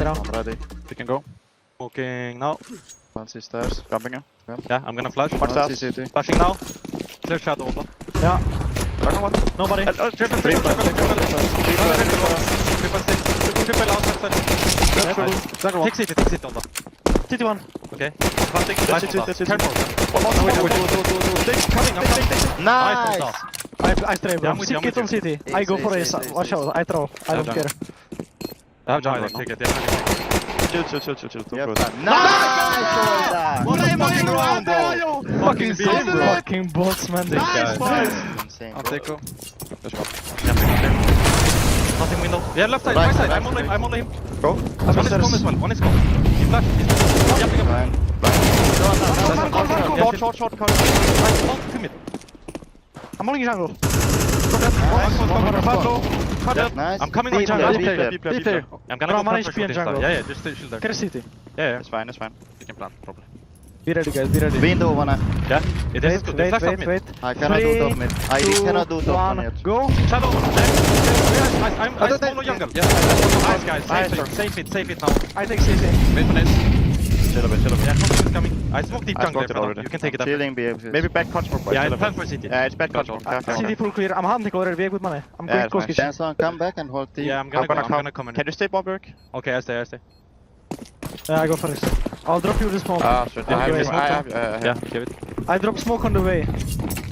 I'm ready. We can go. Smoking now. One C stairs. Jumping in. Yeah, I'm gonna flash. Watch that. CCT. Flashing now. Clear shadow also. Yeah. Dragon one. Nobody. Triple outside. Dragon one. Take CT also. CT one. Okay. Planting. Nice. Careful. Nice! I stray bro. Yeah, Kit on CT. I go for ace. Watch out. I throw. I don't care. I have jungle. Take it. Chill. Yep. Nice! What a fucking round, bro! Fucking beast, bro. Fucking bots, man. Nice! Insane, I'll take go. Let's go. Nothing window. Yeah, left side, right side. I'm on him. Go. One is gone. He flashed. He's jumping up. Short. I'm only jungle. Nice. I'm coming on jungle. Deep clear. I'm gonna go Manage for P and jungle. Yeah, just stay shield there. Get a CT. Yeah. It's fine. We can plant, probably. Be ready, guys. Be ready. Window one. Yeah, it is good. They flash up mid. I cannot do top mid. I cannot do top mid. Go. Shadow. Nice. I'm solo jungle. Yeah. Nice, guys. Save it now. I take CT. Wait for this. Chill a bit. Yeah, Control is coming. I smoked deep jungle there, already. you can take it up. Chilling, maybe back control. Yeah, I plan for city. Yeah, it's back control. CT full clear. I'm hunting already. Be good money. I'm going close kitchen. Dance on, come back and hold team. Yeah, I'm gonna come in. Can you stay, Bobberg? Okay, I stay. Yeah, I go first. I'll drop you the smoke. Ah, shit. I have, yeah, give it. I drop smoke on the way.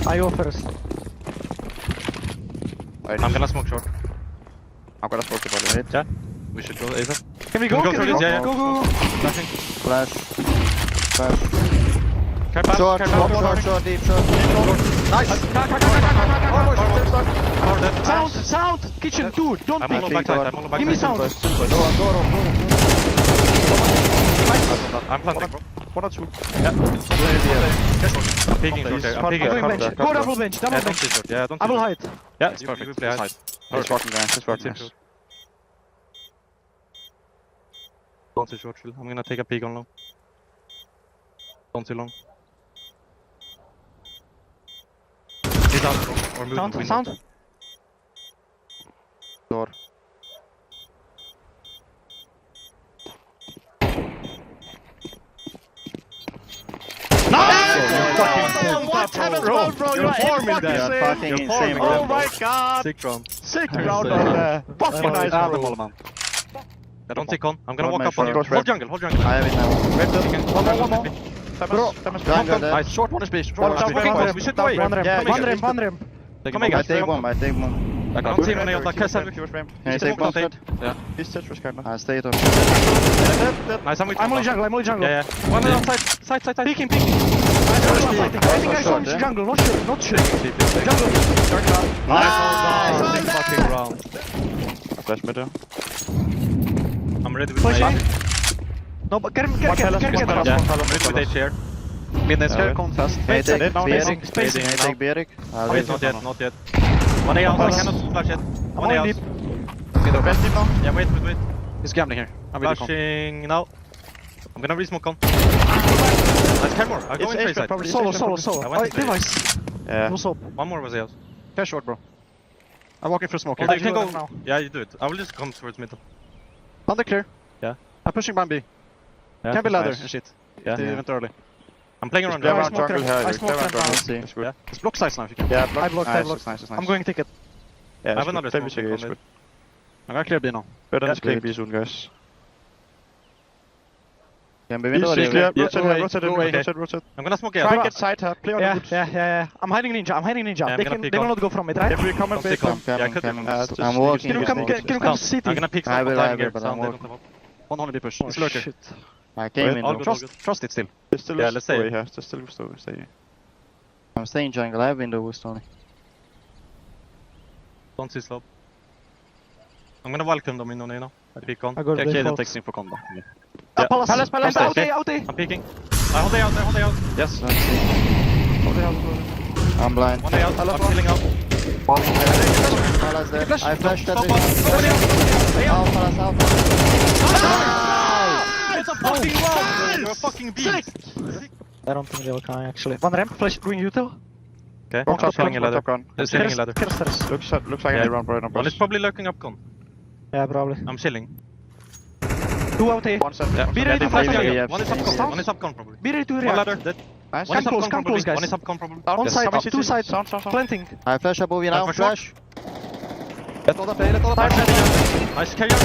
I go first. I'm gonna smoke short. I'm gonna smoke the bottom mid. Yeah, we should go ASAP. Can we go? Yeah. Go. Flashing. Flash. Short, deep. Nice. Sound. Kitchen, dude. Don't I'm pick. on back side. Give me sound. I'm planting, bro. 1 or 2. Yeah. I'm peeking short there. I'm going bench. Go double bench. Yeah, don't see short. Yeah, don't I see will short. hide. Yeah, it's perfect. We play hide. He's working there. He's working. Don't see short, chill. I'm gonna take a peek on long. Don't see long. He's out, bro. Or moving. Sound. Door. Bro, You're forming that. Fucking insane, bro. Oh my god. Sick round. Sick round on there. Fucking nice round. I don't take on. I'm gonna One walk up on man you. short. Hold jungle. I have it now. One more. Bro, Jungle there. Nice. Short one is base. One ramp. We should wait. One ramp. Come here, I guys. take one. I can't see him on the castle. Can you take one shot? Yeah. He's Tetris kind of. I stay it up. Nice, I'm with I'm only jungle. Yeah. One outside. Side. Peeking. I think I saw him jungle. Not shit. Jungle. Nice. Big fucking round. Flash middle. I'm ready with my Pushing. No, but get him. Yeah, I'm ready with HR. Midnight scare contest. Can you take Spacing. Berik? Wait, not yet. One A outside, cannot flash yet. One A out. Best team now? Yeah, wait. He's gambling here. I'm really calm. Flashing now. I'm gonna re-smoke on. Nice, carry more. I'll go in It's face side. probably Solo. I went in Device. Yeah. No soap. One more was out. Cash short, bro. I'm walking through smoke Oh, here. you can go. now. Yeah, you do it. I will just come towards middle. Thunder clear. Yeah. I'm pushing bomb B. Yeah, Can be ladder nice. and shit. Yeah. They went early. I'm playing around Play there. I around smoke jungle them. here. I smoke them now. See. It's good. Yeah. It's block size now if you can. Yeah, block. I blocked, I Nice, blocked. nice, nice. I'm going ticket. Yeah, I have it's another good. Play smoke with on it's it. good. I'm gonna clear B now. Better than Yeah, just good. B soon, guys. Can be You window. see clear. Rotate, Go away, rotate, go away. rotate, rotate. I'm gonna smoke Try yeah. and get side here. Play on the Yeah, woods. yeah. I'm hiding ninja. Yeah, They I'm gonna pick will on. not go from it, right? If we come and Don't play, pick on. come. Yeah, I could be on. Just I'm walking. Can you come? Can you come CT? I'm gonna pick I some will, timing I here. will, but Sound I'm they don't have up. One only push. It's lurker. Shit. I came in. All though. good, all good. Trust it still. There's still Yeah, a let's say story it. here. There's still a story. Stay. I'm staying jungle. I have window boost only. Don't see slope. I'm gonna welcome them in on A now. I pick on. I go to Okay, the then default. takes info combo. Yeah. Palace. Palace, Out okay. A, out A. I'm peeking. I hold A out, I hold A out. Yes. I'm blind. One A out, I'm killing out. Palace there. Flash. I flashed that. Stop on. Nobody out. Out, Palace, out. It's a fucking wall! You're a fucking beast! I don't think they will come actually. One ramp, flash, going util. Okay, One top killing a ladder. gun. They're killing a ladder. Terrace. Looks like Yeah. a run right now. One is probably lurking up con. Yeah, probably. I'm chilling. Two out A. One set. Yeah, Be ready to flash flash jungle. yeah. One is up con. Sounds- One is up con probably. Be ready to One react. ladder, dead. Nice. One is up close, con come probably. close, guys. One is up con probably. On Yes. side, Coming two CT. side. Sound. Planting. I flash above you now. for sure. Flash. Let all the play. Let all the Nice, play. nice, carry on.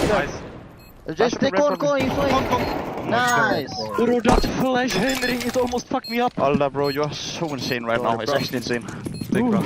Nice. Just take on, Con, info. con. Nice. Bro, that flash hammering, it almost fucked me up. Alda, bro, you are so insane right now. It's actually insane. Big bro.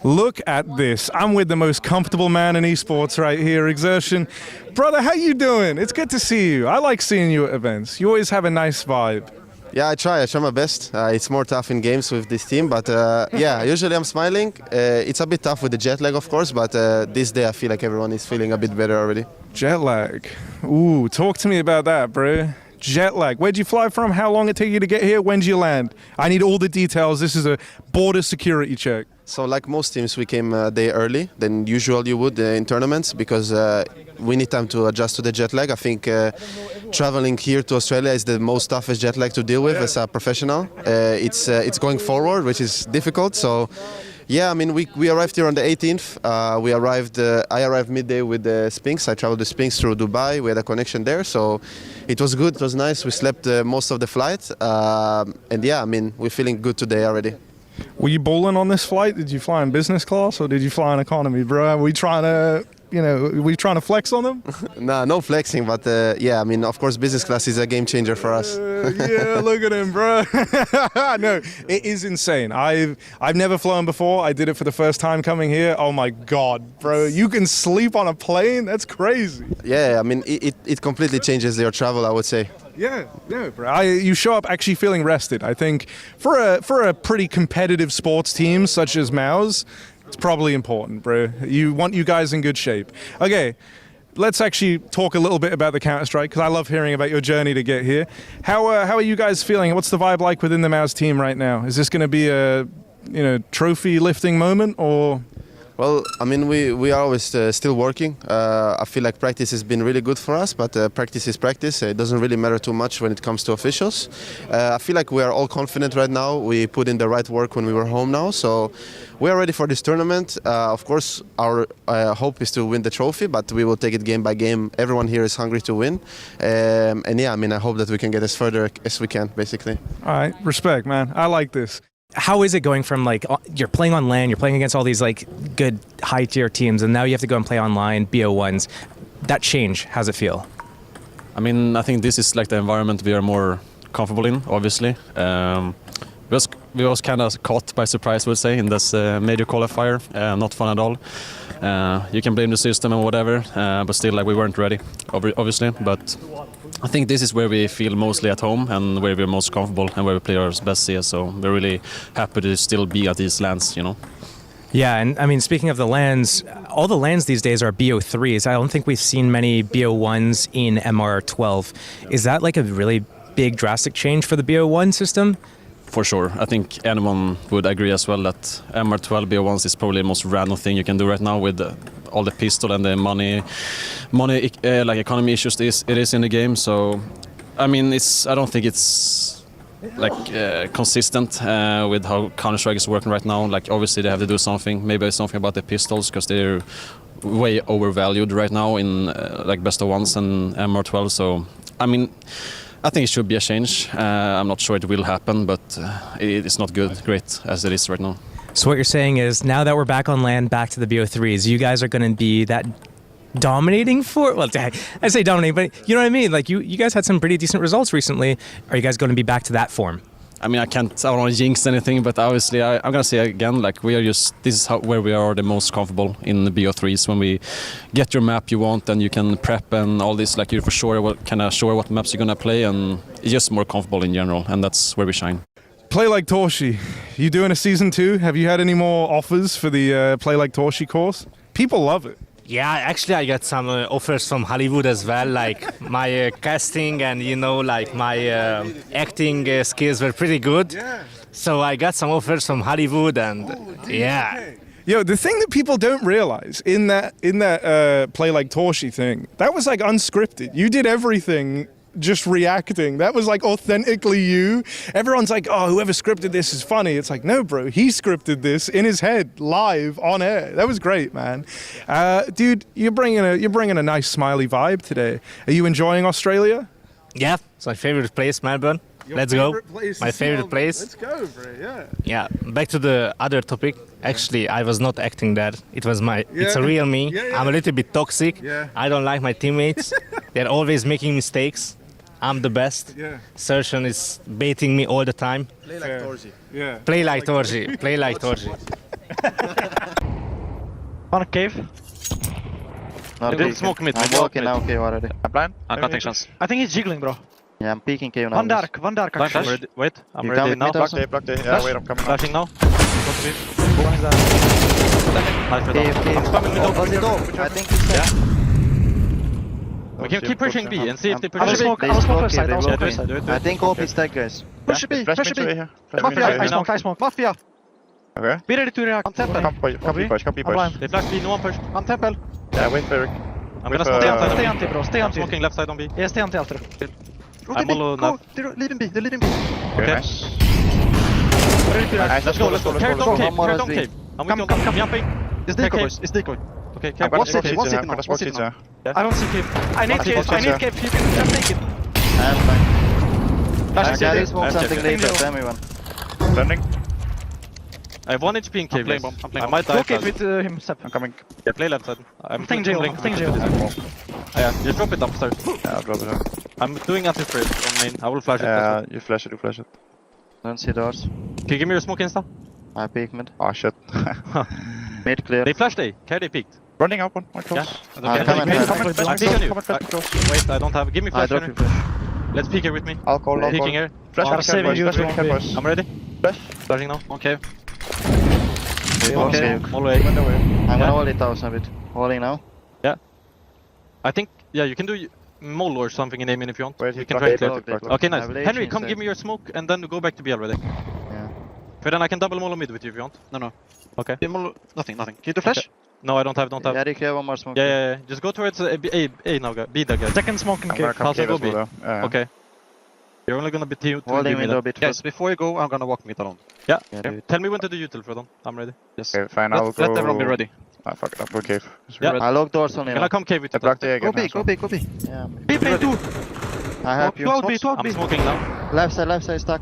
Look at this. I'm with the most comfortable man in esports right here, Exertion. Brother, how you doing? It's good to see you. I like seeing you at events. You always have a nice vibe. Yeah, I try my best. It's more tough in games with this team, but yeah, usually I'm smiling. It's a bit tough with the jet lag, of course, but this day I feel like everyone is feeling a bit better already. Jet lag. Ooh, talk to me about that, bro. Jet lag. Where'd you fly from? How long it take you to get here? When'd you land? I need all the details. This is a border security check. So like most teams, we came a day early than usual you would in tournaments because we need time to adjust to the jet lag. I think traveling here to Australia is the most toughest jet lag to deal with as a professional. It's going forward, which is difficult. So yeah, I mean, we arrived here on the 18th. I arrived midday with the Spinks. I traveled the Spinks through Dubai. We had a connection there, so it was good. It was nice. We slept most of the flight, and yeah, I mean, we're feeling good today already. Were you bowling on this flight? Did you fly in business class or did you fly in economy, bro? Are we trying to flex on them? Nah, no flexing, but yeah, I mean, of course, business class is a game changer for us. Yeah, look at him, bro. No, it is insane. I've never flown before. I did it for the first time coming here. Oh my God, bro. You can sleep on a plane? That's crazy. Yeah, I mean, it completely changes your travel, I would say. Yeah, bro. You show up actually feeling rested. I think for a pretty competitive sports team such as Mao's, it's probably important, bro. You want you guys in good shape. Okay, let's actually talk a little bit about the Counter-Strike because I love hearing about your journey to get here. How are you guys feeling? What's the vibe like within the Mao's team right now? Is this going to be a trophy lifting moment or? Well, I mean, we are always still working. I feel like practice has been really good for us, but practice is practice. It doesn't really matter too much when it comes to officials. I feel like we are all confident right now. We put in the right work when we were home now, so we are ready for this tournament. Of course, our hope is to win the trophy, but we will take it game by game. Everyone here is hungry to win, and yeah, I mean, I hope that we can get as further as we can, basically. All right, respect, man. I like this. How is it going from like you're playing on LAN, you're playing against all these like good high tier teams, and now you have to go and play online BO1s? That change, how's it feel? I mean, I think this is like the environment we are more comfortable in, obviously. We was kind of caught by surprise, I would say, in this major qualifier. Not fun at all. You can blame the system and whatever, but still, like, we weren't ready, obviously. But I think this is where we feel mostly at home and where we're most comfortable and where we play our best CS. So we're really happy to still be at these LANs, you know. Yeah, and I mean, speaking of the LANs, all the LANs these days are BO3s. I don't think we've seen many BO1s in MR12. Is that like a really big drastic change for the BO1 system? For sure. I think anyone would agree as well that MR12 BO1s is probably the most random thing you can do right now with all the pistol and the money like economy issues it is in the game. So, I mean, I don't think it's consistent with how Counter-Strike is working right now. Like obviously they have to do something, maybe something about the pistols because they're way overvalued right now in like best of ones and MR12. So I mean, I think it should be a change. I'm not sure it will happen, but it's not great as it is right now. So what you're saying is now that we're back on land, back to the BO3s, you guys are going to be that dominating for, well, I say dominating, but you know what I mean? Like you guys had some pretty decent results recently. Are you guys going to be back to that form? I mean, I don't want to jinx anything, but obviously I'm going to say again, like this is where we are the most comfortable in the BO3s, when we get your map you want and you can prep and all this, like you're for sure what maps you're going to play, and it's just more comfortable in general, and that's where we shine. Play Like Torshi. You doing a season 2? Have you had any more offers for the Play Like Torshi course? People love it. Yeah, actually I got some offers from Hollywood as well, like my casting and like my acting skills were pretty good. Yeah. So I got some offers from Hollywood and yeah. Okay. Yo, the thing that people don't realize in that Play Like Torshi thing, that was like unscripted. You did everything just reacting. That was like authentically you. Everyone's like, oh, whoever scripted this is funny. It's like, no, bro, he scripted this in his head, live, on air. That was great, man. Dude, you're bringing a nice smiley vibe today. Are you enjoying Australia? Yeah, it's my favorite place, Melbourne. Let's go. My favorite place. Let's go, bro, yeah. Yeah, back to the other topic. Actually, I was not acting that. It was it's a real me. Yeah. I'm a little bit toxic. Yeah. I don't like my teammates. They're always making mistakes. I'm the best. Yeah. Sertion is baiting me all the time. Play like Torsi. Yeah. Play like Torji. Play like Torji. One cave. Not Don't peeking. smoke mid, I'm mid, walking mid. now cave already. I'm blind. I'm cutting chance. I think he's jiggling, bro. Yeah, I'm peeking cave now. One dark Blind, I'm actually. ready. Wait, I'm You ready come now. with me, Dawson? Blocked A. Yeah, wait, I'm coming. Flashing now. One is there. Nice for Cave, that. cave. I'm spamming middle. Was it off? I think it's Yeah. dead. We can keep pushing B and see if they push I will B. smoke. They I will smoke smoke right side. it, I will they smoke do right it, side. do it. I think OP is dead, guys. Push B. Flash Push me to A B. here. Flash me to Mafia. A I here. smoke. I smoke. Mafia. Okay. Be ready to react. On temple. Come B push. blind. They flash B, no one pushed. On temple. Yeah, wait for Eric. I'm With, gonna smoke Stay left side anti. Stay on B. anti, bro. Stay I'm anti. smoking left side on B. Yeah, stay anti altar. I'm all Go. They're leaving B. They're leaving B. Okay. Nice. Ready to react. Nice, Let's go. Carry go. down cave. One more Carry down SB. cave. I'm Come, with come, you. come. I'm jumping. It's decoy, Okay. boys. It's decoy. Okay, I'm carry gonna What's smoke it? seats What's here. it I'm now? gonna smoke What's it seats now? here. I don't see cave. I need What's cave. it? I need cave. You can take it. I'm fine. Flash I is can ready. smoke I'm something checking. later, tell me when. Standing. I have 1 HP in cave. playing guys. bomb, I'm playing I might die Go cave fast. with him, Seb. I'm coming. Yeah, play left side. I'm taking jail. I'm taking jail. Yeah, just drop it upstairs. Yeah, I'll drop it. I'm doing anti-spray on main. I will flash it. Yeah, you flash it. Don't see doors. Can you give me your smoke insta? I peek mid. Oh shit. Mid clear. They flashed A. Carry, they peeked. Running out one close. Yeah. Come Okay, and take me. help. Come and I'm flash peeking you. close. Wait, I don't have. Give me I flash. drop Henry. you flash. Let's peek here with me. I'll call. Peeking here. Flash I'm me, saving boys. you Flash to me, one boys. I'm ready. Flash. Flashing now. Okay. Okay. All the way. Went away. I'm Yeah. gonna hold it out a bit. Holding now. I think, yeah, you can do mole or something in aiming if you want. Wait, We he can blocked try it, and blocked clear. it. Okay, I nice. have Henry, H come inside. give me your smoke and then go back to B already. Yeah. For then I can double molo mid with you if you want. No. Okay. Nothing. Can you do flash? No, I don't have. Eric, you have one more smoke. Yeah. Just go towards A now, guys. B, that guy. Second smoke in I'm gonna cave. come Pass and cave go as well, B. though. Yeah. Okay. You're only gonna be two Holding B mid mid. a bit. Guys, before you go, I'm gonna walk mid alone. Yeah. Yeah, do it. Tell me when to do util, Frodon. I'm ready. Yes. Okay, fine. I'll Let go. everyone be ready. Ah, fuck it. I'll go cave. Yeah. I lock doors only Can now. I come cave with I you? blocked A Go again. B, go B. Yeah. B, play 2. I help you. 12 B, 12 I'm B. smoking now. Left side stuck.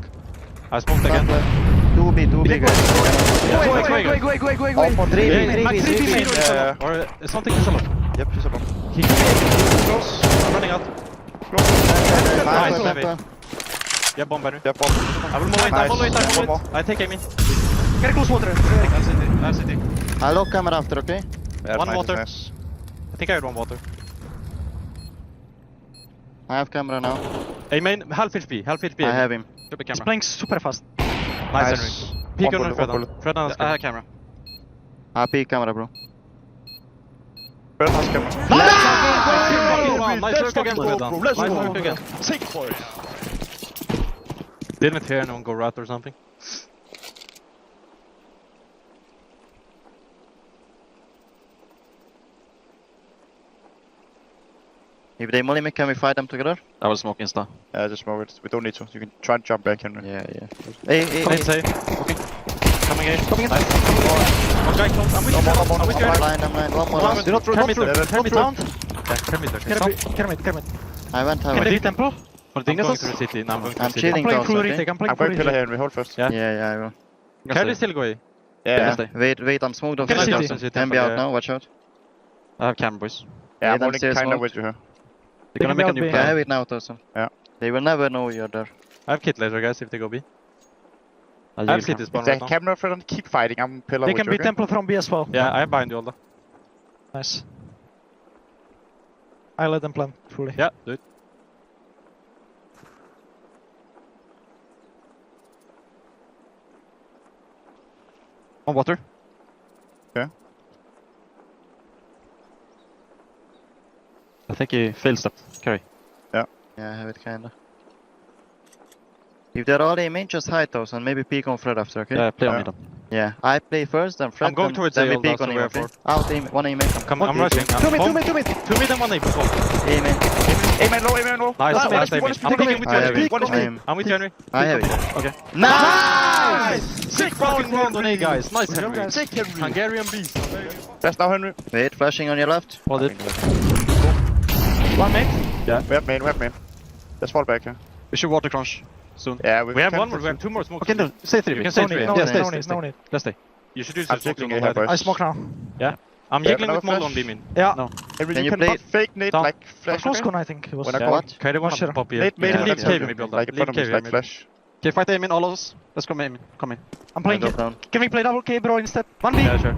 I smoked Stuck again. left. 2B guys. Go. Off on 3B, Yeah, 3B, Max 3B 3B. main or something is alone. Yep, he's above. Close. I'm running out. Nice, Nice, left. Yeah, bomb banner. Yep, bomb. I will move it. I Nice. follow it. I One follow more. it. I take aim in. Get close water. I'm city. I lock camera after, okay? Yeah, One nice, water. nice. I think I heard one water. I have camera now. Hey main, half HP. I have him. Should be He's camera. playing super fast. Nice, Henry. Peek on Fredon. Fredon has I have camera. I peek camera, bro. Fred has camera. Nice work again, Fredon. Nice work again. Take for it. Didn't hear anyone go rat or something. If they molly me, can we fight them together? I will smoke insta. Yeah, just smoke it. We don't need to. You can try and jump back, Henry. Yeah. Hey. Let's say. Okay. Coming in. Coming in. Nice. One guy close. I'm with you. I'm with you. I'm blind. One more. One with you. 10 meter. 10 meter. Down. Yeah, 10 meter. Kermit. I went. Can they temple? I'm going to the city. Now I'm going to the I'm city. chilling Playing close, through okay? retake. I'm playing I'm through going pillar retake. here. We hold first. Yeah. Yeah, I will. Can they still go away? Yeah. Wait, I'm smoked off. Can I City. see Can be out now, watch out. I have camera, boys. Yeah, I'm them holding stairs kinda smoke. with you here. They're gonna make a new Yeah, Yeah, I have plan. it now, Tosin. Yeah. They will never know you're there. I have kit laser, guys, if they go B. I I have city spawn If they right now. camera for them, keep fighting. I'm pillar They with can you. be Okay? temple from B as well. Yeah, I bind you all. Nice. I let them plan fully. Yeah, do it. On water. I think he fails that carry. Yeah, I have it kinda. If they're all aiming, just hide those and maybe peek on Fred after, okay? Yeah, play on Yeah. me then. Yeah, I play first, then Fred, I'm going then, towards then A, we all peek that's on him, where okay? for. Out aim, one aiming. I'm rushing. Two mid. 2 mid and 1 A. Aiming. Amen low, amen low. Nice, Ah, nice one aiming. is I'm peeking with you, I have Henry. it. One is I me. am. I'm with you, Henry. I have it. Okay. Nice! Sick fucking round on A, guys. Nice, Henry. Sick, Henry. Hungarian beast. That's now Henry. Wait, flashing on your left. Hold it. One mid. We have main. Let's fall back here. We should water crunch soon. Yeah, We have can one more, push we have it. 2 more smokes. Okay, no, say 3. You can say No 3. need, Yeah, no stay, need, stay, no stay. need. Let's stay. You should use I'm the smoke checking on A here, the boys. I smoke now. I'm Yeah, jiggling another with Molo flash? on B min. Yeah. No. Henry, Can you you play- cannot fake Nate Down. like A flash. close Okay? con, I think it was. When I Yeah. come What? Kaede one Sure. up pop here. Nate made Yeah, it. leave Let's cave have maybe you. all Like in that. front of Leave us, cave like maybe. flash. Okay, fight aim in, all of us. Let's come in. Come in. I'm playing. Drop down. Can we play double K, bro, instead? 1 B. Yeah, sure.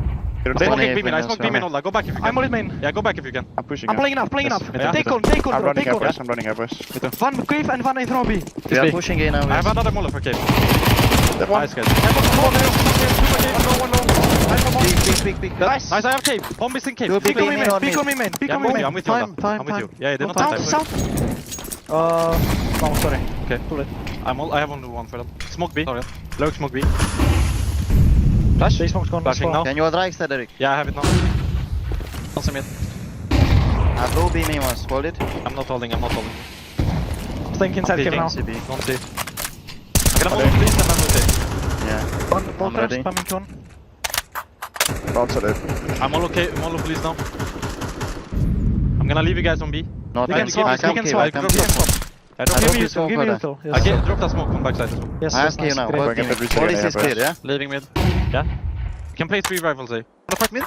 You I'm don't take One it. smoking A B min. I windows, smoke B min yeah. all that. Go back if you I'm can. all in main. Yeah, go back if you can. I'm pushing I'm here. playing enough. Yeah. Take on, I'm bro, running take here, on. boys. I'm running here, boys. 1 cave and 1 A throw B. We are pushing A now. I have Yes. another Molo for cave. That one. Nice, guys. Peek. Nice, I have cave. One missing cave. You'll be Peek on me, aiming main. on Peek me. on me, main. Peek Yeah, on me, I'm main. with you. Time, I'm with you. Yeah, they don't Sound, have time. sound. No, sorry. Okay. Too late. I have only one for them. Smoke B. Sorry. Low smoke B. Flash. They smoke's gone. Flashing now. Can you drag Cedric? Yeah, I have it now. Don't submit. I have low beam once. Hold it. I'm not holding. Staying inside cave now. CB. Don't see. I'm gonna move please and then rotate. Yeah. One bolter, ready. spamming con. Bounce it. I'm all okay. I'm all please now. I'm gonna leave you guys on B. Not We I can swap, I we can't can kill. swap. I can Drop that kill. smoke. I don't I Give don't me feel ult, so give me for ult though. I Yes. get drop that smoke from backside as well. Yes, I have yes, kill nice. now. Great. What Going team? a bit All together, is clear, boys. yeah? Leaving mid. Yeah. You can play 3 rifles, eh? Wanna fight mid?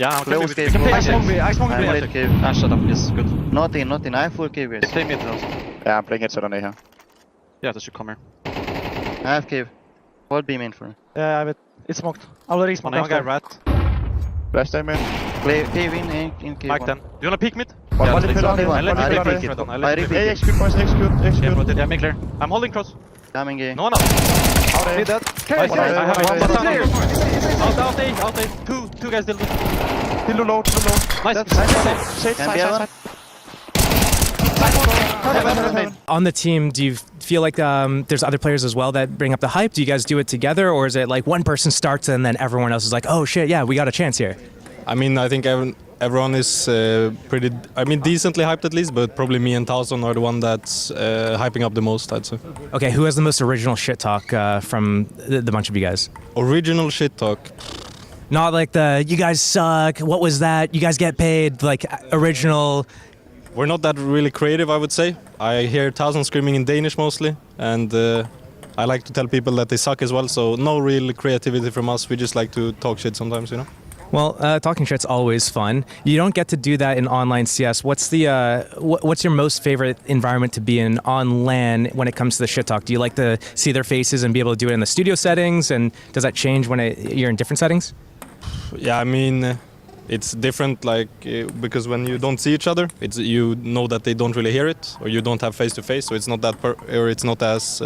Yeah, I'm Close we cave, can play I close smoke six. B, I smoke I'm B. late cave. Ah, shut up. Yes, good. Not in. I have full cave guys. Play mid also. Yeah, I'm playing headset on A here. Yeah, that should come here. I have cave. Hold beam in for me. Yeah, I have it. It's smoked. Already smoked. One guy after. rat. Flash time in. Play cave in cave. Mike one. 10. Do you wanna peek mid? One Yeah, volley let's pillar. only one. I let I you play repeat first, it. Fredon. I I let you play repeat Hey, it. execute, boys. Execute. Yeah, Execute. rotate. Yeah, make clear. I'm holding cross. Coming A. No one else. Out A. Nice, One I have A, one one more A. down. Out A. Two guys still. Dildo low. Nice. Side, Can be side, one. side. On the team, do you feel like there's other players as well that bring up the hype? Do you guys do it together, or is it like one person starts and then everyone else is like, oh shit, yeah, we got a chance here? I mean, I think everyone is pretty, decently hyped at least, but probably me and Towson are the one that's hyping up the most, I'd say. Okay, who has the most original shit talk from the bunch of you guys? Original shit talk. Not like the, you guys suck, what was that, you guys get paid, like original. We're not that really creative, I would say. I hear Towson screaming in Danish mostly, and I like to tell people that they suck as well, so no real creativity from us. We just like to talk shit sometimes, you know? Well, talking shit's always fun. You don't get to do that in online CS. What's the what's your most favorite environment to be in on LAN when it comes to the shit talk? Do you like to see their faces and be able to do it in the studio settings? And does that change when you're in different settings? Yeah, I mean, it's different, like, because when you don't see each other, you know that they don't really hear it, or you don't have face-to-face, so it's not that it's not as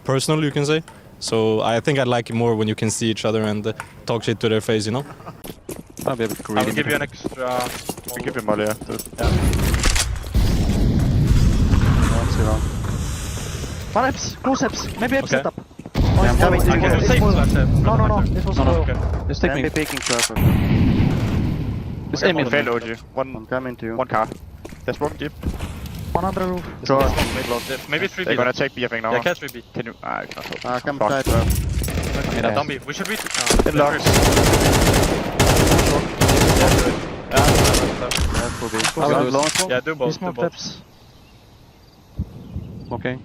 personal, you can say. So I think I like it more when you can see each other and talk shit to their face, you know? I'll be able to I will give you an extra. We give him molly, yeah. One eps, close eps. Maybe eps Okay. setup. Yeah, I'm coming to I you. can do safe slash. No. This was low. Just take Can me. be picking trap. Just aim One in. fail OG. I'm coming to you. One car. That's one deep. One under roof. Short. Maybe 3B. They're gonna take B, I think, now. Yeah, catch 3B. Can you... I can't. Come Front. side. Yeah, don't be. We should be... It locks. Yeah, do both. Smoke Do both. steps. Okay.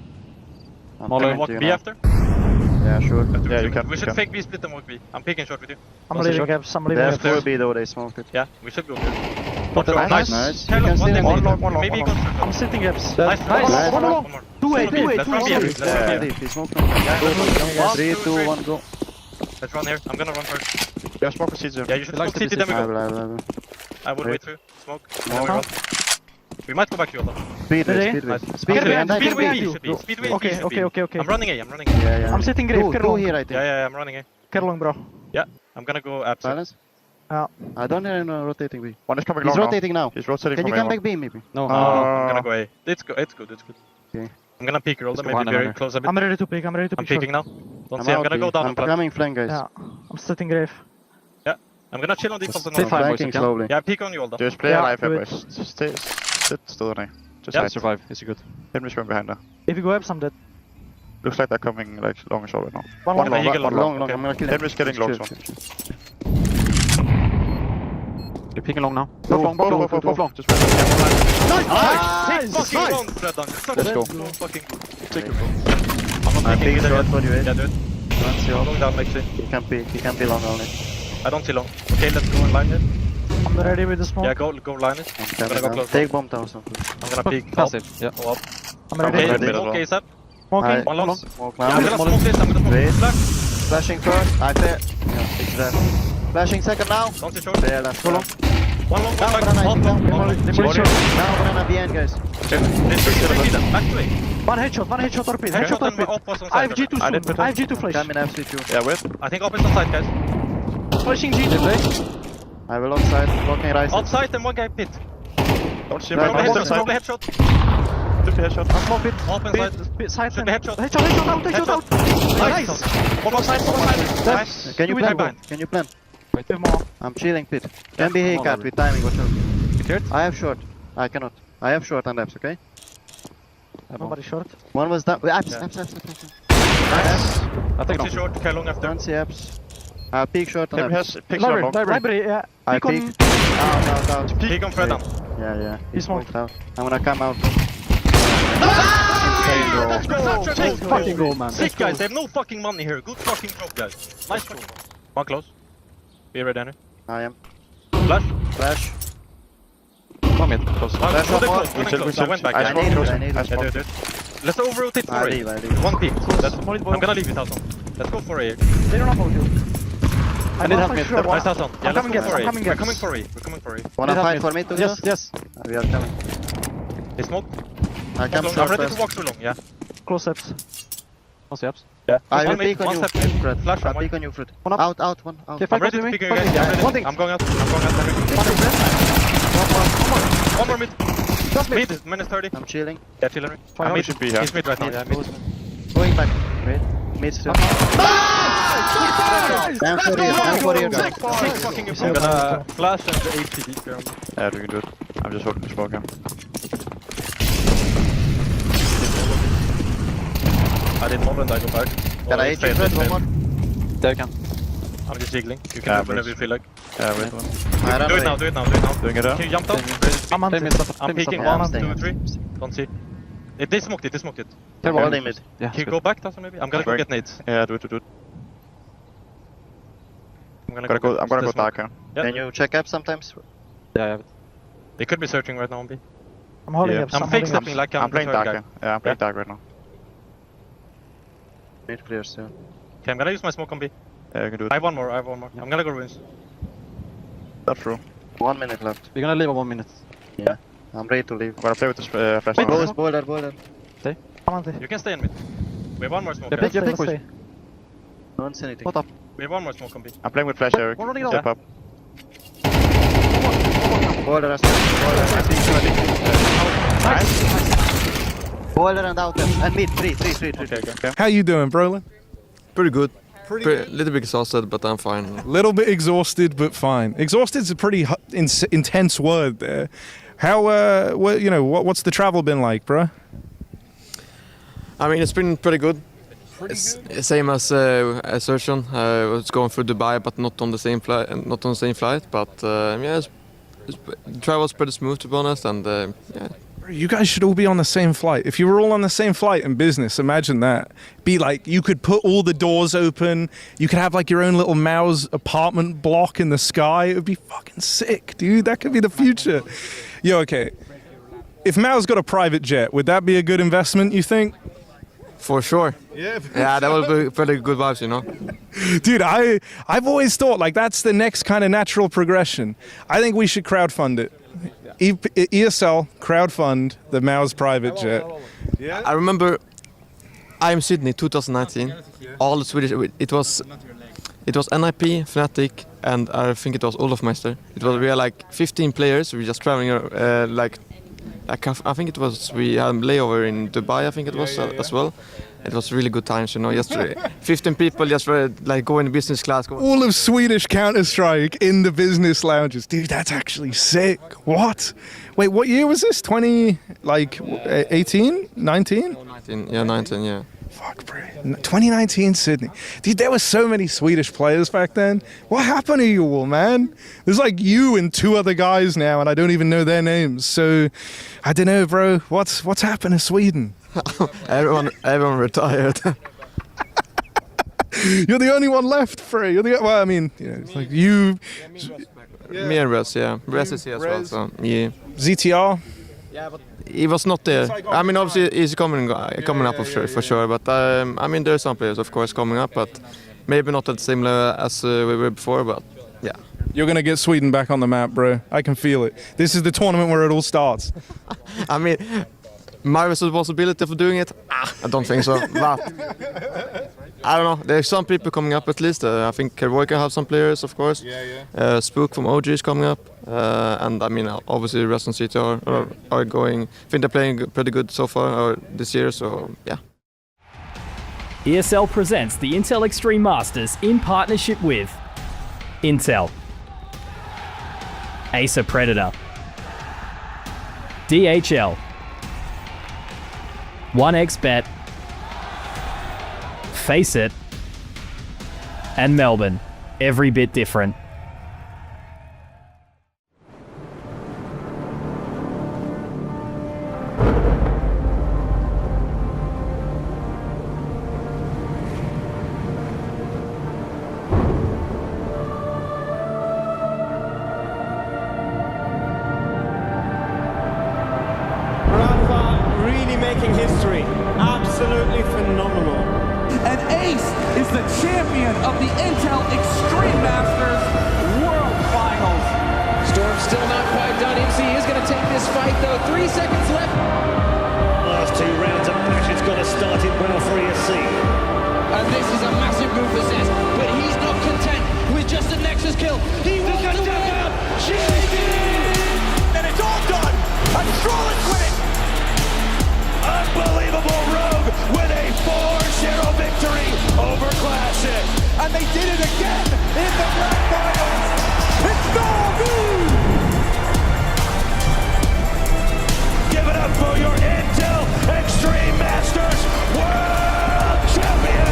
Can we walk B after? Yeah, sure. Yeah, you can. We you should can. fake B split and walk B. I'm picking short with you. I'm One leaving shot. gaps. I'm leaving There's gaps. 4B though, they smoked it. Yeah, we should go there. Nice. Nice. You can stay One there. long. Maybe I'm sitting gaps. Nice. Nice. One more. Two eight. Let's run B. Let's run B. He smoked now. 3, 2, 1, go. Let's run here. I'm gonna run first. Yeah, smoke with CT. Yeah, you should smoke CT, then we I go. will. I would wait through. Smoke. Then we No. run. We might go back to you, though. Speedway, Nice. speedway. Speedway, and I can Speedway beat B you. should be. Speedway B Okay, should be. okay. I'm running A. I'm running A. Yeah, yeah. I'm sitting grave. Two here, I think. Yeah, I'm running A. Kerlong, bro. Yeah, I'm gonna go absent. Silence. Yeah. I don't hear no rotating B. One is coming He's long now. rotating now. He's rotating Can from you come A1. back B maybe? No. I'm gonna go A. It's good. It's good. Okay. I'm gonna peek roll them. Maybe behind very another. close a bit. I'm ready to pick. I'm I'm peeking now. Don't say I'm out gonna B. go down I'm and plant. coming flank, guys. Yeah. I'm sitting grave. I'm gonna chill on default and Stay not fine, boys, Flanking you can. slowly. Yeah, peek on you all though. Just play Yeah, alive, do boys. Just sit still on A. Just Yeah. hide. Survive. It's good. Hit me swim behind her. If you go abs, I'm dead. Looks like they're coming like long and short right now. One One long. long. One Long, long. I'm gonna kill him. Hit me getting long. Chill, So. chill. You're picking long now. Both long. Just wait. Nice! Fucking long, Fredon. Let's go. Fucking good. Take it. I'm not I taking think it short again. for you, Yeah, do it. Don't see Long off. down, Maxi. He can be long only. I don't see long. Okay, let's go and line it. I'm ready with the smoke. Yeah, go line it. I'm I'm coming gonna go down. close. Take bomb tower something. I'm gonna peek. Up. Passive. Yeah. Go up. I'm ready. Okay, ready. smoke ASAP. Smoking. One long. Smoke Yeah, I'm now. gonna smoke this. I'm gonna smoke Wait. this. Flash. Flashing first. I fair. Yeah, it's that. Flashing second now. Don't see short. Fair, last go long. One long, Down, one back. banana, Half down, long. Demolish short. Now banana behind, guys. Back to it. One headshot torpedo. Headshot Headshot and torpedo. op was on I have side. G2 I didn't soon. put I have G2 flash. Come in FC2. Yeah, wait. I think op is on side, guys. Flashing G2. I will offside. Blocking right. Outside and one guy pit. Don't see him. No, Smoke no, the no, headshot. no. Smoke the headshot. Took the headshot. Smoke pit. Op inside. Pit side Should lane. be headshot. Headshot out. Headshot out. Nice. One more side. Nice. Can you Two plan? behind. Can you plan? Wait more. I'm chilling pit. Can be come on, haircut with timing. Watch out. Secured? I have short. I cannot. I have short and apps. Okay. Nobody short. One was down. Apps. Yeah. Apps. I think Don't see short. Care long after. Don't see apps. Peek short and Him apps. has picks long. Library. Yeah. I Peek on. peek. Out. Peek on Fredan. Yeah. He smoked. out. I'm gonna come out. Let's go. Let's fucking go, man. Sick, guys. They have no fucking money here. Good fucking job, guys. Nice job. One close. Be ready, Henry. I am. Flash. Flash. Come in. Close. Flash Go one more. close. Go close. I went back. I Yeah, need it. I I need it. smoke. do it. Let's over-rotate for I A. leave. One peek. I'm gonna leave it, Hassan. Let's go for A. They don't know about you. I need help mid. Nice, Hassan. Yeah, I'm let's coming go gaps, for I'm A. coming We're gaps. coming for A. We're coming for A. Wanna Need fight help for me together? Yes. We are coming. They smoke. I come I'm short ready to first. walk through long, yeah. Close ups. No steps. Yeah. I will One mid, peek on one you, step mid. Fred. Flash I'll one. peek on you, Fred. One up. Out, one out. Okay, I'm fight ready with to me. pick you Fight guys. with me. I'm ready. One thing. I'm going out. Henry. One more mid. Just mid. Mid, minus 30. I'm chilling. Yeah, chill, Henry. I I'm need mid. to be here. He's mid right now. Mid, Yeah, mid. Going back. Wait. Mid still. Down for you, guys. Sick fucking I'm improvement. gonna flash and the HTD. Yeah, we can do it. I'm just holding the smoke here. I did more than I go back. Can I hit you, Fred? One more? There you can. I'm just jiggling. You can Yeah, do it whenever you feel like. Yeah, wait. I run Do it away. now, do it now, do it now. Doing it up. Can you jump down? I'm on. I'm peeking. Yeah, I'm 1, staying 2, up. 3. Don't see. They smoked it, they smoked it. All they mid. Yeah. Can you go back, Tasson, maybe? I'm gonna go Going. get nades. Yeah, do it. I'm I'm gonna go this dark here. Yeah. Can you check up sometimes? Yeah. They could be searching right now on B. I'm holding Yeah. ups. I'm fake stepping like I'm I'm playing the dark third here. guy. Yeah, I'm playing dark right now. Mid clear still. Okay, I'm gonna use my smoke on B. Yeah, you can do it. I have one more. I'm gonna go ruins. That's true. 1 minute left. We're gonna leave in 1 minute. I'm ready to leave. I'm gonna play with this flash. Wait, now. Boiler. I'm on. You can stay in mid. We have one more smoke. Yeah, guys. pick, Let's boys. stay. Don't say anything. What up? We have one more smoke on B. I'm playing with flash, Eric. One running Step up. Boiler as Boiler and out and mid. 3. Okay. How you doing, Brolin? Pretty good. A little bit exhausted, but I'm fine. Little bit exhausted, but fine. Exhausted's a pretty intense word there. How, what's the travel been like, bruh? I mean, it's been pretty good. It's same as Sertion. I was going through Dubai, but not on the same flight. But travel was pretty smooth, to be honest. And yeah. You guys should all be on the same flight. If you were all on the same flight in business, imagine that. Be like, you could put all the doors open. You could have like your own little Mao's apartment block in the sky. It would be fucking sick, dude. That could be the future. Yo, okay. If Mao's got a private jet, would that be a good investment, you think? For sure. Yeah, that would be pretty good vibes, you know. Dude, I've always thought like that's the next kind of natural progression. I think we should crowdfund it. ESL crowdfund the Mao's private jet. Yeah. I remember IEM Sydney 2019. All the Swedish. It was NIP, Fnatic, and I think it was Olofmeister. It was we had like 15 players. We were just traveling I think it was we had a layover in Dubai. I think it was as well. It was really good times, you know. Yesterday, 15 people just like going in business class. All of Swedish Counter-Strike in the business lounges, dude. That's actually sick. What? Wait, what year was this? 18, 19? 19, yeah, 19, yeah. Fuck, bro. 2019 Sydney. Dude, there were so many Swedish players back then. What happened to you all, man? There's like you and 2 other guys now, and I don't even know their names. So, I don't know, bro. What's happened to Sweden? everyone retired. You're the only one left, Frey. Well, I mean, it's like you. Me and Rez, yeah. Rez is here as well, so yeah. ZTR. Yeah, but he was not there. I mean, obviously he's coming up for sure. But I mean, there are some players, of course, coming up, but maybe not at the same level as we were before. But yeah. You're gonna get Sweden back on the map, bro. I can feel it. This is the tournament where it all starts. I mean, my responsibility for doing it? I don't think so. But I don't know. There's some people coming up at least. I think Kervoika have some players, of course. Spook from OG is coming up. And I mean, obviously, Rest and City are going. I think they're playing pretty good so far this year, so yeah. ESL presents the Intel Extreme Masters in partnership with Intel, Acer Predator, DHL, 1xBet, Face It, and Melbourne. Every bit different. Really making history. Absolutely phenomenal. And Ace is the champion of the Intel Extreme Masters World Finals. Storm's still not quite done. MC is going to take this fight, though. 3 seconds left. Last 2 rounds of passion's got to start it well for ESC. And this is a massive move for Zez, but he's not content with just a Nexus kill. He wants to win. And it's all done. And Stroll's winning. Unbelievable Rogue with a 4-0 victory over Classic. And they did it again in the grand finals. It's Norby! Give it up for your Intel Extreme Masters World Champion!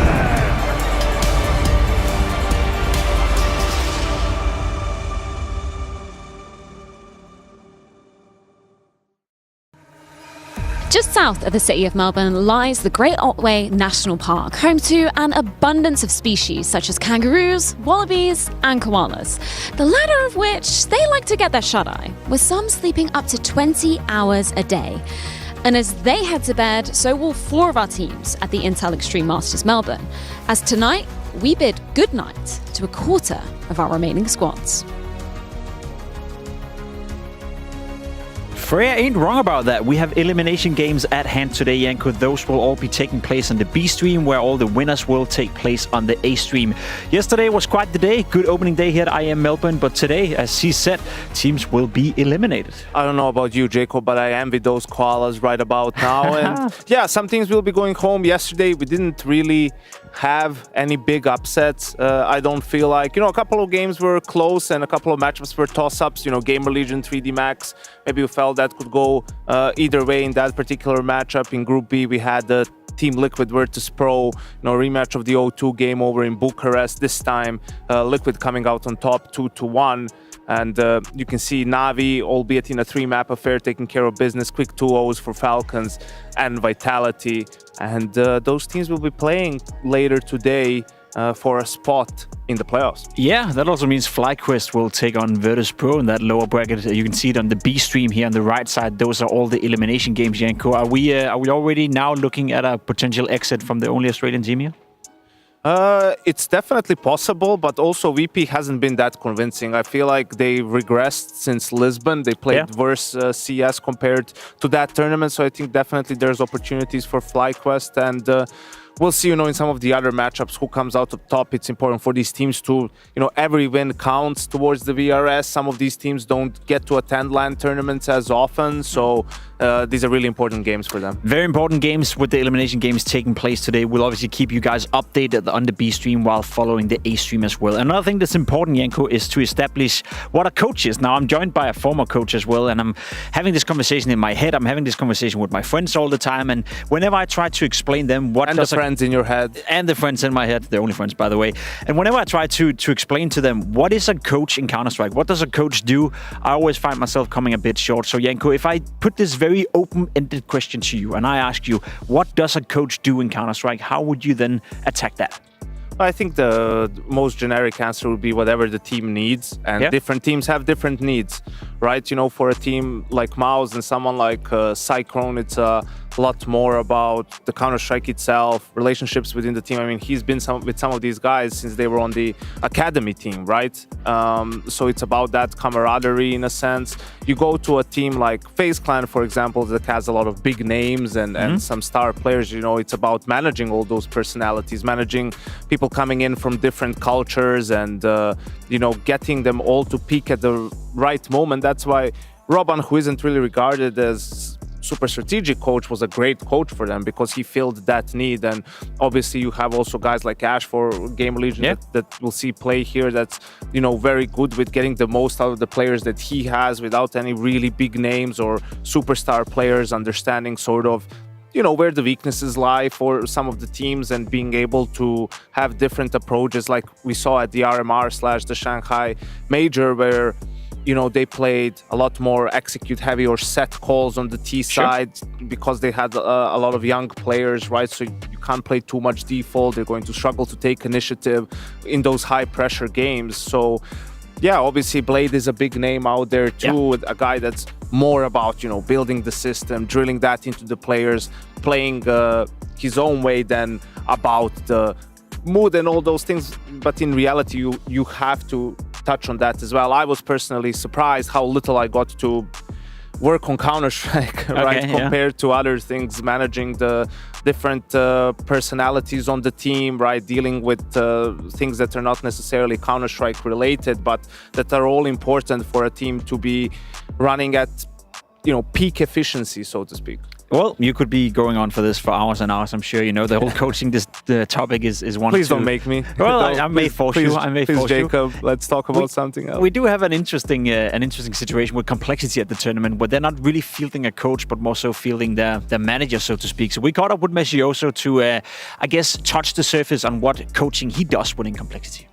Just south of the city of Melbourne lies the Great Otway National Park, home to an abundance of species such as kangaroos, wallabies and koalas, the latter of which they like to get their shut-eye, with some sleeping up to 20 hours a day. And as they head to bed, so will 4 of our teams at the Intel Extreme Masters Melbourne, as tonight we bid goodnight to a quarter of our remaining squads. Freya ain't wrong about that. We have elimination games at hand today, Janko. Those will all be taking place on the B stream, where all the winners will take place on the A stream. Yesterday was quite the day. Good opening day here at IEM Melbourne. But today, as he said, teams will be eliminated. I don't know about you, Jacob, but I envy those koalas right about now. And yeah, some teams will be going home. Yesterday, we didn't really have any big upsets. I don't feel like, a couple of games were close and a couple of matchups were toss-ups. Gamer Legion, 3D Max, maybe we felt that could go either way in that particular matchup. In Group B, we had the Team Liquid Virtus Pro, rematch of the O2 game over in Bucharest. This time, Liquid coming out on top 2-1. And you can see Navi, albeit in a 3-map affair, taking care of business. Quick 2-0s for Falcons and Vitality. And those teams will be playing later today for a spot in the playoffs. Yeah, that also means FlyQuest will take on Virtus Pro in that lower bracket. You can see it on the B stream here on the right side. Those are all the elimination games, Janko. Are we already now looking at a potential exit from the only Australian team here? It's definitely possible, but also VP hasn't been that convincing. I feel like they regressed since Lisbon. They played worse CS compared to that tournament, so I think definitely there's opportunities for FlyQuest, and we'll see, in some of the other matchups who comes out on top. It's important for these teams to, every win counts towards the VRS. Some of these teams don't get to attend LAN tournaments as often, so these are really important games for them. Very important games with the elimination games taking place today. We'll obviously keep you guys updated on the B stream while following the A stream as well. Another thing that's important, Janko, is to establish what a coach is. Now, I'm joined by a former coach as well, and I'm having this conversation in my head. I'm having this conversation with my friends all the time, and whenever I try to explain them what does friends in your head. And the friends in my head. The only friends, by the way. And whenever I try to explain to them what is a coach in Counter-Strike, what does a coach do, I always find myself coming a bit short. So, Janko, if I put this very open-ended question to you and I ask you, what does a coach do in Counter-Strike, how would you then attack that? I think the most generic answer would be whatever the team needs, and different teams have different needs, right? For a team like Mouse and someone like Cyclone, it's a lot more about the Counter-Strike itself, relationships within the team. I mean, he's been with some of these guys since they were on the academy team, right? So it's about that camaraderie in a sense. You go to a team like FaZe Clan, for example, that has a lot of big names and some star players. It's about managing all those personalities, managing people coming in from different cultures and, getting them all to peak at the right moment. That's why Robban, who isn't really regarded as super strategic coach, was a great coach for them because he filled that need. And obviously you have also guys like Ash for Gamer Legion that we'll see play here, that's very good with getting the most out of the players that he has without any really big names or superstar players, understanding sort of where the weaknesses lie for some of the teams and being able to have different approaches, like we saw at the RMR / the Shanghai Major, where they played a lot more execute heavy or set calls on the T side because they had a lot of young players, right? So you can't play too much default. They're going to struggle to take initiative in those high pressure games. So yeah, obviously Blade is a big name out there too, a guy that's more about, building the system, drilling that into the players, playing his own way than about the mood and all those things. But in reality, you have to touch on that as well. I was personally surprised how little I got to work on Counter-Strike, right? Compared to other things, managing the different personalities on the team, right? Dealing with things that are not necessarily Counter-Strike related, but that are all important for a team to be running at, peak efficiency, so to speak. Well, you could be going on for this for hours and hours. I'm sure the whole coaching the topic is one. Please don't make me. Well, I may force you. I may force you. Jacob, let's talk about something else. We do have an interesting situation with complexity at the tournament, where they're not really fielding a coach, but more so fielding the manager, so to speak. So we caught up with Messioso to, I guess, touch the surface on what coaching he does within complexity.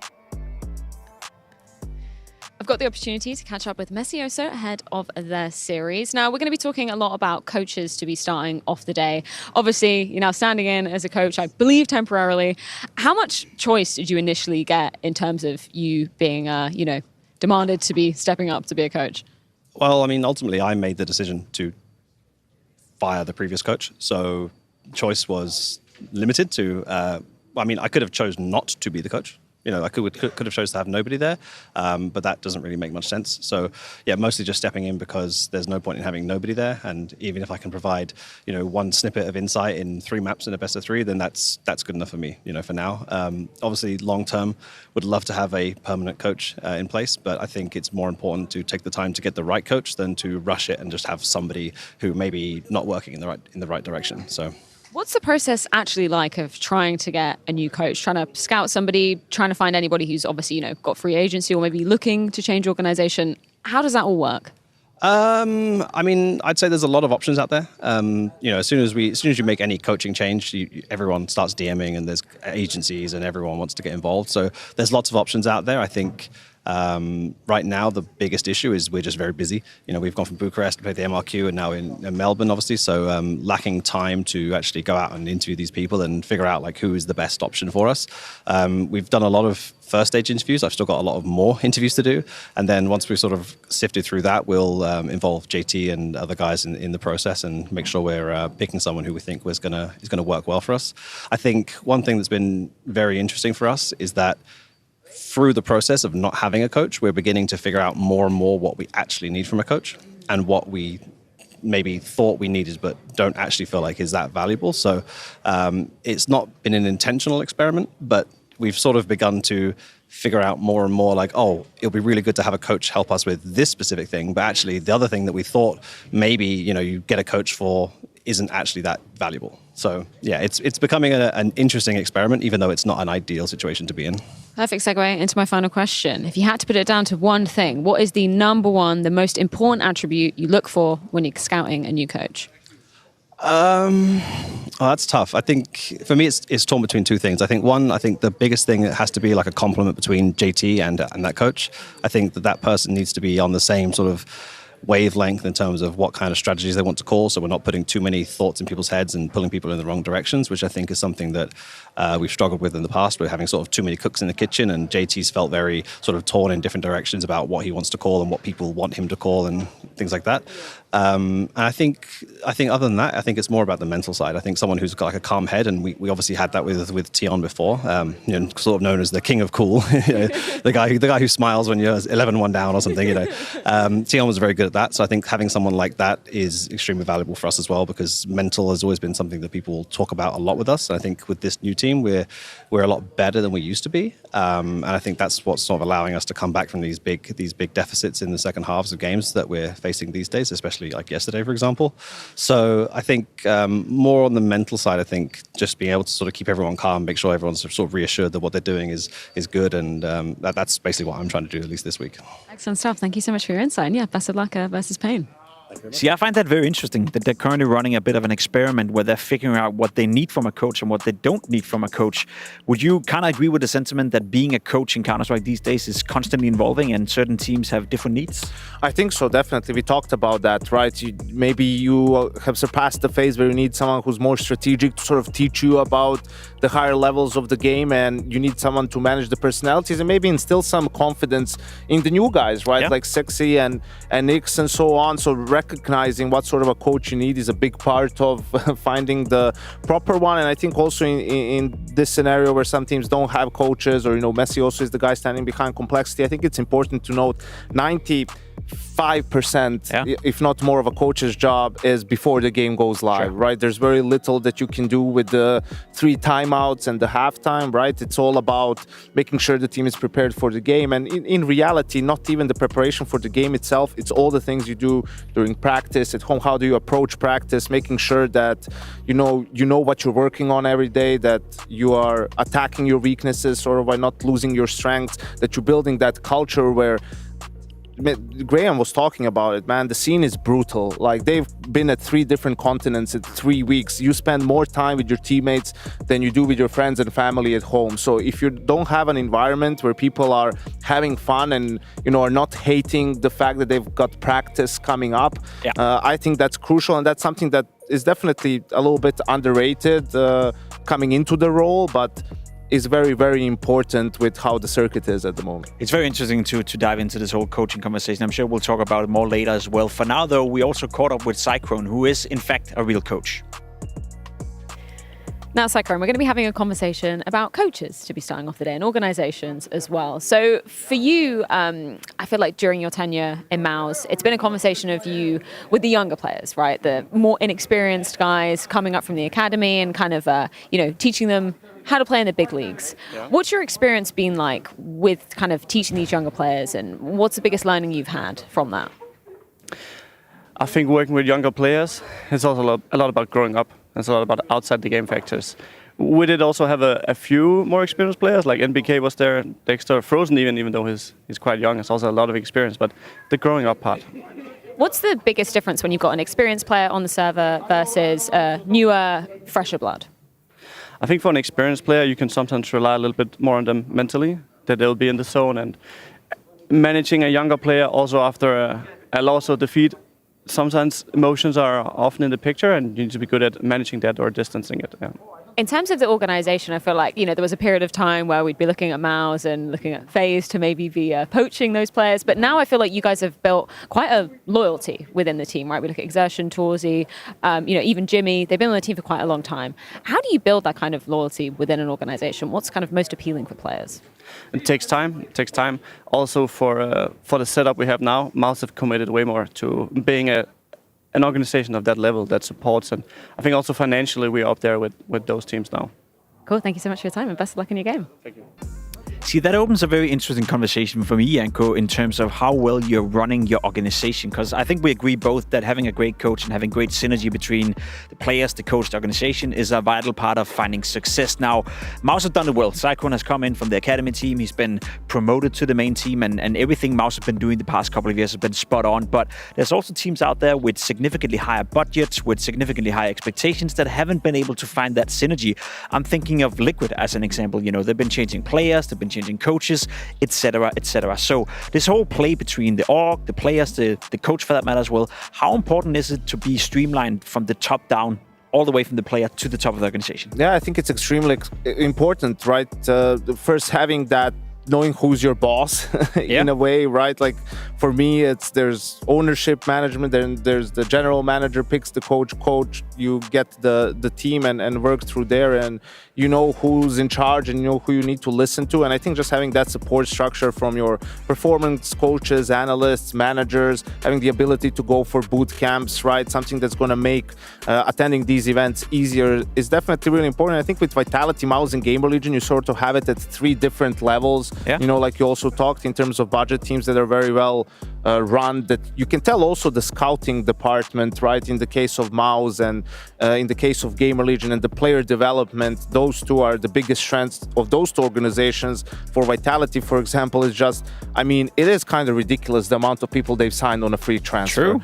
I've got the opportunity to catch up with Messioso ahead of their series. Now, we're going to be talking a lot about coaches to be starting off the day. Obviously, you're now standing in as a coach, I believe temporarily. How much choice did you initially get in terms of you being, demanded to be stepping up to be a coach? Well, I mean, ultimately, I made the decision to fire the previous coach. So choice was limited to, I could have chosen not to be the coach. I could have chose to have nobody there, but that doesn't really make much sense. So yeah, mostly just stepping in because there's no point in having nobody there. And even if I can provide, one snippet of insight in 3 maps in a best of 3, then that's good enough for me, for now. Obviously, long term, would love to have a permanent coach in place, but I think it's more important to take the time to get the right coach than to rush it and just have somebody who maybe not working in the right direction. So. What's the process actually like of trying to get a new coach, trying to scout somebody, trying to find anybody who's obviously, got free agency or maybe looking to change organization? How does that all work? I'd say there's a lot of options out there. As soon as you make any coaching change, everyone starts DMing and there's agencies and everyone wants to get involved. So there's lots of options out there. I think right now the biggest issue is we're just very busy. We've gone from Bucharest to play the MRQ and now in Melbourne, obviously. So lacking time to actually go out and interview these people and figure out who is the best option for us. We've done a lot of first stage interviews. I've still got a lot of more interviews to do. And then once we've sort of sifted through that, we'll involve JT and other guys in the process and make sure we're picking someone who we think is going to work well for us. I think one thing that's been very interesting for us is that through the process of not having a coach, we're beginning to figure out more and more what we actually need from a coach and what we maybe thought we needed but don't actually feel like is that valuable. So it's not been an intentional experiment, but we've sort of begun to figure out more and more it'll be really good to have a coach help us with this specific thing. But actually the other thing that we thought maybe, you get a coach for isn't actually that valuable. So yeah, it's becoming an interesting experiment, even though it's not an ideal situation to be in. Perfect segue into my final question. If you had to put it down to one thing, what is the number one, the most important attribute you look for when you're scouting a new coach? That's tough. I think for me, it's torn between 2 things. I think the biggest thing has to be a complement between JT and that coach. I think that person needs to be on the same sort of wavelength in terms of what kind of strategies they want to call, so we're not putting too many thoughts in people's heads and pulling people in the wrong directions, which I think is something that we've struggled with in the past. We're having sort of too many cooks in the kitchen, and JT's felt very sort of torn in different directions about what he wants to call and what people want him to call and things like that. And I think other than that, I think it's more about the mental side. I think someone who's got a calm head, and we obviously had that with Tion before, sort of known as the king of cool, the guy who smiles when you're 11-1 down or something. Tion was very good at that. So I think having someone like that is extremely valuable for us as well, because mental has always been something that people talk about a lot with us. And I think with this new team, we're a lot better than we used to be. And I think that's what's sort of allowing us to come back from these big deficits in the second halves of games that we're facing these days, especially like yesterday, for example. So I think more on the mental side, I think just being able to sort of keep everyone calm, make sure everyone's sort of reassured that what they're doing is good. And that's basically what I'm trying to do, at least this week. Excellent stuff. Thank you so much for your insight. And yeah, best of luck versus Pain. See, I find that very interesting that they're currently running a bit of an experiment where they're figuring out what they need from a coach and what they don't need from a coach. Would you kind of agree with the sentiment that being a coach in Counter-Strike these days is constantly evolving and certain teams have different needs? I think so, definitely. We talked about that, right? Maybe you have surpassed the phase where you need someone who's more strategic to sort of teach you about the higher levels of the game, and you need someone to manage the personalities and maybe instill some confidence in the new guys, right? Yeah. Like Sexy and Nix and so on. So recognizing what sort of a coach you need is a big part of finding the proper one. And I think also in this scenario where some teams don't have coaches, or Messi also is the guy standing behind complexity, I think it's important to note 95%, if not more, of a coach's job is before the game goes live, right? There's very little that you can do with the 3 timeouts and the halftime, right? It's all about making sure the team is prepared for the game. And in reality, not even the preparation for the game itself, it's all the things you do during practice at home. How do you approach practice, making sure that you know what you're working on every day, that you are attacking your weaknesses sort of by not losing your strengths, that you're building that culture where Graham was talking about it, man. The scene is brutal. Like, they've been at 3 different continents in 3 weeks. You spend more time with your teammates than you do with your friends and family at home. So if you don't have an environment where people are having fun and are not hating the fact that they've got practice coming up, I think that's crucial, and that's something that is definitely a little bit underrated coming into the role, but is very, very important with how the circuit is at the moment. It's very interesting to dive into this whole coaching conversation. I'm sure we'll talk about it more later as well. For now, though, we also caught up with Cyclone, who is, in fact, a real coach. Now, Cyclone, we're going to be having a conversation about coaches to be starting off the day and organizations as well. So for you, I feel like during your tenure in Mouse, it's been a conversation of you with the younger players, right? The more inexperienced guys coming up from the academy and kind of, teaching them how to play in the big leagues. Yeah. What's your experience been like with kind of teaching these younger players, and what's the biggest learning you've had from that? I think working with younger players is also a lot about growing up. It's a lot about outside the game factors. We did also have a few more experienced players, like NBK was there, Dexter, Frozen even though he's quite young, has also a lot of experience, but the growing up part. What's the biggest difference when you've got an experienced player on the server versus newer, fresher blood? I think for an experienced player, you can sometimes rely a little bit more on them mentally, that they'll be in the zone, and managing a younger player also after a loss or defeat, sometimes emotions are often in the picture, and you need to be good at managing that or distancing it. Yeah. In terms of the organization, I feel like, there was a period of time where we'd be looking at Mouse and looking at FaZe to maybe be poaching those players. But now I feel like you guys have built quite a loyalty within the team, right? We look at Exertion, Torsey, even Jimmy. They've been on the team for quite a long time. How do you build that kind of loyalty within an organization? What's kind of most appealing for players? It takes time. It takes time. Also for the setup we have now, Mouse have committed way more to being an organization of that level that supports, and I think also financially we're up there with those teams now. Cool, thank you so much for your time and best of luck in your game. Thank you. See, that opens a very interesting conversation for me, Janko, in terms of how well you're running your organization. Because I think we agree both that having a great coach and having great synergy between the players, the coach, the organization is a vital part of finding success. Now, Mouse have done it well. Cyclone has come in from the academy team. He's been promoted to the main team, and everything Mouse have been doing the past couple of years has been spot on. But there's also teams out there with significantly higher budgets, with significantly higher expectations that haven't been able to find that synergy. I'm thinking of Liquid as an example. They've been changing players, they've been changing coaches, etc., etc. So this whole play between the org, the players, the coach for that matter as well, how important is it to be streamlined from the top down, all the way from the player to the top of the organization? Yeah, I think it's extremely important, right? First, having that, knowing who's your boss in a way, right? Like for me, there's ownership management, then there's the general manager picks the coach, you get the team and work through there, and you know who's in charge and you know who you need to listen to. And I think just having that support structure from your performance coaches, analysts, managers, having the ability to go for boot camps, right? Something that's going to make attending these events easier is definitely really important. I think with Vitality, Mouse, and Gamer Legion, you sort of have it at 3 different levels. Yeah. Like you also talked in terms of budget teams that are very well run, that you can tell also the scouting department, right? In the case of Mouse and in the case of Gamer Legion and the player development, those two are the biggest strengths of those 2 organizations. For Vitality, for example, is just, it is kind of ridiculous the amount of people they've signed on a free transfer. True.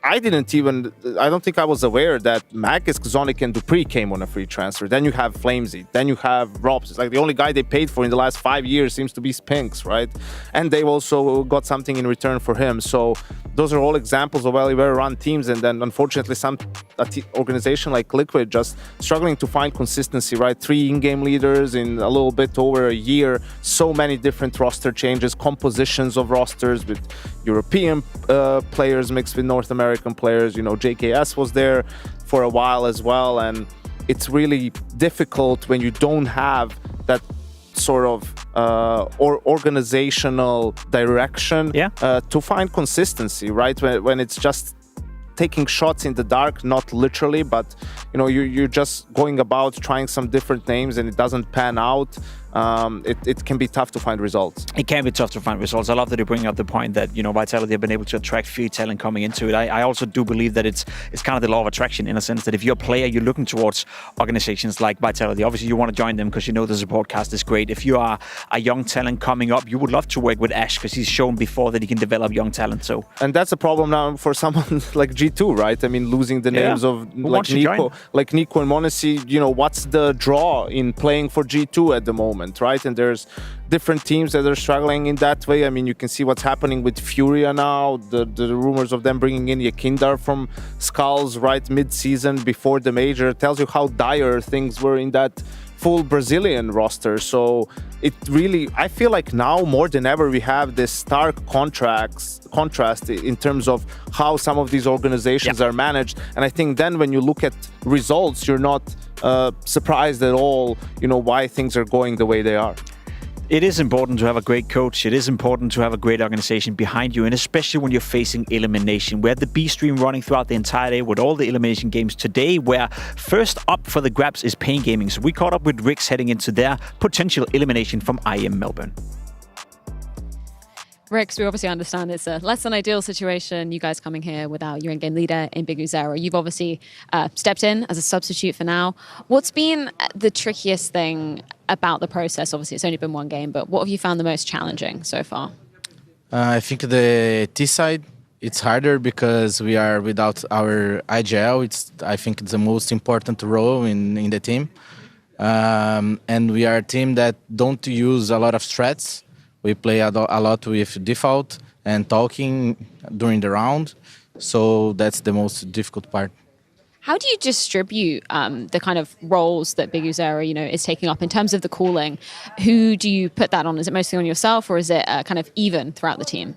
I don't think I was aware that Magisk, Zonic, and Dupree came on a free transfer. Then you have Flamesy, then you have Robs. It's like the only guy they paid for in the last 5 years seems to be Spinks, right? And they've also got something in return for him. So those are all examples of well run teams. And then unfortunately, some organization like Liquid just struggling to find consistency, right? 3 in-game leaders in a little bit over a year. So many different roster changes, compositions of rosters with European players mixed with North American players. JKS was there for a while as well, and it's really difficult when you don't have that sort of organizational direction to find consistency, right? When it's just taking shots in the dark, not literally, but you're just going about trying some different names and it doesn't pan out. It can be tough to find results. It can be tough to find results. I love that you bring up the point that Vitality have been able to attract free talent coming into it. I also do believe that it's kind of the law of attraction, in a sense that if you're a player, you're looking towards organizations like Vitality. Obviously, you want to join them because the support cast is great. If you are a young talent coming up, you would love to work with Ash because he's shown before that he can develop young talent. And that's a problem now for someone like G2, right? losing the names of like Nico and Monesi. What's the draw in playing for G2 at the moment, right? And there's different teams that are struggling in that way. You can see what's happening with Furia now, the rumors of them bringing in Yakindar from Skulls right mid-season before the major. It tells you how dire things were in that full Brazilian roster. So it really, I feel like now more than ever we have this stark contrast in terms of how some of these organizations are managed. And I think then when you look at results, you're not surprised at all, why things are going the way they are. It is important to have a great coach. It is important to have a great organization behind you, and especially when you're facing elimination. We had the B stream running throughout the entire day with all the elimination games today, where first up for the grabs is Pain Gaming. So we caught up with Rix heading into their potential elimination from IEM Melbourne. Rix, we obviously understand it's a less than ideal situation, you guys coming here without your in-game leader in Biguzera. You've obviously stepped in as a substitute for now. What's been the trickiest thing about the process? Obviously, it's only been one game, but what have you found the most challenging so far? I think the T side, it's harder because we are without our IGL. I think it's the most important role in the team. And we are a team that don't use a lot of strats. We play a lot with default and talking during the round. So that's the most difficult part. How do you distribute the kind of roles that Biguzera, is taking up in terms of the calling? Who do you put that on? Is it mostly on yourself, or is it kind of even throughout the team?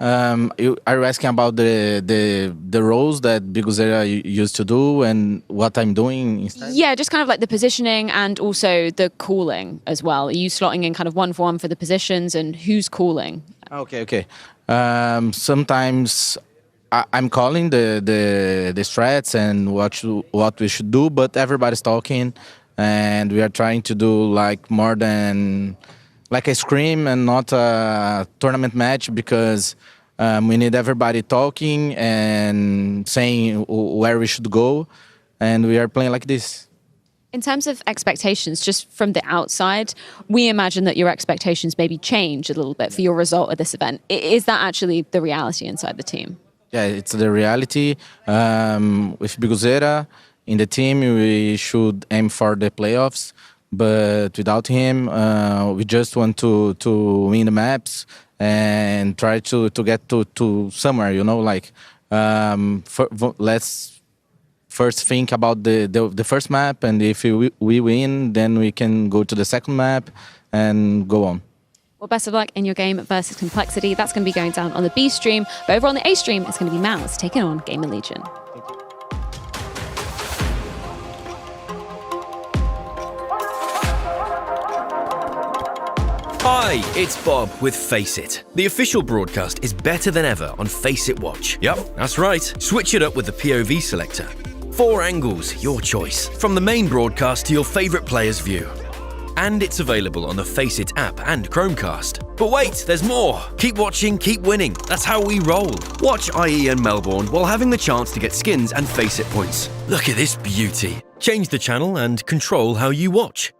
Are you asking about the roles that Biguzera used to do and what I'm doing instead? Yeah, just kind of like the positioning and also the calling as well. Are you slotting in kind of one for one for the positions, and who's calling? Okay. Sometimes I'm calling the strats and what we should do, but everybody's talking, and we are trying to do like more than like a scrim and not a tournament match, because we need everybody talking and saying where we should go, and we are playing like this. In terms of expectations, just from the outside, we imagine that your expectations maybe change a little bit for your result at this event. Is that actually the reality inside the team? Yeah, it's the reality. With Biguzera in the team, we should aim for the playoffs. But without him, we just want to win the maps and try to get to somewhere, let's first think about the first map, and if we win, then we can go to the second map and go on. Well, best of luck in your game versus Complexity. That's going to be going down on the B stream. But over on the A stream, it's going to be Mouse taking on Gamer Legion. Hi, it's Bob with Face It. The official broadcast is better than ever on Face It Watch. Yep, that's right. Switch it up with the POV selector. 4 angles, your choice. From the main broadcast to your favourite player's view. And it's available on the Face It app and Chromecast. But wait, there's more. Keep watching, keep winning. That's how we roll. Watch IEM Melbourne while having the chance to get skins and Face It points. Look at this beauty. Change the channel and control how you watch.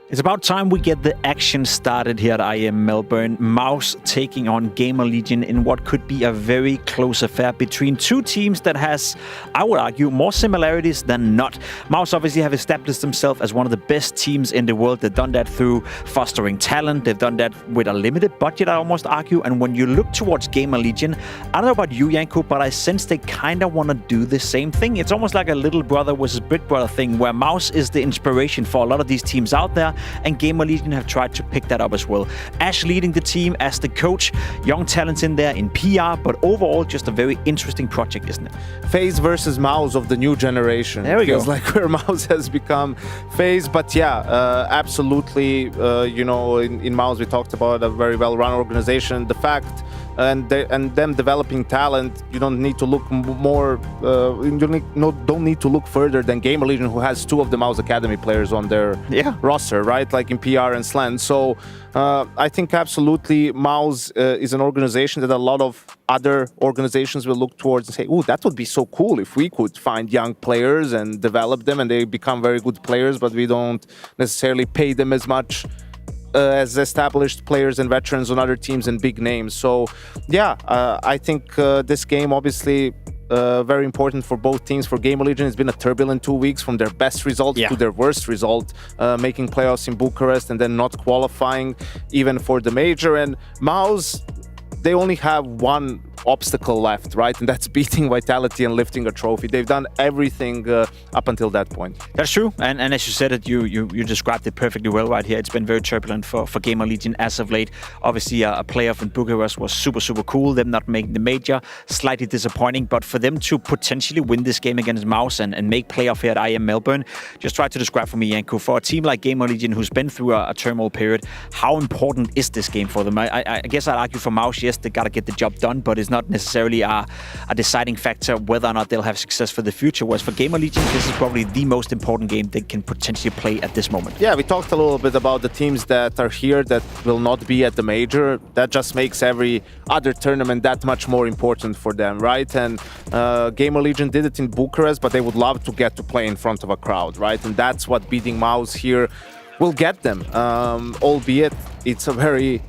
It's about time we get the action started here at IEM Melbourne. Mouse taking on Gamer Legion in what could be a very close affair between two teams that has, I would argue, more similarities than not. Mouse obviously have established themselves as one of the best teams in the world. They've done that through fostering talent. They've done that with a limited budget, I almost argue. And when you look towards Gamer Legion, I don't know about you, Janko, but I sense they kind of want to do the same thing. It's almost like a little brother versus big brother thing, where Mouse is the inspiration for a lot of these teams out there, and Gamer Legion have tried to pick that up as well. Ash leading the team as the coach, young talents in there in PR, but overall just a very interesting project, isn't it? FaZe versus Mouse of the new generation. There we go. Feels like where Mouse has become FaZe, but yeah, absolutely. In Mouse we talked about a very well-run organization. The fact and them developing talent, you don't need to look more. Don't need to look further than Gamer Legion, who has 2 of the Mouse Academy players on their roster, right? Like in PR and Slant. So I think absolutely Mouse is an organization that a lot of other organizations will look towards and say, "Oh, that would be so cool if we could find young players and develop them, and they become very good players, but we don't necessarily pay them as much as established players and veterans on other teams and big names." So, yeah, I think this game obviously very important for both teams. For Gamer Legion, it's been a turbulent 2 weeks from their best result to their worst result, making playoffs in Bucharest and then not qualifying even for the major. And Mouse, they only have one obstacle left, right? And that's beating Vitality and lifting a trophy. They've done everything up until that point. That's true. And as you said it, you described it perfectly well right here. It's been very turbulent for Gamer Legion as of late. Obviously, a playoff in Bucharest was super, super cool. Them not making the major, slightly disappointing. But for them to potentially win this game against Mouse and make playoff here at IEM Melbourne, just try to describe for me, Janko, for a team like Gamer Legion who's been through a turmoil period, how important is this game for them? I guess I'd argue for Mouse, yes, they got to get the job done, but it's not necessarily a deciding factor whether or not they'll have success for the future. Whereas for Gamer Legion, this is probably the most important game they can potentially play at this moment. Yeah, we talked a little bit about the teams that are here that will not be at the major. That just makes every other tournament that much more important for them, right? And Gamer Legion did it in Bucharest, but they would love to get to play in front of a crowd, right? And that's what beating Mouse here will get them, albeit it's a very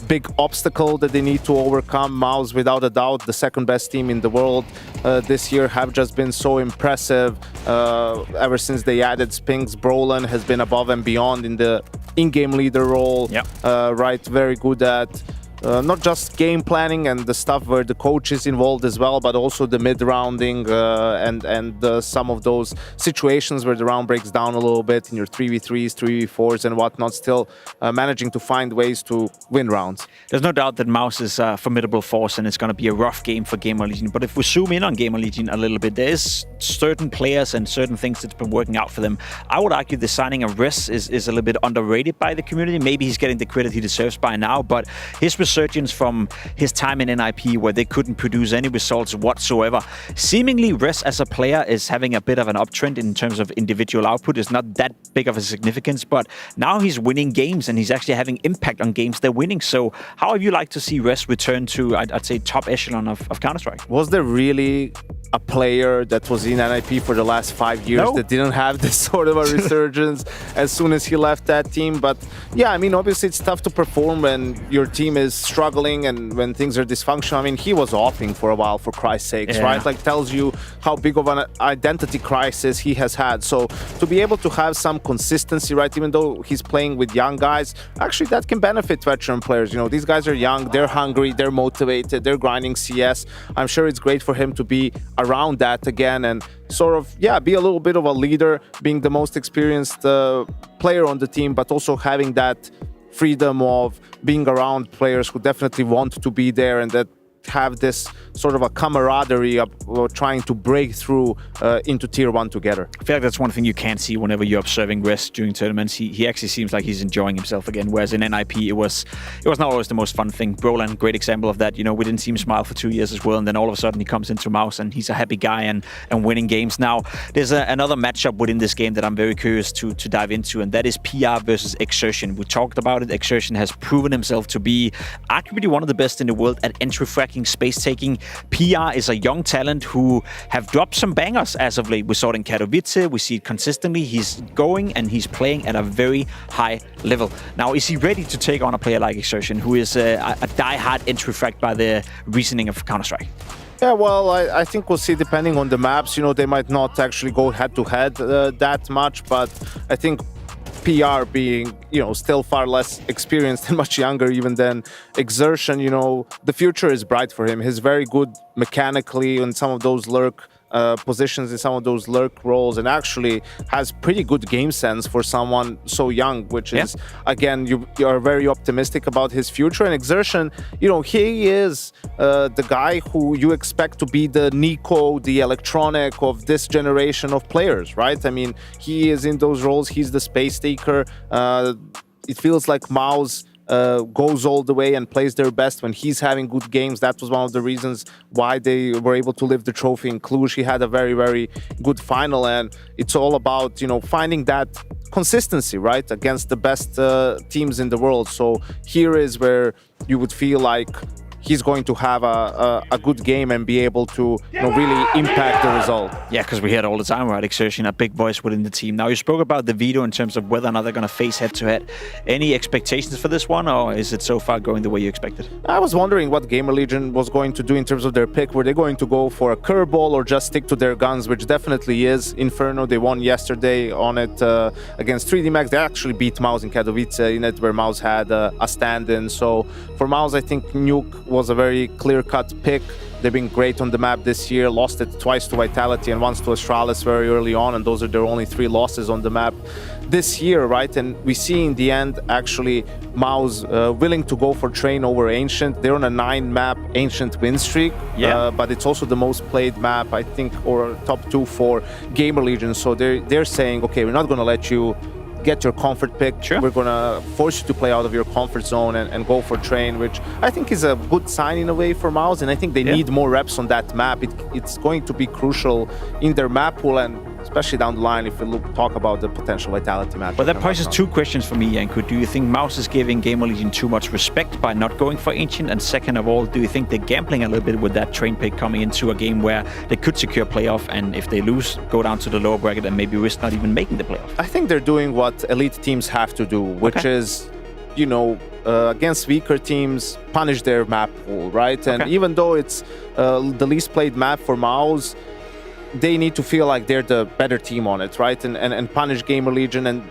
big obstacle that they need to overcome. Mouse, without a doubt, the second best team in the world this year, have just been so impressive. Ever since they added Spinks, Brolin has been above and beyond in the in-game leader role. Right, very good at not just game planning and the stuff where the coach is involved as well, but also the mid-rounding and some of those situations where the round breaks down a little bit in your 3v3s, 3v4s and whatnot, still managing to find ways to win rounds. There's no doubt that Mouse is a formidable force and it's going to be a rough game for Gamer Legion. But if we zoom in on Gamer Legion a little bit, there is certain players and certain things that's been working out for them. I would argue the signing of Riss is a little bit underrated by the community. Maybe he's getting the credit he deserves by now, but his resurgence from his time in NIP where they couldn't produce any results whatsoever. Seemingly, Riss as a player is having a bit of an uptrend in terms of individual output. It's not that big of a significance, but now he's winning games and he's actually having impact on games they're winning. So how have you liked to see Riss return to, I'd say, top echelon of Counter-Strike? Was there really a player that was in NIP for the last 5 years that didn't have this sort of a resurgence as soon as he left that team? But yeah, I mean, obviously it's tough to perform when your team is struggling and when things are dysfunctional. I mean, he was offing for a while, for Christ's sakes, right? Like, tells you how big of an identity crisis he has had. So to be able to have some consistency, right, even though he's playing with young guys, actually that can benefit veteran players. You know, these guys are young, they're hungry, they're motivated, they're grinding CS. I'm sure it's great for him to be around that again and sort of, yeah, be a little bit of a leader, being the most experienced player on the team, but also having that freedom of being around players who definitely want to be there and that have this sort of a camaraderie of trying to break through into Tier 1 together. I feel like that's one thing you can't see whenever you're observing Riss during tournaments. He actually seems like he's enjoying himself again, whereas in NIP it was not always the most fun thing. Brolin, great example of that. You know, we didn't see him smile for 2 years as well, and then all of a sudden he comes into Mouse and he's a happy guy and winning games. Now, there's another matchup within this game that I'm very curious to dive into, and that is PR versus Exertion. We talked about it. Exertion has proven himself to be arguably one of the best in the world at entry fracking, space taking. PR is a young talent who have dropped some bangers as of late. We saw it in Katowice. We see it consistently. He's going and he's playing at a very high level. Now, is he ready to take on a player like Exertion, who is a die-hard entry frac by the reasoning of Counter-Strike? Yeah, well, I think we'll see depending on the maps. You know, they might not actually go head-to-head that much, but I think PR being, you know, still far less experienced and much younger even than Exertion, you know, the future is bright for him. He's very good mechanically in some of those lurk positions, in some of those lurk roles, and actually has pretty good game sense for someone so young, which is, again, you are very optimistic about his future. And Exertion, you know, he is the guy who you expect to be the Nico, the Electronic of this generation of players, right? I mean, he is in those roles. He's the space taker. It feels like Mouse goes all the way and plays their best when he's having good games. That was one of the reasons why they were able to lift the trophy in Cluj. He had a very, very good final, and it's all about, you know, finding that consistency, right, against the best teams in the world. So here is where you would feel like he's going to have a good game and be able to, you know, really impact the result. Yeah, because we hear it all the time, right? Exertion, a big voice within the team. Now, you spoke about the veto in terms of whether or not they're going to face head-to-head. Any expectations for this one, or is it so far going the way you expected? I was wondering what Gamer Legion was going to do in terms of their pick. Were they going to go for a curveball or just stick to their guns, which definitely is Inferno. They won yesterday on it against 3D Max. They actually beat Maus in Katowice in it, where Maus had a stand-in. So for Maus, I think Nuke was a very clear-cut pick. They've been great on the map this year, lost it twice to Vitality and once to Astralis very early on, and those are their only 3 losses on the map this year, right? And we see in the end, actually, Maus willing to go for Train over Ancient. They're on a 9-map Ancient win streak, but it's also the most played map, I think, or top 2 for Gamer Legion. So they're saying, okay, we're not going to let you get your comfort pick. We're going to force you to play out of your comfort zone and go for Train, which I think is a good sign in a way for Maus, and I think they need more reps on that map. It's going to be crucial in their map pool, and especially down the line if we talk about the potential Vitality match. But that poses 2 questions for me, Janko. Do you think Maus is giving Gamer Legion too much respect by not going for Ancient? And second of all, do you think they're gambling a little bit with that Train pick coming into a game where they could secure playoff, and if they lose, go down to the lower bracket and maybe risk not even making the playoff? I think they're doing what elite teams have to do, which is, you know, against weaker teams, punish their map pool, right? And even though it's the least played map for Maus, they need to feel like they're the better team on it, right? And punish Gamer Legion, and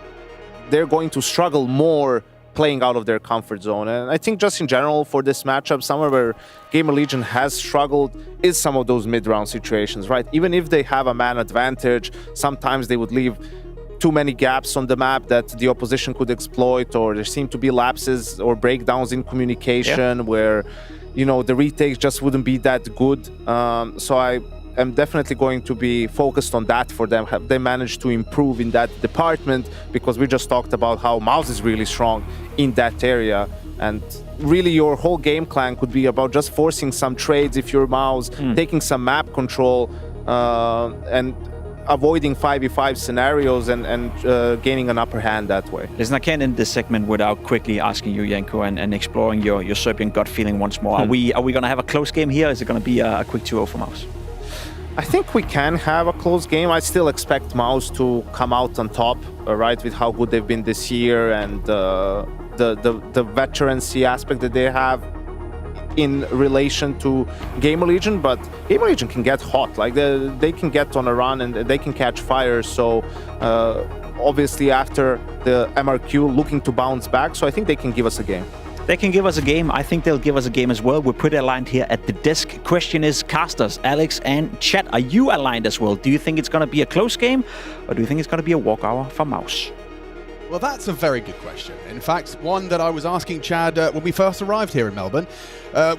they're going to struggle more playing out of their comfort zone. And I think just in general for this matchup, somewhere where Gamer Legion has struggled is some of those mid-round situations, right? Even if they have a man advantage, sometimes they would leave too many gaps on the map that the opposition could exploit, or there seem to be lapses or breakdowns in communication where, you know, the retakes just wouldn't be that good. So I'm definitely going to be focused on that for them. Have they managed to improve in that department? Because we just talked about how Maus is really strong in that area. And really your whole game plan could be about just forcing some trades if you're Maus, taking some map control, and avoiding 5v5 scenarios and gaining an upper hand that way. Listen, I can't end this segment without quickly asking you, Janko, and exploring your Serbian gut feeling once more. Are we going to have a close game here? Is it going to be a quick 2-0 for Maus? I think we can have a close game. I still expect Maus to come out on top, right, with how good they've been this year and the veterancy aspect that they have in relation to Gamer Legion. But Gamer Legion can get hot, like they can get on a run and they can catch fire. So obviously after the MRQ looking to bounce back, so I think they can give us a game. They can give us a game. I think they'll give us a game as well. We're pretty aligned here at the desk. Question is, casters, Alex and chat, are you aligned as well? Do you think it's going to be a close game, or do you think it's going to be a walk hour for Maus? Well, that's a very good question. In fact, one that I was asking Chad when we first arrived here in Melbourne.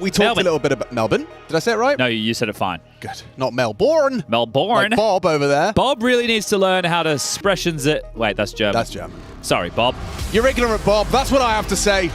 We talked a little bit about Melbourne. Did I say it right? No, you said it fine. Good. Not Melbourne. Melbourne. Like Bob over there. Bob really needs to learn how to expressions it. Wait, that's German. That's German. Sorry, Bob. You're ignorant, Bob. That's what I have to say.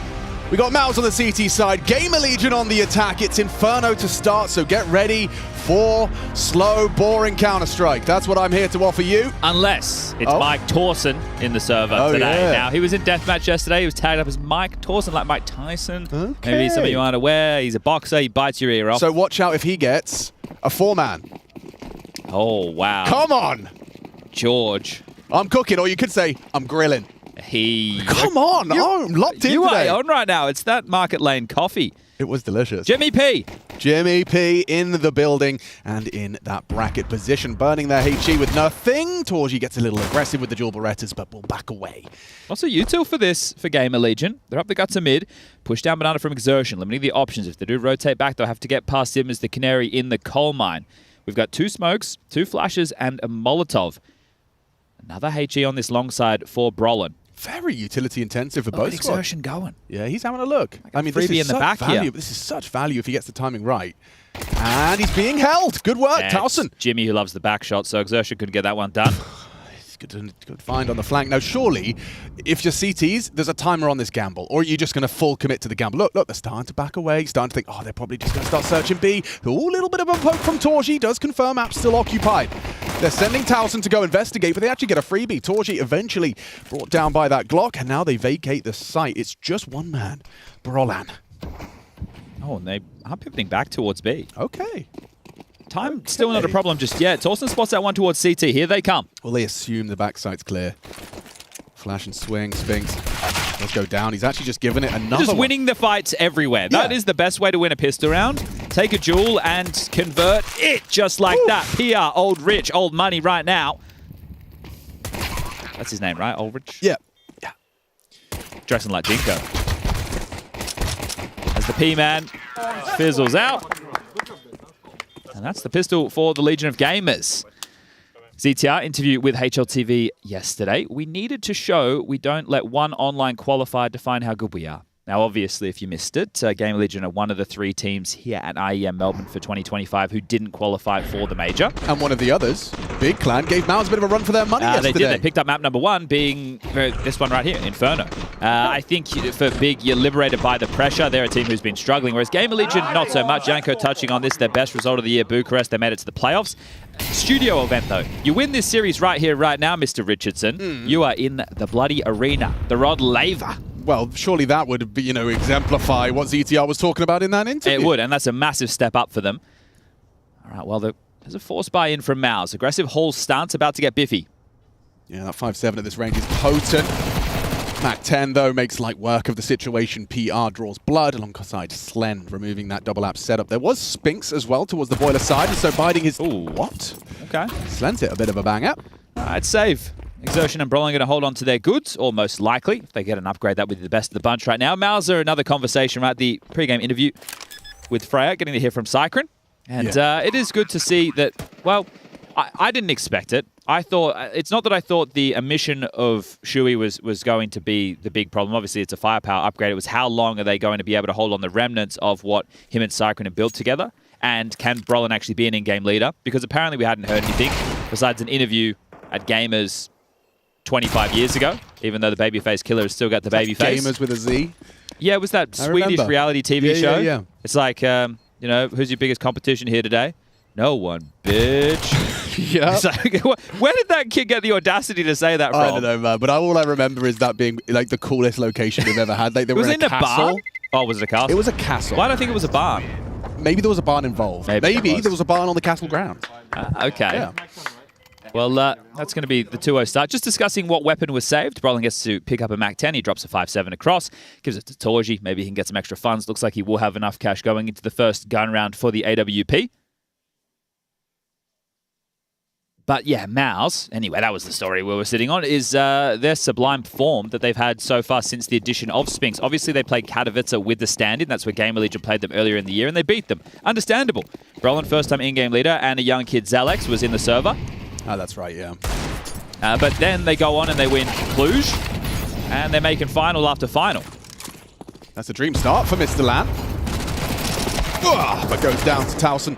We got Maus on the CT side, Gamer Legion on the attack. It's Inferno to start, so get ready for slow, boring Counter-Strike. That's what I'm here to offer you. Unless it's Mike Towson in the server today. Yeah. Now, he was in Deathmatch yesterday. He was tagged up as Mike Towson, like Mike Tyson. Okay. Maybe some of you aren't aware. He's a boxer. He bites your ear off. So watch out if he gets a 4-man. Oh, wow. Come on. George. I'm cooking, or you could say I'm grilling. Come on, I'm locked in You today. are on right now. It's that Market Lane coffee. It was delicious. Jimmy P. Jimmy P in the building and in that bracket position, burning their HE with nothing. Torji gets a little aggressive with the dual Berettas, but will back away. Also, util for this for Gamer Legion. They're up the guts of mid. Push down Banana from Exertion, limiting the options. If they do rotate back, they'll have to get past him as the Canary in the coal mine. We've got 2 smokes, 2 flashes, and a Molotov. Another HE on this long side for Brolin. Very utility intensive for both squads. Exertion going. Yeah, he's having a look. I mean, this is in the back value. Here. This is such value if he gets the timing right. And he's being held. Good work, Towson. Jimmy who loves the back shot, so Exertion could get that one done. Good find on the flank. Now, surely, if you're CTs, there's a timer on this gamble, or are you just going to full commit to the gamble? Look, they're starting to back away, starting to think, oh, they're probably just going to start searching B. A little bit of a poke from Torji does confirm app's still occupied. They're sending Towson to go investigate, but they actually get a freebie. Torji eventually brought down by that Glock, and now they vacate the site. It's just one man, Brolan. Oh, and they are pivoting back towards B. Okay. Time still not a problem just yet. Towson spots that one towards CT. Here they come. Well, they assume the backside's clear. Flash and swing, Spinks. Let's go down. He's actually just given it another Just winning the fights everywhere. That is the best way to win a pistol round. Take a duel and convert it just like that. PR, old rich, old money right now. That's his name, right? Old rich? Yeah. Dressing like Jinko. As the P-man fizzles out. And that's the pistol for the Legion of Gamers. ZTR interview with HLTV yesterday. We needed to show we don't let one online qualifier define how good we are. Now, obviously, if you missed it, Gamer Legion are one of the 3 teams here at IEM Melbourne for 2025 who didn't qualify for the major. And one of the others, Big Clan, gave Mouse a bit of a run for their money yesterday. They did. They picked up map number 1, being this one right here, Inferno. I think for Big, you're liberated by the pressure. They're a team who's been struggling, whereas Gamer Legion, not so much. Yanko touching on this, their best result of the year, Bucharest. They made it to the playoffs. Studio event, though. You win this series right here, right now, Mr. Richardson. You are in the bloody arena, the Rod Laver. Well, surely that would be, exemplify what ZTR was talking about in that interview. It would, and that's a massive step up for them. All right, well, there's a force buy in from Mouse. Aggressive Hall stance, about to get biffy. Yeah, that 5-7 at this range is potent. Mac 10, though, makes light work of the situation. PR draws blood alongside Slen, removing that double app setup. There was Spinks as well towards the boiler side, and so biding his... Ooh, what? Okay. Slen's hit a bit of a banger. All right, save. Exertion and Brolin going to hold on to their goods, or most likely. If they get an upgrade, that would be the best of the bunch right now. Mauser, another conversation, right? The pre-game interview with Freya, getting to hear from Cycron. And it is good to see that, well, I didn't expect it. I thought, it's not that I thought the omission of Shui was going to be the big problem. Obviously, it's a firepower upgrade. It was how long are they going to be able to hold on the remnants of what him and Cycron have built together? And can Brolin actually be an in-game leader? Because apparently we hadn't heard anything besides an interview at Gamers 25 years ago, even though the babyface killer has still got the babyface. Gamers with a Z? Yeah, it was that Swedish reality TV show. Yeah. It's like, who's your biggest competition here today? No one, bitch. Yeah. Like, where did that kid get the audacity to say that from? I don't know, man, but all I remember is that being like the coolest location we've ever had. Like, they were in a castle. Bar? Oh, was it a castle? It was a castle. Why do I think it was a barn? Maybe there was a barn involved. Maybe there was a barn on the castle ground. Okay. Yeah. Well, that's going to be the 2-0 start. Just discussing what weapon was saved. Brolin gets to pick up a Mac 10. He drops a 5-7 across. Gives it to Torji. Maybe he can get some extra funds. Looks like he will have enough cash going into the first gun round for the AWP. But yeah, Mouse, anyway, that was the story we were sitting on, is their sublime form that they've had so far since the addition of Spinks. Obviously, they played Katowice with the stand-in. That's where Gamer Legion played them earlier in the year, and they beat them. Understandable. Brolin, first-time in-game leader, and a young kid, Zalex, was in the server. Oh, that's right, yeah. But then they go on and they win Cluj, and they're making final after final. That's a dream start for Mr. Lan. But goes down to Towson.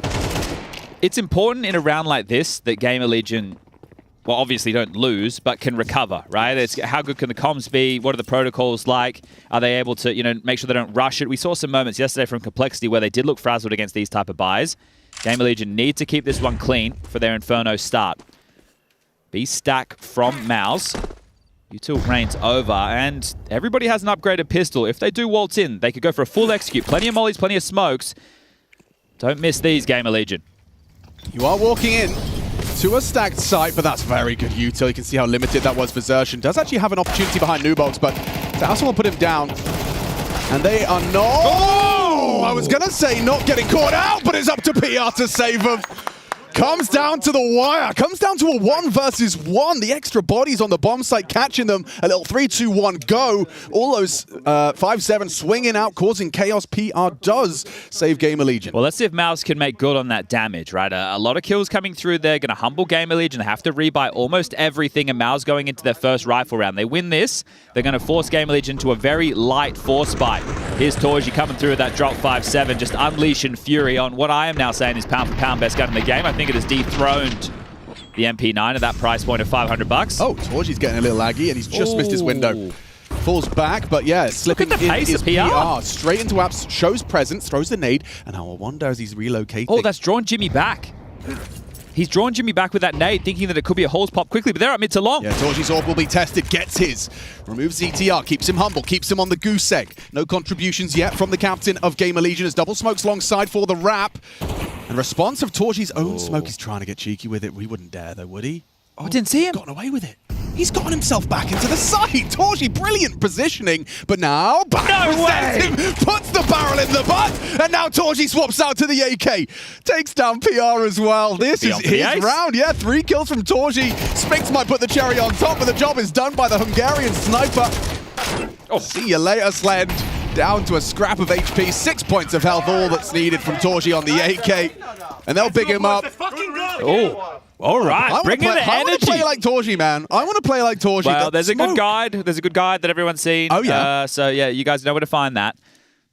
It's important in a round like this that Gamer Legion, well, obviously don't lose, but can recover, right? It's how good can the comms be? What are the protocols like? Are they able to, make sure they don't rush it? We saw some moments yesterday from Complexity where they did look frazzled against these type of buys. Gamer Legion need to keep this one clean for their Inferno start. B-stack from Mouse. Util reigns over, and everybody has an upgraded pistol. If they do waltz in, they could go for a full execute. Plenty of mollies, plenty of smokes. Don't miss these, Gamer Legion. You are walking in to a stacked site, but that's very good util. You can see how limited that was for Zershin. Does actually have an opportunity behind Nubox, but Towson will put him down. And they are not... Oh! I was going to say not getting caught out, but it's up to PR to save him. Comes down to the wire. Comes down to a 1 versus 1. The extra bodies on the bomb site catching them. A little 3-2-1 go. All those 5-7 swinging out, causing chaos. PR does save Gamer Legion. Well, let's see if Mouse can make good on that damage, right? A lot of kills coming through there. Going to humble Gamer Legion. They have to rebuy almost everything. And Mouse going into their first rifle round. They win this. They're going to force Gamer Legion to a very light force buy. Here's Torji coming through with that drop 5-7. Just unleashing fury on what I am now saying is pound for pound best gun in the game. I think it has dethroned the MP9 at that price point of $500. Oh, Torgy's getting a little laggy, and he's just missed his window. Falls back, but yeah, slipping Look at the pace of PR. Straight into apps, shows presence, throws the nade, and I wonder as he's relocating. Oh, that's drawn Jimmy back. He's drawn Jimmy back with that nade, thinking that it could be a Halls pop quickly, but they're up mid to long. Yeah, Torgy's orb will be tested, gets his. Removes ZTR, keeps him humble, keeps him on the goose egg. No contributions yet from the captain of Gamer Legion as double smokes alongside for the wrap. And response of Torgy's own smoke, he's trying to get cheeky with it. We wouldn't dare though, would he? Oh, I didn't see him. Gotten away with it. He's gotten himself back into the side. Torgy, brilliant positioning, but now back him, puts the barrel in the butt, and now Torgy swaps out to the AK. Takes down PR as well. This is his round. Yeah, 3 kills from Torgy. Spinks might put the cherry on top, but the job is done by the Hungarian sniper. Oh, see you later, Sled. Down to a scrap of HP, 6 points of health, all that's needed from Torgy on the AK. And they'll big him up. Oh. All right, bring in the energy. I want to play like Torgy, man. I want to play like Torgy. Well, there's a good guide. There's a good guide that everyone's seen. Oh, yeah. So, yeah, you guys know where to find that.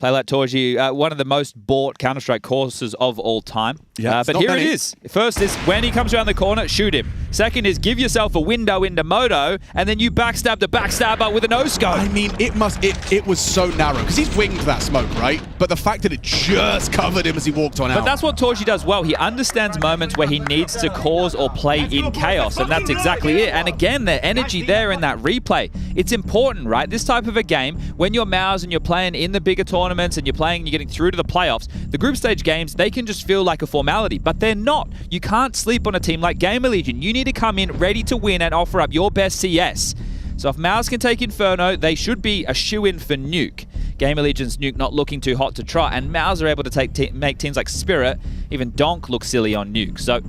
Play like Torgy, one of the most bought Counter-Strike courses of all time. Yeah, but here it is. First is when he comes around the corner, shoot him. Second is give yourself a window into Moto, and then you backstab the backstabber with a no-scope. I mean, it was so narrow, because he's winged that smoke, right? But the fact that it just covered him as he walked on out. But that's what Torgy does well. He understands moments where he needs to cause or play in chaos, and that's exactly it. And again, the energy there in that replay. It's important, right? This type of a game, when you're Mouse and you're playing in the bigger tournaments and you're playing and you're getting through to the playoffs, the group stage games, they can just feel like a formality, but they're not. You can't sleep on a team like Gamer Legion. You need to come in ready to win and offer up your best CS. So if Mouse can take Inferno, they should be a shoo-in for Nuke. Gamer Legion's Nuke not looking too hot to try, and Mouse are able to make teams like Spirit, even Donk look silly on Nuke. So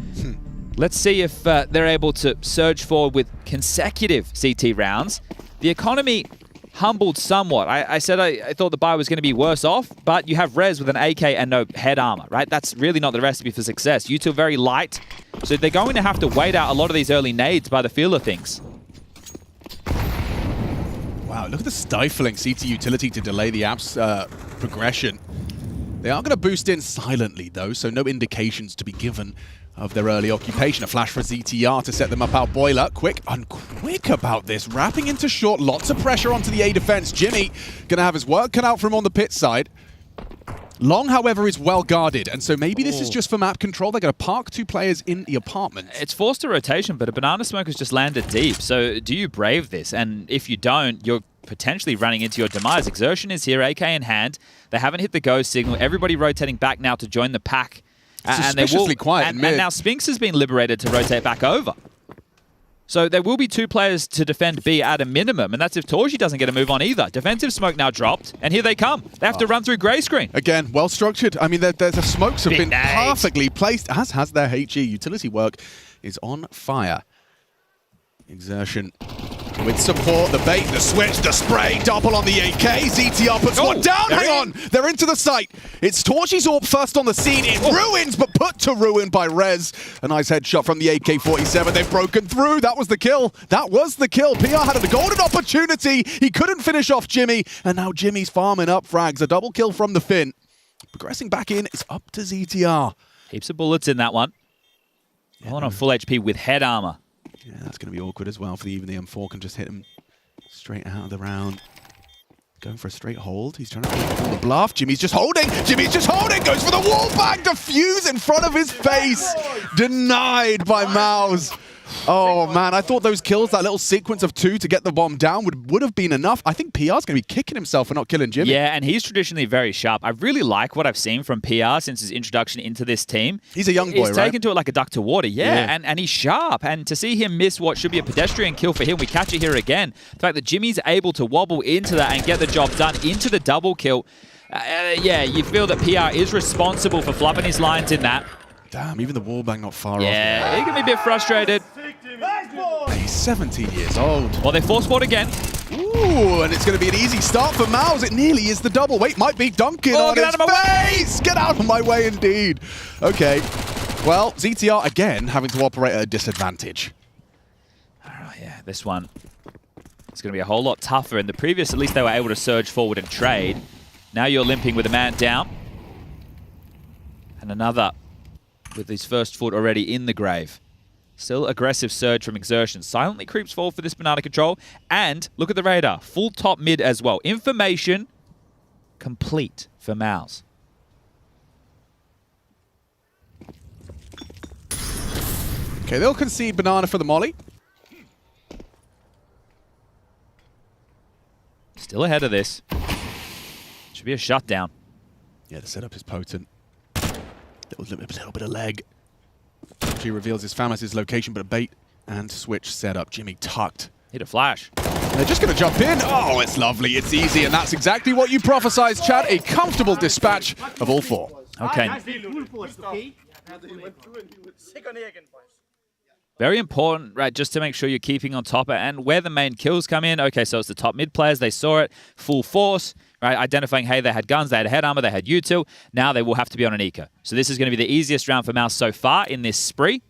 let's see if they're able to surge forward with consecutive CT rounds. The economy humbled somewhat. I said I thought the buy was going to be worse off, but you have Rez with an AK and no head armor, right? That's really not the recipe for success. You two are very light, so they're going to have to wait out a lot of these early nades by the feel of things. Wow, look at the stifling CT utility to delay the app's progression. They are going to boost in silently, though, so no indications to be given of their early occupation. A flash for ZTR to set them up out boiler. Quick about this. Wrapping into short. Lots of pressure onto the A defense. Jimmy going to have his work cut out for him on the pit side. Long, however, is well guarded, and so maybe this is just for map control. They're going to park 2 players in the apartment. It's forced a rotation, but a banana smoke has just landed deep. So do you brave this? And if you don't, you're potentially running into your demise. Exertion is here, AK in hand. They haven't hit the go signal. Everybody rotating back now to join the pack. Suspiciously quiet in mid. And now Spinks has been liberated to rotate back over. So there will be 2 players to defend B at a minimum, and that's if Torgy doesn't get a move on either. Defensive smoke now dropped, and here they come. They have to run through grey screen. Again, well structured. I mean, the smokes have been perfectly placed, as has their HE. Utility work is on fire. Exertion with support, the bait, the switch, the spray, double on the AK. ZTR puts one down. Hang on, they're into the site. It's Torgy's AWP first on the scene. It ruins, but put to ruin by Rez. A nice headshot from the AK-47. They've broken through. That was the kill. That was the kill. PR had a golden opportunity. He couldn't finish off Jimmy, and now Jimmy's farming up frags. A double kill from the Finn. Progressing back in, it's up to ZTR. Heaps of bullets in that one. All on full HP with head armor. Yeah, that's going to be awkward as well for even the M4 can just hit him straight out of the round. Going for a straight hold. He's trying to pull the bluff. Jimmy's just holding. Jimmy's just holding. Goes for the wall bang. Defuse in front of his face. Denied by Mouse. Oh, man. I thought those kills, that little sequence of 2 to get the bomb down would have been enough. I think PR's going to be kicking himself for not killing Jimmy. Yeah, and he's traditionally very sharp. I really like what I've seen from PR since his introduction into this team. He's a young boy, He's taken to it like a duck to water, yeah. And he's sharp. And to see him miss what should be a pedestrian kill for him, we catch it here again. The fact that Jimmy's able to wobble into that and get the job done into the double kill. Yeah, you feel that PR is responsible for flubbing his lines in that. Damn, even the wallbang not far off. Yeah, he can be a bit frustrated. He's 17 years old. Well, they force forward again. Ooh, and it's going to be an easy start for Mouse. It nearly is the double. Wait, might be Duncan on get his out of my face! Get out of my way, indeed. Okay. Well, ZTR, again, having to operate at a disadvantage. Yeah, this one is going to be a whole lot tougher. In the previous, at least they were able to surge forward and trade. Now you're limping with a man down. And another with his first foot already in the grave. Still aggressive surge from Exertion. Silently creeps forward for this banana control. And look at the radar. Full top mid as well. Information complete for Mouse. Okay, they'll concede banana for the molly. Still ahead of this. Should be a shutdown. Yeah, the setup is potent. Little bit of leg. He reveals his Famas' location, but a bait and switch setup. Jimmy tucked. Hit a flash. They're just going to jump in. Oh, it's lovely. It's easy, and that's exactly what you prophesized, Chad. A comfortable dispatch of all four. Okay. Very important, right, just to make sure you're keeping on top and where the main kills come in. Okay, so it's the top mid players. They saw it, full force, right, identifying, hey, they had guns, they had head armor, they had util. Now they will have to be on an eco. So this is going to be the easiest round for Mouse so far in this spree.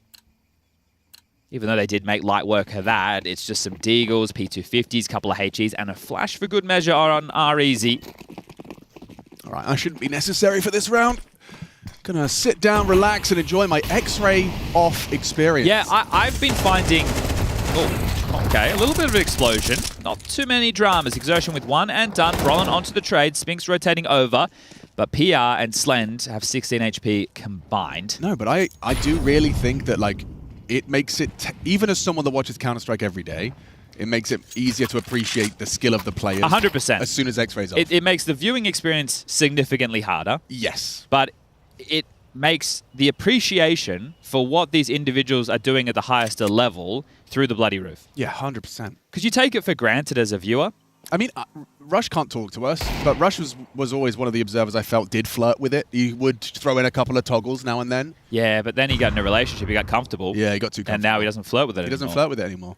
Even though they did make light work of that, it's just some Deagles, P250s, couple of HEs, and a flash for good measure on R-Easy. All right, I shouldn't be necessary for this round. Gonna sit down, relax, and enjoy my X-ray off experience. Yeah, I've been finding... Oh, okay, a little bit of an explosion. Not too many dramas. Exertion with one and done. Brolin onto the trade. Spinks rotating over. But PR and Slend have 16 HP combined. No, but I do really think that, like, it makes it... even as someone that watches Counter-Strike every day, it makes it easier to appreciate the skill of the players. 100%. As soon as X-ray's off. It makes the viewing experience significantly harder. Yes. But it makes the appreciation for what these individuals are doing at the highest level through the bloody roof. Yeah, 100%. Because you take it for granted as a viewer. I mean, Rush can't talk to us, but Rush was always one of the observers I felt did flirt with it. He would throw in a couple of toggles now and then. Yeah, but then he got in a relationship, he got comfortable. Yeah, he got too comfortable. And now he doesn't flirt with it anymore. He doesn't flirt with it anymore.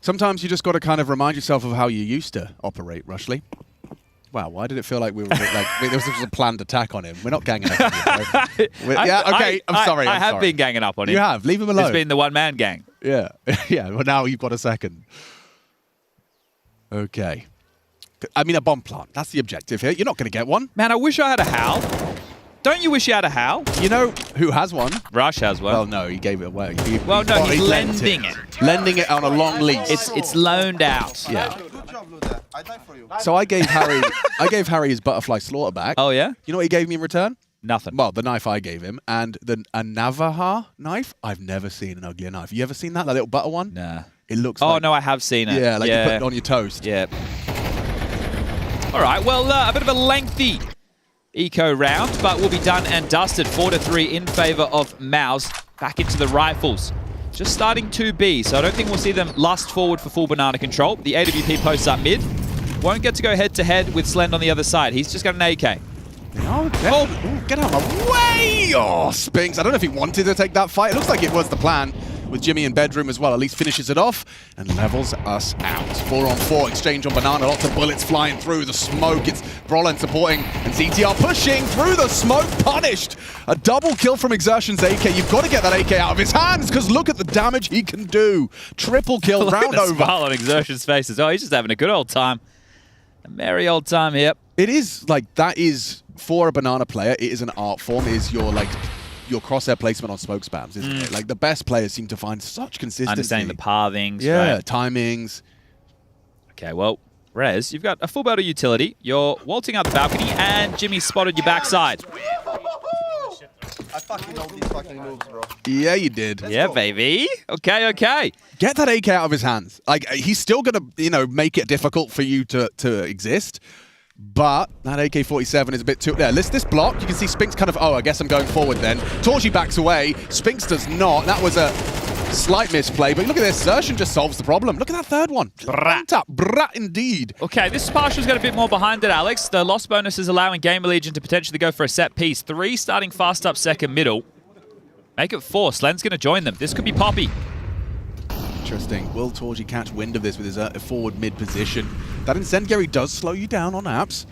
Sometimes you just got to kind of remind yourself of how you used to operate, Rushley. Wow, why did it feel like we were like there was a planned attack on him? We're not ganging up on you. Yeah, okay, I'm sorry. I have been ganging up on him. You have. Leave him alone. It's been the one-man gang. Yeah, yeah. Well, now you've got a second. Okay. I mean, a bomb plant. That's the objective here. You're not going to get one. Man, I wish I had a Howl. Don't you wish you had a Howl? You know who has one? Rush has one. Well, no, he gave it away. He's lending it. Lending it on a long lease. It's loaned out. Yeah. So I gave Harry his butterfly slaughter back. Oh yeah? You know what he gave me in return? Nothing. Well, the knife I gave him and a Navaja knife. I've never seen an uglier knife. You ever seen that little butter one? Nah. It looks. Oh like, no, I have seen it. Yeah, like you put it on your toast. Yeah. All right. Well, a bit of a lengthy eco round, but we'll be done and dusted. 4-3 in favor of Mouse. Back into the rifles. Just starting 2B, so I don't think we'll see them lust forward for full banana control. The AWP posts up mid. Won't get to go head-to-head with Slend on the other side. He's just got an AK. Oh, get out of the way! Oh, Spinks. I don't know if he wanted to take that fight. It looks like it was the plan with Jimmy in bedroom as well. At least finishes it off and levels us out. 4-on-4 exchange on banana. Lots of bullets flying through the smoke. It's Brolin supporting and CTR pushing through the smoke. Punished. A double kill from Exertion's AK. You've got to get that AK out of his hands because look at the damage he can do. Triple kill, round over. Smile on Exertion's face as well. He's just having a good old time. A merry old time here. It is like that is for a banana player. It is an art form. It is your crosshair placement on smoke spams, isn't it? Like the best players seem to find such consistency. Understanding the pathings. Yeah, right? timings. Okay, well, Rez, you've got a full battle utility. You're waltzing out the balcony, and Jimmy spotted your backside. I fucking know these fucking moves, bro. Yeah, you did. Yeah, baby. Okay, okay. Get that AK out of his hands. Like he's still gonna, make it difficult for you to exist. But that AK-47 is a bit too... Yeah, this block, you can see Spinks kind of... Oh, I guess I'm going forward then. Torgy backs away. Spinks does not. That was a slight misplay. But look at this. Xertion just solves the problem. Look at that third one. Brat indeed. Okay, this partial's got a bit more behind it, Alex. The loss bonus is allowing Gamer Legion to potentially go for a set piece. 3 starting fast up second middle. Make it 4. Slend's going to join them. This could be Poppy. Interesting. Will Torgy catch wind of this with his forward mid position? That incendiary does slow you down on apps.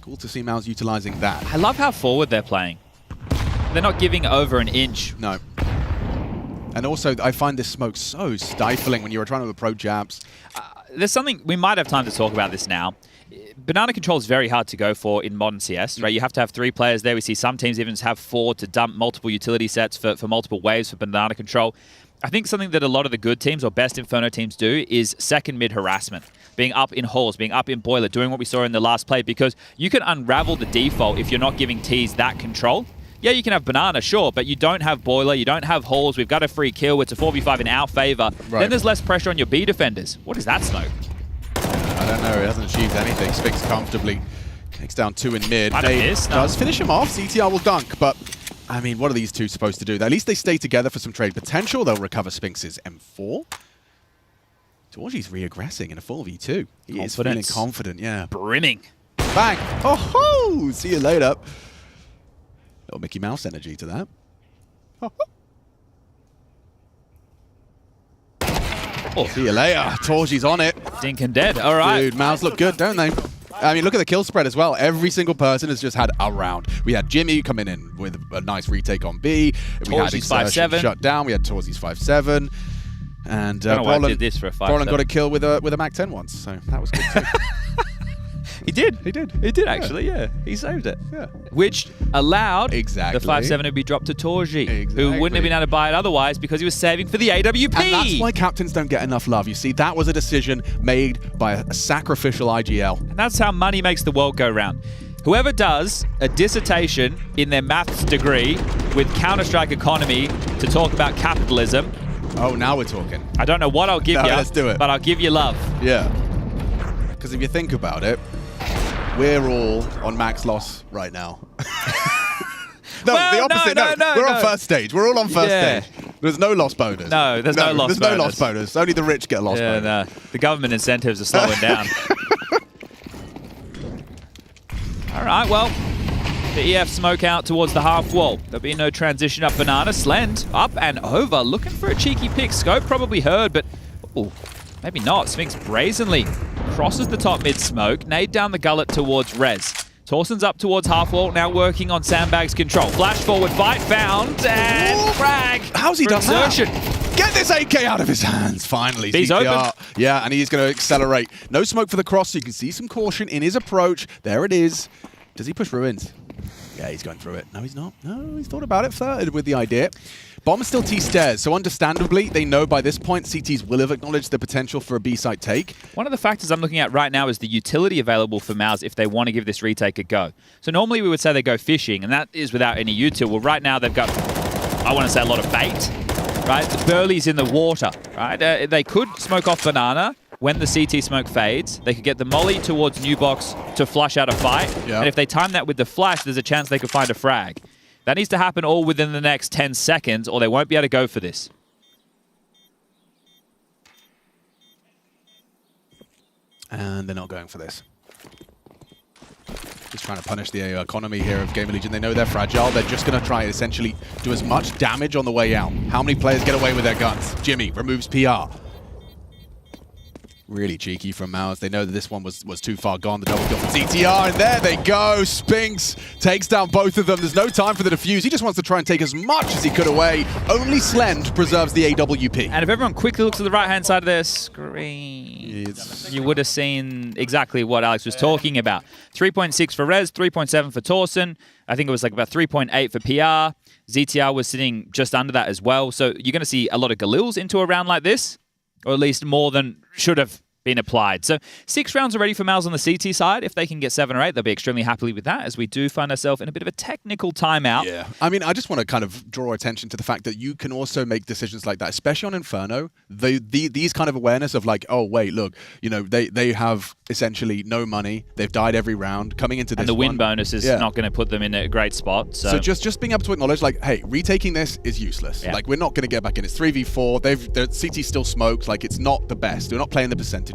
Cool to see Mouse utilizing that. I love how forward they're playing. They're not giving over an inch. No. And also, I find this smoke so stifling when you're trying to approach apps. There's something, we might have time to talk about this now. banana control is very hard to go for in modern CS, right? You have to have 3 players there. We see some teams even have 4 to dump multiple utility sets for multiple waves for banana control. I think something that a lot of the good teams or best Inferno teams do is second mid harassment. Being up in halls, being up in boiler, doing what we saw in the last play, because you can unravel the default if you're not giving T's that control. Yeah, you can have banana, sure, but you don't have boiler, you don't have halls, we've got a free kill, it's a 4v5 in our favor. Right. Then there's less pressure on your B defenders. What is that smoke? I don't know, he hasn't achieved anything. Spinks comfortably takes down 2 in mid. Might have missed, no. Does finish him off. CTR will dunk, but I mean, what are these two supposed to do? At least they stay together for some trade potential. They'll recover Spinks' M4. Torgy's re-aggressing in a 4v2. He is feeling confident, yeah. Brimming. Bang! Oh-ho! See you later. Little Mickey Mouse energy to that. Oh. See you later. Torgy's on it. Dink and dead. All right. Dude, Mouse look good, don't they? I mean, look at the kill spread as well. Every single person has just had a round. We had Jimmy coming in with a nice retake on B. We had Torgy's 5-7. Shut down. We had Torgy's 5-7. And Brolin did this for a 5-7. Brolin got a kill with a Mac 10 once, so that was good too. He did. He did. He did, actually, yeah. He saved it. Yeah. Which allowed the 5-7 to be dropped to Torgy, who wouldn't have been able to buy it otherwise because he was saving for the AWP. And that's why captains don't get enough love. You see, that was a decision made by a sacrificial IGL. And that's how money makes the world go round. Whoever does a dissertation in their maths degree with Counter-Strike economy to talk about capitalism. Oh, now we're talking. I don't know what I'll give you. Let's do it. But I'll give you love. Yeah. Because if you think about it, we're all on max loss right now. No, well, the opposite. No, we're on first stage. We're all on first stage. There's no loss bonus. No, there's no loss bonus. There's no loss bonus. Only the rich get a loss bonus. No. The government incentives are slowing down. All right, well, the EF smoke out towards the half wall. There'll be no transition up banana. Slend up and over, looking for a cheeky pick. Scope probably heard, but ooh, maybe not. Spinks brazenly crosses the top mid smoke. Nade down the gullet towards Rez. Torson's up towards half wall, now working on Sandbag's control. Flash forward fight found, and frag. How's he done that? Exertion. Get this AK out of his hands, finally. He's open. Yeah, and he's going to accelerate. No smoke for the cross, so you can see some caution in his approach. There it is. Does he push ruins? Yeah, he's going through it. No, he's not. No, he's thought about it, flirted with the idea. Bomb is still T-stairs, so understandably, they know by this point CTs will have acknowledged the potential for a B-site take. One of the factors I'm looking at right now is the utility available for Mouse if they want to give this retake a go. So normally we would say they go fishing, and that is without any util. Well, right now they've got, I want to say, a lot of bait, right? The Burley's in the water, right? They could smoke off banana. When the CT smoke fades, they could get the molly towards new box to flush out a fight. Yep. And if they time that with the flash, there's a chance they could find a frag. That needs to happen all within the next 10 seconds, or they won't be able to go for this. And they're not going for this. Just trying to punish the economy here of Gamer Legion. They know they're fragile. They're just going to try and essentially do as much damage on the way out. How many players get away with their guns? Jimmy removes PR. Really cheeky from Mouse. They know that this one was too far gone. The double kill from CTR, and there they go. Spinks takes down both of them. There's no time for the defuse. He just wants to try and take as much as he could away. Only Slend preserves the AWP. And if everyone quickly looks to the right-hand side of their screen, you would have seen exactly what Alex was talking about. 3.6 for Rez, 3.7 for Torson. I think it was like about 3.8 for PR. ZTR was sitting just under that as well. So you're going to see a lot of Galils into a round like this. Or at least more than should have been applied. So 6 rounds already for Mals on the CT side. If they can get 7 or 8, they'll be extremely happy with that, as we do find ourselves in a bit of a technical timeout. Yeah. I mean, I just want to kind of draw attention to the fact that you can also make decisions like that, especially on Inferno. These kind of awareness of like, oh, wait, look, you know, they have essentially no money. They've died every round. Coming into this and the win bonus is not going to put them in a great spot. So just being able to acknowledge, like, hey, retaking this is useless. Yeah. Like, we're not going to get back in. It's 3v4. The CT still smokes. Like, it's not the best. We're not playing the percentages.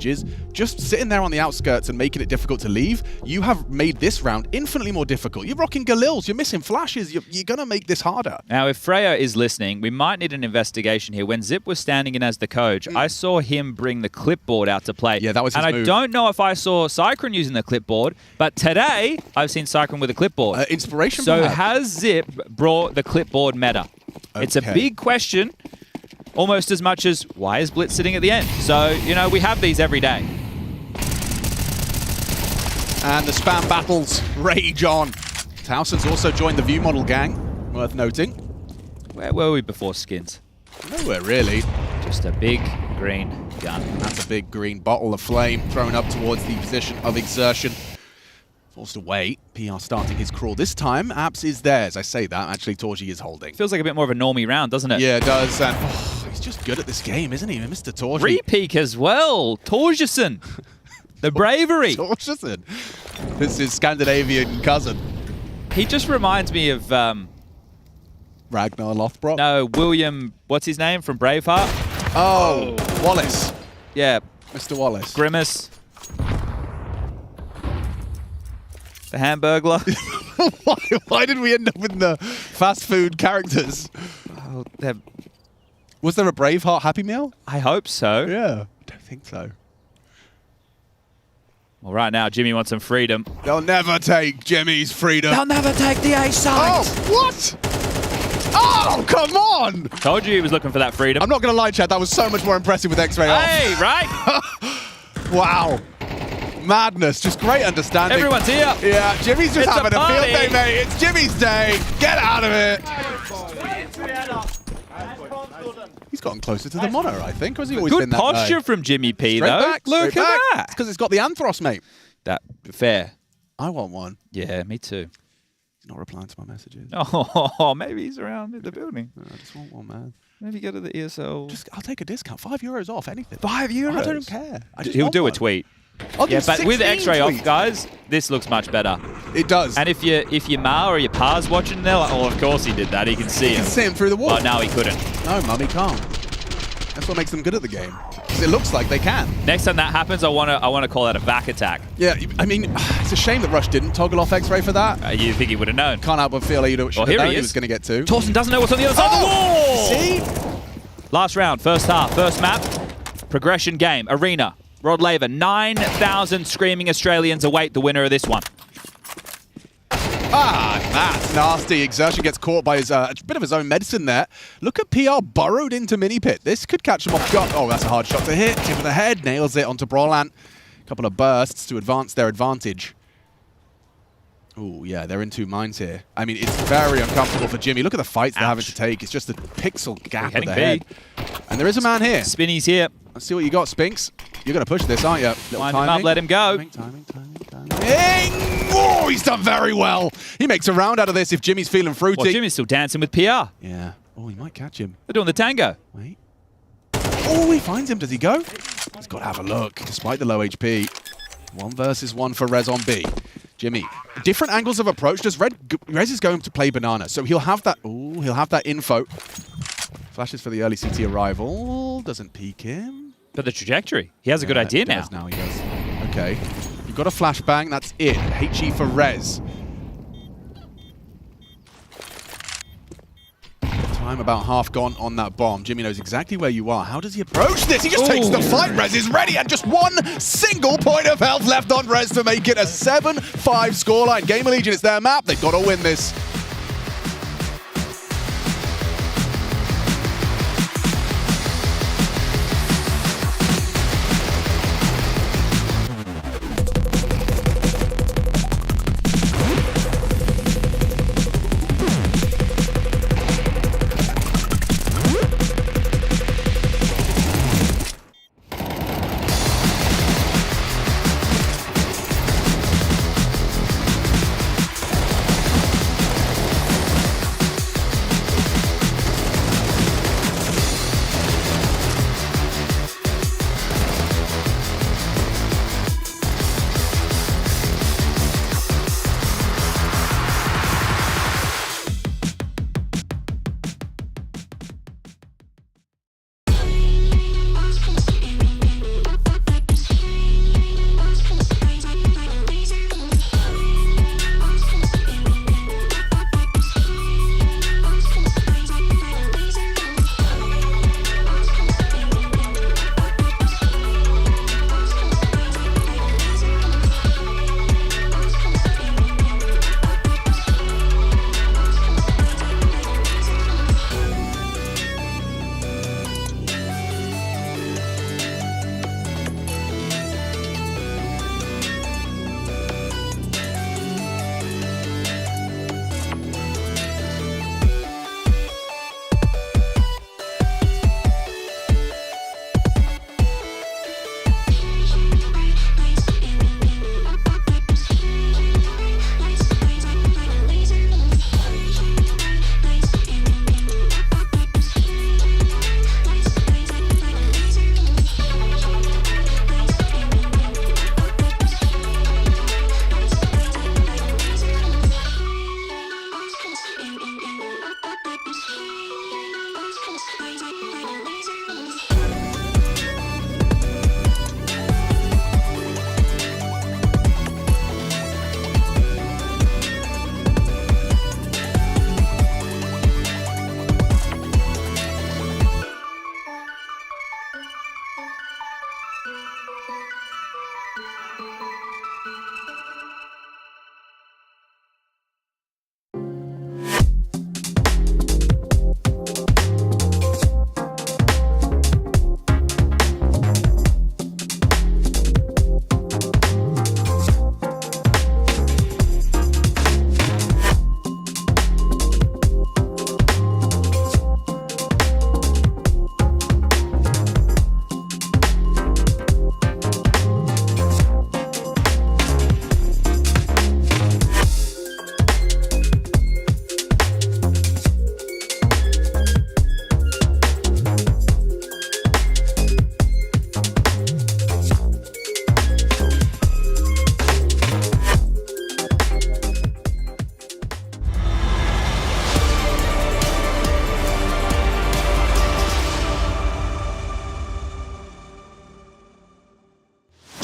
Just sitting there on the outskirts and making it difficult to leave, you have made this round infinitely more difficult. You're rocking Galils. You're missing flashes. You're going to make this harder. Now, if Freya is listening, we might need an investigation here. When Zip was standing in as the coach, I saw him bring the clipboard out to play. Yeah, that was his move. And I don't know if I saw Cycron using the clipboard, but today I've seen Cycron with a clipboard. Inspiration. So perhaps. has Zip brought the clipboard meta? Okay. It's a big question, almost as much as why is Blitz sitting at the end? So, you know, we have these every day. And the spam battles rage on. Towson's also joined the View Model gang, worth noting. Where were we before Skins? Nowhere really. Just a big green gun. That's a big green bottle of flame thrown up towards the position of exertion. Forced away. PR starting his crawl. This time, Apps is theirs. I say that. Actually, Torji is holding. Feels like a bit more of a normie round, doesn't it? Yeah, it does. And he's just good at this game, isn't he, Mr. Torji? Repeak as well. Torgerson. The bravery. Torgerson. This is his Scandinavian cousin. He just reminds me of... Ragnar Lothbrok? No, William... What's his name from Braveheart? Oh, Wallace. Yeah. Mr. Wallace. Grimace. The Hamburglar. Why did we end up in the fast food characters? Oh, was there a Braveheart Happy Meal? I hope so. Yeah. I don't think so. Well, right now, Jimmy wants some freedom. They'll never take Jimmy's freedom. They'll never take the A side. Oh, what? Oh, come on! Told you he was looking for that freedom. I'm not going to lie, Chad. That was so much more impressive with X-Ray off. Hey, right? Wow. Madness. Just great understanding. Everyone's here. Yeah, Jimmy's just It's having a a field party. day, mate. It's Jimmy's day. Get out of it. He's gotten closer to the mono, I think. Or has he always Good been that posture way? from Jimmy P, Straight though. back, Look straight at back. that. It's because it's got the Anthros, mate. That fair. I want one. Yeah, me too. He's not replying to my messages. Oh, maybe he's around in the building. No, I just want one, man. Maybe go to the ESL. I'll take a discount. €5 off anything. €5? I don't care. I just He'll want do one. a tweet. I'll Yeah, do but with 16 X-ray off, tweets. guys, this looks much better. It does. And if your ma or your pa's watching, they're like, oh, of course he did that. He can see him. You can see him through the wall. But no, he couldn't. No, Mum, he can't. That's what makes them good at the game. Because it looks like they can. Next time that happens, I want to call that a back attack. Yeah, I mean, it's a shame that Rush didn't toggle off X-ray for that. You think he would have known? Can't help but feel like Well, should here have known he he is. was going to get two. Torsten doesn't know what's on the other side of the wall. See? Last round, first half, first map. Progression game, arena. Rod Laver, 9,000 screaming Australians await the winner of this one. Ah, that's nasty. Exertion gets caught by his a bit of his own medicine there. Look at PR burrowed into Mini Pit. This could catch him off guard. Oh, that's a hard shot to hit. Tip of the head, nails it onto Brolan. Couple of bursts to advance their advantage. Oh, yeah, they're in two minds here. I mean, it's very uncomfortable for Jimmy. Look at the fights they're having to take. It's just a pixel gap of the head. And there is a man here. Spinny's here. Let's see what you got, Spinks. You're going to push this, aren't you? Little Wind him up, let him go. Timing. Oh, he's done very well. He makes a round out of this if Jimmy's feeling fruity. Well, Jimmy's still dancing with PR. Yeah. Oh, he might catch him. They're doing the tango. Wait. Oh, he finds him. Does he go? He's got to have a look, despite the low HP. 1 versus 1 for Rez on B. Jimmy, different angles of approach. Rez is going to play banana, so he'll have that. Oh, he'll have that info. Flashes for the early CT arrival. Doesn't peek him. But the trajectory. He has a good idea now. Now he does. Okay. You've got a flashbang. That's it. HE for Rez. Time about half gone on that bomb. Jimmy knows exactly where you are. How does he approach this? He just takes the fight. Rez is ready, and just 1 single point of health left on Rez to make it a 7-5 scoreline. Game Allegiant, it's their map. They've got to win this.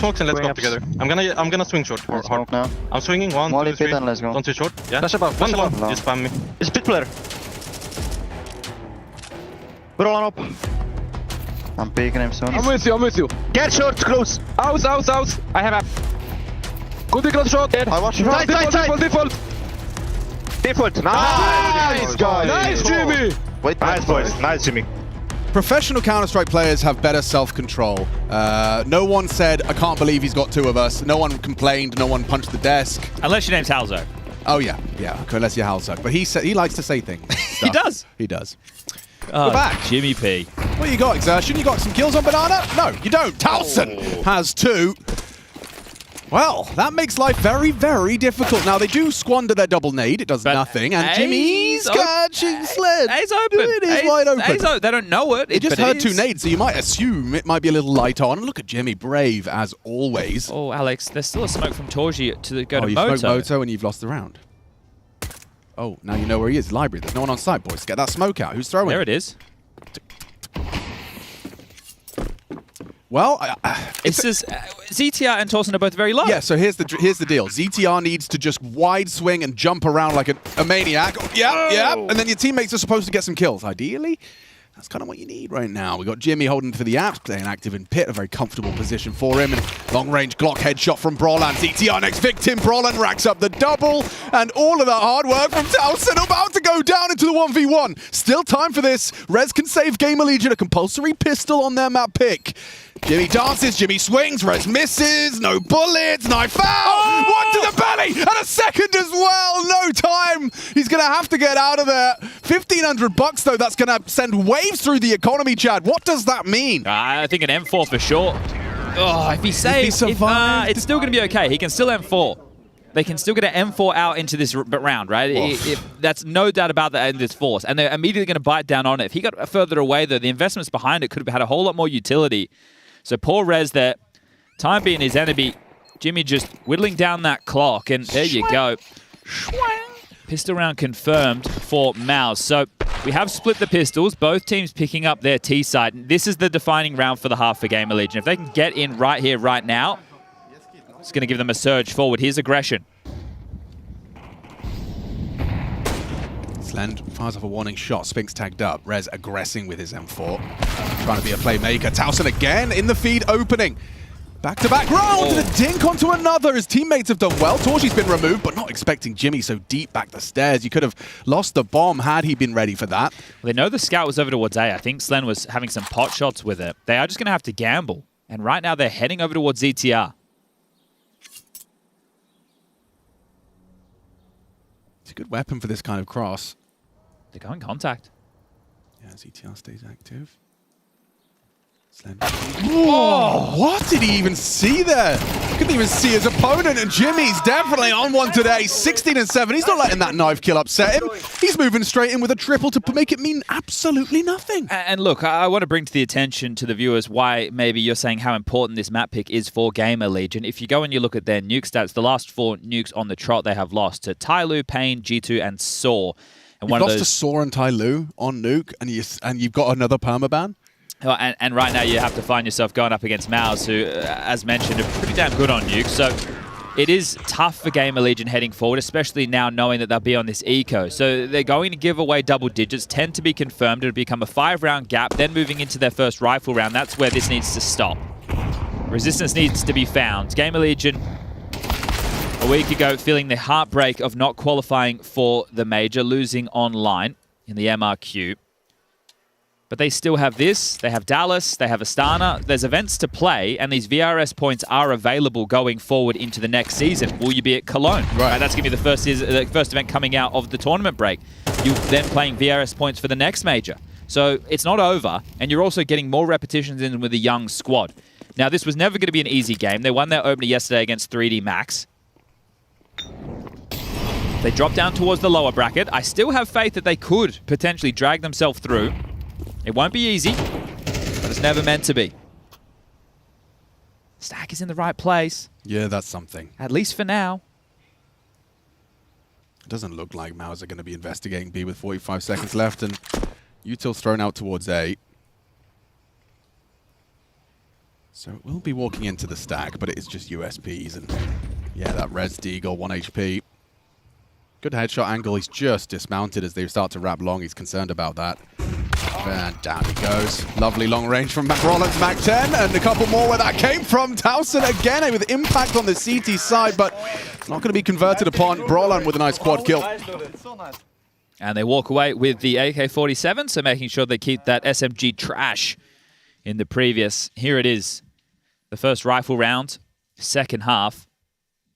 smokes and let's go up together. I'm gonna swing short. Hard. Now. I'm swinging 1, Molly 2, 3. pit and let's go. Don't see short. Yeah. Flash above. One, Flash above. you spam me. It's pit player. Put all on up. I'm peeking him soon. I'm with you. Get short, close. Out. I have a good close shot. I watch you. Tight. Default. Nice, guys. Nice, Jimmy. Wait, Nice, boys. Nice, Jimmy. Professional Counter-Strike players have better self-control. No one said, I can't believe he's got 2 of us. No one complained. No one punched the desk. Unless your name's Halzo. Oh, yeah. Okay, unless you're Halzuk. But he likes to say things. He does. He does. We're back. Jimmy P. What you got, Exertion? You got some kills on Banana? No, you don't. Towson has 2. Well, that makes life very, very difficult. Now, they do squander their double nade. It does nothing. And Jimmy's catching Sled. A's open. It is wide open. They don't know it. They just heard 2 nades, so you might assume it might be a little light on. Look at Jimmy, brave as always. Oh, Alex, there's still a smoke from Torji to go to you Moto. smoked Moto and you've lost the round. Oh, now you know where he is. Library. There's no one on site, boys. Get that smoke out. Who's throwing? There it is. Well, it's just ZTR and Torsen are both very low. Yeah, so here's the deal. ZTR needs to just wide swing and jump around like a maniac. Yeah. And then your teammates are supposed to get some kills. Ideally, that's kind of what you need right now. We got Jimmy holding for the apps, playing active in pit, a very comfortable position for him. And long-range Glock headshot from Brawlan. ZTR next victim. Brawlan racks up the double. And all of that hard work from Towson about to go down into the 1v1. Still time for this. Rez can save Gamer Legion a compulsory pistol on their map pick. Jimmy dances, Jimmy swings, Rez misses, no bullets, knife out, 1 to the belly, and a second as well, no time. He's going to have to get out of there. $1,500 though, that's going to send waves through the economy, Chad. What does that mean? I think an M4 for sure. Oh, if he saves, it's still going to be okay. He can still M4. They can still get an M4 out into this round, right? That's no doubt about that in this force. And they're immediately going to bite down on it. If he got further away, though, the investments behind it could have had a whole lot more utility. So poor Rez there. Time being his enemy. Jimmy just whittling down that clock. And there you go. Pistol round confirmed for Mouse. So we have split the pistols. Both teams picking up their T side. This is the defining round for the half for Gamer Legion. If they can get in right here, right now, it's going to give them a surge forward. Here's aggression. Slend fires off a warning shot. Spinks tagged up. Rez aggressing with his M4. Trying to be a playmaker. Towson again in the feed opening. Back-to-back round and a dink onto another. His teammates have done well. Torchi's been removed, but not expecting Jimmy so deep back the stairs. You could have lost the bomb had he been ready for that. Well, they know the scout was over towards A. I think Slen was having some pot shots with it. They are just going to have to gamble. And right now they're heading over towards ZTR. It's a good weapon for this kind of cross. They're going contact. Yeah, ZTR stays active. Oh, what did he even see there? Couldn't even see his opponent, and Jimmy's definitely on one today. 16-7. He's not letting that knife kill upset him. He's moving straight in with a triple to make it mean absolutely nothing. And look, I want to bring to the attention to the viewers why maybe you're saying how important this map pick is for Gamer Legion. If you go and you look at their nuke stats, the last 4 nukes on the trot they have lost to Tyloo, Pain, G2, and Saw. And You've lost to Saw and Tyloo on nuke, and you've got another permaban? And right now you have to find yourself going up against Mouse, who, as mentioned, are pretty damn good on nuke. So it is tough for Gamer Legion heading forward, especially now knowing that they'll be on this eco. So they're going to give away double digits, 10 to be confirmed. It'll become a 5-round gap, then moving into their first rifle round. That's where this needs to stop. Resistance needs to be found. Gamer Legion, a week ago, feeling the heartbreak of not qualifying for the major, losing online in the MRQ. But they still have this, they have Dallas, they have Astana. There's events to play, and these VRS points are available going forward into the next season. Will you be at Cologne? Right. That's going to be the first event coming out of the tournament break. You're then playing VRS points for the next major. So it's not over, and you're also getting more repetitions in with a young squad. Now, this was never going to be an easy game. They won their opener yesterday against 3D Max. They dropped down towards the lower bracket. I still have faith that they could potentially drag themselves through. It won't be easy, but it's never meant to be. Stack is in the right place. Yeah, that's something. At least for now. It doesn't look like Maus are going to be investigating B with 45 seconds left, and Util's thrown out towards A. So it will be walking into the stack, but it is just USPs. And yeah, that Res Deagle, 1 HP. Good headshot angle. He's just dismounted as they start to wrap long. He's concerned about that. And down he goes. Lovely long range from Rollins, Mac 10, and a couple more where that came from. Towson again with impact on the CT side, but it's not going to be converted upon. Brolan with a nice quad kill. And they walk away with the AK-47, so making sure they keep that SMG trash in the previous. Here it is, the first rifle round, second half.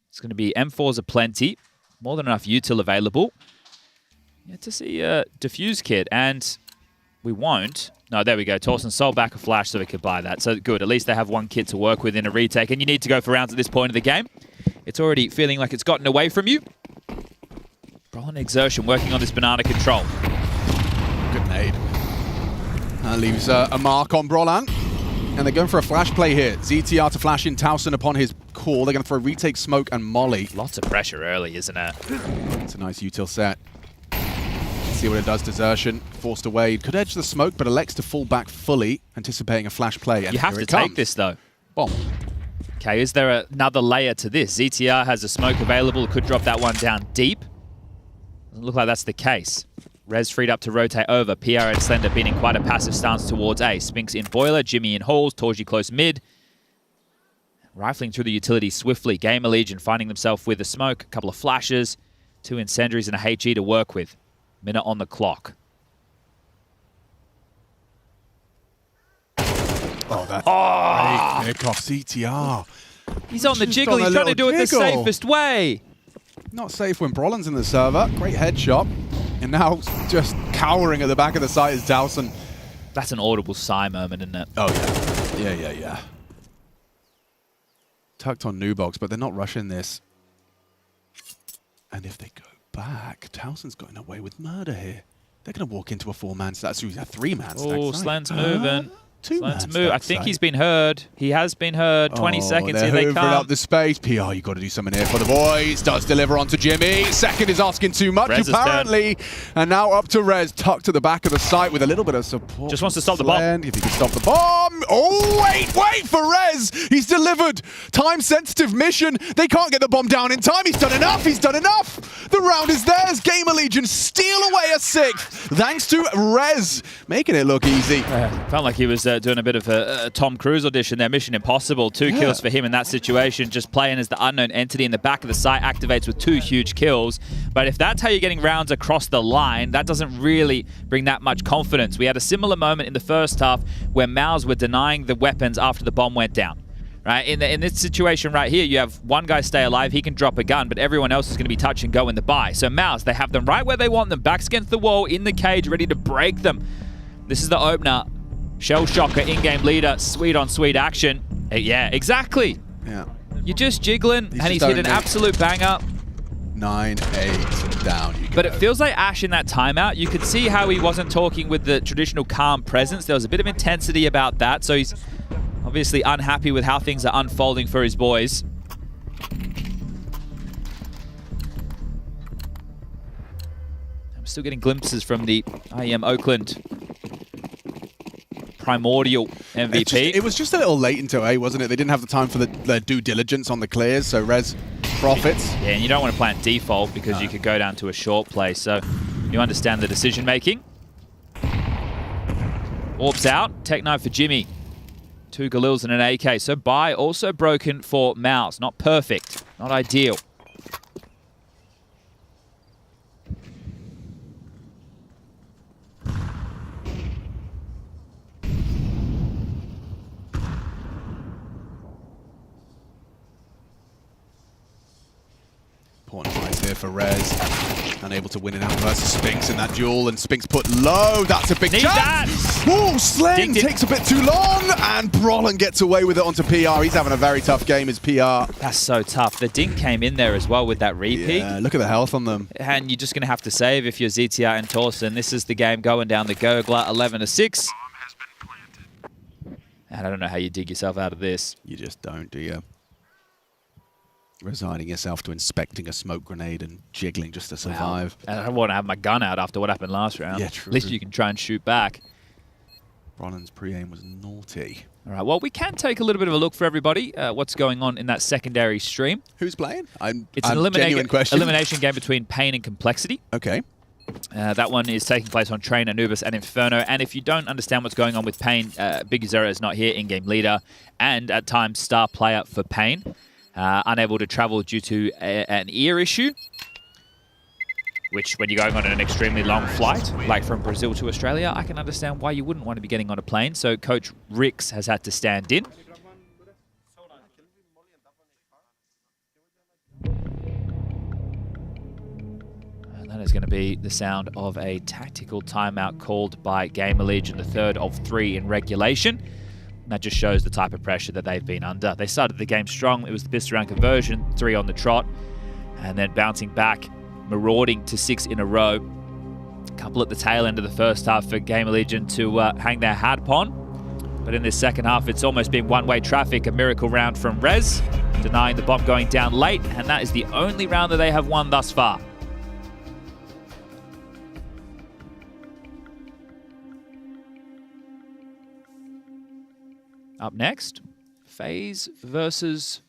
It's going to be M4s aplenty, more than enough util available. Yeah, to see a defuse kit, and we won't. No, there we go. Torsten sold back a flash so we could buy that. So good, at least they have one kit to work with in a retake, and you need to go for rounds at this point of the game. It's already feeling like it's gotten away from you. Brolan Exertion working on this banana control. Good nade. That leaves a mark on Brolan. And they're going for a flash play here. ZTR to flash in Towson upon his call. They're going to throw retake, smoke, and molly. Lots of pressure early, isn't it? It's a nice util set. Let's see what it does. Desertion forced away. Could edge the smoke, but elects to fall back fully, anticipating a flash play. And you have to take this, though. Bomb. Okay, is there another layer to this? ZTR has a smoke available. Could drop that one down deep. Doesn't look like that's the case. Rez freed up to rotate over. PR and Slender being in quite a passive stance towards A. Spinks in Boiler, Jimmy in Halls, Torji close mid. Rifling through the utility swiftly. Gamer Legion finding themselves with a smoke, a couple of flashes, 2 incendiaries and a HE to work with. Minute on the clock. Oh, that's great pick off CTR. He's on the jiggle. He's trying to do it the safest way. Not safe when Brolan's in the server. Great headshot. And now just cowering at the back of the site is Towson. That's an audible sigh moment, isn't it? Oh, yeah. Tucked on Nubox, but they're not rushing this. And if they go back, Towson's going away with murder here. They're going to walk into a 4-man stack. So a 3-man stack. Oh, Slan's moving. 2-man move. I think he's been heard. He has been heard. 20 seconds. Here they come. Up the space. PR, you got to do something here for the boys. Does deliver onto Jimmy. Second is asking too much, Rez apparently. And now up to Rez, tucked to the back of the site with a little bit of support. Just wants to stop the bomb. If he can stop the bomb. Oh, wait for Rez. He's delivered. Time-sensitive mission. They can't get the bomb down in time. He's done enough. The round is theirs. Gamer Legion steal away a 6th. Thanks to Rez. Making it look easy. Felt like he was doing a bit of a Tom Cruise audition there. Mission Impossible. 2 kills for him in that situation. Just playing as the unknown entity in the back of the site. Activates with 2 huge kills. But if that's how you're getting rounds across the line, that doesn't really bring that much confidence. We had a similar moment in the first half where Maus were denying the weapons after the bomb went down. Right? In this situation right here, you have one guy stay alive, he can drop a gun, but everyone else is going to be touch and go in the buy. So Maus, they have them right where they want them, backs against the wall, in the cage, ready to break them. This is the opener. Shell Shocker, in-game leader, sweet on sweet action. Yeah, exactly. Yeah. You're just jiggling, and he's hit an absolute banger. 9-8 down. But it feels like Ash in that timeout. You could see how he wasn't talking with the traditional calm presence. There was a bit of intensity about that, so he's obviously unhappy with how things are unfolding for his boys. I'm still getting glimpses from the IEM Oakland primordial MVP. It was just a little late into A, wasn't it? They didn't have the time for the due diligence on the clears, so Rez profits. Yeah, and you don't want to plant default because you could go down to a short play, so you understand the decision making. Orbs out, Tech Knife for Jimmy. 2 Galils and an AK. So buy also broken for Maus. Not perfect, not ideal. Important fights here for Rez. Unable to win it out versus Spinks in that duel, and Spinks put low. That's a big chance. Ooh, Slen takes a bit too long, and Brolan gets away with it onto PR. He's having a very tough game as PR. That's so tough. The dink came in there as well with that repeat. Yeah, look at the health on them. And you're just going to have to save if you're ZTR and Torsten. This is the game going down the Gurgler, 11-6. And I don't know how you dig yourself out of this. You just don't, do you? Resigning yourself to inspecting a smoke grenade and jiggling just to survive. Wow. And I don't want to have my gun out after what happened last round. Yeah, true. At least you can try and shoot back. Bronnan's pre-aim was naughty. All right, well, we can take a little bit of a look for everybody, what's going on in that secondary stream. Who's playing? It's an elimination game between Pain and Complexity. Okay. That one is taking place on Train, Anubis, and Inferno. And if you don't understand what's going on with Pain, Big Zero is not here, in-game leader, and at times star player for Pain. Unable to travel due to an ear issue, which when you're going on an extremely long flight, like from Brazil to Australia, I can understand why you wouldn't want to be getting on a plane. So Coach Rix has had to stand in. And that is going to be the sound of a tactical timeout called by Gamer Legion, the third of 3 in regulation. And that just shows the type of pressure that they've been under. They started the game strong. It was the pistol round conversion, 3 on the trot, and then bouncing back, marauding to 6 in a row. A couple at the tail end of the first half for Gamer Legion to hang their hat upon. But in this second half, it's almost been one-way traffic, a miracle round from Rez, denying the bomb going down late, and that is the only round that they have won thus far. Up next, FaZe versus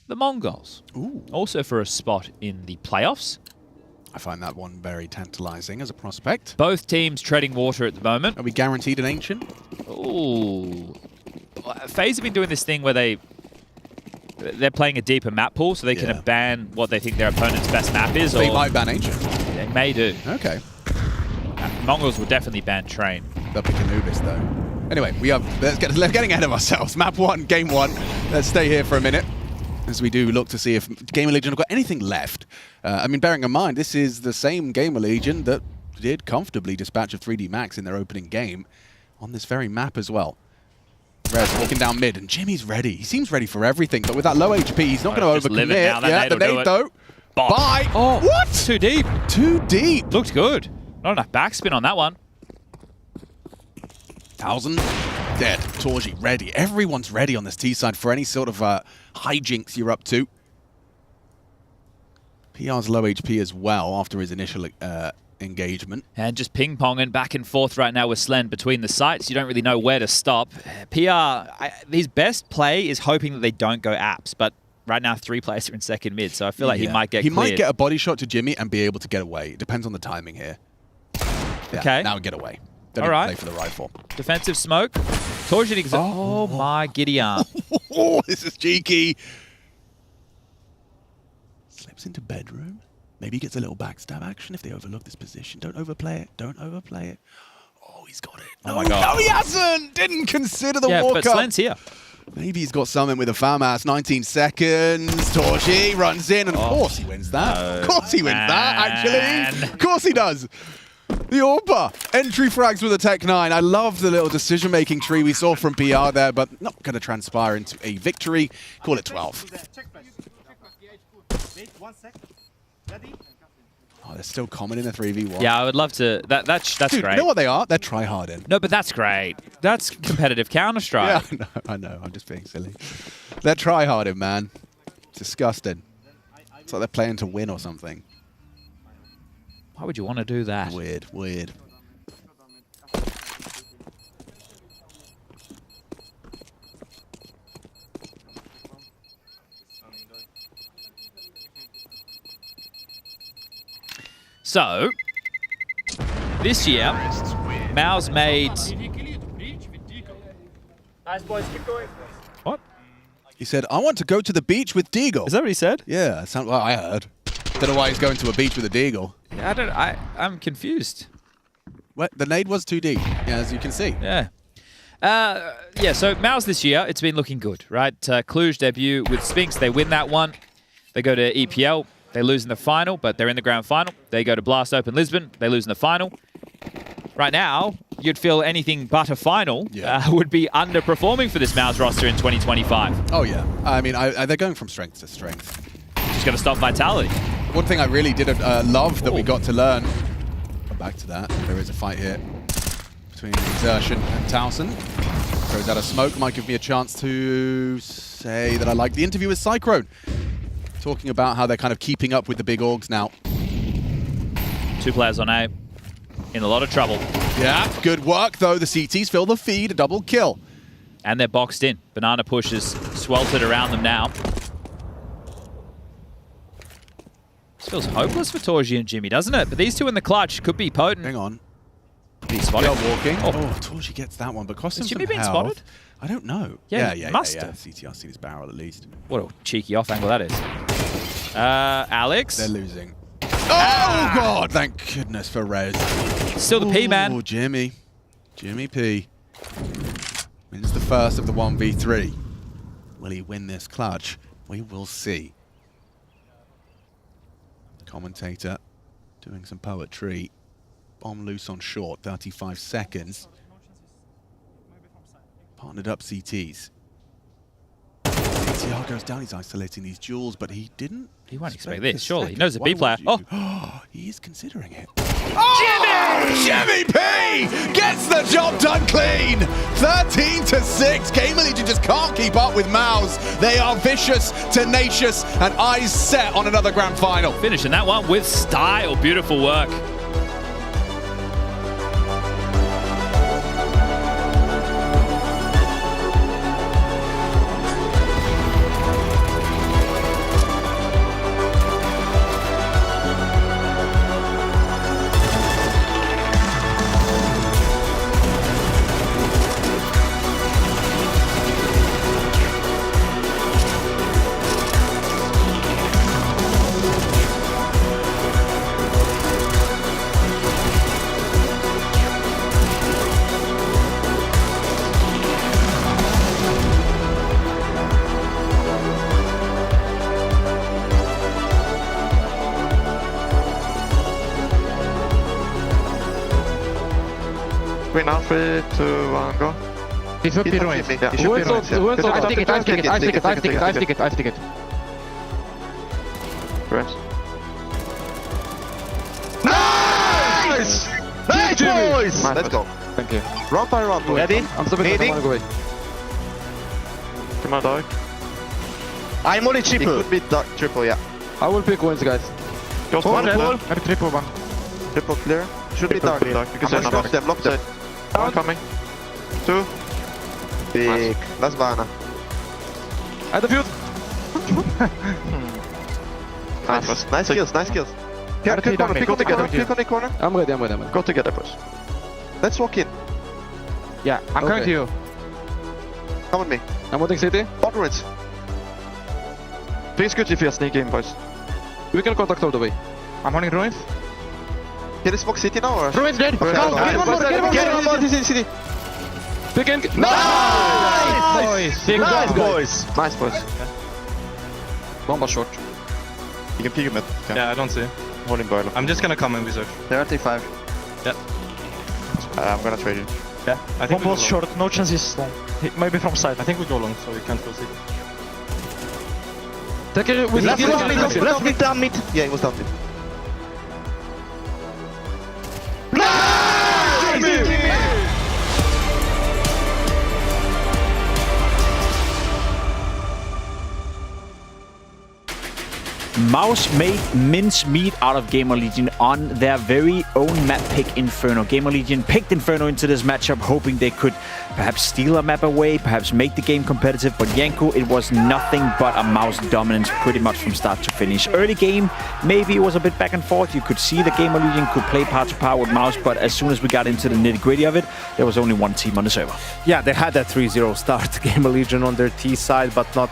the Mongols. Ooh. Also for a spot in the playoffs. I find that one very tantalizing as a prospect. Both teams treading water at the moment. Are we guaranteed an Ancient? Ooh. FaZe have been doing this thing where they're playing a deeper map pool, so they can ban what they think their opponent's best map is. They might ban Ancient. They may do. Okay. Mongols will definitely ban Train. They'll pick Anubis though. Anyway, let's getting ahead of ourselves. Map 1, game 1. Let's stay here for a minute as we do look to see if Gamer Legion have got anything left. I mean, bearing in mind, this is the same Gamer Legion that did comfortably dispatch of 3D Max in their opening game on this very map as well. Rez walking down mid, and Jimmy's ready. He seems ready for everything, but with that low HP, he's not going to overcommit. The nade though. Bye. Oh, what? Too deep. Too deep. Looked good. Not enough backspin on that one. 1,000 dead. Torji ready. Everyone's ready on this T side for any sort of hijinks you're up to. PR's low HP as well after his initial engagement. And just ping-ponging back and forth right now with Slen between the sites. You don't really know where to stop. PR, his best play is hoping that they don't go apps, but right now 3 players are in second mid, so I feel like he might get cleared. Might get a body shot to Jimmy and be able to get away. It depends on the timing here. Yeah, okay. Now get away. Don't All right. play for the rifle. Defensive smoke. Torsion oh my Gideon. Oh, this is cheeky. Slips into bedroom. Maybe he gets a little backstab action if they overlook this position. Don't overplay it. Don't overplay it. Oh, he's got it. Oh my God. No, he hasn't. Didn't consider the walk up. But Slen's here. Maybe he's got something with a FAMAS. 19 seconds. Torji runs in, and of course he wins that. Of course he wins that, actually. Of course he does. The Orpa. Entry frags with a Tech 9. I love the little decision-making tree we saw from PR there, but not going to transpire into a victory. Call it 12. Oh, they're still common in a 3v1. Yeah, I would love to. That's Dude, great. You know what they are? They're tryharding. No, but that's great. That's competitive Counter-Strike. Yeah, I know. I'm just being silly. They're tryharding, man. It's disgusting. It's like they're playing to win or something. Why would you want to do that? Weird, weird. So, this year, Mao's made... Nice boys, keep going. What? He said, I want to go to the beach with Deagle. Is that what he said? Yeah, that sounds like I heard. Don't know why he's going to a beach with a Deagle. Yeah, I'm confused. What? The nade was too deep, yeah, as you can see. Yeah. Yeah, so Mao's this year, it's been looking good, right? Cluj debut with Sphinx, they win that one. They go to EPL, they lose in the final, but they're in the grand final. They go to Blast Open Lisbon, they lose in the final. Right now, you'd feel anything but a final would be underperforming for this Mao's roster in 2025. Oh, yeah. I mean, they're going from strength to strength. Just got to stop Vitality. One thing I really did love that we got to learn, come back to that, there is a fight here between Exertion and Towson. Throws out a smoke, might give me a chance to say that I like the interview with Cyclone. Talking about how they're kind of keeping up with the big orgs now. 2 players on A, in a lot of trouble. Yeah, good work though. The CTs fill the feed, a double kill. And they're boxed in. Banana Push is sweltered around them now. This feels hopeless for Torji and Jimmy, doesn't it? But these two in the clutch could be potent. Hang on. He's spotted. Walking. Oh, Torji gets that one, but costs him Has Jimmy some been health. spotted? I don't know. Yeah, must have. CTR seen his barrel at least. What a cheeky off angle that is. Alex. They're losing. Oh, God! Thank goodness for Rez. Still the P, man. Oh, Jimmy. Jimmy P. Wins the first of the 1v3. Will he win this clutch? We will see. Commentator doing some poetry. Bomb loose on short, 35 seconds. Partnered up CTs. CTR goes down, he's isolating these duels, but he didn't. He won't expect this, surely. He knows a B player. Oh! He is considering it. Oh! Jimmy P gets the job done clean. 13-6. Game Legion just can't keep up with Mouse. They are vicious, tenacious, and eyes set on another grand final. Finishing that one with style. Beautiful work. Win now, 3, 2, 1, go. He should be ruined. He should be ruined. I stick it. Rest. Nice! Nice, boys! Let's go. Thank you. Round by round, boys. Ready? I'm submitting. Needing. I want to go away. Come on, dark. I'm only It triple. could be dark, triple, yeah. I will pick wins, guys. Just one clear. Maybe triple one. Triple clear. Should be dark. Because Just lock them, lock them. One coming. 2. Big. Let's banana. I defuse. Nice. Nice kills, nice kills. Yeah, pick on the corner. I'm ready. Go together, boys. Let's walk in. Yeah, I'm coming to you. Come with me. I'm holding city. Onwards. Feels good if you sneak in, boys. We can contact all the way. I'm holding ruins. Can you smoke city now or? Ruins dead. Go, get one more. This is city. Pick and... Nice! Nice, boys. Nice, boys. Bomba short. You can peek him at. Yeah, I don't see. Holding boiler. I'm just gonna come and research. 35. Yeah. I'm gonna trade you. Yeah, I think One we go short, no chances long. Maybe from side. I think we go long, so we can't go see. Take it with Left mid, down mid. Yeah, it was down mid. Mouse made mincemeat out of Gamer Legion on their very own map pick, Inferno. Gamer Legion picked Inferno into this matchup, hoping they could perhaps steal a map away, perhaps make the game competitive. But Yanko, it was nothing but a Mouse dominance pretty much from start to finish. Early game, maybe it was a bit back and forth. You could see the Gamer Legion could play part to part with Mouse, but as soon as we got into the nitty-gritty of it, there was only one team on the server. Yeah, they had that 3-0 start, Gamer Legion on their T side, but not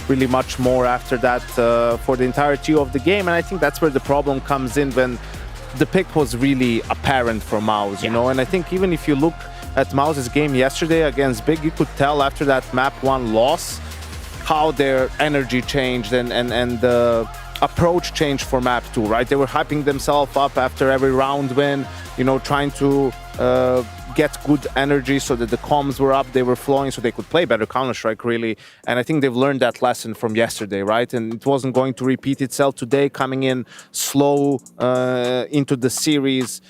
really much more after that for the entirety of the game. And I think that's where the problem comes in, when the pick was really apparent for Mouse, you know. And I think even if you look at Mouse's game yesterday against Big, you could tell after that map 1 loss how their energy changed and the approach changed for map 2, right? They were hyping themselves up after every round win, you know, trying to get good energy so that the comms were up, they were flowing, so they could play better Counter-Strike, really. And I think they've learned that lesson from yesterday, right? And it wasn't going to repeat itself today, coming in slow into the series.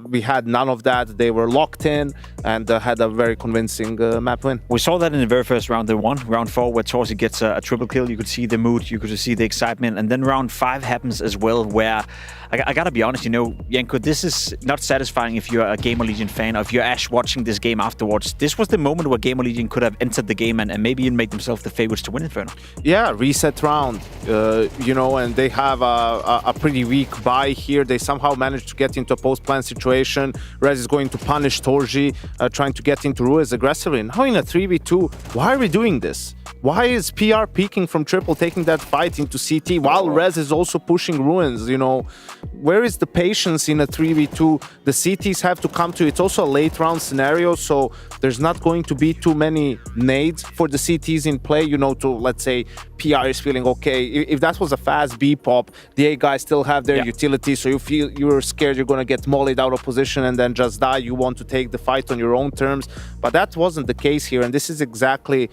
We had none of that. They were locked in and had a very convincing map win. We saw that in the very first round, round 4, where Torsi gets a triple kill. You could see the mood, you could see the excitement. And then round 5 happens as well, where I gotta be honest, Janko, this is not satisfying if you're a Gamer Legion fan or if you're Ash watching this game afterwards. This was the moment where Gamer Legion could have entered the game and maybe even made themselves the favorites to win Inferno. Yeah, reset round, and they have a pretty weak buy here. They somehow managed to get into a post-plan situation. Rez is going to punish Torji, trying to get into Ruiz aggressively. Now in a 3v2, why are we doing this? Why is PR peeking from triple, taking that fight into CT, while Rez is also pushing Ruins? Where is the patience in a 3v2? The CTs have to come to. It's also a late round scenario, so there's not going to be too many nades for the CTs in play, to, let's say, PR is feeling okay. If that was a fast B pop, the A guys still have their utility, so you feel you're scared you're going to get mollied out of position and then just die. You want to take the fight on your own terms, but that wasn't the case here, and this is exactly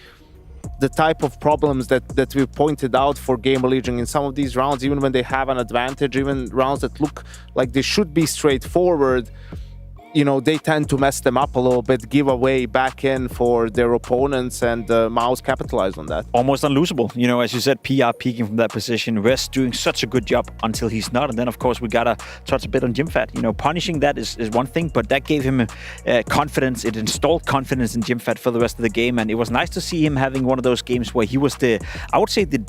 the type of problems that we pointed out for Gamer Legion in some of these rounds. Even when they have an advantage, even rounds that look like they should be straightforward, they tend to mess them up a little bit, give away back in for their opponents, and Mouse capitalized on that. Almost unlosable. As you said, PR peaking from that position. Rest doing such a good job until he's not. And then, of course, we got to touch a bit on Jimfat. Punishing that is one thing, but that gave him confidence. It installed confidence in Jimfat for the rest of the game. And it was nice to see him having one of those games where he was the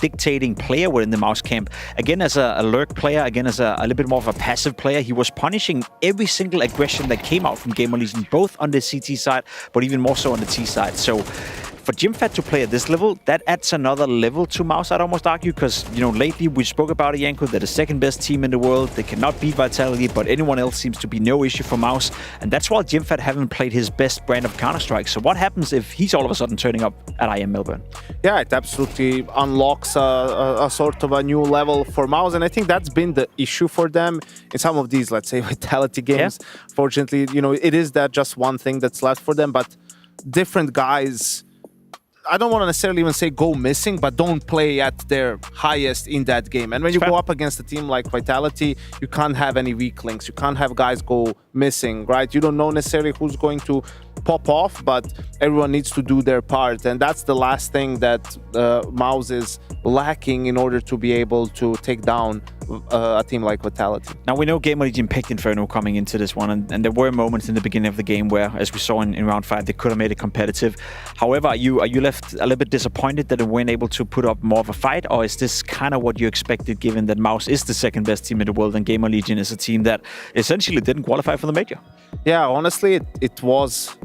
dictating player within the Mouse camp. Again, as a lurk player, again, as a little bit more of a passive player, he was punishing every single aggression that came out from Gamer Legion, both on the CT side, but even more so on the T side. So for Jimfat to play at this level, that adds another level to Mouse, I'd almost argue, because, lately we spoke about it, Janko, they're the second best team in the world. They cannot beat Vitality, but anyone else seems to be no issue for Mouse. And that's why Jimfat haven't played his best brand of Counter-Strike. So what happens if he's all of a sudden turning up at IEM Melbourne? Yeah, it absolutely unlocks a sort of a new level for Mouse. And I think that's been the issue for them in some of these, let's say, Vitality games. Yeah. Fortunately, it is that just one thing that's left for them, but different guys, I don't want to necessarily even say go missing, but don't play at their highest in that game. And when you go up against a team like Vitality, you can't have any weak links. You can't have guys go missing, right? You don't know necessarily who's going to pop off, but everyone needs to do their part. And that's the last thing that Mouse is lacking in order to be able to take down a team like Vitality. Now, we know Gamer Legion picked Inferno coming into this one, and there were moments in the beginning of the game where, as we saw in round 5, they could have made it competitive. However, are you left a little bit disappointed that they weren't able to put up more of a fight, or is this kind of what you expected, given that Mouse is the second best team in the world and Gamer Legion is a team that essentially didn't qualify for the major? Yeah, honestly, it was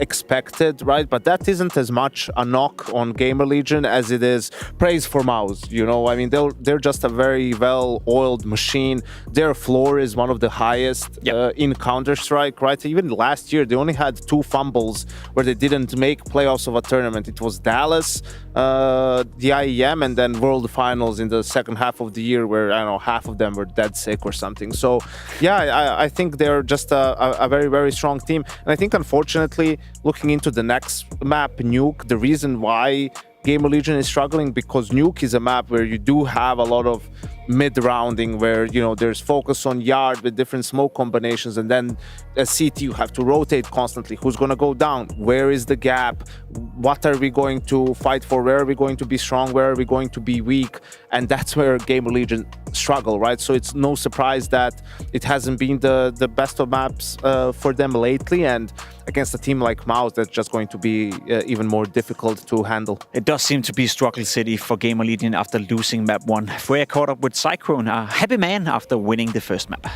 expected, right? But that isn't as much a knock on Gamer Legion as it is praise for Mouse. I mean, they're just a very well-oiled machine. Their floor is one of the highest in Counter-Strike, right? Even last year, they only had 2 fumbles where they didn't make playoffs of a tournament. It was Dallas, the IEM, and then World Finals in the second half of the year, where, I don't know, half of them were dead sick or something. So, yeah, I think they're just a very, very strong team. And I think, unfortunately, looking into the next map, Nuke, the reason why Gamer Legion is struggling, because Nuke is a map where you do have a lot of mid-rounding, where there's focus on yard with different smoke combinations, and then as CT you have to rotate constantly. Who's going to go down? Where is the gap? What are we going to fight for? Where are we going to be strong? Where are we going to be weak? And that's where Gamer Legion struggle, right? So it's no surprise that it hasn't been the best of maps for them lately, and against a team like Mouse, that's just going to be even more difficult to handle. It does seem to be struggle city for Gamer Legion after losing map 1. Freya caught up with Cyclone, a happy man after winning the first map.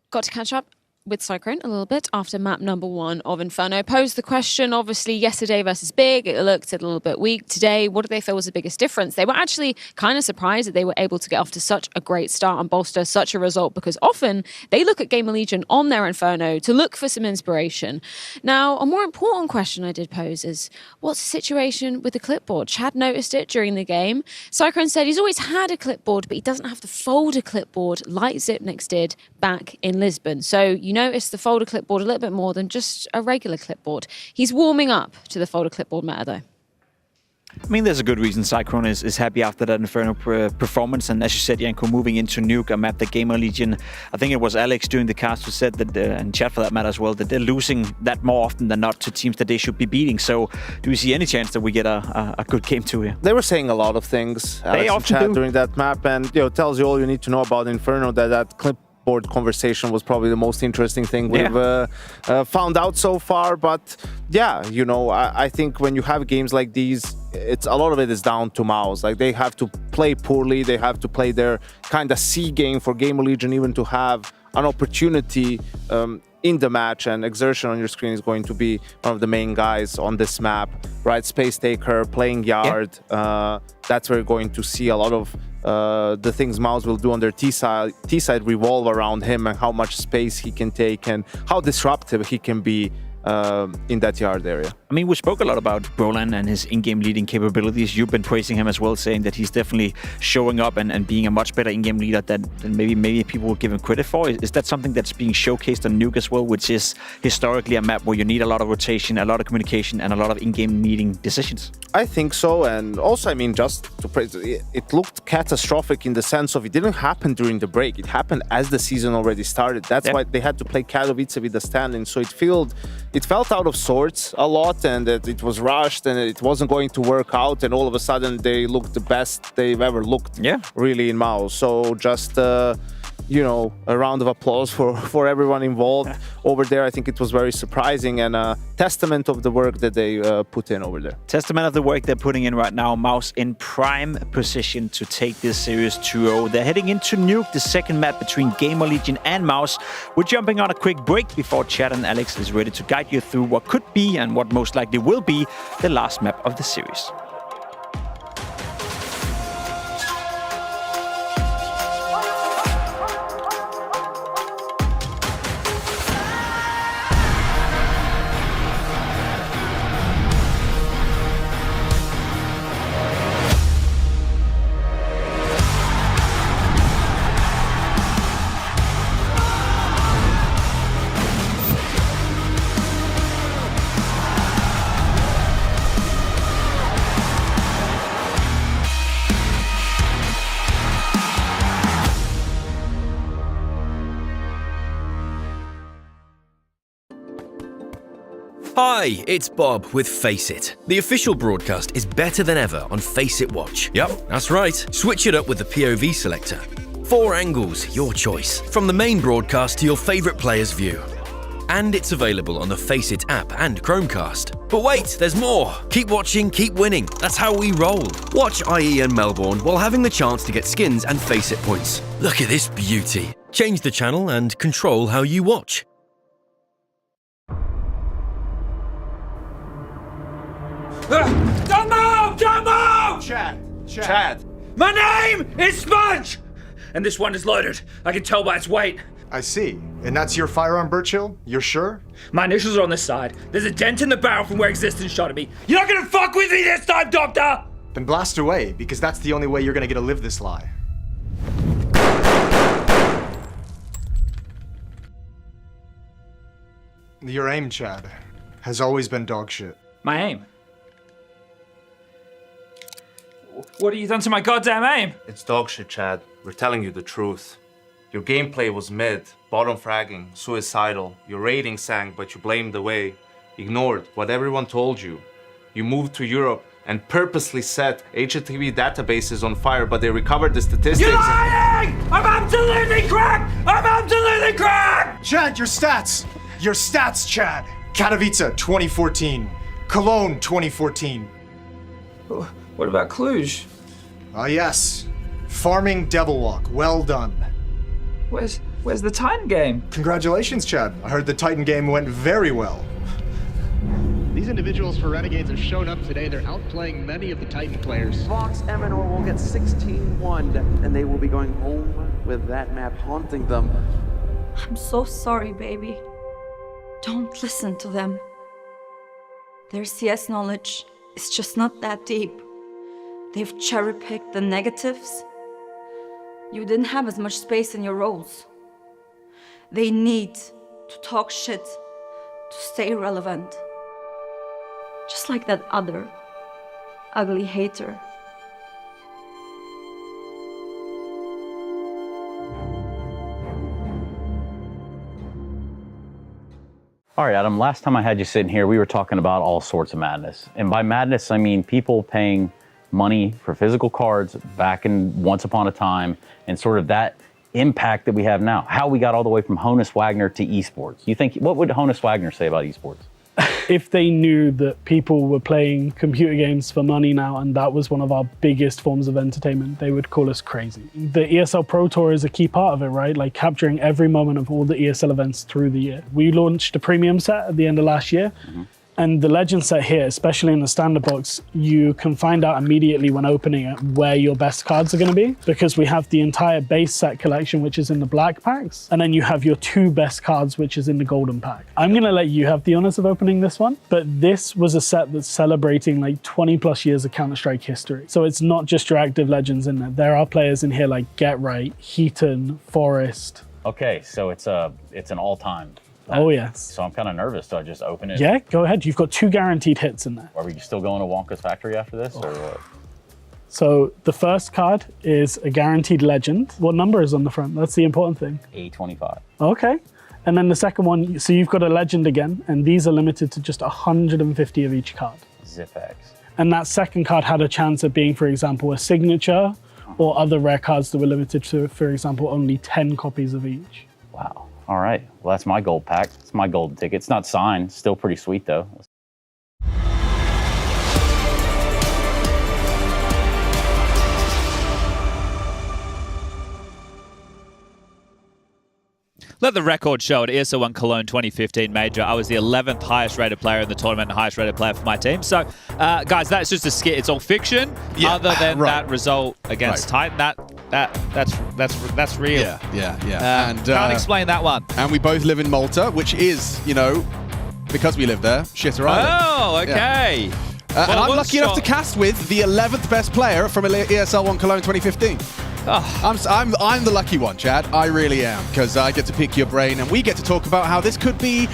Got to catch up. with Cyclone a little bit after map number 1 of Inferno. Posed the question, obviously, yesterday versus Big, it looked a little bit weak. Today, what do they feel was the biggest difference? They were actually kind of surprised that they were able to get off to such a great start and bolster such a result, because often they look at Gamer Legion on their Inferno to look for some inspiration. Now, a more important question I did pose is, what's the situation with the clipboard? Chad noticed it during the game. Cyclone said he's always had a clipboard, but he doesn't have to fold a clipboard like Zipnix did back in Lisbon. So you notice the folder clipboard a little bit more than just a regular clipboard. He's warming up to the folder clipboard meta, though. I mean, there's a good reason Cyclone is happy after that Inferno performance. And as you said, Janko, moving into Nuke, a map that Gamer Legion, I think it was Alex during the cast who said that, and chat for that matter as well, that they're losing that more often than not to teams that they should be beating. So do you see any chance that we get a good game 2 here? They were saying a lot of things, They Alex and often Chad, do. during that map, and tells you all you need to know about Inferno, that clipboard conversation was probably the most interesting thing we've found out so far. But yeah, I think when you have games like these, it's a lot of it is down to Mouse. Like, they have to play poorly, they have to play their kind of C game for Gamer Legion even to have an opportunity in the match, and Exertion on your screen is going to be one of the main guys on this map, right? Space Taker, playing Yard, that's where you're going to see a lot of the things Mouse will do on their T-side revolve around him, and how much space he can take and how disruptive he can be in that Yard area. I mean, we spoke a lot about Brolan and his in-game leading capabilities. You've been praising him as well, saying that he's definitely showing up and being a much better in-game leader than maybe people would give him credit for. Is that something that's being showcased on Nuke as well, which is historically a map where you need a lot of rotation, a lot of communication, and a lot of in-game leading decisions? I think so, and also, I mean, just to praise, it looked catastrophic in the sense of it didn't happen during the break. It happened as the season already started. That's why they had to play Katowice with the stand-in. So it felt out of sorts a lot, and that it was rushed and it wasn't going to work out, and all of a sudden they looked the best they've ever looked really in Mouse. So just a round of applause for everyone involved over there. I think it was very surprising and a testament of the work that they put in over there. Testament of the work they're putting in right now. Mouse in prime position to take this series 2-0. They're heading into Nuke, the second map between Gamer Legion and Mouse. We're jumping on a quick break before Chad and Alex is ready to guide you through what could be and what most likely will be the last map of the series. Hi, it's Bob with Face It. The official broadcast is better than ever on Face It Watch. Yep, that's right. Switch it up with the POV selector. 4 angles, your choice. From the main broadcast to your favourite player's view. And it's available on the Face It app and Chromecast. But wait, there's more. Keep watching, keep winning. That's how we roll. Watch IEM Melbourne while having the chance to get skins and Face It points. Look at this beauty. Change the channel and control how you watch. Don't move! Don't move! Chad. My name is Sponge! And this one is loaded. I can tell by its weight. I see. And that's your firearm, Birchill? You're sure? My initials are on this side. There's a dent in the barrel from where Existence shot at me. You're not gonna fuck with me this time, Doctor! Then blast away, because that's the only way you're gonna get to live this lie. Your aim, Chad, has always been dog shit. My aim? What have you done to my goddamn aim? It's dog shit, Chad. We're telling you the truth. Your gameplay was mid, bottom fragging, suicidal. Your rating sank, but you blamed away. Ignored what everyone told you. You moved to Europe and purposely set HTTP databases on fire, but they recovered the statistics. You're lying! I'm absolutely cracked! I'm absolutely cracked! Chad, your stats! Your stats, Chad! Katowice, 2014. Cologne, 2014. What about Cluj? Ah, yes. Farming Devil Walk, well done. Where's Where's the Titan game? Congratulations, Chad. I heard the Titan game went very well. These individuals for Renegades have shown up today. They're outplaying many of the Titan players. Fox Eminor will get 16-1, and they will be going home with that map haunting them. I'm so sorry, baby. Don't listen to them. Their CS knowledge is just not that deep. They've cherry-picked the negatives. You didn't have as much space in your roles. They need to talk shit to stay relevant. Just like that other ugly hater. All right, Adam, last time I had you sitting here, we were talking about all sorts of madness. And by madness, I mean people paying money for physical cards back in once upon a time, and sort of that impact that we have now, how we got all the way from Honus Wagner to esports. You think, what would Honus Wagner say about esports? If they knew that people were playing computer games for money now, and that was one of our biggest forms of entertainment, they would call us crazy. The ESL Pro Tour is a key part of it, right? Like capturing every moment of all the ESL events through the year. We launched a premium set at the end of last year. And the Legend set here, especially in the standard box, you can find out immediately when opening it where your best cards are going to be, because we have the entire base set collection, which is in the black packs, and then you have your 2 best cards, which is in the golden pack. I'm going to let you have the honors of opening this one, but this was a set that's celebrating like 20 plus years of Counter-Strike history. So it's not just your active legends in there. There are players in here like Get Right, Heaton, Forrest. Okay, so it's an all-time. Oh, yes. So I'm kind of nervous. Do I just open it? Yeah, go ahead. You've got 2 guaranteed hits in there. Are we still going to Wonka's factory after this, or what? So the first card is a guaranteed legend. What number is on the front? That's the important thing. A25. Okay. And then the second one, so you've got a legend again, and these are limited to just 150 of each card. Zipex. And that second card had a chance of being, for example, a signature or other rare cards that were limited to, for example, only 10 copies of each. Wow. All right. Well, that's my gold pack. It's my golden ticket. It's not signed. Still pretty sweet, though. Let the record show at ESL 1 Cologne 2015 Major, I was the 11th highest rated player in the tournament and highest rated player for my team. So, guys, that's just a skit. It's all fiction. Yeah, Other than right. that result against Titan, that's real. Yeah. And can't explain that one. And we both live in Malta, which is, you know, because we live there, shitter island. Oh, okay. Yeah. And I'm lucky enough to cast with the 11th best player from ESL 1 Cologne 2015. Oh. I'm the lucky one, Chad. I really am, because I get to pick your brain, and we get to talk about how this could be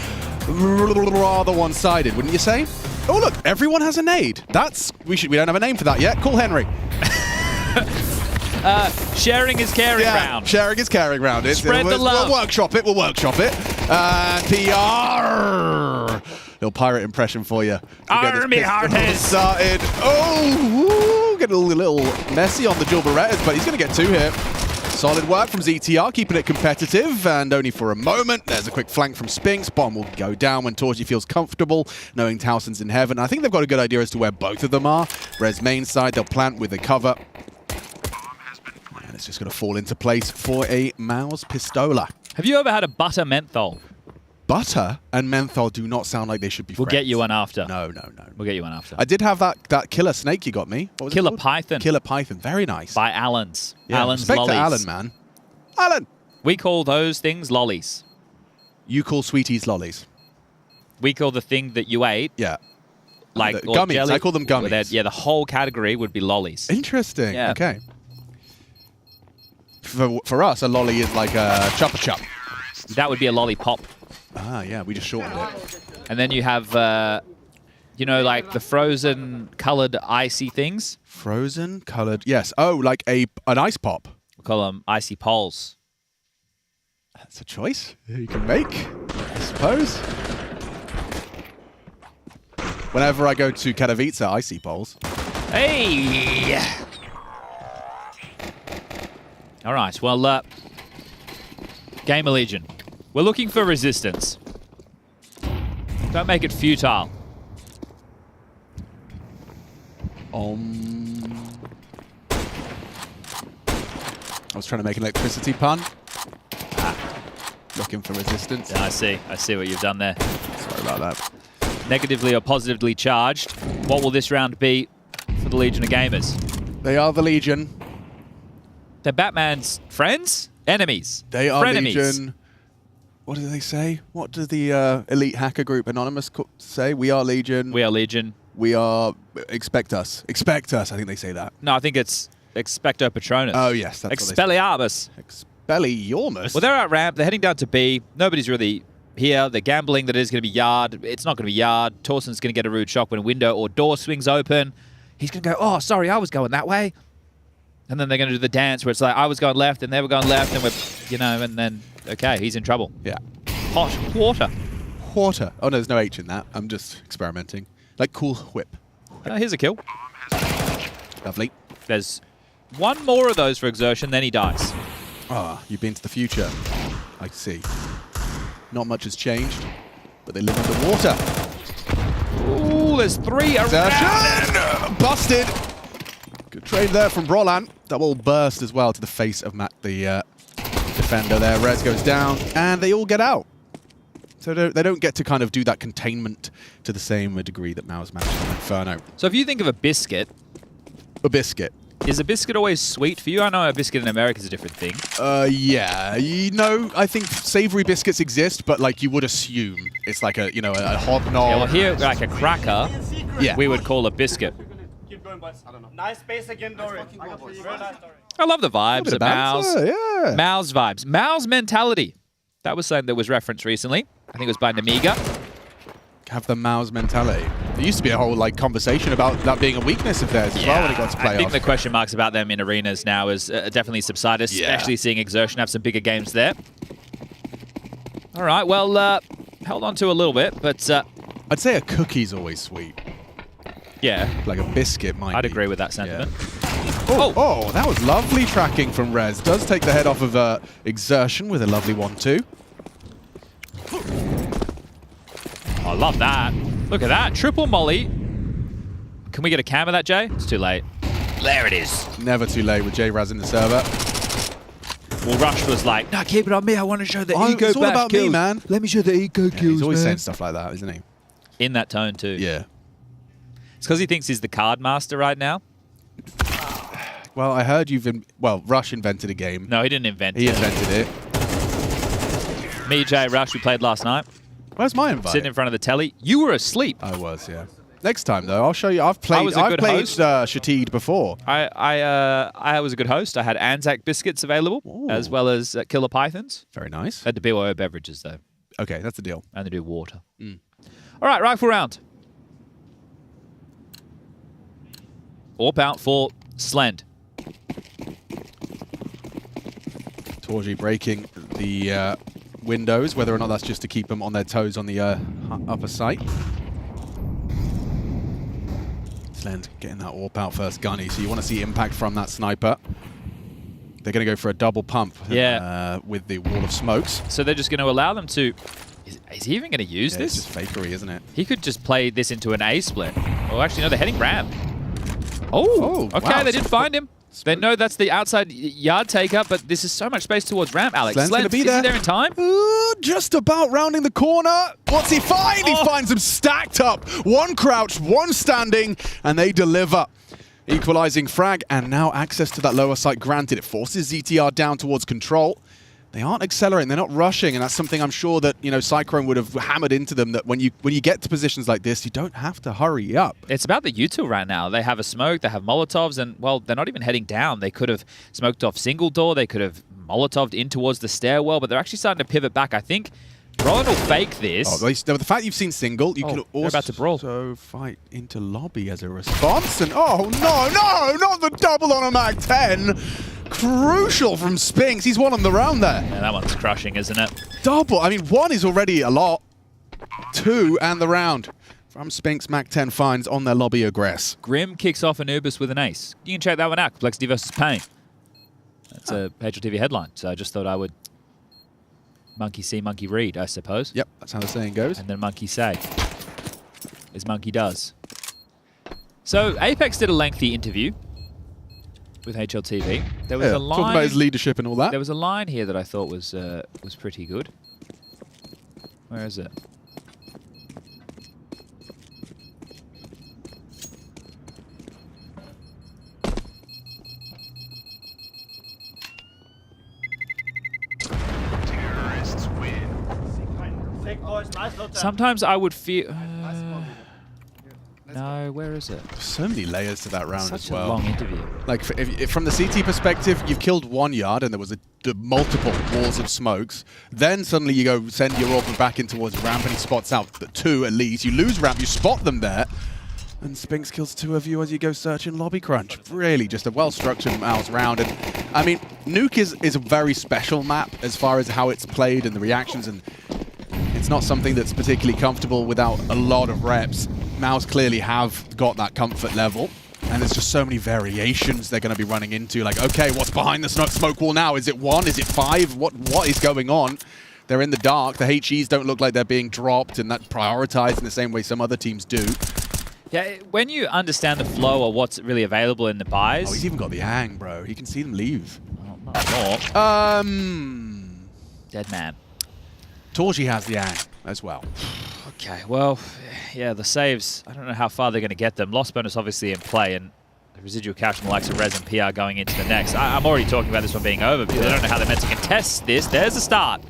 rather one-sided, wouldn't you say? Oh, look, everyone has a nade. We don't have a name for that yet. Call Henry. Sharing is caring round. Sharing is caring round. Spread the love. We'll workshop it. PR. Little pirate impression for you. Army Hearters. Started. Oh, getting a little messy on the dual Berettas, but he's going to get 2 here. Solid work from ZTR, keeping it competitive, and only for a moment. There's a quick flank from Spinks. Bomb will go down when Torgy feels comfortable, knowing Towson's in heaven. I think they've got a good idea as to where both of them are. Res main side, they'll plant with the cover. And it's just going to fall into place for a Mouse Pistola. Have you ever had a butter menthol? Butter and menthol do not sound like they should be friends. We'll get you one after. No. We'll get you one after. I did have that killer snake you got me. What was Killer it called? Python. Killer Python. Very nice. By Allen's. Yeah, Allen's respect lollies. to Allen, man. Allen! We call those things lollies. You call sweeties lollies. We call the thing that you ate. Yeah. Like gummies. Jelly. I call them gummies. Yeah, the whole category would be lollies. Interesting. Yeah. Okay. For us, a lolly is like a Chupa Chup. That would be a lollipop. Ah, yeah, we just shortened it. And then you have, you know, like the frozen colored icy things. Frozen colored, yes. Oh, like an ice pop. We call them icy poles. That's a choice you can make, I suppose. Whenever I go to Katowice, I see poles. Hey! All right, well, Gamer Legion. We're looking for resistance. Don't make it futile. I was trying to make an electricity pun. looking for resistance. Yeah, I see what you've done there. Sorry about that. Negatively or positively charged. What will this round be for the Legion of Gamers? They are the Legion. They're Batman's friends? Enemies. They are Frenemies. Legion. What do they say? What does the elite hacker group Anonymous say? We are Legion. We are Legion. We are... Expect us. Expect us. I think they say that. No, I think it's Expecto Patronus. Oh, yes. That's Expelliarmus. Expelliarmus? Well, they're out ramp. They're heading down to B. Nobody's really here. They're gambling that it is going to be yard. It's not going to be yard. Torsen's going to get a rude shock when a window or door swings open. He's going to go, oh, sorry, I was going that way. And then they're going to do the dance where it's like, I was going left and they were going left and we're, you know, and then, okay, he's in trouble. Yeah. Hot water. Water. Oh, no, there's no H in that. I'm just experimenting. Like Cool Whip. Here's a kill. Lovely. There's one more of those for Exertion, then he dies. Ah, you've been to the future. I see. Not much has changed, but they live underwater. Ooh, there's 3 around. Busted. Good trade there from Brolan. Double burst as well to the face of Matt, the defender there. Rez goes down, and they all get out. So they don't get to kind of do that containment to the same degree that Mao's managed on Inferno. So if you think of a biscuit... A biscuit. Is a biscuit always sweet for you? I know a biscuit in America is a different thing. Yeah. You know, I think savory biscuits exist, but like you would assume it's like a, you know, a hobnob. Yeah, well here, like a cracker, we would call a biscuit. Keep going, boys. I don't know. Nice space again, Dory. Very nice, Dory. I love the vibes of Mao's. Yeah. Mao's vibes. Mao's mentality. That was something that was referenced recently. I think it was by Namiga. Have the Mao's mentality. There used to be a whole like conversation about that being a weakness of theirs as well when it got to playoffs. I think the question marks about them in arenas now is definitely subsided, especially seeing Exertion have some bigger games there. All right, well, held on to a little bit, but... I'd say a cookie's always sweet. Yeah. Like a biscuit might I'd be. agree with that sentiment. Yeah. Oh, that was lovely tracking from Rez. Does take the head off of Exertion with a lovely 1-2. I love that. Look at that. Triple molly. Can we get a cam of that, Jay? It's too late. There it is. Never too late with J-Raz in the server. Well, Rush was like, no, keep it on me. I want to show the eco It's all bash about kills. me, man. Let me show the eco kills, He's always man. saying stuff like that, isn't he? In that tone, too. Yeah. It's because he thinks he's the card master right now. Well, I heard Rush invented a game. No, he didn't invent it. He invented it. Me, Jay, Rush, we played last night. Where's my invite? Sitting in front of the telly. You were asleep. I was, yeah. Next time, though, I'll show you. I've played host. Shatid before. I was a good host. I had Anzac biscuits available, as well as Killer Pythons. Very nice. Had the BYO beverages, though. Okay, that's the deal. And they do water. All right, rifle round. Orp out for Slend. Torji breaking the windows, whether or not that's just to keep them on their toes on the upper site. Slend getting that AWP out first, Gunny, so you want to see impact from that sniper. They're going to go for a double pump with the wall of smokes. So they're just going to allow them to... Is he even going to use this? It's just fakery, isn't it? He could just play this into an A split. Oh, actually, no, they're heading ramp. Oh, okay, wow. they did find him. They know that's the outside yard take-up, but this is so much space towards ramp, Alex. Slend's going to be there. Is he there in time? Just about rounding the corner. What's he find? He finds them stacked up. One crouched, one standing, and they deliver. Equalizing frag, and now access to that lower site granted. It forces ZTR down towards control. They aren't accelerating, they're not rushing, and that's something I'm sure that, you know, Cyclone would have hammered into them, that when you get to positions like this, you don't have to hurry up. It's about the util right now. They have a smoke, they have Molotovs, and, well, they're not even heading down. They could have smoked off single door, they could have Molotoved in towards the stairwell, but they're actually starting to pivot back, I think. Rowan will fake this. Oh, the fact you've seen single, you can also about to brawl. Fight into lobby as a response, and oh no, not the double on a Mag 10. Crucial from Spinks. He's one on the round there. Yeah, that one's crushing, isn't it? Double. I mean, one is already a lot. Two and the round. From Spinks, Mac 10 finds on their lobby aggress. Grim kicks off Anubis with an ace. You can check that one out. Complexity versus Pain. That's a HLTV headline. So I just thought I would monkey see, monkey read, I suppose. Yep, that's how the saying goes. And then monkey say, as monkey does. So Apex did a lengthy interview with HLTV. There was a line talking about his leadership and all that. There was a line here that I thought was pretty good. Where is it? Sometimes I would feel... no, where is it? So many layers to that round Such as well. a long interview. Like, from the CT perspective, you've killed 1 yard and there was the multiple walls of smokes. Then suddenly you go send your orb back in towards ramp and he spots out the 2 at least. You lose ramp, you spot them there. And Spinks kills 2 of you as you go searching lobby crunch. Really just a well-structured mouse round. And I mean, Nuke is a very special map as far as how it's played and the reactions, and it's not something that's particularly comfortable without a lot of reps. Mouse clearly have got that comfort level, and there's just so many variations they're going to be running into. Like, okay, what's behind the smoke wall now? Is it 1? Is it 5? What is going on? They're in the dark. The HEs don't look like they're being dropped and that prioritized in the same way some other teams do. Yeah, when you understand the flow or what's really available in the buys... Oh, he's even got the hang, bro. He can see them leave. Well, not more. Dead man. Torji has the hang as well. Okay, well, yeah, the saves, I don't know how far they're going to get them. Loss bonus obviously in play, and the residual cash from the likes of Rez and PR going into the next. I'm already talking about this one being over because I don't know how they're meant to contest this. There's a start.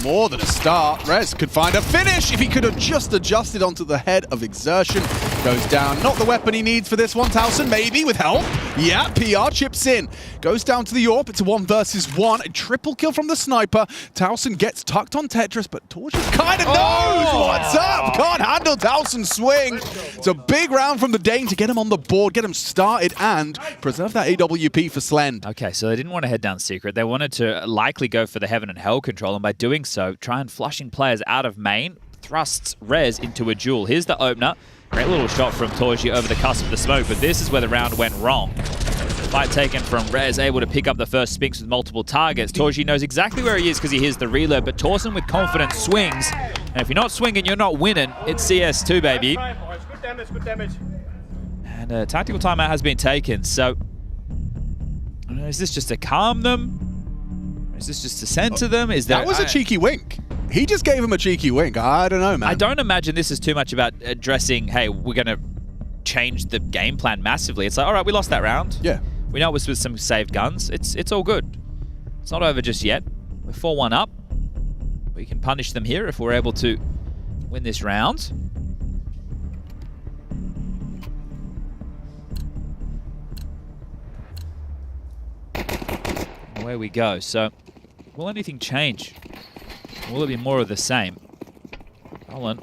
More than a start. Rez could find a finish if he could have just adjusted onto the head of Exertion. Goes down. Not the weapon he needs for this one. Towson maybe with help. Yeah, PR chips in. Goes down to the AWP. It's a 1 versus 1. A triple kill from the sniper. Towson gets tucked on Tetris, but Torch kind of knows what's up. Can't handle Towson's swing. It's a big round from the Dane to get him on the board, get him started, and preserve that AWP for Slend. Okay, so they didn't want to head down secret. They wanted to likely go for the Heaven and Hell control, and by doing so, try and flushing players out of main, thrusts Rez into a duel. Here's the opener. Great little shot from Torji over the cusp of the smoke, but this is where the round went wrong. Fight taken from Rez, able to pick up the first Spinks with multiple targets. Torji knows exactly where he is because he hears the reload, but Torsen with confidence swings. And if you're not swinging, you're not winning. It's CS2, baby. Good damage, good damage. And a tactical timeout has been taken, so... is this just to calm them? Is this just to censor them? Is that was a cheeky wink. He just gave him a cheeky wink. I don't know, man. I don't imagine this is too much about addressing, hey, we're going to change the game plan massively. It's like, all right, we lost that round. Yeah. We know it was with some saved guns. It's all good. It's not over just yet. We're 4-1 up. We can punish them here if we're able to win this round. Away we go. So, will anything change? Will it be more of the same? Holland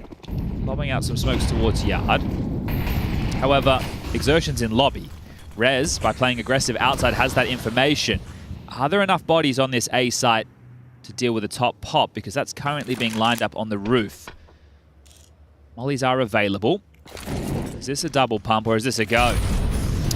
lobbing out some smokes towards Yard. However, Exertion's in lobby. Rez, by playing aggressive outside, has that information. Are there enough bodies on this A site to deal with a top pop? Because that's currently being lined up on the roof. Mollies are available. Is this a double pump or is this a go?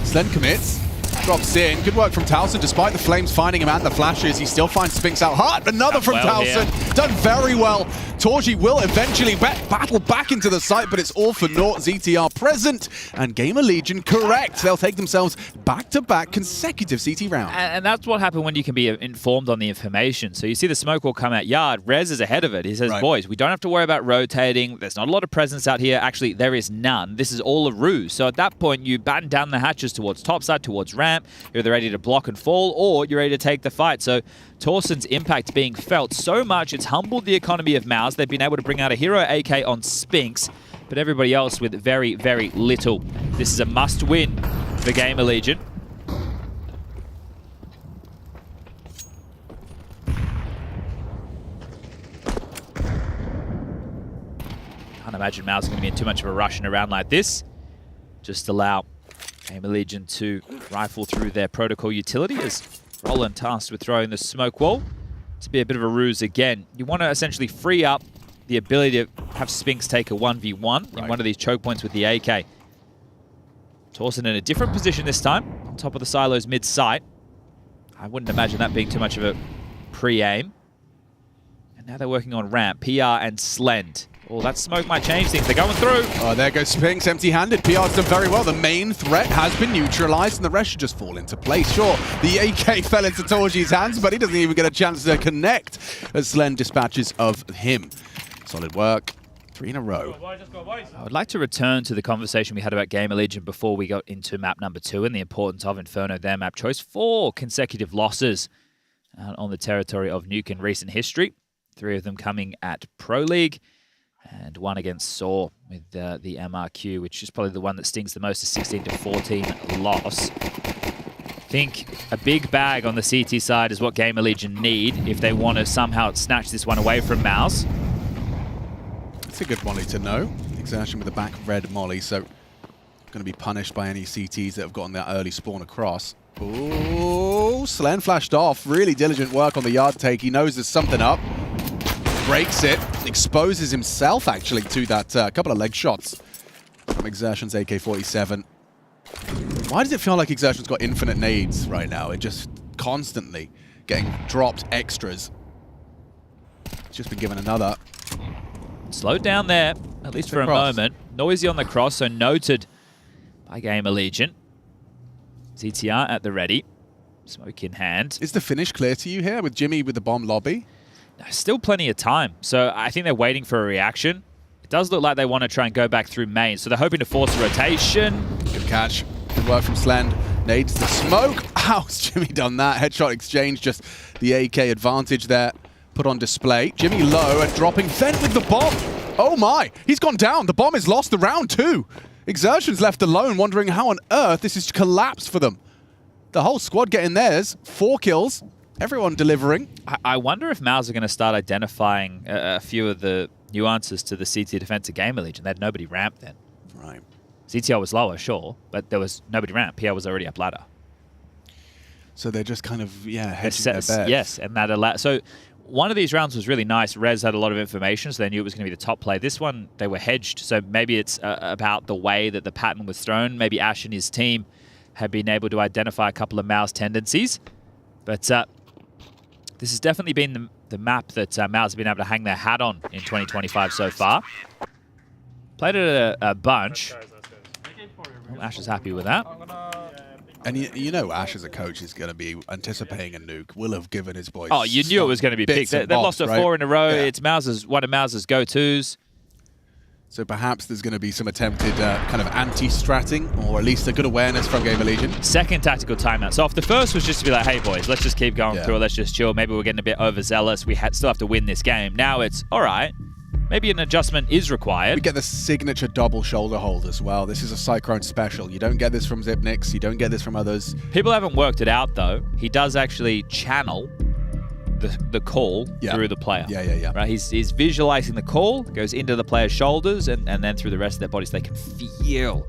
Slend commits. Drops in. Good work from Towson. Despite the flames finding him and the flashes, he still finds Spinks out hard. Another from Towson. Done very well. Torji will eventually battle back into the site, but it's all for naught. ZTR present and Gamer Legion correct. They'll take themselves back-to-back consecutive CT rounds. And that's what happened when you can be informed on the information. So you see the smoke will come out Yard. Rez is ahead of it. He says, boys, we don't have to worry about rotating. There's not a lot of presence out here. Actually, there is none. This is all a ruse. So at that point, you batten down the hatches towards topside, towards ramp. You're either ready to block and fall, or you're ready to take the fight. So Torsen's impact being felt so much, it's humbled the economy of Mouse. They've been able to bring out a hero AK on Spinks, but everybody else with very, very little. This is a must-win for Gamer Legion. Can't imagine Mouse is going to be in too much of a rush and around like this. Just allow Gamer Legion to rifle through their protocol utility as Roland tasked with throwing the smoke wall. To be a bit of a ruse again. You want to essentially free up the ability to have Spinks take a 1v1 in one of these choke points with the AK. Torsen in a different position this time, on top of the silos mid-sight. I wouldn't imagine that being too much of a pre-aim. And now they're working on ramp, PR and Slend. Oh, that smoke might change things. They're going through. Oh, there goes Spinks, empty-handed. PR's done very well. The main threat has been neutralized, and the rest should just fall into place. Sure, the AK fell into Torji's hands, but he doesn't even get a chance to connect as Slend dispatches of him. Solid work. 3 in a row. I would like to return to the conversation we had about Gamer Legion before we got into map number 2 and the importance of Inferno, their map choice. 4 consecutive losses on the territory of Nuke in recent history. 3 of them coming at Pro League and 1 against Saw with the MRQ, which is probably the one that stings the most, a 16-14 loss. I think a big bag on the CT side is what Gamer Legion need if they want to somehow snatch this one away from Mouse. It's a good molly to know. Exertion with the back red molly, so going to be punished by any CTs that have gotten that early spawn across. Oh, Slen flashed off. Really diligent work on the yard take. He knows there's something up. Breaks it. Exposes himself, actually, to that couple of leg shots from Exertion's AK-47. Why does it feel like Exertion's got infinite nades right now? It just constantly getting dropped extras. It's just been given another. Slowed down there, at least for a moment. Noisy on the cross, so noted by Gamer Legion. ZTR at the ready. Smoke in hand. Is the finish clear to you here with Jimmy with the bomb lobby? Still plenty of time, so I think they're waiting for a reaction. It does look like they want to try and go back through main, so they're hoping to force a rotation. Good catch. Good work from Slend. Nades the smoke. How's Jimmy done that? Headshot exchange, just the AK advantage there. Put on display. Jimmy low and dropping Fent with the bomb. Oh my, he's gone down. The bomb has lost the round too. Exertion's left alone, wondering how on earth this has collapsed for them. The whole squad getting theirs. 4 kills. Everyone delivering. I wonder if Mouse are going to start identifying a few of the nuances to the CT defense of Gamer Legion. They had nobody ramp then. Right. CTR was lower, sure, but there was nobody ramp. PR was already up ladder. So they're just kind of, hedging their bets. Yes, and that allowed... So one of these rounds was really nice. Rez had a lot of information, so they knew it was going to be the top play. This one, they were hedged, so maybe it's about the way that the pattern was thrown. Maybe Ash and his team have been able to identify a couple of Mouse tendencies. But this has definitely been the map that Mouse have been able to hang their hat on in 2025 so far. Played it a bunch. Well, Ash is happy with that. And you know Ash as a coach is going to be anticipating a nuke. Will have given his boys. Oh, you knew it was going to be picked. They've lost 4 in a row. Yeah. It's one of Mouse's go-tos. So perhaps there's going to be some attempted kind of anti-stratting, or at least a good awareness from Gamer Legion. Second tactical timeout. So if the first was just to be like, hey boys, let's just keep going through it, let's just chill. Maybe we're getting a bit overzealous. We still have to win this game. Now it's, all right, maybe an adjustment is required. We get the signature double shoulder hold as well. This is a Cyclone special. You don't get this from Zipnix. You don't get this from others. People haven't worked it out, though. He does actually channel the call through the player. Yeah. Right? He's visualizing the call, goes into the player's shoulders, and then through the rest of their bodies. They can feel.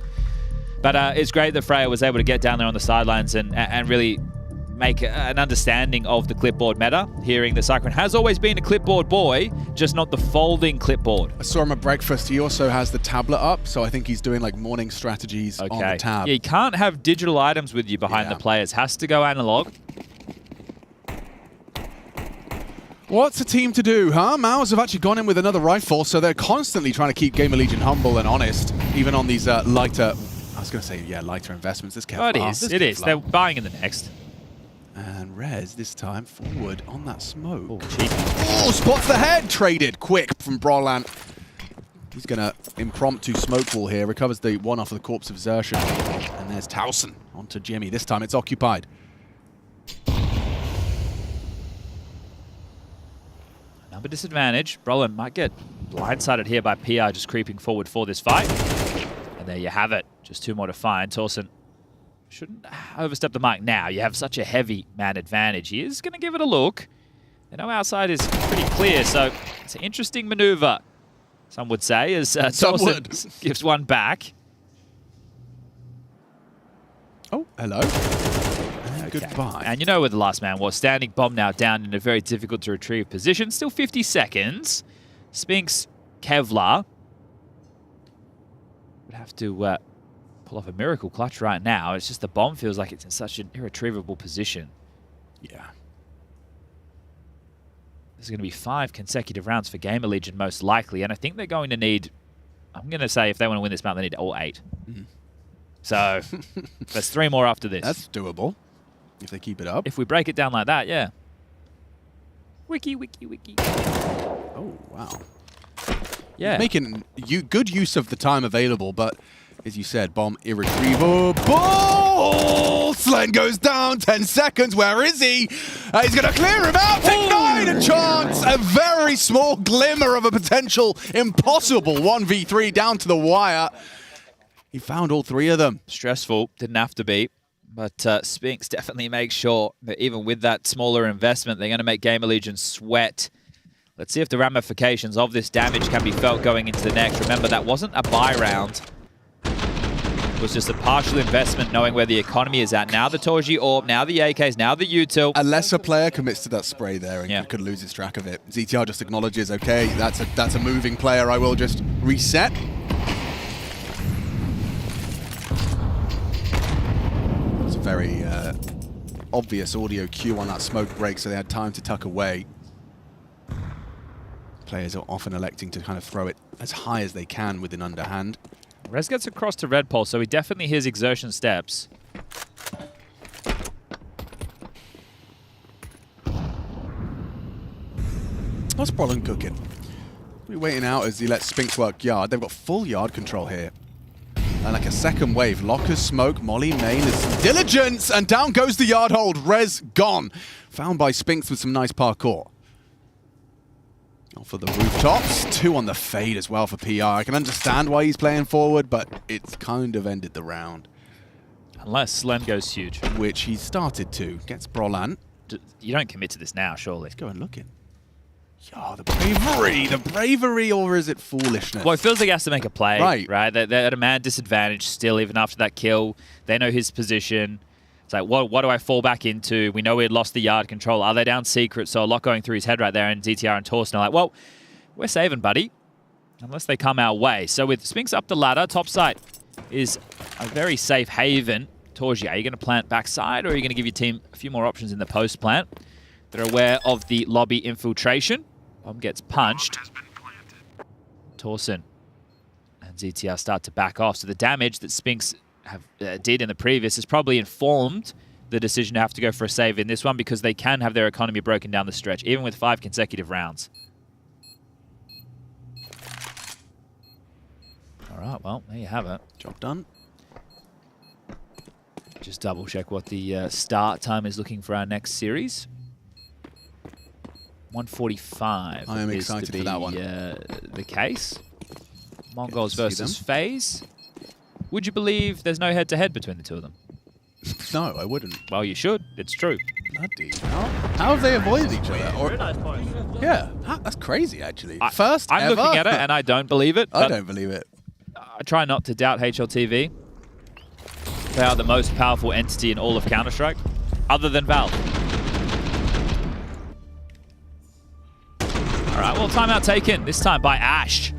But it's great that Freya was able to get down there on the sidelines and really make an understanding of the clipboard meta, hearing that Cyclone has always been a clipboard boy, just not the folding clipboard. I saw him at breakfast. He also has the tablet up, so I think he's doing like morning strategies on the tab. Yeah, you can't have digital items with you behind the players. Has to go analog. What's a team to do, huh? Maus have actually gone in with another rifle, so they're constantly trying to keep Gamer Legion humble and honest, even on these lighter, I was going to say, lighter investments. This Kevlar. It is. They're buying in the next. And Rez, this time, forward on that smoke. Oh, cheap. Oh, spots the head! Traded quick from Brolan. He's going to impromptu smoke wall here, recovers the one off of the corpse of Xerxes. And there's Towson onto Jimmy. This time it's occupied. Number disadvantage. Brolan might get blindsided here by PR just creeping forward for this fight. And there you have it. Just 2 more to find. Towson shouldn't overstep the mark now. You have such a heavy man advantage. He is going to give it a look. They know outside is pretty clear, so it's an interesting maneuver, some would say, as Towson gives one back. Oh, hello. Goodbye. And you know where the last man was. Standing bomb now down in a very difficult to retrieve position. Still 50 seconds. Spinks, Kevlar would have to pull off a miracle clutch right now. It's just the bomb feels like it's in such an irretrievable position. Yeah. There's going to be 5 consecutive rounds for Gamer Legion most likely, and I think they're going to need, I'm going to say if they want to win this map, they need all 8. So there's 3 more after this. That's doable. If they keep it up. If we break it down like that, yeah. Wiki. Oh, wow. Yeah. Making good use of the time available, but as you said, bomb irretrievable. Slen goes down, 10 seconds. Where is he? He's going to clear him out. Take 9 a chance. A very small glimmer of a potential impossible 1v3 down to the wire. He found all 3 of them. Stressful, didn't have to be. But Spinks definitely makes sure that even with that smaller investment, they're going to make Gamer Legion sweat. Let's see if the ramifications of this damage can be felt going into the next. Remember, that wasn't a buy round. It was just a partial investment, knowing where the economy is at. Now the Torji Orb, now the AKs, now the util. A lesser player commits to that spray there and could lose his track of it. ZTR just acknowledges, okay, that's a moving player. I will just reset. It's a very obvious audio cue on that smoke break, so they had time to tuck away. Players are often electing to kind of throw it as high as they can with an underhand. Rez gets across to Red Pole, so he definitely hears exertion steps. What's Brolin cooking? We're waiting out as he lets Spinks work yard. They've got full yard control here. And like a second wave. Lockers, smoke, Molly, main is diligence, and down goes the yard hold. Rez gone. Found by Spinks with some nice parkour. For the rooftops, 2 on the fade as well for PR. I can understand why he's playing forward, but it's kind of ended the round. Unless Slen goes huge. Which he started to. Gets Brolan. You don't commit to this now, surely. Let's go and look in. Oh, the bravery! The bravery, or is it foolishness? Well, it feels like he has to make a play, right? They're at a man disadvantage still, even after that kill. They know his position. It's like, what do I fall back into? We know we had lost the yard control. Are they down secret? So a lot going through his head right there. And DTR and Torsten are like, well, we're saving, buddy. Unless they come our way. So with Spinks up the ladder, top site is a very safe haven. Torji, are you going to plant backside, or are you going to give your team a few more options in the post plant? They're aware of the lobby infiltration. Bomb gets punched. Torsten and ZTR start to back off. So the damage that Spinks did in the previous has probably informed the decision to have to go for a save in this one, because they can have their economy broken down the stretch, even with 5 consecutive rounds. All right, well, there you have it. Job done. Just double check what the start time is looking for our next series. 1:45. I am excited for that one. The case. Mongols versus FaZe. Would you believe there's no head-to-head between the 2 of them? No, I wouldn't. Well, you should. It's true. Bloody hell. How have they avoided each other? Or, yeah, that's crazy, actually. First I'm ever? looking at it, and I don't believe it. I don't believe it. I try not to doubt HLTV. They are the most powerful entity in all of Counter-Strike, other than Valve. All right, well, timeout taken, this time by Ash.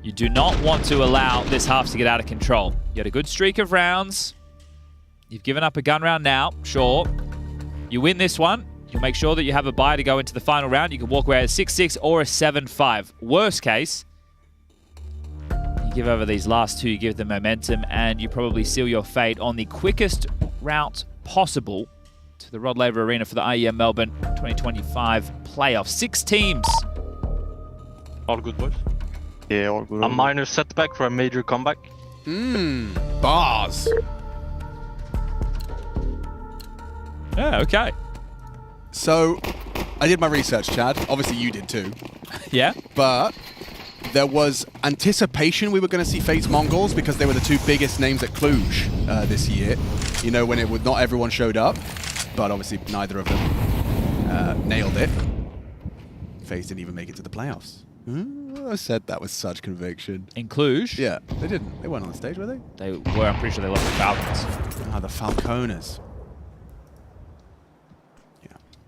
You do not want to allow this half to get out of control. You had a good streak of rounds. You've given up a gun round now, sure. You win this one, you'll make sure that you have a bye to go into the final round. You can walk away at a 6-6 or a 7-5. Worst case, you give over these last 2, you give them momentum, and you probably seal your fate on the quickest route possible to the Rod Laver Arena for the IEM Melbourne 2025 playoffs. 6 teams. All good, boys. Yeah, all good. A minor setback for a major comeback. Bars. Yeah, okay. So, I did my research, Chad. Obviously, you did too. Yeah. But there was anticipation we were going to see FaZe Mongols because they were the 2 biggest names at Cluj this year. You know, when not everyone showed up, but obviously neither of them nailed it. FaZe didn't even make it to the playoffs. I said that with such conviction. In Cluj? Yeah, they didn't. They weren't on the stage, were they? They were. I'm pretty sure they lost the Falcons. Ah, the Falconers.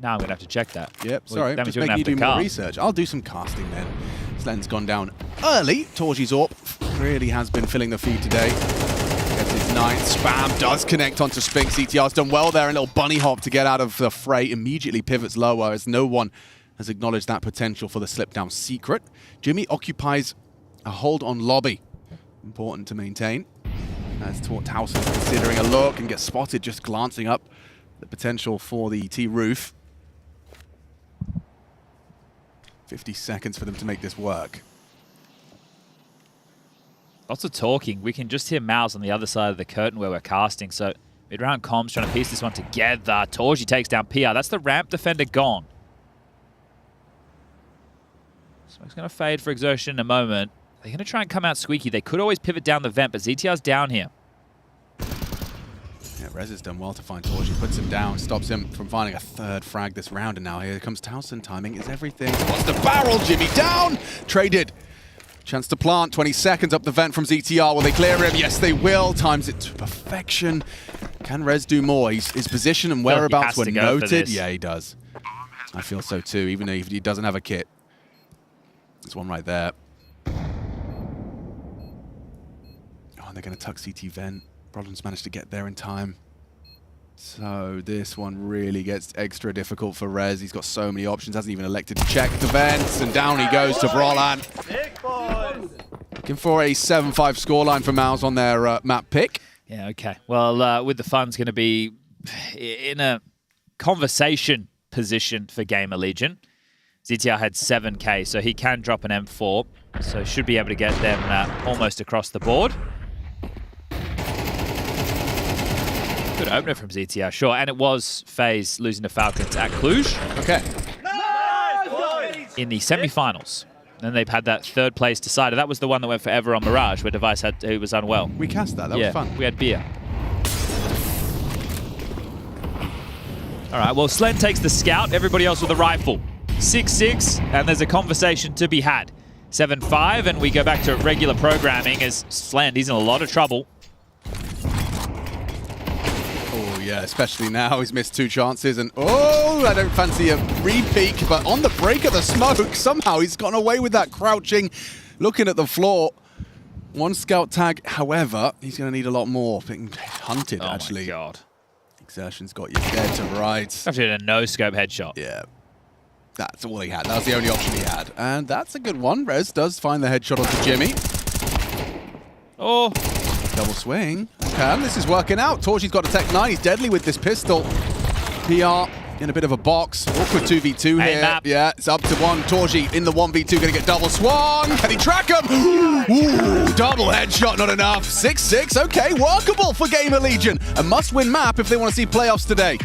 Now I'm going to have to check that. Yep, Well, sorry. that means Just we're gonna make me have do to more cast. research. I'll do some casting then. Slen's gone down early. Torji's Orp really has been filling the feed today. Gets his 9. Spam does connect onto Spinks. CTR's done well there. A little bunny hop to get out of the fray. Immediately pivots lower as no one has acknowledged that potential for the slip down secret. Jimmy occupies a hold on lobby. Important to maintain. As Towson's considering a look and gets spotted just glancing up the potential for the T roof. 50 seconds for them to make this work. Lots of talking. We can just hear Mouse on the other side of the curtain where we're casting. So mid-round comms trying to piece this one together. Torji takes down PR. That's the ramp defender gone. Smoke's going to fade for exertion in a moment. They're going to try and come out squeaky. They could always pivot down the vent, but ZTR's down here. Yeah, Rez has done well to find Torji, puts him down, stops him from finding a third frag this round, and now here comes Towson. Timing is everything. What's the barrel? Jimmy down! Traded. Chance to plant, 20 seconds up the vent from ZTR. Will they clear him? Yes, they will. Times it to perfection. Can Rez do more? His position and whereabouts were noted. Yeah, he does. I feel so too, even if he doesn't have a kit. There's one right there. Oh, and they're going to tuck CT vent. Brodlin's managed to get there in time. So this one really gets extra difficult for Rez. He's got so many options, hasn't even elected to check the vents, and down he goes to Brolan. Looking for a 7-5 scoreline for Mouse on their map pick. Yeah, okay. Well, with the fun's going to be in a conversation position for Gamer Legion. ZTR had 7k, so he can drop an M4, so should be able to get them almost across the board. Good opener from ZTR, sure. And it was FaZe losing to Falcons at Cluj. Okay. In the semi-finals. Then they've had that third place decided. That was the one that went forever on Mirage, where Device he was unwell. We cast that. That was fun. We had beer. All right, well, Slen takes the scout. Everybody else with a rifle. 6-6, and there's a conversation to be had. 7-5, and we go back to regular programming as Slen, he's in a lot of trouble. Yeah, especially now. He's missed 2 chances, and oh, I don't fancy a re-peek, but on the break of the smoke, somehow he's gotten away with that crouching, looking at the floor. 1 scout tag, however, he's going to need a lot more. Being hunted, actually. Oh my God. Exertion's got you dead to rights. After a no-scope headshot. Yeah. That's all he had. That was the only option he had. And that's a good one. Rez does find the headshot onto Jimmy. Oh. Double swing. Okay, this is working out. Torji's got a Tech 9. He's deadly with this pistol. PR in a bit of a box. Awkward 2v2 here. Map. Yeah, it's up to 1. Torji in the 1v2. Going to get double swung. Can he track him? Ooh, double headshot. Not enough. 6-6. Okay, workable for Gamer Legion. A must-win map if they want to see playoffs today.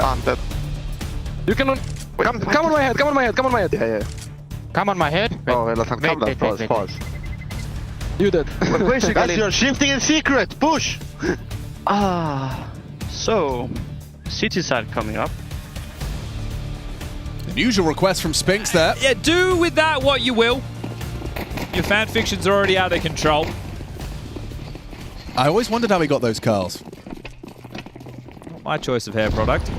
Planted. You can... Come on my head, come on my head, come on my head. Yeah. Come on my head. Oh, let's come down. Pause. You did. Guys, you're shifting in secret. Push. So, city side coming up. Unusual request from Spinks there. Yeah, do with that what you will. Your fan fiction's already out of control. I always wondered how he got those curls. Not my choice of hair product.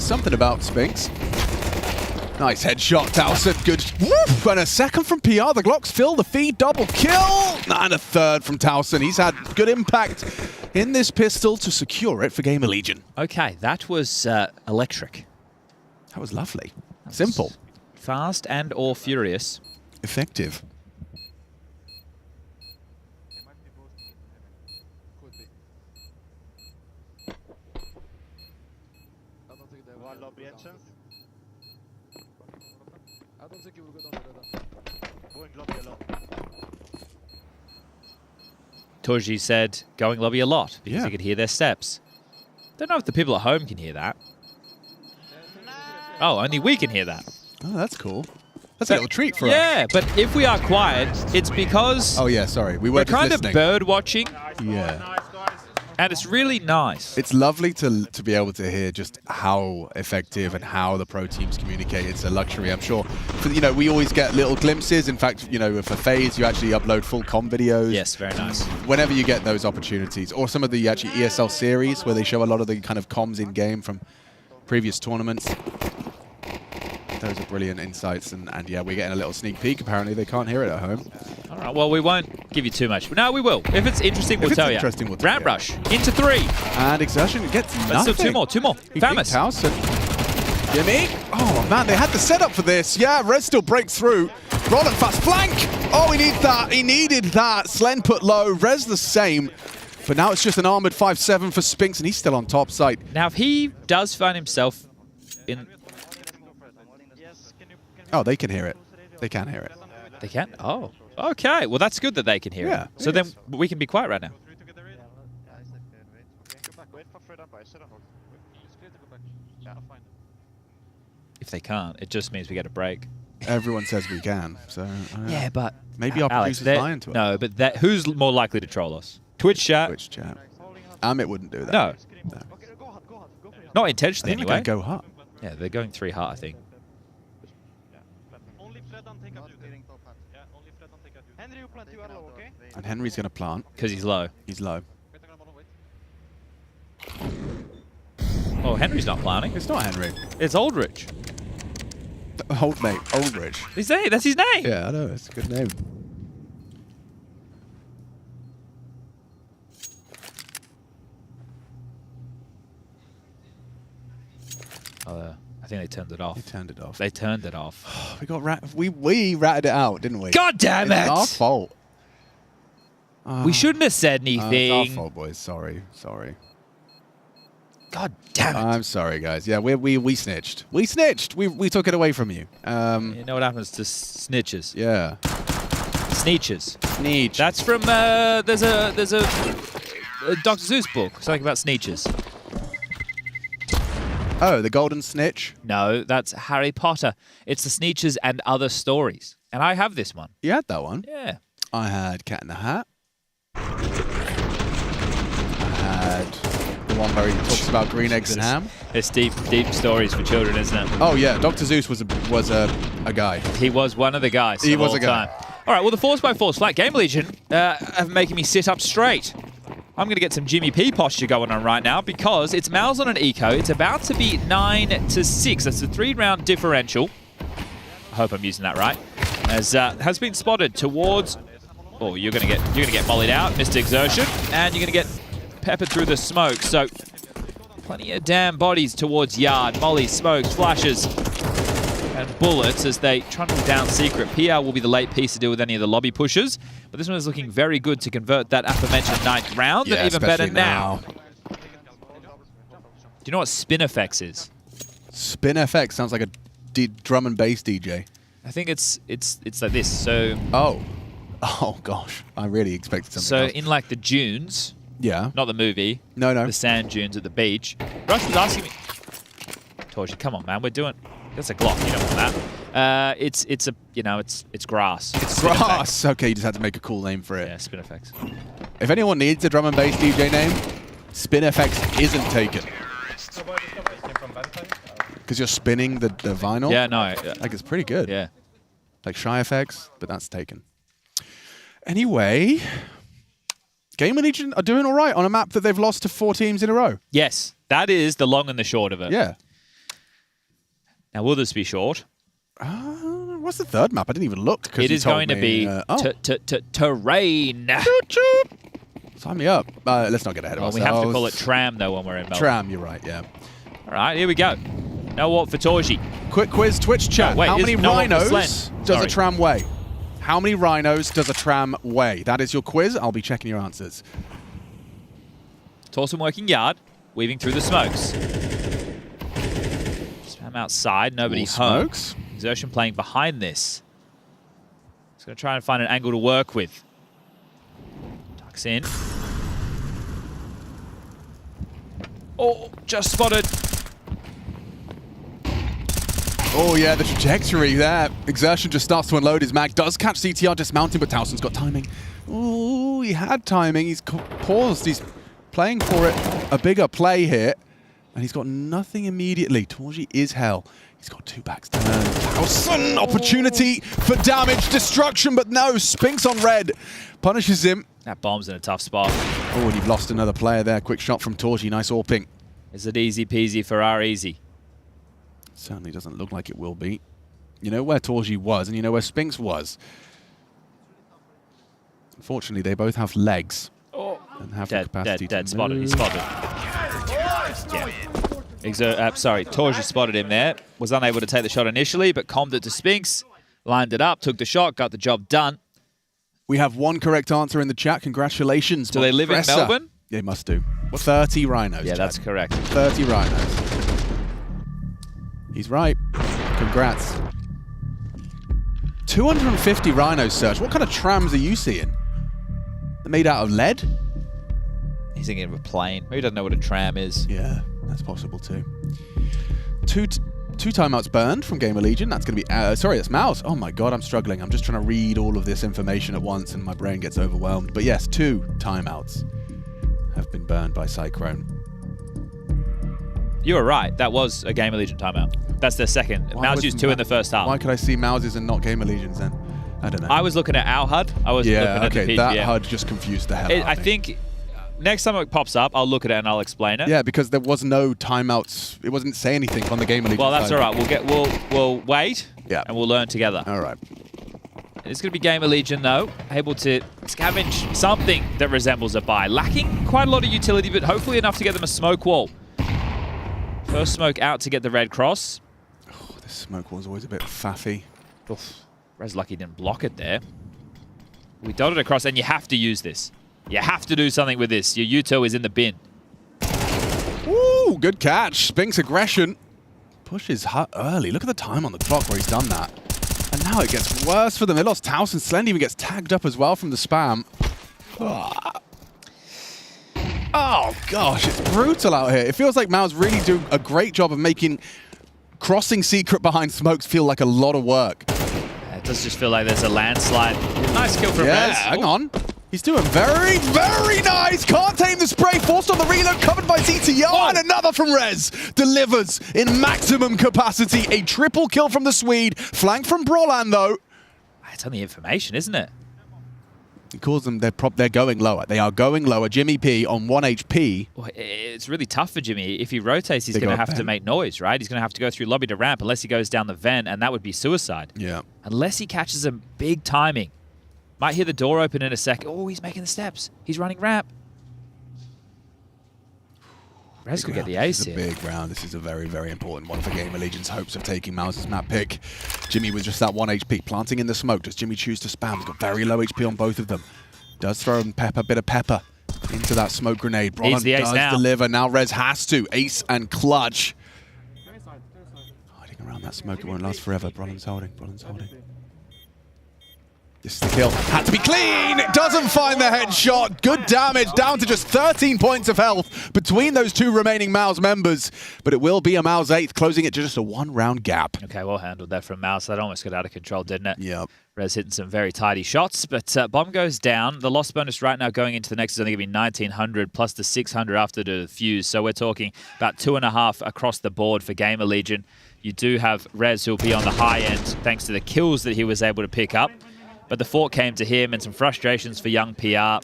Something about Spinks. Nice headshot, Towson. Good. Woof! And a second from PR. The Glocks fill the feed. Double kill. And a third from Towson. He's had good impact in this pistol to secure it for Gamer Legion. Okay, that was electric. That was lovely. Simple. Fast and or furious. Effective. Torji said going lobby a lot because he could hear their steps. Don't know if the people at home can hear that. Oh, only we can hear that. Oh, that's cool. That's a little treat for us. Yeah, but if we are quiet, it's because... Oh, yeah, sorry. We're kind of bird watching. Yeah. And it's really nice. It's lovely to be able to hear just how effective and how the pro teams communicate. It's a luxury, I'm sure. We always get little glimpses. In fact, for FaZe, you actually upload full comm videos. Yes, very nice. Whenever you get those opportunities. Or some of the actually ESL series where they show a lot of the kind of comms in-game from previous tournaments. Those are brilliant insights. And yeah, we're getting a little sneak peek. Apparently, they can't hear it at home. All right, well, we won't give you too much. But no, we will. If it's interesting, we'll tell you. Ramp rush into 3. And Exertion gets nothing. Let's do 2 more. Famous. Jimmy. Oh, man, they had the setup for this. Yeah, Red still breaks through. Roland fast flank. Oh, he needs that. He needed that. Slen put low. Rez the same. But now it's just an armored 5-7 for Spinks, and he's still on top side. Now, if he does find himself in... Oh, they can hear it. They can hear it. They can? Oh. Okay. Well, that's good that they can hear it. So then we can be quiet right now. If they can't, it just means we get a break. Everyone says we can, so... yeah, but... Maybe our Alex, producer's lying to us. No, but who's more likely to troll us? Twitch chat? Twitch chat. Amit wouldn't do that. No. Not intentionally, I think anyway. they're going to go hot. Yeah, they're going 3 hot, I think. And Henry's going to plant. Because he's low. He's low. Oh, Henry's not planting. It's not Henry. It's Aldrich. Old mate. Aldrich. That's his name. Yeah, I know. It's a good name. I think they turned it off. They turned it off. They turned it off. We ratted it out, didn't we? God damn it! It's our fault. We shouldn't have said anything. It's our fault, boys. Sorry. God damn it! I'm sorry, guys. Yeah, we snitched. We snitched. We took it away from you. You know what happens to snitches? Yeah. Sneeches. Sneech. That's from there's a Dr. Zeus book. Something about sneeches. Oh, the Golden Snitch? No, that's Harry Potter. It's the Sneeches and Other Stories. And I have this one. You had that one? Yeah. I had Cat in the Hat. I had the one where he talks about green eggs and ham. It's deep stories for children, isn't it? Oh, yeah. Dr. Zeus was a guy. He was one of the guys. He was a guy. All right, well, the Force by Force Flat Game Legion are making me sit up straight. I'm going to get some Jimmy P posture going on right now because it's Malzahn and Eco. It's about to be 9-6. That's a 3-round differential. I hope I'm using that right. As has been spotted towards... Oh, you're going to get mollied out, Mr. Exertion, and you're going to get peppered through the smoke. So plenty of damn bodies towards Yard. Molly, smokes, flashes, and bullets as they trundle down Secret. PR will be the late piece to deal with any of the lobby pushers, but this one is looking very good to convert that aforementioned 9th round, and even better now. Do you know what Spin FX is? Spin FX sounds like a drum and bass DJ. I think it's like this. So oh gosh, I really expected something else. In like the dunes, Yeah. Not the movie. No. The sand dunes at the beach. Rush was asking me. Torchy, come on, man. We're doing. That's a Glock. You don't want that. It's grass. It's grass. Okay, you just had to make a cool name for it. Yeah, Spin Effects. If anyone needs a drum and bass DJ name, Spin FX isn't taken. Because you're spinning the vinyl? Yeah, no. Like, it's pretty good. Yeah. Like Shy FX, but that's taken. Anyway, Game and Legion are doing all right on a map that they've lost to 4 teams in a row. Yes, that is the long and the short of it. Yeah. Now, will this be short? What's the third map? I didn't even look. It is going to be terrain. Sign me up. Let's not get ahead of ourselves. We have to call it tram, though, when we're in Melbourne. Tram, you're right, yeah. All right, here we go. Now what for Torji? Quick quiz, Twitch chat. How many rhinos does a tram weigh? How many rhinos does a tram weigh? That is your quiz. I'll be checking your answers. Torsen working yard, weaving through the smokes. Spam outside, nobody home. Smokes. Exertion playing behind this. He's going to try and find an angle to work with. Tucks in. Oh, just spotted. Oh, yeah, the trajectory there. Exertion just starts to unload his mag. Does catch CTR dismounting, but Towson's got timing. Oh, he had timing. He's paused. He's playing for it. A bigger play here. And he's got nothing immediately. Torji is hell. He's got 2 backs turned. Towson, opportunity for damage, destruction, but no. Spinks on red. Punishes him. That bomb's in a tough spot. Oh, and you've lost another player there. Quick shot from Torji. Nice AWPing. Is it easy peasy for our easy? Certainly doesn't look like it will be. You know where Torji was, and you know where Spinks was. Unfortunately, they both have legs. And have the capacity to spotted. He's spotted. Yeah. Sorry, Torji spotted him there. Was unable to take the shot initially, but calmed it to Spinks. Lined it up, took the shot, got the job done. We have 1 correct answer in the chat. Congratulations. Do they live in Melbourne? They must do. 30 rhinos. Yeah, Chad. that's correct. 30 rhinos. He's right. Congrats. 250 rhinos, Serge. What kind of trams are you seeing? They're made out of lead? He's thinking of a plane. Maybe he doesn't know what a tram is. Yeah, that's possible too. Two timeouts burned from Game of Legion. That's going to be... sorry, that's Mouse. Oh my god, I'm struggling. I'm just trying to read all of this information at once and my brain gets overwhelmed. But yes, 2 timeouts have been burned by Cyclone. You were right. That was a Game of Legion timeout. That's their second. Mouse used 2 in the first half. Why could I see Mouses and not Game of Legions then? I don't know. I was looking at our HUD. I wasn't looking at the PGM. That HUD just confused the hell out of me. I think next time it pops up, I'll look at it and I'll explain it. Yeah, because there was no timeouts. It wasn't say anything on the Game of Legion. Well, that's all right. We'll wait. Yeah. And we'll learn together. All right. It's going to be Game of Legion, though, able to scavenge something that resembles a buy. Lacking quite a lot of utility, but hopefully enough to get them a smoke wall. First smoke out to get the red cross. Oh, this smoke wall's always a bit faffy. Oof. Res lucky didn't block it there. We dotted across, and you have to use this. You have to do something with this. Your Uto is in the bin. Ooh, good catch. Spinks aggression. Pushes early. Look at the time on the clock where he's done that. And now it gets worse for them. They lost Towson. Slend even gets tagged up as well from the spam. Oh, gosh. It's brutal out here. It feels like Mao's really doing a great job of making crossing secret behind smokes feel like a lot of work. It does just feel like there's a landslide. Nice kill from Rez. Hang on. He's doing very, very nice. Can't tame the spray. Forced on the reload. Covered by CTR. And another from Rez. Delivers in maximum capacity. A triple kill from the Swede. Flank from Brolan, though. It's on the information, isn't it? He calls them, they're going lower. They are going lower. Jimmy P on 1 HP. Well, it's really tough for Jimmy. If he rotates, he's going to have to make noise, right? He's going to have to go through lobby to ramp unless he goes down the vent, and that would be suicide. Yeah. Unless he catches him big timing. Might hear the door open in a second. Oh, he's making the steps. He's running ramp. Rez could get the ace here. This is a big round. This is a very, very important one for Game of Legion's hopes of taking Mouse's map pick. Jimmy with just that 1 HP. Planting in the smoke. Does Jimmy choose to spam? He's got very low HP on both of them. Does throw a bit of pepper into that smoke grenade. Brolan does deliver. Now Rez has to. Ace and clutch. Hiding around that smoke. It won't last forever. Brolan's holding. Brolan's holding. This is the kill. Had to be clean. It doesn't find the headshot. Good damage. Down to just 13 points of health between those two remaining Mao's members. But it will be a Mao's 8th, closing it to just a 1-round gap. Okay, well handled there from Mao. That almost got out of control, didn't it? Yep. Rez hitting some very tidy shots, but bomb goes down. The loss bonus right now going into the next is only going to be 1,900 plus the 600 after the fuse. So we're talking about 2.5 across the board for Gamer Legion. You do have Rez who'll be on the high end thanks to the kills that he was able to pick up. But the fort came to him and some frustrations for young PR. Not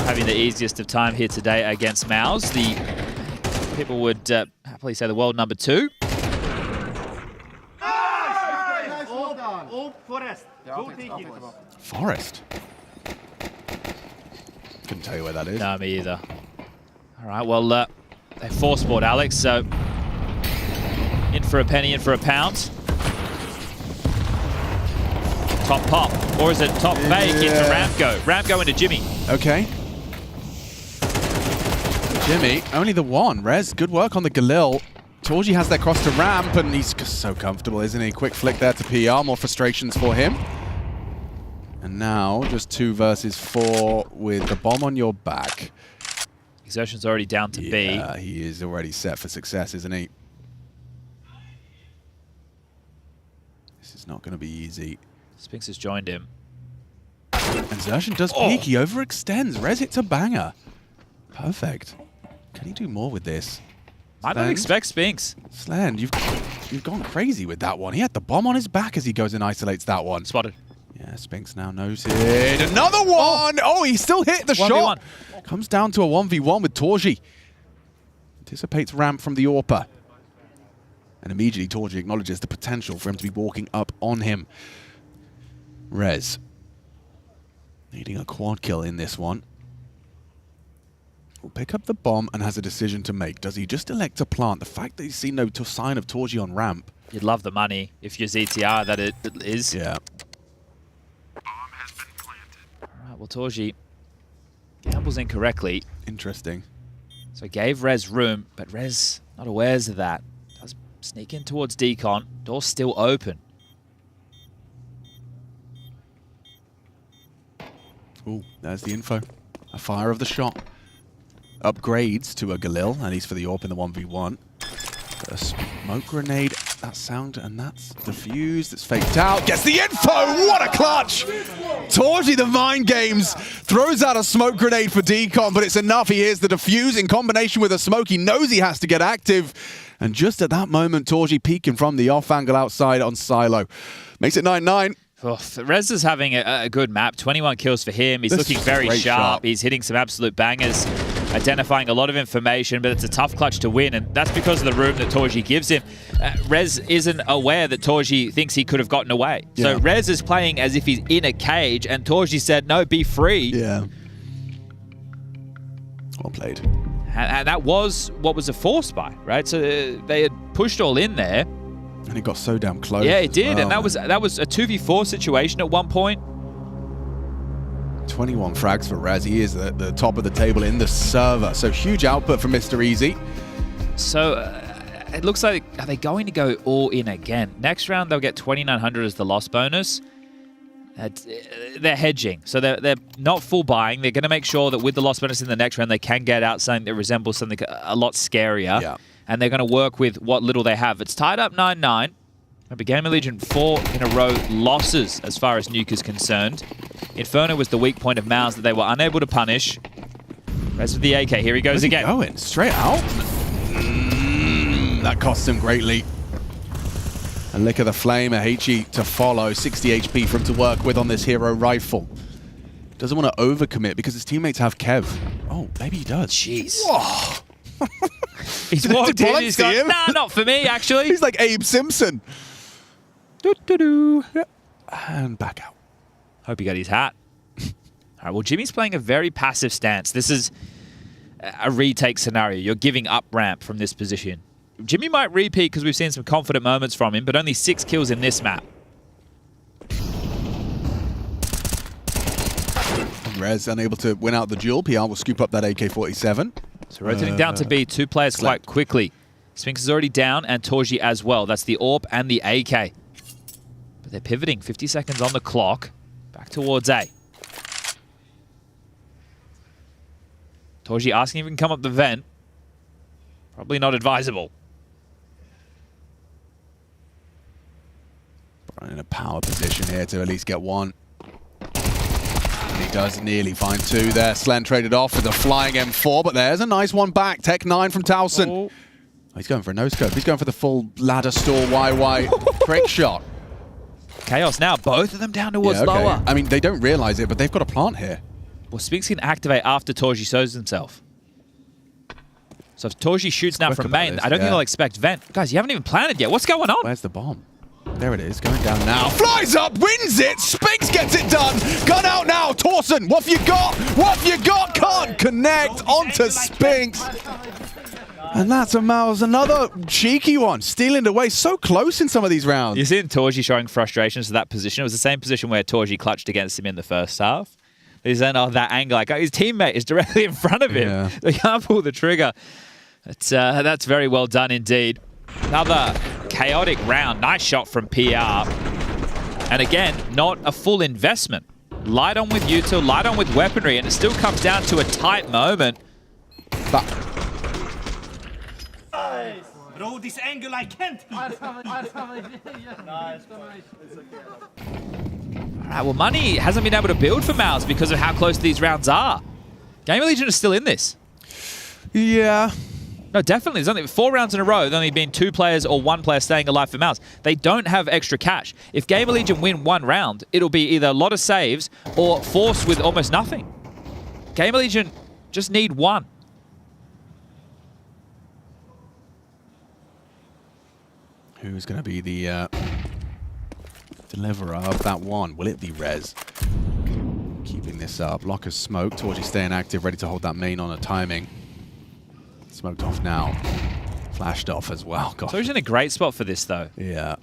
having the easiest of time here today against Maus. The people would happily say the world number 2. Forest. Couldn't tell you where that is. No, me either. All right, well, they force-board Alex, so in for a penny, in for a pound. Top pop, or is it top fake into Ramgo? Ramgo into Jimmy. Okay. Jimmy, only the one. Rez, good work on the Galil. Torji has that cross to ramp, and he's just so comfortable, isn't he? Quick flick there to PR, more frustrations for him. And now, just 2 versus 4 with the bomb on your back. Exertion's already down to B. Yeah, he is already set for success, isn't he? This is not going to be easy. Spinks has joined him. And Xertion does peek. He overextends. Rez hits a banger. Perfect. Can he do more with this? I don't expect Spinks. Sland, you've gone crazy with that one. He had the bomb on his back as he goes and isolates that one. Spotted. Yeah, Spinks now knows it. Another one! Oh, he still hit the 1v1. shot. Comes down to a 1v1 with Torji. Anticipates ramp from the AWPer. And immediately Torji acknowledges the potential for him to be walking up on him. Rez needing a quad kill in this one. Will pick up the bomb and has a decision to make. Does he just elect to plant? The fact that he's seen no sign of Torji on ramp. You'd love the money if you're ZTR, that it is. Yeah. Alright, well, Torji gambles incorrectly. Interesting. So gave Rez room, but Rez not aware of that. Does sneak in towards Decon. Door's still open. Ooh, there's the info. A fire of the shot. Upgrades to a Galil, at least for the AWP in the 1v1. A smoke grenade, that sound, and that's the fuse that's faked out. Gets the info! What a clutch! Torji, the mind games, throws out a smoke grenade for Decon, but it's enough. He hears the defuse in combination with a smoke. He knows he has to get active. And just at that moment, Torji peeking from the off angle outside on Silo. Makes it 9-9. Oh, Rez is having a good map. 21 kills for him. He's looking very sharp. He's hitting some absolute bangers, identifying a lot of information, but it's a tough clutch to win, and that's because of the room that Torji gives him. Rez isn't aware that Torji thinks he could have gotten away. Yeah. So Rez is playing as if he's in a cage, and Torji said, no, be free. Yeah. Well played. And that was what was a force buy, right? So they had pushed all in there. And it got so damn close. Yeah, it did, and that was a 2v4 situation at one point. 21 frags for Rez. He is at the top of the table in the server. So huge output from Mr. Easy. So it looks like, are they going to go all in again? Next round, they'll get 2,900 as the loss bonus. They're hedging, so they're not full buying. They're going to make sure that with the loss bonus in the next round, they can get out something that resembles something a lot scarier. Yeah. And they're going to work with what little they have. It's tied up 9-9. Remember, Gamer Legion 4 in a row losses as far as Nuke is concerned. Inferno was the weak point of Maus that they were unable to punish. Rest of the AK, here he goes again. Going straight out. That costs him greatly. A lick of the flame, a HE to follow. 60 HP for him to work with on this hero rifle. Doesn't want to overcommit because his teammates have Kev. Oh, maybe he does. Jeez. Whoa. He's walked in, he's gone, nah, not for me, actually. He's like Abe Simpson. Doo-doo-doo. And back out. Hope he got his hat. All right, well, Jimmy's playing a very passive stance. This is a retake scenario. You're giving up ramp from this position. Jimmy might repeat because we've seen some confident moments from him, but only 6 kills in this map. Rez unable to win out the duel. PR will scoop up that AK-47. So rotating down to B, 2 players quite quickly. Spinks is already down, and Torji as well. That's the AWP and the AK. But But they're pivoting. 50 seconds on the clock. Back towards A. Torji asking if he can come up the vent. Probably not advisable. In a power position here to at least get one. He does nearly find two there. Slen traded off with a flying M4, but there's a nice one back. Tech 9 from Towson. Oh, he's going for a no-scope. He's going for the full ladder stall YY trick shot. Chaos now. Both of them down towards lower. I mean, they don't realize it, but they've got a plant here. Well, Spinks can activate after Torji shows himself. So if Torji shoots now from main, I don't think they'll expect vent. Guys, you haven't even planted yet. What's going on? Where's the bomb? There it is, going down now. Flies up, wins it. Spinks gets it done. Gun out now. Towson, what have you got? What have you got? Can't connect onto Spinks. And that's a Mouse, another cheeky one, stealing away so close in some of these rounds. You're seeing Torji showing frustrations to that position. It was the same position where Torji clutched against him in the first half. He's then on that angle, like his teammate is directly in front of him. Yeah. They can't pull the trigger. That's very well done indeed. Another chaotic round. Nice shot from PR. And again, not a full investment. Light on with util, light on with weaponry, and it still comes down to a tight moment. But bro, this angle I can't. Alright, well, Money hasn't been able to build for Mouse because of how close these rounds are. Game of Legion is still in this. Yeah. No, definitely. There's only 4 rounds in a row. There's only been 2 players or 1 player staying alive for Mouse. They don't have extra cash. If Game of Legion win 1 round, it'll be either a lot of saves or forced with almost nothing. Game of Legion just need 1. Who's going to be the deliverer of that one? Will it be Rez? Keeping this up. Locker's smoked. Torji staying active, ready to hold that main on a timing. Smoked off now. Flashed off as well. Gosh. Torji's in a great spot for this, though. Yeah.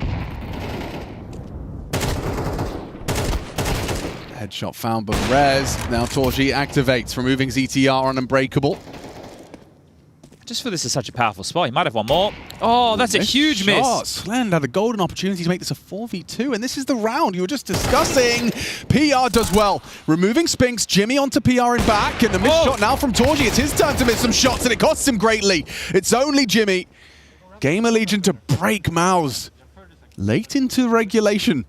Headshot found by Rez. Now Torji activates, removing ZTR on Unbreakable. Just for this is such a powerful spot. He might have one more. Oh, that's a huge miss. Slend had a golden opportunity to make this a 4v2, and this is the round you were just discussing. PR does well. Removing Spinks, Jimmy onto PR in back, and a missed shot now from Torji. It's his turn to miss some shots, and it costs him greatly. It's only Jimmy. Game of Legion to break Mouse. Late into regulation.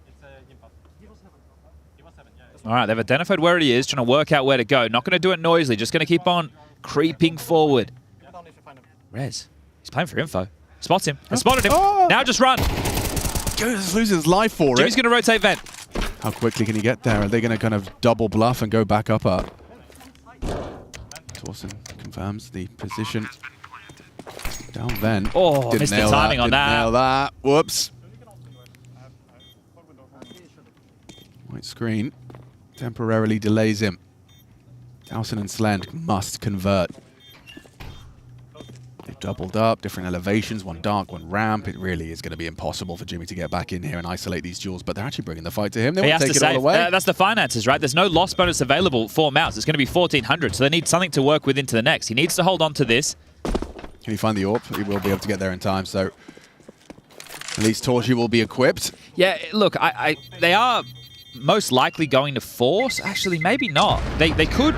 All right, they've identified where he is, trying to work out where to go. Not going to do it noisily, just going to keep on creeping forward. Rez, he's playing for info. Spots him. Has spotted him. Now just run. Just loses his life for Jimmy's going to rotate vent. How quickly can he get there? Are they going to kind of double bluff and go back up? Towson confirms the position. Down vent. Oh, missed the timing on that. Didn't nail that. Whoops. White screen temporarily delays him. Towson and Slend must convert. They've doubled up, different elevations, one dark, one ramp. It really is going to be impossible for Jimmy to get back in here and isolate these duels, but they're actually bringing the fight to him. They want to take it all away. That's the finances, right? There's no loss bonus available for Mouse. It's going to be 1,400, so they need something to work with into the next. He needs to hold on to this. Can he find the AWP? He will be able to get there in time, so at least Torji will be equipped. Yeah, look, they are most likely going to force. Actually, maybe not. They could...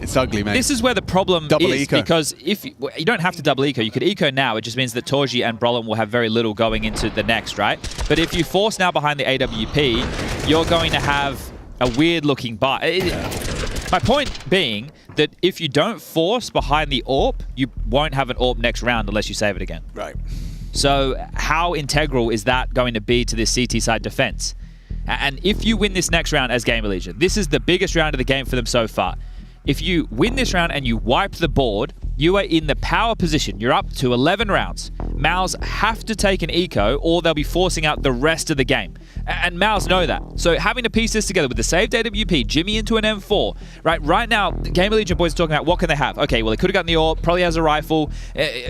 It's ugly, mate. This is where the problem double is, eco. Because if you don't have to double eco, you could eco now. It just means that Torji and Brolin will have very little going into the next, right? But if you force now behind the AWP, you're going to have a weird-looking buy. My point being that if you don't force behind the AWP, you won't have an AWP next round unless you save it again. Right. So how integral is that going to be to this CT side defense? And if you win this next round as Game of Legion, this is the biggest round of the game for them so far. If you win this round and you wipe the board, you are in the power position. You're up to 11 rounds. Maus have to take an eco or they'll be forcing out the rest of the game. And Maus know that. So having to piece this together with the saved AWP, Jimmy into an M4, right now, Game of Legion boys are talking about what can they have? Okay, well, they could have gotten the AWP, probably has a rifle.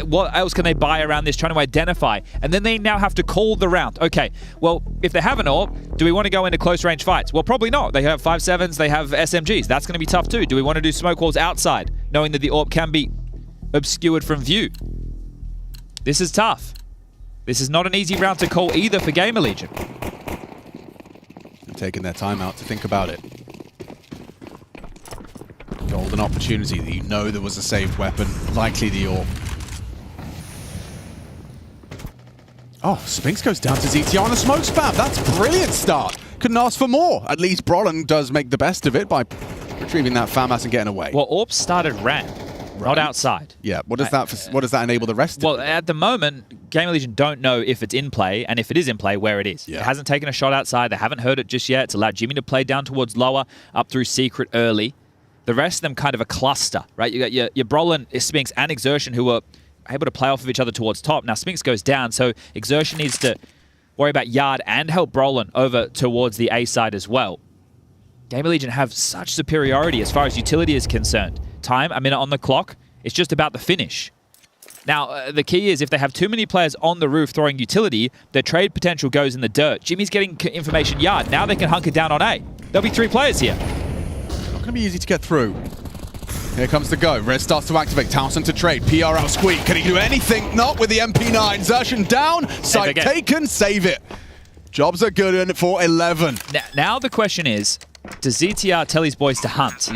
What else can they buy around this, trying to identify? And then they now have to call the round. Okay, well, if they have an AWP, do we want to go into close range fights? Well, probably not. They have 5.7s, they have SMGs. That's going to be tough too. Do we want to do smoke walls outside, knowing that the AWP can be obscured from view? This is tough. This is not an easy round to call either for Game of Legion. taking their time out to think about it. Golden opportunity that you know there was a saved weapon, likely the AWP. Oh, Spinks goes down to ZTR on a smoke spam. That's a brilliant start. Couldn't ask for more. At least Brolin does make the best of it by retrieving that FAMAS and getting away. Well, AWP started ramp, not outside. Yeah, what does that enable the rest of? Well, at the moment, Gamer Legion don't know if it's in play, and if it is in play, where it is. Yeah. It hasn't taken a shot outside. They haven't heard it just yet. It's allowed Jimmy to play down towards lower, up through secret early. The rest of them kind of a cluster, right? You got your Brolin, Spinks, and Exertion who are able to play off of each other towards top. Now, Spinks goes down, so Exertion needs to worry about Yard and help Brolin over towards the A side as well. Gamer Legion have such superiority as far as utility is concerned. Time, a minute on the clock. It's just about the finish. Now, the key is if they have too many players on the roof throwing utility, their trade potential goes in the dirt. Jimmy's getting information Yard. Now they can hunker down on A. There'll be 3 players here. Not going to be easy to get through. Here comes the go. Red starts to activate. Townsend to trade. PR out squeak. Can he do anything? Not with the MP9. Zertion down. Site taken. Save it. Jobs are good in for 11. Now the question is, does ZTR tell his boys to hunt?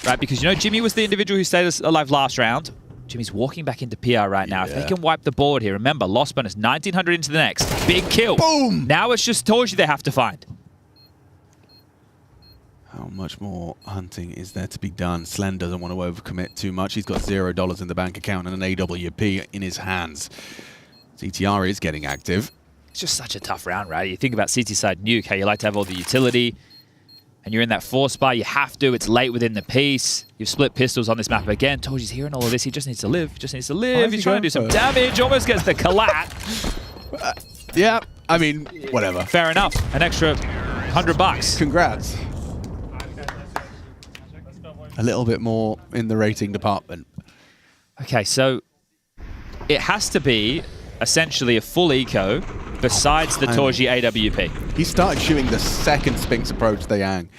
Right, because you know Jimmy was the individual who stayed alive last round. Jimmy's walking back into PR right now. If they can wipe the board here, remember, loss bonus, 1900 into the next. Big kill. Boom! Now it's just Torji they have to find. How much more hunting is there to be done? Slen doesn't want to overcommit too much. He's got $0 in the bank account and an AWP in his hands. ZTR is getting active. It's just such a tough round, right? You think about CT side nuke, how you like to have all the utility, and you're in that 4 spot. You have to. It's late within the piece. You've split pistols on this map again. Torji's hearing all of this. He just needs to live. Just needs to live. He's trying to do some damage. Almost gets the collat. Yeah, I mean, whatever. Fair enough. An extra $100. Congrats. A little bit more in the rating department. Okay, so it has to be essentially a full eco besides the Torji AWP. He started shooting the second Spinks approach the Yang.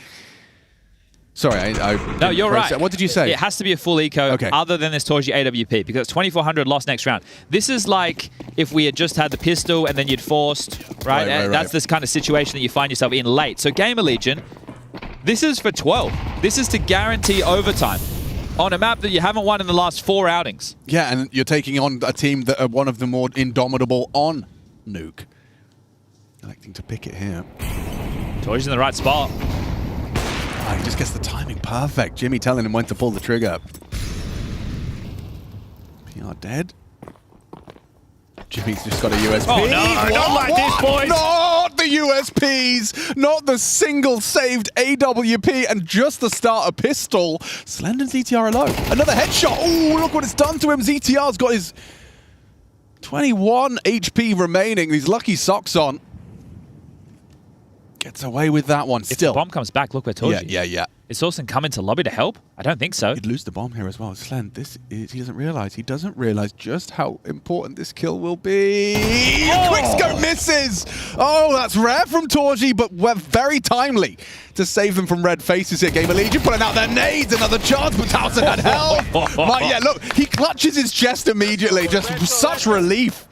Sorry, No, you're right. What did you say? It has to be a full eco other than this Torji AWP because it's 2400 lost next round. This is like if we had just had the pistol and then you'd forced, right? That's this kind of situation that you find yourself in late. So Gamer Legion, this is for 12. This is to guarantee overtime on a map that you haven't won in the last 4 outings. Yeah, and you're taking on a team that are one of the more indomitable on nuke. Electing to pick it here. Torji's in the right spot. Oh, he just gets the timing perfect. Jimmy telling him when to pull the trigger. PR dead. Jimmy's just got a USP. Oh no, not like this, boys. Not the USPs. Not the single saved AWP and just the starter pistol. Slender and ZTR alone. Another headshot. Oh, look what it's done to him. ZTR's got his 21 HP remaining. These lucky socks on. Gets away with that one still. If the bomb comes back, look where Torji. Yeah. Is Sorsen come into lobby to help? I don't think so. He'd lose the bomb here as well. Slen, he doesn't realize. He doesn't realize just how important this kill will be. Quickscope misses! Oh, that's rare from Torji, but we're very timely to save them from red faces here. Gamer Legion pulling out their nades. Another chance, but Townsend had help. Yeah, look, he clutches his chest immediately. Just such relief.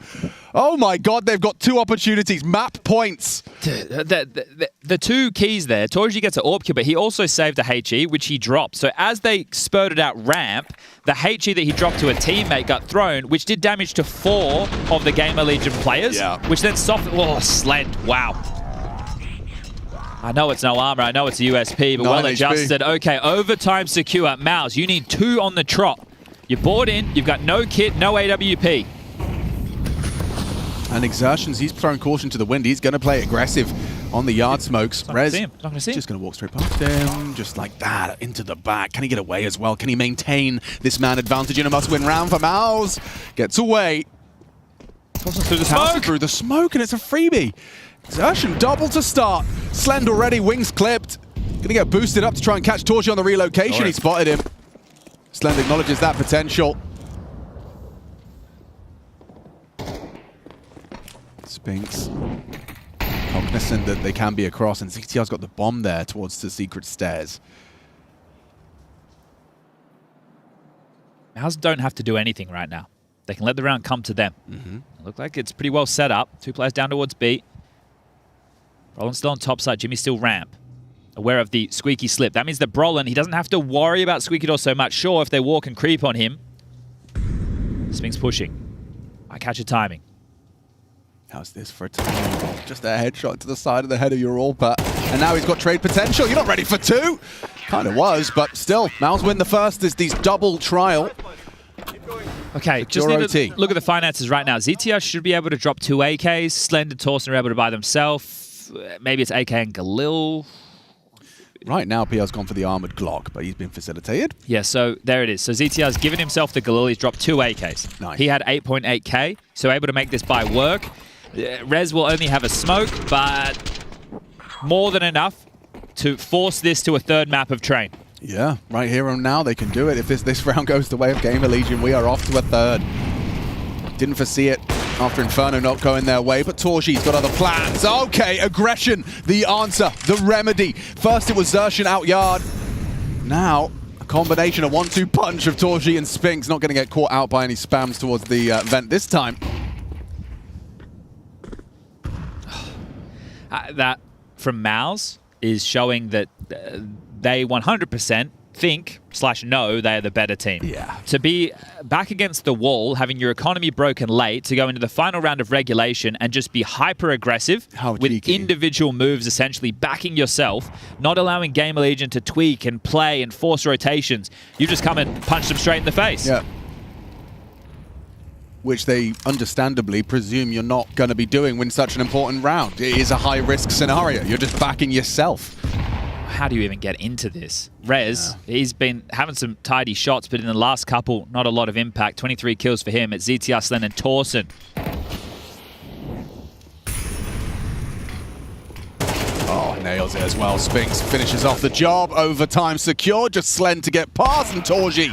Oh my God, they've got 2 opportunities. Map points. The 2 keys there, Torji gets an AWP kill, but he also saved a HE, which he dropped. So as they spurted out ramp, the HE that he dropped to a teammate got thrown, which did damage to 4 of the Gamer Legion players, which then softened. Oh, Slend, wow. I know it's no armor, I know it's a USP, but well adjusted. Okay, overtime secure. Mouse, you need 2 on the trot. You're bored in, you've got no kit, no AWP. And Exertions, he's throwing caution to the wind. He's going to play aggressive on the yard smokes. Rez, not going to see him. Just going to walk straight past him, just like that, into the back. Can he get away as well? Can he maintain this man advantage in a must-win round for Mouse? Gets away. Through the smoke. Through the smoke, and it's a freebie. Exertion double to start. Slend already, wings clipped. Going to get boosted up to try and catch Torji on the relocation. He spotted him. Slend acknowledges that potential. Spinks cognizant that they can be across, and ZTR's got the bomb there towards the secret stairs. Mouse don't have to do anything right now. They can let the round come to them. It look like it's pretty well set up. 2 players down towards B. Brolin still on top side. Jimmy's still ramp. Aware of the Squeaky slip. That means that Brolin, he doesn't have to worry about Squeaky Door so much. Sure, if they walk and creep on him. Spinks pushing. Might catch a timing. How's this for a time? Just a headshot to the side of the head of your AWP. And now he's got trade potential. You're not ready for two. Kind of was, but still, Mouse win the first. There's these double trial. Okay, just need to look at the finances right now. ZTR should be able to drop 2 AKs. Slend and Torsten are able to buy themselves. Maybe it's AK and Galil. Right now, PR's gone for the armored Glock, but he's been facilitated. Yeah, so there it is. So ZTR's given himself the Galil. He's dropped 2 AKs. Nice. He had 8.8k, so able to make this buy work. Rez will only have a smoke, but more than enough to force this to a third map of Train. Yeah, right here and now they can do it. If this round goes the way of Gamer Legion, we are off to a third. Didn't foresee it after Inferno not going their way, but Torshi's got other plans. Okay, aggression, the answer, the remedy. First it was Xerxin out yard. Now, a combination of 1-2 punch of Torshi and Spinks. Not going to get caught out by any spams towards the vent this time. That from Mouse is showing that they 100% think/know they are the better team. Yeah. To be back against the wall, having your economy broken late, to go into the final round of regulation and just be hyper-aggressive with individual moves, essentially backing yourself, not allowing Gamer Legion to tweak and play and force rotations. You just come and punch them straight in the face. Yeah. Which they understandably presume you're not going to be doing when such an important round. It is a high-risk scenario. You're just backing yourself. How do you even get into this? Rez, he's been having some tidy shots, but in the last couple, not a lot of impact. 23 kills for him at ZTR, Slen, and Torsen. Oh, nails it as well. Spinks finishes off the job. Overtime secure. Just Slen to get past, and Torji,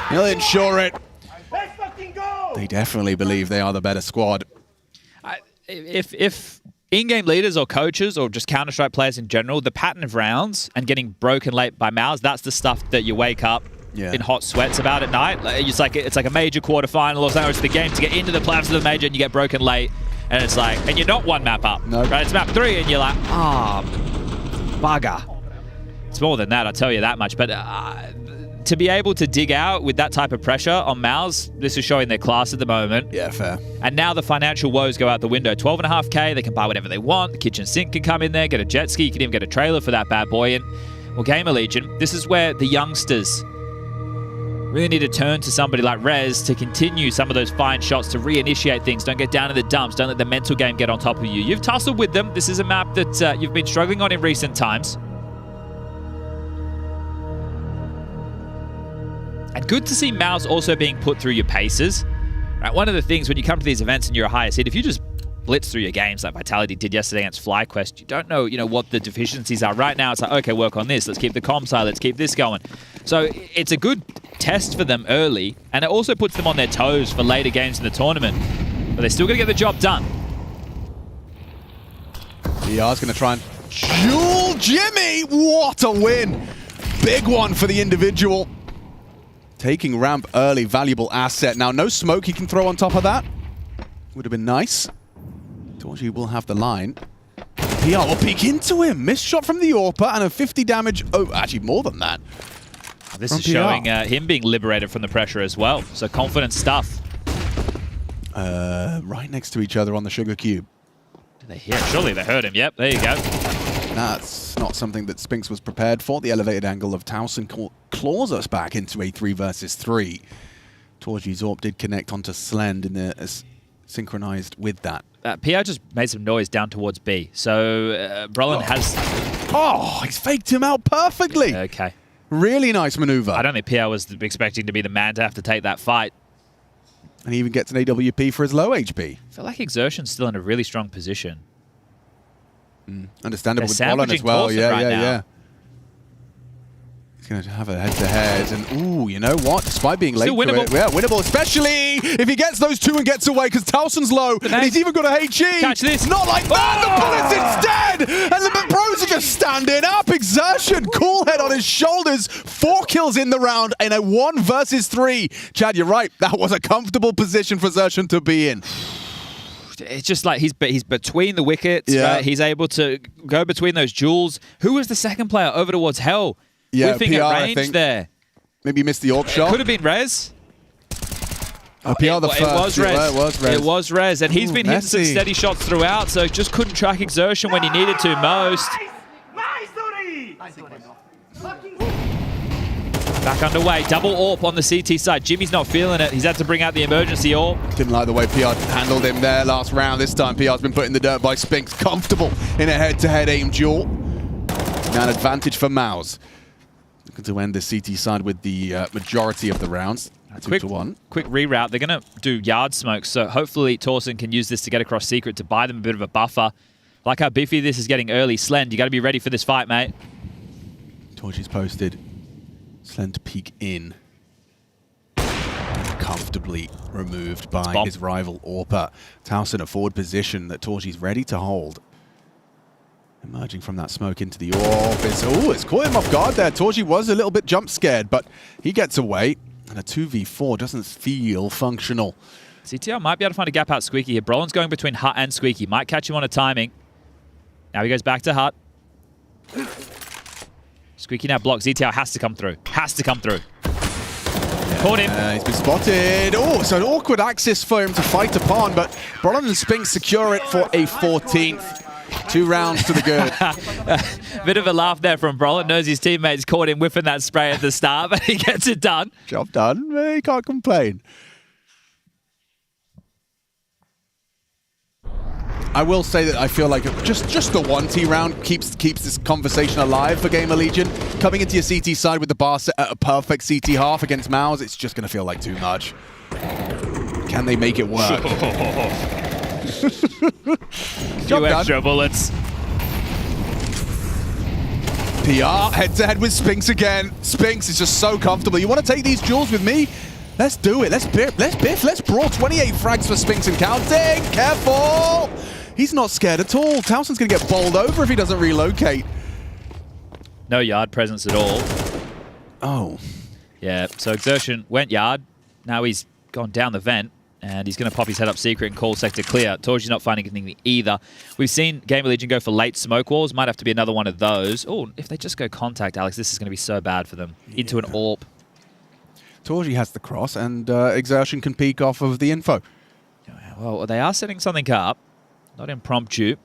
he'll ensure it. They definitely believe they are the better squad. If in-game leaders or coaches or just Counter-Strike players in general, the pattern of rounds and getting broken late by Mouse, that's the stuff that you wake up in hot sweats about at night. It's like a major quarterfinal or something. It's the game to get into the playoffs of the major and you get broken late. And it's like, and you're not one map up. Nope. Right? It's map 3 and you're like, bugger. It's more than that, I'll tell you that much. But to be able to dig out with that type of pressure on Mouse, this is showing their class at the moment. Yeah, fair. And now the financial woes go out the window. 12.5k, they can buy whatever they want. The kitchen sink can come in there, get a jet ski, you can even get a trailer for that bad boy. And, well, Gamer Legion, this is where the youngsters really need to turn to somebody like Rez to continue some of those fine shots, to reinitiate things. Don't get down in the dumps. Don't let the mental game get on top of you. You've tussled with them. This is a map that you've been struggling on in recent times. And good to see Mouse also being put through your paces. Right, one of the things when you come to these events and you're a higher seed, if you just blitz through your games like Vitality did yesterday against FlyQuest, you don't know, what the deficiencies are. Right now, it's like, okay, work on this. Let's keep the comms high. Let's keep this going. So it's a good test for them early, and it also puts them on their toes for later games in the tournament. But they're still going to get the job done. PR's going to try and jewel Jimmy. What a win. Big one for the individual. Taking ramp early, valuable asset. Now, no smoke he can throw on top of that. Would have been nice. Torji will have the line. PR will peek into him. Missed shot from the AWPer and a 50 damage. Oh, actually more than that. This is showing him being liberated from the pressure as well. So confident stuff. Right next to each other on the sugar cube. Did they hear? Surely they heard him. Yep, there you go. That's not something that Spinks was prepared for. The elevated angle of Towson claws us back into a 3 versus 3. Torji's AWP did connect onto Slend in the synchronized with that. PR just made some noise down towards B. So Brolin has... Oh, he's faked him out perfectly. Yeah, okay. Really nice maneuver. I don't think PR was expecting to be the man to have to take that fight. And he even gets an AWP for his low HP. I feel like Exertion's still in a really strong position. Understandable with Bolin as well. Yeah. He's going to have a head-to-head. And, ooh, you know what? Despite being late to it, yeah, winnable, especially if he gets those 2 and gets away, because Towson's low, and he's even got a HE. Catch this. Not like that. The bullets instead. And the pros are just standing up. Exertion, cool head on his shoulders. 4 kills in the round in a 1 versus 3. Chad, you're right. That was a comfortable position for Exertion to be in. It's just like he's between the wickets. Yeah. Right? He's able to go between those jewels. Who was the second player over towards Hell? Yeah, Whiffing PR, at I range think. there. Maybe missed the AWP shot. Could have been Rez. PR the first. It was Rez. It was Rez. It was Rez. And he's been hitting some messy. steady shots throughout, so just couldn't track exertion when he needed to most. Back underway. Double AWP on the CT side. Jimmy's not feeling it. He's had to bring out the emergency AWP. Didn't like the way PR handled him there last round. This time PR's been put in the dirt by Spinks. Comfortable in a head-to-head aim duel. Now an advantage for Mouse. Looking to end the CT side with the majority of the rounds. 2-1. Quick reroute. They're going to do yard smoke, so hopefully Torsen can use this to get across Secret to buy them a bit of a buffer. Like how beefy this is getting early. Slend, you got to be ready for this fight, mate. Torchy's posted. Slend to peek in. Comfortably removed by his rival Orpa. Taus in a forward position that Torchy's ready to hold. Emerging from that smoke into the AWP. It's caught him off guard there. Torchy was a little bit jump scared, but he gets away. And a 2v4 doesn't feel functional. CTR might be able to find a gap out Squeaky here. Brolin's going between Hut and Squeaky. Might catch him on a timing. Now he goes back to Hut. Squeaky now blocks. ZTR has to come through. Has to come through. Caught him. He's been spotted. Oh, so an awkward axis for him to fight upon, but Brolin and Spinks secure it for a 14th. 2 rounds to the good. Bit of a laugh there from Brolin. Knows his teammates caught him whiffing that spray at the start, but he gets it done. Job done. He can't complain. I will say that I feel like just the 1T round keeps this conversation alive for Gamer Legion. Coming into your CT side with the bar set at a perfect CT half against Mouse, it's just going to feel like too much. Can they make it work? Few extra bullets. PR head-to-head with Spinks again. Spinks is just so comfortable. You want to take these duels with me? Let's do it. Let's biff. Let's brawl. 28 frags for Spinks and counting. Careful. He's not scared at all. Towson's going to get bowled over if he doesn't relocate. No yard presence at all. Oh. Yeah, so Exertion went yard. Now he's gone down the vent. And he's going to pop his head up Secret and call sector clear. Torchy's not finding anything either. We've seen Gamer Legion go for late smoke walls. Might have to be another one of those. Oh, if they just go contact, Alex, this is going to be so bad for them. Yeah. Into an AWP. Torchy has the cross, and Exertion can peek off of the info. Well, they are setting something up. Not impromptu.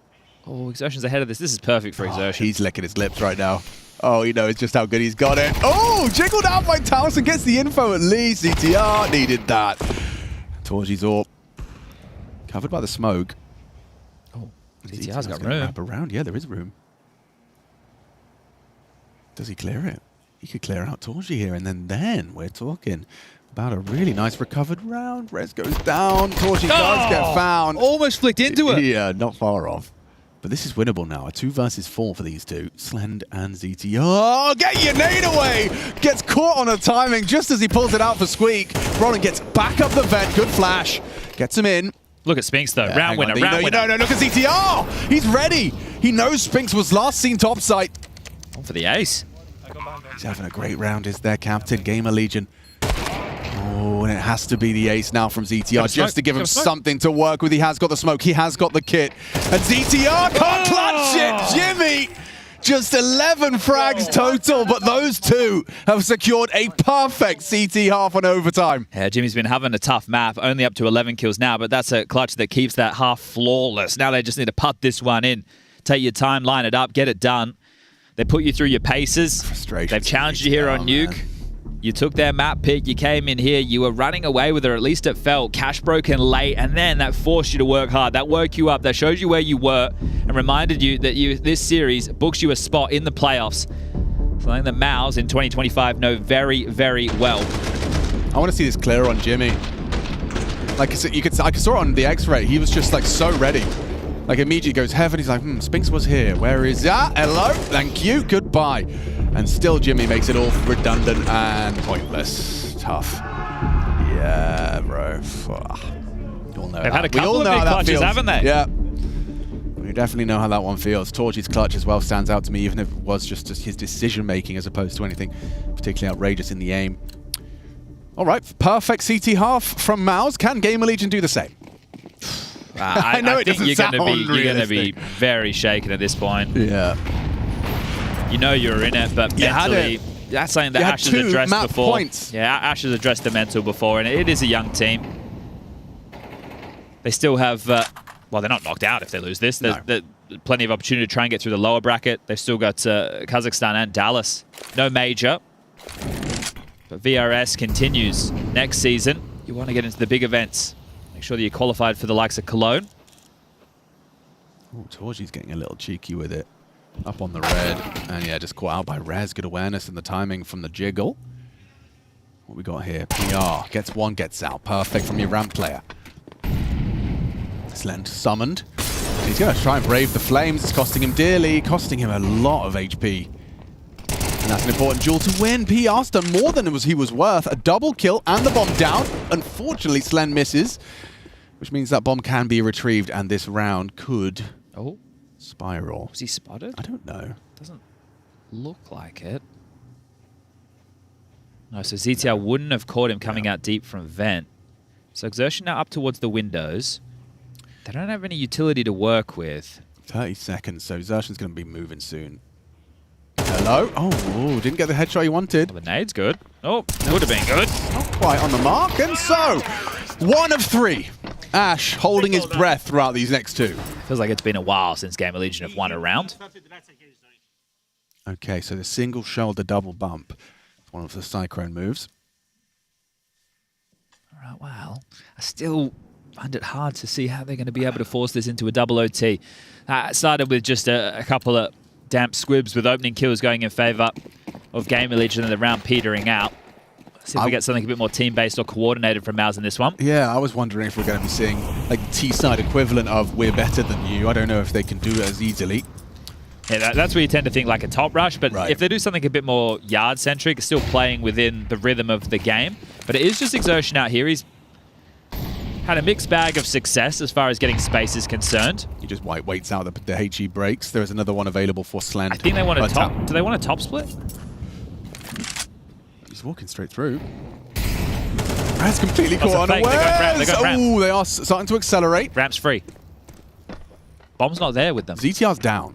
Oh, Exertion's ahead of this. This is perfect for Exertion. He's licking his lips right now. Oh, he knows just how good he's got it. Oh, jiggled out by Taus and gets the info at least. CTR needed that. Torchy's AWP. Covered by the smoke. Oh, CTR's got room. Wrap around. Yeah, there is room. Does he clear it? He could clear out Torchy here, and then we're talking about a really nice recovered round. Rez goes down. Torchy does get found. Almost flicked into it. Yeah, not far off. But this is winnable now. A 2 versus 4 for these two. Slend and ZT. Oh, get your nade away! Gets caught on a timing just as he pulls it out for Squeak. Brolin gets back up the vent. Good flash. Gets him in. Look at Spinks though. Round winner, round winner. No, look at ZT. Oh, he's ready. He knows Spinks was last seen topside. On for the ace. He's having a great round, is their captain, Gamer Legion. Oh, and it has to be the ace now from ZTR just to give him something to work with. He has got the smoke. He has got the kit. And ZTR can't clutch it. Jimmy, just 11 frags total, but those two have secured a perfect CT half on overtime. Yeah, Jimmy's been having a tough map, only up to 11 kills now, but that's a clutch that keeps that half flawless. Now they just need to putt this one in. Take your time, line it up, get it done. They put you through your paces. Frustration. They've challenged you here on Nuke. Man. You took their map pick, you came in here, you were running away with her, at least it felt. Cash broken late, and then that forced you to work hard. That woke you up, that shows you where you were, and reminded you that this series books you a spot in the playoffs. Something that Mouse in 2025 know very, very well. I want to see this clear on Jimmy. Like I said, I saw it on the X-ray. He was just like so ready. Like immediately goes heaven. He's like, Spinks was here. Where is that? Hello. Thank you. Goodbye. And still Jimmy makes it all redundant and pointless. Tough. Yeah, bro. We all know They've had a couple of big clutches, haven't they? Yeah. We definitely know how that one feels. Torchy's clutch as well stands out to me, even if it was just his decision-making as opposed to anything particularly outrageous in the aim. All right. Perfect CT half from Mouse. Can Gamer Legion do the same? I know it think doesn't you're going to be realistic. very shaken at this point. Yeah. You know you're in it, but You had mentally, it. that's something that You had Ash has 2 addressed map before. points. Yeah, Ash has addressed the mental before, and it is a young team. They still have, well, they're not knocked out if they lose this. There's plenty of opportunity to try and get through the lower bracket. They've still got Kazakhstan and Dallas. No major. But VRS continues next season. You want to get into the big events. Make sure that you're qualified for the likes of Cologne. Oh, Torji's getting a little cheeky with it. Up on the red. And yeah, just caught out by Rez. Good awareness in the timing from the jiggle. What we got here? PR. Gets one, gets out. Perfect from your ramp player. Slend summoned. He's going to try and brave the flames. It's costing him dearly. Costing him a lot of HP. And that's an important duel to win. PR's done more than he was worth. A double kill and the bomb down. Unfortunately, Slend misses. Which means that bomb can be retrieved. And this round could... Oh. Spiral. Was he spotted? I don't know. Doesn't look like it. No, so ZTR wouldn't have caught him coming out deep from vent. So Exertion now up towards the windows. They don't have any utility to work with. 30 seconds, so Xertion's going to be moving soon. Hello? Oh, didn't get the headshot he wanted. Well, the nade's good. Oh, would have been good. Not quite on the mark, and so 1 of 3. Ash holding his breath throughout these next 2. Feels like it's been a while since Gamer Legion have won a round. Okay, so the single shoulder double bump. One of the Cyclone moves. All right, well, I still find it hard to see how they're going to be able to force this into a double OT. It started with just a couple of damp squibs with opening kills going in favor of Gamer Legion and the round petering out. See if we get something a bit more team-based or coordinated from Mouse in this one. Yeah, I was wondering if we're going to be seeing like T-side equivalent of we're better than you. I don't know if they can do it as easily. Yeah, that's where you tend to think like a top rush, but if they do something a bit more yard-centric, still playing within the rhythm of the game. But it is just Exertion out here. He's had a mixed bag of success as far as getting space is concerned. He just waits out the HE breaks. There is another one available for Slend. I think they want a top. Do they want a top split? He's walking straight through. Rad's completely caught unawares. Oh, they are starting to accelerate. Ramp's free. Bomb's not there with them. ZTR's down.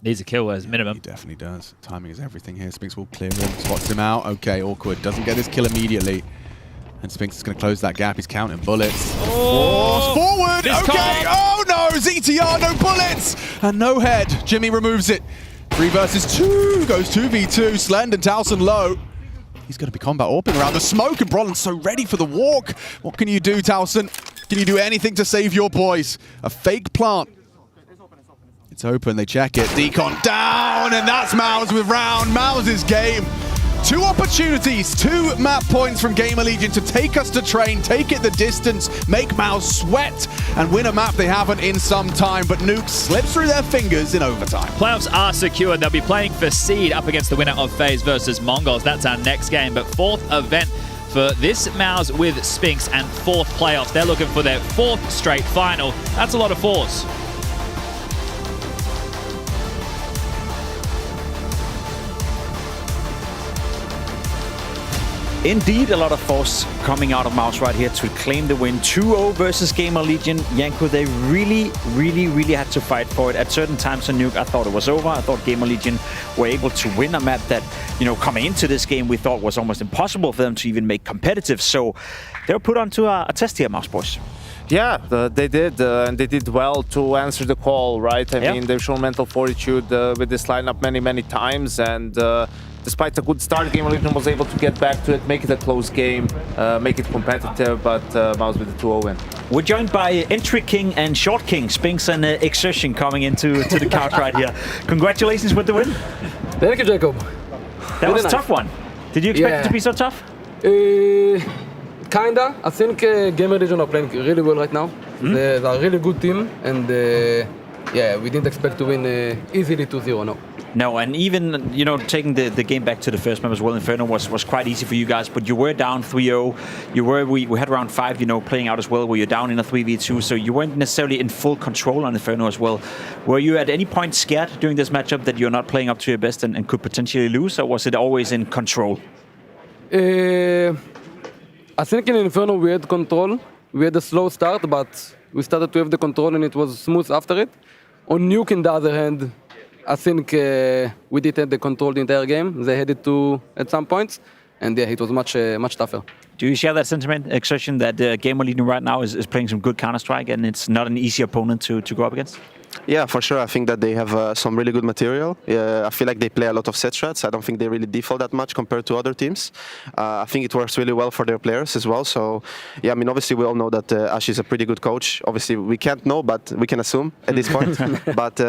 Needs a kill as minimum. He definitely does. Timing is everything here. Spinks will clear him, spots him out. Okay, awkward. Doesn't get this kill immediately. And Spinks is going to close that gap. He's counting bullets. Oh, forward! Okay! Oh no! ZTR, no bullets! And no head. Jimmy removes it. 3 versus 2. Goes 2v2. Slend and Towson low. He's going to be combat orping around the smoke, and Brolin's so ready for the walk. What can you do, Towson? Can you do anything to save your boys? A fake plant. It's open, they check it. Decon down, and that's Mouse with round. Mouse's game. 2 opportunities, 2 map points from Gamer Legion to take us to train, take it the distance, make Mouse sweat, and win a map they haven't in some time. But Nuke slips through their fingers in overtime. Playoffs are secured. They'll be playing for seed up against the winner of FaZe versus Mongols. That's our next game, but 4th event for this Mouse with Spinks and 4th playoffs. They're looking for their 4th straight final. That's a lot of 4s. Indeed, a lot of force coming out of Mouse right here to claim the win. 2-0 versus Gamer Legion. Yanko, they really had to fight for it. At certain times on Nuke, I thought it was over. I thought Gamer Legion were able to win a map that, you know, coming into this game, we thought was almost impossible for them to even make competitive. So they were put onto a test here, Mouse boys. Yeah, they did, and they did well to answer the call, right? I mean, they've shown mental fortitude with this lineup many times, and despite a good start, Gamer Legion was able to get back to it, make it a close game, make it competitive, but Mouse with the 2-0 win. We're joined by Entry King and Short King, Spinks and Exertion coming into the couch right here. Congratulations with the win. Thank you, Jacob. That was a tough one. Did you expect it to be so tough? Kinda. I think Gamer Legion are playing really well right now. They're a really good team, and yeah, we didn't expect to win easily 2-0, no. No, and even, you know, taking the game back to the first map as well, Inferno was quite easy for you guys, but you were down 3-0. We had round 5, you know, playing out as well, where you're down in a 3v2, so you weren't necessarily in full control on Inferno as well. Were you at any point scared during this matchup that you're not playing up to your best and could potentially lose, or was it always in control? I think in Inferno we had control. We had a slow start, but we started to have the control and it was smooth after it. On Nuke, on the other hand, I think we did have the control the entire game. They had it too at some points, and yeah, it was much tougher. Do you share that sentiment, Exertion, that Gamer Legion right now is playing some good Counter-Strike and it's not an easy opponent to go up against? Yeah, for sure. I think that they have some really good material. I feel like they play a lot of set strats. I don't think they really default that much compared to other teams. I think it works really well for their players as well. So, yeah, I mean, obviously we all know that Ash is a pretty good coach. Obviously we can't know, but we can assume at this point. But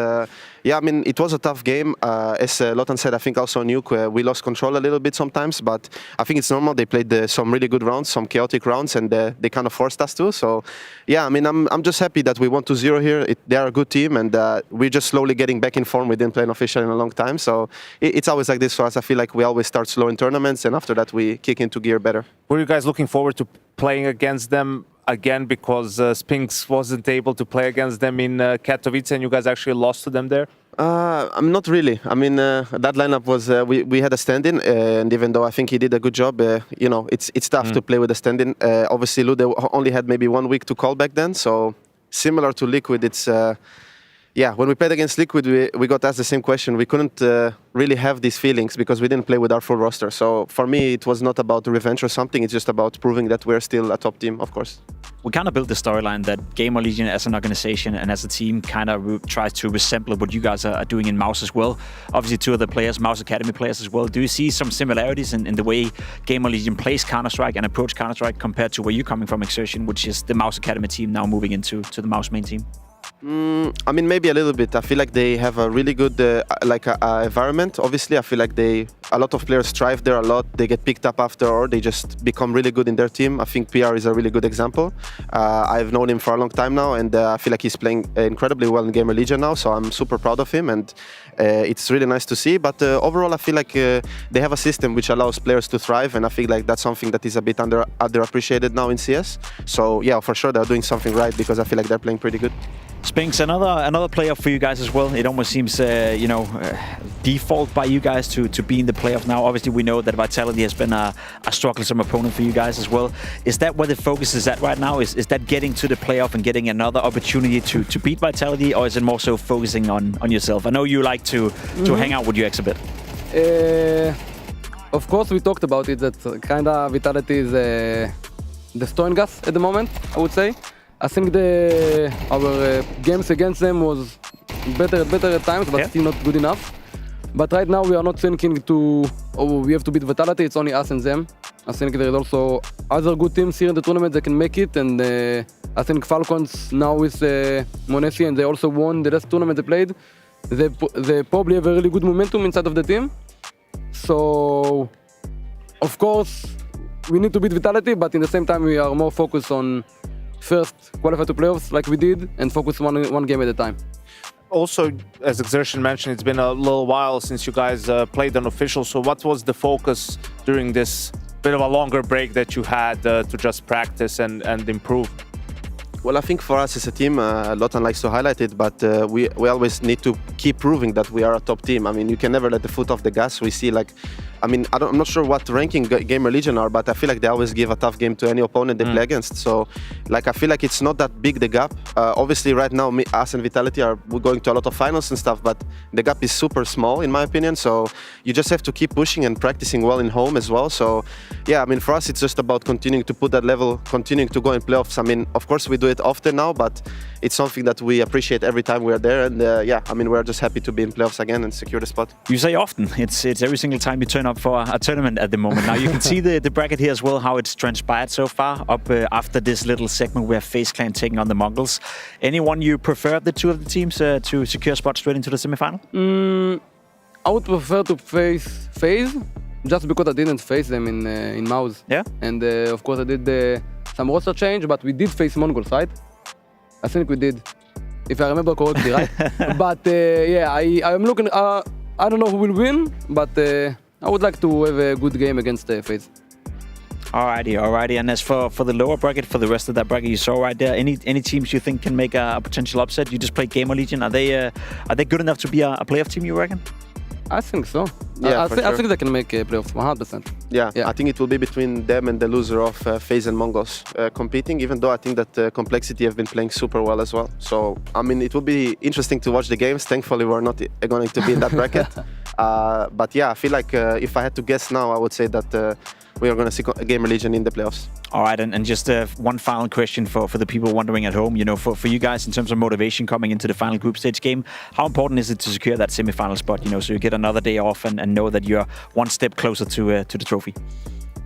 yeah, I mean, it was a tough game. As Lotan said, I think also Nuke, we lost control a little bit sometimes, but I think it's normal. They played some really good rounds, some chaotic rounds, and they kind of forced us to. So, yeah, I mean, I'm just happy that we won 2-0 here. They are a good team, and we're just slowly getting back in form. We didn't play an official in a long time, so it's always like this for us. I feel like we always start slow in tournaments, and after that we kick into gear better. Were you guys looking forward to playing against them again because Spinks wasn't able to play against them in Katowice and you guys actually lost to them there? I'm not really. I mean, that lineup was we had a stand-in, and even though I think he did a good job, you know, it's tough to play with a stand-in. Obviously, Lude only had maybe 1 week to call back then, so similar to Liquid, it's. Yeah, when we played against Liquid, we got asked the same question. We couldn't really have these feelings because we didn't play with our full roster. So for me, it was not about revenge or something. It's just about proving that we're still a top team, of course. We kind of built the storyline that Gamer Legion as an organization and as a team kind of tries to resemble what you guys are doing in Mouse as well. Obviously, two of the players, Mouse Academy players as well. Do you see some similarities in the way Gamer Legion plays Counter-Strike and approach Counter-Strike compared to where you're coming from, Exertion, which is the Mouse Academy team now moving into the Mouse main team? I mean, maybe a little bit. I feel like they have a really good environment. Obviously, I feel like a lot of players thrive there a lot. They get picked up after, or they just become really good in their team. I think PR is a really good example. I've known him for a long time now, and I feel like he's playing incredibly well in Gamer Legion now. So I'm super proud of him, and it's really nice to see. But overall, I feel like they have a system which allows players to thrive, and I feel like that's something that is a bit underappreciated now in CS. So yeah, for sure they're doing something right because I feel like they're playing pretty good. Spinks, another playoff for you guys as well. It almost seems, default by you guys to be in the playoff now. Obviously, we know that Vitality has been a troublesome opponent for you guys as well. Is that where the focus is at right now? Is that getting to the playoff and getting another opportunity to beat Vitality, or is it more so focusing on yourself? I know you like to hang out with your ex a bit. Of course, we talked about it, that kind of Vitality is destroying us at the moment, I would say. I think our games against them was better at times, but still not good enough. But right now we are not thinking we have to beat Vitality, it's only us and them. I think there is also other good teams here in the tournament that can make it, and I think Falcons now with Monesi, and they also won the last tournament they played. They probably have a really good momentum inside of the team. So, of course, we need to beat Vitality, but in the same time we are more focused on first qualify to playoffs like we did and focus one game at a time. Also, as Exertion mentioned, it's been a little while since you guys played an official. So what was the focus during this bit of a longer break that you had to just practice and improve? Well, I think for us as a team, Lotan likes to highlight it, but we always need to keep proving that we are a top team. I mean, you can never let the foot off the gas. We see I'm not sure what ranking Gamer Legion are, but I feel like they always give a tough game to any opponent they play against. So, I feel like it's not that big, the gap. Obviously, right now, us and Vitality we're going to a lot of finals and stuff, but the gap is super small, in my opinion. So, you just have to keep pushing and practicing well in home as well. So, yeah, I mean, for us, it's just about continuing to put that level, continuing to go in playoffs. I mean, of course, we do it often now, but it's something that we appreciate every time we're there. And yeah, I mean, we're just happy to be in playoffs again and secure the spot. You say often. It's every single time you turn up for a tournament at the moment. Now you can see the bracket here as well, how it's transpired so far up after this little segment where FaZe Clan taking on the Mongols. Anyone you prefer the two of the teams to secure spot straight into the semifinal? I would prefer to face FaZe just because I didn't face them in Mouse. Yeah. And of course I did some roster change, but we did face Mongols, right? I think we did, if I remember correctly, right? But yeah, I'm looking. I don't know who will win, but I would like to have a good game against FaZe. Alrighty. And as for the lower bracket, for the rest of that bracket you saw right there, any teams you think can make a potential upset? You just played Gamer Legion. Are they good enough to be a playoff team, you reckon? I think so. Yeah, I think they can make a playoffs 100%. Yeah, I think it will be between them and the loser of FaZe and Mongols competing, even though I think that Complexity have been playing super well as well. So, I mean, it will be interesting to watch the games. Thankfully, we're not going to be in that bracket. But yeah, I feel like if I had to guess now, I would say that we are going to see Gamer Legion in the playoffs. All right, and just one final question for the people wondering at home. You know, for you guys in terms of motivation coming into the final group stage game, how important is it to secure that semi-final spot? You know, so you get another day off and know that you're one step closer to the trophy.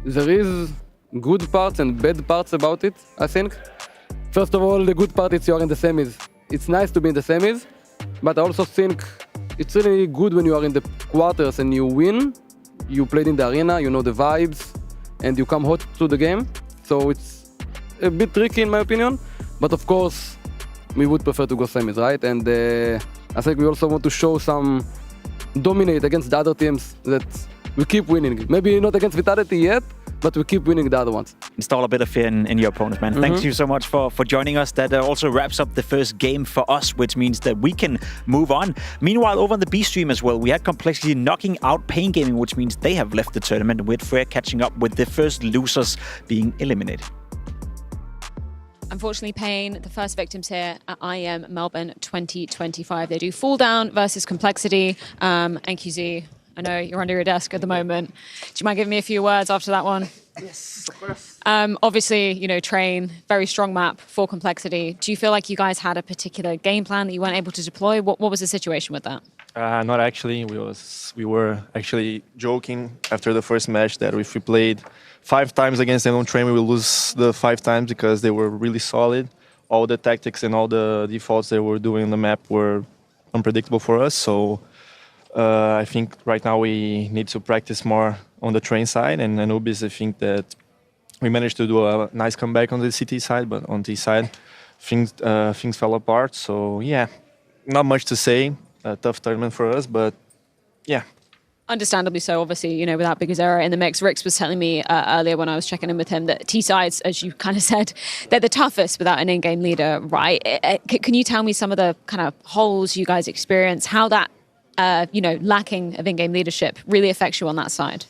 There is good parts and bad parts about it, I think. First of all, the good part is you are in the semis. It's nice to be in the semis, but I also think it's really good when you are in the quarters and you win. You played in the arena, you know the vibes, and you come hot to the game. So it's a bit tricky in my opinion, but of course we would prefer to go semis, right? And I think we also want to show some dominate against the other teams, that we keep winning. Maybe not against Vitality yet, but we keep winning the other ones. Install a bit of fear in your opponents, man. Thank you so much for joining us. That also wraps up the first game for us, which means that we can move on. Meanwhile, over on the B stream as well, we had Complexity knocking out Pain Gaming, which means they have left the tournament, with Freya catching up with the first losers being eliminated. Unfortunately, Pain, the first victims here at IEM Melbourne 2025. They do Fall Down versus Complexity. NQZ, I know you're under your desk at the moment. Do you mind giving me a few words after that one? Yes, of course. Obviously, you know, Train, very strong map for Complexity. Do you feel like you guys had a particular game plan that you weren't able to deploy? What was the situation with that? Not actually. We were actually joking after the first match that if we played 5 times against them on Train, we will lose the 5 times because they were really solid. All the tactics and all the defaults they were doing on the map were unpredictable for us. So I think right now we need to practice more on the Train side. And Anubis, I think that we managed to do a nice comeback on the CT side, but on T side, things fell apart. So yeah, not much to say. A tough tournament for us, but yeah. Understandably so, obviously, you know, without Bigazera in the mix. Rix was telling me earlier when I was checking in with him that T-sides, as you kind of said, they're the toughest without an in-game leader, right? Can you tell me some of the kind of holes you guys experience, how that, you know, lacking of in-game leadership really affects you on that side?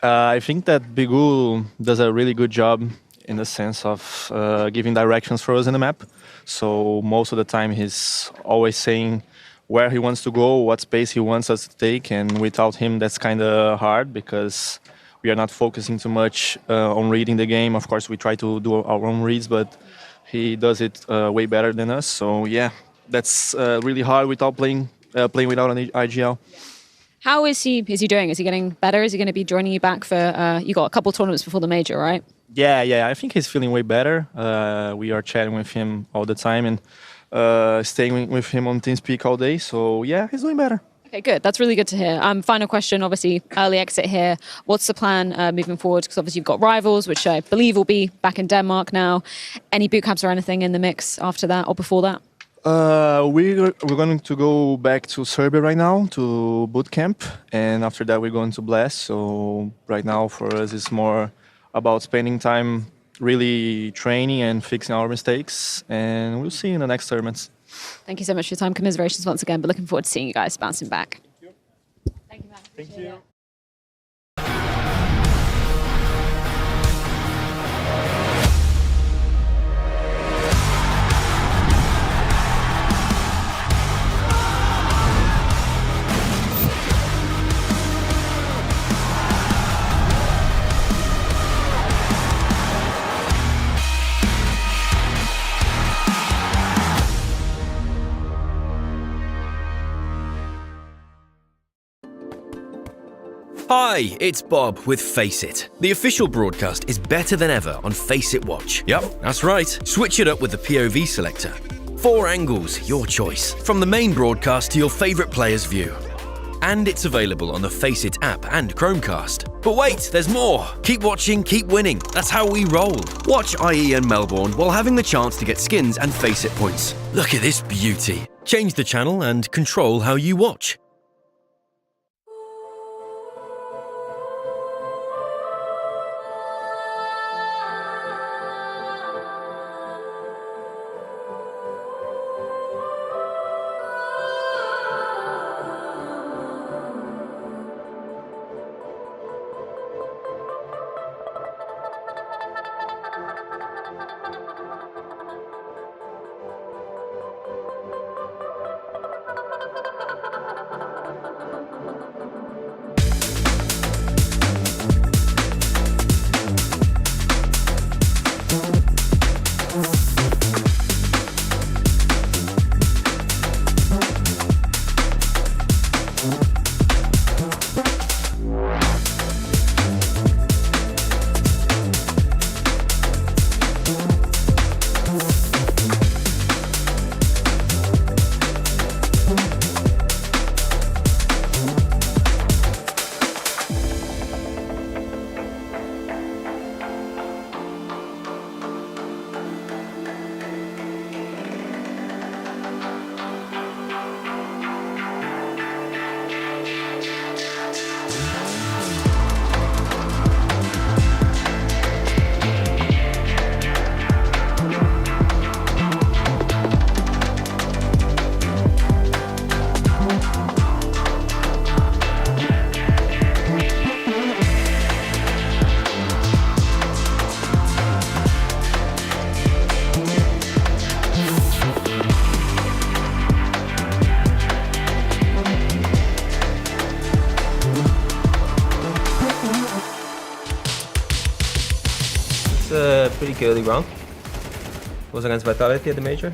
I think that Bigu does a really good job in the sense of giving directions for us in the map. So most of the time he's always saying where he wants to go, what space he wants us to take, and without him that's kind of hard because we are not focusing too much on reading the game. Of course, we try to do our own reads, but he does it way better than us. So yeah, that's really hard without playing without an IGL. How is he doing? Is he getting better? Is he going to be joining you back for, you got a couple tournaments before the major, right? Yeah, I think he's feeling way better. We are chatting with him all the time and staying with him on TeamSpeak all day. So yeah, he's doing better. Okay, good. That's really good to hear. Final question, obviously, early exit here. What's the plan moving forward? Because obviously you've got Rivals, which I believe will be back in Denmark now. Any boot camps or anything in the mix after that or before that? We're going to go back to Serbia right now to boot camp, and after that we're going to Blast. So right now for us it's more about spending time really training and fixing our mistakes, and we'll see in the next tournaments. Thank you so much for your time. Commiserations once again, but looking forward to seeing you guys bouncing back. Thank you, man. Thank you. Hi, it's Bob with Face It. The official broadcast is better than ever on Face It Watch. Yep, that's right. Switch it up with the POV selector. 4 angles, your choice. From the main broadcast to your favourite player's view. And it's available on the Face It app and Chromecast. But wait, there's more. Keep watching, keep winning. That's how we roll. Watch IEM Melbourne while having the chance to get skins and Face It points. Look at this beauty. Change the channel and control how you watch. a pretty chaotic round. Was against Vitality at the major.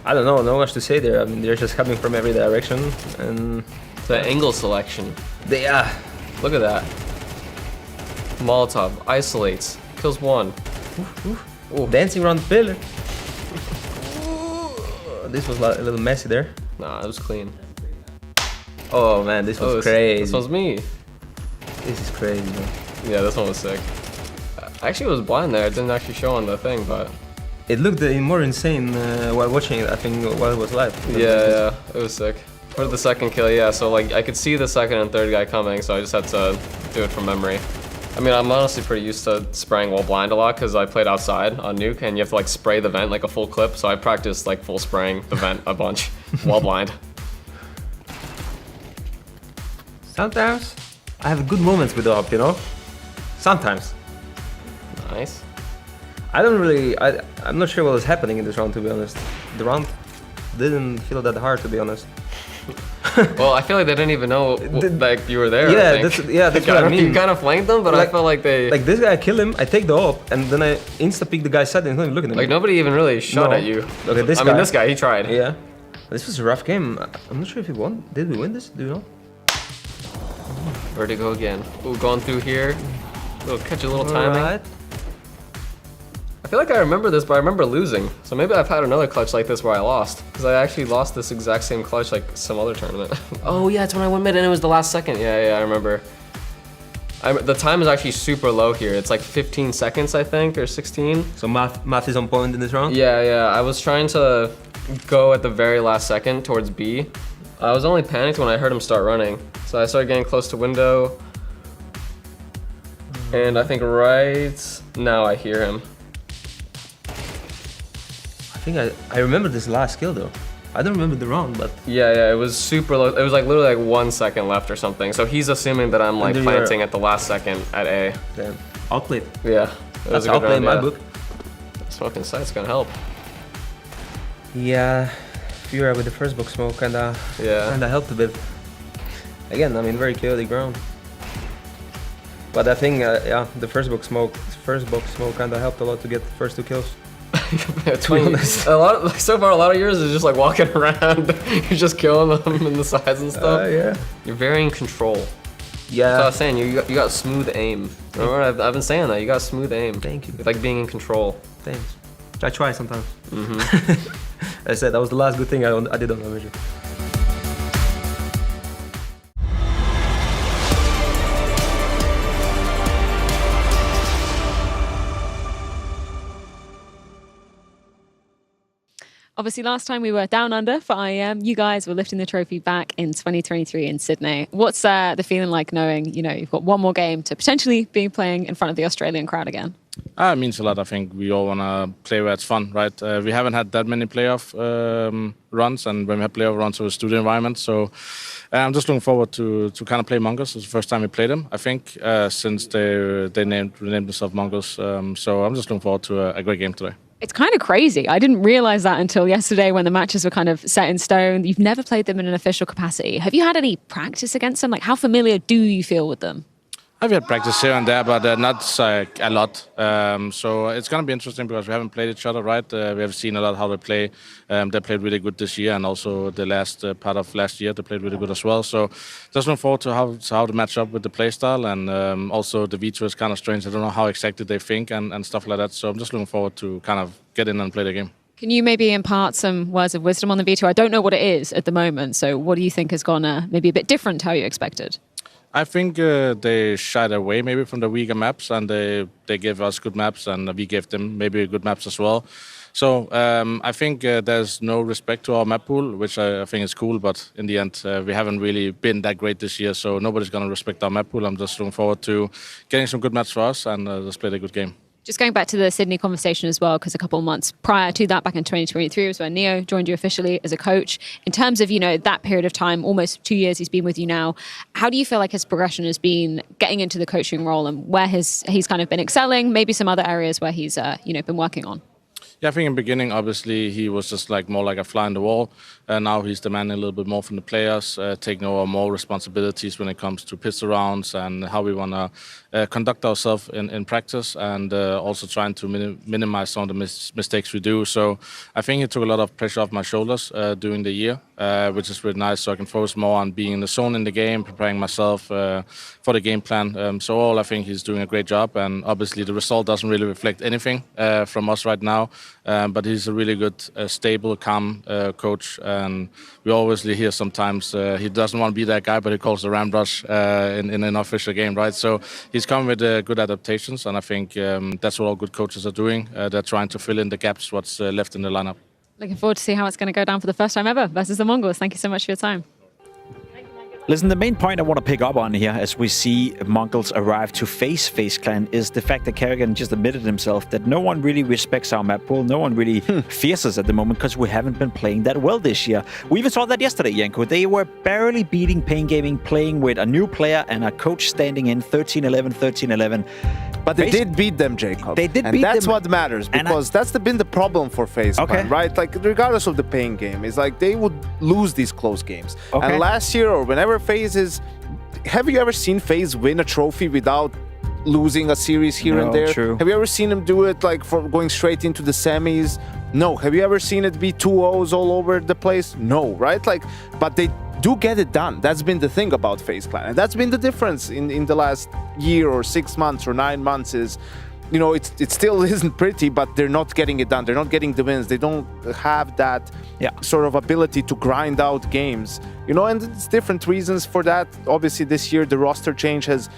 I don't know, not much to say there. I mean, they're just coming from every direction, and the angle selection. Yeah, look at that. Molotov isolates, kills one. Ooh. Dancing around the pillar. This was a little messy there. Nah, it was clean. Oh man, this was crazy. This was me. This is crazy, man. Yeah, this one was sick. I actually was blind there. It didn't actually show on the thing, but it looked more insane while watching it. I think while it was live. Yeah, it was sick. For the second kill, yeah. So like I could see the second and third guy coming, so I just had to do it from memory. I mean, I'm honestly pretty used to spraying while blind a lot because I played outside on Nuke, and you have to like spray the vent like a full clip. So I practiced like full spraying the vent a bunch while blind. Sometimes I have good moments with the op, you know? Sometimes. Nice. I don't really, I'm not sure what was happening in this round, to be honest. The round didn't feel that hard, to be honest. Well, I feel like they didn't even know like you were there. Yeah, that's what I mean. You kind of flanked them, but I felt like they... Like this guy, I kill him, I take the op, and then I insta-peek the guy's side and don't even look at him. Like nobody even really shot at you. Look at this guy. I mean, this guy, he tried. Yeah. This was a rough game. I'm not sure if he won. Did we win this? Do you know? Vertigo again. Ooh, going through here. Catch a little timing. Right. I feel like I remember this, but I remember losing. So maybe I've had another clutch like this where I lost. Because I actually lost this exact same clutch like some other tournament. Oh yeah, it's when I went mid and it was the last second. Yeah, I remember. The time is actually super low here. It's like 15 seconds, I think, or 16. So math is on point in this round? Yeah. I was trying to go at the very last second towards B. I was only panicked when I heard him start running. So I started getting close to window. And I think right now I hear him. I think I remember this last kill though. I don't remember the round, but... Yeah, it was super low. It was like literally like 1 second left or something. So he's assuming that I'm like planting at the last second at A. Damn. Outplayed. Yeah. That's outplayed in my book. Smoking sight's gonna help. Yeah. Fura with the first box smoke kinda helped a bit. Again, I mean, very chaotic round. But I think, the first box smoke kinda helped a lot to get the first 2 kills. To be honest. So far, a lot of yours is just like walking around. You're just killing them in the sides and stuff. Yeah. You're very in control. Yeah. That's what I was saying. You got smooth aim. Remember, I've been saying that. You got smooth aim. Thank you. It's like being in control. Thanks. I try sometimes. I said that was the last good thing I did on the major. Obviously, last time we were down under for IEM, you guys were lifting the trophy back in 2023 in Sydney. What's the feeling like knowing, you've got one more game to potentially be playing in front of the Australian crowd again? It means a lot. I think we all want to play where it's fun, right? We haven't had that many playoff runs, and when we have playoff runs, it was studio environment. So I'm just looking forward to kind of play Mongols. It's the first time we played them, I think, since they renamed themselves Mongols. So I'm just looking forward to a great game today. It's kind of crazy. I didn't realize that until yesterday when the matches were kind of set in stone. You've never played them in an official capacity. Have you had any practice against them? Like, how familiar do you feel with them? I've had practice here and there, but not a lot. So it's going to be interesting because we haven't played each other, right? We have seen a lot how they play. They played really good this year, and also the last part of last year they played really good as well. So just looking forward to how to match up with the play style, and also the V2 is kind of strange. I don't know how exactly they think and stuff like that. So I'm just looking forward to kind of get in and play the game. Can you maybe impart some words of wisdom on the V2? I don't know what it is at the moment. So what do you think has gone maybe a bit different to how you expected? I think they shied away maybe from the weaker maps, and they gave us good maps, and we gave them maybe good maps as well. So I think there's no respect to our map pool, which I think is cool, but in the end we haven't really been that great this year, so nobody's going to respect our map pool. I'm just looking forward to getting some good maps for us and just play a good game. Just going back to the Sydney conversation as well, because a couple of months prior to that, back in 2023, was when Neo joined you officially as a coach. In terms of, that period of time, almost 2 years he's been with you now, how do you feel like his progression has been getting into the coaching role and where he's kind of been excelling, maybe some other areas where he's, been working on? Yeah, I think in the beginning, obviously, he was just more like a fly on the wall. Now he's demanding a little bit more from the players, taking over more responsibilities when it comes to pistol rounds and how we want to conduct ourselves in practice, and also trying to minimize some of the mistakes we do. So I think he took a lot of pressure off my shoulders during the year, which is really nice, so I can focus more on being in the zone in the game, preparing myself for the game plan. So all, I think he's doing a great job, and obviously the result doesn't really reflect anything from us right now. But he's a really good, stable, calm coach. And we always hear sometimes he doesn't want to be that guy, but he calls the ram rush in an official game, right? So he's come with good adaptations, and I think that's what all good coaches are doing. They're trying to fill in the gaps, what's left in the lineup. Looking forward to see how it's going to go down for the first time ever versus the Mongols. Thank you so much for your time. Listen, the main point I want to pick up on here as we see Mongols arrive to face FaZe Clan is the fact that Kerrigan just admitted himself that no one really respects our map pool. No one really fears us at the moment because we haven't been playing that well this year. We even saw that yesterday, Janko. They were barely beating Pain Gaming, playing with a new player and a coach standing in 13-11, 13-11. But they did beat them, Jacob. They did and beat them. And that's what matters, because that's been the problem for FaZe Clan, right? Like, regardless of the Pain game, it's like they would lose these close games. And last year, or whenever FaZe is... Have you ever seen FaZe win a trophy without losing a series here and there? True. Have you ever seen them do it, like, for going straight into the semis? No. Have you ever seen it be 2-0s all over the place? No, right? Like, but they do get it done. That's been the thing about FaZe Clan. And that's been the difference in the last year or 6 months or 9 months is, you know, it still isn't pretty, but they're not getting it done. They're not getting the wins. They don't have that sort of ability to grind out games. You know, and it's different reasons for that. Obviously, this year, the roster change has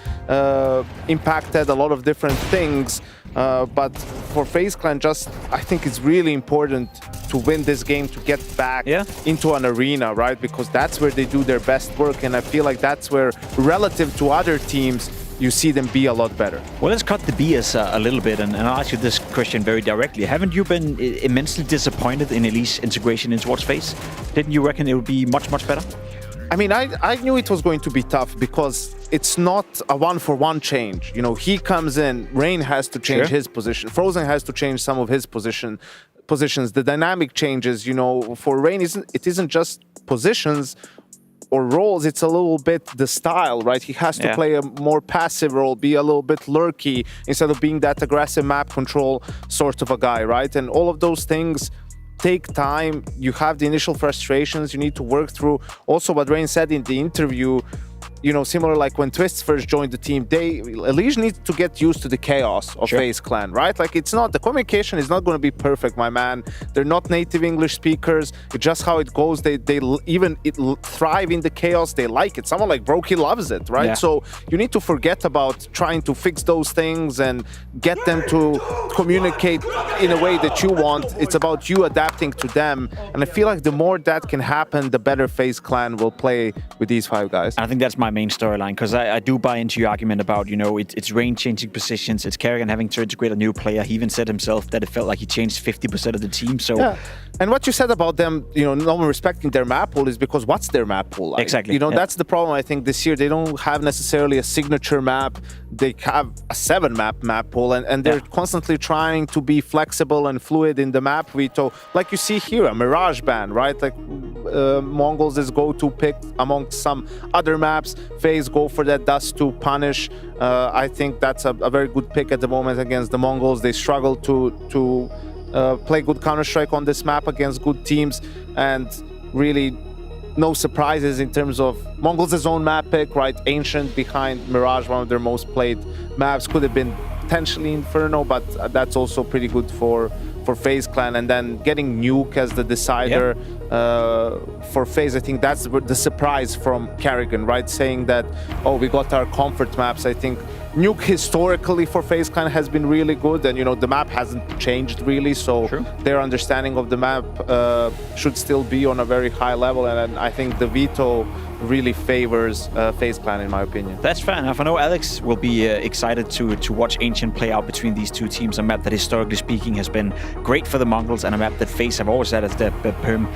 impacted a lot of different things. But for FaZe Clan, I think it's really important to win this game, to get back into an arena, right? Because that's where they do their best work. And I feel like that's where, relative to other teams, you see them be a lot better. Well, let's cut the BS a little bit, and I'll ask you this question very directly. Haven't you been immensely disappointed in Elite's integration in towards FaZe? Didn't you reckon it would be much, much better? I mean, I knew it was going to be tough because it's not a one-for-one change. You know, he comes in, Rain has to change his position, Frozen has to change some of his positions. The dynamic changes, you know, for Rain, it isn't just positions or roles, it's a little bit the style, right? He has to play a more passive role, be a little bit lurky instead of being that aggressive map control sort of a guy, right? And all of those things take time. You have the initial frustrations you need to work through. Also, what Rain said in the interview, you know, similar like when Twists first joined the team, Elige needs to get used to the chaos of FaZe Clan, right? Like, it's not, the communication is not going to be perfect, my man. They're not native English speakers. It's just how it goes. They thrive in the chaos. They like it. Someone like Brokey loves it, right? Yeah. So you need to forget about trying to fix those things and get them to communicate in a way that you want. It's about you adapting to them. And I feel like the more that can happen, the better FaZe Clan will play with these 5 guys. I think that's my main storyline, because I do buy into your argument about, you know, it's Rain changing positions, it's Kerrigan having to integrate a new player. He even said himself that it felt like he changed 50% of the team. So and what you said about them, you know, no one respecting their map pool is because what's their map pool like? Exactly. You know, that's the problem. I think this year they don't have necessarily a signature map. They have a 7-map pool, and they're constantly trying to be flexible and fluid in the map veto. Like you see here, a Mirage ban, right? Like Mongols is go-to pick amongst some other maps. FaZe go for that Dust to punish. I think that's a very good pick at the moment against the Mongols. They struggle to play good Counter-Strike on this map against good teams, and really no surprises in terms of Mongols' own map pick, right? Ancient behind Mirage, one of their most played maps. Could have been potentially Inferno, but that's also pretty good for FaZe Clan. And then getting Nuke as the decider for FaZe, I think that's the surprise from Kerrigan, right? Saying that, oh, we got our comfort maps. I think Nuke historically for FaZe Clan has been really good, and you know the map hasn't changed really, so their understanding of the map should still be on a very high level, and I think the veto really favors FaZe Clan in my opinion. That's fair enough. I know Alex will be excited to watch Ancient play out between these two teams, a map that historically speaking has been great for the Mongols and a map that FaZe have always had as the perm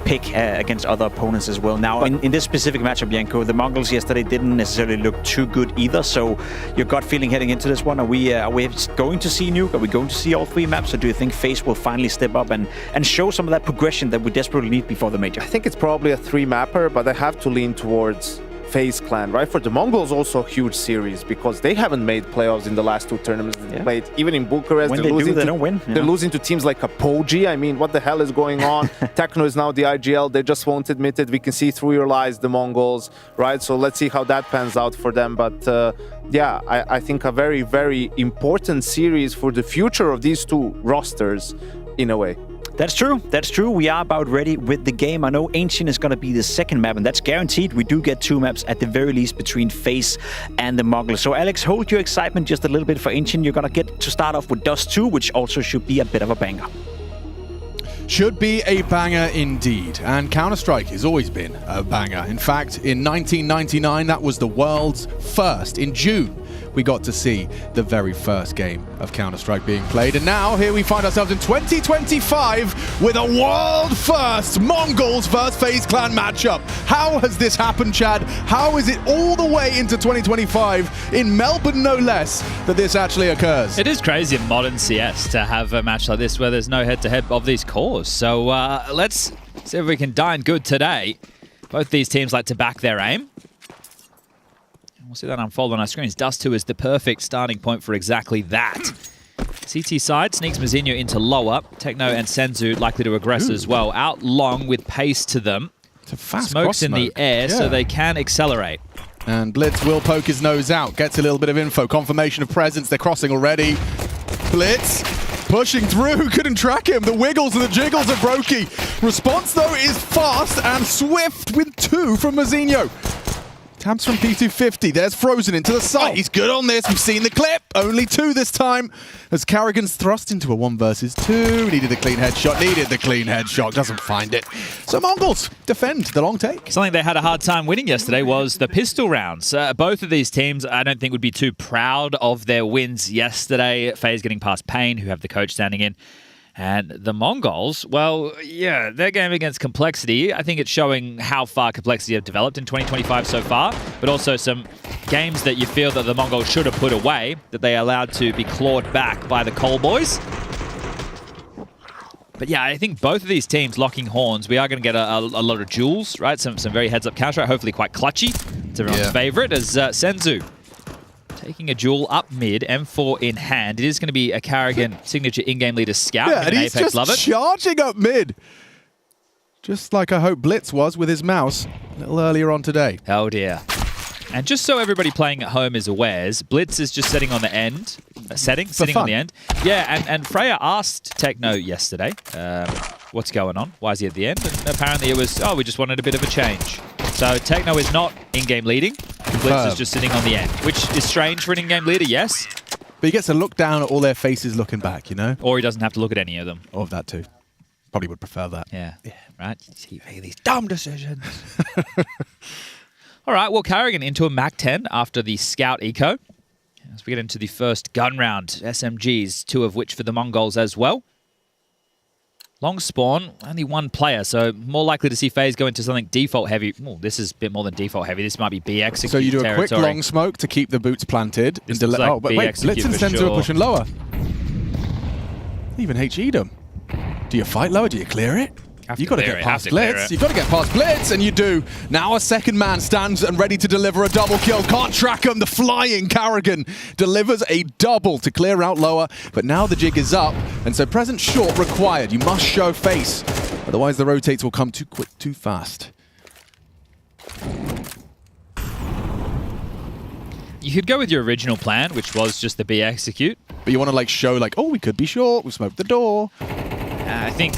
pick against other opponents as well. Now, in this specific matchup, Janko, the Mongols yesterday didn't necessarily look too good either. So your gut feeling heading into this one, are we going to see Nuke? Are we going to see all 3 maps? Or do you think FaZe will finally step up and show some of that progression that we desperately need before the major? I think it's probably a 3-mapper, but I have to lean towards FaZe Clan, right? For the Mongols, also a huge series because they haven't made playoffs in the last 2 tournaments they played. Even in Bucharest, when they don't win. They're losing to teams like Apogee. I mean, what the hell is going on? Techno is now the IGL. They just won't admit it. We can see through your lies, the Mongols, right? So let's see how that pans out for them. But yeah, I think a very, very important series for the future of these 2 rosters in a way. That's true. That's true. We are about ready with the game. I know Ancient is going to be the second map, and that's guaranteed. We do get 2 maps at the very least between FaZe and the Mongols. So, Alex, hold your excitement just a little bit for Ancient. You're going to get to start off with Dust 2, which also should be a bit of a banger. Should be a banger indeed. And Counter-Strike has always been a banger. In fact, in 1999, that was the world's first. In June, we got to see the very first game of Counter-Strike being played. And now here we find ourselves in 2025 with a world first Mongols vs FaZe Clan matchup. How has this happened, Chad? How is it all the way into 2025 in Melbourne, no less, that this actually occurs? It is crazy in modern CS to have a match like this where there's no head-to-head of these cores. So let's see if we can dine good today. Both these teams like to back their aim. We'll see that unfold on our screens. Dust 2 is the perfect starting point for exactly that. CT side sneaks Mazinho into lower. Techno and Senzu likely to regress as well. Out long with pace to them. It's a fast Smokes in the air, so they can accelerate. And Blitz will poke his nose out. Gets a little bit of info. Confirmation of presence. They're crossing already. Blitz pushing through. Couldn't track him. The wiggles and the jiggles of Brokey. Response, though, is fast and swift with 2 from Mazinho. Tabs from P250. There's Frozen into the site. He's good on this. We've seen the clip. Only 2 this time. As Carrigan's thrust into a 1 versus 2. Needed the clean headshot. Needed the clean headshot. Doesn't find it. So Mongols defend the long take. Something they had a hard time winning yesterday was the pistol rounds. Both of these teams, I don't think, would be too proud of their wins yesterday. FaZe getting past Pain, who have the coach standing in. And the Mongols, well, yeah, their game against Complexity, I think it's showing how far Complexity have developed in 2025 so far, but also some games that you feel that the Mongols should have put away, that they allowed to be clawed back by the Cole boys. But yeah, I think both of these teams locking horns, we are going to get a lot of duels, right? Some very heads-up counter, hopefully quite clutchy. It's everyone's favorite, as Senzu taking a duel up mid, M4 in hand. It is going to be a Carrigan signature in-game leader scout. Yeah, and he's Apex just charging up mid. Just like I hope Blitz was with his mouse a little earlier on today. Oh dear. And just so everybody playing at home is aware, Blitz is just sitting on the end. Sitting on the end. Yeah, and Freya asked Techno yesterday, what's going on? Why is he at the end? And apparently it was, we just wanted a bit of a change. So Techno is not in-game leading. Blitz is just sitting on the end, which is strange for an in-game leader, yes. But he gets to look down at all their faces looking back, you know? Or he doesn't have to look at any of them. Or that too. Probably would prefer that. Yeah, right? You see these dumb decisions. All right, well, Carrigan into a MAC-10 after the Scout Eco. As we get into the first gun round, SMGs, 2 of which for the Mongols as well. Long spawn, only 1 player, so more likely to see FaZe go into something default heavy. Oh, this is a bit more than default heavy. This might be B execute So you do territory. a quick long smoke to keep the boots planted. This looks like but wait, Blitz and Senzu are pushing lower. Even HE'd them. Do you fight lower? Do you clear it? You've got to get past Blitz. You've got to get past Blitz, and you do. Now a second man stands and ready to deliver a double kill. Can't track him. The flying Carrigan delivers a double to clear out lower. But now the jig is up, and so present short required. You must show face. Otherwise the rotates will come too quick, too fast. You could go with your original plan, which was just the B execute. But you want to like show like, oh, we could be short. We smoked the door. I think...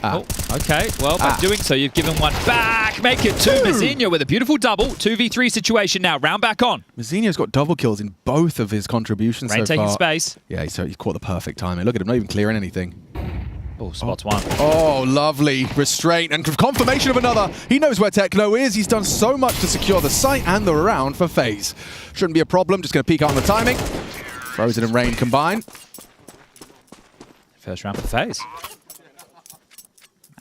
Oh, okay. Well, by doing so, you've given 1 back. Make it 2. Mazinho with a beautiful double. 2v3 situation now. Round back on. Mazinho's got double kills in both of his contributions Rain so taking far. space. Yeah, he's caught the perfect timing. Look at him, not even clearing anything. Oh, spots 1. Oh, lovely. Restraint and confirmation of another. He knows where Techno is. He's done so much to secure the site and the round for FaZe. Shouldn't be a problem. Just going to peek out on the timing. Frozen and Rain combine. First round for FaZe.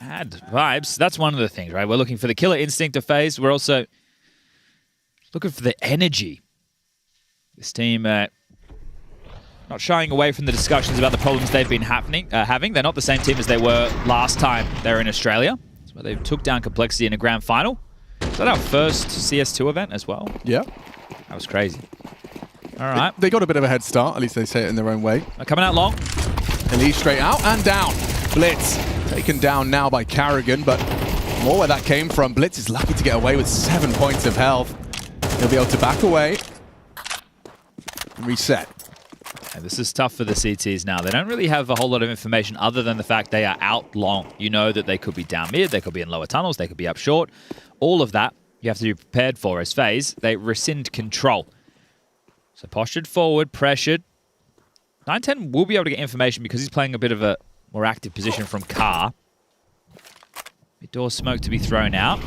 Had vibes. That's one of the things, right? We're looking for the killer instinct of FaZe. We're also looking for the energy. This team not shying away from the discussions about the problems they've been having. They're not the same team as they were last time they were in Australia. That's where they took down Complexity in a grand final. Is that our first CS2 event as well? Yeah. That was crazy. All right. They got a bit of a head start. At least they say it in their own way. They're coming out long. Elise straight out and down. Blitz taken down now by Carrigan, but more where that came from. Blitz is lucky to get away with 7 points of health. He'll be able to back away and reset. Yeah, this is tough for the CTs now. They don't really have a whole lot of information other than the fact they are out long. You know that they could be down mid, they could be in lower tunnels, they could be up short. All of that you have to be prepared for. As FaZe, they rescind control. So postured forward, pressured. 910 will be able to get information because he's playing a bit of a more active position from Car. Mid door smoke to be thrown out.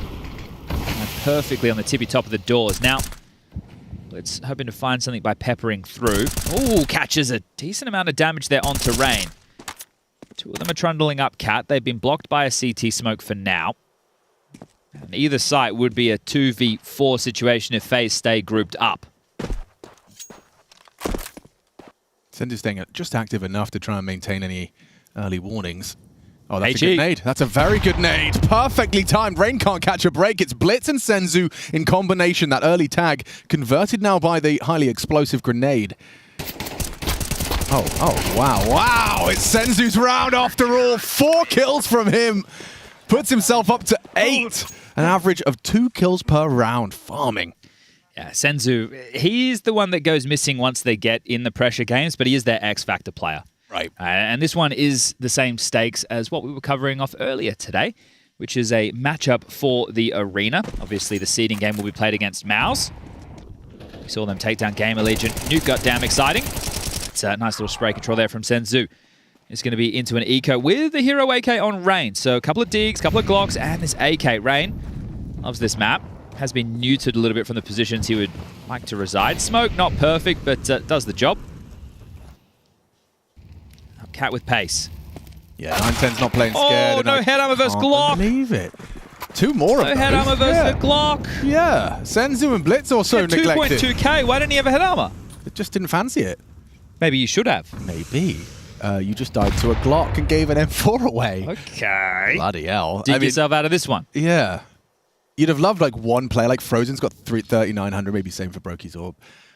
And perfectly on the tippy top of the doors. Now, Blitz hoping to find something by peppering through. Ooh, catches a decent amount of damage there onto Rain. Two of them are trundling up Cat. They've been blocked by a CT smoke for now. And either site would be a 2v4 situation if FaZe stay grouped up. Sendu's staying just active enough to try and maintain any early warnings. Oh, that's a good nade. That's a very good nade. Perfectly timed. Rain can't catch a break. It's Blitz and Senzu in combination. That early tag converted now by the highly explosive grenade. Oh, wow. Wow, it's Senzu's round after all. 4 kills from him. Puts himself up to 8. An average of 2 kills per round. Farming. Yeah, Senzu, he's the one that goes missing once they get in the pressure games, but he is their X-Factor player. Right. And this one is the same stakes as what we were covering off earlier today, which is a matchup for the arena. Obviously, the seeding game will be played against Mouse. We saw them take down Gamer Legion. Nuke got damn exciting. It's a nice little spray control there from Senzu. It's going to be into an eco with the hero AK on Rain. So a couple of digs, couple of Glocks, and this AK. Rain loves this map. Has been neutered a little bit from the positions he would like to reside. Smoke, not perfect, but does the job. Cat with pace. Yeah, 910's not playing scared. Oh, no head armor versus Glock. Believe it. 2 more of those. No head armor versus Glock. Yeah, Senzu and Blitz also neglected. 2.2k. Why didn't he have a head armor? It just didn't fancy it. Maybe you should have. Maybe. You just died to a Glock and gave an M4 away. Okay. Bloody hell. Dig yourself out of this one. Yeah. You'd have loved like one player, like Frozen's got 3,900, maybe same for Brokey's Orb.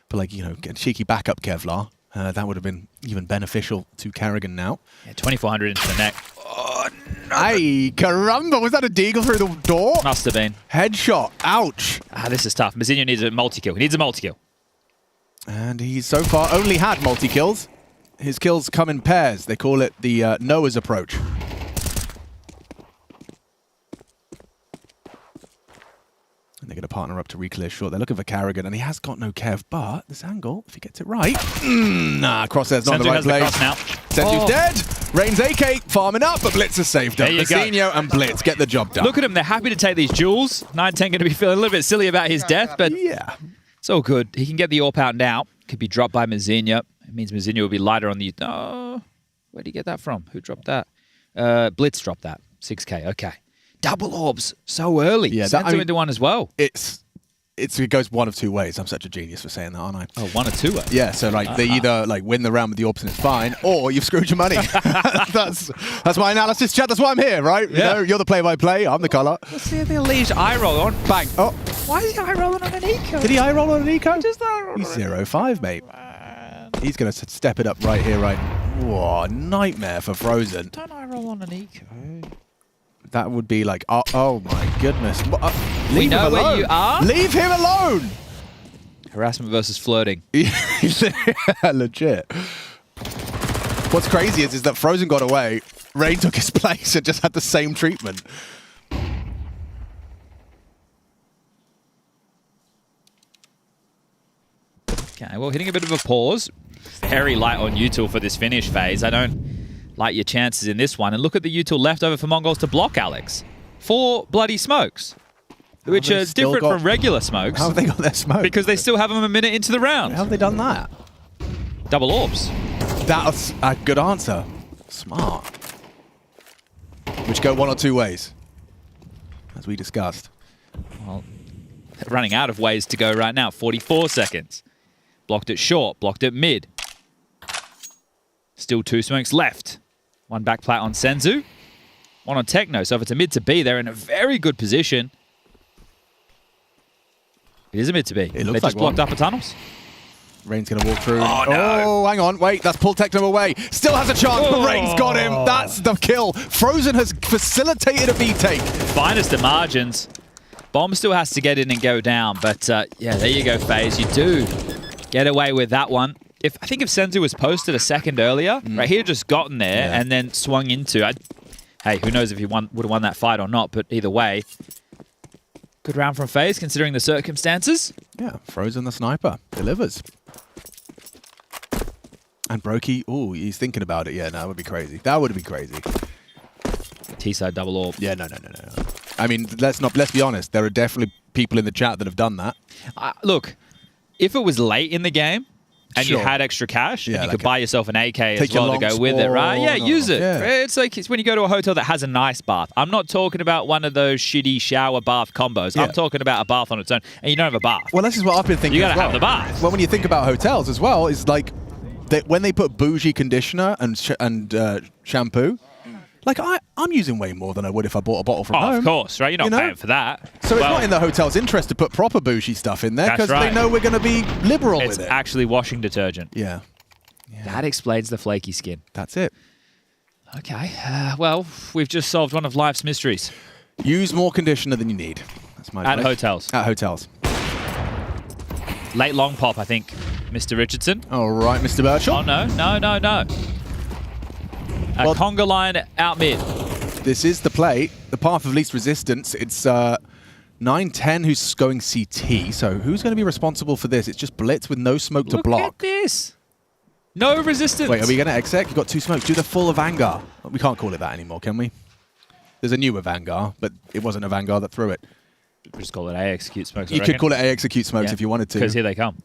But like, you know, get a cheeky backup Kevlar. That would have been even beneficial to Carrigan now. Yeah, 2,400 into the neck. Oh, no. Ay, caramba, was that a deagle through the door? Must have been. Headshot, ouch. Ah, this is tough. Mazinho needs a multi-kill. He needs a multi-kill. And he's so far only had multi-kills. His kills come in pairs. They call it the Noah's approach. And they're going to partner up to reclear short. They're looking for Carrigan, and he has got no Kev, but this angle, if he gets it right... Nah, Crosshair's not in the right place. Senzu's dead. Rain's AK farming up, but Blitz has saved him. Mazinho and Blitz get the job done. Look at him. They're happy to take these jewels. 910 going to be feeling a little bit silly about his death, but yeah, it's all good. He can get the AWP out now. Could be dropped by Mazinho. It means Mazinho will be lighter on the... Oh, where'd he get that from? Who dropped that? Blitz dropped that. 6k, okay. Double orbs so early. Yeah, that, into one as well. It goes one of 2 ways. I'm such a genius for saying that, aren't I? Oh, 1 or 2 ways. Yeah, so like they either like win the round with the orbs and it's fine, or you've screwed your money. that's my analysis, chat. That's why I'm here, right? Yeah. You know, you're the play-by-play. I'm the colour. Let's see if the Elise eye roll on. Bang. Oh. Why is he eye rolling on an eco? Did he eye roll on an eco? Just eye roll. He's 0-5, mate. He's going to step it up right here, right. Whoa, nightmare for Frozen. Don't eye roll on an eco. That would be like, oh my goodness. We know where you are. Leave him alone. Harassment versus flirting. Legit. What's crazy is that Frozen got away, Rain took his place and just had the same treatment. Okay, well, hitting a bit of a pause. Very light on util for this finish phase. I don't like your chances in this one. And look at the util left over for Mongols to block Alex. 4 bloody smokes, which are different from regular smokes. How have they got their smoke? Because they still have them a minute into the round. How have they done that? Double orbs. That's a good answer. Smart. which go one or two ways, as we discussed. Well, running out of ways to go right now. 44 seconds. Blocked it short, blocked it mid. Still 2 smokes left. 1 back plat on Senzu, 1 on Techno. So if it's a mid to B, they're in a very good position. It is a mid to B. It looks they like just blocked one. upper tunnels. Rain's going to walk through. Oh, no. Oh, hang on. Wait, that's pulled Techno away. Still has a chance, but Rain's got him. That's the kill. Frozen has facilitated a B take. Finest of margins. Bomb still has to get in and go down, but yeah, there you go, FaZe. You do get away with that one. I think if Senzu was posted a second earlier, right, he'd just gotten there and then swung into. Hey, who knows if he would have won that fight or not? But either way, good round from FaZe considering the circumstances. Yeah, Frozen the sniper delivers. And Brokey, oh, he's thinking about it. Yeah, no, that would be crazy. That would be crazy. T-side double orb. Yeah, no. I mean, let's be honest. There are definitely people in the chat that have done that. Look, if it was late in the game and you Sure. had extra cash, and you like could buy yourself an AK as take your well to long go with it, right? Yeah, spawn use it. yeah. It's like it's when you go to a hotel that has a nice bath. I'm not talking about one of those shitty shower bath combos. Yeah. I'm talking about a bath on its own, and you don't have a bath. Well, this is what I've been thinking. You gotta as well. have the bath. Well, when you think about hotels as well, it's like when they put bougie conditioner and shampoo. Like, I'm using way more than I would if I bought a bottle from home. Of course, right? You're not paying for that. So it's not in the hotel's interest to put proper bougie stuff in there because they know we're going to be liberal It's with it. actually washing detergent. Yeah. That explains the flaky skin. That's it. Okay. Well, we've just solved one of life's mysteries. Use more conditioner than you need. That's my At advice. hotels. At hotels. Late long pop, I think, Mr. Richardson. All right, Mr. Birchall. Oh, no. A conga line out mid. This is the play, the path of least resistance. It's 9-10 who's going CT. So who's going to be responsible for this? It's just Blitz with no smoke to block. Look at this. No resistance. Wait, are we going to exec? You've got 2 smokes. Do the full of Vanguard. We can't call it that anymore, can we? There's a newer Vanguard, but it wasn't a Vanguard that threw it. We just call it A execute smokes. You could call it A execute smokes if you wanted to. Because here they come.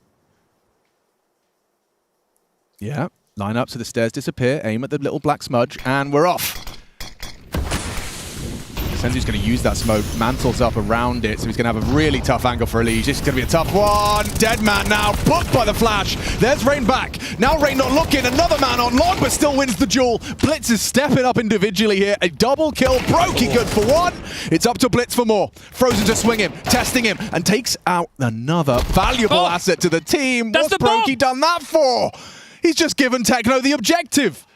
Yeah. Line up so the stairs disappear. Aim at the little black smudge, and we're off. Senzu's going to use that smoke, mantles up around it, so he's going to have a really tough angle for Elige. This is going to be a tough one. Dead man now, booked by the flash. There's Rain back. Now Rain not looking. Another man on long, but still wins the duel. Blitz is stepping up individually here. A double kill. Brokey good for 1. It's up to Blitz for more. Frozen to swing him, testing him, and takes out another valuable asset to the team. What's Brokey done that for? He's just given Techno the objective.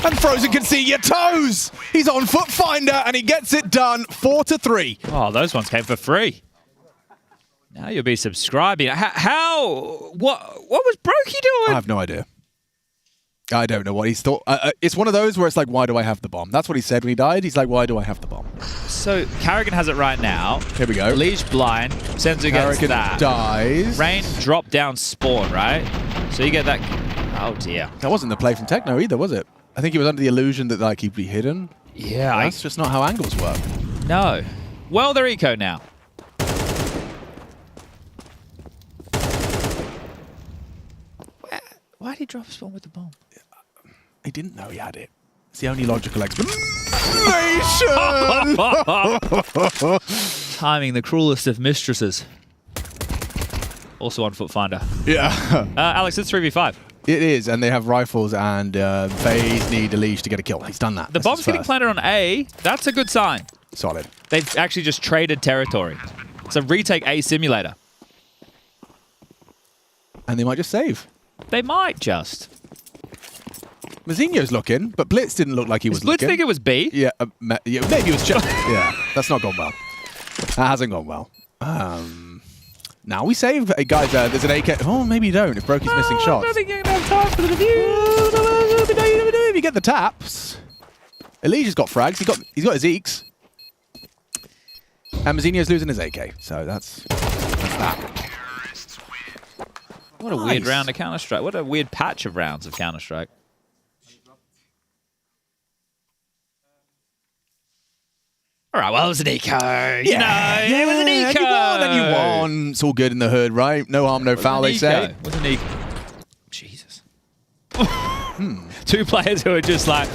And Frozen can see your toes. He's on Foot Finder, and he gets it done 4-3. Oh, those ones came for free. Now you'll be subscribing. What was Brokey doing? I have no idea. I don't know what he's thought. It's one of those where it's like, why do I have the bomb? That's what he said when he died. He's like, why do I have the bomb? So Carrigan has it right now. Here we go. Elige blind. Senzu gets Carrigan that. dies. Rain drop down spawn, right? So you get that. Oh dear. That wasn't the play from Techno either, was it? I think he was under the illusion that like he'd be hidden. Yeah. That's just not how angles work. No. Well, they're eco now. Why did he drop spawn with the bomb? He didn't know he had it. It's the only logical explanation. Timing the cruelest of mistresses. Also on Foot Finder. Yeah. Alex, it's 3v5. It is, and they have rifles, and FaZe need Elige to get a kill. He's done that. The That's bomb's his getting first. planted on A. That's a good sign. Solid. They've actually just traded territory. It's a retake A simulator. And they might just save. They might just. Mazzinho's looking, but Blitz didn't look like he was Does Blitz looking. think it was B? Yeah, yeah, maybe it was just. Yeah, that's not gone well. That hasn't gone well. Now we save. Hey, guys, there's an AK. Oh, maybe you don't if Brokey's missing shots. I don't think you're going to have time for the review. If you get the taps. Elige's got frags. He's got his Eeks. And Mazzinho's losing his AK. So that's that. What a weird round of Counter-Strike. What a weird patch of rounds of Counter-Strike. All right, well, it was an eco. You know, it was an eco. You won, and you won. It's all good in the hood, right? No harm, no foul, they say. It was an eco. Jesus. 2 players who are just like,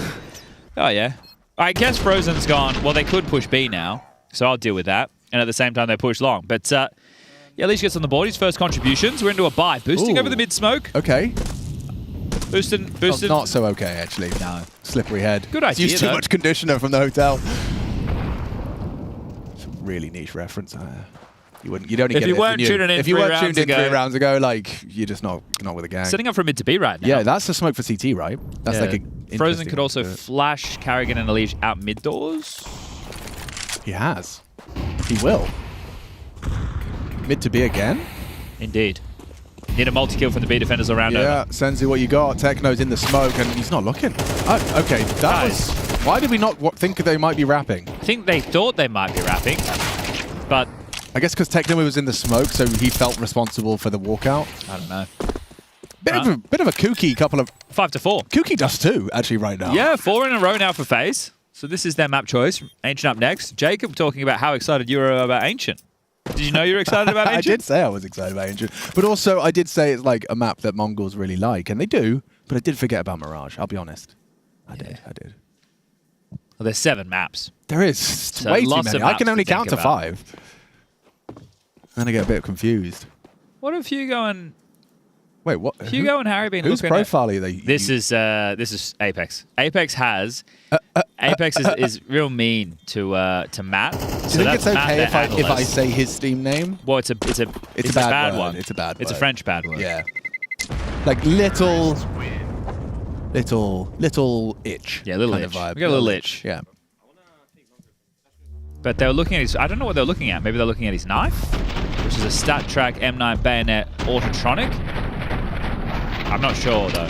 oh, yeah. I guess Frozen's gone. Well, they could push B now, so I'll deal with that. And at the same time, they push long. But yeah, Leash gets on the board. His first contributions. We're into a buy. Boosting over the mid-smoke. Okay. Boosting. Oh, not so okay, actually. No. Slippery head. Good idea, Used too though. much conditioner from the hotel. It's a really niche reference. You wouldn't. You'd only If get you it weren't tuning in if you 3 weren't rounds tuned in ago. 3 rounds ago, like you're just not with the gang. Setting up for mid to B right now. Yeah, that's the smoke for CT, right? That's like a Frozen could also flash Carrigan and Leash out mid doors. He has. He will. Mid to B again? Indeed. Need a multi-kill from the B defenders around Yeah, over. Senzu, what you got? Techno's in the smoke and he's not looking. Oh, okay, that was... Why did we not think they might be rapping? I think they thought they might be rapping, but... I guess because Techno was in the smoke, so he felt responsible for the walkout. I don't know. Bit of a kooky couple of... 5 to 4. Kooky does too, actually, right now. Yeah, 4 in a row now for FaZe. So this is their map choice. Ancient up next. Jacob talking about how excited you were about Ancient. Did you know you were excited about Ancient? I did say I was excited about Ancient. But also, I did say it's like a map that Mongols really like, and they do, but I did forget about Mirage, I'll be honest. I did. Well, there's 7 maps. There is. So Way too lots many. of I maps can only to think count to about. 5. And I get a bit confused. What if Hugo and... Wait, what? Hugo and Harry been Whose looking profile are they? This is Apex. Apex has... Apex is real mean to Matt. Do you think it's okay if I say his Steam name? Well, it's a bad word. one. It's a bad word. It's a French bad word. Yeah. Like little itch. Yeah, little kind itch. Of vibe. We got a little itch. Yeah. But they were looking at his... I don't know what they're looking at. Maybe they're looking at his knife, which is a Stat Track M9 Bayonet Autotronic. I'm not sure, though.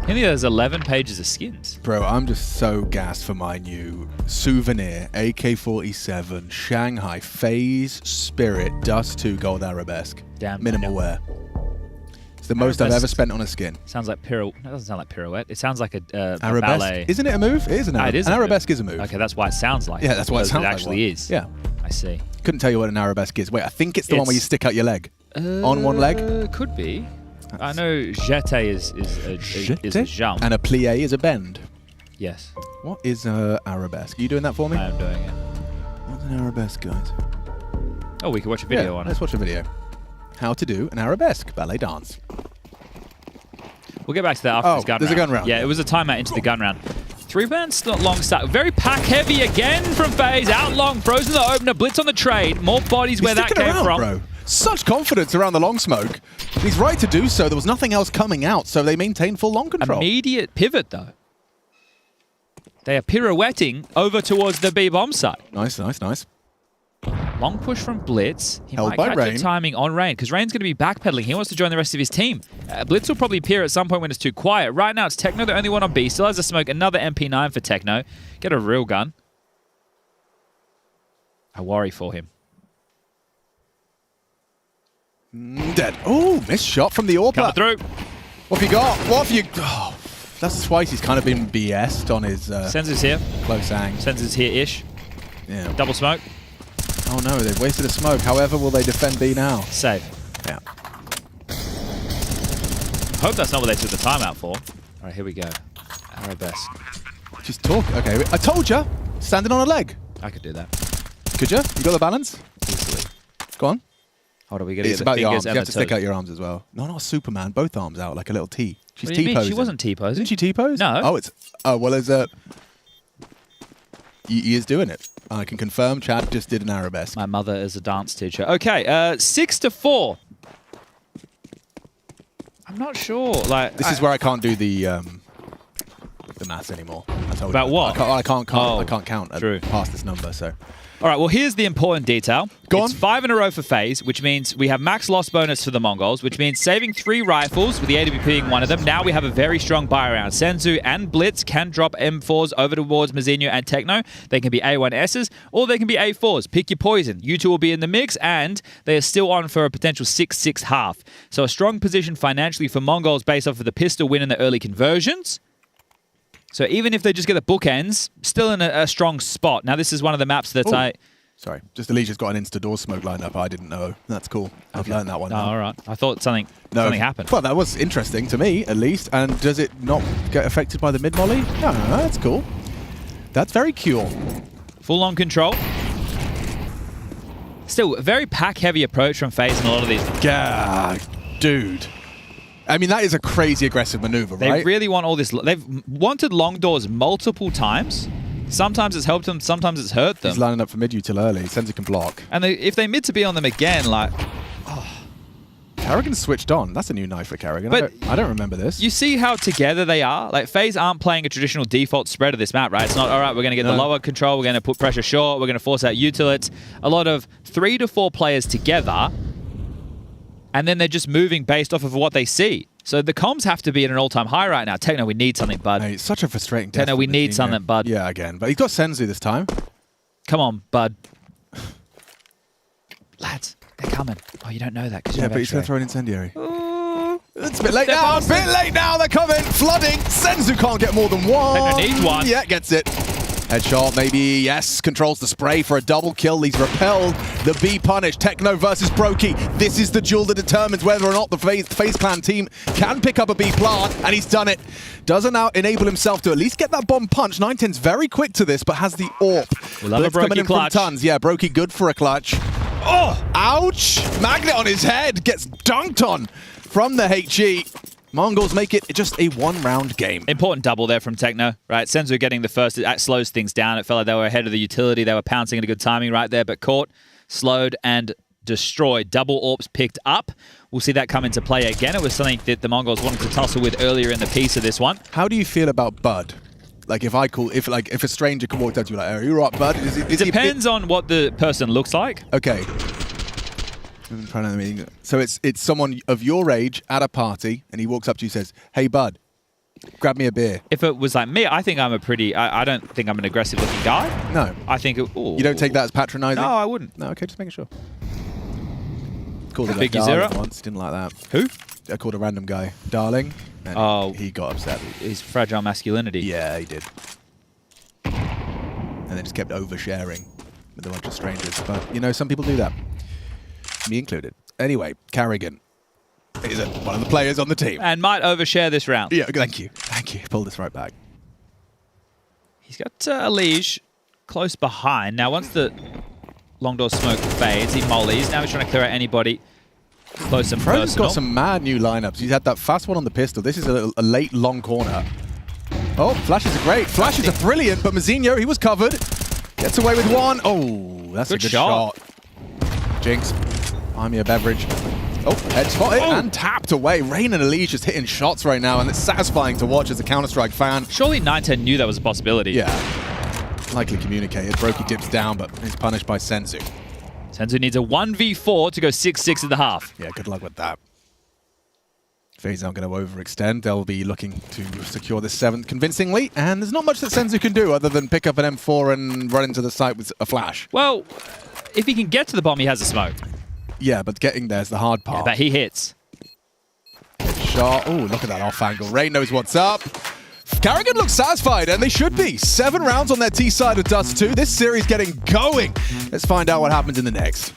Only there's 11 pages of skins. Bro, I'm just so gassed for my new souvenir AK-47 Shanghai FaZe Spirit Dust 2 Gold Arabesque. Damn. Minimal wear. It's the most I've ever spent on a skin. Sounds like pirouette. That doesn't sound like pirouette. It sounds like a Arabesque. ballet. Isn't it a move? It is an arabesque. It is an a move. arabesque is a move. Okay, that's why it sounds like. Yeah, that's why it sounds like actually one. is. Yeah. I see. Couldn't tell you what an arabesque is. Wait, I think it's the one where you stick out your leg. On one leg? Could be. I know jeté is a jump. And a plie is a bend. Yes. What is arabesque? Are you doing that for me? I am doing it. What's an arabesque, guys? Oh, we can watch a video on it. Let's watch a video. How to do an arabesque ballet dance. We'll get back to that after this gun round. there's a gun round. Yeah, it was a timeout into the gun round. 3-man's not long start. Very pack heavy again from FaZe. Out long. Frozen the opener. Blitz on the trade. More bodies where that came from. Bro. Such confidence around the long smoke. He's right to do so. There was nothing else coming out, so they maintain full long control. Immediate pivot, though. They are pirouetting over towards the B bomb site. Nice, nice, nice. Long push from Blitz. He Held might by catch Rain. the timing on Rain, because Rain's going to be backpedaling. He wants to join the rest of his team. Blitz will probably peer at some point when it's too quiet. Right now, it's Techno, the only one on B. Still has a smoke. Another MP9 for Techno. Get a real gun. I worry for him. Dead. Oh, missed shot from the AWP. Coming through. What have you got? What have you... Oh, that's twice he's kind of been BS'd on his... Senzu's here. Close hang. Senzu's here-ish. Yeah. Double smoke. Oh no, they've wasted a smoke. However, will they defend B now? Save. Yeah. Hope that's not what they took the timeout for. All right, here we go. Arabesque. Just talk. Okay, I told you. Standing on a leg. I could do that. Could you? You got the balance? Easily. Go on. Hold on, we got to get It's the about your fingers arms. You and have the to stick toes. out your arms as well. No, not Superman. Both arms out like a little T. She's What do you mean? T-posing. She wasn't T-posing. Isn't she T-posed? No. Oh, it's... Oh, well, there's a... He is doing it. I can confirm Chad just did an arabesque. My mother is a dance teacher. Okay, 6-4. I'm not sure. Like This is where I can't do the maths anymore. I told About you. what? I can't Oh, count true. past this number, so... All right, well, here's the important detail. Go It's on. 5 in a row for FaZe, which means we have max loss bonus for the Mongols, which means saving 3 rifles, with the AWP being one of them. Now we have a very strong buy round. Senzu and Blitz can drop M4s over towards Mazinho and Techno. They can be A1Ss, or they can be A4s. Pick your poison. You two will be in the mix, and they are still on for a potential 6-6 half. So a strong position financially for Mongols based off of the pistol win and the early conversions. So even if they just get the bookends, still in a strong spot. Now, this is one of the maps that Sorry, just Alicia's got an insta-door smoke lined up. I didn't know. That's cool. I've learned that one Oh, now. all right. I thought something happened. Well, that was interesting to me, at least. And does it not get affected by the mid-molly? No, that's cool. That's very cool. Full on control. Still, a very pack-heavy approach from FaZe in a lot of these. Yeah, dude. I mean, that is a crazy aggressive maneuver, right? They really want all this. They've wanted long doors multiple times. Sometimes it's helped them, sometimes it's hurt them. He's lining up for mid-util early. Senzu can block. And if they mid to be on them again, like... Karrigan switched on. That's a new knife for Karrigan. But I don't remember this. You see how together they are? Like, FaZe aren't playing a traditional default spread of this map, right? It's not, all right, we're going to get the lower control, we're going to put pressure short, we're going to force out util. It's a lot of 3 to 4 players together, and then they're just moving based off of what they see. So the comms have to be at an all-time high right now. Techno, we need something, bud. Hey, it's such a frustrating death. Techno, we need something, bud. Yeah, again. But he's got Senzu this time. Come on, bud. Lads, they're coming. Oh, you don't know that because yeah, but he's going to throw an incendiary. It's a bit late They're now. A bit late now. They're coming. Flooding. Senzu can't get more than one. Techno needs one. Yeah, gets it. Headshot, maybe. Yes, controls the spray for a double kill. He's repelled. The B punish. Techno versus Brokey. This is the duel that determines whether or not the FaZe Clan team can pick up a B plant, and he's done it. Doesn't now enable himself to at least get that bomb punch. 910's very quick to this, but has the AWP. We love a Brokey coming in clutch. from tons. Yeah, Brokey good for a clutch. Oh, ouch! Magnet on his head gets dunked on from the HE. Mongols make it just a one-round game. Important double there from Techno, right? Senzu getting the first, that slows things down. It felt like they were ahead of the utility. They were pouncing at a good timing right there, but caught, slowed, and destroyed. Double AWPs picked up. We'll see that come into play again. It was something that the Mongols wanted to tussle with earlier in the piece of this one. How do you feel about Bud? Like if a stranger can walk down to you like, "Are you right, Bud?" It depends on what the person looks like. Okay. I'm trying to mean. So it's someone of your age at a party, and he walks up to you and says, "Hey, Bud, grab me a beer." If it was like me, I think I'm a pretty... I don't think I'm an aggressive-looking guy. No. I think... Ooh. You don't take that as patronizing? No, I wouldn't. No, okay, just making sure. Called a Big guy Zero? once, didn't like that. Who? I called a random guy darling, and he got upset. His fragile masculinity. Yeah, he did. And then just kept oversharing with a bunch of strangers. But, you know, some people do that. Me included. Anyway, Karrigan is one of the players on the team. And might overshare this round. Yeah, thank you. Thank you. Pull this right back. He's got a Liege close behind. Now, once the long door smoke fades, he mollies. Now he's trying to clear out anybody close and personal. Frozen's got some mad new lineups. He's had that fast one on the pistol. This is a late long corner. Oh, flashes are great. Flashes are brilliant, but Mazinho, he was covered. Gets away with one. Oh, that's a good shot. Jinx, buy me a beverage. Oh, head spotted and tapped away. Rain and Elise just hitting shots right now, and it's satisfying to watch as a Counter-Strike fan. Surely 910 knew that was a possibility. Yeah, likely communicated. Brokey dips down, but he's punished by Senzu. Senzu needs a 1v4 to go 6-6 in the half. Yeah, good luck with that. FaZe aren't going to overextend. They'll be looking to secure the 7th convincingly, and there's not much that Senzu can do other than pick up an M4 and run into the site with a flash. Well, if he can get to the bomb, he has a smoke. Yeah, but getting there's the hard part. Yeah, but he hits. Shot. Oh, look at that off angle. Ray knows what's up. Karrigan looks satisfied, and they should be. 7 rounds on their T side of Dust 2. This series getting going. Let's find out what happens in the next.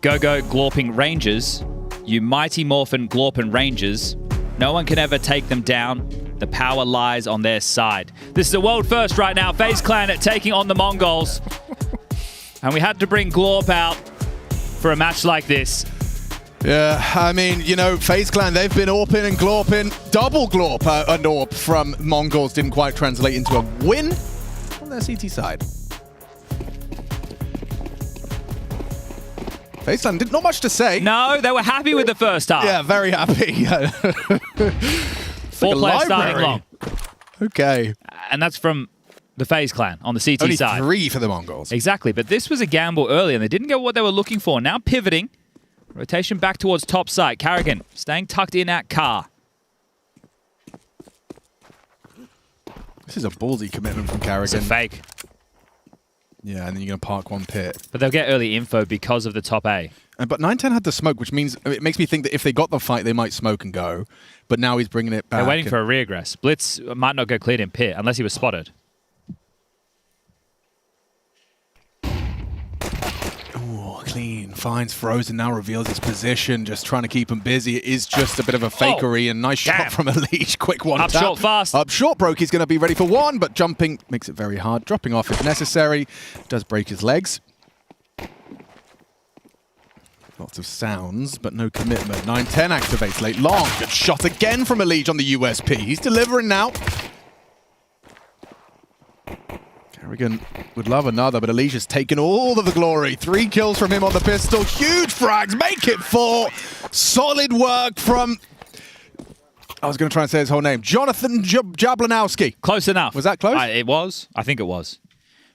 Go-Go Glorping Rangers, you mighty Morphin Glorpin Rangers. No one can ever take them down. The power lies on their side. This is a world first right now. FaZe Clan taking on the Mongols. And we had to bring Glorp out for a match like this. Yeah, I mean, you know, FaZe Clan, they've been AWPing and glorping. Double glorp and AWP from Mongols didn't quite translate into a win on their CT side. FaZe Clan not much to say. No, they were happy with the first half. Yeah, very happy. 4 players starting long. Okay. And that's from the FaZe Clan on the CT Only side. 3 for the Mongols. Exactly, but this was a gamble early, and they didn't get what they were looking for. Now pivoting. Rotation back towards top side. Carrigan staying tucked in at car. This is a ballsy commitment from Carrigan. It's a fake. Yeah, and then you're going to park one pit. But they'll get early info because of the top A. But 910 had the smoke, which means it makes me think that if they got the fight, they might smoke and go. But now he's bringing it back. They're waiting for a regress. Blitz might not go cleared in pit unless he was spotted. Clean, finds Frozen, now reveals his position, just trying to keep him busy. It is just a bit of a fakery, and nice shot from Elise. Quick one Up tap. short fast. Up short, Brokey's going to be ready for one, but jumping makes it very hard. Dropping off if necessary. Does break his legs. Lots of sounds, but no commitment. 910 activates late long. Good shot again from Elise on the USP. He's delivering now. Carrigan would love another, but Alicia's taken all of the glory. 3 kills from him on the pistol. Huge frags, make it 4. Solid work from... I was going to try and say his whole name. Jonathan Jablanowski. Close enough. Was that close? It was. I think it was.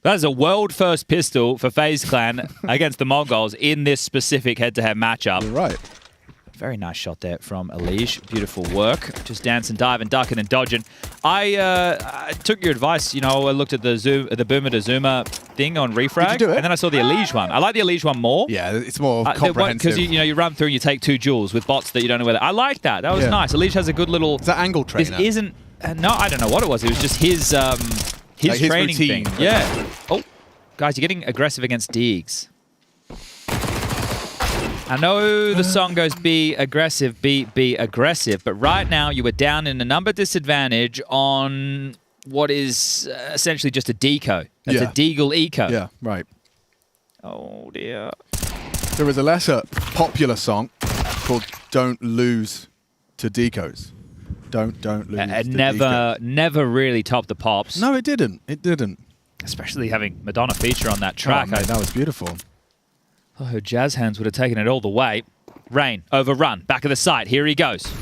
That is a world first pistol for FaZe Clan against the Mongols in this specific head-to-head matchup. You're right. Very nice shot there from Elish. Beautiful work. Just dancing, diving, ducking, and dodging. I took your advice. You know, I looked at the Boomer to Zoomer thing on refrag. Did you do it? And then I saw the Elish one. I like the Elish one more. Yeah, it's more comprehensive. Because you run through and you take 2 jewels with bots that you don't know whether. I like that. That was nice. Elish has a good little. It's that angle trainer. This isn't. No, I don't know what it was. It was just his his training routine. thing. Yeah. Oh, guys, you're getting aggressive against Deegs. I know the song goes be aggressive, be aggressive, but right now you were down in a number disadvantage on what is essentially just a deco. It's a Deagle eco. Yeah, right. Oh dear. There is a lesser popular song called Don't Lose to Decos. Don't lose to Decos. Never really topped the pops. No, it didn't. It didn't. Especially having Madonna feature on that track. Oh, mate, that was beautiful. Oh, Jazz Hands would have taken it all the way. Rain, overrun, back of the site. Here he goes. They've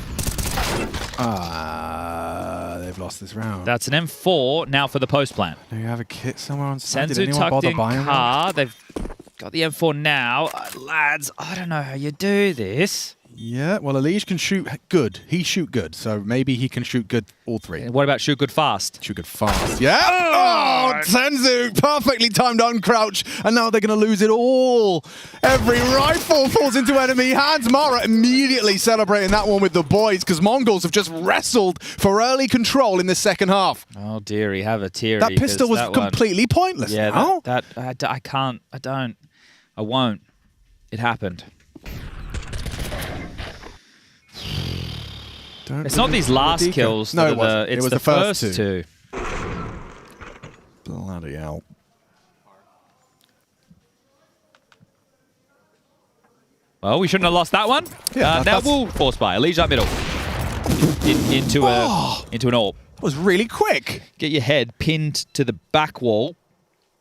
lost this round. That's an M4 now for the post plant. Do you have a kit somewhere on site? Did Senzu anyone tucked bother in buying car. one? They've got the M4 now. Lads, I don't know how you do this. Yeah, well, Elish can shoot good. He shoot good, so maybe he can shoot good all 3. What about shoot good fast? Shoot good fast. Yeah! Oh, Senzu! Perfectly timed uncrouch, and now they're going to lose it all. Every rifle falls into enemy hands. Mara immediately celebrating that one with the boys, because Mongols have just wrestled for early control in the second half. Oh, dearie, have a teary. That pistol was completely pointless. Yeah, now. I can't, I don't, I won't. It happened. It's not these last kills. No, it wasn't. It's It was the first 2. Bloody hell. Well, we shouldn't have lost that one. Yeah, now we'll force buy. Elish up middle. Into an AWP. That was really quick. Get your head pinned to the back wall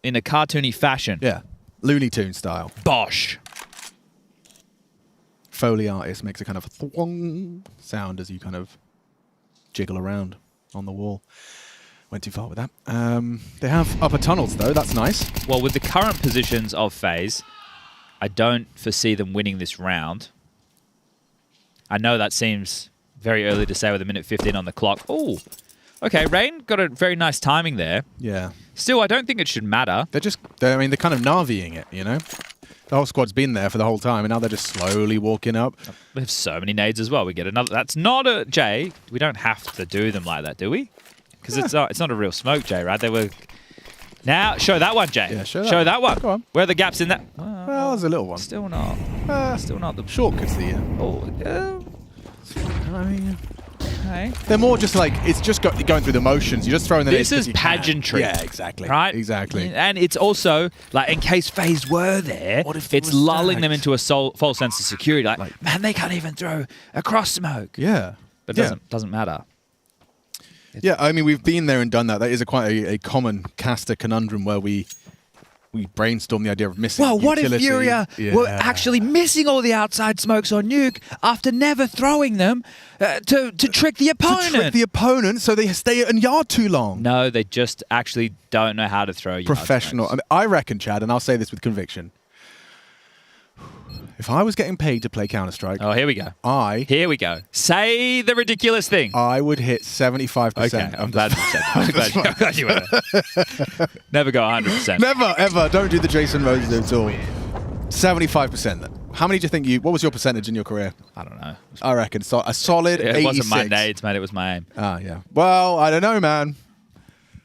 in a cartoony fashion. Yeah, Looney Tunes style. Bosh. Foley artist makes a kind of thwong sound as you kind of jiggle around on the wall. Went too far with that. They have upper tunnels, though. That's nice. Well, with the current positions of FaZe, I don't foresee them winning this round. I know that seems very early to say with a minute 15 on the clock. Oh, okay. Rain got a very nice timing there. Yeah. Still, I don't think it should matter. They're kind of Naviing it, you know? The whole squad's been there for the whole time, and now they're just slowly walking up. We have so many nades as well. We get another. That's not a Jay. We don't have to do them like that, do we? Because it's not a real smoke, Jay, right? They were. Now show that one, Jay. Yeah, show that one. Go on. Where are the gaps in that? Well, there's a little one. Still not. Still not the short could see it. Oh, I mean, okay. they're more just like it's just going through the motions. You're just throwing them. This in is 'cause you can. pageantry. Yeah, exactly. Right? Exactly. And it's also, like, in case FaZe were there, it's lulling them into a false sense of security. Like, man, they can't even throw across smoke. Yeah. But it doesn't matter. Yeah, I mean, we've been there and done that. That is quite a common caster conundrum where we brainstorm the idea of missing Well, what if utility. Furia were actually missing all the outside smokes on Nuke after never throwing them to trick the opponent? To trick the opponent so they stay at a yard too long. No, they just actually don't know how to throw yard Professional. smokes. I reckon, Chad, and I'll say this with conviction. If I was getting paid to play Counter-Strike... Oh, here we go. Here we go. Say the ridiculous thing. I would hit 75%. Okay, I'm glad you said that. I'm glad you went there. Never go 100%. Never, ever. Don't do the Jason Moses at all. 75%. How many do you think what was your percentage in your career? I don't know. I reckon a solid 86. It wasn't my nades, mate. It was my aim. Ah, yeah. Well, I don't know, man.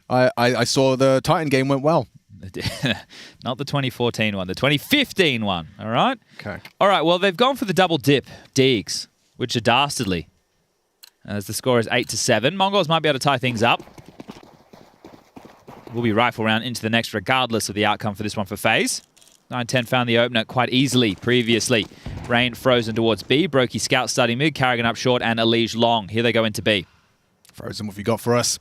I saw the Titan game went well. Not the 2014 one, the 2015 one, all right? Okay. All right, well, they've gone for the double dip, Deegs, which are dastardly. As the score is 8-7. Mongols might be able to tie things up. Will be rifle round into the next regardless of the outcome for this one for FaZe. 9-10 found the opener quite easily previously. Rain frozen towards B. Brokey scout starting mid, Carrigan up short, and Elige long. Here they go into B. Frozen, what have you got for us?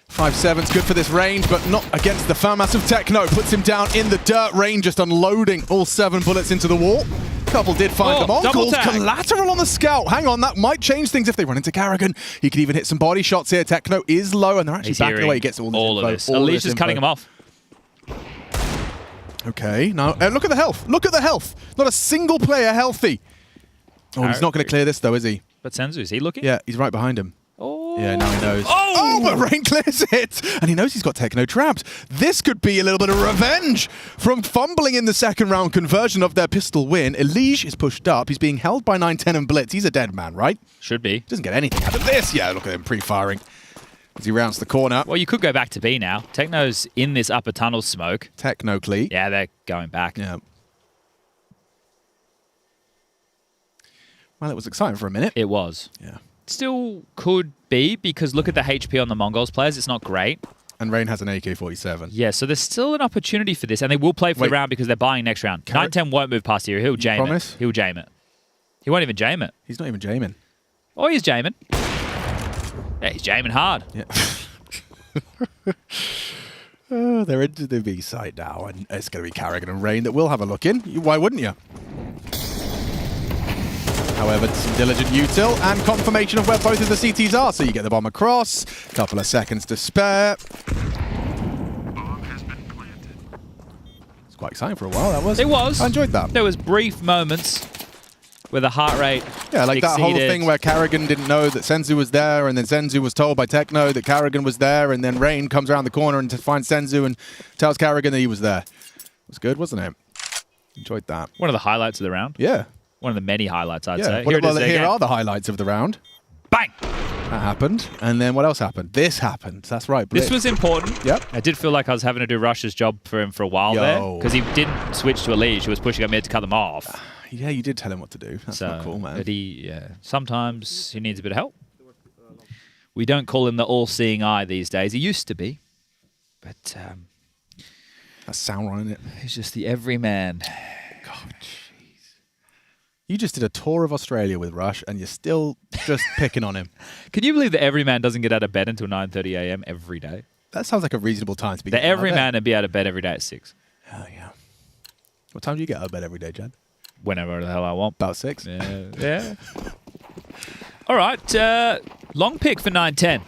5-7's good for this range, but not against the FAMAS of Techno. Puts him down in the dirt. Rain just unloading all 7 bullets into the wall. Couple did find them on. double Calls tag. collateral on the scout. Hang on, that might change things if they run into Carrigan. He could even hit some body shots here. Techno is low, and they're actually He's backing hearing away. He gets all of this. Elige is cutting him off. Okay, now look at the health. Look at the health. Not a single player healthy. Oh, he's not going to clear this, though, is he? But Senzu, is he looking? Yeah, he's right behind him. Oh. Yeah, now he knows. Oh, but Rain clears it! And he knows he's got Techno trapped. This could be a little bit of revenge from fumbling in the second round conversion of their pistol win. Elige is pushed up. He's being held by 9-10 and Blitz. He's a dead man, right? Should be. Doesn't get anything out of this. Yeah, look at him pre-firing as he rounds the corner. Well, you could go back to B now. Techno's in this upper tunnel smoke. Techno Clee. Yeah, they're going back. Yeah. Well, it was exciting for a minute. It was. Yeah. Still could be, because look at the HP on the Mongols players. It's not great. And Rain has an AK-47. Yeah, so there's still an opportunity for this, and they will play for the round because they're buying next round. 9-10 won't move past here. He'll jam promise? it. He'll jam it. He won't even jam it. He's not even jamming. Oh, he's jamming. Yeah, he's jamming hard. Yeah. Oh, they're into the B side now, and it's going to be Carrigan and Rain that will have a look in. Why wouldn't you? However, some diligent util and confirmation of where both of the CTs are. So you get the bomb across, couple of seconds to spare. It's quite exciting for a while, that was. It was. I enjoyed that. There was brief moments where the heart rate like that whole exceeded. thing where Carrigan didn't know that Senzu was there, and then Senzu was told by Techno that Carrigan was there, and then Rain comes around the corner and finds Senzu and tells Carrigan that he was there. It was good, wasn't it? Enjoyed that. One of the highlights of the round. Yeah. One of the many highlights, I'd say. Here are the highlights of the round. Bang! That happened. And then what else happened? This happened. That's right. Blitz. This was important. Yep. I did feel like I was having to do Rush's job for him for a while there, because he didn't switch to Elige. He was pushing up mid to cut them off. Yeah, you did tell him what to do. That's not cool, man. But sometimes he needs a bit of help. We don't call him the all-seeing eye these days. He used to be. But that's Sauron, isn't it? He's just the everyman. God, jeez. You just did a tour of Australia with Rush, and you're still just picking on him. Can you believe the everyman doesn't get out of bed until 9:30 a.m. every day? That sounds like a reasonable time to be. The everyman and be out of bed every day at 6. Oh, yeah. What time do you get out of bed every day, Jad? Whenever the hell I want. About 6? Yeah. All right. Long pick for 9-10.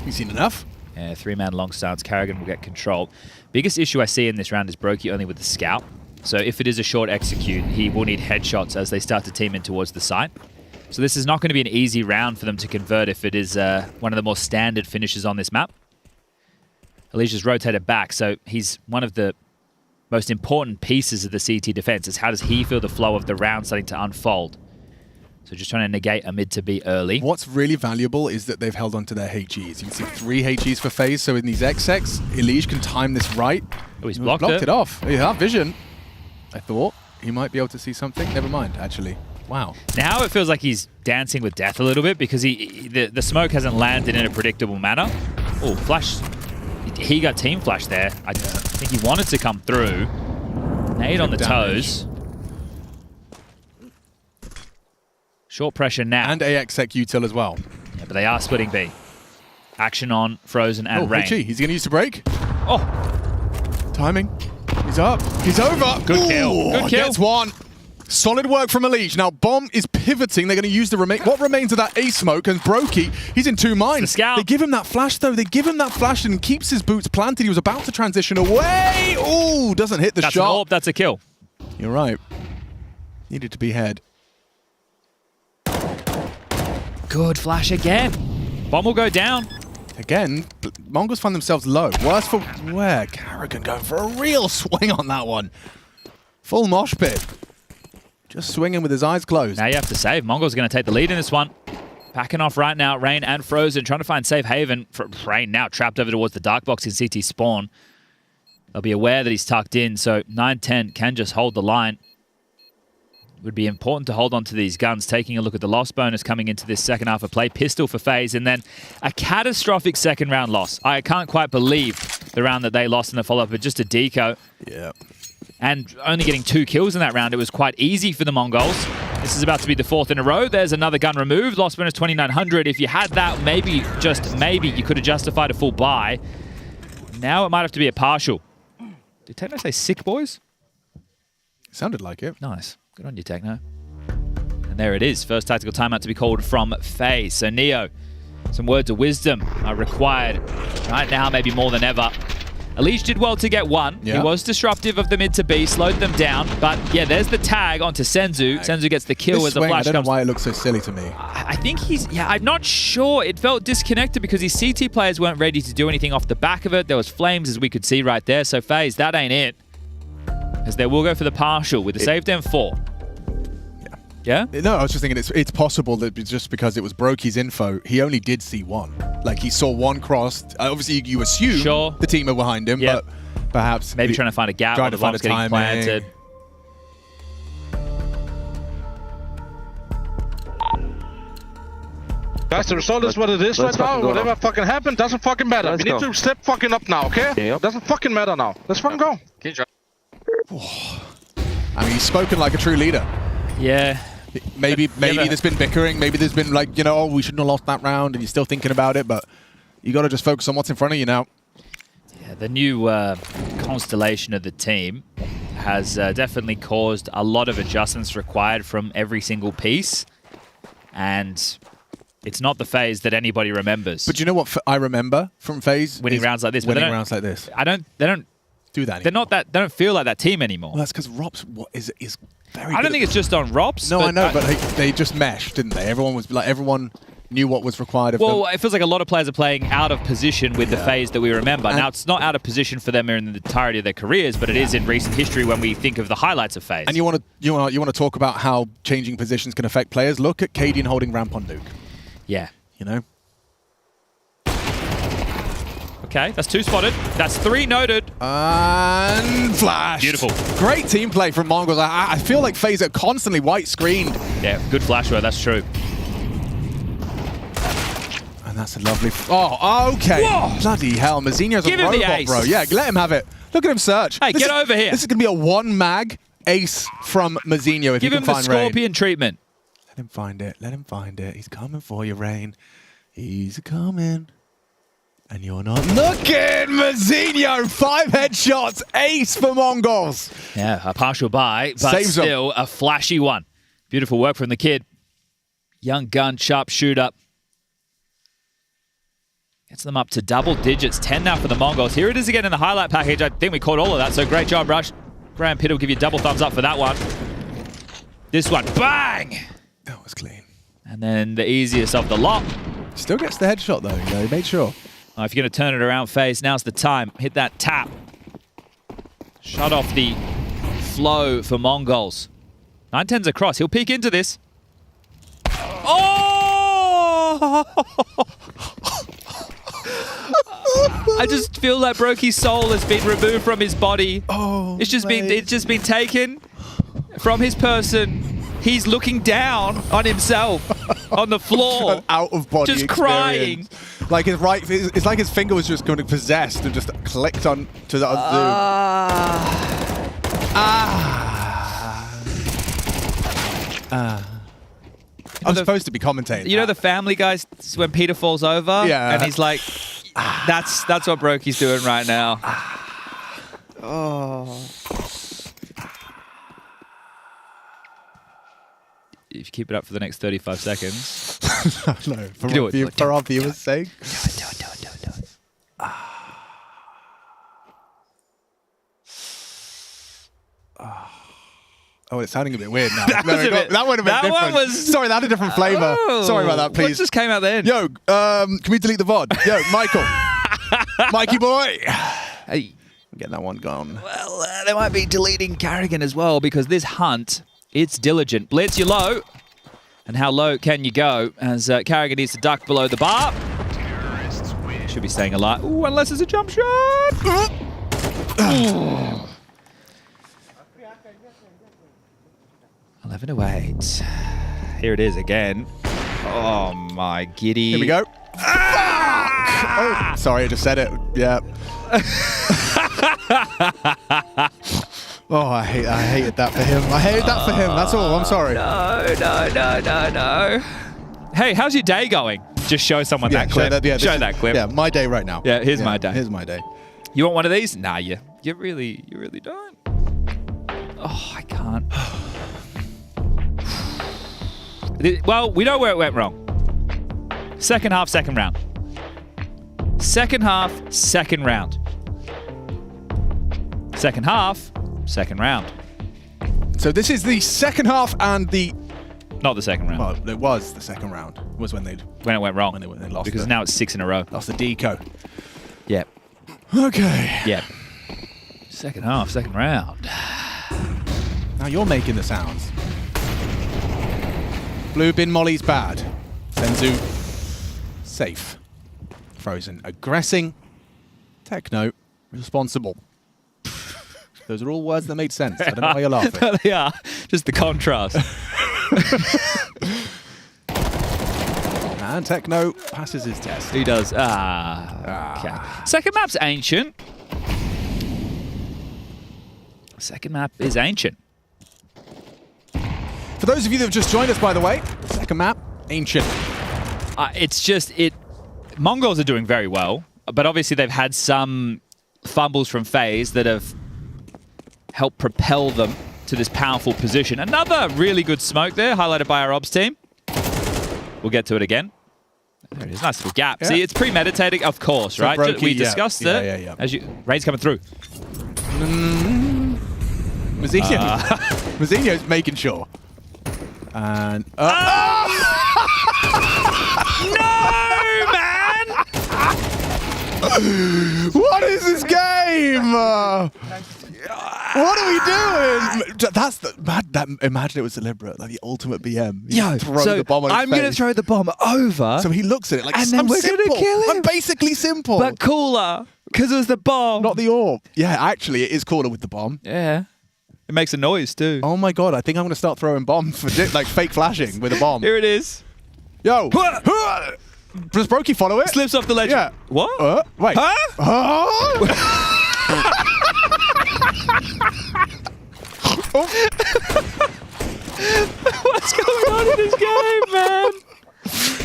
You seen enough? Yeah, 3-man long stance. Carrigan will get control. Biggest issue I see in this round is Brokey only with the scout. So if it is a short execute, he will need headshots as they start to team in towards the site. So this is not going to be an easy round for them to convert if it is one of the more standard finishes on this map. Elige's rotated back, so he's one of the most important pieces of the CT defense. Is how does he feel the flow of the round starting to unfold? So just trying to negate a mid to B early. What's really valuable is that they've held on to their HEs. You can see 3 HEs for FaZe, so in these XX, Elige can time this right. Oh, he's blocked it off. Yeah, vision. I thought he might be able to see something. Never mind, actually. Wow. Now it feels like he's dancing with death a little bit because the smoke hasn't landed in a predictable manner. Oh, flash. He got team flash there. I think he wanted to come through. Nade on the toes. Short pressure now. And AXEC util as well. Yeah, but they are splitting B. Action on Frozen and Rain. HE. He's going to use the break. Oh. Timing. He's up. He's over. Good kill. Good kill. Gets one. Solid work from Elige. Now, Bomb is pivoting. They're going to use what remains of that A smoke, and Brokey, he's in 2 minds. The scout. They give him that flash, though. They give him that flash and keeps his boots planted. He was about to transition away. Ooh, doesn't hit the That's shot. An AWP, that's a kill. You're right. Needed to be head. Good flash again. Bomb will go down. Again, Mongols find themselves low. Worse for wear. Carrigan going for a real swing on that one. Full mosh pit. Just swinging with his eyes closed. Now you have to save. Mongols going to take the lead in this one. Backing off right now. Rain and Frozen trying to find safe haven. For Rain now trapped over towards the dark box in CT spawn. They'll be aware that he's tucked in, so 9-10 can just hold the line. Would be important to hold on to these guns. Taking a look at the loss bonus coming into this second half of play. Pistol for FaZe, and then a catastrophic second round loss. I can't quite believe the round that they lost in the follow-up, but just a deco. Yeah. And only getting 2 kills in that round. It was quite easy for the Mongols. This is about to be the 4th in a row. There's another gun removed. Loss bonus 2,900. If you had that, maybe, just maybe, you could have justified a full buy. Now it might have to be a partial. Did Techno say sick, boys? Sounded like it. Nice. Good on you, Techno. And there it is. First tactical timeout to be called from FaZe. So Neo, some words of wisdom are required right now, maybe more than ever. Elige did well to get 1. Yeah. He was disruptive of the mid to B, slowed them down. But yeah, there's the tag onto Senzu. Senzu gets the kill as the flash I don't comes. know why it looks so silly to me. I think I'm not sure. It felt disconnected because his CT players weren't ready to do anything off the back of it. There was flames, as we could see right there. So FaZe, that ain't it. As they will go for the partial with the save down 4. Yeah? No, I was just thinking it's possible that just because it was Brokey's info, he only did see 1. Like, he saw 1 cross. Obviously, you assume the team are behind him, but perhaps... Maybe trying to find a gap while the bomb's getting planted. Guys, the result is what it is right now. Whatever fucking happened doesn't fucking matter. We need to step fucking up now, okay? Yep. Doesn't fucking matter now. Let's fucking go. I mean, he's spoken like a true leader. Yeah. Maybe there's been bickering. Maybe there's been like, oh, we shouldn't have lost that round, and you're still thinking about it. But you got to just focus on what's in front of you now. Yeah, the new constellation of the team has definitely caused a lot of adjustments required from every single piece, and it's not the FaZe that anybody remembers. But you know what I remember from FaZe? Winning rounds like this. Winning rounds like this. They don't do that. They're not that. They don't feel like that team anymore. Well, that's because Rops is very. I don't think it's just on Rops. No, I know, but they just meshed, didn't they? Everyone knew what was required of them. Well, it feels like a lot of players are playing out of position with the FaZe that we remember. Now, it's not out of position for them in the entirety of their careers, but it is in recent history when we think of the highlights of FaZe. And you want to talk about how changing positions can affect players? Look at Cadian holding ramp on Duke. Yeah. You know. Okay, that's 2 spotted. That's 3 noted. And flash. Beautiful. Great team play from Mongols. I feel like FaZe are constantly white screened. Yeah, good flash work, that's true. And that's a lovely... Oh, okay. Whoa. Bloody hell. Mazzinho's a robot, bro. Yeah, let him have it. Look at him search. Hey, get over here. This is going to be a 1 mag ace from Mazzinho if Give he can him the find Rain. Scorpion treatment. Let him find it. Let him find it. He's coming for you, Rain. He's coming. And you're not looking! Mazzinho! 5 headshots! Ace for Mongols! Yeah, a partial buy, but Saves still a flashy one. Beautiful work from the kid. Young gun, sharp shooter. Gets them up to double digits. 10 now for the Mongols. Here it is again in the highlight package. I think we caught all of that, so great job, Rush. Graham Pitt will give you double thumbs up for that one. This one, bang! That was clean. And then the easiest of the lot. Still gets the headshot, though. He made sure. If you're going to turn it around, FaZe, now's the time. Hit that tap. Shut off the flow for Mongols. 9-10's across. He'll peek into this. Oh! I just feel like Brokey's soul has been removed from his body. Oh, it's just been taken from his person. He's looking down on himself on the floor. An out of body just experience. crying. Like it's like his finger was just kind of possessed and just clicked on to the I'm supposed to be commentating. You know the Family Guy when Peter falls over? Yeah. And he's like, that's what Brokey's doing right now. Oh. If you keep it up for the next 35 seconds. No, Do it. for our viewers' sake. Do it. Oh, it's sounding a bit weird now. That would have been different. Sorry, that had a different flavour. Oh, Sorry about that, please. What just came out then? Yo, can we delete the VOD? Yo, Michael. Mikey boy. Hey. Get that one gone. Well, they might be deleting Carrigan as well because this hunt, it's diligent. Blitz, you're low. And how low can you go as Carrigan needs to duck below the bar. Should be staying alive. Ooh, unless it's a jump shot. 11-8. Here it is again. Oh, my giddy. Here we go. Oh, sorry, I just said it. Yeah. Oh, I hated that for him. I hated that for him. That's all. I'm sorry. No. Hey, how's your day going? Just show someone that clip. Show that clip. Yeah, my day right now. Yeah, here's my day. Here's my day. You want one of these? Nah, you really don't. Oh, I can't. Well, we know where it went wrong. Second half, second round. Second half, second round. Second half, second round. So this is the second half and the... Not the second round. Well, it was the second round. Was when it went wrong. When they lost. Because now it's 6 in a row. Lost the deco. Yep. Okay. Yep. Second half, second round. Now you're making the sounds. Blue bin Molly's bad. Senzu safe. Frozen aggressing. Techno responsible. Those are all words that made sense. I don't know why you're laughing. They are. Just the contrast. And Techno passes his test. He does. Okay. Second map's ancient. Second map is ancient. For those of you that have just joined us, by the way, second map, ancient. It's just, Mongols are doing very well, but obviously they've had some fumbles from FaZe that have helped propel them to this powerful position. Another really good smoke there, highlighted by our ops team. We'll get to it again. There it is, nice little gap. Yeah. See, it's premeditating, of course, so right? Brokey, We discussed it. Yeah. As Rain's coming through. Mazzinho's making sure. And... No, man! What is this game? What are we doing? That's the imagine it was deliberate, like the ultimate BM. Yo, throw so the bomb on his I'm going to face. throw the bomb over. So he looks at it like, and then we're going to kill him. I'm basically simple. But cooler, because it was the bomb. Not the orb. Yeah, actually, it is cooler with the bomb. Yeah. It makes a noise too. Oh my god, I think I'm going to start throwing bombs for like fake flashing with a bomb. Here it is. Yo. Does Brokey follow it? Slips off the ledge. Yeah. What? Wait. Huh? What's going on in this game, man?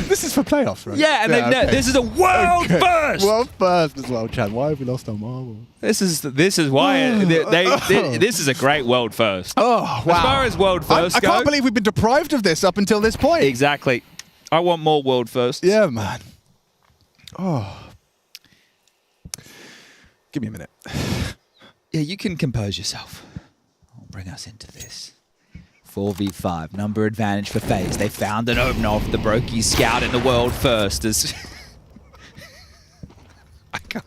This is for playoffs, right? Yeah, and this is a world first. World first as well, Chad. Why have we lost our marble? This is why this is a great world first. Oh, wow. As far as world first I can't believe we've been deprived of this up until this point. Exactly. I want more world first. Yeah, man. Oh. Give me a minute. Yeah, you can compose yourself. I'll bring us into this. 4v5, number advantage for FaZe. They found an opener off the Brokey scout in the world first. I can't.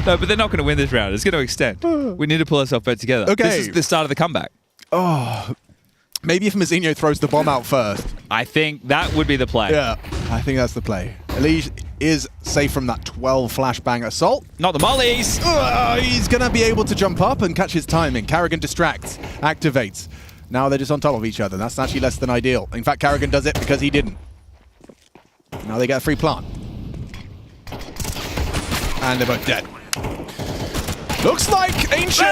No, but they're not going to win this round. It's going to extend. We need to pull ourselves back together. Okay. This is the start of the comeback. Oh. Maybe if Mazinho throws the bomb out first. I think that would be the play. Yeah, I think that's the play. Elige is safe from that 12 flashbang assault. Not the mollies! He's going to be able to jump up and catch his timing. Carrigan distracts, activates. Now they're just on top of each other. That's actually less than ideal. In fact, Carrigan does it because he didn't. Now they get a free plant. And they're both dead. Looks like Ancient...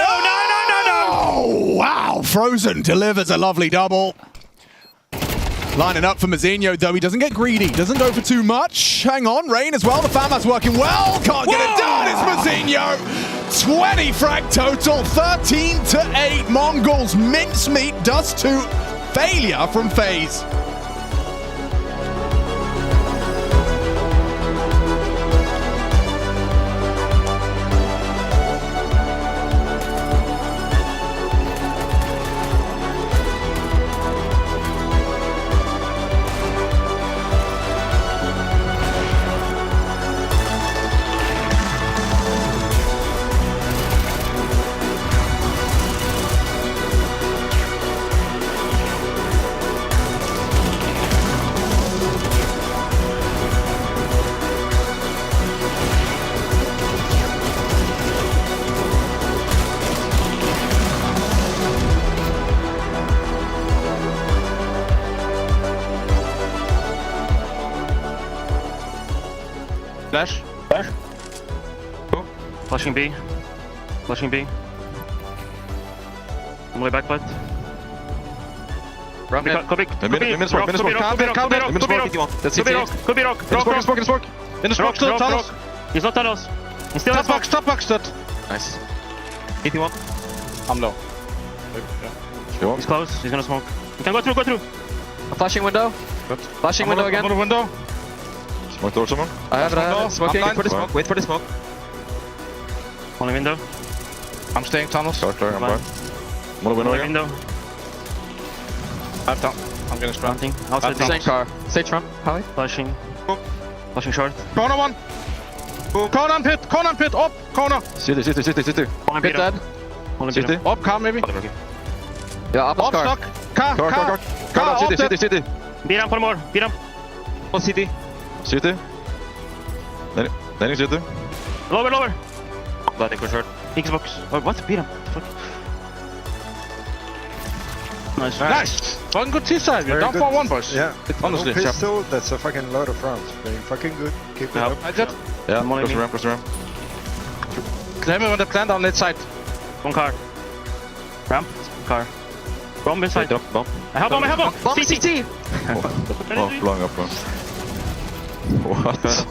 Oh, wow! Frozen delivers a lovely double. Lining up for Mazinho, though. He doesn't get greedy. Doesn't go for too much. Hang on, Rain as well. The FAMAS working well. Can't get it done. It's Mazinho. 20 frag total. 13-8. Mongols mincemeat. Dust 2. Failure from FaZe. Flash. Flash. Go. Flashing B. Flashing B. On the way back, but. Rock mid. Could be smoke. Could be rock. That's it. Could be rock. In smoke. In the smoke. Still tunnels. He's not tunnels. He's still in smoke. Top box. Nice. 81. I'm low. Yeah. He's close. He's gonna smoke. You can go through. A flashing window. Good. Flashing window again. Another window. Smoke door someone? I have it. Smoking. Wait for the smoke. Wait for the smoke. Only window. I'm staying tunnels. Sorry, I'm back. One window again. Window. I'm down. I'm getting strong. Outside Same car. Sage Trump. Howie. Flashing. Flashing short. Corner one. Corner and pit. Corner and pit. Up. Corner. City. Only Pit dead. Only City. Up. Car maybe. Yeah, up Up car. stock. Car. Car. City. Beat him for more. Beat him. On city. City. Landing City. Lower. Bloody go short. Xbox. Oh, what? Beat him. Fuck. Nice. Fucking good T-side. We're down for one, boys. Yeah. Honestly. No pistol, that's a fucking lot of rounds. Playing fucking good. Keep it up. I got. Yeah, cross the ramp. Claim him on the plant on that side. One car. Ramp. Car. Bomb inside. Bomb. I have bomb. Bomb CT. Oh, blowing up. What?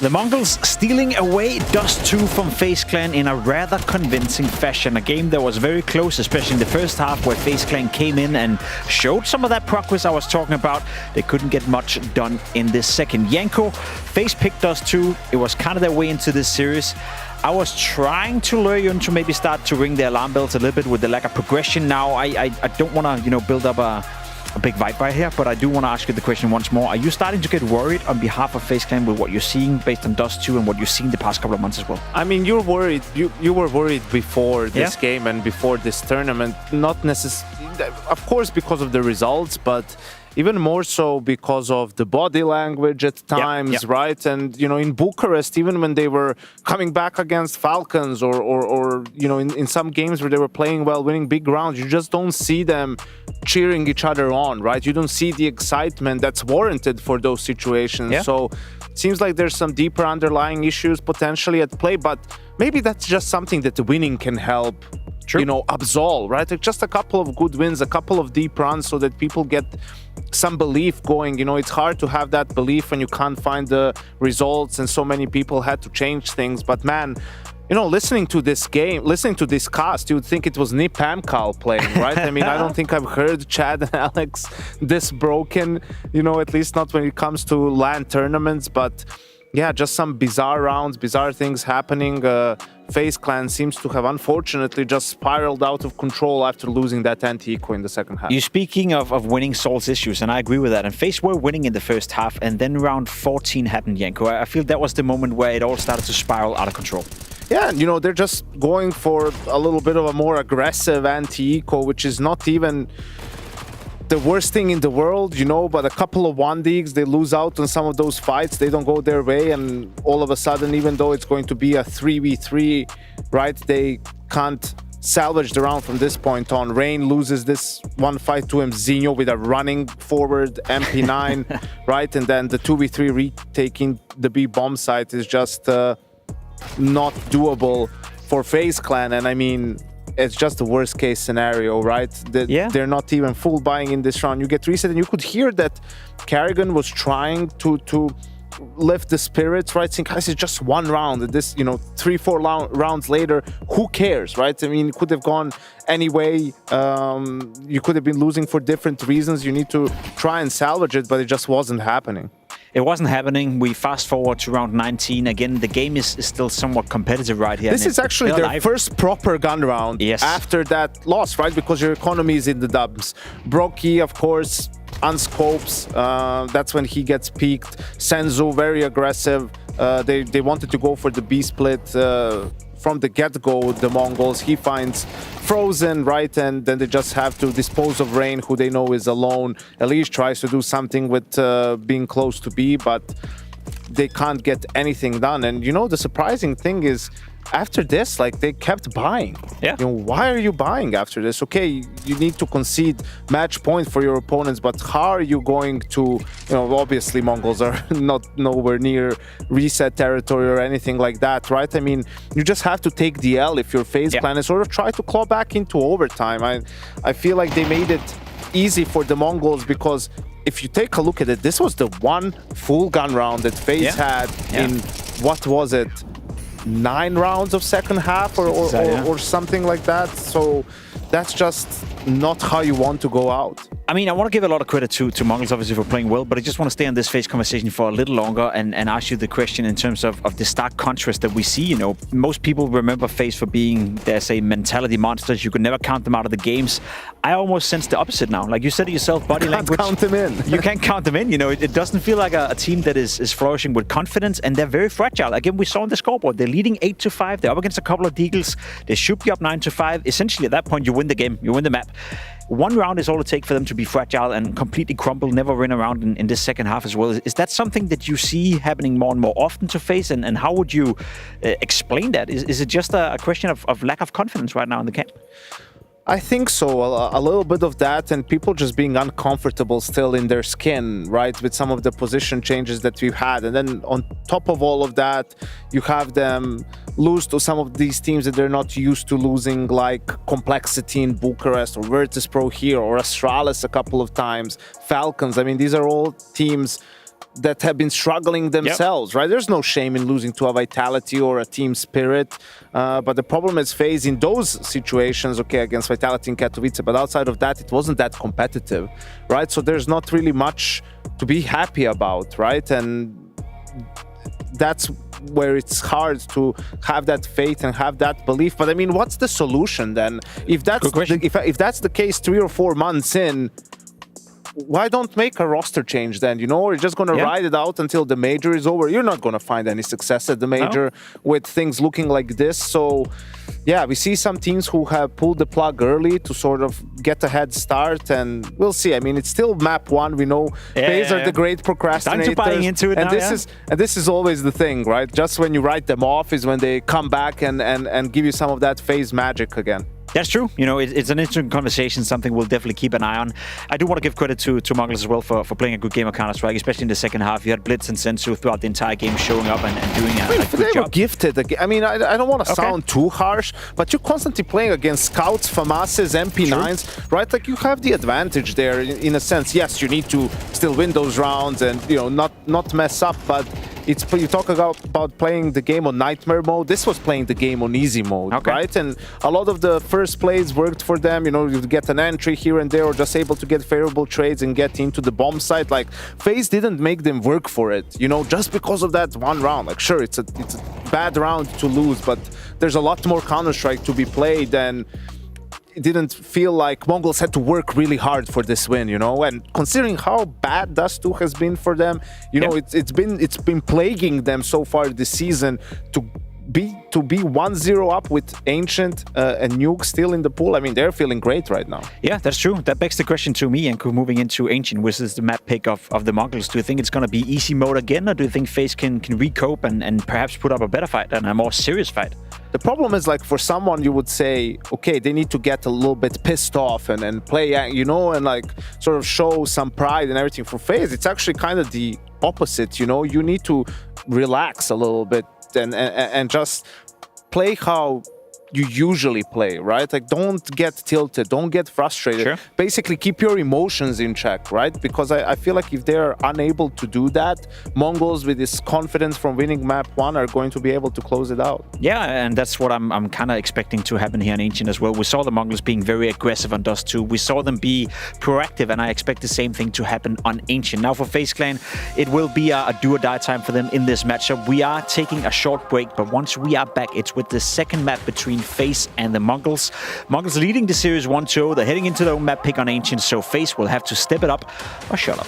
The Mongols stealing away Dust 2 from FaZe Clan in a rather convincing fashion. A game that was very close, especially in the first half, where FaZe Clan came in and showed some of that progress I was talking about. They couldn't get much done in this second. Yanko, FaZe picked Dust 2. It was kind of their way into this series. I was trying to lure you into maybe start to ring the alarm bells a little bit with the lack of progression. Now, I don't want to, build up a big vibe here, but I do want to ask you the question once more. Are you starting to get worried on behalf of FaZe Clan with what you're seeing based on Dust 2 and what you've seen the past couple of months as well? I mean, you're worried. You were worried before this game and before this tournament. Not necessarily, of course, because of the results, but even more so because of the body language at times, right? And, in Bucharest, even when they were coming back against Falcons or in some games where they were playing well, winning big rounds, you just don't see them cheering each other on, right? You don't see the excitement that's warranted for those situations. Yeah. So it seems like there's some deeper underlying issues potentially at play, but maybe that's just something that the winning can help absolve, right? Like just a couple of good wins, a couple of deep runs so that people get some belief going. It's hard to have that belief when you can't find the results and so many people had to change things. But man, listening to this cast, you would think it was Nip Amcal playing, right? I mean, I don't think I've heard Chad and Alex this broken, at least not when it comes to LAN tournaments, but yeah, just some bizarre rounds, bizarre things happening. FaZe Clan seems to have unfortunately just spiraled out of control after losing that anti-eco in the second half. You're speaking of winning Soul's issues, and I agree with that. And FaZe were winning in the first half, and then round 14 happened, Janko. I feel that was the moment where it all started to spiral out of control. Yeah, and they're just going for a little bit of a more aggressive anti-eco, which is not even the worst thing in the world, but a couple of 1-digs, they lose out on some of those fights, they don't go their way, and all of a sudden, even though it's going to be a 3v3, right, they can't salvage the round from this point on. Rain loses this one fight to him, Zinho with a running forward MP9, right, and then the 2v3 retaking the B bomb site is just not doable for FaZe Clan, and I mean, it's just the worst case scenario, right? They're not even full buying in this round. You get reset, and you could hear that Carrigan was trying to lift the spirits, right? Saying, guys, it's just one round. This, 3-4 rounds later, who cares, right? I mean, it could have gone any way. You could have been losing for different reasons. You need to try and salvage it, but it just wasn't happening. It wasn't happening. We fast forward to round 19. Again, the game is still somewhat competitive right here. This is actually their first proper gun round after that loss, right? Because your economy is in the dubs. Brocky, of course, unscopes. That's when he gets peaked. Senzu, very aggressive. They wanted to go for the B split from the get-go, the Mongols. He finds Frozen, right? And then they just have to dispose of Rain, who they know is alone. Elish tries to do something with being close to B, but they can't get anything done. And the surprising thing is, after this, they kept buying. Yeah. Why are you buying after this? Okay, you need to concede match point for your opponents, but how are you going to, obviously Mongols are not nowhere near reset territory or anything like that, right? I mean, you just have to take the L if you're FaZe Clan and sort of try to claw back into overtime. I feel like they made it easy for the Mongols because if you take a look at it, this was the one full gun round that FaZe had in, what was it? 9 rounds of second half or something like that. So that's just not how you want to go out. I mean, I want to give a lot of credit to Mongols, obviously, for playing well, but I just want to stay on this FaZe conversation for a little longer and ask you the question in terms of the stark contrast that we see. Most people remember FaZe for being, dare I say, mentality monsters. You could never count them out of the games. I almost sense the opposite now. Like you said it yourself, body language. You can't count them in. You can't count them in. It doesn't feel like a team that is flourishing with confidence, and they're very fragile. Again, we saw on the scoreboard, they're leading 8-5. They're up against a couple of Deagles. They should be up 9-5. Essentially, at that point, you win the game. You win the map. One round is all it takes for them to be fragile and completely crumble, never win around in this second half as well. Is that something that you see happening more and more often to FaZe? And how would you explain that? Is it just a question of lack of confidence right now in the camp? I think so, a little bit of that, and people just being uncomfortable still in their skin, right, with some of the position changes that we've had. And then on top of all of that, you have them lose to some of these teams that they're not used to losing, like Complexity in Bucharest, or Virtus Pro here, or Astralis a couple of times, Falcons. I mean, these are all teams that have been struggling themselves, right? There's no shame in losing to a Vitality or a Team Spirit, but the problem is FaZe in those situations, okay, against Vitality in Katowice, but outside of that, it wasn't that competitive, right? So there's not really much to be happy about, right? And that's where it's hard to have that faith and have that belief. But I mean, what's the solution then? If that's if that's the case 3 or 4 months in, why don't make a roster change then, or you're just going to ride it out until the major is over? You're not going to find any success at the major with things looking like this. So yeah, we see some teams who have pulled the plug early to sort of get a head start, and we'll see. I mean, it's still map 1. We know FaZe are the great procrastinators. Time to buying into it and now, this is always the thing, right? Just when you write them off is when they come back and give you some of that FaZe magic again. That's true. It's an interesting conversation, something we'll definitely keep an eye on. I do want to give credit to Mongols as well for playing a good game of Counter-Strike, especially in the second half. You had Blitz and Sensu throughout the entire game showing up and doing a good job. They were gifted. I mean, I don't want to sound too harsh, but you're constantly playing against Scouts, FAMASes, MP9s, right? Like, you have the advantage there in a sense. Yes, you need to still win those rounds and, not mess up, but you talk about playing the game on nightmare mode. This was playing the game on easy mode, right? And a lot of the first plays worked for them. You know, you get an entry here and there, or just able to get favorable trades and get into the bomb site. Like FaZe didn't make them work for it, you know, just because of that one round. Like sure, it's a bad round to lose, but there's a lot more Counter-Strike to be played, and it didn't feel like Mongols had to work really hard for this win, you know. And considering how bad Dust 2 has been for them, you know, it's been plaguing them so far this season to be 1-0 up with Ancient and Nuke still in the pool. I mean, they're feeling great right now. Yeah, that's true. That begs the question to me, Yanko, moving into Ancient, which is the map pick of the Mongols. Do you think it's going to be easy mode again, or do you think FaZe can recope and perhaps put up a better fight and a more serious fight? The problem is, like, for someone you would say, okay, they need to get a little bit pissed off and play, you know, and like sort of show some pride and everything. For FaZe, it's actually kind of the opposite, you know. You need to relax a little bit and just play how you usually play, right? Like, don't get tilted, don't get frustrated. Sure. Basically, keep your emotions in check, right? Because I feel like if they're unable to do that, Mongols with this confidence from winning map 1 are going to be able to close it out. Yeah, and that's what I'm kind of expecting to happen here in Ancient as well. We saw the Mongols being very aggressive on Dust 2. We saw them be proactive, and I expect the same thing to happen on Ancient. Now for FaZe Clan, it will be a do or die time for them in this matchup. We are taking a short break, but once we are back, it's with the second map between FaZe and the Mongols. Mongols leading the series 1-2. They're heading into their own map pick on Ancient, so FaZe will have to step it up or shut up.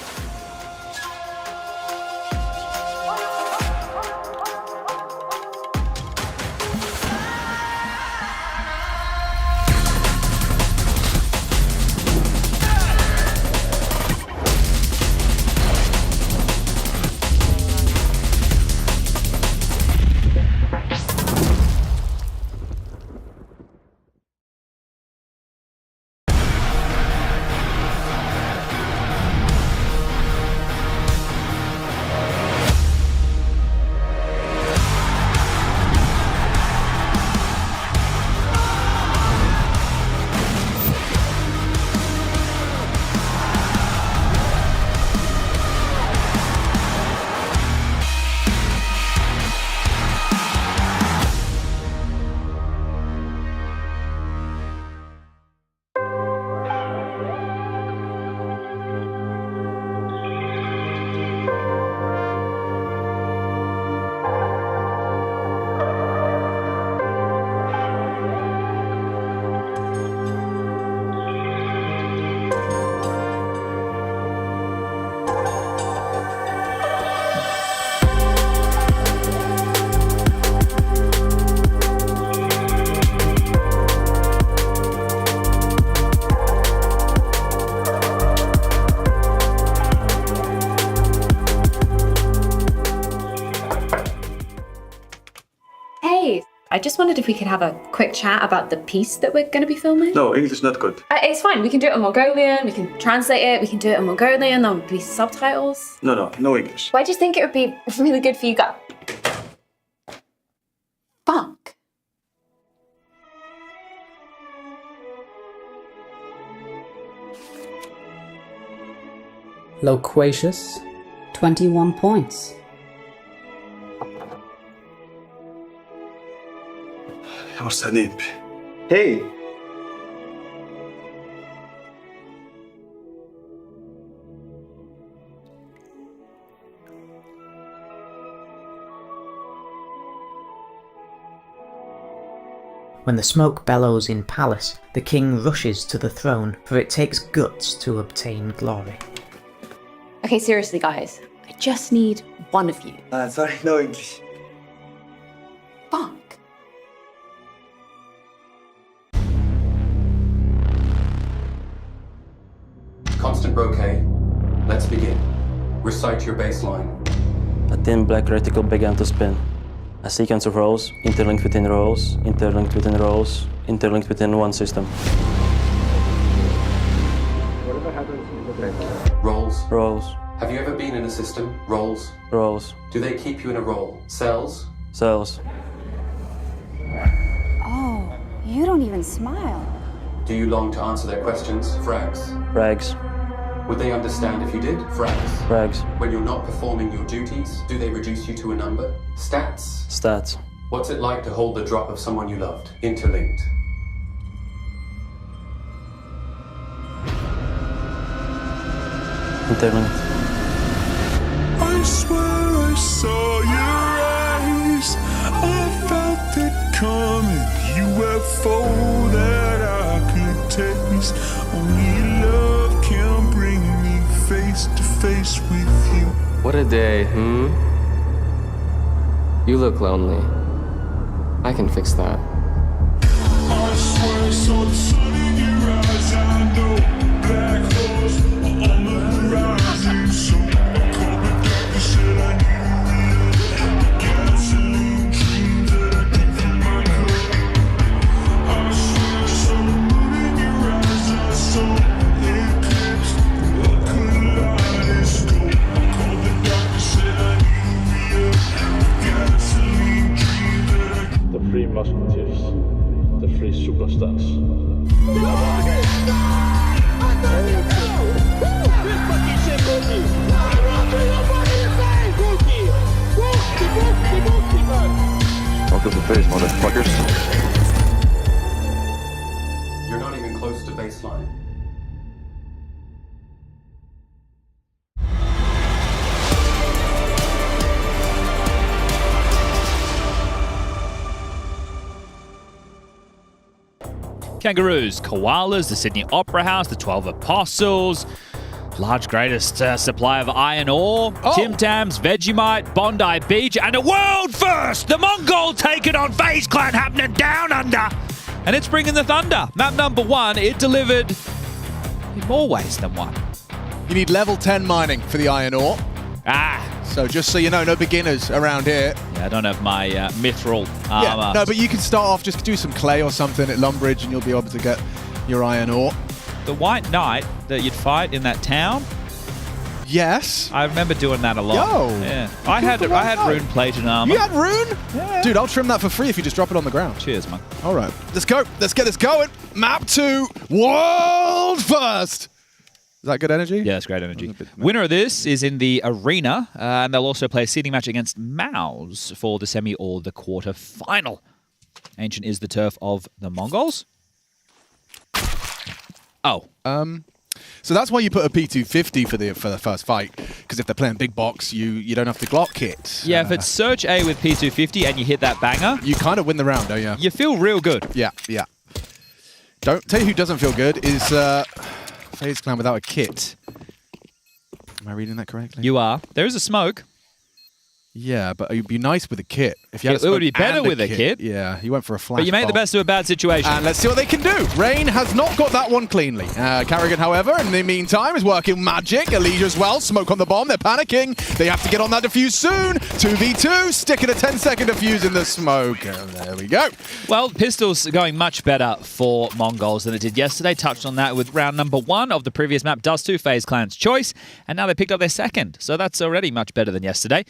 I just wondered if we could have a quick chat about the piece that we're going to be filming. No, English is not good. It's fine. We can do it in Mongolian. We can translate it. We can do it in Mongolian. There'll be subtitles. No English. Why do you think it would be really good for you guys? Fuck. Loquacious, 21 points. Hey! When the smoke bellows in palace, the king rushes to the throne, for it takes guts to obtain glory. Okay, seriously, guys. I just need one of you. Sorry, no English. Fuck. Constant bouquet. Let's begin. Recite your baseline. A thin black reticle began to spin. A sequence of rows, interlinked within rows, interlinked within rows, interlinked within one system. Whatever happens, roles. Rows. Have you ever been in a system? Roles. Rows. Do they keep you in a role? Cells? Cells. Oh, you don't even smile. Do you long to answer their questions? Frags. Frags. Would they understand if you did? Frags. Frags. When you're not performing your duties, do they reduce you to a number? Stats. Stats. What's it like to hold the drop of someone you loved? Interlinked. Interlinked. I swear I saw your eyes. I felt it coming. UFO that I could taste. Only love can bring me face to face with you. What a day, You look lonely. I can fix that. I swear I saw the sun in your eyes. I know black holes are on the horizon. So I called the doctor, said I knew real gasoline dreams that I drink from my cup. I swear I saw the moon in your eyes. I saw eclipse, a kaleidoscope. I called the doctor, said I knew real gasoline dreams that I drink. The three musketeers, the three superstars. Welcome to face, motherfuckers. You're not even close to baseline. Kangaroos, koalas, the Sydney Opera House, the 12 Apostles, large greatest supply of iron ore, Tim Tams, Vegemite, Bondi Beach, and a world first! The Mongol taking on FaZe Clan happening down under. And it's bringing the thunder. Map number 1, it delivered in more ways than one. You need level 10 mining for the iron ore. So just so you know, no beginners around here. Yeah, I don't have my mithril armor. Yeah, no, but you can start off, just do some clay or something at Lumbridge and you'll be able to get your iron ore. The White Knight that you'd fight in that town. Yes. I remember doing that a lot. Yo. Yeah. I had rune plated armor. You had rune? Yeah. Dude, I'll trim that for free if you just drop it on the ground. Cheers, man. All right. Let's go. Let's get this going. Map 2, world first. Is that good energy? Yeah, that's great energy. Winner of this is in the arena, and they'll also play a seeding match against Maus for the semi or the quarter final. Ancient is the turf of the Mongols. So that's why you put a P250 for the first fight, because if they're playing big box, you don't have to Glock it. Yeah, if it's Search A with P250 and you hit that banger, you kind of win the round, don't you? You feel real good. Yeah, yeah. Don't tell you who doesn't feel good is FaZe Clan without a kit. Am I reading that correctly? You are. There is a smoke. Yeah, but it'd be nice with a kit. If you had it would be better with a kit. Yeah, you went for a flash. But you made the best of a bad situation. And let's see what they can do. Rain has not got that one cleanly. Carrigan, however, in the meantime, is working magic. Elijah as well. Smoke on the bomb. They're panicking. They have to get on that defuse soon. 2v2. Sticking a 10-second defuse in the smoke. And there we go. Well, Pistol's going much better for Mongols than it did yesterday. Touched on that with round number 1 of the previous map. Dust 2, FaZe Clan's choice. And now they picked up their second. So that's already much better than yesterday.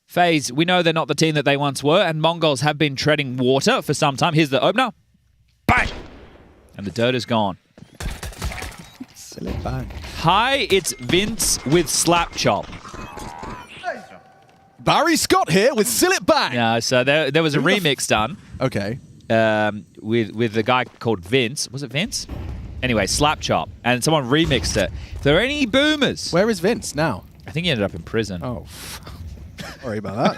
FaZe, we know they're not the team that they once were, and Mongols have been treading water for some time. Here's the opener. Bang! And the dirt is gone. Silly bang. Hi, it's Vince with Slap Chop. Barry Scott here with Sillet Bang. Yeah, so there was a remix done. Okay. With the guy called Vince. Was it Vince? Anyway, Slap Chop. And someone remixed it. If there are any boomers... Where is Vince now? I think he ended up in prison. Oh, sorry about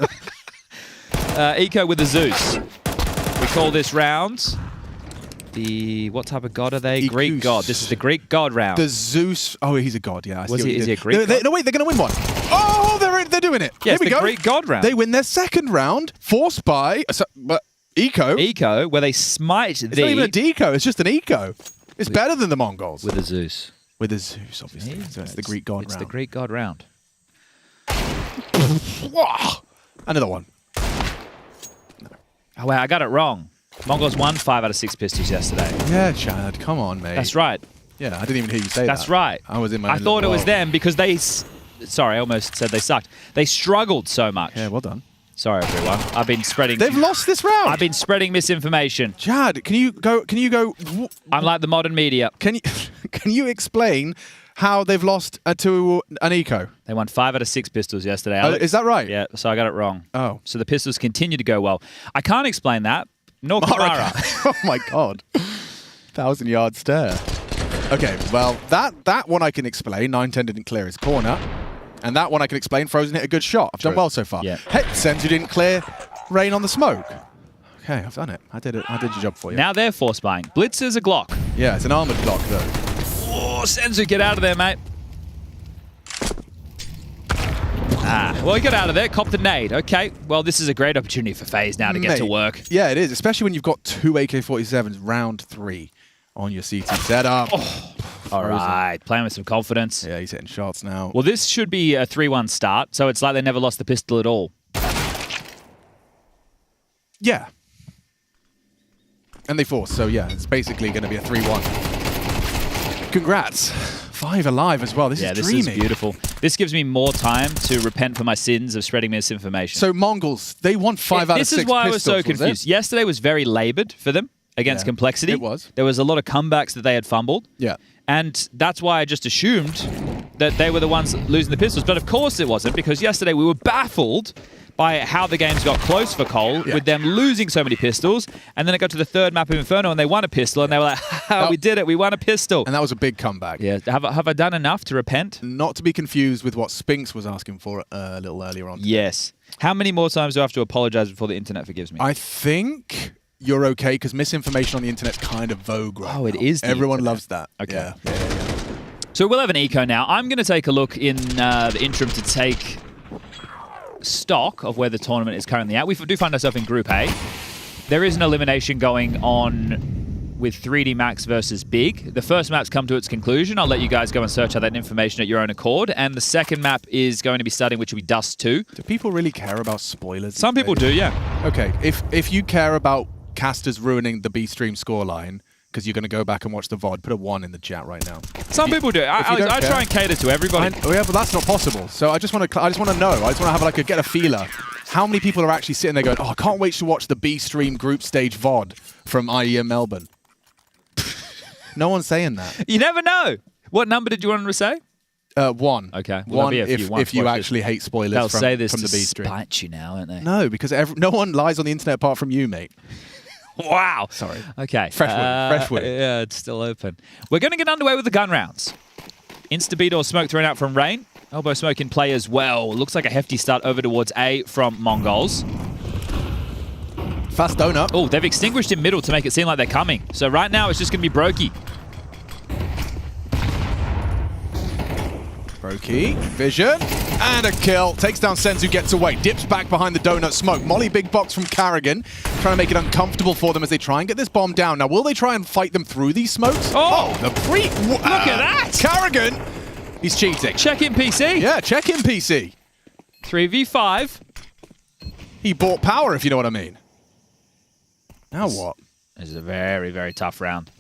that. Eco with the Zeus. We call this round the... What type of god are they? Ecus. Greek god. This is the Greek god round. The Zeus... Oh, he's a god, yeah. Is he a Greek god? No, wait, they're going to win one. Oh, they're doing it. Yes, Here we the go. Greek god round. They win their second round, forced by... Eco. Eco, where they smite It's not even a deco, it's just an eco. It's better than the Mongols. With a Zeus. With a Zeus, obviously. So it's the Greek god round. It's the Greek god round. Another one. Oh, wow, I got it wrong. Mongols won 5 out of 6 pistols yesterday. Yeah, Chad, come on, mate. That's right. Yeah, I didn't even hear you say that. That's right. I was in my I own thought it little was world. them because they... Sorry, I almost said they sucked. They struggled so much. Yeah, well done. Sorry, everyone. I've been spreading... They've lost this round. I've been spreading misinformation. Chad, can you go... I'm like the modern media. Can you explain how they've lost to an eco? They won 5 out of 6 pistols yesterday, Oh, Alex. is that right? Yeah, so I got it wrong. Oh. So the pistols continue to go well. I can't explain that. Nor Kamara. Oh my god. 1,000-yard stare. Okay, well, that one I can explain. 9-10 didn't clear his corner. And that one I can explain. Frozen hit a good shot. I've done well so far. Yeah. Hey, Senzu didn't clear Rain on the smoke. Okay, I've done it. I did your job for you. Now they're force buying. Blitz is a Glock. Yeah, it's an armored Glock, though. Oh, Senzu, get out of there, mate. Well, he got out of there. Copped the nade. Okay, well, this is a great opportunity for FaZe now to get to work. Yeah, it is, especially when you've got 2 AK-47s round 3 on your CT setup. All right, playing with some confidence. Yeah, he's hitting shots now. Well, this should be a 3-1 start, so it's like they never lost the pistol at all. Yeah. And they forced, so yeah, it's basically going to be a 3-1. Congrats. 5 alive as well. This is dreamy. This is beautiful. This gives me more time to repent for my sins of spreading misinformation. So Mongols, they won 5 out of 6 This is why pistols, I was so confused. Yesterday was very laboured for them against Complexity. It was. There was a lot of comebacks that they had fumbled. Yeah. And that's why I just assumed that they were the ones losing the pistols. But of course it wasn't, because yesterday we were baffled by how the games got close for Cole, with them losing so many pistols. And then it got to the 3rd map of Inferno and they won a pistol and they were like, we did it, we won a pistol. And that was a big comeback. Yeah. Have I done enough to repent? Not to be confused with what Spinks was asking for a little earlier on. Yes. How many more times do I have to apologize before the internet forgives me? I think you're okay, because misinformation on the internet's kind of vogue right now. It is the Everyone internet. loves that. Okay. Yeah. So we'll have an eco now. I'm going to take a look in the interim to take stock of where the tournament is currently at. We do find ourselves in Group A. There is an elimination going on with 3D Max versus Big. The first map's come to its conclusion. I'll let you guys go and search out that information at your own accord. And the second map is going to be starting, which will be Dust 2. Do people really care about spoilers? Some people do, yeah. Okay, if you care about casters ruining the B-Stream scoreline, because you're going to go back and watch the VOD, put a 1 in the chat right now. Some people do. I try and cater to everybody. Yeah, but that's not possible. So I just want to know. I just want to have get a feeler. How many people are actually sitting there going, "Oh, I can't wait to watch the B-Stream group stage VOD from IEM Melbourne"? No one's saying that. You never know. What number did you want to say? 1. Okay. Well, 1 if you actually hate spoilers They'll from, say this from the to B-Stream. spite you now, aren't they? No, because no one lies on the internet apart from you, mate. Wow. Sorry. Okay. Fresh wood. Yeah, it's still open. We're going to get underway with the gun rounds. Insta-beat or smoke thrown out from Rain. Elbow smoke in play as well. Looks like a hefty start over towards A from Mongols. Fast donut. Oh, they've extinguished in middle to make it seem like they're coming. So right now it's just going to be Brokey. Brokey, vision, and a kill. Takes down Senzu, gets away. Dips back behind the donut smoke. Molly big box from Carrigan, trying to make it uncomfortable for them as they try and get this bomb down. Now, will they try and fight them through these smokes? The pre... Look at that! Carrigan! He's cheating. Check in PC. Yeah, check in PC. 3v5. He bought power, if you know what I mean. Now what? This is a very, very tough round.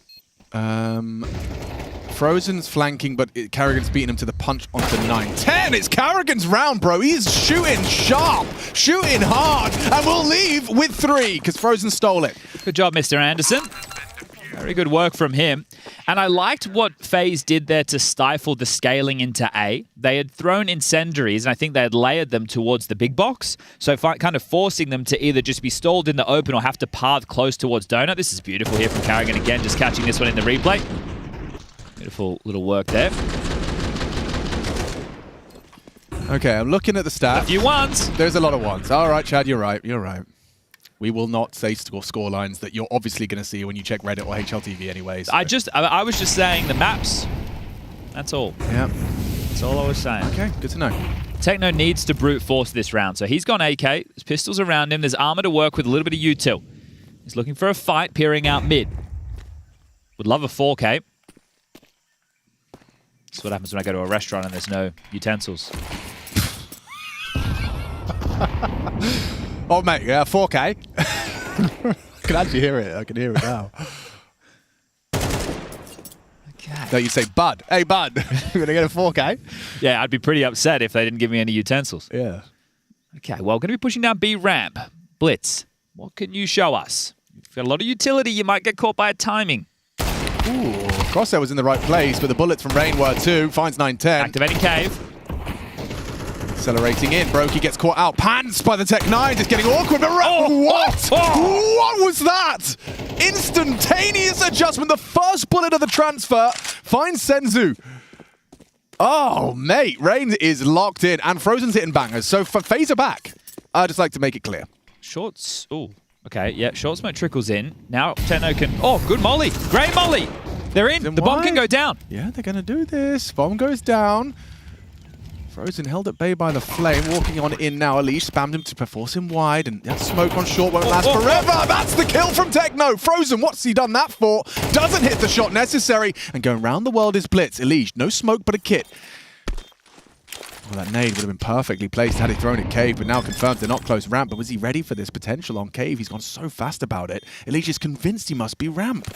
Frozen's flanking, but Carrigan's beating him to the punch onto 9-10. It's Carrigan's round, bro. He's shooting sharp, shooting hard, and we'll leave with 3 because Frozen stole it. Good job, Mr. Anderson. Very good work from him. And I liked what FaZe did there to stifle the scaling into A. They had thrown incendiaries, and I think they had layered them towards the big box, so kind of forcing them to either just be stalled in the open or have to path close towards Donut. This is beautiful here from Carrigan again, just catching this one in the replay. Beautiful little work there. Okay, I'm looking at the stats. A few ones. There's a lot of ones. All right, Chad, you're right. You're right. We will not say score lines that you're obviously going to see when you check Reddit or HLTV anyway. So. I was just saying the maps. That's all. Yeah. That's all I was saying. Okay, good to know. Techno needs to brute force this round. So he's gone AK. There's pistols around him. There's armor to work with, a little bit of util. He's looking for a fight, peering out mid. Would love a 4K. That's what happens when I go to a restaurant and there's no utensils. Oh, mate, yeah, 4K. I can actually hear it. I can hear it now. Okay. No, you say, Bud. Hey, Bud, we're going to get a 4K? Yeah, I'd be pretty upset if they didn't give me any utensils. Yeah. Okay, well, going to be pushing down B ramp. Blitz, what can you show us? You've got a lot of utility. You might get caught by a timing. Ooh. Crosshair was in the right place, but the bullets from Rain were too. Finds 910. Activating cave. Accelerating in. Brokey gets caught out. Pants by the Tech 9. It's getting awkward. But what? What was that? Instantaneous adjustment. The first bullet of the transfer finds Senzu. Oh, mate. Rain is locked in. And Frozen's hitting bangers. So for phaser back, I'd just like to make it clear. Shorts. Oh, okay. Yeah, short smoke trickles in. Now Techno can... Oh, good molly. Great molly. They're in. The bomb can go down. Yeah, they're going to do this. Bomb goes down. Frozen held at bay by the flame, walking on in now. Elish spammed him to force him wide, and that smoke on short won't last forever. That's the kill from Techno. Frozen, what's he done that for? Doesn't hit the shot necessary, and going round the world is Blitz. Elish, no smoke but a kit. Well, that nade would have been perfectly placed had he thrown it Cave, but now confirmed they're not close ramp. But was he ready for this potential on Cave? He's gone so fast about it. Elish is convinced he must be ramp.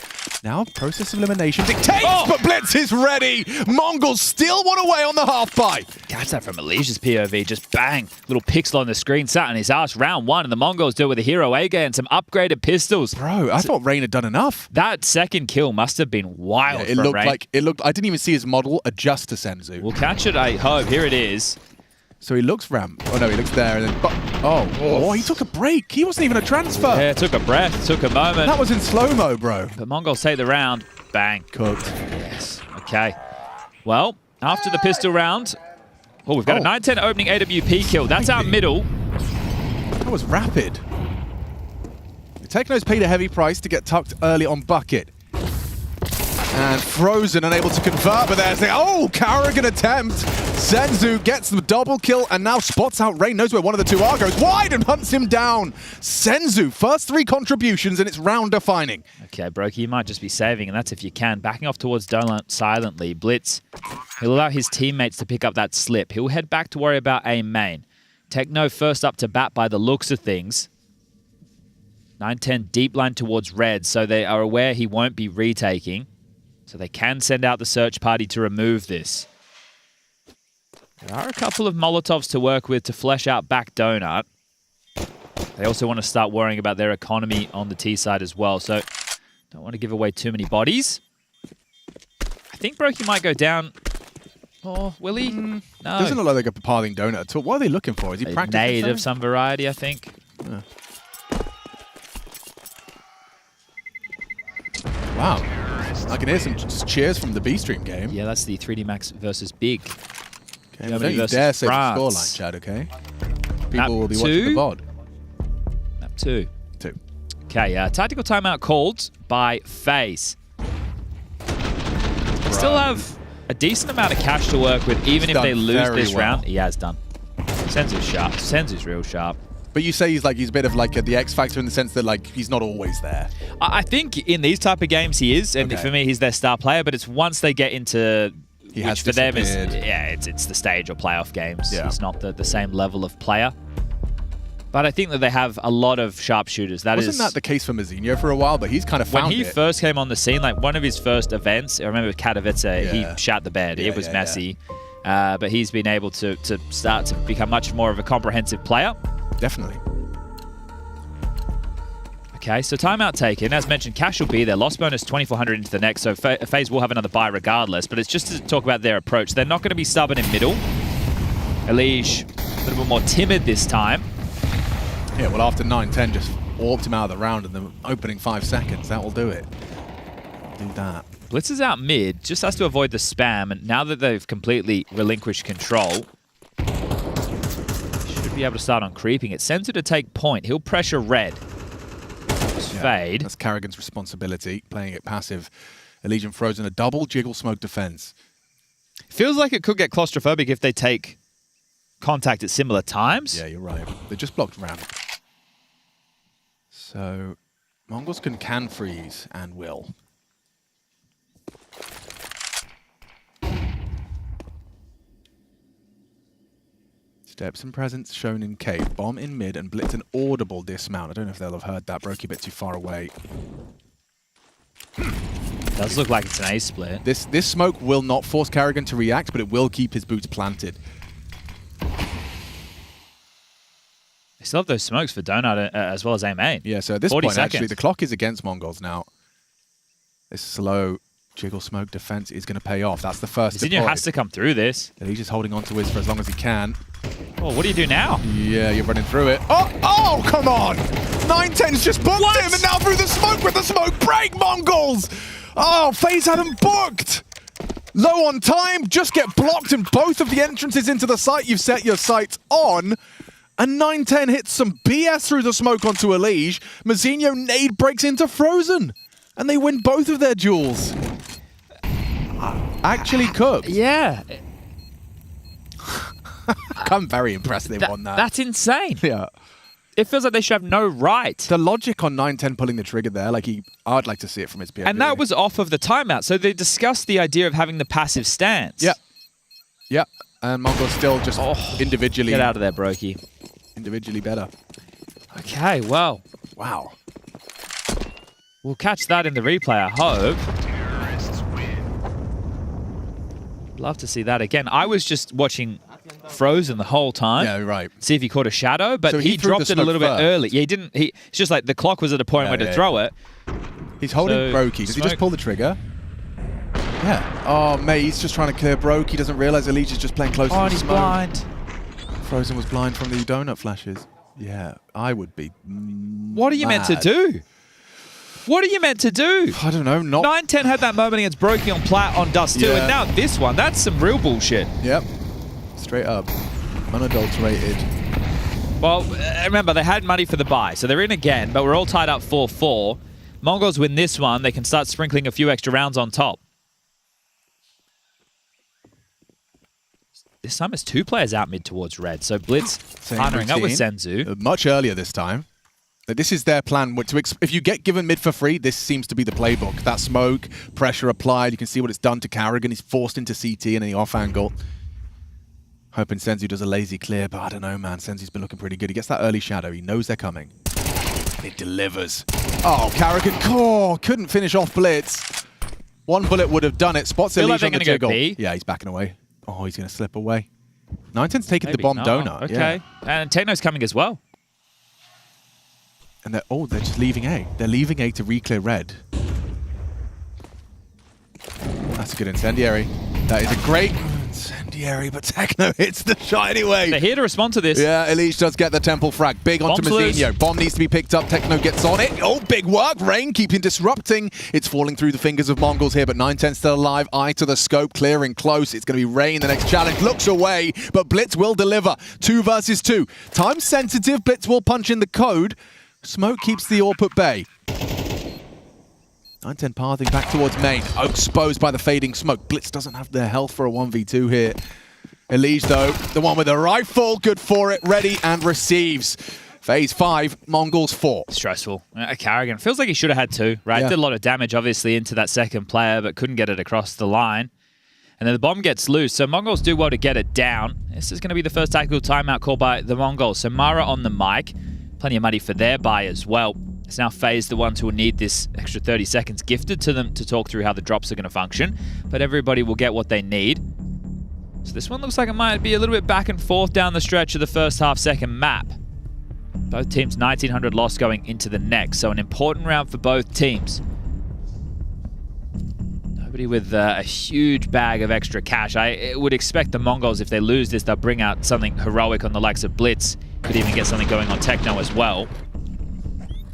Now, process of elimination dictates, but Blitz is ready. Mongols still one away on the half pipe. Catch that from Alicia's POV. Just bang. Little pixel on the screen sat on his ass. Round one, and the Mongols do it with a hero A and some upgraded pistols. Bro, I thought Rain had done enough. That second kill must have been wild. Yeah, it looked. I didn't even see his model adjust to Senzu. We'll catch it, I hope. Here it is. So he looks ramp. Oh no, he looks there, and then. Oh, he took a break. He wasn't even a transfer. Yeah, took a breath, took a moment. That was in slow mo, bro. The Mongols take the round. Bang. Cooked. Yes. Okay. Well, after the pistol round, we've got a 9-10 opening AWP kill. That's our middle. That was rapid. The Techno's paid a heavy price to get tucked early on bucket. And Frozen unable to convert, but there's the Carrigan attempt. Senzu gets the double kill and now spots out Rain, knows where one of the two are, goes wide and hunts him down. Senzu, first 3 contributions and it's round defining. Okay, Brokey, you might just be saving, and that's if you can. Backing off towards Donut silently. Blitz, he'll allow his teammates to pick up that slip. He'll head back to worry about A main. Techno first up to bat by the looks of things. 9-10 deep line towards red, so they are aware he won't be retaking. So they can send out the search party to remove this. There are a couple of Molotovs to work with to flesh out back Donut. They also want to start worrying about their economy on the T side as well. So don't want to give away too many bodies. I think Brokey might go down. Oh, will he? No. Doesn't look like they're pathing Donut at all. What are they looking for? Is he practicing nade of some variety, I think. Yeah. Wow. I can hear some cheers from the B-Stream game. Yeah, that's the 3D Max versus Big. Okay, well, don't you dare say the scoreline, Chad, okay? People will be watching the VOD. Map 2. 2. Okay, tactical timeout called by FaZe. They still have a decent amount of cash to work with, even if they lose this round. He has done. Senzu's sharp. Senzu's real sharp. But you say he's a bit of the X factor in the sense that he's not always there. I think in these type of games he is, and for me he's their star player. But it's once they get into which for them is it's the stage or playoff games. Yeah. He's not the same level of player. But I think that they have a lot of sharpshooters. Wasn't that the case for Mazinho for a while? But he's kind of found when he first came on the scene, one of his first events. I remember with Katowice, he shot the bed. It was messy, but he's been able to start to become much more of a comprehensive player. Definitely. Okay, so timeout taken. As mentioned, cash will be there. Loss bonus 2,400 into the next, so FaZe will have another buy regardless, but it's just to talk about their approach. They're not going to be stubborn in middle. Elish, a little bit more timid this time. Yeah, well, after 9-10, just warped him out of the round in the opening 5 seconds. That will do it. Do that. Blitz is out mid, just has to avoid the spam, and now that they've completely relinquished control, should be able to start on creeping it. Senzu to take point. He'll pressure red. Fade. That's Carrigan's responsibility, playing it passive. Allegiant Frozen, a double jiggle smoke defense. Feels like it could get claustrophobic if they take contact at similar times. Yeah, you're right. They just blocked ramp. So, Mongols can freeze and will. Steps and presence shown in cave. Bomb in mid and Blitz an audible dismount. I don't know if they'll have heard that. Brokey a bit too far away. Does look like it's an A split. This smoke will not force Carrigan to react, but it will keep his boots planted. They still have those smokes for Donut as well as A main. Yeah, so at this point, actually, the clock is against Mongols now. This slow Jiggle smoke defense is going to pay off. That's the first Zinho deploy. has to come through this. And he's just holding on to his for as long as he can. Oh, what do you do now? Yeah, you're running through it. Oh, come on! 910's just booked him, and now through the smoke with the smoke break, Mongols! Oh, FaZe had him booked! Low on time, just get blocked in both of the entrances into the site you've set your sights on. And 910 hits some BS through the smoke onto Elige. Mazinho nade breaks into Frozen. And they win both of their duels. Actually cooked. Yeah. I'm very impressed they won that. That's insane. Yeah. It feels like they should have no right. The logic on 910 pulling the trigger there, I'd like to see it from his POV. And that was off of the timeout. So they discussed the idea of having the passive stance. Yeah. Yeah. And Mongo's still just individually... Get out of there, Brokey. Individually better. Okay, well. Wow. We'll catch that in the replay, I hope. Love to see that again. I was just watching Frozen the whole time. Yeah, right. See if he caught a shadow, but So he dropped it a little bit early. Yeah, he didn't. It's just like the clock was at a point where to throw it. He's holding So, Brokey. Does he just pull the trigger? Yeah. Oh, mate, he's just trying to clear Brokey. Doesn't realize Elige is just playing close to the and he's smoke. blind. Frozen was blind from the donut flashes. Yeah, I would be. What are you meant to do? What are you meant to do? I don't know. Not 910 had that moment against Brokey on Plat on Dust 2, Yeah. and now this one. That's some real bullshit. Yep. Straight up. Unadulterated. Well, remember, they had money for the buy, so they're in again, but we're all tied up 4-4. Mongols win this one, they can start sprinkling a few extra rounds on top. This time it's 2 players out mid towards red, so Blitz partnering up with Senzu. Much earlier this time. This is their plan. If you get given mid for free, this seems to be the playbook. That smoke, pressure applied. You can see what it's done to Carrigan. He's forced into CT and the off angle. Hoping Senzu does a lazy clear, but I don't know, man. Senzu's been looking pretty good. He gets that early shadow. He knows they're coming. And it delivers. Oh, Carrigan couldn't finish off Blitz. One bullet would have done it. Spots Elige on the jiggle. Yeah, he's backing away. Oh, he's going to slip away. 910's taking the bomb donut. Okay. Yeah. And Techno's coming as well. And they're just leaving A. They're leaving A to re-clear red. That's a good incendiary. That is a great incendiary, but Techno hits the shot anyway. They're here to respond to this. Yeah, Elige does get the temple frag. Big onto Mazinho. Bomb needs to be picked up. Techno gets on it. Oh, big work. Rain keeping disrupting. It's falling through the fingers of Mongols here, but 910 still alive. Eye to the scope, clearing close. It's going to be Rain the next challenge. Looks away, but Blitz will deliver. 2 versus 2. Time sensitive. Blitz will punch in the code. Smoke keeps the AWP at bay. 910 pathing back towards main. Exposed by the fading smoke. Blitz doesn't have their health for a 1v2 here. Elige, though, the one with the rifle. Good for it. Ready and receives. Phase 5, Mongols 4. Stressful. Carrigan feels like he should have had 2, right? Yeah. Did a lot of damage, obviously, into that second player, but couldn't get it across the line. And then the bomb gets loose, so Mongols do well to get it down. This is going to be the first tactical timeout called by the Mongols. So Mara on the mic. Plenty of money for their buy as well. It's now FaZe the ones who will need this extra 30 seconds gifted to them to talk through how the drops are going to function. But everybody will get what they need. So this one looks like it might be a little bit back and forth down the stretch of the first half second map. Both teams 1900 loss going into the next, so an important round for both teams. Nobody with a huge bag of extra cash. I would expect the Mongols, if they lose this, they'll bring out something heroic on the likes of Blitz. Could even get something going on Techno as well.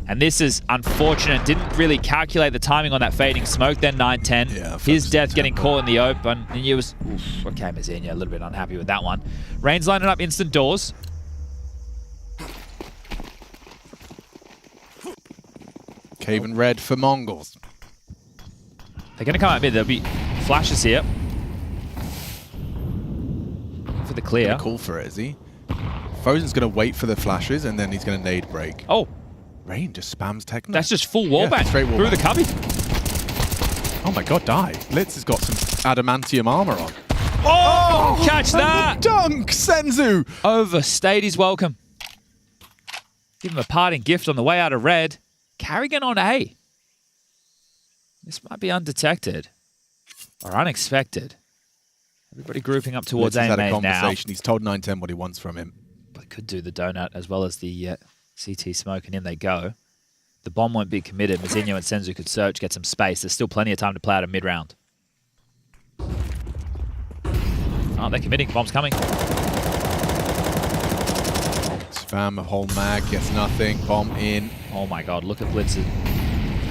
And this is unfortunate. Didn't really calculate the timing on that fading smoke. Then 910. Yeah, his death getting caught in the open. And he was... Oof, okay, Mazinho, a little bit unhappy with that one. Rain's lining up instant doors. Cave and red for Mongols. They're going to come out mid. There'll be flashes here. For the clear. Gonna call for it, is he? Frozen's going to wait for the flashes, and then he's going to nade break. Oh. Rain just spams Techno. That's just full wallbang through the cubby. Oh my god, die. Blitz has got some adamantium armor on. Oh, catch that! Dunk, Senzu! Overstayed his welcome. Give him a parting gift on the way out of red. Carrigan on A. This might be undetected. Or unexpected. Everybody grouping up towards A had a main conversation. now. He's told 910 what he wants from him. But could do the donut as well as the CT smoke, and in they go. The bomb won't be committed. Mazinho and Senzu could search, get some space. There's still plenty of time to play out a mid-round. Oh, they're committing. Bomb's coming. Spam a whole mag, gets nothing. Bomb in. Oh my god, look at Blitz's.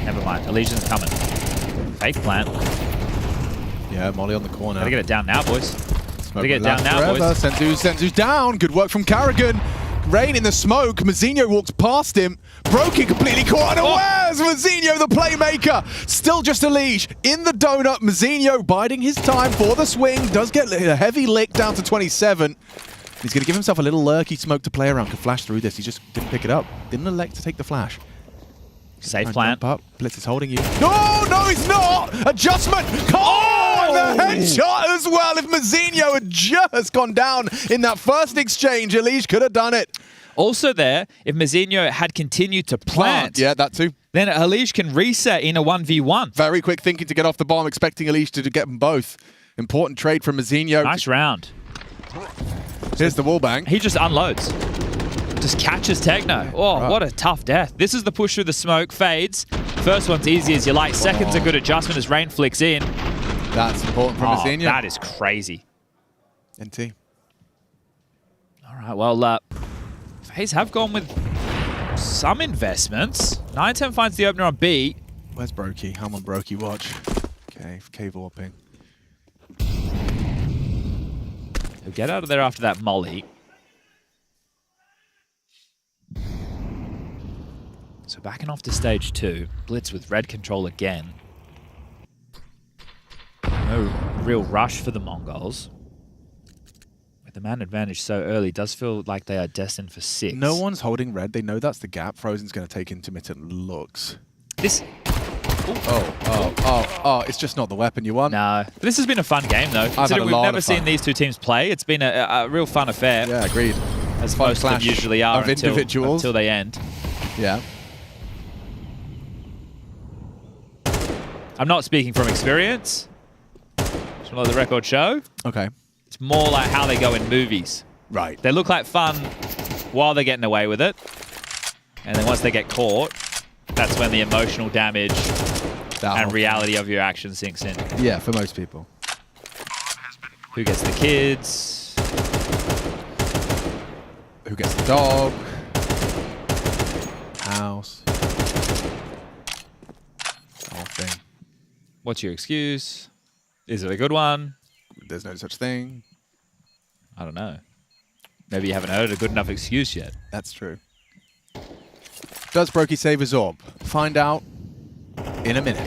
Never mind. Elysian's coming. Fake plant. Yeah, Molly on the corner. Gotta get it down now, boys. Gotta get it down now, forever. boys. Senzu's down. Good work from Carrigan. Rain in the smoke. Mazinho walks past him. Broken completely caught unawares. Mazinho, the playmaker. Still just a leash. In the donut, Mazinho biding his time for the swing. Does get a heavy lick down to 27. He's going to give himself a little lurky smoke to play around. Could flash through this. He just didn't pick it up. Didn't elect to take the flash. Safe plant. Up. Blitz is holding you. No, he's not. Adjustment. Oh, and the headshot as well. If Mazinho had just gone down in that first exchange, Elish could have done it. Also there, if Mazinho had continued to plant, yeah, that too, then Elish can reset in a 1v1. Very quick thinking to get off the bomb, expecting Elish to get them both. Important trade from Mazinho. Nice round. Here's the wall bang. He just unloads. Just catches Techno. Oh, what a tough death. This is the push through the smoke. Fades. First one's easy as you like. Second's a good adjustment as Rain flicks in. That's important from Mazinho. That is crazy. NT. All right, well, FaZe have gone with some investments. 9-10 finds the opener on B. Where's Brokey? I'm on Brokey watch. Okay, cave warping. He'll get out of there after that molly. So backing off to stage 2. Blitz with red control again. No real rush for the Mongols. With the man advantage so early, does feel like they are destined for 6. No one's holding red. They know that's the gap. Frozen's going to take intermittent looks. This... Oh, it's just not the weapon you want. No. This has been a fun game, though. Considering we've never seen these two teams play, it's been a real fun affair. Yeah, agreed. As most of them usually are until they end. Yeah. I'm not speaking from experience. Just want to let the record show. Okay. It's more like how they go in movies. Right. They look like fun while they're getting away with it. And then once they get caught, that's when the emotional damage and reality of your action sinks in. Yeah, for most people. Who gets the kids? Who gets the dog? House. The whole thing. What's your excuse? Is it a good one? There's no such thing. I don't know. Maybe you haven't heard a good enough excuse yet. That's true. Does Brokey save his orb? Find out in a minute.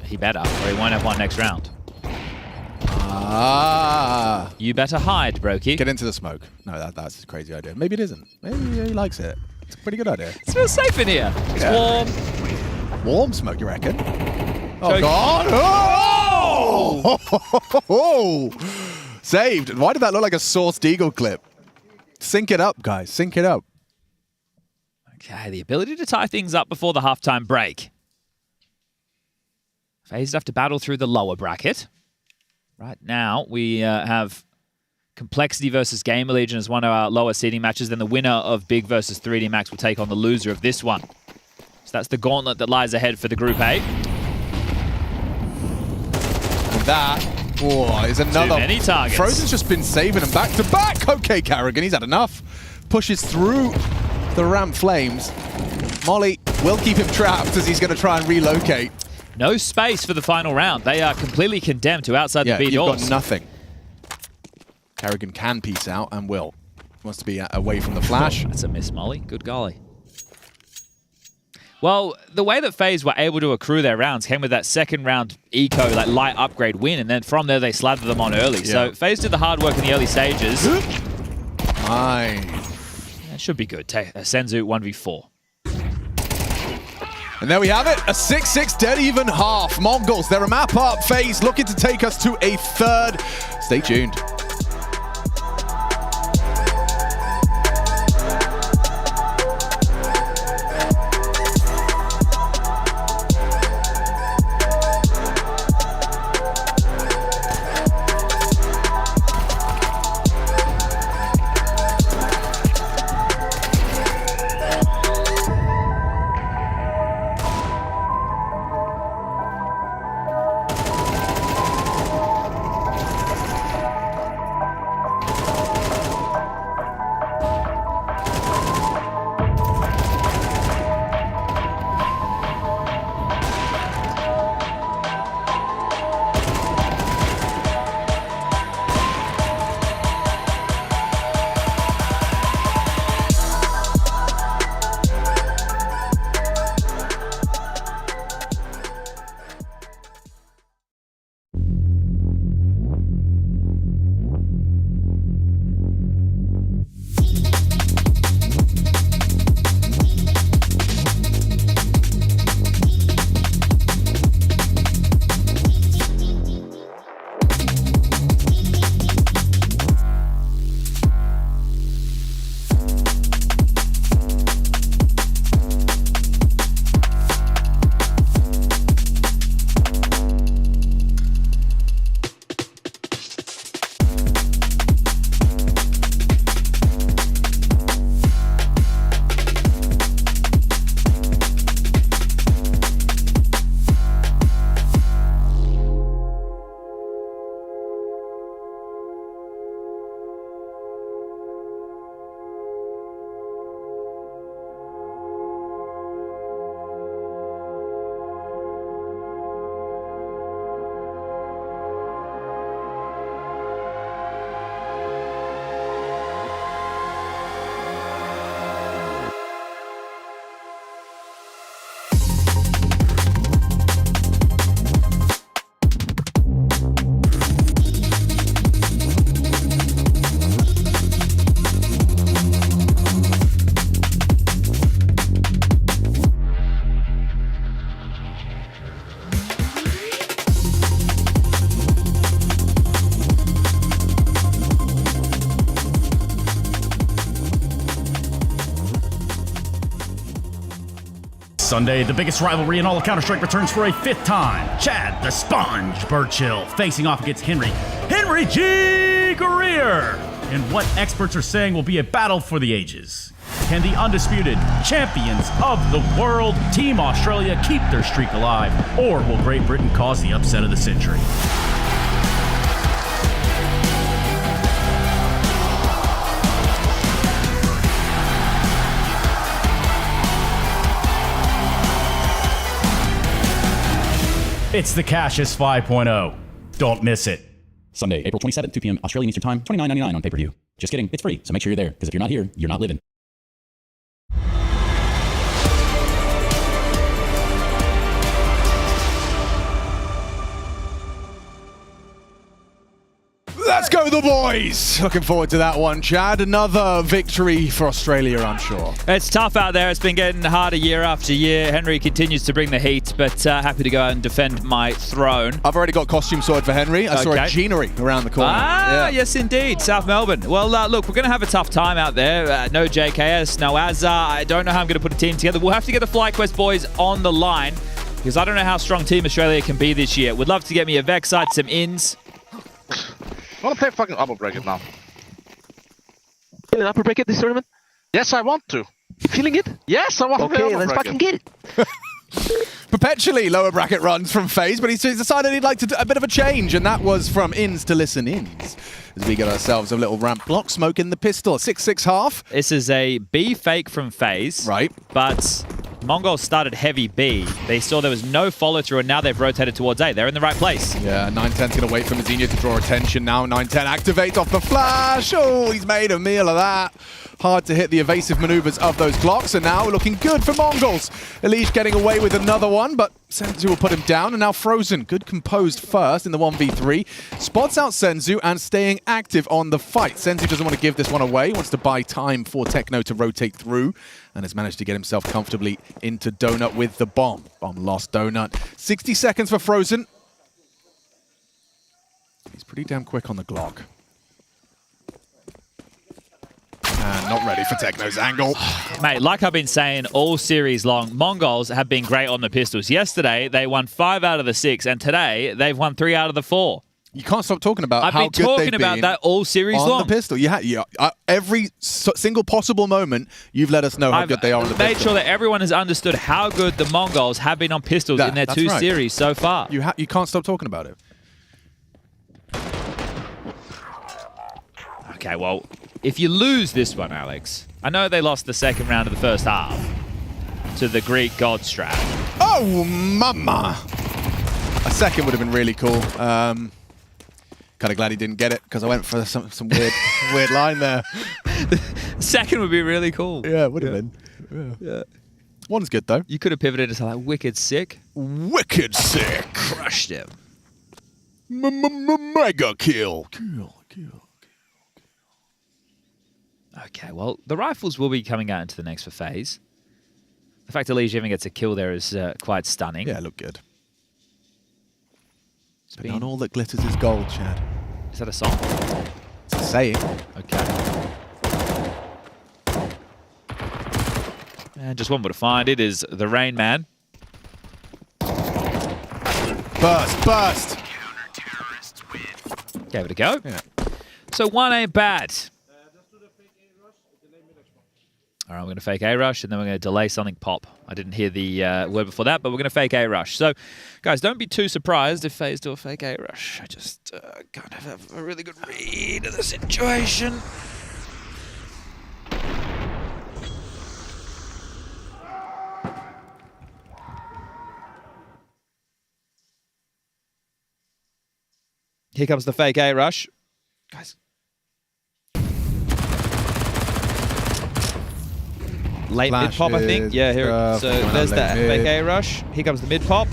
He better, or he won't have one next round. Ah. You better hide, Brokey. Get into the smoke. No, that's a crazy idea. Maybe it isn't. Maybe he likes it. It's a pretty good idea. It feels safe in here. It's warm. Warm smoke, you reckon? Oh, Joke. God. Oh! Saved. Why did that look like a Sourced Eagle clip? Sync it up, guys. Sync it up. Okay, the ability to tie things up before the halftime break. FaZe have to battle through the lower bracket. Right now, we have Complexity versus Gamer Legion as one of our lower seeding matches. Then the winner of Big versus 3D Max will take on the loser of this one. So that's the gauntlet that lies ahead for the Group A. And that is another... Too many targets. Frozen's just been saving them back to back. Okay, Carrigan, he's had enough. Pushes through the ramp flames. Molly will keep him trapped as he's going to try and relocate. No space for the final round. They are completely condemned to outside the B you've doors. got nothing. Carrigan can peace out and will. He wants to be away from the flash. That's a miss, Molly. Good golly. Well, the way that FaZe were able to accrue their rounds came with that second round eco, like light upgrade win, and then from there they slathered them on early. Yeah. So FaZe did the hard work in the early stages. Nice. That should be good. Senzu 1v4. And there we have it, a 6-6 dead even half. Mongols, they're a map up. FaZe looking to take us to a third. Stay tuned. Sunday, the biggest rivalry in all of Counter-Strike returns for a 5th time. Chad, the Sponge Birchill, facing off against Henry G. Greer, in what experts are saying will be a battle for the ages. Can the undisputed champions of the world, Team Australia, keep their streak alive, or will Great Britain cause the upset of the century? It's the Cassius 5.0. Don't miss it. Sunday, April 27th, 2 p.m. Australian Eastern Time, $29.99 on pay-per-view. Just kidding, it's free, so make sure you're there, because if you're not here, you're not living. Let's go the boys! Looking forward to that one, Chad. Another victory for Australia, I'm sure. It's tough out there. It's been getting harder year after year. Henry continues to bring the heat, but happy to go out and defend my throne. I've already got costume sorted for Henry. I saw a Jeanery around the corner. Yes, indeed. South Melbourne. Well, look, we're going to have a tough time out there. No JKS, no Azza. I don't know how I'm going to put a team together. We'll have to get the FlyQuest boys on the line, because I don't know how strong Team Australia can be this year. Would love to get me a Vexite, some ins. I want to play fucking upper bracket now. Feeling upper bracket this tournament? Yes, I want to. Feeling it? Yes, I want to play Okay, upper let's bracket. fucking get it. Perpetually lower bracket runs from FaZe, but he's decided he'd like to do a bit of a change, and that was from ins to listen ins. As we get ourselves a little ramp block, smoke in the pistol, 6-6 half. This is a B fake from FaZe. Right. But Mongols started heavy B. They saw there was no follow through, and now they've rotated towards A. They're in the right place. Yeah, 910's going to wait for Mazinha to draw attention now. 910 activates off the flash. Oh, he's made a meal of that. Hard to hit the evasive maneuvers of those blocks, and now looking good for Mongols. Elish getting away with another one, but Senzu will put him down, and now Frozen. Good composed first in the 1v3. Spots out Senzu and staying active on the fight. Senzu doesn't want to give this one away. He wants to buy time for Techno to rotate through, and has managed to get himself comfortably into Donut with the bomb. Bomb lost Donut. 60 seconds for Frozen. He's pretty damn quick on the Glock. And not ready for Techno's angle. Mate, like I've been saying all series long, Mongols have been great on the pistols. Yesterday, they won 5 out of the 6, and today, they've won 3 out of the 4. You can't stop talking about I've how been good talking they've about been that all series on long. the pistol. Every single possible moment, you've let us know how good they are on the pistol. I've made sure that everyone has understood how good the Mongols have been on pistols in their 2 series so far. You can't stop talking about it. Okay, well, if you lose this one, Alex, I know they lost the second round of the first half to the Greek God strat. Oh, mama! A second would have been really cool. Kind of glad he didn't get it, because I went for some weird line there. Second would be really cool. Yeah, it would have been. Yeah. One's good, though. You could have pivoted to like Wicked Sick. Wicked Sick! Crushed him. Mega kill. Okay, well, the rifles will be coming out into the next for FaZe. The fact that Elish even gets a kill there is quite stunning. Yeah, look good. But not all that glitters is gold, Chad. Is that a song? It's a saying. Okay. And just one more to find. It is the Rain Man. Burst! Gave it a go. Yeah. So one ain't bad. All right, we're going to fake A-Rush, and then we're going to delay something pop. I didn't hear the word before that, but we're going to fake A-Rush. So, guys, don't be too surprised if FaZe do a fake A-Rush. I just can't have a really good read of the situation. Here comes the fake A-Rush. Guys. Late mid pop, I think. Yeah, here. So there's that fake A-Rush. Here comes the mid pop.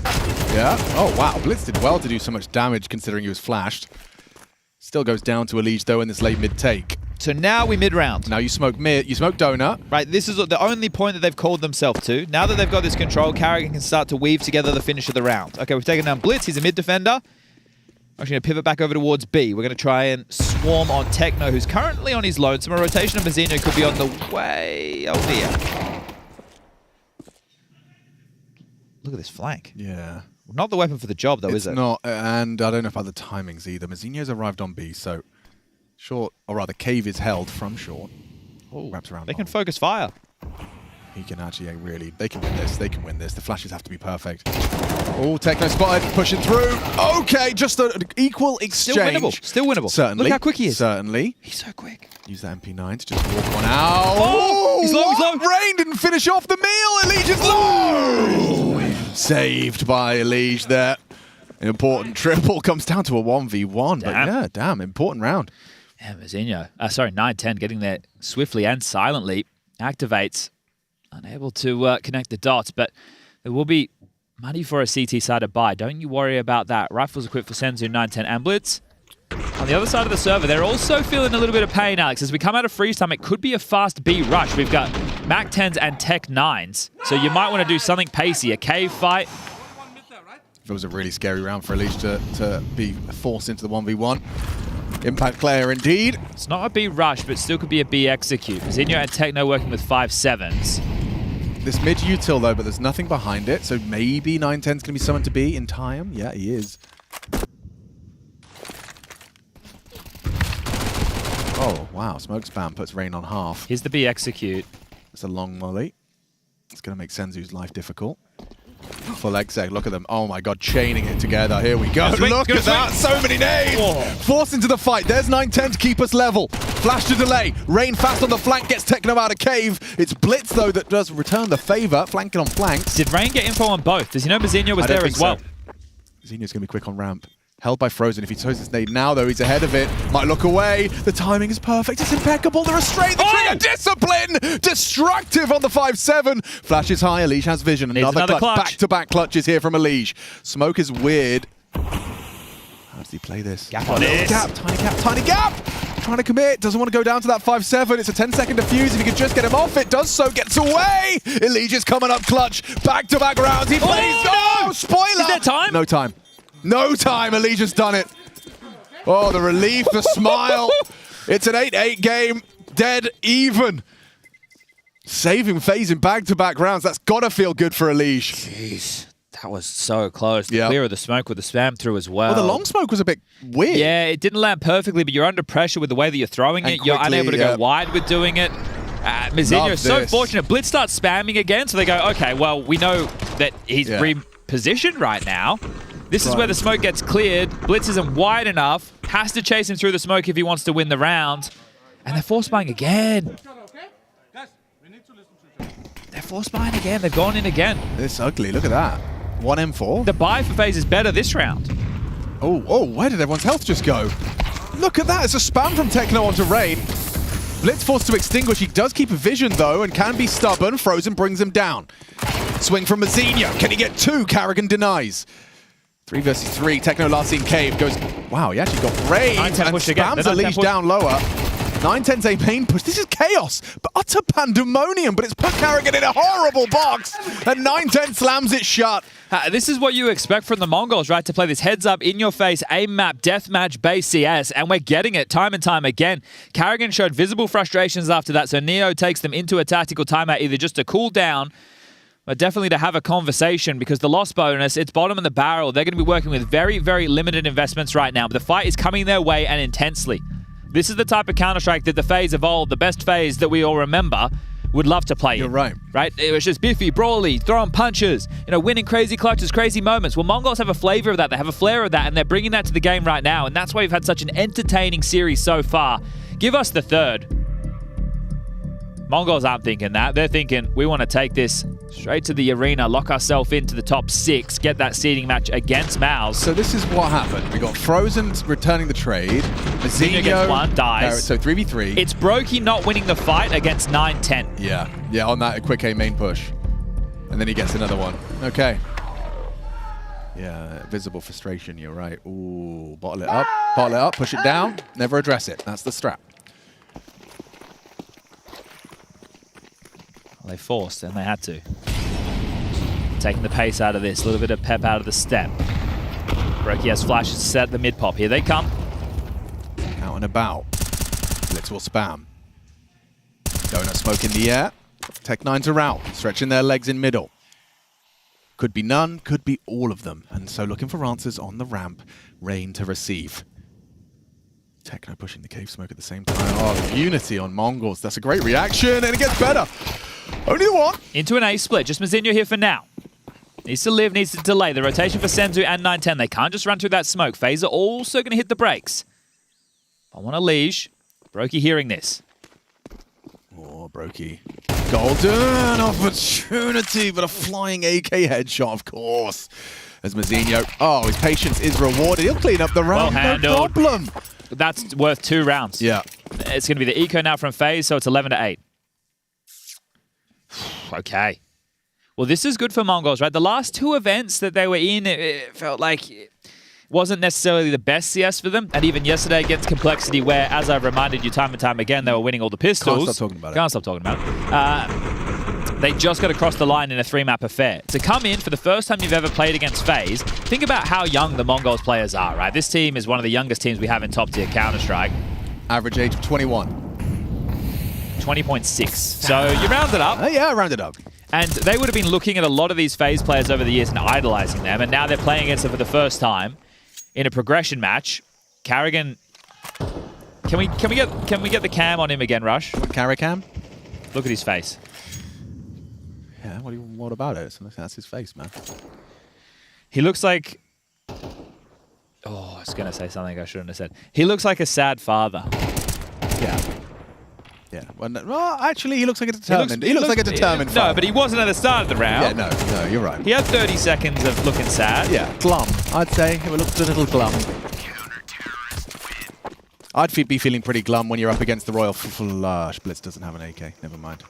Yeah. Oh, wow. Blitz did well to do so much damage considering he was flashed. Still goes down to Elish, though, in this late mid take. So now we mid-round. Now you smoke mid, you smoke Donut. Right, this is the only point that they've called themselves to. Now that they've got this control, Carrigan can start to weave together the finish of the round. Okay, we've taken down Blitz. He's a mid defender. I'm actually going to pivot back over towards B. We're going to try and swarm on Techno, who's currently on his lonesome. A rotation of Mazinha could be on the way. Oh, dear. Look at this flank. Yeah. Not the weapon for the job, though, is it? It's not, and I don't know about the timings either. Mazzinho's arrived on B, so short, or rather, cave is held from short. Oh, wraps around. They can focus fire. He can actually really, they can win this. They can win this. The flashes have to be perfect. Oh, Techno spotted, pushing through. Okay, just an equal exchange. Still winnable. Still winnable. Certainly. Look how quick he is. Certainly. He's so quick. Use that MP9 to just walk one out. Oh, he's low, he's low. Rain didn't finish off the meal. Elige is low. Saved by Elige there. An important triple comes down to a 1v1. But yeah, damn, important round. Yeah, Mazzinho. Sorry, 9-10 getting there swiftly and silently. Activates. Unable to connect the dots, but there will be money for a CT side to buy. Don't you worry about that. Rifles equipped for Senzu, 9-10 and Blitz. On the other side of the server, they're also feeling a little bit of pain, Alex. As we come out of freeze time, it could be a fast B rush. We've got Mac 10s and Tech 9s, so you might want to do something pacey. A cave fight. It was a really scary round for Elige to be forced into the 1v1. Impact player indeed. It's not a B rush, but still could be a B execute. Zinho and Techno working with 5-7s. This mid-util though, but there's nothing behind it, so maybe 9-10's going to be summoned to B in time. Yeah, he is. Oh, wow. Smoke spam puts Rain on half. Here's the B execute. It's a long molly. It's going to make Senzu's life difficult. Full exec, look at them. Oh my god, chaining it together. Here we go. Look at that. So many nades. Oh. Forced into the fight. There's 9-10 to keep us level. Flash to delay. Rain fast on the flank, gets Techno out of cave. It's Blitz, though, that does return the favor. Flanking on flanks. Did Rain get info on both? Does he know Mazzinho was there as well? Mazzinho's going to be quick on ramp. Held by Frozen. If he throws his nade now, though, he's ahead of it. Might look away. The timing is perfect. It's impeccable. The restraint, the trigger, discipline! Destructive on the 5-7. Flashes high. Elige has vision. Another clutch. Back-to-back clutches here from Elige. Smoke is weird. How does he play this? Gap on this. Gap, tiny gap! Trying to commit. Doesn't want to go down to that 5-7. It's a 10-second defuse. If he could just get him off, it does so. Gets away! Elige is coming up clutch. Back-to-back rounds. He plays. Oh, spoiler! Is there time? No time. No time, Elige has done it. Oh, the relief, the smile. It's an 8-8 game, dead even. Saving FaZe in back-to-back rounds. That's got to feel good for Elige. Jeez, that was so close. Yeah. Clear of the smoke with the spam through as well. Well, the long smoke was a bit weird. Yeah, it didn't land perfectly, but you're under pressure with the way that you're throwing it. You're unable to go wide with doing it. Mazzinho is so fortunate. Blitz starts spamming again, so they go, okay, well, we know that he's repositioned right now. This is where the smoke gets cleared. Blitz isn't wide enough. Has to chase him through the smoke if he wants to win the round. And they're force buying again. They're force buying again. They've gone in again. It's ugly. Look at that. 1 M4. The buy for FaZe is better this round. Oh, where did everyone's health just go? Look at that. It's a spam from Techno onto Rain. Blitz forced to extinguish. He does keep a vision, though, and can be stubborn. Frozen brings him down. Swing from Mazzinho. Can he get 2? Carrigan denies. 3 versus 3. Techno last seen cave goes. Wow, he actually got Rain and spams Elige down lower. 9-10's a main push. This is chaos, but utter pandemonium. But it's put Carrigan in a horrible box, and 9-10 slams it shut. This is what you expect from the Mongols, right? To play this heads-up, in-your-face, aim-map, deathmatch-based CS, and we're getting it time and time again. Carrigan showed visible frustrations after that, so Neo takes them into a tactical timeout, either just to cool down, but definitely to have a conversation, because the loss bonus, it's bottom of the barrel. They're going to be working with very, very limited investments right now, but the fight is coming their way and intensely. This is the type of Counter-Strike that the FaZe of old, the best FaZe that we all remember, would love to play. You're right. Right? It was just biffy, brawly, throwing punches, winning crazy clutches, crazy moments. Well, Mongols have a flavor of that. They have a flair of that, and they're bringing that to the game right now, and that's why we've had such an entertaining series so far. Give us the third. Mongols aren't thinking that. They're thinking, we want to take this straight to the arena, lock ourselves into the top 6, get that seeding match against Mouse. So this is what happened. We got Frozen returning the trade. Mazzinho gets 1, dies. So 3v3. It's Brokey not winning the fight against 9-10. Yeah, on that quick A main push. And then he gets another one. Okay. Yeah, visible frustration, you're right. Ooh, bottle it up, push it down, never address it. That's the strat. They forced, and they had to. Taking the pace out of this, a little bit of pep out of the step. Brokey has flashes set at the mid pop. Here they come. Out and about. Blitz will spam. Donut smoke in the air. Tech 9's are out, stretching their legs in middle. Could be none, could be all of them. And so looking for answers on the ramp. Rain to receive. Techno pushing the cave smoke at the same time. Oh, unity on Mongols. That's a great reaction, and it gets better. Only one. Into an A split. Just Mazinho here for now. Needs to live, needs to delay. The rotation for Senzu and 910. They can't just run through that smoke. FaZe are also going to hit the brakes. I want a Liege. Brokey hearing this. Oh, Brokey. Golden opportunity, but a flying AK headshot, of course. As Mazinho. Oh, his patience is rewarded. He'll clean up the round. Well handled. No problem. That's worth 2 rounds. Yeah. It's going to be the eco now from FaZe, so it's 11-8. Okay. Well, this is good for Mongols, right? The last 2 events that they were in, it felt like it wasn't necessarily the best CS for them. And even yesterday against Complexity, where, as I've reminded you time and time again, they were winning all the pistols. Can't stop talking about it. Can't stop talking about it. They just got to cross the line in a 3-map affair. To come in for the first time you've ever played against FaZe, think about how young the Mongols players are, right? This team is one of the youngest teams we have in top-tier Counter-Strike. Average age of 21. 20.6. So you round it up. Yeah, round it up. And they would have been looking at a lot of these FaZe players over the years and idolizing them, and now they're playing against them for the first time in a progression match. Carrigan, can we get the cam on him again, Rush? Carricam? Look at his face. Yeah, what about it? That's his face, man. He looks like... Oh, I was going to say something I shouldn't have said. He looks like a sad father. Yeah. Yeah. Well, actually, he looks like a determined. He looks like a determined father. No, but he wasn't at the start of the round. Yeah, no, you're right. He had 30 seconds of looking sad. Yeah, glum. I'd say it looked a little glum. I'd be feeling pretty glum when you're up against the Royal Flush. Blitz doesn't have an AK. Never mind.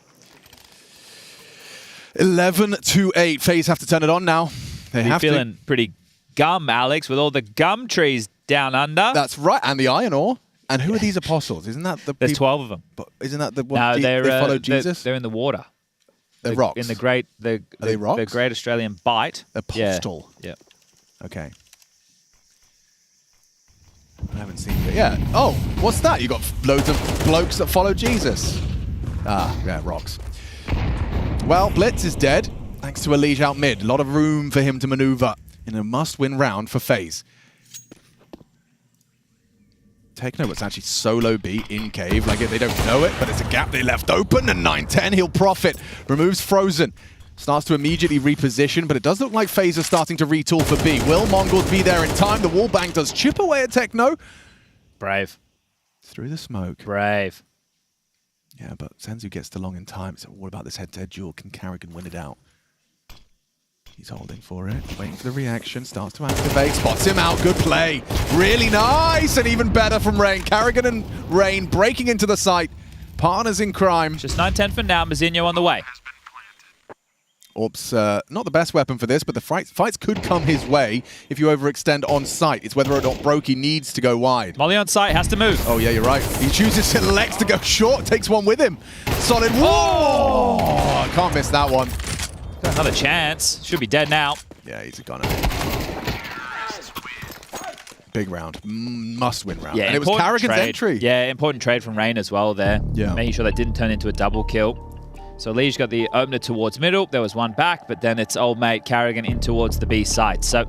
11-8. FaZe have to turn it on now. They have feeling pretty gum, Alex, with all the gum trees down under. That's right, and the iron ore. And who are these apostles? Isn't that the? There's 12 of them. But isn't that the one? No, they follow Jesus. They're in the water. They're rocks. In the great, are they rocks? The Great Australian Bite. Apostle. Yeah. Okay. I haven't seen it. Yeah. Oh, what's that? You got loads of blokes that follow Jesus. Ah, yeah, rocks. Well, Blitz is dead, thanks to a Liege out mid. A lot of room for him to maneuver in a must-win round for FaZe. Techno, it's actually solo B in cave. Like, they don't know it, but it's a gap they left open, and 910, he'll profit. Removes Frozen. Starts to immediately reposition, but it does look like FaZe are starting to retool for B. Will Mongols be there in time? The wallbang does chip away at Techno. Brave. Through the smoke. Brave. Yeah, but Senzu gets to long in time. It's all about this head-to-head duel. Can Carrigan win it out? He's holding for it, waiting for the reaction, starts to activate, spots him out, good play. Really nice, and even better from Rain. Carrigan and Rain breaking into the site. Partners in crime. Just 9-10 for now, Mazinho on the way. Oops, not the best weapon for this, but the fights could come his way if you overextend on site. It's whether or not Brokey needs to go wide. Molly on site, has to move. Oh yeah, you're right. He chooses Select to go short, takes one with him. Solid. Whoa! Can't miss that one. Another chance. Should be dead now. Yeah, he's a gunner. Big round. Must-win round. Yeah, and it was Carrigan's entry. Yeah, important trade from Rain as well there. Yeah. Making sure that didn't turn into a double kill. So Liege got the opener towards middle. There was one back, but then it's old mate Carrigan in towards the B side. So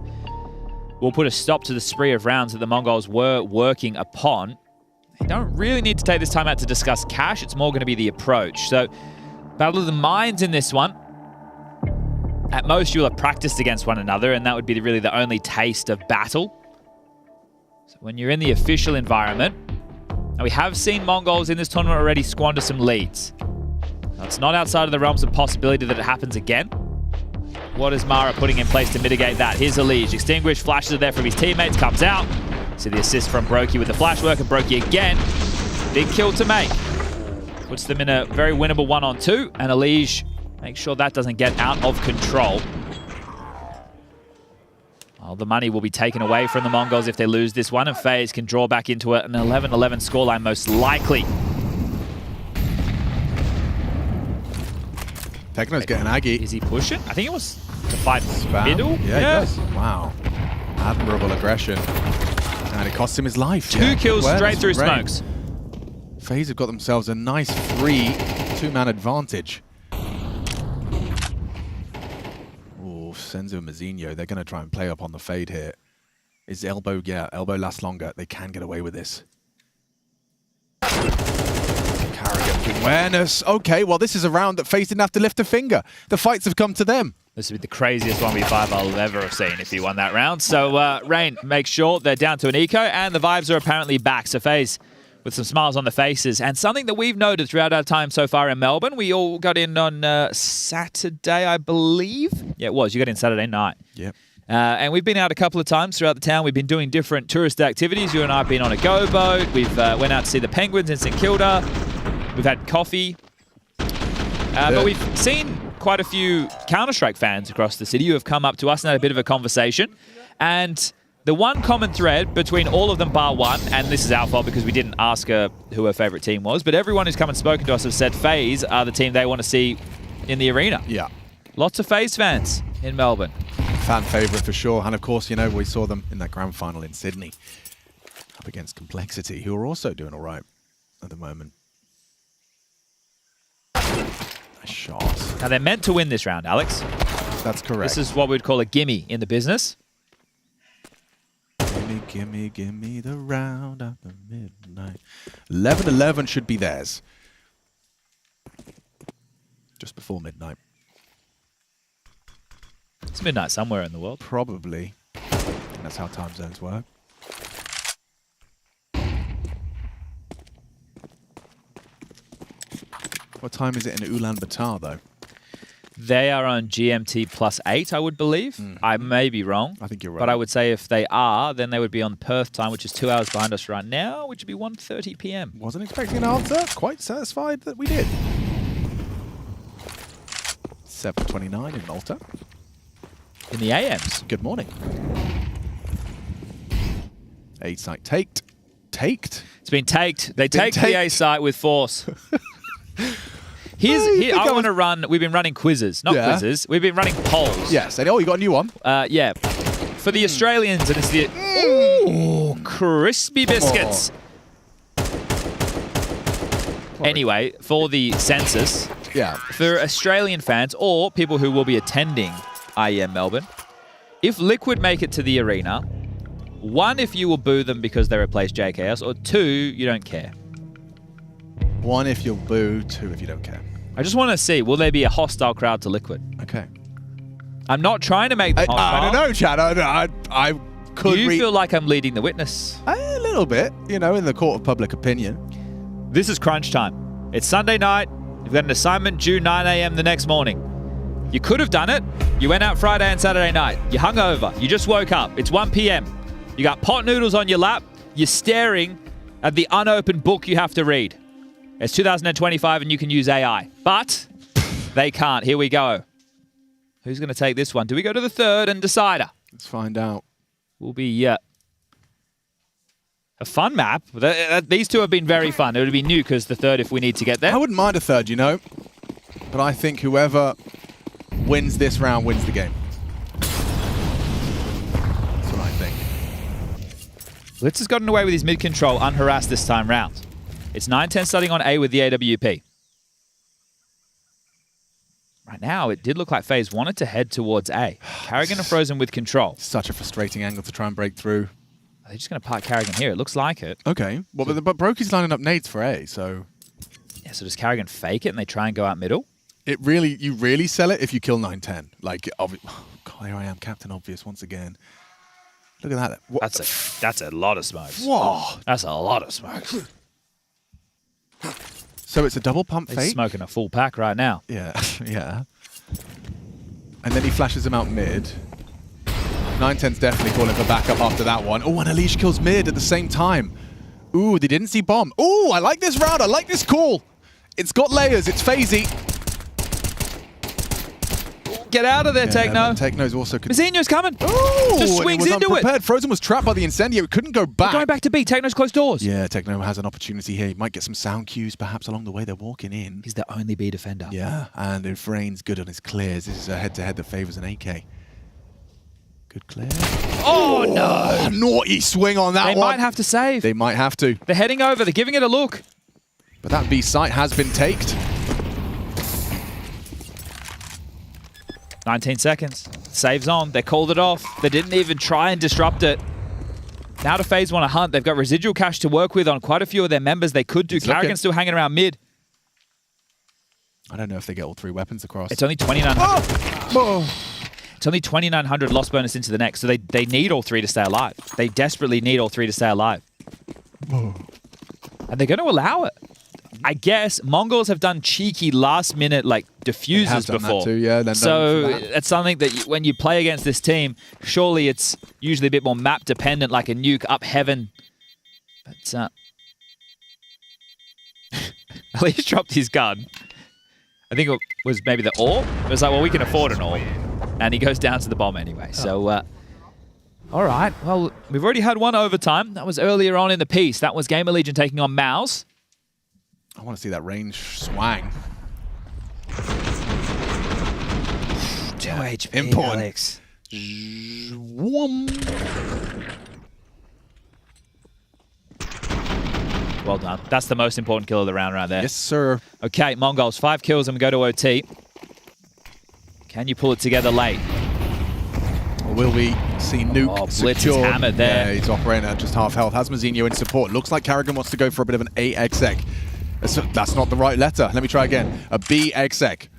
we'll put a stop to the spree of rounds that the Mongols were working upon. They don't really need to take this time out to discuss cash. It's more going to be the approach. So Battle of the Minds in this one. At most, you'll have practiced against one another, and that would be really the only taste of battle. So when you're in the official environment, now we have seen Mongols in this tournament already squander some leads. Now, it's not outside of the realms of possibility that it happens again. What is Mara putting in place to mitigate that? Here's a Liege. Extinguish, flashes are there from his teammates, comes out. See the assist from Brokey with the flash work, and Brokey again. Big kill to make. Puts them in a very winnable 1-on-2, and a Liege make sure that doesn't get out of control. Well, the money will be taken away from the Mongols if they lose this one, and FaZe can draw back into an 11-11 scoreline most likely. Techno's getting aggy. Is he pushing? I think it was to fight Spam. middle. Yeah, he does. Wow. Admirable aggression. And it cost him his life. Two kills straight through smokes. FaZe have got themselves a nice free two-man advantage. Senzu and Mazinho, they're going to try and play up on the fade here. Is elbow, yeah, elbow lasts longer. They can get away with this. Carrigan, awareness. Okay, well, this is a round that FaZe didn't have to lift a finger. The fights have come to them. This would be the craziest 1v5 I'll ever have seen if he won that round. So Rain makes sure they're down to an eco, and the vibes are apparently back. So FaZe with some smiles on the faces. And something that we've noted throughout our time so far in Melbourne, we all got in on Saturday, I believe. Yeah, it was. You got in Saturday night. Yep. And we've been out a couple of times throughout the town. We've been doing different tourist activities. You and I have been on a go-boat. We've went out to see the penguins in St Kilda. We've had coffee. But we've seen quite a few Counter-Strike fans across the city who have come up to us and had a bit of a conversation. And the one common thread between all of them bar one, and this is our fault because we didn't ask her who her favourite team was, but everyone who's come and spoken to us have said FaZe are the team they want to see in the arena. Yeah. Lots of FaZe fans in Melbourne. Fan favourite for sure. And of course, you know, we saw them in that grand final in Sydney up against Complexity, who are also doing all right at the moment. Nice shot. Now, they're meant to win this round, Alex. That's correct. This is what we'd call a gimme in the business. Gimme the round after midnight. 11-11 should be theirs. Just before midnight. It's midnight somewhere in the world. Probably. And that's how time zones work. What time is it in Ulaanbaatar, though? They are on GMT +8, I would believe. I may be wrong. I think you're right. But I would say if they are, then they would be on Perth time, which is 2 hours behind us right now, which would be 1:30 p.m. Wasn't expecting an answer. Quite satisfied that we did. 7:29 in Malta. In the AMs. Good morning. A site taked. Taked? It's been taked. They take the A site with force. Here, I want to run. We've been running quizzes, not quizzes. We've been running polls. Yes. Oh, you got a new one? Yeah. For the Australians, and it's the ooh, crispy biscuits. Anyway, for the census, for Australian fans or people who will be attending IEM Melbourne, if Liquid make it to the arena, 1, if you will boo them because they replaced JKS, or 2, you don't care. 1 if you'll boo, 2 if you don't care. I just want to see, will there be a hostile crowd to Liquid? Okay. I'm not trying to make them hostile. I don't know, Chad. I could Do you feel like I'm leading the witness? A little bit, you know, in the court of public opinion. This is crunch time. It's Sunday night. You've got an assignment due 9 a.m. the next morning. You could have done it. You went out Friday and Saturday night. You're hungover. You just woke up. It's 1 p.m. You got pot noodles on your lap. You're staring at the unopened book you have to read. It's 2025 and you can use AI. But they can't. Here we go. Who's going to take this one? Do we go to the third and decider? Let's find out. Will be a fun map. These two have been very fun. It would be Nuke the third if we need to get there. I wouldn't mind a third, you know. But I think whoever wins this round wins the game. That's what I think. Blitz has gotten away with his mid-control unharassed this time round. It's 9-10 starting on A with the AWP. Right now, it did look like FaZe wanted to head towards A. Carrigan and Frozen with control. Such a frustrating angle to try and break through. Are they just going to park Carrigan here? It looks like it. Okay. Well, but Brokey's lining up nades for A, so... Yeah, so does Carrigan fake it and they try and go out middle? You really sell it if you kill 9-10. Like, oh, God, here I am, Captain Obvious once again. Look at that. What? That's a lot of smokes. Whoa. That's a lot of smokes. So it's a double pump He's fake? smoking a full pack right now. Yeah, yeah. And then he flashes him out mid. 9-10's definitely calling for backup after that one. Oh, and Alish kills mid at the same time. Ooh, they didn't see bomb. Ooh, I like this round. I like this call. It's got layers. It's phasey. Get out of there, Techno. Techno's also... Mazinho's coming. Ooh, just swings into it. Frozen was trapped by the Incendio. It couldn't go back. They're going back to B. Techno's closed doors. Yeah, Techno has an opportunity here. He might get some sound cues perhaps along the way they're walking in. He's the only B defender. Yeah, and if Rain's good on his clears, this is a head-to-head that favours an AK. Good clear. Oh, no. Naughty swing on that one. They might have to save. They might have to. They're heading over. They're giving it a look. But that B site has been taked. 19 seconds. Saves on. They called it off. They didn't even try and disrupt it. Now to FaZe want to hunt. They've got residual cash to work with on quite a few of their members. They could do. Carrigan's still hanging around mid. I don't know if they get all 3 weapons across. It's only 2,900. It's only 2,900 loss bonus into the next, so they need all 3 to stay alive. They desperately need all 3 to stay alive. And they're going to allow it. I guess Mongols have done cheeky last-minute like diffusers before. Too, yeah, so it's something that when you play against this team, surely it's usually a bit more map-dependent, like a nuke up heaven. But at least dropped his gun. I think it was maybe the AWP. It was like, well, we can afford an AWP. And he goes down to the bomb anyway. So, all right. Well, we've already had one overtime. That was earlier on in the piece. That was Gamer Legion taking on Mouse. I want to see that range swang. 2 HP, important. Alex. Well done. That's the most important kill of the round right there. Yes, sir. Okay, Mongols, 5 kills and we go to OT. Can you pull it together late? Or will we see Nuke Blitz secure? is hammered there. Yeah, he's operating at just half health. Has Mazinho in support. Looks like Carrigan wants to go for a bit of an A exec. That's not the right letter. Let me try again. A B exec.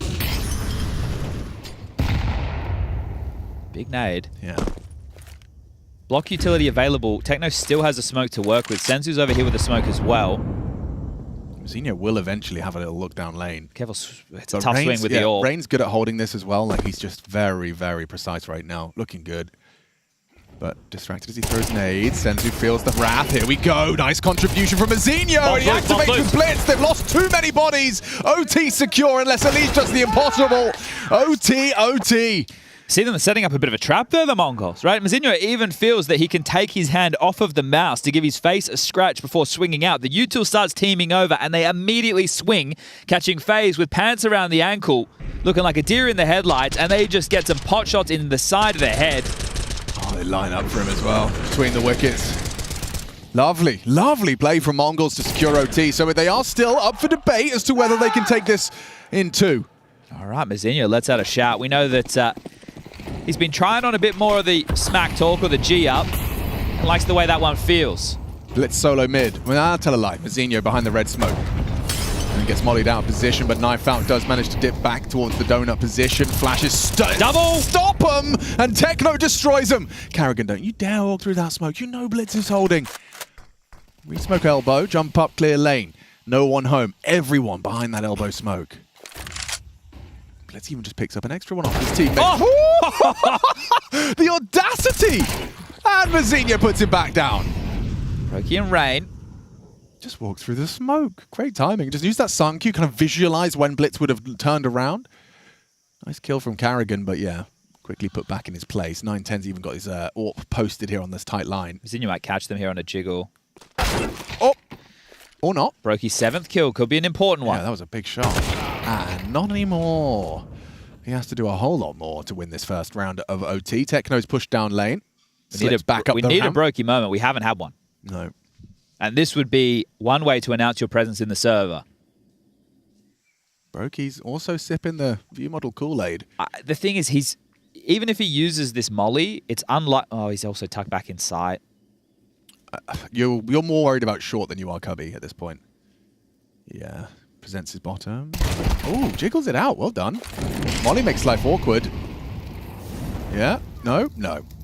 Big nade. Yeah. Block utility available. Techno still has a smoke to work with. Senzu's over here with a smoke as well. Mazinho will eventually have a little look down lane. Careful, it's a tough swing with the AWP. Rain's good at holding this as well. Like, he's just very, very precise right now. Looking good. But distracted as he throws nades. Senzu feels the wrath. Here we go. Nice contribution from Mazinho. And he activates with Blitz. They've lost too many bodies. OT secure unless Elise does the impossible. OT. See them setting up a bit of a trap there, the Mongols, right? Mazinho even feels that he can take his hand off of the mouse to give his face a scratch before swinging out. The util starts teaming over, and they immediately swing, catching FaZe with pants around the ankle, looking like a deer in the headlights, and they just get some pot shots in the side of the head. Oh, they line up for him as well, between the wickets. Lovely, lovely play from Mongols to secure OT. So they are still up for debate as to whether they can take this in 2. All right, Mazinho lets out a shout. We know that he's been trying on a bit more of the smack talk or the G up and likes the way that one feels. Blitz solo mid. Well, I'll tell a lie. Mazinho behind the red smoke. And gets mollied out of position, but Knife Out does manage to dip back towards the donut position. Flashes double! Stop him! And Techno destroys him. Carrigan, don't you dare walk through that smoke. You know Blitz is holding. Re-smoke elbow, jump up, clear lane. No one home. Everyone behind that elbow smoke. Blitz even just picks up an extra one off his teammate. Oh! The audacity! And Mazinho puts him back down. Roki and Rain. Just walked through the smoke. Great timing. Just use that sun cue, kind of visualize when Blitz would have turned around. Nice kill from Carrigan, but yeah, quickly put back in his place. 910's even got his AWP posted here on this tight line. Mazinho might catch them here on a jiggle. Oh! Or not. Brokey's 7th kill. Could be an important one. Yeah, that was a big shot. And not anymore. He has to do a whole lot more to win this first round of OT. Techno's pushed down lane. We need a Brokey moment. We haven't had one. No. And this would be one way to announce your presence in the server. Brokey's also sipping the view model Kool-Aid. The thing is, even if he uses this molly, it's unlike... Oh, he's also tucked back in sight. You're more worried about short than you are Cubby at this point. Yeah. Presents his bottom. Oh, jiggles it out. Well done. Molly makes life awkward. Yeah. No,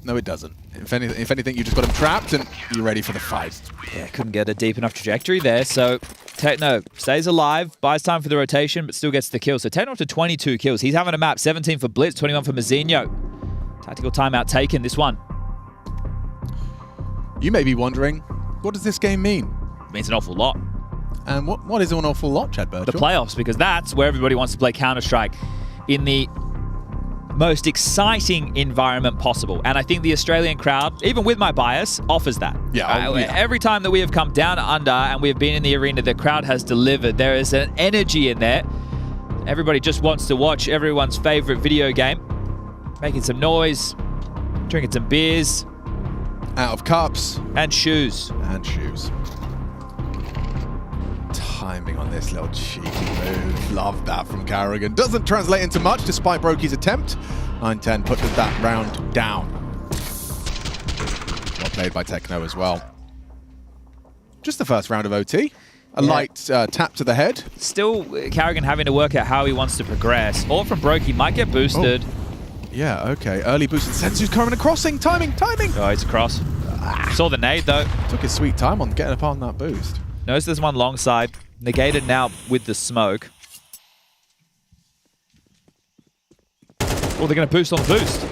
it doesn't. If anything, you just got him trapped and you're ready for the fight. Yeah, couldn't get a deep enough trajectory there. So Techno stays alive, buys time for the rotation, but still gets the kill. So Techno up to 22 kills. He's having a map. 17 for Blitz, 21 for Mazinho. Tactical timeout taken, this one. You may be wondering, what does this game mean? It means an awful lot. And what is an awful lot, Chad Birchall? The playoffs, because that's where everybody wants to play Counter-Strike in the most exciting environment possible. And I think the Australian crowd, even with my bias, offers that. Yeah, Every time that we have come down under and we have been in the arena, the crowd has delivered. There is an energy in there. Everybody just wants to watch everyone's favorite video game. Making some noise, drinking some beers. Out of cups. And shoes. Timing on this little cheeky move. Love that from Carrigan. Doesn't translate into much despite Brokey's attempt, 9-10 put that round down. Well played by Techno as well. Just the first round of OT. A light tap to the head. Still, Carrigan having to work out how he wants to progress. All from Brokey might get boosted. Oh. Yeah, okay. Early boost. And Sensu's coming and crossing. Timing. Oh, he's across. Saw the nade, though. Took his sweet time on getting upon that boost. Notice there's one long side. Negated now with the smoke. Oh, they're going to boost on the boost.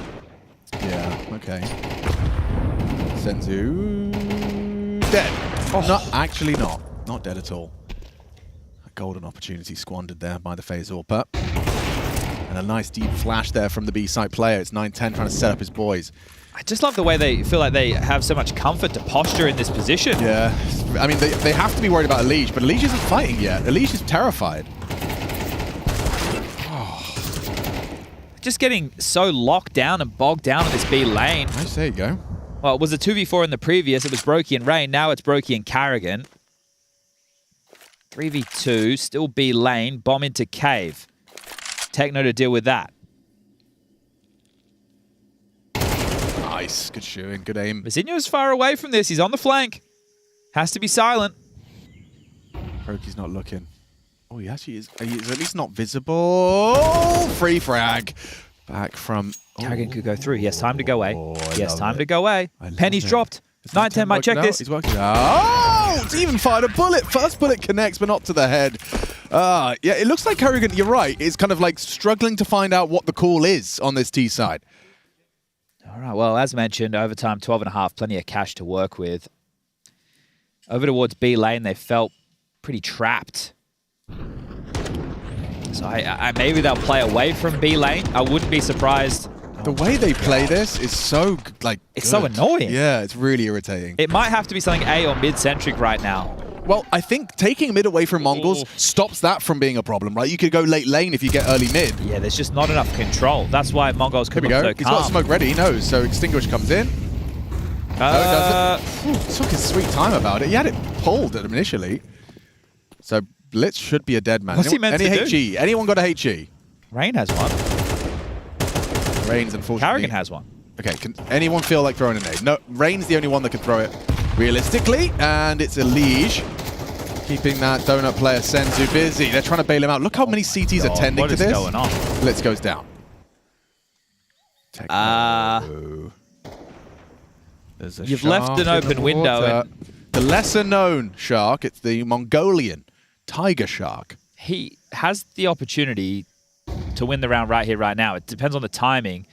Yeah, okay. Senzu dead. Oh. Not dead at all. A golden opportunity squandered there by the FaZe AWP. And a nice deep flash there from the B-side player. It's 9-10 trying to set up his boys. I just love the way they feel like they have so much comfort to posture in this position. Yeah. I mean, they have to be worried about Elige, but Elige isn't fighting yet. Elige is terrified. Just getting so locked down and bogged down in this B lane. Nice, there you go. Well, it was a 2v4 in the previous. It was Brokey and Rain. Now it's Brokey and Carrigan. 3v2, still B lane. Bomb into cave. Techno to deal with that. Nice, good shooting, good aim. Mazinho's far away from this. He's on the flank. Has to be silent. Brokey's not looking. Oh, he actually is. He's at least not visible. Free frag. Back from... Carrigan could go through. He has time to go away. He has time to go away. Penny's dropped. 9-10 might check this. He's working out. Oh, it's even fired a bullet. First bullet connects, but not to the head. Yeah, it looks like Carrigan, you're right, is kind of like struggling to find out what the call is on this T side. All right, well, as mentioned, overtime 12.5, plenty of cash to work with. Over towards B lane, they felt pretty trapped. So maybe they'll play away from B lane. I wouldn't be surprised. The way they play this is so, like, it's so annoying. Yeah, it's really irritating. It might have to be something A or mid-centric right now. Well, I think taking mid away from Mongols stops that from being a problem, right? You could go late lane if you get early mid. Yeah, there's just not enough control. That's why Mongols could look so calm. He's got smoke ready, he knows. So Extinguish comes in. No, doesn't. Took his sweet time about it. He had it pulled at him initially. So Blitz should be a dead man. What's he meant to do? HE? Anyone got a HE? Rain has one. Rain's unfortunately. Carrigan has one. Okay, can anyone feel like throwing a nade? No, Rain's the only one that can throw it realistically, and it's Elige keeping that donut player Senzu busy. They're trying to bail him out. Look how many CTs are tending to this. What is going on? Blitz goes down. You've left an open window. The lesser known shark, it's the Mongolian tiger shark. He has the opportunity to win the round right here, right now. It depends on the timing.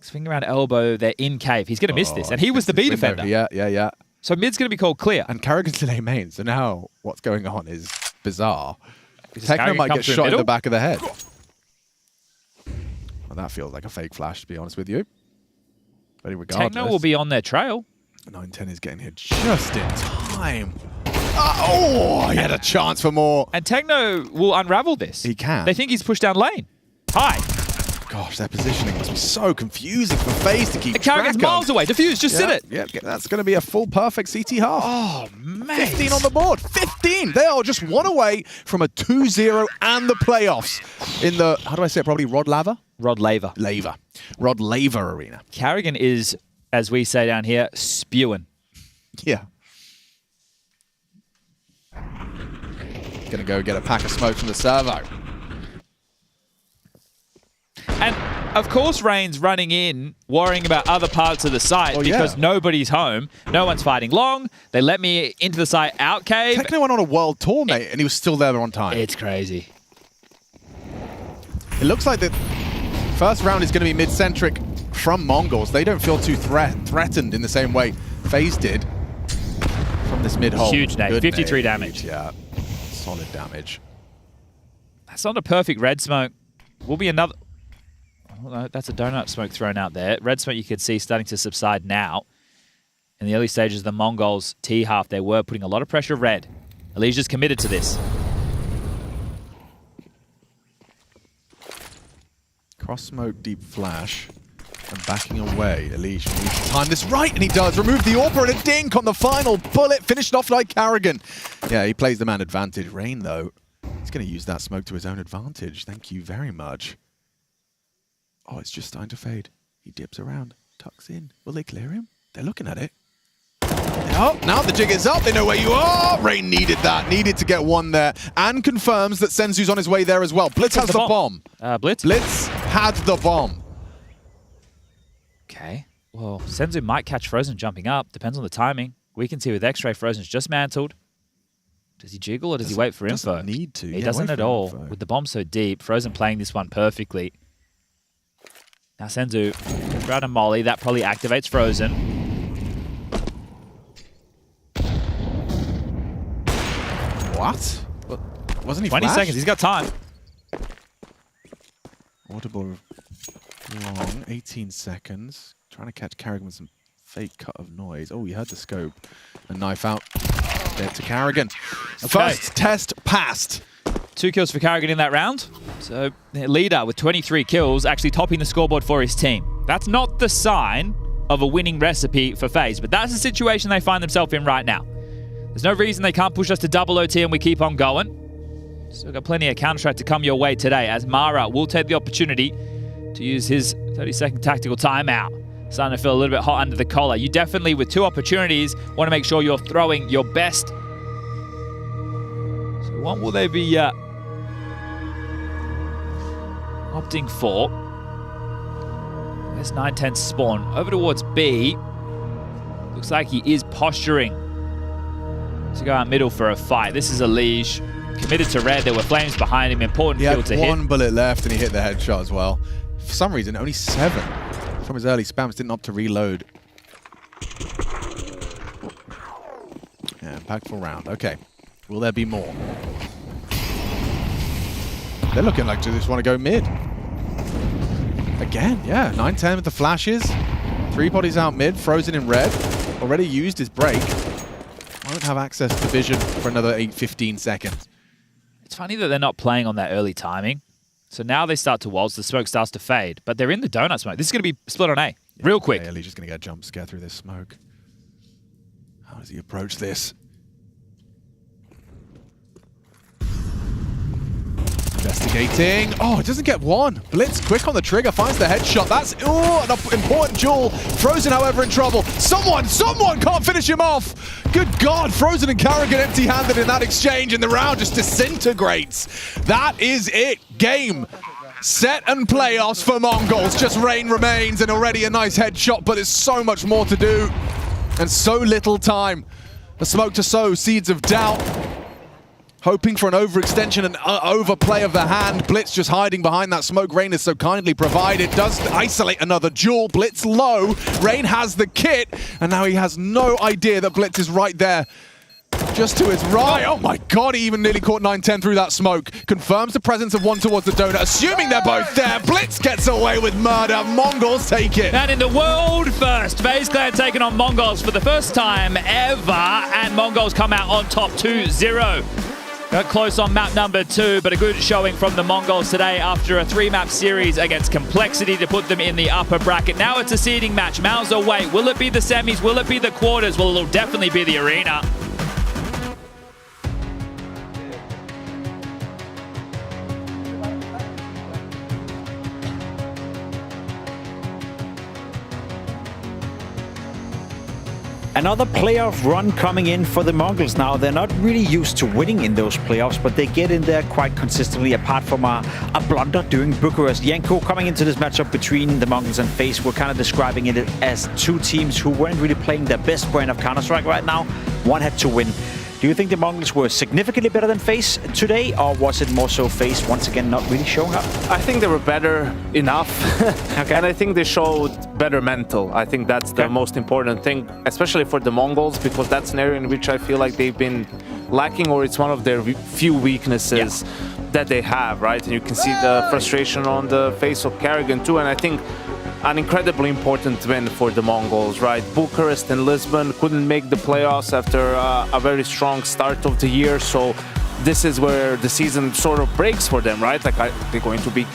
Swing around elbow, they're in cave. He's going to miss this, and he was the B defender. Yeah. So mid's going to be called clear. And Carrigan's in A main, so now what's going on is bizarre. Techno might get shot in the back of the head. Well, that feels like a fake flash, to be honest with you. But regardless, Techno will be on their trail. 9-10 is getting here just in time. Oh, he had a chance for more. And Techno will unravel this. He can. They think he's pushed down lane. Hi. Gosh, their positioning must be so confusing for FaZe to keep track Carrigan's miles away. Diffuse, just sit it. Yeah, that's going to be a full perfect CT half. Oh, man. 15 on the board. 15. They are just one away from a 2-0 and the playoffs in the, how do I say it properly, Rod Laver Arena. Carrigan is, as we say down here, spewing. Yeah. Gonna go get a pack of smoke from the servo. And, of course, Rain's running in, worrying about other parts of the site because nobody's home. No one's fighting long. They let me into the site out cave. Techno went on a world tour, mate, and he was still there on time. It's crazy. It looks like the first round is going to be mid-centric from Mongols. They don't feel too threatened in the same way FaZe did from this mid-hole. Huge nade, 53 damage. Yeah, solid damage. That's not a perfect red smoke. Will be another... Oh, no, that's a donut smoke thrown out there. Red smoke you could see starting to subside now. In the early stages of the Mongols' T-half, they were putting a lot of pressure red. Elige's committed to this. Cross smoke, deep flash, and backing away. Elige needs to time this right, and he does. Remove the AWP and a dink on the final bullet. Finished off like Carrigan. Yeah, he plays the man advantage. Rain, though, he's going to use that smoke to his own advantage. Thank you very much. Oh, it's just starting to fade. He dips around, tucks in. Will they clear him? They're looking at it. Oh, now the jig is up. They know where you are. Rain needed that. Needed to get one there. And confirms that Senzu's on his way there as well. Blitz has the bomb. Blitz? Blitz had the bomb. Okay. Well, Senzu might catch Frozen jumping up. Depends on the timing. We can see with X-Ray, Frozen's just mantled. Does he jiggle or does he wait for info? Doesn't need to. He doesn't at all. Info. With the bomb so deep, Frozen playing this one perfectly. Now Senzu goes around a molly. That probably activates Frozen. What? Wasn't he 20 flashed? seconds. He's got time. Audible long. 18 seconds. Trying to catch Carrigan with some fake cut of noise. Oh, you heard the scope. A knife out. Dead to Carrigan. Okay. First test passed. 2 kills for Carrigan in that round. So leader with 23 kills, actually topping the scoreboard for his team. That's not the sign of a winning recipe for FaZe, but that's the situation they find themselves in right now. There's no reason they can't push us to double OT and we keep on going. Still got plenty of Counter-Strike to come your way today, as Mara will take the opportunity to use his 30-second tactical timeout. Starting to feel a little bit hot under the collar. You definitely, with 2 opportunities, want to make sure you're throwing your best. So what will they be opting for? There's 9-10 spawn. Over towards B. Looks like he is posturing to go out middle for a fight. This is a Liege. Committed to red. There were flames behind him. Important kill to hit. He had 1 bullet left and he hit the headshot as well. For some reason, only 7 from his early spams. Didn't opt to reload. Yeah, impactful round. Okay. Will there be more? They're looking like they just want to go mid. Again, yeah. 9-10 with the flashes. 3 bodies out mid. Frozen in red. Already used his break. Won't have access to vision for another 15 seconds. It's funny that they're not playing on that early timing. So now they start to waltz, the smoke starts to fade, but they're in the donut smoke. This is going to be split on A, real quick. Yeah, Lee's just going to get a jump scare through this smoke. How does he approach this? Investigating. Oh, it doesn't get one. Blitz quick on the trigger, finds the headshot. That's an important duel. Frozen, however, in trouble. Someone can't finish him off. Good God, Frozen and Carrigan empty-handed in that exchange, and the round just disintegrates. That is it. Game, set, and playoffs for Mongols. Just Rain remains, and already a nice headshot, but there's so much more to do, and so little time. The smoke to sow seeds of doubt. Hoping for an overextension and overplay of the hand. Blitz just hiding behind that smoke Rain has so kindly provided. Does isolate another duel. Blitz low. Rain has the kit. And now he has no idea that Blitz is right there. Just to his right. Oh my God, he even nearly caught 9-10 through that smoke. Confirms the presence of one towards the donut. Assuming they're both there. Blitz gets away with murder. Mongols take it. And in the world first, FaZe Clan taking on Mongols for the first time ever. And Mongols come out on top 2-0. Got close on map number 2, but a good showing from the Mongols today after a 3-map series against Complexity to put them in the upper bracket. Now it's a seeding match. Mauser wait. Will it be the semis? Will it be the quarters? Well, it'll definitely be the arena. Another playoff run coming in for the Mongols now. They're not really used to winning in those playoffs, but they get in there quite consistently, apart from a blunder during Bucharest. Yanko, coming into this matchup between the Mongols and FaZe, we're kind of describing it as 2 teams who weren't really playing their best brand of Counter-Strike right now. One had to win. Do you think the Mongols were significantly better than FaZe today, or was it more so FaZe once again not really showing up? I think they were better enough, okay. And I think they showed better mental. I think that's the most important thing, especially for the Mongols, because that's an area in which I feel like they've been lacking, or it's one of their few weaknesses that they have, right? And you can see the frustration on the face of Carrigan too, and I think an incredibly important win for the Mongols, right? Bucharest and Lisbon couldn't make the playoffs after a very strong start of the year, so this is where the season sort of breaks for them, right? Like, they're going to be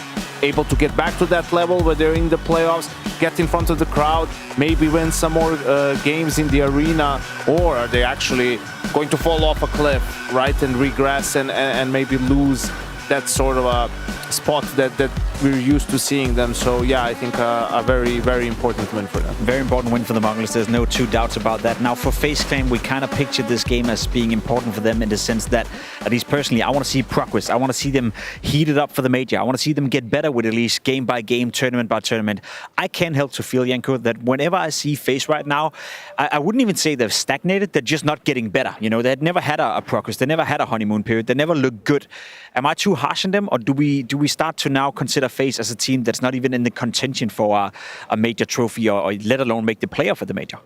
able to get back to that level where they're in the playoffs, get in front of the crowd, maybe win some more games in the arena, or are they actually going to fall off a cliff, right, and regress and maybe lose that sort of a spot that we're used to seeing them. So yeah, I think a very, very important win for them. Very important win for the Mongols. There's no two doubts about that. Now for FaZe Clan, we kind of pictured this game as being important for them in the sense that, at least personally, I want to see progress. I want to see them heat it up for the major. I want to see them get better with at least game by game, tournament by tournament. I can't help to feel, Janko, that whenever I see FaZe right now, I wouldn't even say they've stagnated. They're just not getting better. You know, they had never had a progress. They never had a honeymoon period. They never looked good. Am I too harsh on them, or do we start to now consider FaZe as a team that's not even in the contention for a major trophy, or let alone make the playoff at the major?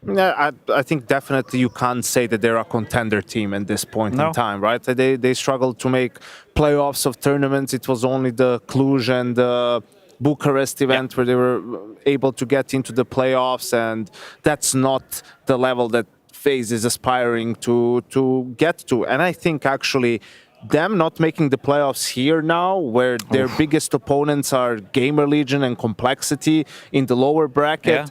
Yeah, I think definitely you can't say that they're a contender team at this point in time, right? They struggled to make playoffs of tournaments. It was only the Cluj and the Bucharest event where they were able to get into the playoffs, and that's not the level that FaZe is aspiring to get to. And I think actually them not making the playoffs here now, where their biggest opponents are Gamer Legion and Complexity in the lower bracket,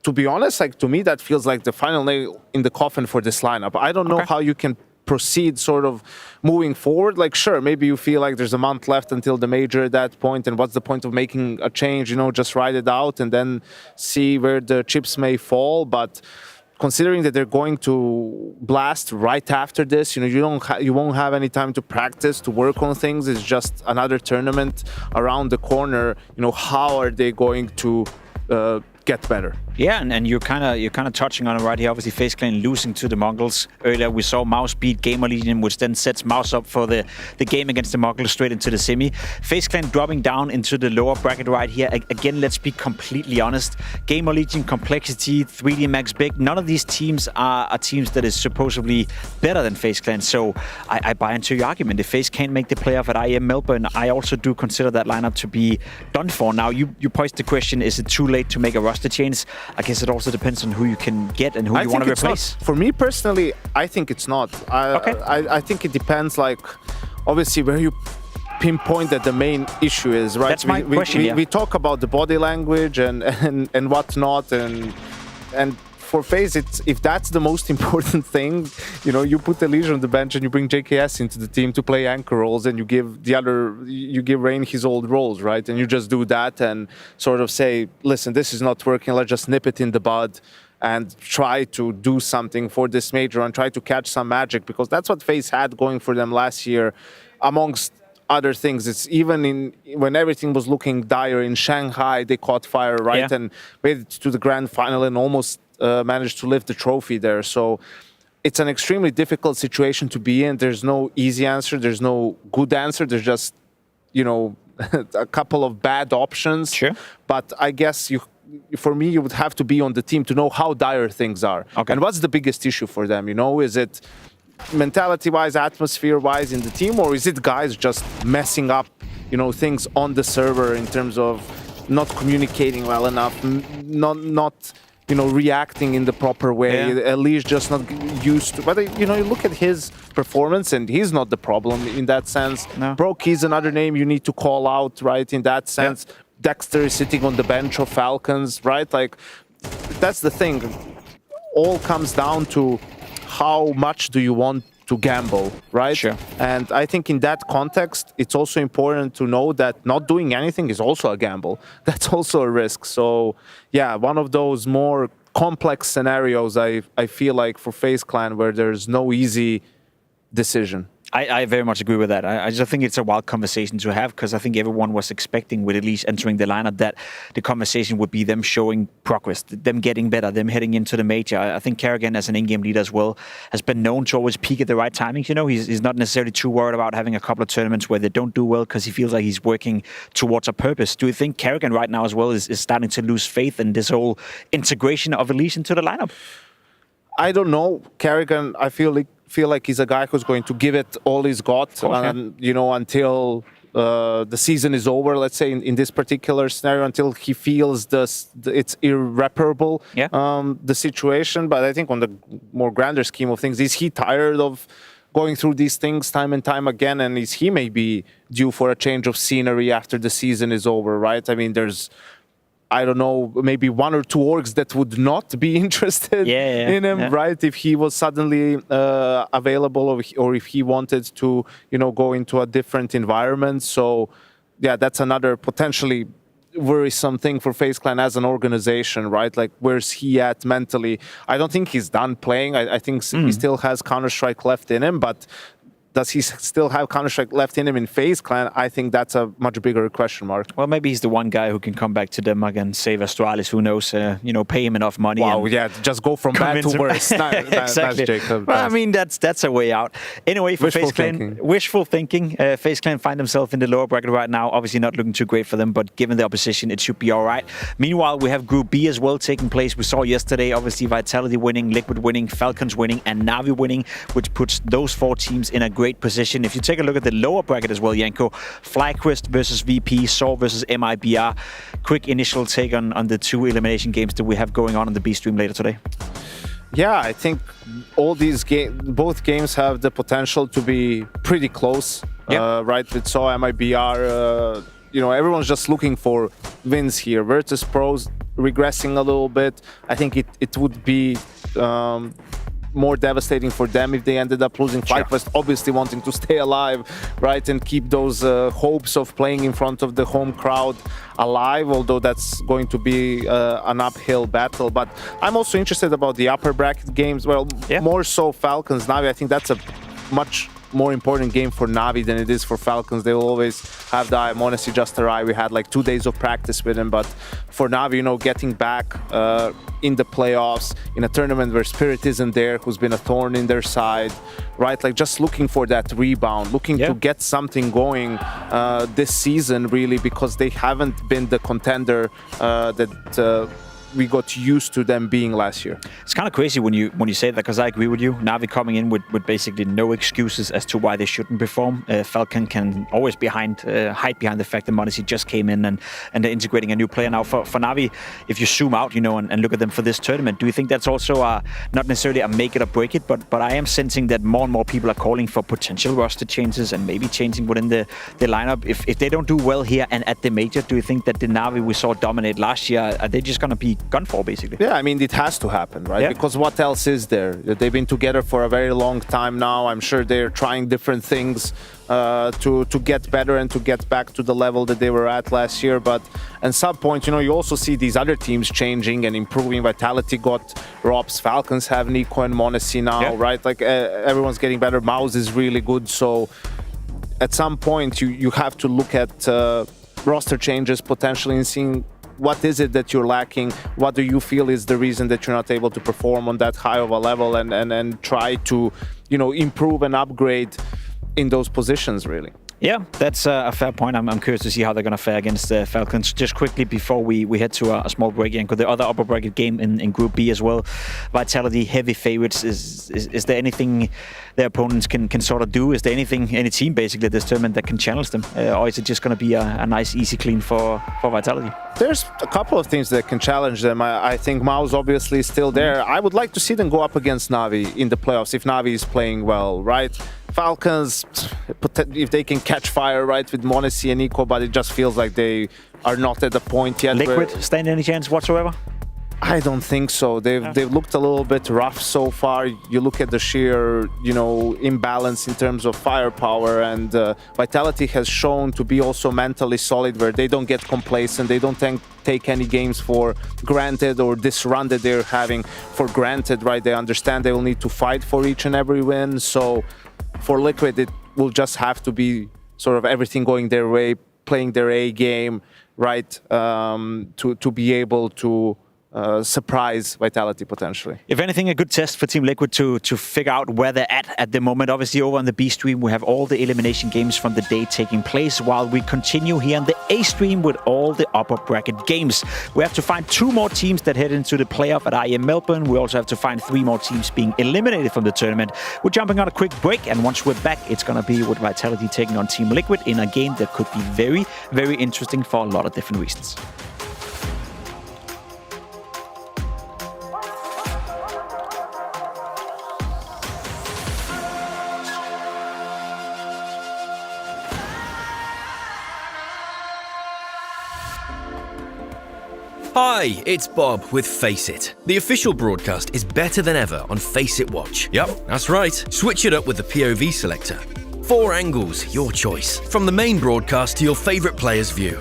to be honest, like to me, that feels like the final nail in the coffin for this lineup. I don't know how you can proceed sort of moving forward. Like, sure, maybe you feel like there's a month left until the major at that point, and what's the point of making a change? You know, just ride it out and then see where the chips may fall. But considering that they're going to blast right after this, you know, you won't have any time to practice, to work on things. It's just another tournament around the corner. You know, how are they going to get better? Yeah, and you're kind of touching on it right here. Obviously, FaZe Clan losing to the Mongols earlier. We saw Mouse beat Gamer Legion, which then sets Mouse up for the game against the Mongols straight into the semi. FaZe Clan dropping down into the lower bracket right here. Again, let's be completely honest. Gamer Legion, Complexity, 3D Max Big, none of these teams are teams that is supposedly better than FaZe Clan. So I buy into your argument. If FaZe can't make the playoff at IEM Melbourne, I also do consider that lineup to be done for. Now, you posed the question, is it too late to make a roster change? I guess it also depends on who you can get and who you want to replace. For me personally, I think it's not. I think it depends, like, obviously, where you pinpoint that the main issue is, right? That's my question, we talk about the body language and whatnot, and for FaZe, if that's the most important thing, you know, you put the Legion on the bench and you bring JKS into the team to play anchor roles, and you give Rain his old roles, right? And you just do that and sort of say, listen, this is not working, let's just nip it in the bud and try to do something for this major and try to catch some magic, because that's what FaZe had going for them last year, amongst other things. It's even when everything was looking dire in Shanghai, they caught fire, right? And made it to the grand final and almost managed to lift the trophy there. So it's an extremely difficult situation to be in. There's no easy answer. There's no good answer. There's just, you know, a couple of bad options. Sure. But I guess for me, you would have to be on the team to know how dire things are. And what's the biggest issue for them? You know, is it mentality-wise, atmosphere-wise in the team, or is it guys just messing up, you know, things on the server in terms of not communicating well enough, not you know, reacting in the proper way, at least just not used to. But, you know, you look at his performance and he's not the problem in that sense. Broke, he's another name you need to call out, right, in that sense. Dexter is sitting on the bench of Falcons, right? Like, that's the thing. All comes down to how much do you want to gamble, right? Sure. And I think in that context, it's also important to know that not doing anything is also a gamble. That's also a risk. So, yeah, one of those more complex scenarios, I feel like, for FaZe Clan, where there's no easy decision. I very much agree with that. I just think it's a wild conversation to have, because I think everyone was expecting, with at least entering the lineup, that the conversation would be them showing progress, them getting better, them heading into the major. I think Kerrigan, as an in-game leader as well, has been known to always peak at the right timings. You know, he's not necessarily too worried about having a couple of tournaments where they don't do well, because he feels like he's working towards a purpose. Do you think Kerrigan right now as well is starting to lose faith in this whole integration of Elise into the lineup? I don't know. Kerrigan, I feel like he's a guy who's going to give it all he's got, you know, until the season is over, let's say, in this particular scenario, until he feels it's irreparable, the situation. But I think on the more grander scheme of things, is he tired of going through these things time and time again? And is he maybe due for a change of scenery after the season is over, right? I mean, there's, I don't know, maybe one or two orgs that would not be interested in him, right? If he was suddenly available, or if he wanted to, you know, go into a different environment. So yeah, that's another potentially worrisome thing for FaZe Clan as an organization, right? Like, where's he at mentally? I don't think he's done playing. I think he still has Counter-Strike left in him, but does he still have Counter-Strike left in him in FaZe Clan? I think that's a much bigger question mark. Well, maybe he's the one guy who can come back to Denmark and save Astralis. Who knows? Pay him enough money. Wow, yeah, just go from bad to worse. Exactly. Jacob. Well, I mean, that's a way out. Anyway, for Wishful FaZe Clan, thinking. wishful thinking. FaZe Clan find themselves in the lower bracket right now. Obviously not looking too great for them, but given the opposition, it should be all right. Meanwhile, we have Group B as well taking place. We saw yesterday, obviously, Vitality winning, Liquid winning, Falcons winning, and Na'Vi winning, which puts those 4 teams in a great position. If you take a look at the lower bracket as well, Janko, FlyQuest versus VP, Saw versus MIBR. Quick initial take on the 2 elimination games that we have going on the B stream later today. Yeah, I think all these both games have the potential to be pretty close. Right, with Saw, MIBR, everyone's just looking for wins here. Virtus Pros regressing a little bit. I think it would be more devastating for them if they ended up losing. FlyQuest obviously wanting to stay alive, right, and keep those hopes of playing in front of the home crowd alive, although that's going to be an uphill battle. But I'm also interested about the upper bracket games. Well, more so Falcons, Na'Vi. I think that's a much more important game for Na'Vi than it is for Falcons. They will always have the Monesi just arrived. We had like 2 days of practice with him, but for Na'Vi, getting back in the playoffs, in a tournament where Spirit isn't there, who's been a thorn in their side, right? Like, just looking for that rebound, looking to get something going this season, really, because they haven't been the contender that we got used to them being last year. It's kind of crazy when you say that, because I agree with you. Na'Vi coming in with basically no excuses as to why they shouldn't perform. Falcon can always hide behind the fact that Monesi just came in and they're integrating a new player. Now for Na'Vi, if you zoom out, and look at them for this tournament, do you think that's also not necessarily a make it or break it, but I am sensing that more and more people are calling for potential roster changes and maybe changing within the lineup. If they don't do well here and at the major, do you think that the Na'Vi we saw dominate last year, are they just going to be gone for, basically? Yeah, I mean, it has to happen, right? Because what else is there? They've been together for a very long time now. I'm sure they're trying different things to get better and to get back to the level that they were at last year. But at some point, you also see these other teams changing and improving. Vitality got Robs, Falcons have Nico and Monesi now, right? Like, everyone's getting better. Mouse is really good. So at some point, you have to look at roster changes potentially and seeing what is it that you're lacking? What do you feel is the reason that you're not able to perform on that high of a level, and try to, improve and upgrade in those positions, really? Yeah, that's a fair point. I'm curious to see how they're going to fare against the Falcons. Just quickly before we head to a small break, and the other upper bracket game in Group B as well, Vitality heavy favorites. Is there anything their opponents can sort of do? Is there any team basically at this tournament that can challenge them, or is it just going to be a nice easy clean for Vitality? There's a couple of things that can challenge them. I think Maus obviously is still there. I would like to see them go up against Na'Vi in the playoffs if Na'Vi is playing well, right? Falcons, if they can catch fire, right, with Monesi and Nico, but it just feels like they are not at the point yet. Liquid, stand any chance whatsoever? I don't think so. They've looked a little bit rough so far. You look at the sheer, imbalance in terms of firepower, and Vitality has shown to be also mentally solid, where they don't get complacent. They don't take any games for granted, or this run that they're having for granted, right? They understand they will need to fight for each and every win. So for Liquid, it will just have to be sort of everything going their way, playing their A game, right, to be able to surprise Vitality potentially. If anything, a good test for Team Liquid to figure out where they're at the moment. Obviously, over on the B stream, we have all the elimination games from the day taking place, while we continue here on the A stream with all the upper bracket games. We have to find 2 more teams that head into the playoff at IEM Melbourne. We also have to find 3 more teams being eliminated from the tournament. We're jumping on a quick break, and once we're back, it's going to be with Vitality taking on Team Liquid in a game that could be very, very interesting for a lot of different reasons. Hi, it's Bob with Face It. The official broadcast is better than ever on Face It Watch. Yep, that's right. Switch it up with the POV selector. 4 angles, your choice, from the main broadcast to your favourite player's view.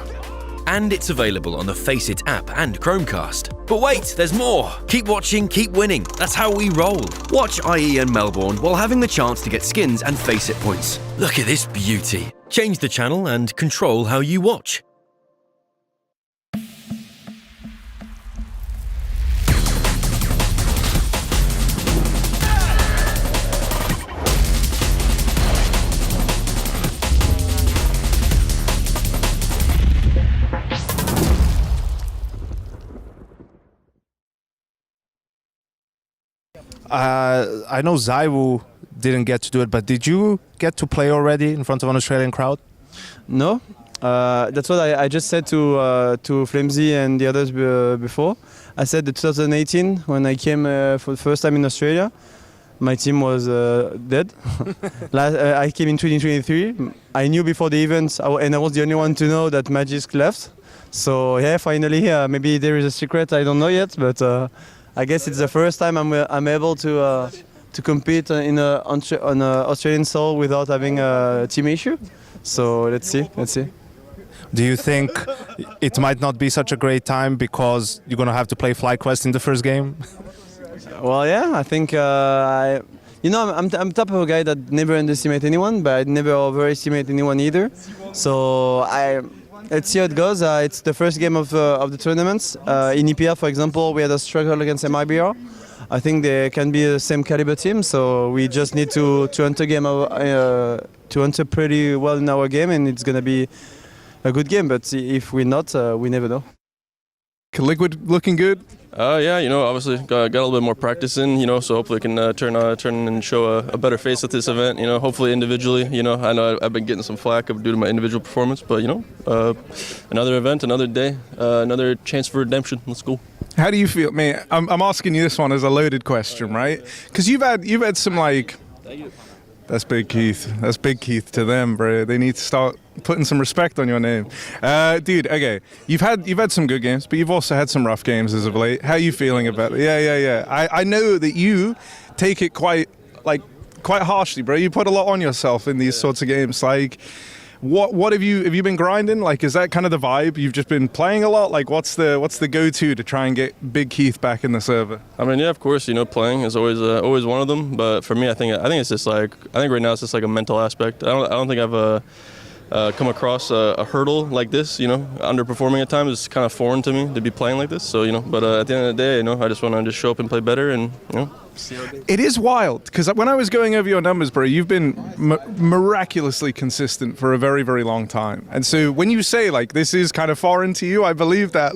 And it's available on the Faceit app and Chromecast. But wait, there's more! Keep watching, keep winning. That's how we roll. Watch IEM Melbourne while having the chance to get skins and Faceit points. Look at this beauty. Change the channel and control how you watch. I know Zaiwu didn't get to do it, but did you get to play already in front of an Australian crowd? No, that's what I just said to Flimsy and the others before. I said that 2018, when I came for the first time in Australia, my team was dead. I came in 2023. I knew before the event, and I was the only one to know that Magisk left. So yeah, finally, maybe there is a secret, I don't know yet, but I guess it's the first time I'm able to compete on Australian soil without having a team issue. So let's see. Do you think it might not be such a great time because you're going to have to play FlyQuest in the first game? Well, yeah, I think I'm type of a guy that never underestimate anyone, but I never overestimate anyone either. So let's see how it goes. It's the first game of the tournaments. In EPL, for example, we had a struggle against MIBR. I think they can be the same caliber team, so we just need to enter pretty well in our game, and it's gonna be a good game. But if we're not, we never know. Liquid looking good. Yeah, obviously got a little bit more practice in, so hopefully I can turn and show a better face at this event. Hopefully individually. I know I've been getting some flack due to my individual performance, but another event, another day, another chance for redemption. Let's go. How do you feel, man? I'm asking you this one as a loaded question, right? Because you've had some That's Big Keith. That's Big Keith to them, bro. They need to start putting some respect on your name. Dude, okay. You've had some good games, but you've also had some rough games as of late. How are you feeling about it? Yeah. I know that you take it quite harshly, bro. You put a lot on yourself in these sorts of games. What have you been grinding? Is that kind of the vibe? You've just been playing a lot? What's the go-to to try and get Big Keith back in the server? I mean, yeah, of course, playing is always one of them. But for me, I think it's just I think right now it's just a mental aspect. I don't think I've come across a hurdle like this. Underperforming at times is kind of foreign to me to be playing like this. So but at the end of the day, I just want to show up and play better and It is wild because when I was going over your numbers, bro, you've been miraculously consistent for a very, very long time. And so when you say this is kind of foreign to you, I believe that.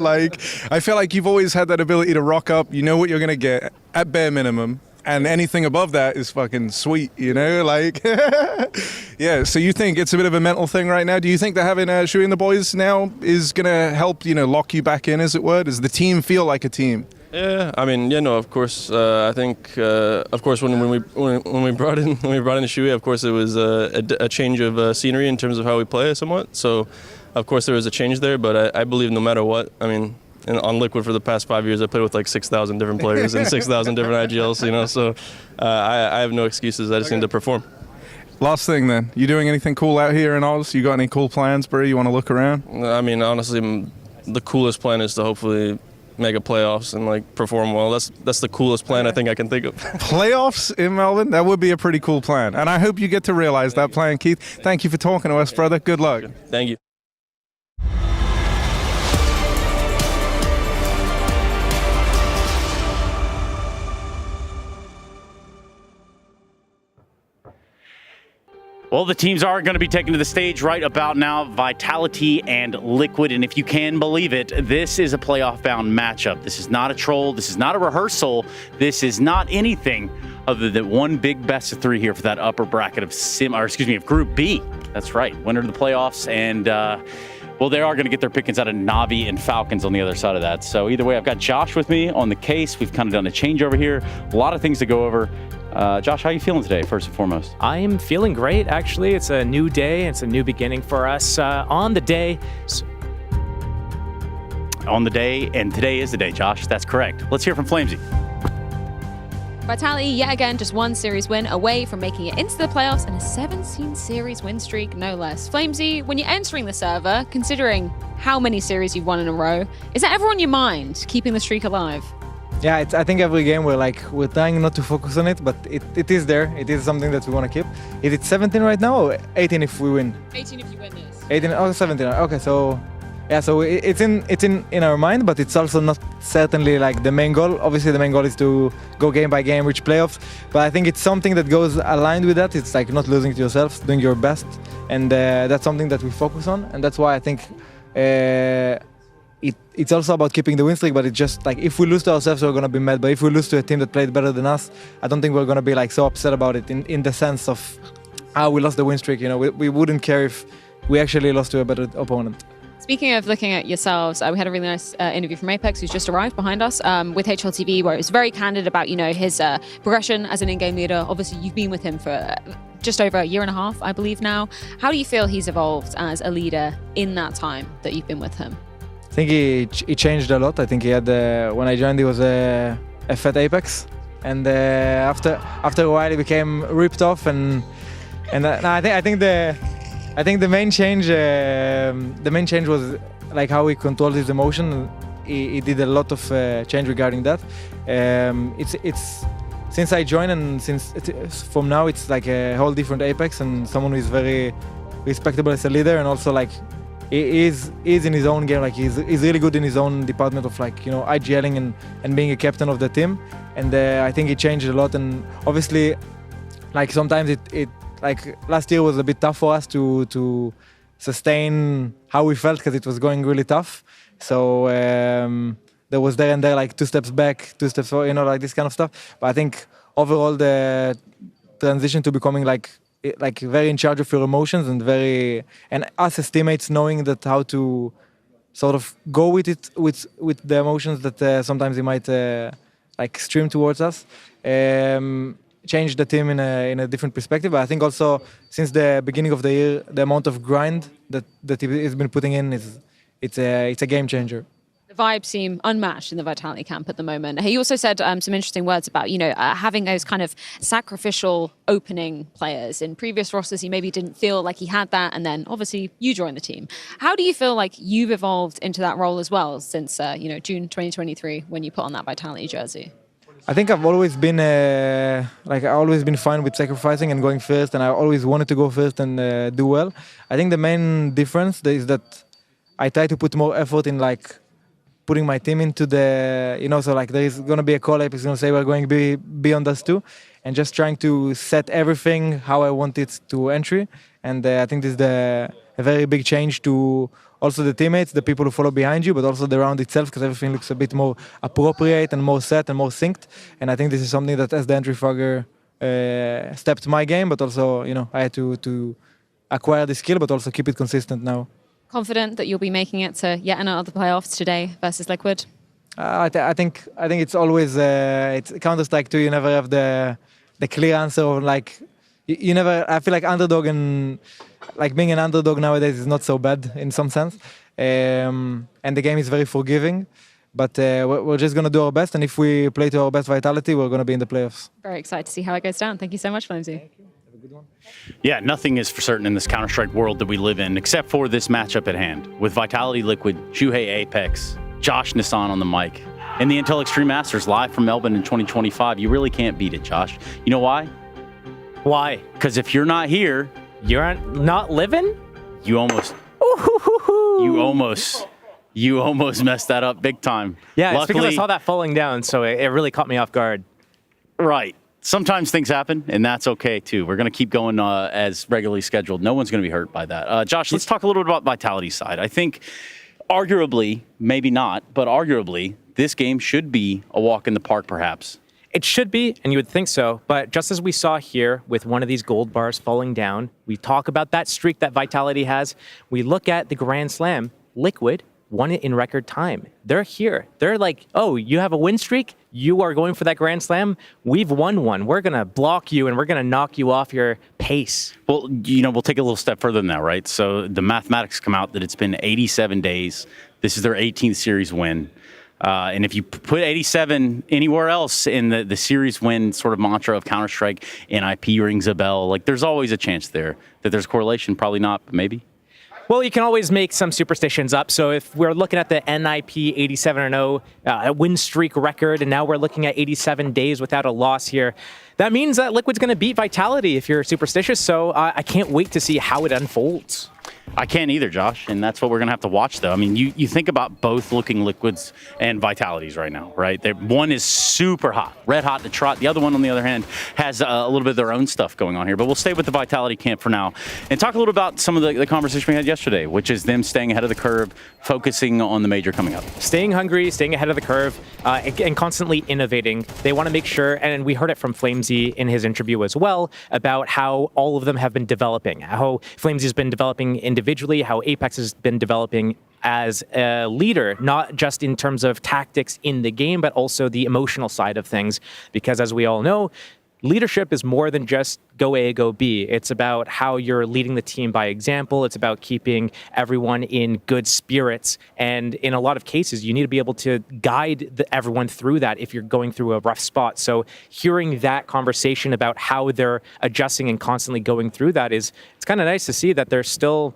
I feel like you've always had that ability to rock up. You know what you're gonna get at bare minimum. And anything above that is fucking sweet, Yeah, so you think it's a bit of a mental thing right now? Do you think that having Shui and the boys now is going to help, lock you back in, as it were? Does the team feel like a team? Yeah, I mean, of course. I think, of course, when we brought in Shui, of course, it was a change of scenery in terms of how we play somewhat. So, of course, there was a change there, but I believe no matter what, I mean, on Liquid for the past 5 years, I played with 6,000 different players and 6,000 different IGLs, so I have no excuses. I just need to perform. Last thing then, you doing anything cool out here in Oz? You got any cool plans, bro? You want to look around? I mean, honestly, the coolest plan is to hopefully make a playoffs and perform well. That's the coolest plan I think I can think of. Playoffs in Melbourne? That would be a pretty cool plan. And I hope you get to realize that plan, Keith. Thank you for talking to us, brother. Good luck. Thank you. Well, the teams are going to be taken to the stage right about now, Vitality and Liquid. And if you can believe it, this is a playoff-bound matchup. This is not a troll. This is not a rehearsal. This is not anything other than one big best of 3 here for that upper bracket of Group B. That's right, winner of the playoffs. And, well, they are going to get their pickings out of Na'Vi and Falcons on the other side of that. So either way, I've got Josh with me on the case. We've kind of done a change over here. A lot of things to go over. Josh, how are you feeling today, first and foremost? I am feeling great, actually. It's a new day. It's a new beginning for us. On the day, and today is the day, Josh. That's correct. Let's hear from Flamesy. Vitality, yet again, just one series win away from making it into the playoffs and a 17-series win streak, no less. Flamesy, when you're entering the server, considering how many series you've won in a row, is that ever on your mind, keeping the streak alive? Yeah, I think every game we're trying not to focus on it, but it is there. It is something that we want to keep. Is it 17 right now or 18 if we win? 18 if you win this. 18, oh, 17. Okay, so yeah, so it's in our mind, but it's also not certainly like the main goal. Obviously, the main goal is to go game by game, reach playoffs. But I think it's something that goes aligned with that. It's like not losing to yourself, doing your best, and that's something that we focus on. And that's why I think it's also about keeping the win streak. But it's just like if we lose to ourselves, we're gonna be mad. But if we lose to a team that played better than us, I don't think we're gonna be like so upset about it. In the sense of how we lost the win streak, you know, we wouldn't care if we actually lost to a better opponent. Speaking of looking at yourselves, we had a really nice interview from Apex, who's just arrived behind us, with HLTV, where it was very candid about, you know, his progression as an in-game leader. Obviously, you've been with him for just over a year and a half, I believe now. How do you feel he's evolved as a leader in that time that you've been with him? I think he changed a lot. I think he had when I joined, he was a fat Apex, and after a while, he became ripped off, and I think the main change was like how he controlled his emotion. He did a lot of change regarding that. It's since I joined and from now it's like a whole different Apex and someone who is very respectable as a leader, and also like he is in his own game. Like he's really good in his own department of like, you know, IGLing and being a captain of the team. And I think he changed a lot. And obviously, like sometimes it like last year was a bit tough for us to sustain how we felt because it was going really tough. So there was there and there like 2 steps back, 2 steps forward, you know, like this kind of stuff. But I think overall the transition to becoming like very in charge of your emotions and us as teammates knowing that how to sort of go with it with the emotions that sometimes they might like stream towards us. Change the team in a different perspective. But I think also since the beginning of the year, the amount of grind that he's been putting in it's a game changer. The vibes seem unmatched in the Vitality camp at the moment. He also said some interesting words about, you know, having those kind of sacrificial opening players. In previous rosters, he maybe didn't feel like he had that, and then obviously you joined the team. How do you feel like you've evolved into that role as well since June 2023 when you put on that Vitality jersey? I think I've always been fine with sacrificing and going first, and I always wanted to go first and do well. I think the main difference is that I try to put more effort in like putting my team into the, you know, so like there is going to be a call up, it's going to say we're going to be on us too, and just trying to set everything how I want it to entry. And I think this is a very big change to also the teammates, the people who follow behind you, but also the round itself, because everything looks a bit more appropriate and more set and more synced. And I think this is something that as the entry frogger stepped my game, but also, you know, I had to acquire the skill, but also keep it consistent now. Confident that you'll be making it to yet another playoffs today versus Liquid? I think it's always it's Counter-Strike 2. You never have the clear answer of like you never. I feel like underdog and like being an underdog nowadays is not so bad in some sense, and the game is very forgiving. But we're just gonna do our best, and if we play to our best Vitality, we're gonna be in the playoffs. Very excited to see how it goes down. Thank you so much, Flamesy. Yeah, nothing is for certain in this Counter-Strike world that we live in, except for this matchup at hand. With Vitality Liquid, Shuhei Apex, Josh Nissan on the mic, and the Intel Extreme Masters live from Melbourne in 2025. You really can't beat it, Josh. You know why? Why? Because if you're not here... You're not living? You almost messed that up big time. Yeah, Luckily, it's because I saw that falling down, so it really caught me off guard. Right. Sometimes things happen, and that's okay, too. We're going to keep going as regularly scheduled. No one's going to be hurt by that. Josh, let's talk a little bit about Vitality's side. I think arguably, maybe not, but arguably, this game should be a walk in the park, perhaps. It should be, and you would think so, but just as we saw here with one of these gold bars falling down, we talk about that streak that Vitality has. We look at the Grand Slam. Liquid won it in record time. They're here. They're like, oh, you have a win streak? You are going for that Grand Slam? We've won one. We're going to block you, and we're going to knock you off your pace. Well, you know, we'll take it a little step further than that, right? So the mathematics come out that it's been 87 days. This is their 18th series win. And if you put 87 anywhere else in the series win sort of mantra of Counter-Strike, NIP rings a bell. Like, there's always a chance there that there's correlation. Probably not, but maybe. Well, you can always make some superstitions up. So if we're looking at the NIP 87-0 win streak record, and now we're looking at 87 days without a loss here, that means that Liquid's going to beat Vitality if you're superstitious. So I can't wait to see how it unfolds. I can't either, Josh, and that's what we're going to have to watch, though. I mean, you think about both looking Liquids and Vitalities right now, right? One is super hot, red hot to trot. The other one, on the other hand, has a little bit of their own stuff going on here. But we'll stay with the Vitality camp for now and talk a little about some of the conversation we had yesterday, which is them staying ahead of the curve, focusing on the major coming up. Staying hungry, staying ahead of the curve, and constantly innovating. They want to make sure, and we heard it from Flamesy in his interview as well, about how all of them have been developing, how Flamesy's been developing individually, how Apex has been developing as a leader, not just in terms of tactics in the game, but also the emotional side of things. Because as we all know, leadership is more than just go A, go B. It's about how you're leading the team by example. It's about keeping everyone in good spirits. And in a lot of cases, you need to be able to guide everyone through that if you're going through a rough spot. So hearing that conversation about how they're adjusting and constantly going through that it's kind of nice to see that they're still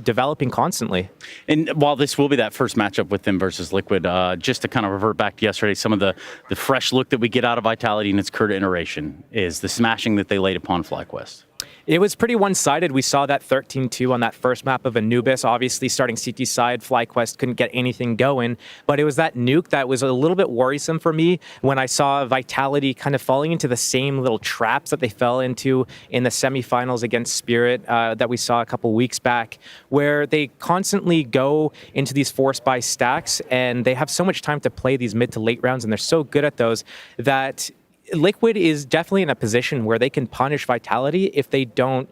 developing constantly. And while this will be that first matchup with them versus Liquid, just to kind of revert back to yesterday, some of the fresh look that we get out of Vitality in its current iteration is the smashing that they laid upon FlyQuest. It was pretty one-sided. We saw that 13-2 on that first map of Anubis. Obviously, starting CT side, FlyQuest couldn't get anything going. But it was that nuke that was a little bit worrisome for me when I saw Vitality kind of falling into the same little traps that they fell into in the semifinals against Spirit that we saw a couple weeks back, where they constantly go into these force buy stacks, and they have so much time to play these mid to late rounds, and they're so good at those that Liquid is definitely in a position where they can punish Vitality if they don't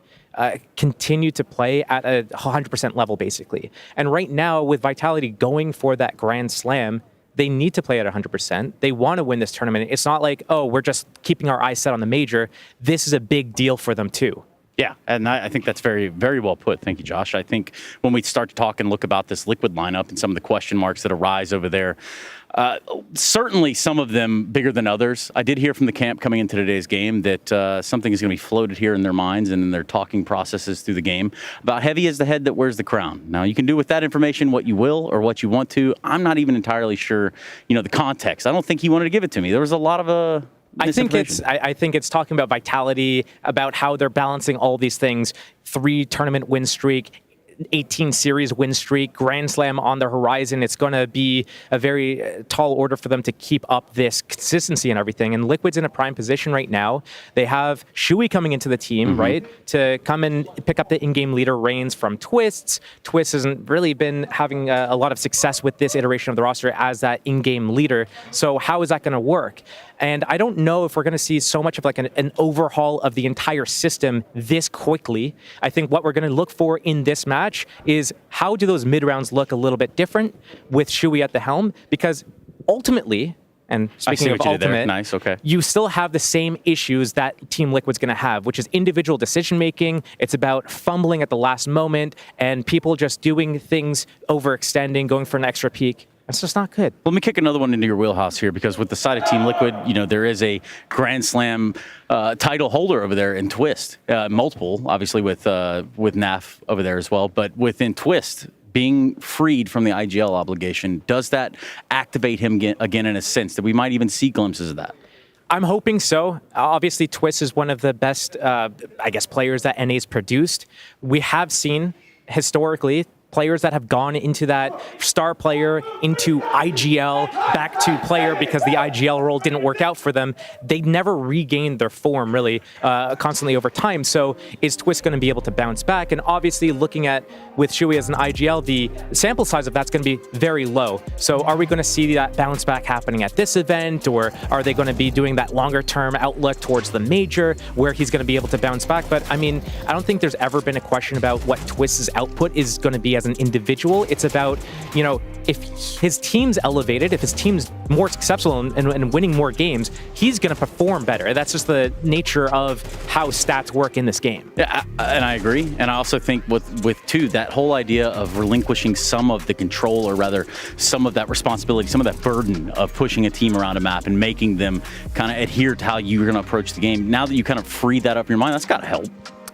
continue to play at a 100% level, basically. And right now, with Vitality going for that Grand Slam, they need to play at 100%. They want to win this tournament. It's not like, oh, we're just keeping our eyes set on the major. This is a big deal for them, too. Yeah, and I think that's very, very well put. Thank you, Josh. I think when we start to talk and look about this Liquid lineup and some of the question marks that arise over there, certainly some of them bigger than others. I did hear from the camp coming into today's game that something is going to be floated here in their minds and in their talking processes through the game about Heavy is the head that wears the crown. Now, you can do with that information what you will or what you want to. I'm not even entirely sure, the context. I don't think he wanted to give it to me. There was a lot of I think it's talking about Vitality, about how they're balancing all these things. 3 tournament win streak, 18 series win streak, Grand Slam on the horizon. It's going to be a very tall order for them to keep up this consistency and everything. And Liquid's in a prime position right now. They have Shui coming into the team, right, to come and pick up the in-game leader reins from Twists. Twist hasn't really been having a lot of success with this iteration of the roster as that in-game leader. So how is that going to work? And I don't know if we're going to see so much of like an overhaul of the entire system this quickly. I think what we're going to look for in this match is how do those mid rounds look a little bit different with Shui at the helm? Because ultimately, and speaking of ultimate, nice, okay, you still have the same issues that Team Liquid's going to have, which is individual decision making. It's about fumbling at the last moment and people just doing things, overextending, going for an extra peak. That's just not good. Let me kick another one into your wheelhouse here, because with the side of Team Liquid, there is a Grand Slam title holder over there in Twist. Multiple, obviously, with NAF over there as well. But within Twist, being freed from the IGL obligation, does that activate him again in a sense that we might even see glimpses of that? I'm hoping so. Obviously, Twist is one of the best, players that NA's produced. We have seen, historically, players that have gone into that star player, into IGL, back to player because the IGL role didn't work out for them. They never regained their form, really, constantly over time. So is Twist going to be able to bounce back? And obviously, looking at with Shui as an IGL, the sample size of that's going to be very low. So are we going to see that bounce back happening at this event, or are they going to be doing that longer-term outlook towards the major where he's going to be able to bounce back? But I mean, I don't think there's ever been a question about what Twist's output is going to be as as an individual. It's about, you know, if his team's elevated, if his team's more successful and winning more games, he's going to perform better. That's just the nature of how stats work in this game. Yeah, and I agree. And I also think with too, that whole idea of relinquishing some of the control, or rather some of that responsibility, some of that burden of pushing a team around a map and making them kind of adhere to how you're going to approach the game. Now that you kind of free that up in your mind, that's got to help.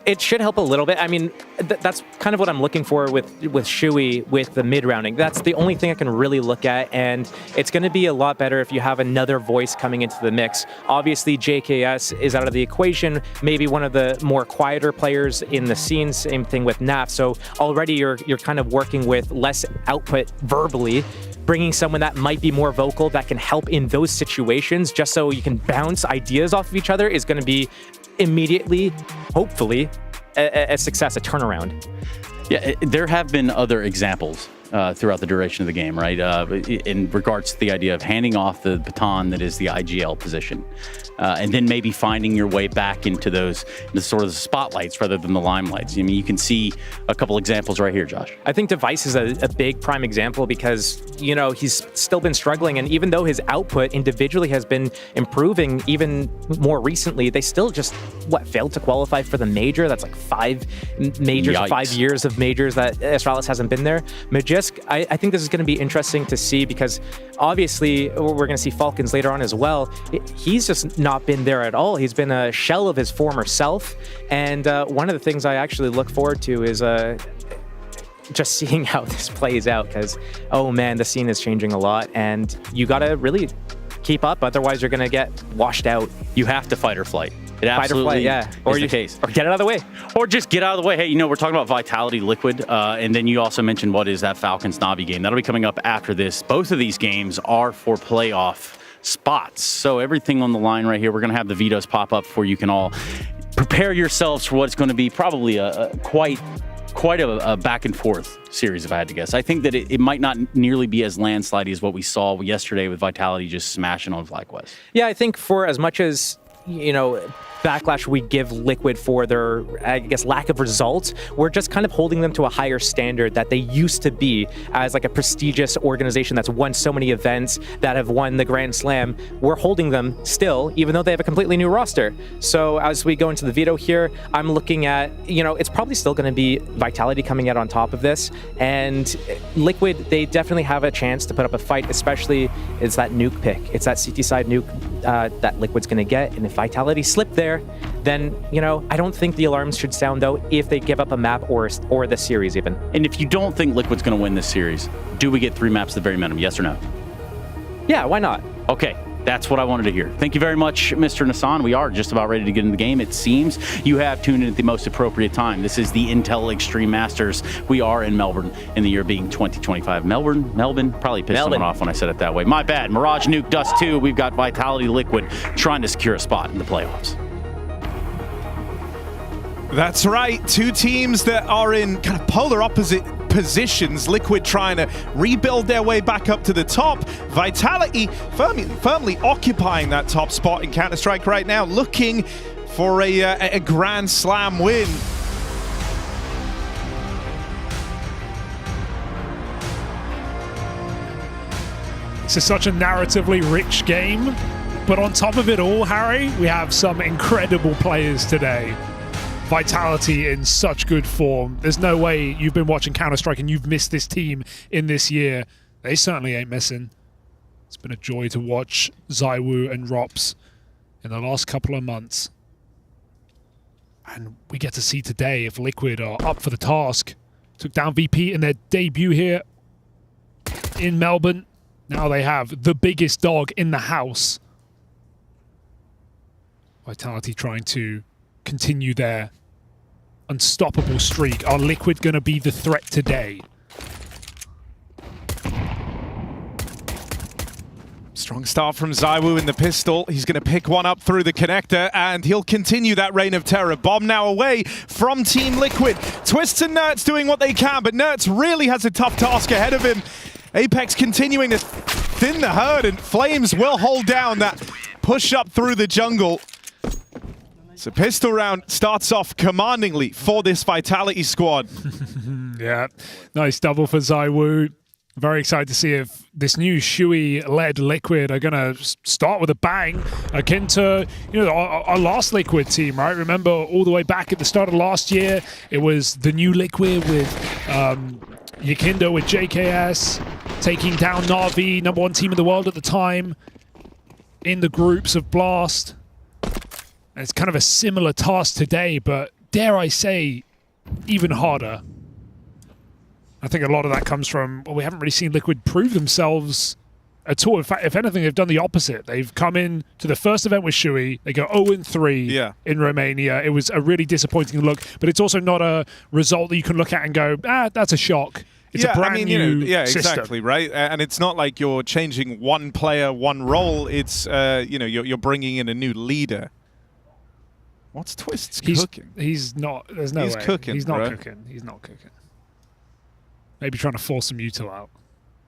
It should help a little bit. I mean, that's kind of what I'm looking for with Shui with the mid-rounding. That's the only thing I can really look at, and it's going to be a lot better if you have another voice coming into the mix. Obviously, JKS is out of the equation, maybe one of the more quieter players in the scene, same thing with NAF. So already you're kind of working with less output verbally, bringing someone that might be more vocal that can help in those situations just so you can bounce ideas off of each other is going to be immediately, hopefully, a success, a turnaround. Yeah, there have been other examples throughout the duration of the game, right? In regards to the idea of handing off the baton that is the IGL position, and then maybe finding your way back into those sort of the spotlights rather than the limelights. I mean, you can see a couple examples right here, Josh. I think Device is a big prime example because, you know, he's still been struggling, and even though his output individually has been improving even more recently, they still just, failed to qualify for the major. That's like 5 majors, Yikes. 5 years of majors that Astralis hasn't been there. Magisk, I think this is going to be interesting to see because obviously we're going to see Falcons later on as well. He's just not been there at all. He's been a shell of his former self. And one of the things I actually look forward to is just seeing how this plays out because, oh man, the scene is changing a lot and you got to really keep up. Otherwise, you're going to get washed out. You have to fight or flight. It absolutely or is the case. Or get out of the way. Or just get out of the way. Hey, you know, we're talking about Vitality Liquid, and then you also mentioned what is that Falcons Navi game. That'll be coming up after this. Both of these games are for playoff spots. So everything on the line right here, we're going to have the vetoes pop up for you can all prepare yourselves for what's going to be probably quite a back and forth series, if I had to guess. I think that it might not nearly be as landslidey as what we saw yesterday with Vitality just smashing on FlyQuest. Yeah, I think for as much as, you know, backlash we give Liquid for their, I guess, lack of results, we're just kind of holding them to a higher standard that they used to be as like a prestigious organization that's won so many events, that have won the Grand Slam. We're holding them still, even though they have a completely new roster. So as we go into the veto here, I'm looking at, you know, it's probably still going to be Vitality coming out on top of this. And Liquid, they definitely have a chance to put up a fight, especially it's that nuke pick. It's that CT side nuke that Liquid's going to get. And if Vitality slip there, then, you know, I don't think the alarms should sound, though, if they give up a map or the series even. And if you don't think Liquid's going to win this series, do we get 3 maps at the very minimum, yes or no? Yeah, why not? Okay, that's what I wanted to hear. Thank you very much, Mr. Nassan. We are just about ready to get in the game, it seems. You have tuned in at the most appropriate time. This is the Intel Extreme Masters. We are in Melbourne in the year being 2025. Melbourne? Probably pissed someone off when I said it that way. My bad. Mirage Nuke Dust 2. We've got Vitality Liquid trying to secure a spot in the playoffs. That's right. 2 teams that are in kind of polar opposite positions. Liquid trying to rebuild their way back up to the top. Vitality firmly occupying that top spot in Counter-Strike right now, looking for a Grand Slam win. This is such a narratively rich game, but on top of it all, Harry, we have some incredible players today. Vitality in such good form. There's no way you've been watching Counter-Strike and you've missed this team in this year. They certainly ain't missing. It's been a joy to watch ZywOo and Rops in the last couple of months. And we get to see today if Liquid are up for the task. Took down VP in their debut here in Melbourne. Now they have the biggest dog in the house. Vitality trying to continue their unstoppable streak. Are Liquid going to be the threat today? Strong start from ZywOo in the pistol. He's going to pick one up through the connector, and he'll continue that reign of terror. Bomb now away from Team Liquid. Twists and Nerds doing what they can, but Nerds really has a tough task ahead of him. Apex continuing to thin the herd, and Flames will hold down that push up through the jungle. So pistol round starts off commandingly for this Vitality squad. Yeah, nice double for ZywOo. Very excited to see if this new Shui-led Liquid are going to start with a bang, akin to our last Liquid team, right? Remember all the way back at the start of last year, it was the new Liquid with Yakindo with JKS taking down Na'Vi, #1 team in the world at the time, in the groups of Blast. And it's kind of a similar task today, but dare I say, even harder. I think a lot of that comes from, well, we haven't really seen Liquid prove themselves at all. In fact, if anything, they've done the opposite. They've come in to the first event with Shui. They go 0-3 in Romania. It was a really disappointing look, but it's also not a result that you can look at and go, that's a shock. It's a brand new system. Exactly, right? And it's not like you're changing one player, one role. It's, you're bringing in a new leader. What's Twist's cooking? He's not. There's no way. He's cooking. He's not cooking. He's not cooking. Maybe trying to force some util out.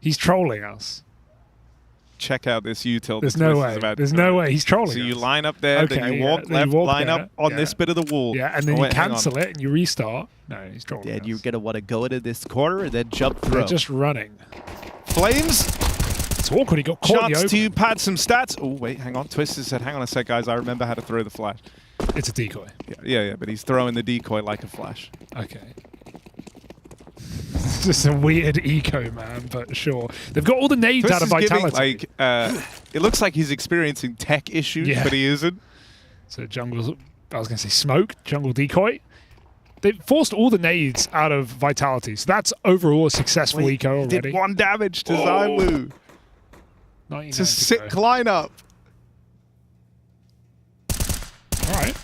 He's trolling us. Check out this util. There's no way. There's no way. He's trolling us. So you line up there, then you walk left, line up on this bit of the wall. Yeah, and then you cancel it and you restart. No, he's trolling us. Yeah, you're going to want to go into this corner and then jump through. They're just running. Flames. It's awkward. He got caught in the Chance open. to pad some stats. Oh, wait, hang on. Twisted said, hang on a sec, guys. I remember how to throw the flash. It's a decoy. Yeah, but he's throwing the decoy like a flash. Okay. It's just a weird eco, man, but sure. They've got all the nades out of Vitality. It looks like he's experiencing tech issues, but he isn't. So jungle, I was going to say smoke, jungle decoy. They forced all the nades out of Vitality, so that's overall a successful eco already. Did 1 damage to ZywOo. It's a sick lineup. All right.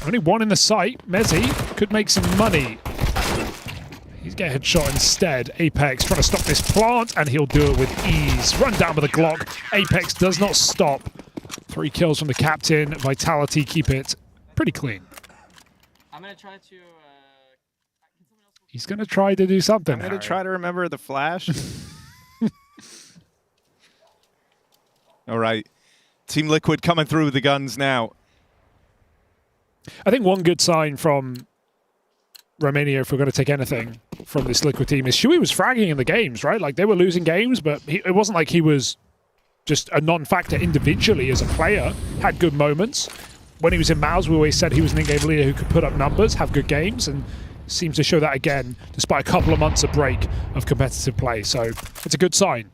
Only 1 in the sight. Mezzi could make some money. He's getting a headshot instead. Apex trying to stop this plant, and he'll do it with ease. Run down with a Glock. Apex does not stop. 3 kills from the captain. Vitality keep it pretty clean. I'm going to try to... He's going to try to do something. I'm going to try to remember the flash. All right. Team Liquid coming through with the guns now. I think one good sign from Romania, if we're going to take anything from this Liquid team, is Shui was fragging in the games, right? Like, they were losing games, but it wasn't like he was just a non-factor individually as a player. Had good moments. When he was in MOUZ, we always said he was an in-game leader who could put up numbers, have good games, and seems to show that again, despite a couple of months of break of competitive play. So it's a good sign.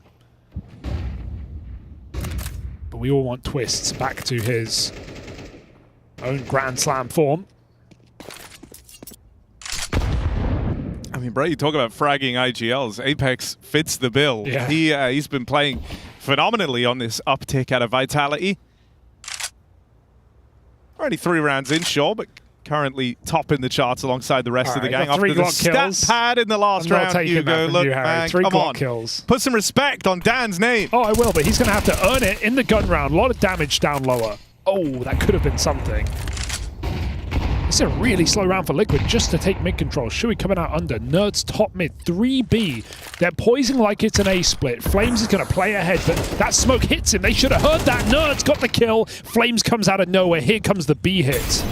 But we all want Twists back to his own Grand Slam form. I mean, bro, you talk about fragging IGLs. Apex fits the bill. Yeah. He's been playing phenomenally on this uptick out of Vitality. Already 3 rounds in, sure, but currently top in the charts alongside the rest of the gang. After the stat pad in the last round, Hugo. Look, man, come on. Kills. Put some respect on Dan's name. Oh, I will, but he's going to have to earn it in the gun round. A lot of damage down lower. Oh, that could have been something. It's a really slow round for Liquid just to take mid control. Shui coming out under. Nerds top mid. 3B. They're poising like it's an A split. Flames is going to play ahead, but that smoke hits him. They should have heard that. Nerds got the kill. Flames comes out of nowhere. Here comes the B hit.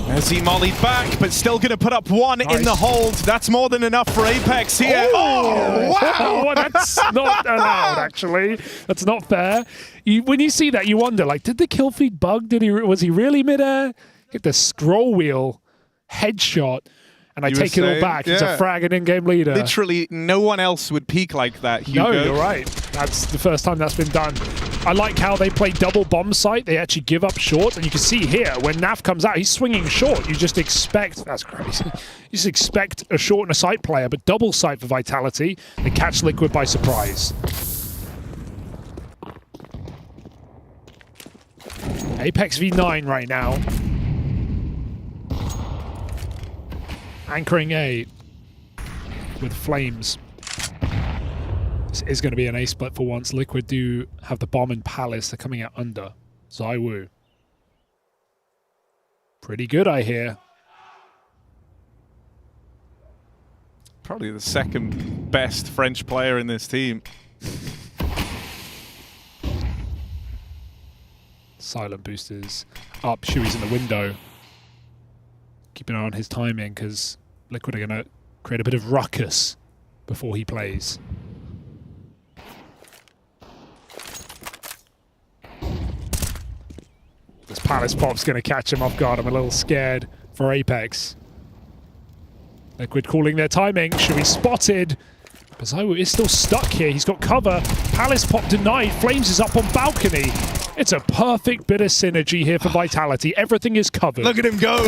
As he mollied back, but still going to put up 1 in the hold. That's more than enough for Apex here. Oh, wow! That's not allowed, actually. That's not fair. When you see that, you wonder, like, did the kill feed bug? Was he really midair? Get the scroll wheel headshot, and I take it all back. It's a frag and in-game leader. Literally, no one else would peak like that, Hugo. No, you're right. That's the first time that's been done. I like how they play double bomb site. They actually give up short, and you can see here, when Naf comes out, he's swinging short. You just expect, that's crazy. You just expect a short and a sight player, but double sight for Vitality. They catch Liquid by surprise. Apex v9 right now. Anchoring A with Flames. This is going to be an A split for once. Liquid do have the bomb and Palace. They're coming out under. ZywOo. Pretty good, I hear. Probably the second best French player in this team. Silent boosters up. Shui's in the window. Keep an eye on his timing because Liquid are going to create a bit of ruckus before he plays. This Palace Pop's going to catch him off guard. I'm a little scared for Apex. Liquid calling their timing. Should be spotted. Zaiwu is still stuck here. He's got cover. Palace Pop denied. Flames is up on balcony. It's a perfect bit of synergy here for Vitality. Everything is covered. Look at him go.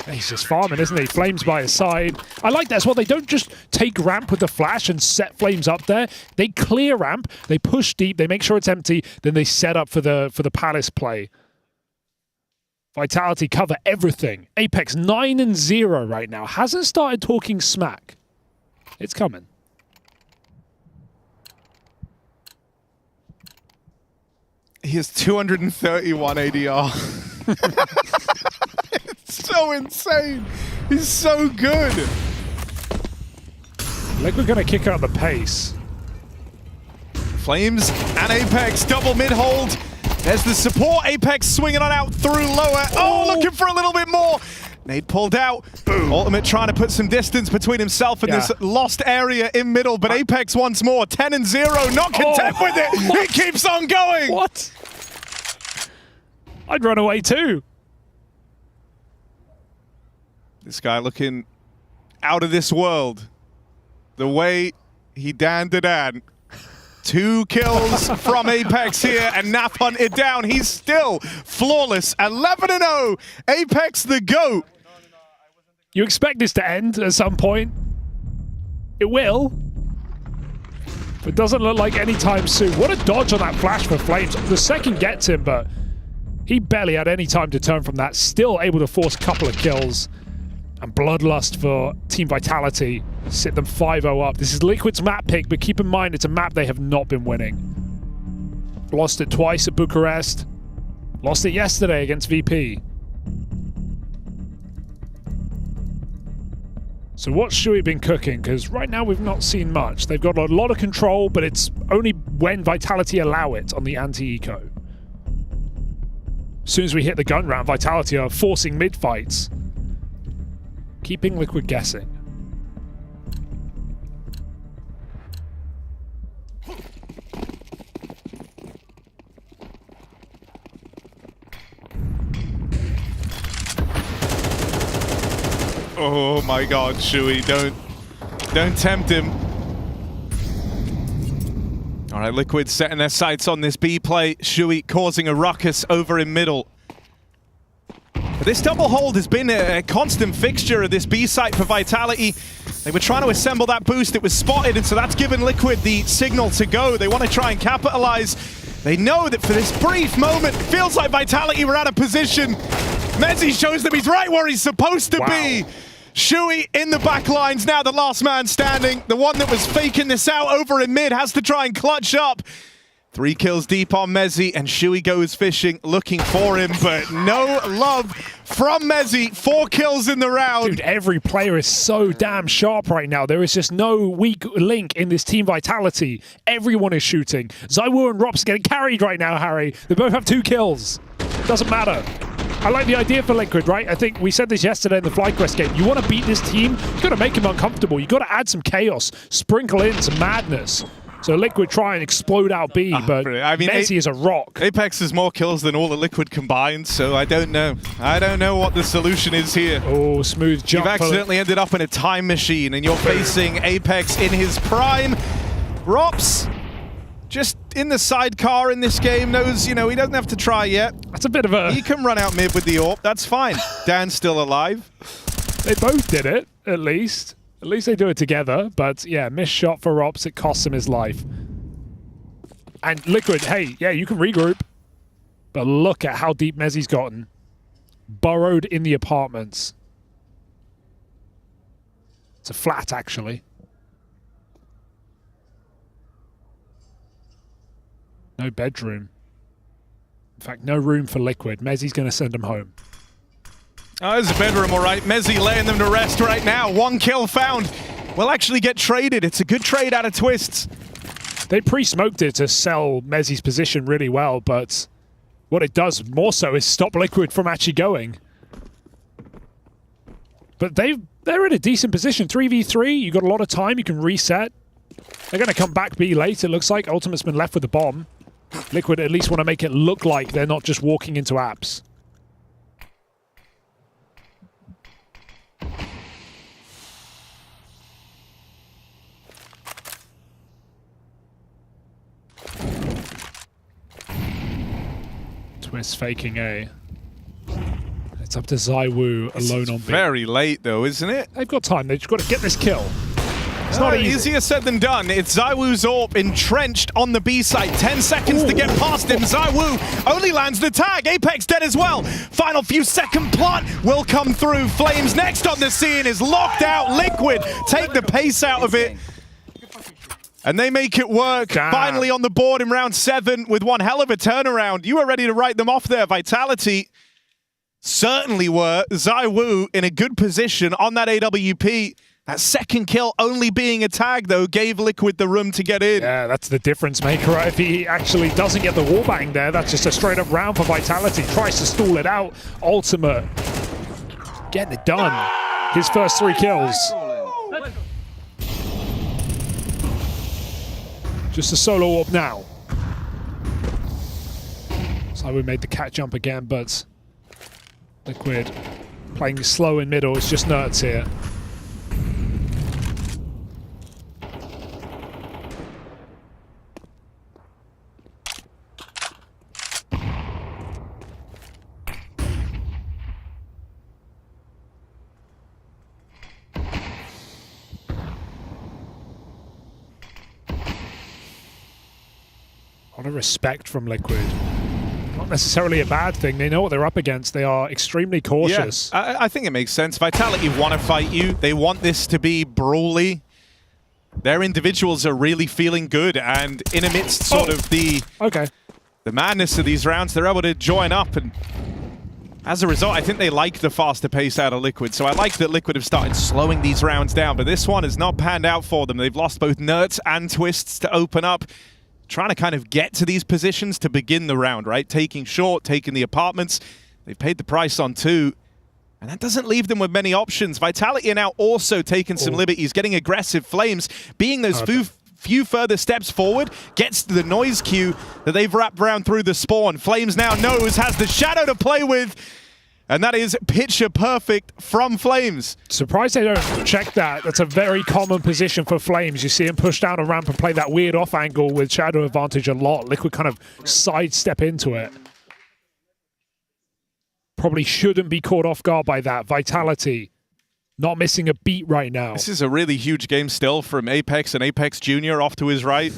He's just farming, isn't he? Flames by his side. I like that as well. They don't just take ramp with the flash and set Flames up there. They clear ramp. They push deep. They make sure it's empty. Then they set up for the Palace play. Vitality cover everything. Apex 9-0 right now. Hasn't started talking smack. It's coming. He has 231 ADR. It's so insane. He's so good. Like we're going to kick out the pace. Flames and Apex double mid hold. There's the support. Apex swinging on out through lower. Oh, looking for a little bit more. Nade pulled out. Boom. Ultimate trying to put some distance between himself and this lost area in middle, but Apex once more, 10-0, not content with it. He keeps on going. What? I'd run away too. This guy looking out of this world. The way he dan. 2 kills from Apex here, and Nap hunted down. He's still flawless. 11-0. Apex the GOAT. You expect this to end at some point. It will. But it doesn't look like any time soon. What a dodge on that flash for Flames. The second gets him, but he barely had any time to turn from that. Still able to force a couple of kills. And Bloodlust for Team Vitality. Sit them 5-0 up. This is Liquid's map pick, but keep in mind it's a map they have not been winning. Lost it twice at Bucharest. Lost it yesterday against VP. So what's Shui been cooking? Because right now we've not seen much. They've got a lot of control, but it's only when Vitality allow it on the anti-eco. As soon as we hit the gun round, Vitality are forcing mid-fights. Keeping Liquid guessing. Oh my God, Shui, don't tempt him. All right, Liquid setting their sights on this B play. Shui causing a ruckus over in middle. But this double hold has been a constant fixture of this B site for Vitality. They were trying to assemble that boost. It was spotted, and so that's given Liquid the signal to go. They want to try and capitalize. They know that for this brief moment, it feels like Vitality were out of position. Mezzi shows them he's right where he's supposed to be. Shui in the back lines, now the last man standing. The one that was faking this out over in mid has to try and clutch up. 3 kills deep on Mezzi, and Shui goes fishing, looking for him, but no love from Mezzi. 4 kills in the round. Dude, every player is so damn sharp right now. There is just no weak link in this Team Vitality. Everyone is shooting. Zaiwu and Rops getting carried right now, Harry. They both have 2 kills. Doesn't matter. I like the idea for Liquid, right? I think we said this yesterday in the FlyQuest game. You want to beat this team, you got to make him uncomfortable. You got to add some chaos, sprinkle in some madness. So Liquid try and explode out B, but I mean, Mezzi is a rock. Apex has more kills than all the Liquid combined, so I don't know. I don't know what the solution is here. Oh, smooth jump. You've accidentally ended up in a time machine, and you're facing Apex in his prime. Rops, just in the sidecar in this game, knows, you know, he doesn't have to try yet. That's a bit of a... He can run out mid with the AWP, that's fine. Dan's still alive. They both did it, at least. At least they do it together, but yeah, missed shot for Rops, it costs him his life. And Liquid, hey, yeah, you can regroup, but look at how deep Mezzi's gotten. Burrowed in the apartments. It's a flat, actually. No bedroom. In fact, no room for Liquid. Mezzi's going to send him home. Oh, there's a bedroom, all right. Mezzi laying them to rest right now. 1 kill found. Will actually get traded. It's a good trade out of Twists. They pre-smoked it to sell Mezzi's position really well, but what it does more so is stop Liquid from actually going. but they're in a decent position. 3v3, you got a lot of time, you can reset. They're going to come back B late, it looks like. Ultimate's been left with the bomb. Liquid at least want to make it look like they're not just walking into apps. Twist faking A. It's up to ZywOo alone on B. Very late though, isn't it? They've got time, they've just got to get this kill. It's not easy. Easier said than done. It's ZywOo's AWP entrenched on the B site. 10 seconds to get past him. ZywOo only lands the tag. Apex dead as well. Final few second plant will come through. Flames next on the scene is locked out. Liquid take the pace out of it. And they make it work. Damn. Finally on the board in round 7 with one hell of a turnaround. You were ready to write them off there. Vitality certainly were. ZywOo in a good position on that AWP. That second kill only being a tag, though, gave Liquid the room to get in. Yeah, that's the difference maker. If he actually doesn't get the wallbang there, that's just a straight-up round for Vitality. Tries to stall it out. Ultimate getting it done. His first 3 kills. Just a solo AWP now. ZywOo made the cat jump again, but Liquid playing slow in middle. It's just Nerds here. A lot of respect from Liquid. Not necessarily a bad thing. They know what they're up against. They are extremely cautious. Yeah, I think it makes sense. Vitality want to fight you. They want this to be brawly. Their individuals are really feeling good, and in amidst sort of the madness of these rounds, they're able to join up, and as a result, I think they like the faster pace out of Liquid. So I like that Liquid have started slowing these rounds down, but this one has not panned out for them. They've lost both Nerds and Twists to open up. Trying to kind of get to these positions to begin the round, right? Taking short, taking the apartments. They've paid the price on 2. And that doesn't leave them with many options. Vitality are now also taking some liberties, getting aggressive. Flames being those few further steps forward, gets the noise cue that they've wrapped around through the spawn. Flames now knows, has the shadow to play with. And that is picture perfect from Flames. Surprised they don't check that. That's a very common position for Flames. You see him push down a ramp and play that weird off angle with shadow advantage a lot. Liquid kind of sidestep into it. Probably shouldn't be caught off guard by that. Vitality not missing a beat right now. This is a really huge game still from Apex and Apex Junior off to his right.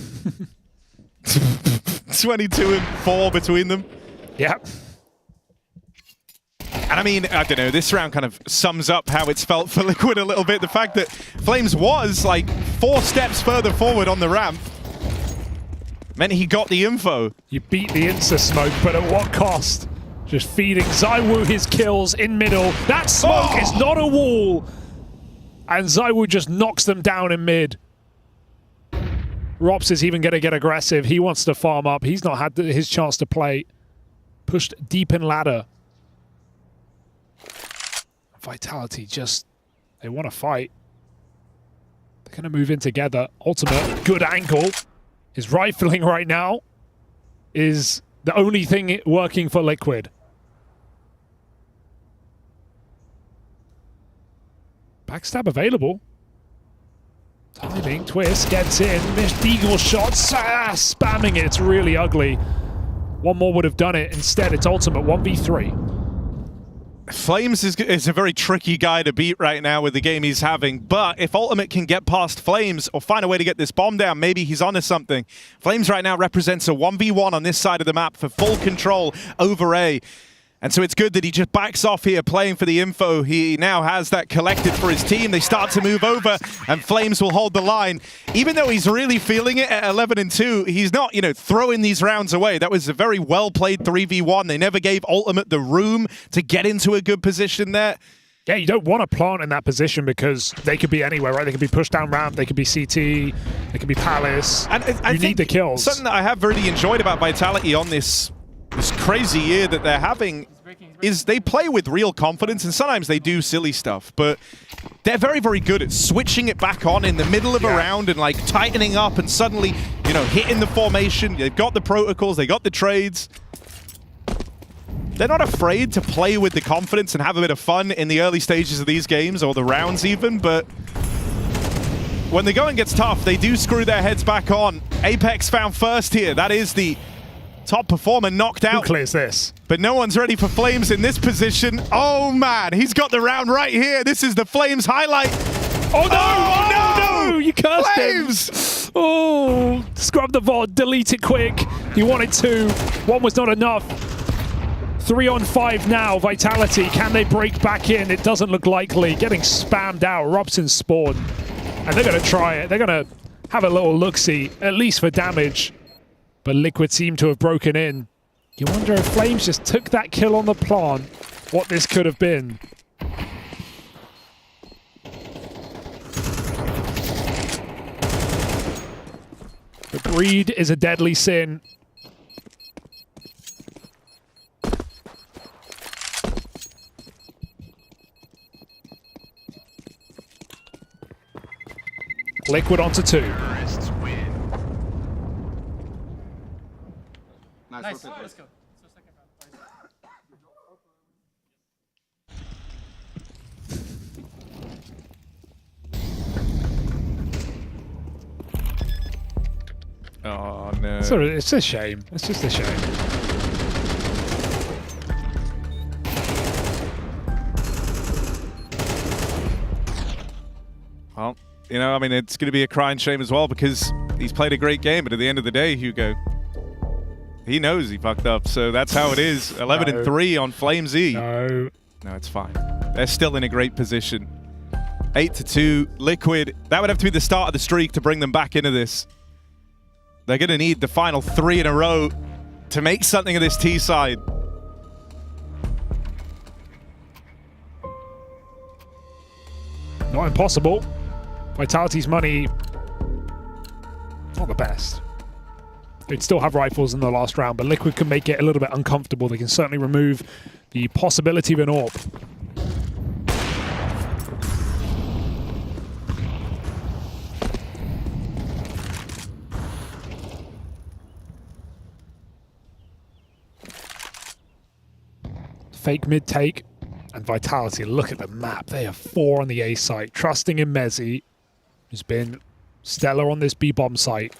22 and 4 between them. Yep. And I mean, I don't know, this round kind of sums up how it's felt for Liquid a little bit. The fact that Flames was like 4 steps further forward on the ramp meant he got the info. You beat the insta-smoke, but at what cost? Just feeding ZywOo his kills in middle. That smoke is not a wall. And ZywOo just knocks them down in mid. Rops is even going to get aggressive. He wants to farm up. He's not had his chance to play. Pushed deep in ladder. Vitality just, they want to fight. They're going to move in together. Ultimate, good angle. His rifling right now is the only thing working for Liquid. Backstab available. Timing, Twist, gets in. Missed Deagle shots, spamming it. It's really ugly. One more would have done it. Instead, it's Ultimate 1v3. Flames is a very tricky guy to beat right now with the game he's having, but if Ultimate can get past Flames or find a way to get this bomb down, maybe he's onto something. Flames right now represents a 1v1 on this side of the map for full control over A. And so it's good that he just backs off here playing for the info. He now has that collected for his team. They start to move over, and Flames will hold the line. Even though he's really feeling it at 11 and 2, he's not, you know, throwing these rounds away. That was a very well-played 3v1. They never gave Ultimate the room to get into a good position there. Yeah, you don't want to plant in that position because they could be anywhere, right? They could be pushed down ramp, they could be CT, they could be Palace. And you need the kills. Something that I have really enjoyed about Vitality on this crazy year that they're having is they play with real confidence, and sometimes they do silly stuff, but they're very, very good at switching it back on in the middle of a round and like tightening up and suddenly, you know, hitting the formation. They've got the protocols, they got the trades. They're not afraid to play with the confidence and have a bit of fun in the early stages of these games, or the rounds even, but when the going gets tough, they do screw their heads back on. Apex found first here. That is the top performer knocked out. Who clears this? But no one's ready for Flames in this position. Oh man, he's got the round right here. This is the Flames highlight. Oh no! Oh no! You cursed Flames! him! Oh, scrub the VOD, delete it quick. He wanted to. One was not enough. 3 on 5 now, Vitality. Can they break back in? It doesn't look likely. Getting spammed out. Robson spawn. And they're going to try it. They're going to have a little look-see, at least for damage. But Liquid seem to have broken in. You wonder if Flames just took that kill on the plant, what this could have been. But greed is a deadly sin. Liquid onto 2. Nice. Let's go. Oh no. Sorry, it's a shame. It's just a shame. Well, you know, I mean, it's going to be a crying shame as well because he's played a great game, but at the end of the day, Hugo, he knows he fucked up, so that's how it is. 11-3 on FlameZ. No, it's fine. They're still in a great position. 8-2, Liquid. That would have to be the start of the streak to bring them back into this. They're going to need the final 3 in a row to make something of this T side. Not impossible. Vitality's money, not the best. They'd still have rifles in the last round, but Liquid can make it a little bit uncomfortable. They can certainly remove the possibility of an AWP. Fake mid take. And Vitality, look at the map. They have 4 on the A site. Trusting in Mezzi, who's been stellar on this B bomb site.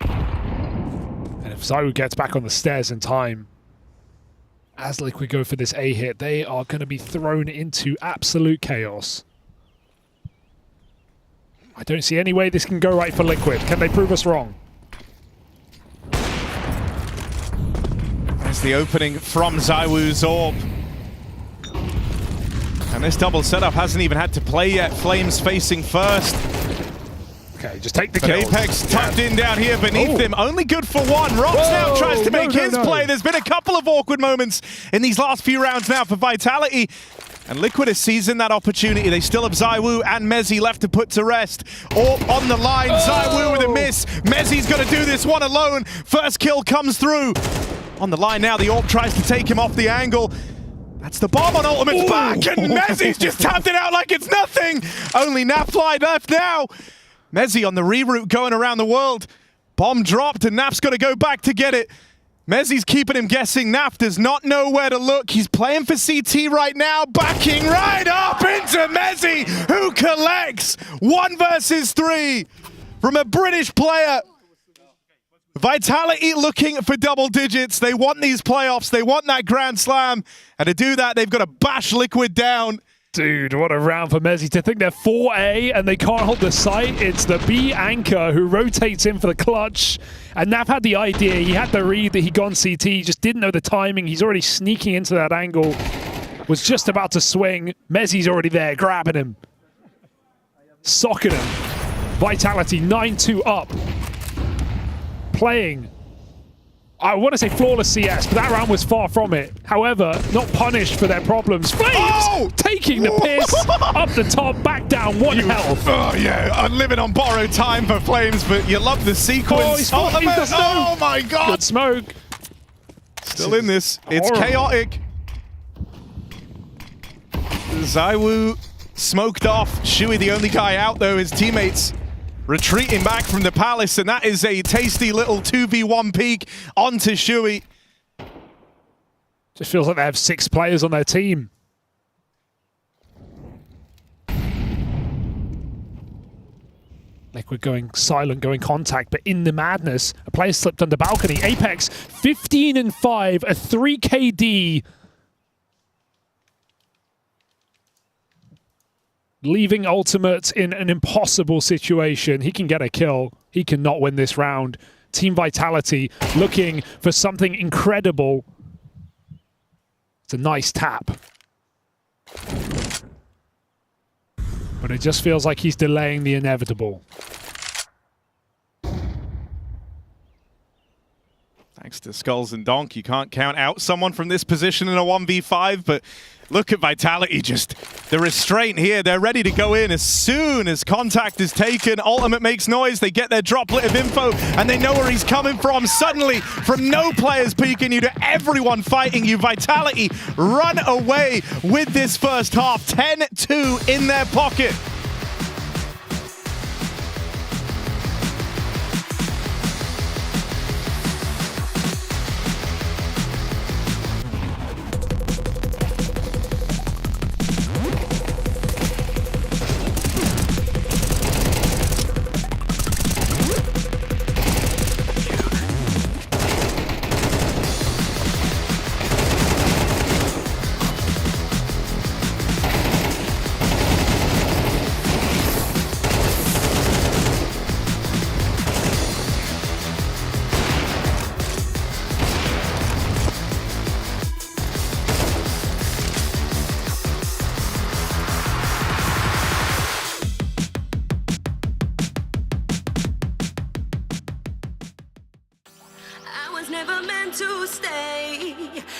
And if Zayu gets back on the stairs in time, as Liquid go for this A hit, they are going to be thrown into absolute chaos. I don't see any way this can go right for Liquid. Can they prove us wrong? There's the opening from Zywoo's AWP. And this double setup hasn't even had to play yet. Flames facing first. Okay, just take the kill. Apex tucked in down here beneath him. Only good for one. Rox now tries to make his play. There's been a couple of awkward moments in these last few rounds now for Vitality. And Liquid is seizing that opportunity. They still have Zywoo and Mezzi left to put to rest. AWP on the line. Zywoo with a miss. Mezzi's going to do this one alone. First kill comes through. On the line now, the AWP tries to take him off the angle. That's the bomb on Ultimate's back, and Mezzi's just tapped it out like it's nothing. Only Nafly left now. Mezzi on the reroute going around the world. Bomb dropped, and Naf's got to go back to get it. Mezzi's keeping him guessing. Naf does not know where to look. He's playing for CT right now, backing right up into Mezzi, who collects 1 versus 3 from a British player. Vitality looking for double digits. They want these playoffs. They want that Grand Slam. And to do that, they've got to bash Liquid down. Dude, what a round for Mezzi. To think they're 4A and they can't hold the site. It's the B anchor who rotates in for the clutch. And Nav had the idea. He had the read that he'd gone CT. He just didn't know the timing. He's already sneaking into that angle. Was just about to swing. Mezzi's already there, grabbing him. Socking him. Vitality 9-2 up. Playing, I want to say flawless CS, but that round was far from it. However, not punished for their problems. Flames taking the piss up the top, back down, 1 health. Oh yeah, I'm living on borrowed time for Flames, but you love the sequence. Oh my God. Good smoke. Still in this. It's chaotic. Zaiwu smoked off. Shui, the only guy out, though. His teammates retreating back from the palace, and that is a tasty little 2v1 peek onto Shui. Just feels like they have 6 players on their team. Liquid going silent, going contact, but in the madness, a player slipped on the balcony. Apex 15-5, a 3 KD. Leaving Ultimate in an impossible situation. He can get a kill. He cannot win this round. Team Vitality looking for something incredible. It's a nice tap. But it just feels like he's delaying the inevitable. Thanks to Skulls and Donk, you can't count out someone from this position in a 1v5, but look at Vitality, just the restraint here. They're ready to go in as soon as contact is taken. Ultimate makes noise, they get their droplet of info, and they know where he's coming from. Suddenly, from no players peeking you to everyone fighting you, Vitality run away with this first half. 10-2 in their pocket. Never meant to stay.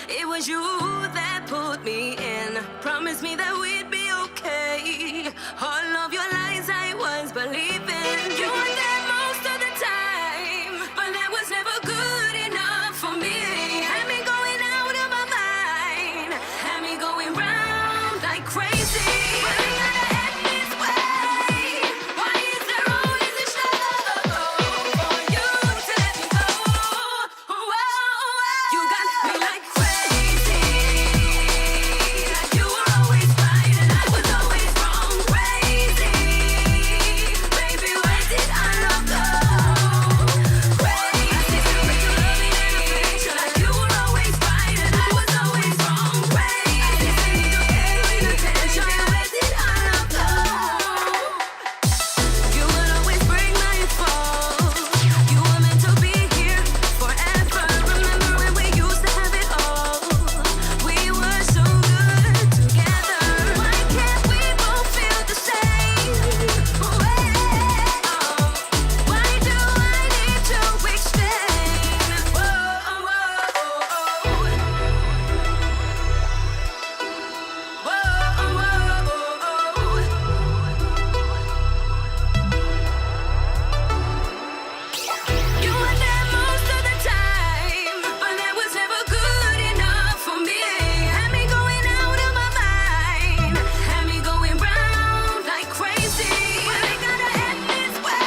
It was you that put me in. Promised me that we'd be okay. All of your lies I was believing. You were there most of the time, but that was never good enough for me. Had me going out of my mind, had me going round like crazy. But I gotta end this way. Why is there always a struggle for you to let me go? You got me like crazy. Like you were always right and I was always wrong. Crazy. Baby, where did our love go? Crazy. Like you love me and affection. Like you were always right and I was always wrong. Crazy. You gave me attention. Where did our love go? You would always break my fall. You were meant to be here forever. Remember when we used to have it all? We were so good together. Why can't we both feel the same way? Why do I need to explain? You were there most of the time, but that was never good enough for me. Had me going out of my mind, had me going round like crazy. But I gotta end this way.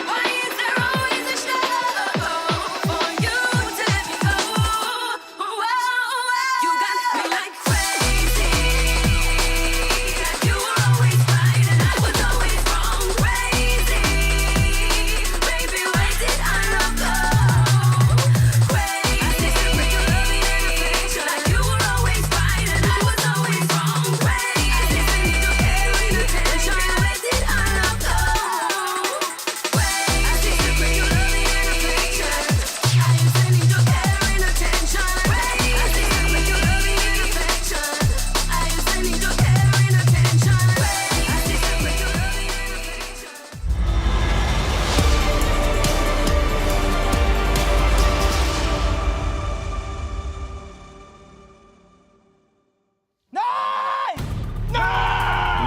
Why is there always a struggle for you to let me go? You got me like crazy. Like you were always right and I was always wrong. Crazy. Baby, where did our love go? Crazy. Like you love me and affection. Like you were always right and I was always wrong. Crazy. You gave me attention. Where did our love go? Crazy. Like you love me and affection. I used to need your care and attention. Crazy. Like you love me and affection. I used to need your care and attention. Crazy. Like you love me and affection.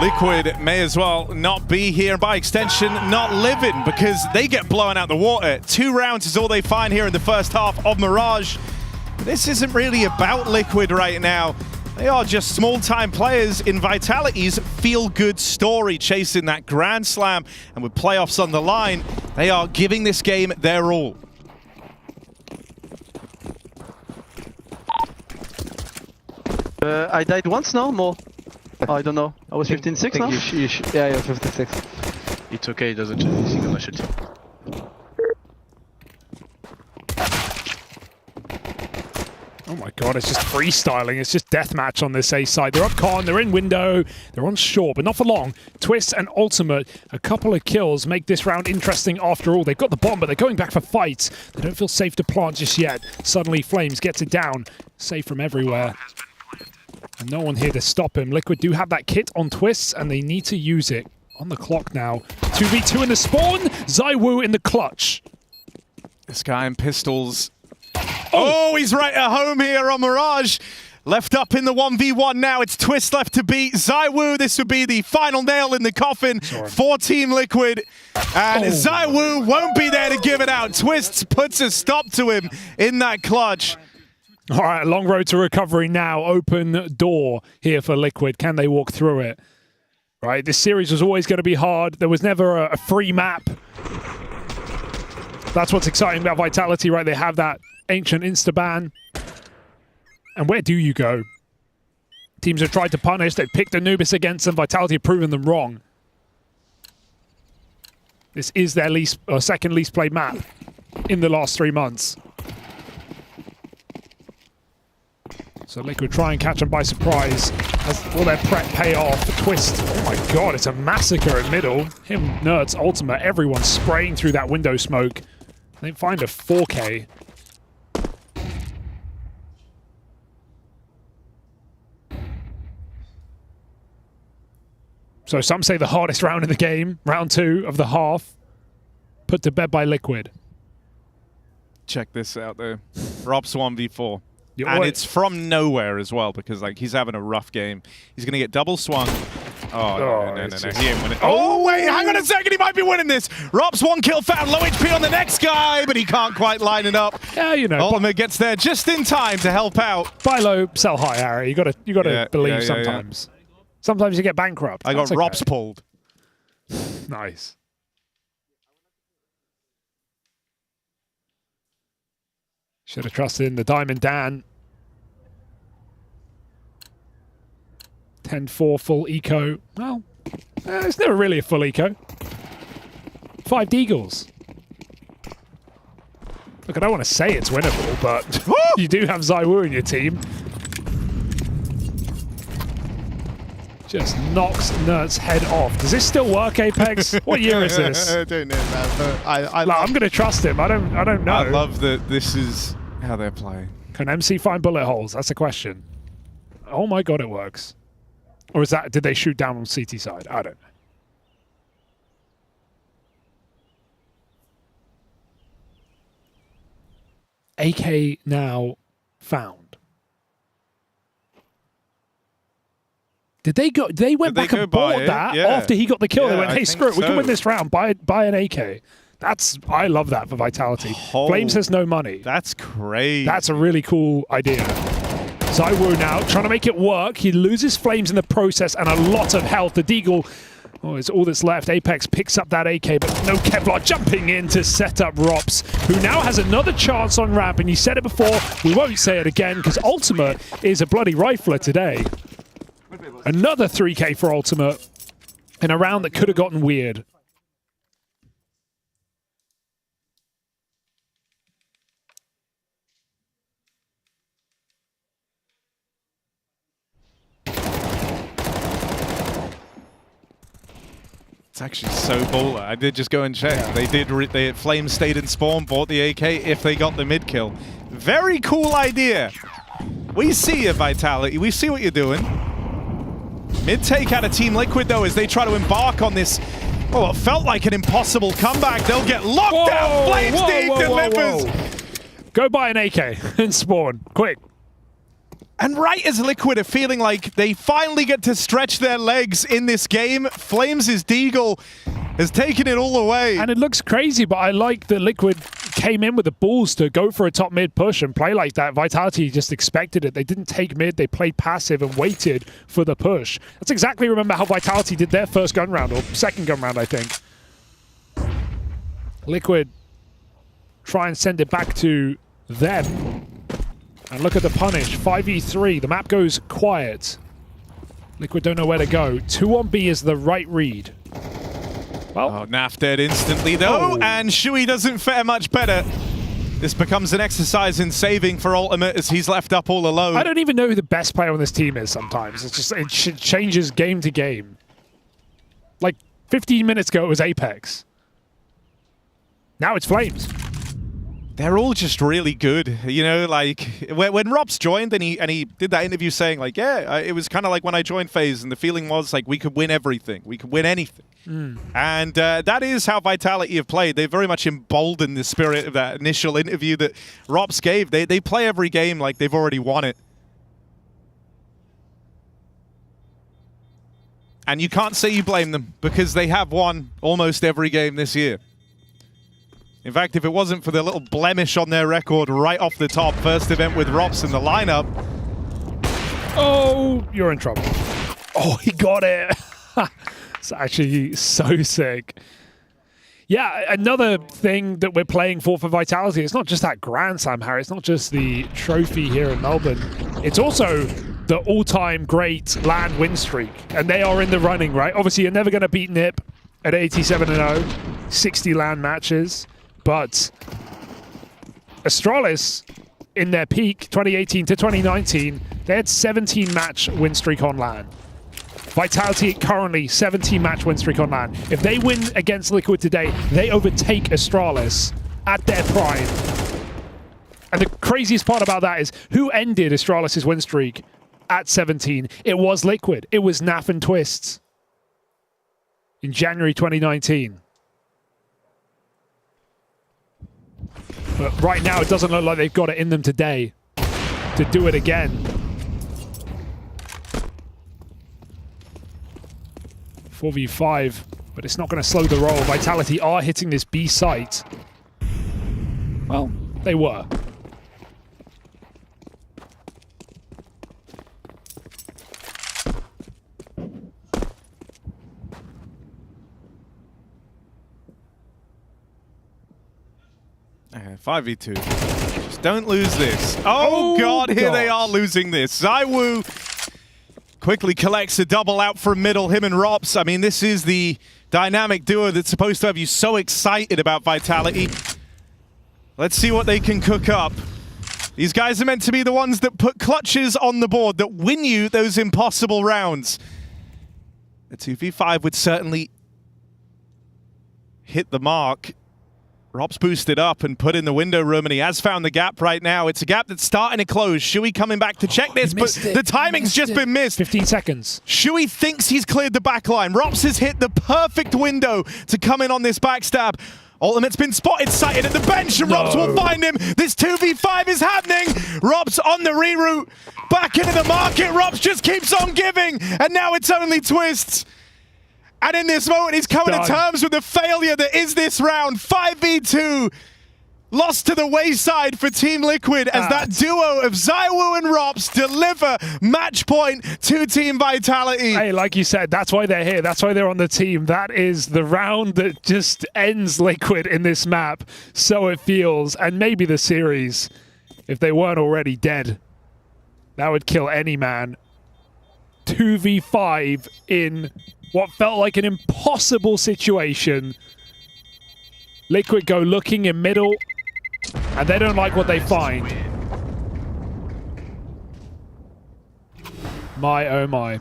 Liquid may as well not be here, and by extension, not living, because they get blown out the water. 2 rounds is all they find here in the first half of Mirage. This isn't really about Liquid right now. They are just small-time players in Vitality's feel-good story, chasing that Grand Slam. And with playoffs on the line, they are giving this game their all. I died once now, more. Oh, I don't know. I was 15-6 now? Yeah, you're 56. It's okay, doesn't anything on the team. Oh my god, it's just freestyling. It's just deathmatch on this A side. They're up con, they're in window, they're on short, but not for long. Twist and Ultimate, a couple of kills make this round interesting after all. They've got the bomb, but they're going back for fights. They don't feel safe to plant just yet. Suddenly Flames gets it down, safe from everywhere. And no one here to stop him. Liquid do have that kit on Twists, and they need to use it. On the clock now. 2v2 in the spawn, ZywOo in the clutch. This guy in pistols. Oh, he's right at home here on Mirage. Left up in the 1v1 now. It's Twist left to beat ZywOo. This would be the final nail in the coffin for Team Liquid. And ZywOo won't be there to give it out. Twists puts a stop to him in that clutch. All right, long road to recovery now. Open door here for Liquid. Can they walk through it? Right, this series was always going to be hard. There was never a free map. That's what's exciting about Vitality, right? They have that ancient insta-ban. And where do you go? Teams have tried to punish. They've picked Anubis against them. Vitality have proven them wrong. This is their second least played map in the last 3 months. So Liquid try and catch them by surprise. Will their prep pay off? Twist. Oh my god, it's a massacre in middle. Him, Nerds, Ultimate, everyone spraying through that window smoke. They find a 4K. So some say the hardest round in the game, round 2 of the half, put to bed by Liquid. Check this out though. Rob's 1v4. And it's from nowhere as well, because like he's having a rough game. He's going to get double swung. Oh, no. He ain't winning. Oh, wait, hang on a second. He might be winning this. Rob's 1 kill found. Low HP on the next guy, but he can't quite line it up. Yeah, you know. Ultimate gets there just in time to help out. Buy low, sell high, Harry. You got to believe sometimes. Sometimes you get bankrupt. I got Rob's pulled. Nice. Should have trusted in the Diamond Dan. 10-4 full eco. Well, it's never really a full eco. 5 Deagles. Look, I don't want to say it's winnable, but you do have ZywOo in your team. Just knocks Nert's head off. Does this still work, Apex? What year is this? I don't know, man. I'm going to trust him. I don't know. I love that this is how they're playing. Can MC find bullet holes? That's a question. Oh my god, it works. Or is that, did they shoot down on CT side? I don't know. AK now found. Did they go? They went back and bought that after he got the kill. They went, "Hey, screw it, we can win this round. Buy an AK." I love that for Vitality. Flames has no money. That's crazy. That's a really cool idea. ZywOo now trying to make it work. He loses Flames in the process and a lot of health. The Deagle, it's all that's left. Apex picks up that AK, but no Kevlar jumping in to set up Rops, who now has another chance on ramp. And you said it before, we won't say it again, because Ultimate is a bloody rifler today. Another 3K for Ultimate in a round that could have gotten weird. It's actually so baller. I did just go and check. Yeah. Flames stayed in spawn, bought the AK if they got the mid kill. Very cool idea. We see you, Vitality. We see what you're doing. Mid take out of Team Liquid though as they try to embark on this. Oh, it felt like an impossible comeback. They'll get locked down. Flames delivers. Go buy an AK and spawn quick. And right as Liquid are feeling like they finally get to stretch their legs in this game, Flames' Deagle has taken it all away. And it looks crazy, but I like that Liquid came in with the balls to go for a top mid push and play like that. Vitality just expected it. They didn't take mid. They played passive and waited for the push. That's exactly, remember, how Vitality did their first gun round, or second gun round, I think. Liquid try and send it back to them. And look at the punish. 5v3. The map goes quiet. Liquid don't know where to go. 2 on B is the right read. Well, Naf dead instantly though, and Shui doesn't fare much better. This becomes an exercise in saving for Ultimate as he's left up all alone. I don't even know who the best player on this team is sometimes. It's just, it changes game to game. Like 15 minutes ago it was Apex. Now it's Flames. They're all just really good, you know. Like when Rob's joined and he did that interview saying like, yeah, it was kind of like when I joined FaZe, and the feeling was like we could win everything, we could win anything. And that is how Vitality have played. They very much emboldened the spirit of that initial interview that Robs gave. They play every game like they've already won it. And you can't say you blame them because they have won almost every game this year. In fact, if it wasn't for the little blemish on their record right off the top, first event with Robs in the lineup. Oh, you're in trouble. Oh, he got it. It's actually so sick. Yeah, another thing that we're playing for Vitality, it's not just that Grand Slam, Harry. It's not just the trophy here in Melbourne. It's also the all-time great LAN win streak. And they are in the running, right? Obviously, you're never going to beat NIP at 87-0, 60 LAN matches. But Astralis, in their peak, 2018 to 2019, they had 17-match win streak on LAN. Vitality currently 17-match win streak on LAN. If they win against Liquid today, they overtake Astralis at their prime. And the craziest part about that is who ended Astralis' win streak at 17? It was Liquid. It was Naf and Twists in January 2019. But right now, it doesn't look like they've got it in them today to do it again. 4v5, but it's not going to slow the roll. Vitality are hitting this B site. Well, they were. 5v2. Just don't lose this. Oh God, here they are losing this. ZywOo quickly collects a double out from middle, him and Robs. I mean, this is the dynamic duo that's supposed to have you so excited about Vitality. Let's see what they can cook up. These guys are meant to be the ones that put clutches on the board, that win you those impossible rounds. The 2v5 would certainly hit the mark. Rob's boosted up and put in the window room, and he has found the gap right now. It's a gap that's starting to close. Shui coming back to check this, but the timing's just been missed. 15 seconds. Shui thinks he's cleared the back line. Robs has hit the perfect window to come in on this backstab. Ultimate's been spotted, sighted at the bench, and Robs will find him. This 2v5 is happening. Robs on the reroute, back into the market. Robs just keeps on giving, and now it's only Twists. And in this moment, he's coming to terms with the failure that is this round. 5v2, lost to the wayside for Team Liquid as that duo of ZywOo and Robs deliver match point to Team Vitality. Hey, like you said, that's why they're here. That's why they're on the team. That is the round that just ends Liquid in this map. So it feels, and maybe the series, if they weren't already dead. That would kill any man. 2v5 in what felt like an impossible situation. Liquid go looking in middle, and they don't like what they find. My, oh my.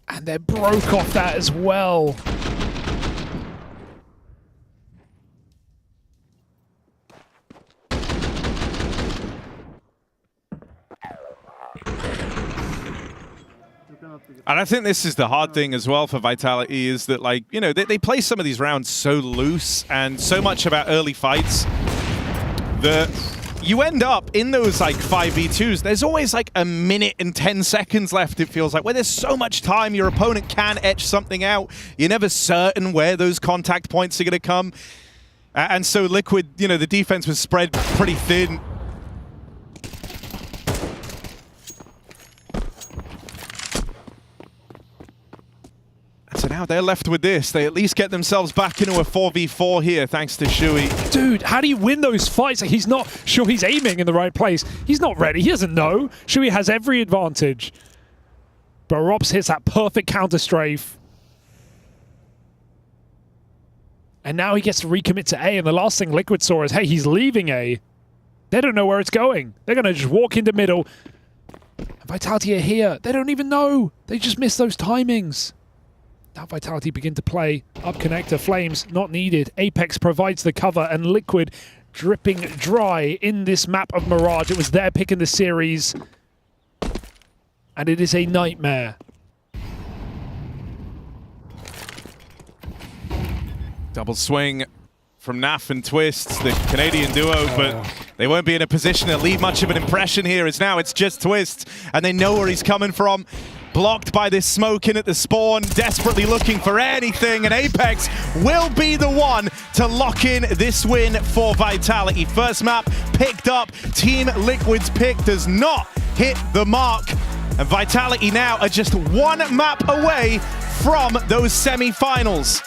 And they broke off that as well. And I think this is the hard thing as well for Vitality, is that, like, you know, they play some of these rounds so loose and so much about early fights that you end up in those like 5v2s, there's always like a minute and 10 seconds left, it feels like, where there's so much time, your opponent can etch something out. You're never certain where those contact points are going to come. And so Liquid, you know, the defense was spread pretty thin. So now they're left with this. They at least get themselves back into a 4v4 here, thanks to Shui. Dude, how do you win those fights? He's not sure he's aiming in the right place. He's not ready. He doesn't know. Shui has every advantage. But Rops hits that perfect counter strafe. And now he gets to recommit to A. And the last thing Liquid saw is, hey, he's leaving A. They don't know where it's going. They're going to just walk into middle. And Vitality are here. They don't even know. They just missed those timings. Now Vitality begin to play. Up connector, Flames not needed. Apex provides the cover, and Liquid dripping dry in this map of Mirage. It was their pick in the series, and it is a nightmare. Double swing from Naf and Twist, the Canadian duo, but they won't be in a position to leave much of an impression here, as now it's just Twist, and they know where he's coming from. Blocked by this smoke in at the spawn, desperately looking for anything, and Apex will be the one to lock in this win for Vitality. First map picked up, Team Liquid's pick does not hit the mark, and Vitality now are just one map away from those semi-finals.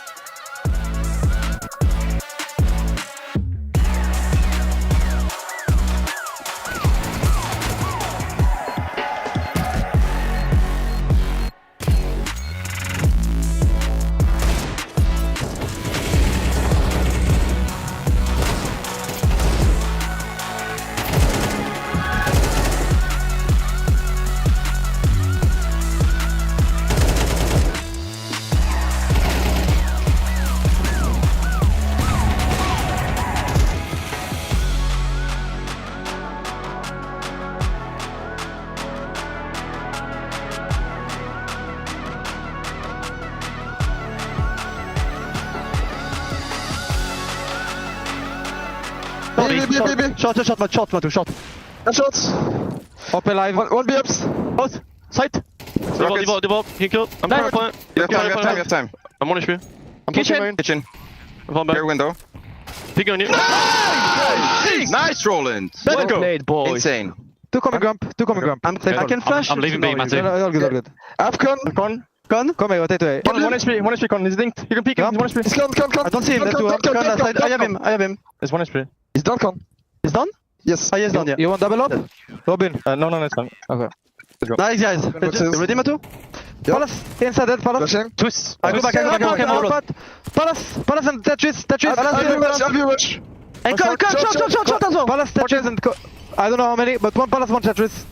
Shot, shot. And shots. Up alive. One B ups. Out. Sight. Devolve. He killed. I'm coming for it. You have time. I'm on HP. I'm kitchen. Kitchen. I'm back. Rear window. Peek on you. Nice, Roland. Let's go. Played, boys. Insane. Two coming grump. I can flash. I'm leaving B, Matty. All good. I've con. Con. Come here, rotate away. One HP, con. He's linked. You can peek him. He's 1 HP. He's con. I don't see him. Let's do con last side. I have him. He's 1 HP. He's done, con. He's done? Yes. He's done, yeah. You want double up? Robin. No, it's fine. Okay. Nice, guys. You ready, Matu? Palace. Inside that, Palace. Twist. I go back. Palace and Tetris. I'll be rush. And shot as well. Palace, Tetris and... I don't know how many, but one Palace, one Tetris.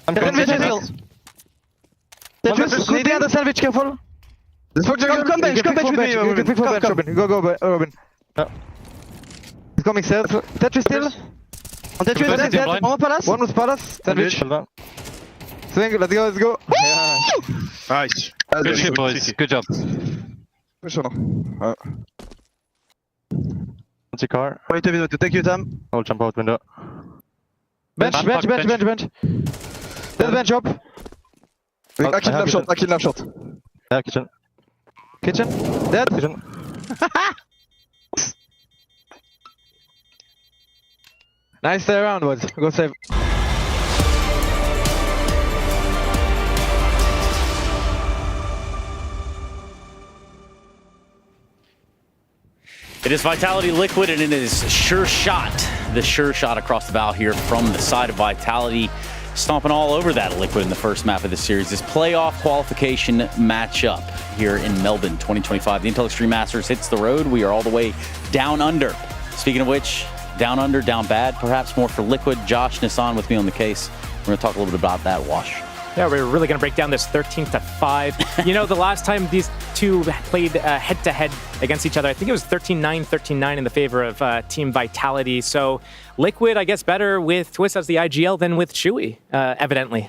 I'm Tetris. Tetris, need the other sandwich, careful. Come bench with me, Robin. Go, Robin. He's coming set. Tetris still. On Tetris, dead. One more Palace. One was Palace. Sandwich. Swing, let's go. Nice. Good shit, boys. Good job. Push on. What's your car? Wait a minute to take your time. I'll jump out window. Bench. There's bench up. I kill left shot. Yeah, kitchen. Dead. Kitchen. Nice stay around, boys. Go save. It is Vitality Liquid, and it is sure shot. The sure shot across the bow here from the side of Vitality, stomping all over that Liquid in the first map of the series. This playoff qualification matchup here in Melbourne 2025. The Intel Extreme Masters hits the road. We are all the way down under. Speaking of which, down under, down bad, perhaps more for Liquid. Josh Nissan with me on the case. We're going to talk a little bit about that wash. Yeah, we're really going to break down this 13-5. You know, the last time these two played head-to-head against each other, I think it was 13-9 in the favor of Team Vitality. So Liquid, I guess, better with Twist as the IGL than with Shui, evidently.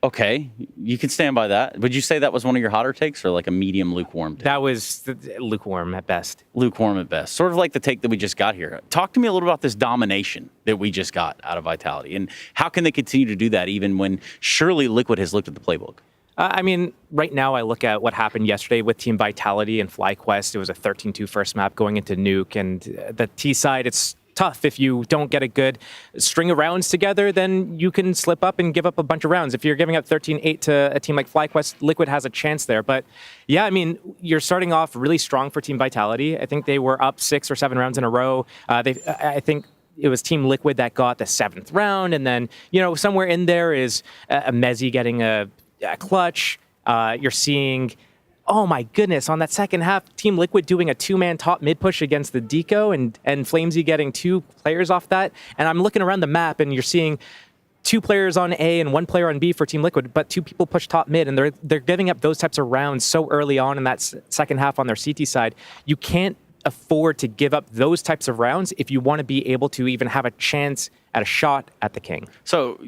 Okay, you can stand by that. Would you say that was one of your hotter takes or like a medium lukewarm take? That was lukewarm at best. Lukewarm at best. Sort of like the take that we just got here. Talk to me a little about this domination that we just got out of Vitality, and how can they continue to do that even when surely Liquid has looked at the playbook? I mean, right now I look at what happened yesterday with Team Vitality and FlyQuest. It was a 13-2 first map going into Nuke, and the T side, it's tough. If you don't get a good string of rounds together, then you can slip up and give up a bunch of rounds. If you're giving up 13-8 to a team like FlyQuest, Liquid has a chance there. But yeah, I mean, you're starting off really strong for Team Vitality. I think they were up 6 or 7 rounds in a row. I think it was Team Liquid that got the 7th round. And then, somewhere in there is a Mezzi getting a clutch. You're seeing, oh my goodness, on that second half, Team Liquid doing a 2-man top mid push against the Deco and Flamesy getting 2 players off that. And I'm looking around the map and you're seeing 2 players on A and 1 player on B for Team Liquid, but 2 people push top mid, and they're giving up those types of rounds so early on in that second half on their CT side. You can't afford to give up those types of rounds if you want to be able to even have a chance at a shot at the King. So,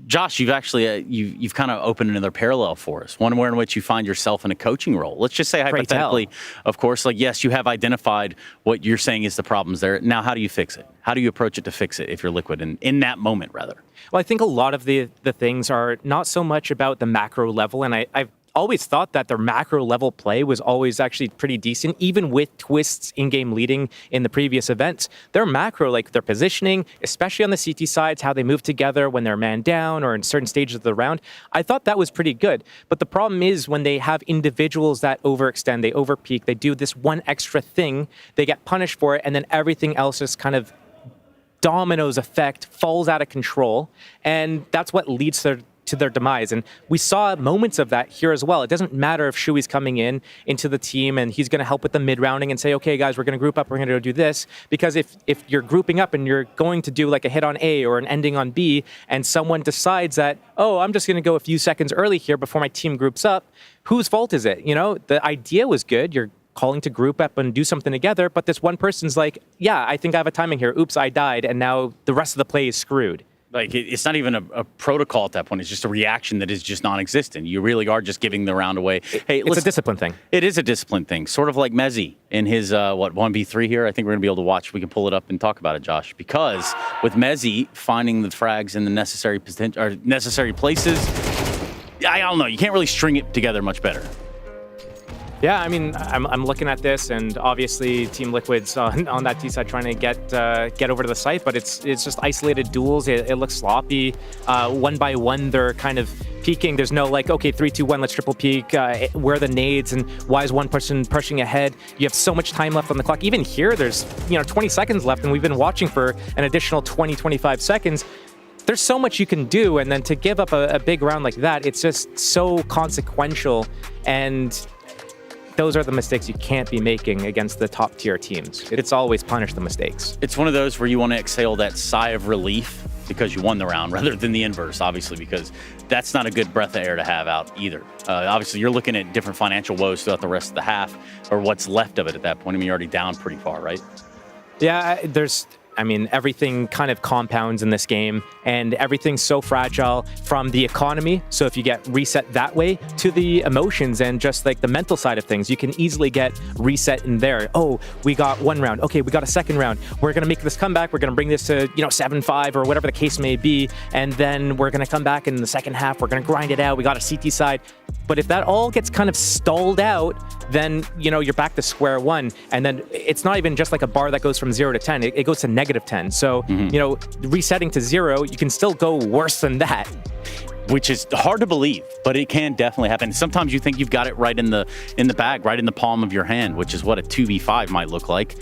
Josh, you've actually you've kind of opened another parallel for us, one where in which you find yourself in a coaching role. Let's just say hypothetically, of course, like, yes, you have identified what you're saying is the problems there. Now, how do you fix it? How do you approach it to fix it if you're Liquid in that moment, rather? Well, I think a lot of the things are not so much about the macro level, and I've always thought that their macro level play was always actually pretty decent, even with Twist's in-game leading in the previous events. Their macro, like their positioning, especially on the CT sides, how they move together when they're man down or in certain stages of the round, I thought that was pretty good. But the problem is when they have individuals that overextend, they overpeak, they do this one extra thing, they get punished for it, and then everything else is kind of dominoes effect, falls out of control, and that's what leads to their demise. And we saw moments of that here as well. It doesn't matter if Shui's coming into the team and he's going to help with the mid-rounding and say, okay, guys, we're going to group up, we're going to go do this. Because if you're grouping up and you're going to do like a hit on A or an ending on B, and someone decides that, oh, I'm just going to go a few seconds early here before my team groups up, whose fault is it? The idea was good. You're calling to group up and do something together, but this one person's like, yeah, I think I have a timing here. Oops, I died, and now the rest of the play is screwed. Like, it's not even a protocol at that point. It's just a reaction that is just non-existent. You really are just giving the round away. Hey, it's a discipline thing. It is a discipline thing. Sort of like Mezzi in his, 1v3 here. I think we're going to be able to watch. We can pull it up and talk about it, Josh. Because with Mezzi finding the frags in the necessary places, I don't know. You can't really string it together much better. Yeah, I mean, I'm looking at this, and obviously Team Liquid's on that T side trying to get over to the site, but it's just isolated duels. It looks sloppy. One by one, they're kind of peeking. There's no like, okay, 3, 2, 1, let's triple peek. Where are the nades, and why is one person pushing ahead? You have so much time left on the clock. Even here, there's 20 seconds left, and we've been watching for an additional 20, 25 seconds. There's so much you can do, and then to give up a big round like that, it's just so consequential, and those are the mistakes you can't be making against the top tier teams. It's always punish the mistakes. It's one of those where you want to exhale that sigh of relief because you won the round rather than the inverse, obviously, because that's not a good breath of air to have out either. Obviously, you're looking at different financial woes throughout the rest of the half, or what's left of it at that point. I mean, you're already down pretty far, right? Yeah, everything kind of compounds in this game, and everything's so fragile from the economy. So if you get reset that way to the emotions and just like the mental side of things, you can easily get reset in there. Oh, we got one round. Okay, we got a second round. We're going to make this comeback. We're going to bring this to, 7-5 or whatever the case may be. And then we're going to come back in the second half. We're going to grind it out. We got a CT side. But if that all gets kind of stalled out, then, you're back to square one. And then it's not even just like a bar that goes from 0 to 10. It goes to -10. So, resetting to 0, you can still go worse than that. Which is hard to believe, but it can definitely happen. Sometimes you think you've got it right in the bag, right in the palm of your hand, which is what a 2v5 might look like.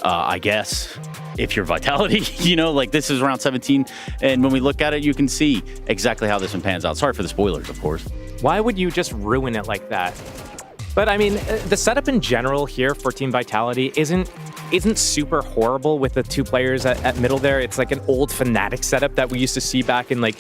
I guess, if you're Vitality, like this is round 17. And when we look at it, you can see exactly how this one pans out. Sorry for the spoilers, of course. Why would you just ruin it like that? But I mean, the setup in general here for Team Vitality isn't super horrible with the 2 players at middle there. It's like an old Fnatic setup that we used to see back in like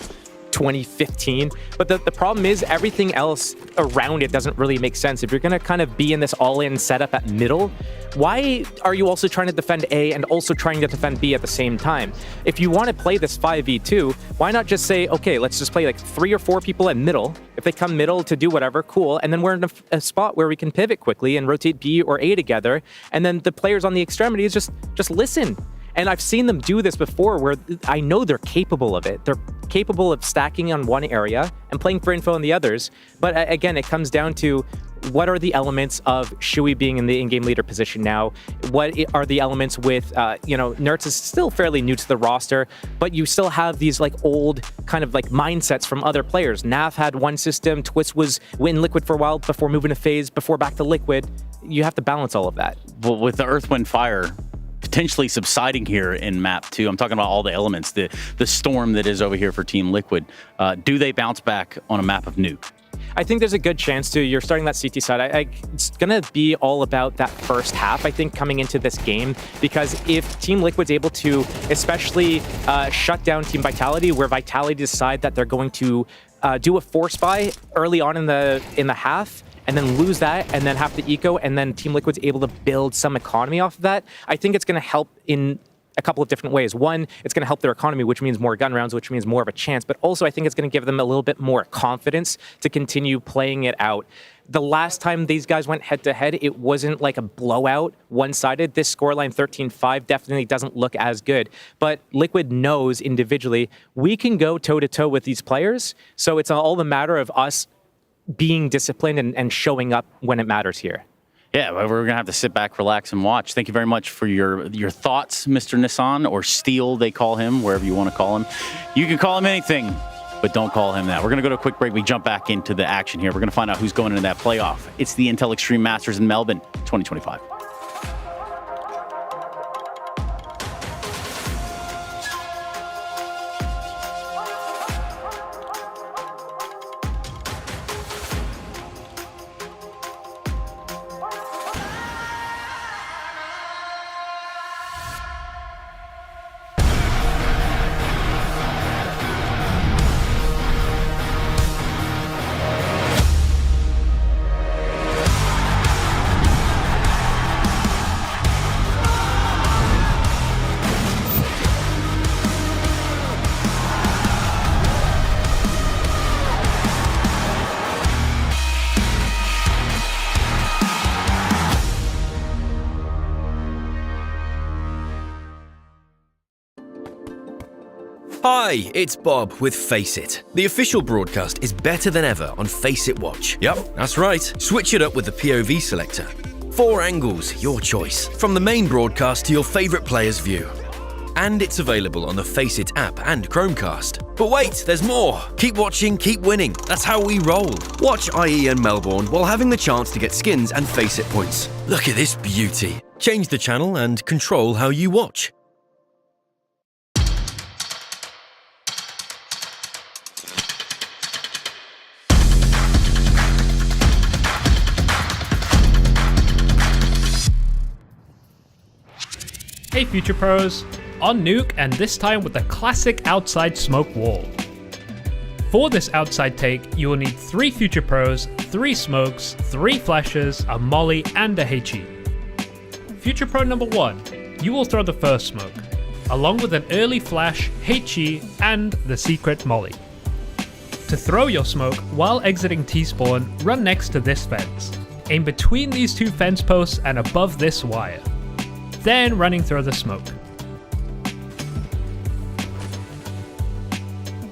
2015. But the problem is everything else around it doesn't really make sense. If you're going to kind of be in this all-in setup at middle, why are you also trying to defend A and also trying to defend B at the same time? If you want to play this 5v2, why not just say, okay, let's just play like 3 or 4 people at middle. If they come middle to do whatever, cool. And then we're in a spot where we can pivot quickly and rotate B or A together. And then the players on the extremities just listen. And I've seen them do this before where I know they're capable of it. They're capable of stacking on one area and playing for info on the others. But again, it comes down to what are the elements of Shui being in the in-game leader position now? What are the elements with, Nertz is still fairly new to the roster, but you still have these like old kind of like mindsets from other players. Nav had one system, Twist was in Liquid for a while before moving to FaZe, before back to Liquid. You have to balance all of that. Well, with the Earth, Wind, Fire potentially subsiding here in map 2, I'm talking about all the elements, the storm that is over here for Team Liquid. Do they bounce back on a map of Nuke? I think there's a good chance to. You're starting that CT side. It's going to be all about that first half, I think, coming into this game. Because if Team Liquid's able to especially shut down Team Vitality, where Vitality decide that they're going to do a force buy early on in the half, and then lose that, and then have to eco, and then Team Liquid's able to build some economy off of that, I think it's going to help in a couple of different ways. One, it's going to help their economy, which means more gun rounds, which means more of a chance. But also, I think it's going to give them a little bit more confidence to continue playing it out. The last time these guys went head-to-head, it wasn't like a blowout, one-sided. This scoreline 13-5 definitely doesn't look as good. But Liquid knows individually, we can go toe-to-toe with these players. So it's all the matter of us being disciplined and showing up when it matters here. Yeah, we're going to have to sit back, relax, and watch. Thank you very much for your thoughts, Mr. Nissan, or Steel, they call him, wherever you want to call him. You can call him anything, but don't call him that. We're going to go to a quick break. We jump back into the action here. We're going to find out who's going into that playoff. It's the Intel Extreme Masters in Melbourne 2025. Hi, it's Bob with Face It. The official broadcast is better than ever on Face It Watch. Yep, that's right. Switch it up with the POV selector. 4 angles, your choice. From the main broadcast to your favourite player's view. And it's available on the Face It app and Chromecast. But wait, there's more. Keep watching, keep winning. That's how we roll. Watch IEM Melbourne while having the chance to get skins and Face It points. Look at this beauty. Change the channel and control how you watch. Hey Future Pros, on Nuke, and this time with the classic outside smoke wall. For this outside take, you will need 3 Future Pros, 3 smokes, 3 flashes, a molly, and a HE. Future Pro number 1, you will throw the first smoke, along with an early flash, HE, and the secret molly. To throw your smoke while exiting T-spawn, run next to this fence. Aim between these 2 fence posts and above this wire. Then running through the smoke.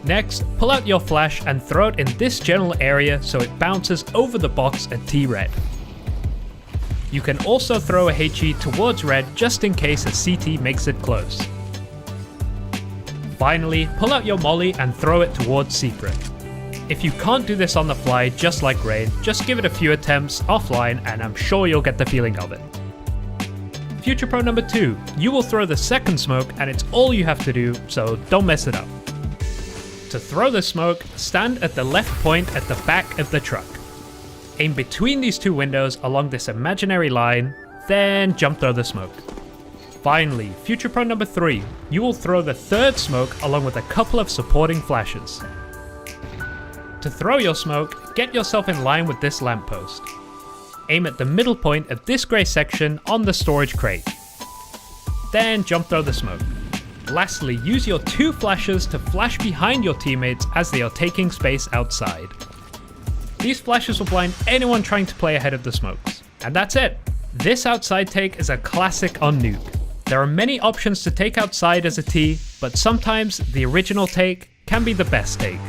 Next, pull out your flash and throw it in this general area so it bounces over the box at T-red. You can also throw a HE towards red just in case a CT makes it close. Finally, pull out your molly and throw it towards secret. If you can't do this on the fly just like Rain, just give it a few attempts offline and I'm sure you'll get the feeling of it. Future Pro number 2, you will throw the second smoke and it's all you have to do, so don't mess it up. To throw the smoke, stand at the left point at the back of the truck. Aim between these 2 windows along this imaginary line, then jump throw the smoke. Finally, Future Pro number 3, you will throw the third smoke along with a couple of supporting flashes. To throw your smoke, get yourself in line with this lamppost. Aim at the middle point of this grey section on the storage crate. Then jump throw the smoke. Lastly, use your 2 flashes to flash behind your teammates as they are taking space outside. These flashes will blind anyone trying to play ahead of the smokes. And that's it! This outside take is a classic on Nuke. There are many options to take outside as a T, but sometimes the original take can be the best take.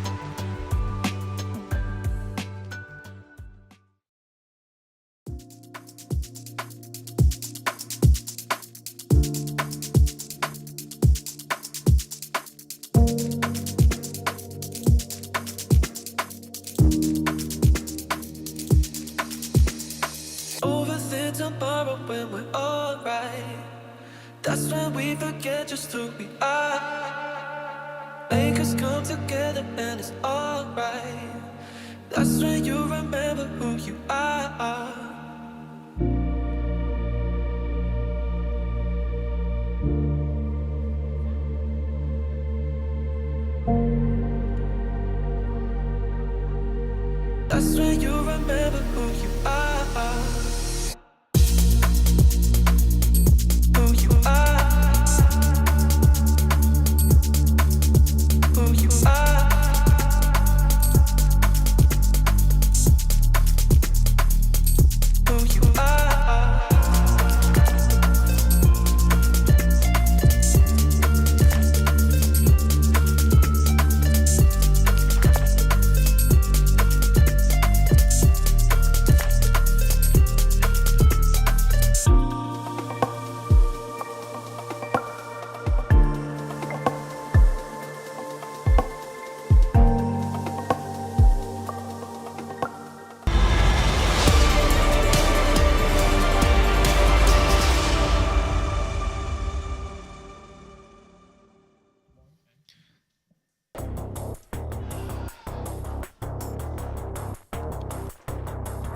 Overthink tomorrow when we're alright. That's when we forget just who we are. Make us come together and it's alright. That's when you remember who you are. That's when you remember who you are. Who you are. Who you are. Who you are.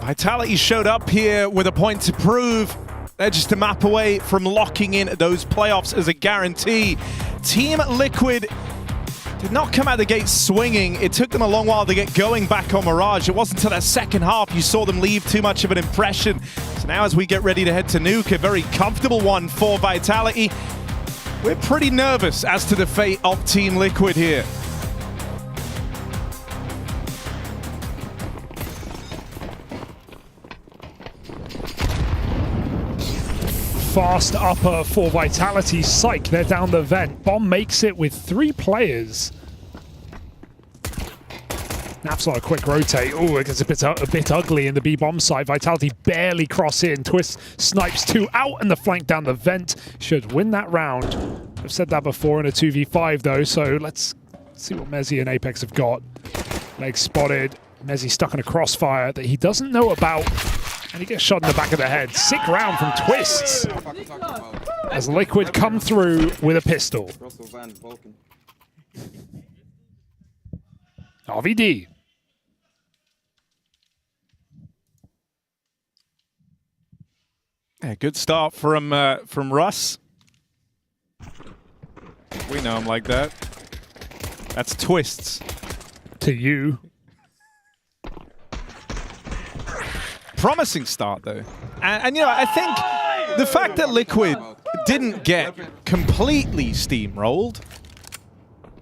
Vitality showed up here with a point to prove. They're just a map away from locking in those playoffs as a guarantee. Team Liquid did not come out the gate swinging. It took them a long while to get going back on Mirage. It wasn't until that second half you saw them leave too much of an impression. So now as we get ready to head to Nuke, a very comfortable one for Vitality. We're pretty nervous as to the fate of Team Liquid here. Fast upper for Vitality. Psych, they're down the vent. Bomb makes it with 3 players. Naps on a quick rotate. Oh, it gets a bit ugly in the B-bomb side. Vitality barely cross in. Twist snipes 2 out and the flank down the vent. Should win that round. I've said that before in a 2v5 though, so let's see what Mezzy and Apex have got. Leg spotted. Mezzy stuck in a crossfire that he doesn't know about. And he gets shot in the back of the head. Sick round from Twists. As Liquid come through with a pistol. RVD. Yeah, good start from Russ. We know him like that. That's Twists. To you. Promising start though, and you know, I think the fact that Liquid didn't get completely steamrolled,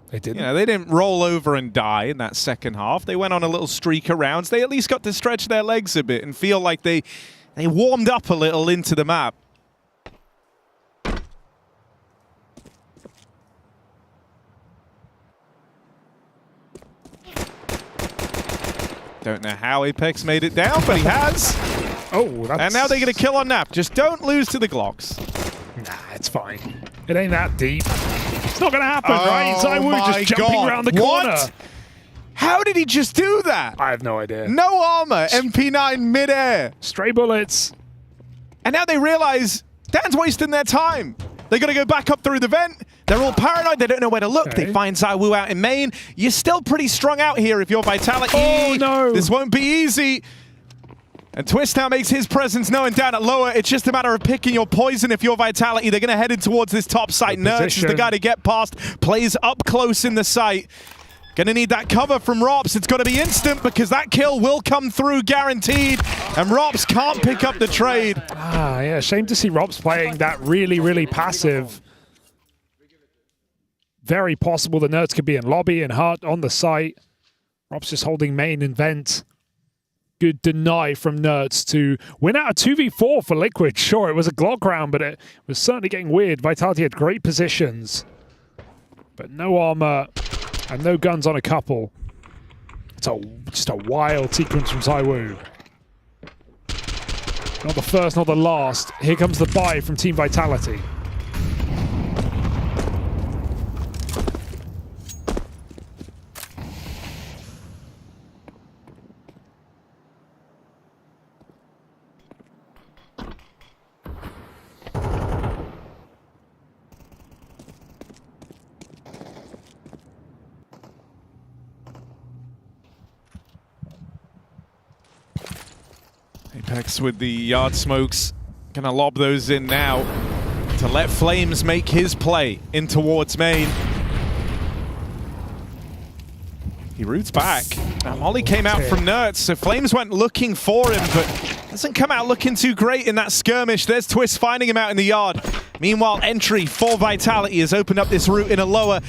they didn't. You know, they didn't roll over and die in that second half. They went on a little streak of rounds. They at least got to stretch their legs a bit and feel like they warmed up a little into the map. Don't know how Apex made it down, but he has. Oh, that's... And now they get a kill on Nap. Just don't lose to the Glocks. Nah, it's fine. It ain't that deep. It's not going to happen, right? ZywOo just jumping around the corner. What? How did he just do that? I have no idea. No armor, MP9 midair. Stray bullets. And now they realize Dan's wasting their time. They got to go back up through the vent. They're all paranoid. They don't know where to look. Okay. They find ZywOo out in main. You're still pretty strung out here if you're Vitality. Oh, no. This won't be easy. And Twist now makes his presence known down at lower. It's just a matter of picking your poison if you're Vitality. They're going to head in towards this top site. Nurse is the guy to get past. Plays up close in the site. Gonna need that cover from Rops. It's gotta be instant because that kill will come through guaranteed. And Rops can't pick up the trade. Ah, yeah, shame to see Rops playing that really, really passive. Very possible the Nerds could be in lobby and Hart on the site. Rops just holding main and vent. Good deny from Nerds to win out a 2v4 for Liquid. Sure, it was a Glock round, but it was certainly getting weird. Vitality had great positions, but no armor and no guns on a couple. It's just a wild sequence from ZywOo. Not the first, not the last. Here comes the buy from Team Vitality. Apex with the yard smokes. Gonna lob those in now to let Flames make his play in towards main. He roots back. Now Molly came out from Nerds, so Flames went looking for him, but doesn't come out looking too great in that skirmish. There's Twist finding him out in the yard. Meanwhile, entry for Vitality has opened up this route in a lower.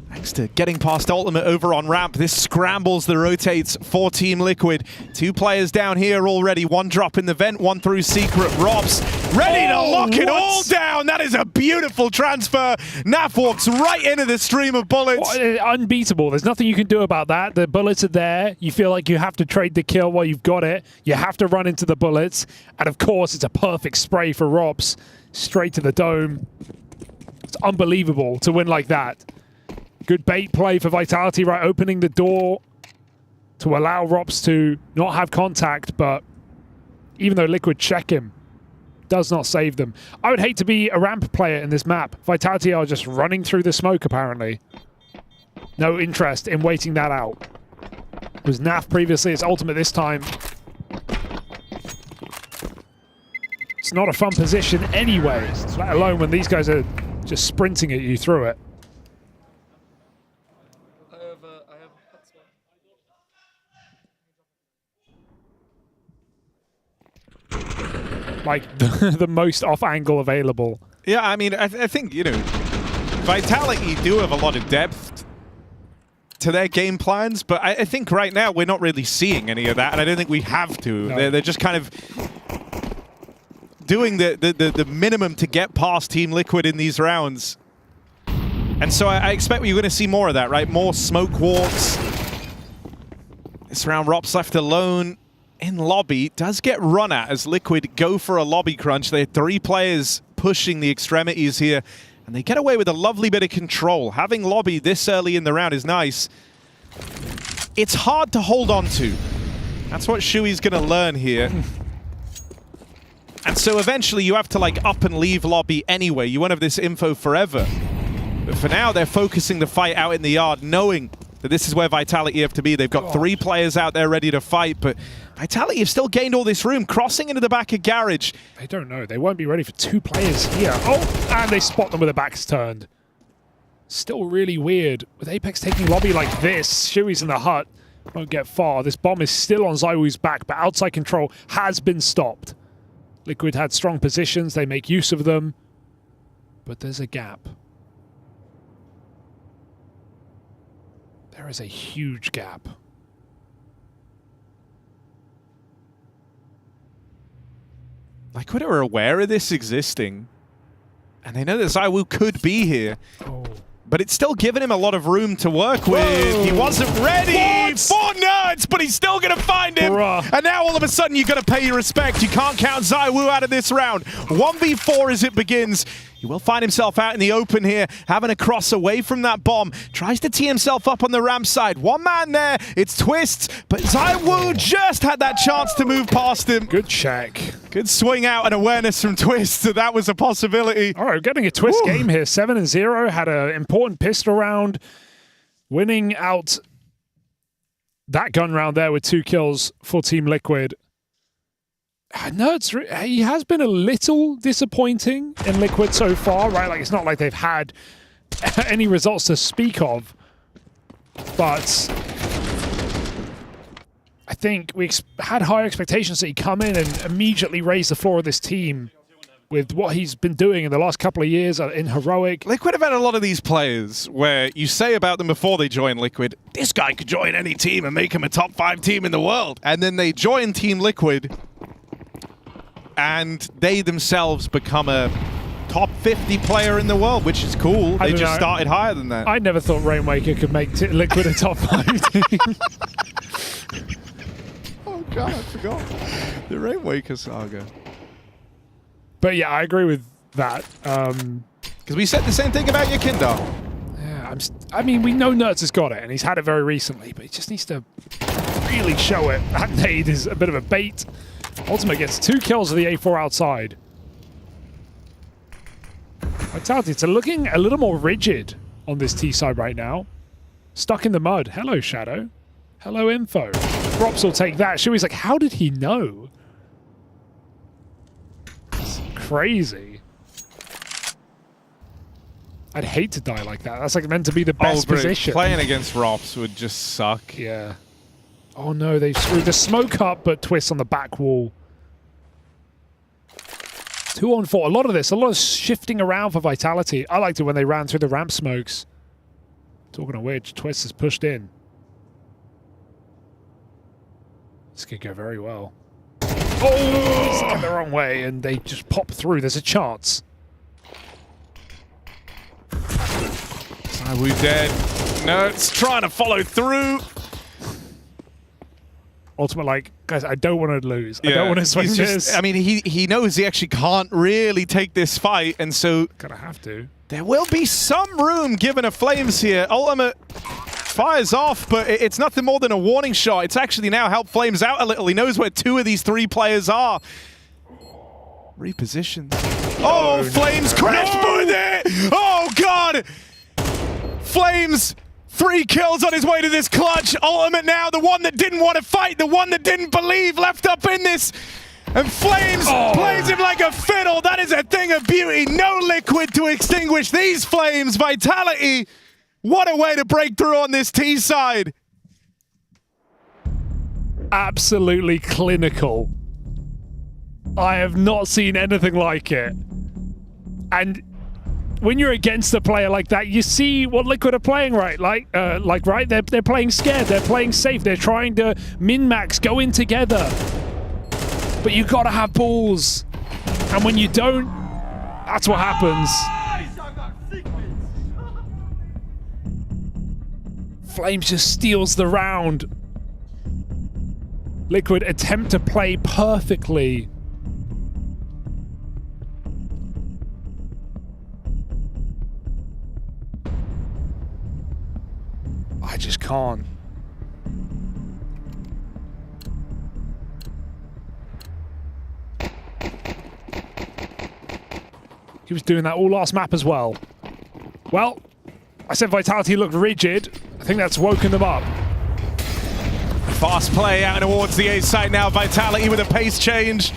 Thanks to getting past Ultimate over on ramp, this scrambles the rotates for Team Liquid. 2 players down here already. 1 drop in the vent, 1 through secret. Robs ready to lock it all down. That is a beautiful transfer. Naf walks right into the stream of bullets. Unbeatable. There's nothing you can do about that. The bullets are there. You feel like you have to trade the kill while you've got it. You have to run into the bullets. And of course, it's a perfect spray for Robs. Straight to the dome. It's unbelievable to win like that. Good bait play for Vitality, right? Opening the door to allow Rops to not have contact, but even though Liquid check him, does not save them. I would hate to be a ramp player in this map. Vitality are just running through the smoke, apparently. No interest in waiting that out. It was Naf previously, it's Ultimate this time. It's not a fun position anyway, let alone when these guys are just sprinting at you through it. Like the most off angle available. Yeah, I mean, I think, you know, Vitality do have a lot of depth to their game plans, but I think right now we're not really seeing any of that, and I don't think we have to. No. They're just kind of doing the minimum to get past Team Liquid in these rounds. And so I expect you're going to see more of that, right? More smoke walks. This round, Rops left alone in lobby, does get run at as Liquid go for a lobby crunch. They had 3 players pushing the extremities here, and they get away with a lovely bit of control. Having lobby this early in the round is nice. It's hard to hold on to. That's what Shui's going to learn here. And so eventually you have to like up and leave lobby anyway. You won't have this info forever. But for now, they're focusing the fight out in the yard, knowing that this is where Vitality have to be. They've got 3 players out there ready to fight, but Vitality have still gained all this room, crossing into the back of Garage. They don't know. They won't be ready for 2 players here. Oh, and they spot them with their backs turned. Still really weird. With Apex taking lobby like this, Shui's in the hut. Won't get far. This bomb is still on ZywOo's back, but outside control has been stopped. Liquid had strong positions. They make use of them. But there's a gap. There is a huge gap. Liquid are aware of this existing, and they know that ZywOo could be here. But it's still giving him a lot of room to work with. Whoa. He wasn't ready for Nerds, but he's still going to find him. And now all of a sudden you've got to pay your respect. You can't count ZywOo out of this round. 1v4 as it begins. He will find himself out in the open here, having a cross away from that bomb. Tries to tee himself up on the ramp side. 1 man there. It's Twist, but ZywOo just had that chance to move past him. Good check. Good swing out and awareness from Twist, so that was a possibility. All right, getting a Twist game here. 7-0, had an important pistol round, winning out that gun round there with 2 kills for Team Liquid. Nerds, he has been a little disappointing in Liquid so far, right? Like, it's not like they've had any results to speak of. but I think we had higher expectations that he'd come in and immediately raise the floor of this team with what he's been doing in the last couple of years in Heroic. Liquid have had a lot of these players where you say about them before they join Liquid, this guy could join any team and make him a top 5 team in the world. And then they join Team Liquid and they themselves become a top 50 player in the world, which is cool. They just started higher than that. I never thought Rainmaker could make Liquid a top 5 team. Oh God, I forgot. The Rainmaker saga. But yeah, I agree with that. Because we said the same thing about Yakinda. Yeah, I mean, we know Nerds has got it, and he's had it very recently, but he just needs to really show it. That nade is a bit of a bait. Ultimate gets 2 kills of the A4 outside. Vitality, it's looking a little more rigid on this T side right now. Stuck in the mud. Hello, Shadow. Hello, Info. Props will take that. Shui's like, how did he know? Crazy. I'd hate to die like that. That's like meant to be the best position. Playing against Rops would just suck. Yeah. Oh no, they've screwed the smoke up, but Twist on the back wall. 2 on 4. A lot of shifting around for Vitality. I liked it when they ran through the ramp smokes. Talking of which, Twist is pushed in. This could go very well. Oh, it's gone the wrong way, and they just pop through. There's a chance. Sawu dead. No, it's trying to follow through. Ultimate, like, guys, I don't want to lose. I don't want to swing this. I mean, he knows he actually can't really take this fight, and so... Gonna have to. There will be some room given a Flames here. Ultimate fires off, but it's nothing more than a warning shot. It's actually now helped Flames out a little. He knows where 2 of these 3 players are. Repositions. Oh, Flames crashed through there! Oh, God! Flames, 3 kills on his way to this clutch. Ultimate now, the one that didn't want to fight, the one that didn't believe, left up in this. And Flames plays him like a fiddle. That is a thing of beauty. No Liquid to extinguish these flames. Vitality, what a way to break through on this T side. Absolutely clinical. I have not seen anything like it. And when you're against a player like that, you see what Liquid are playing right. Right? They're playing scared. They're playing safe. They're trying to min-max, go in together. But you gotta have balls. And when you don't, that's what happens. Flames just steals the round. Liquid attempt to play perfectly. I just can't. He was doing that all last map as well. Well, I said Vitality looked rigid. I think that's woken them up. Fast play out towards the A site now. Vitality with a pace change.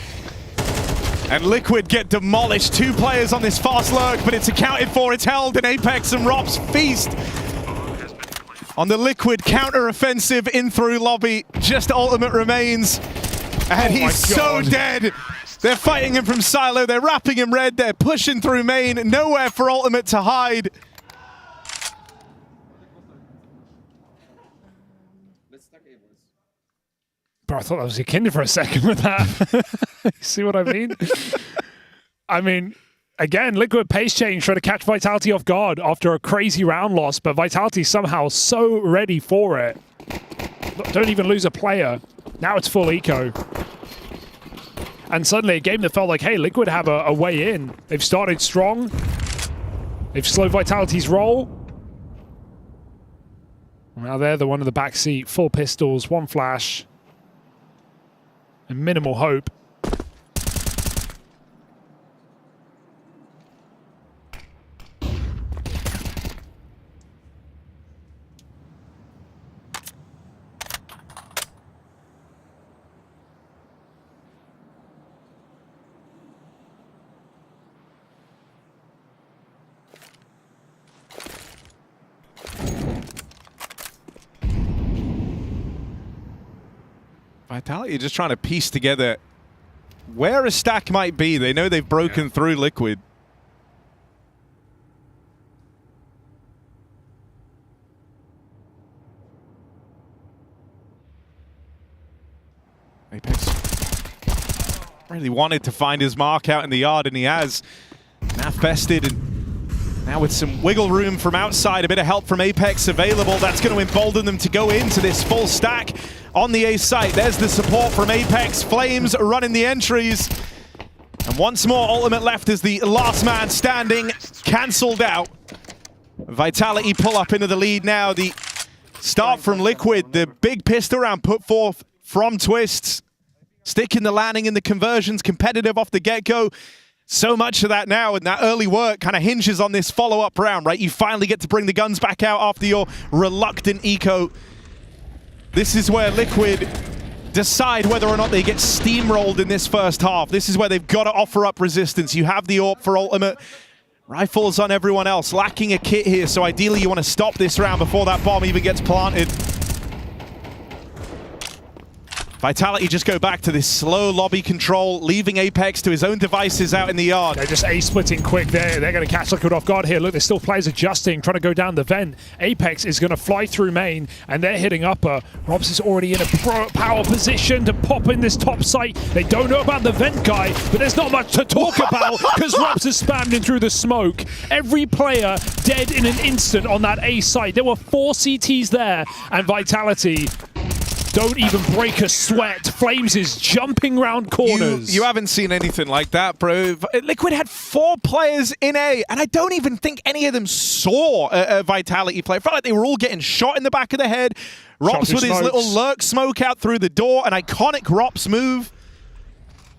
And Liquid get demolished. 2 players on this fast lurk, but it's accounted for. It's held, and Apex and Rops feast on the Liquid counter-offensive in through lobby. Just Ultimate remains. And he's so dead. They're fighting him from silo. They're wrapping him red. They're pushing through main. Nowhere for Ultimate to hide. Bro, I thought that was Yakinda for a second with that. See what I mean? I mean, again, Liquid pace change trying to catch Vitality off guard after a crazy round loss, but Vitality somehow so ready for it. Don't even lose a player. Now it's full eco. And suddenly a game that felt like, hey, Liquid have a way in. They've started strong. They've slowed Vitality's roll. Now they're the one in the back seat. 4 pistols, 1 flash. And minimal hope. Vitality just trying to piece together where a stack might be. They know they've broken through Liquid. Apex really wanted to find his mark out in the yard, and he has. Naf bested, and now with some wiggle room from outside, a bit of help from Apex available, that's going to embolden them to go into this full stack on the A site. There's the support from Apex. Flames running the entries. And once more, Ultimate left as the last man standing, cancelled out. Vitality pull up into the lead now. The start from Liquid, the big pistol round put forth from Twists. Sticking the landing in the conversions, competitive off the get-go. So much of that now, and that early work kind of hinges on this follow-up round, right? You finally get to bring the guns back out after your reluctant eco. This is where Liquid decide whether or not they get steamrolled in this first half. This is where they've got to offer up resistance. You have the AWP for Ultimate. Rifles on everyone else, lacking a kit here, so ideally you want to stop this round before that bomb even gets planted. Vitality just go back to this slow lobby control, leaving Apex to his own devices out in the yard. They're just A-splitting quick there. They're going to catch Liquid off guard here. Look, there's still players adjusting, trying to go down the vent. Apex is going to fly through main, and they're hitting upper. Robs is already in a power position to pop in this top site. They don't know about the vent guy, but there's not much to talk about because Robs is spammed in through the smoke. Every player dead in an instant on that A site. There were 4 CTs there, and Vitality don't even break a sweat. Flames is jumping round corners. You haven't seen anything like that, bro. Liquid had 4 players in A, and I don't even think any of them saw a Vitality play. I felt like they were all getting shot in the back of the head. Rops with his little lurk smoke out through the door, an iconic Rops move.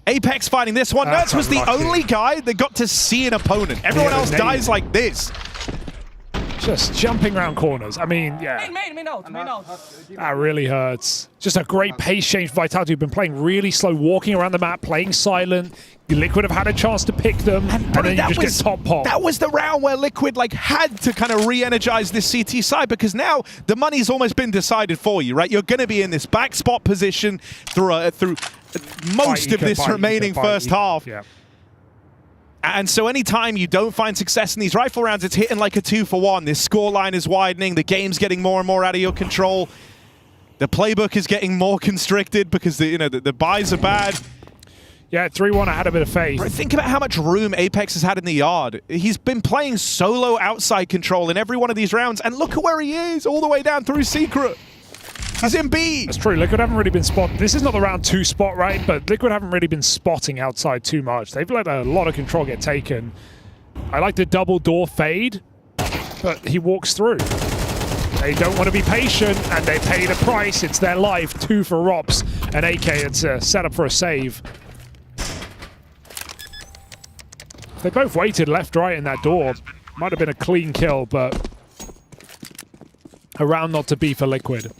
Apex fighting this one. Nerds was the only guy that got to see an opponent. Everyone else dies like this. Just jumping around corners. I mean, yeah. Main out. That really hurts. Just a great pace change for Vitality, who've been playing really slow, walking around the map, playing silent. Liquid have had a chance to pick them, and then you just get top pop. That was the round where Liquid had to kind of re-energize this CT side, because now the money's almost been decided for you, right? You're going to be in this back spot position through most of this remaining first half. Yeah. And so anytime you don't find success in these rifle rounds, it's hitting like a 2-for-1. This scoreline is widening. The game's getting more and more out of your control. The playbook is getting more constricted because the buys are bad. Yeah, 3-1, I had a bit of faith. Bro, think about how much room Apex has had in the yard. He's been playing solo outside control in every one of these rounds, and look at where he is, all the way down through Secret. He's in B. That's true. Liquid haven't really been spotting. This is not the round 2 spot, right? But Liquid haven't really been spotting outside too much. They've let a lot of control get taken. I like the double door fade, but he walks through. They don't want to be patient, and they pay the price. It's their life. 2 for Rops and AK. It's a setup for a save. They both waited left, right in that door. Might have been a clean kill, but a round not to be for Liquid.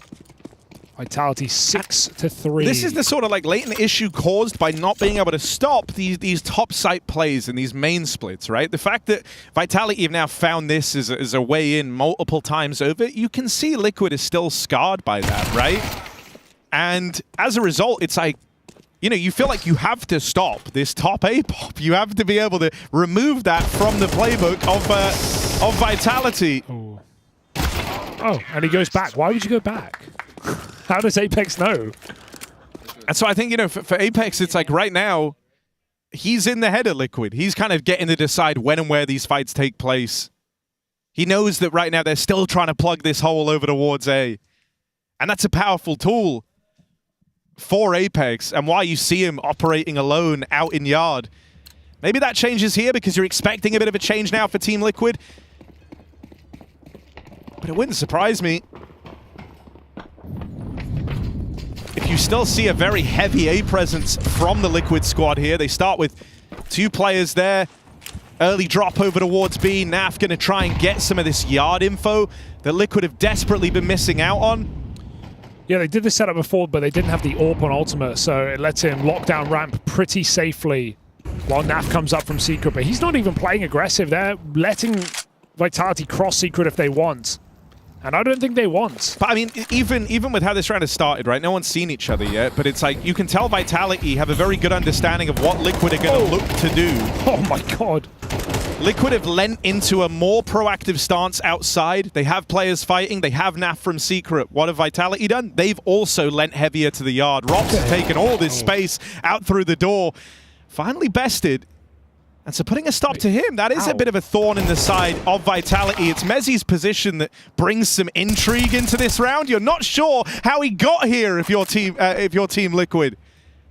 Vitality 6-3. This is the sort of like latent issue caused by not being able to stop these top site plays and these main splits, right? The fact that Vitality have now found this as a way in multiple times over, you can see Liquid is still scarred by that, right? And as a result, it's like, you feel like you have to stop this top A pop. You have to be able to remove that from the playbook of Vitality. Oh, and he goes back. Why would you go back? How does Apex know? And so I think, for Apex, it's like right now, he's in the head of Liquid. He's kind of getting to decide when and where these fights take place. He knows that right now they're still trying to plug this hole over towards A. And that's a powerful tool for Apex, and why you see him operating alone out in yard. Maybe that changes here because you're expecting a bit of a change now for Team Liquid. But it wouldn't surprise me if you still see a very heavy A presence from the Liquid squad here. They start with 2 players there. Early drop over towards B. Naf going to try and get some of this yard info that Liquid have desperately been missing out on. Yeah, they did this setup before, but they didn't have the AWP on Ultimate, so it lets him lock down ramp pretty safely while Naf comes up from Secret. But he's not even playing aggressive. They're letting Vitality cross Secret if they want. And I don't think they want. But I mean, even with how this round has started, right? No one's seen each other yet, but it's like you can tell Vitality have a very good understanding of what Liquid are going to look to do. Oh my god. Liquid have lent into a more proactive stance outside. They have players fighting. They have Naf from Secret. What have Vitality done? They've also lent heavier to the yard. Rob's has taken all this space out through the door. Finally bested. And so putting a stop to him, that is a bit of a thorn in the side of Vitality. It's Mezzi's position that brings some intrigue into this round. You're not sure how he got here if you're team Liquid.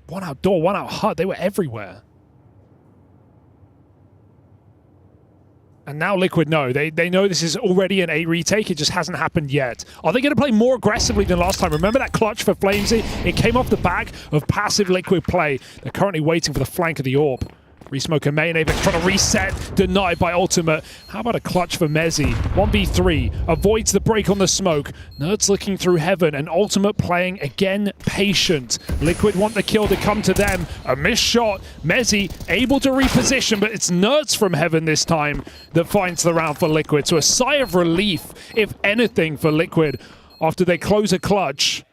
One out door, one out hut. They were everywhere. And now Liquid know. They know this is already an A retake. It just hasn't happened yet. Are they going to play more aggressively than last time? Remember that clutch for Flamesy? It came off the back of passive Liquid play. They're currently waiting for the flank of the AWP. Resmoke and main, Apex trying to reset, denied by Ultimate. How about a clutch for Mezzi? 1v3, avoids the break on the smoke. Nerds looking through Heaven, and Ultimate playing again patient. Liquid want the kill to come to them. A missed shot. Mezzi able to reposition, but it's Nerds from Heaven this time that finds the round for Liquid. So a sigh of relief, if anything, for Liquid after they close a clutch.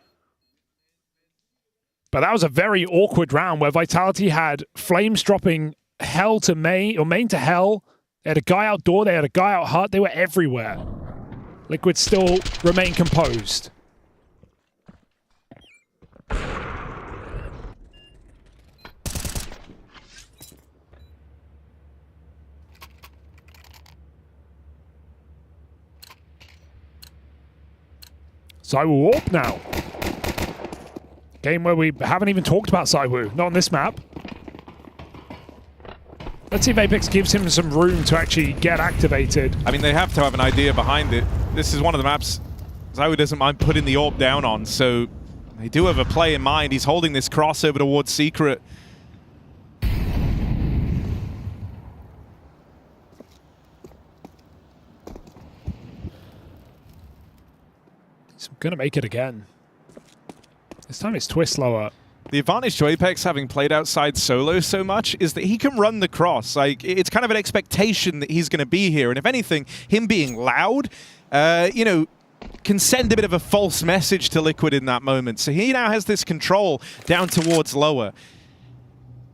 But that was a very awkward round where Vitality had Flames dropping Hell to main, or main to Hell. They had a guy outdoor, they had a guy out hut, they were everywhere. Liquid still remain composed. Zywoo AWP now. Game where we haven't even talked about Zywoo, not on this map. Let's see if Apex gives him some room to actually get activated. I mean, they have to have an idea behind it. This is one of the maps Zywoo doesn't mind putting the AWP down on, so they do have a play in mind. He's holding this crossover towards Secret. He's gonna make it again. This time it's twist lower. The advantage to Apex, having played outside solo so much, is that he can run the cross. Like, it's kind of an expectation that he's going to be here. And if anything, him being loud, you know, can send a bit of a false message to Liquid in that moment. So he now has this control down towards lower.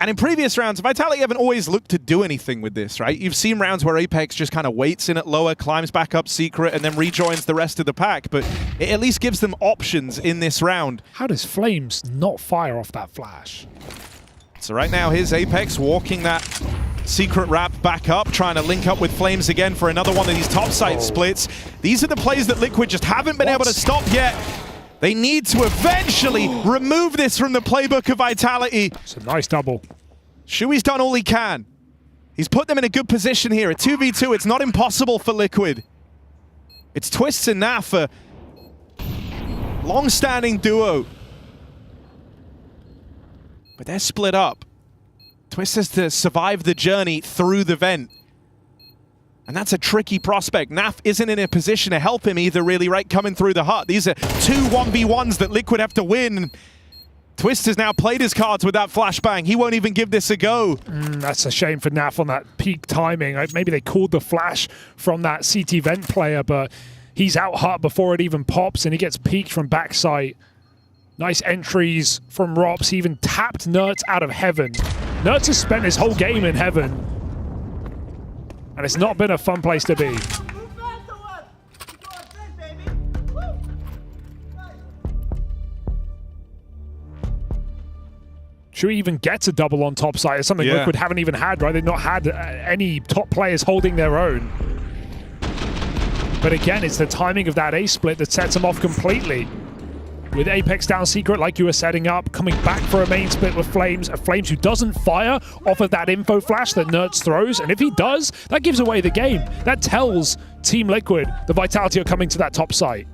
And in previous rounds, Vitality haven't always looked to do anything with this, right? You've seen rounds where Apex just kind of waits in at lower, climbs back up Secret, and then rejoins the rest of the pack. But it at least gives them options in this round. How does Flames not fire off that flash? So right now, here's Apex walking that Secret wrap back up, trying to link up with Flames again for another one of these topside splits. These are the plays that Liquid just haven't been able to stop yet. They need to eventually remove this from the playbook of Vitality. It's a nice double. Shui's done all he can. He's put them in a good position here. A 2v2, it's not impossible for Liquid. It's Twists and Naf, a long-standing duo. But they're split up. Twist has to survive the journey through the vent. And that's a tricky prospect. Naf isn't in a position to help him either, really, right? Coming through the hut. These are two 1v1s that Liquid have to win. Twist has now played his cards with that flashbang. He won't even give this a go. That's a shame for Naf on that peak timing. Maybe they called the flash from that CT vent player, but he's out hut before it even pops, and he gets peeked from backside. Nice entries from Rops. He even tapped Nerds out of Heaven. Nerds has spent his whole game in Heaven. And it's not been a fun place to be. Shui even gets a double on top side. It's something Liquid haven't even had, right? They've not had any top players holding their own. But again, it's the timing of that A split that sets them off completely. With Apex down Secret, like you were setting up, coming back for a main split with Flames, a Flames who doesn't fire off of that info flash that Nerds throws, and if he does, that gives away the game. That tells Team Liquid the Vitality are coming to that top site.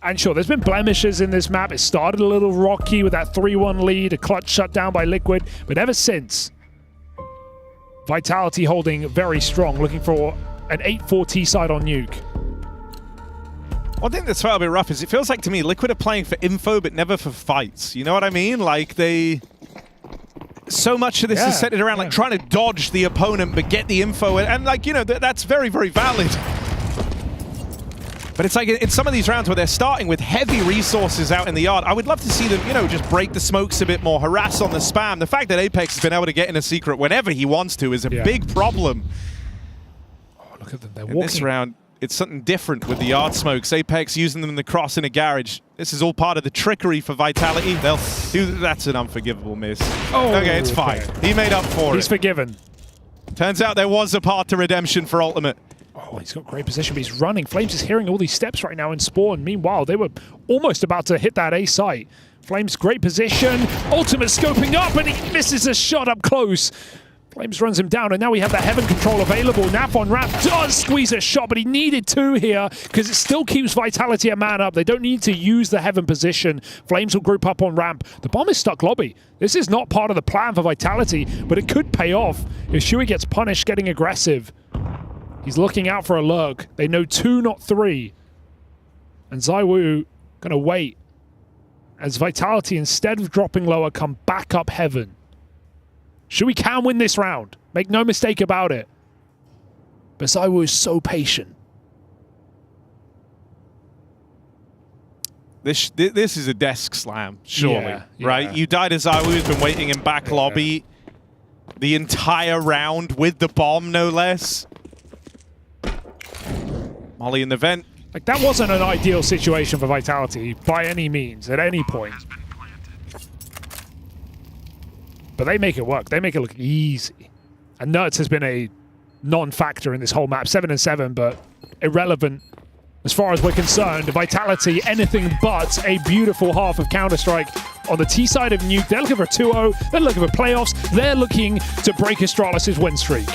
And sure, there's been blemishes in this map. It started a little rocky with that 3-1 lead, a clutch shut down by Liquid, but ever since, Vitality holding very strong, looking for an 8-4 T side on Nuke. One thing that's felt a bit rough is it feels like to me Liquid are playing for info but never for fights. You know what I mean? Like so much of this is centered around like trying to dodge the opponent but get the info, and like, you know, that's very, very valid. But it's like in some of these rounds where they're starting with heavy resources out in the yard, I would love to see them, you know, just break the smokes a bit more, harass on the spam. The fact that Apex has been able to get in a secret whenever he wants to is a big problem. Oh, look at them. They're in walking. this round, it's something different with the yard smokes. Apex using them in the cross in a garage. This is all part of the trickery for Vitality. They'll do that's an unforgivable miss. Oh, okay, it's fine. He made up for it. He's forgiven. Turns out there was a path to redemption for Ultimate. Oh, he's got great position, but he's running. Flames is hearing all these steps right now in Spawn. Meanwhile, they were almost about to hit that A site. Flames, great position. Ultimate scoping up, and he misses a shot up close. Flames runs him down, and now we have the Heaven control available. Nap on ramp does squeeze a shot, but he needed 2 here because it still keeps Vitality a man up. They don't need to use the Heaven position. Flames will group up on ramp. The bomb is stuck lobby. This is not part of the plan for Vitality, but it could pay off if Shui gets punished getting aggressive. He's looking out for a lurk. They know 2, not 3. And ZywOo gonna wait as Vitality, instead of dropping lower, come back up Heaven. Shui can win this round. Make no mistake about it. But ZywOo is so patient. This is a desk slam, surely, Yeah. right? You died as ZywOo, who's been waiting in back lobby the entire round with the bomb, no less. Molly in the vent. Like, that wasn't an ideal situation for Vitality by any means, at any point. But they make it work. They make it look easy. And Nerds has been a non-factor in this whole map. 7 and 7, but irrelevant as far as we're concerned. Vitality, anything but a beautiful half of Counter-Strike on the T side of Nuke. They're looking for 2-0. They're looking for playoffs. They're looking to break Astralis' win streak.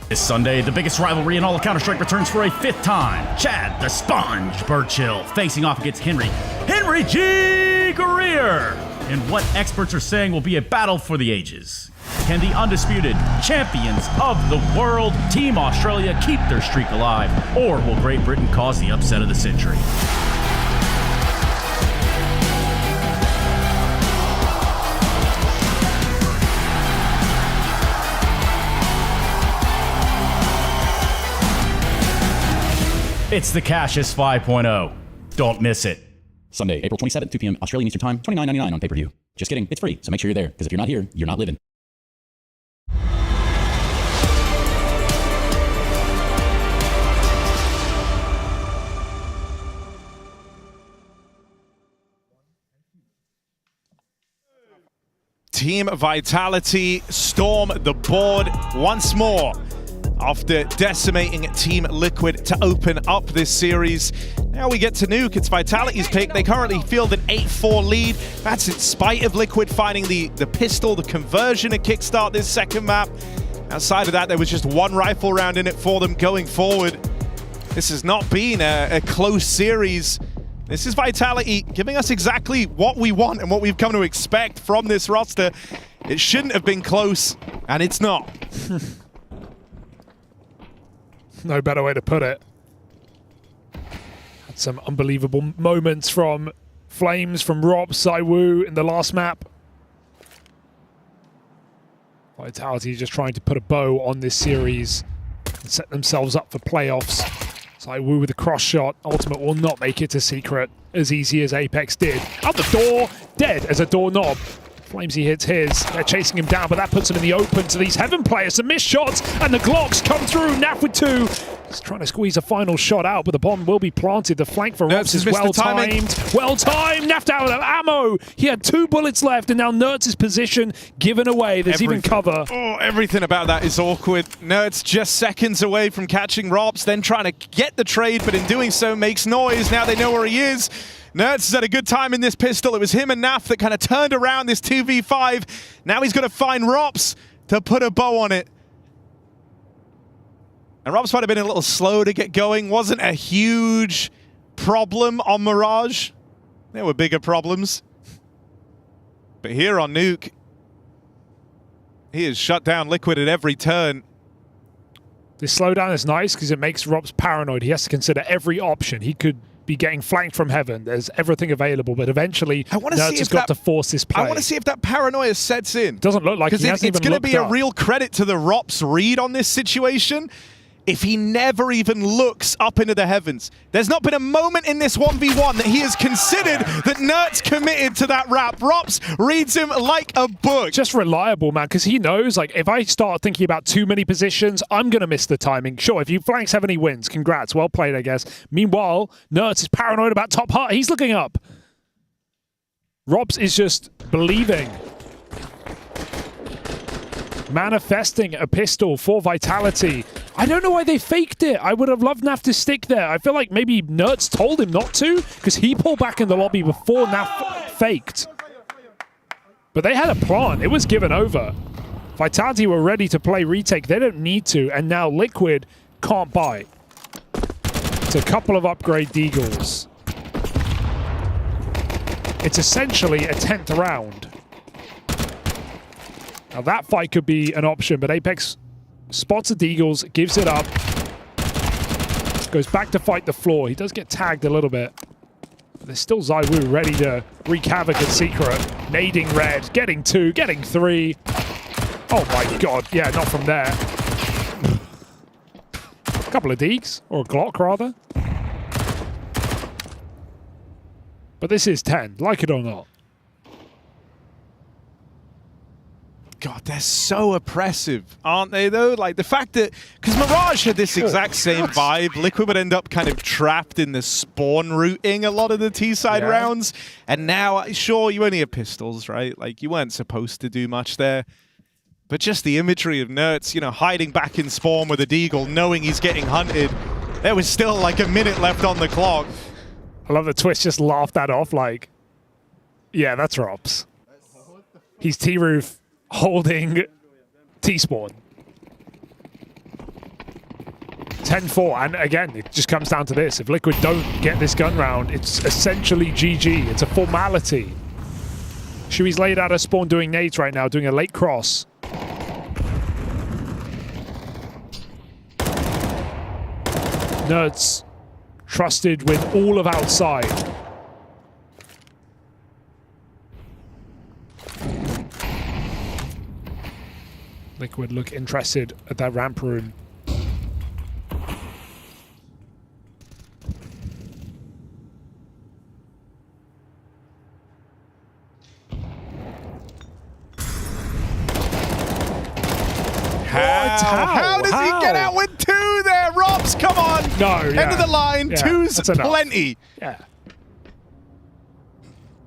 This Sunday, the biggest rivalry in all of Counter-Strike returns for a 5th time. Chad, the Sponge Burchill, facing off against Henry G. Greer, in what experts are saying will be a battle for the ages. Can the undisputed champions of the world, Team Australia, keep their streak alive, or will Great Britain cause the upset of the century? It's the Cassius 5.0. Don't miss it. Sunday, April 27th, 2 p.m. Australian Eastern Time, $29.99 on pay-per-view. Just kidding, it's free, so make sure you're there, because if you're not here, you're not living. Team Vitality storm the board once more after decimating Team Liquid to open up this series. Now we get to Nuke. It's Vitality's pick. They currently field an 8-4 lead. That's in spite of Liquid finding the pistol, the conversion to kickstart this second map. Outside of that, there was just one rifle round in it for them going forward. This has not been a close series. This is Vitality giving us exactly what we want and what we've come to expect from this roster. It shouldn't have been close, and it's not. No better way to put it. Had some unbelievable moments from Flames, from Rob, Zaiwu in the last map. Vitality just trying to put a bow on this series and set themselves up for playoffs. Zaiwu with a cross shot. Ultimate will not make it to Secret as easy as Apex did. Out the door, dead as a doorknob. Flamesy hits his. They're chasing him down, but that puts him in the open to these Heaven players. Some missed shots, and the Glocks come through. Naf with 2. He's trying to squeeze a final shot out, but the bomb will be planted. The flank for Robs is well-timed. Well-timed. Naft out of ammo. He had 2 bullets left, and now Nerds' position given away. There's even cover. Oh, everything about that is awkward. Nerds just seconds away from catching Robs, then trying to get the trade, but in doing so makes noise. Now they know where he is. Nerds has had a good time in this pistol. It was him and Naf that kind of turned around this 2v5. Now he's got to find Rops to put a bow on it. And Rops might have been a little slow to get going. Wasn't a huge problem on Mirage. There were bigger problems. But here on Nuke, he has shut down Liquid at every turn. This slowdown is nice because it makes Robs paranoid. He has to consider every option. He could be getting flanked from Heaven. There's everything available, but eventually Nerds has got to force this play. I want to see if that paranoia sets in. Doesn't look like he hasn't even it's going to be looked a real credit to the Rops read on this situation if he never even looks up into the heavens. There's not been a moment in this 1v1 that he has considered that Nerds committed to that rap. Rops reads him like a book. Just reliable, man, because he knows, like, if I start thinking about too many positions, I'm going to miss the timing. Sure, if you flanks Heaven, he wins. Congrats. Well played, I guess. Meanwhile, Nerds is paranoid about top heart. He's looking up. Robs is just believing. Manifesting a pistol for Vitality. I don't know why they faked it. I would have loved Naf to stick there. I feel like maybe Nerds told him not to because he pulled back in the lobby before Naf faked. But they had a plan. It was given over. Vitality were ready to play retake. They don't need to. And now Liquid can't buy. It's a couple of upgrade Deagles. It's essentially a 10th round. Now that fight could be an option, but Apex spots the Deagles, gives it up, goes back to fight the floor. He does get tagged a little bit. But there's still Zaiwu ready to wreak havoc at Secret. Nading red, getting 2, getting 3. Oh my god, yeah, not from there. A couple of Deags, or a Glock rather. But this is 10, like it or not. God, they're so oppressive, aren't they, though? Like, the fact that... Because Mirage had this exact same vibe. Liquid would end up kind of trapped in the spawn routing a lot of the T-side rounds. And now, sure, you only have pistols, right? Like, you weren't supposed to do much there. But just the imagery of Nerds, you know, hiding back in spawn with a Deagle, knowing he's getting hunted. There was still, like, a minute left on the clock. I love that Twist just laughed that off, like... Yeah, that's Robs. He's T-Roof holding T-spawn. 10-4, and again, it just comes down to this. If Liquid don't get this gun round, it's essentially GG. It's a formality. Shui's laid out a spawn doing nades right now, doing a late cross. Nerds trusted with all of outside. Liquid look interested at that ramp room. How does he get out with 2 there? Robs, come on. No, End of the line. Yeah, 2's that's enough. plenty. Yeah.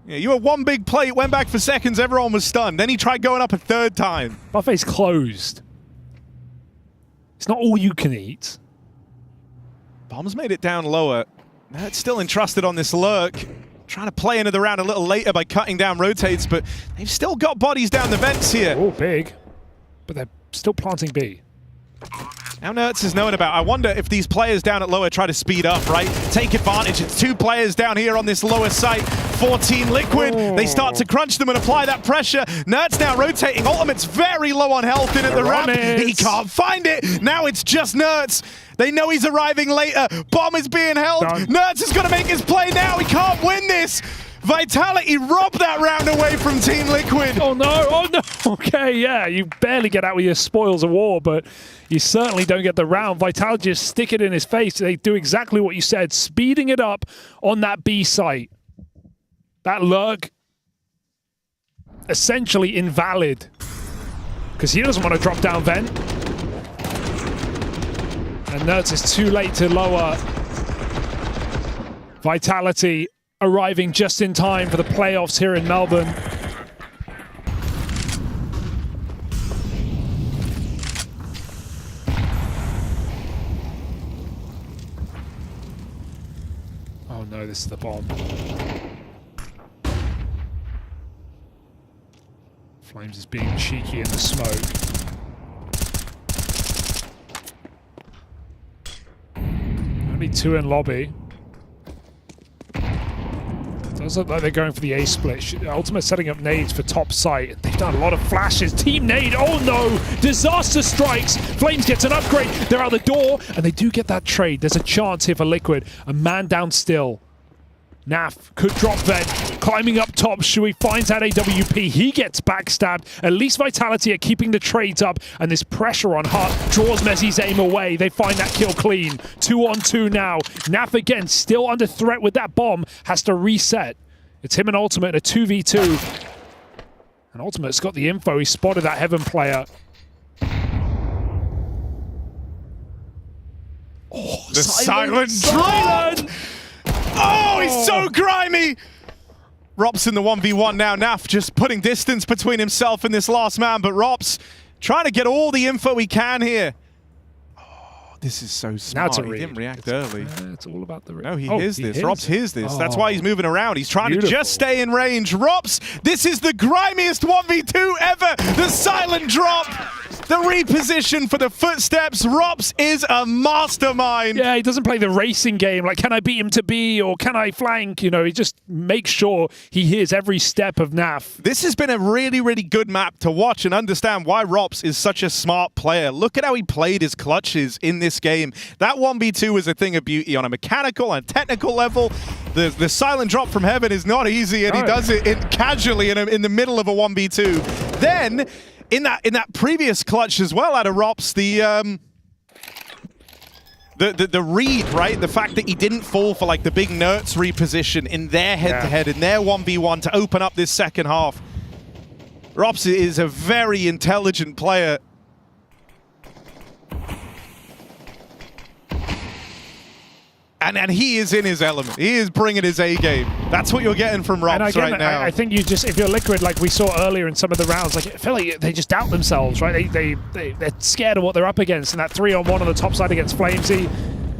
Yeah, you were 1 big plate, went back for seconds, everyone was stunned. Then he tried going up a 3rd time. Buffet's closed. It's not all you can eat. Bomb's made it down lower. That's still entrusted on this lurk. Trying to play into the round a little later by cutting down rotates, but they've still got bodies down the vents here. Oh, big. But they're still planting B. Now Nertz is known about. I wonder if these players down at lower try to speed up, right? Take advantage. It's 2 players down here on this lower site. 14 Liquid. They start to crunch them and apply that pressure. Nertz now rotating. Ultimate's very low on health in at the ramp. He can't find it. Now it's just Nertz. They know he's arriving later. Bomb is being held. Nertz is going to make his play now. He can't win this. Vitality robbed that round away from Team Liquid. Oh no, oh no. Okay, yeah, you barely get out with your spoils of war, but you certainly don't get the round. Vitality just stick it in his face. They do exactly what you said, speeding it up on that B site. That lurk, essentially invalid, because he doesn't want to drop down vent. And Nertz is too late to lower. Vitality arriving just in time for the playoffs here in Melbourne. Oh no, this is the bomb. Flames is being cheeky in the smoke. Only 2 in lobby. Does look like they're going for the A split. Ultimate setting up nades for top site. They've done a lot of flashes. Team nade. Oh no! Disaster strikes. Flames gets an upgrade. They're out the door, and they do get that trade. There's a chance here for Liquid. A man down still. Naf could drop vent. Climbing up top. Shui finds out AWP. He gets backstabbed. At least Vitality are keeping the trades up, and this pressure on Hut draws Messi's aim away. They find that kill clean. 2 on 2 now. Naf again still under threat with that bomb. Has to reset. It's him and Ultimate in a 2v2. And Ultimate's got the info. He spotted that Heaven player. Oh, the silent drop! Oh, he's so grimy! Rops in the 1v1 now. Naf just putting distance between himself and this last man, but Rops trying to get all the info he can here. Oh, this is so smart. He didn't react early. It's all about the read. No, he hears this. Rops hears this. That's why he's moving around. He's trying to just stay in range. Rops, this is the grimiest 1v2 ever. The silent drop. The reposition for the footsteps. Rops is a mastermind. Yeah, he doesn't play the racing game. Like, can I beat him to B or can I flank? You know, he just makes sure he hears every step of Naf. This has been a really, really good map to watch and understand why Rops is such a smart player. Look at how he played his clutches in this game. That 1v2 was a thing of beauty on a mechanical and technical level. The silent drop from Heaven is not easy, and he does it casually in the middle of a 1v2. Then, in that previous clutch as well out of Rops, the read, right? The fact that he didn't fall for like the big Nertz reposition in their head-to-head, in their 1v1 to open up this second half. Rops is a very intelligent player. And he is in his element. He is bringing his A game. That's what you're getting from Rops right now. I think you just, if you're Liquid, like we saw earlier in some of the rounds, like I feel like they just doubt themselves, right? They're scared of what they're up against. And that 3-on-1 on the top side against Flamesy,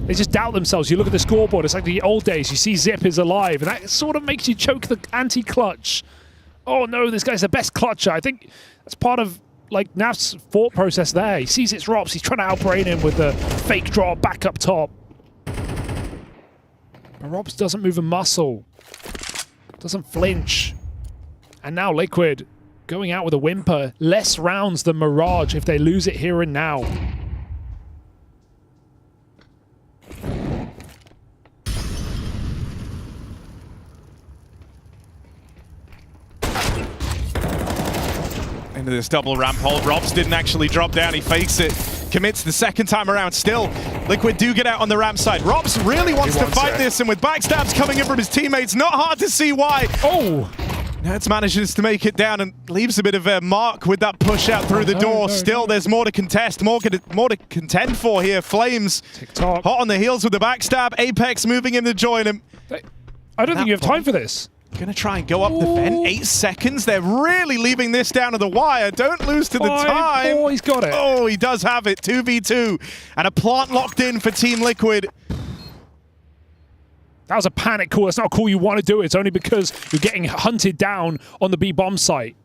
they just doubt themselves. You look at the scoreboard, it's like the old days. You see Zip is alive, and that sort of makes you choke the anti-clutch. Oh no, this guy's the best clutcher. I think that's part of like Naf's thought process there. He sees it's Rops. He's trying to outbrain him with the fake draw back up top. But Rops doesn't move a muscle, doesn't flinch. And now Liquid going out with a whimper. Less rounds than Mirage if they lose it here and now. Into this double ramp hold. Rops didn't actually drop down. He fakes it. Commits the second time around still. Liquid do get out on the ramp side. Rops really wants to fight this, and with backstabs coming in from his teammates, not hard to see why. Oh! Nerds manages to make it down and leaves a bit of a mark with that push out through the door. Still, there's more to contest, more to contend for here. Flames hot on the heels with the backstab. Apex moving in to join him. I don't think you have time for this. Gonna try and go up the vent. 8 seconds. They're really leaving this down to the wire. Don't lose to the time. Oh, he's got it. Oh, he does have it. 2v2. And a plant locked in for Team Liquid. That was a panic call. That's not a call you want to do. It's only because you're getting hunted down on the B bomb site.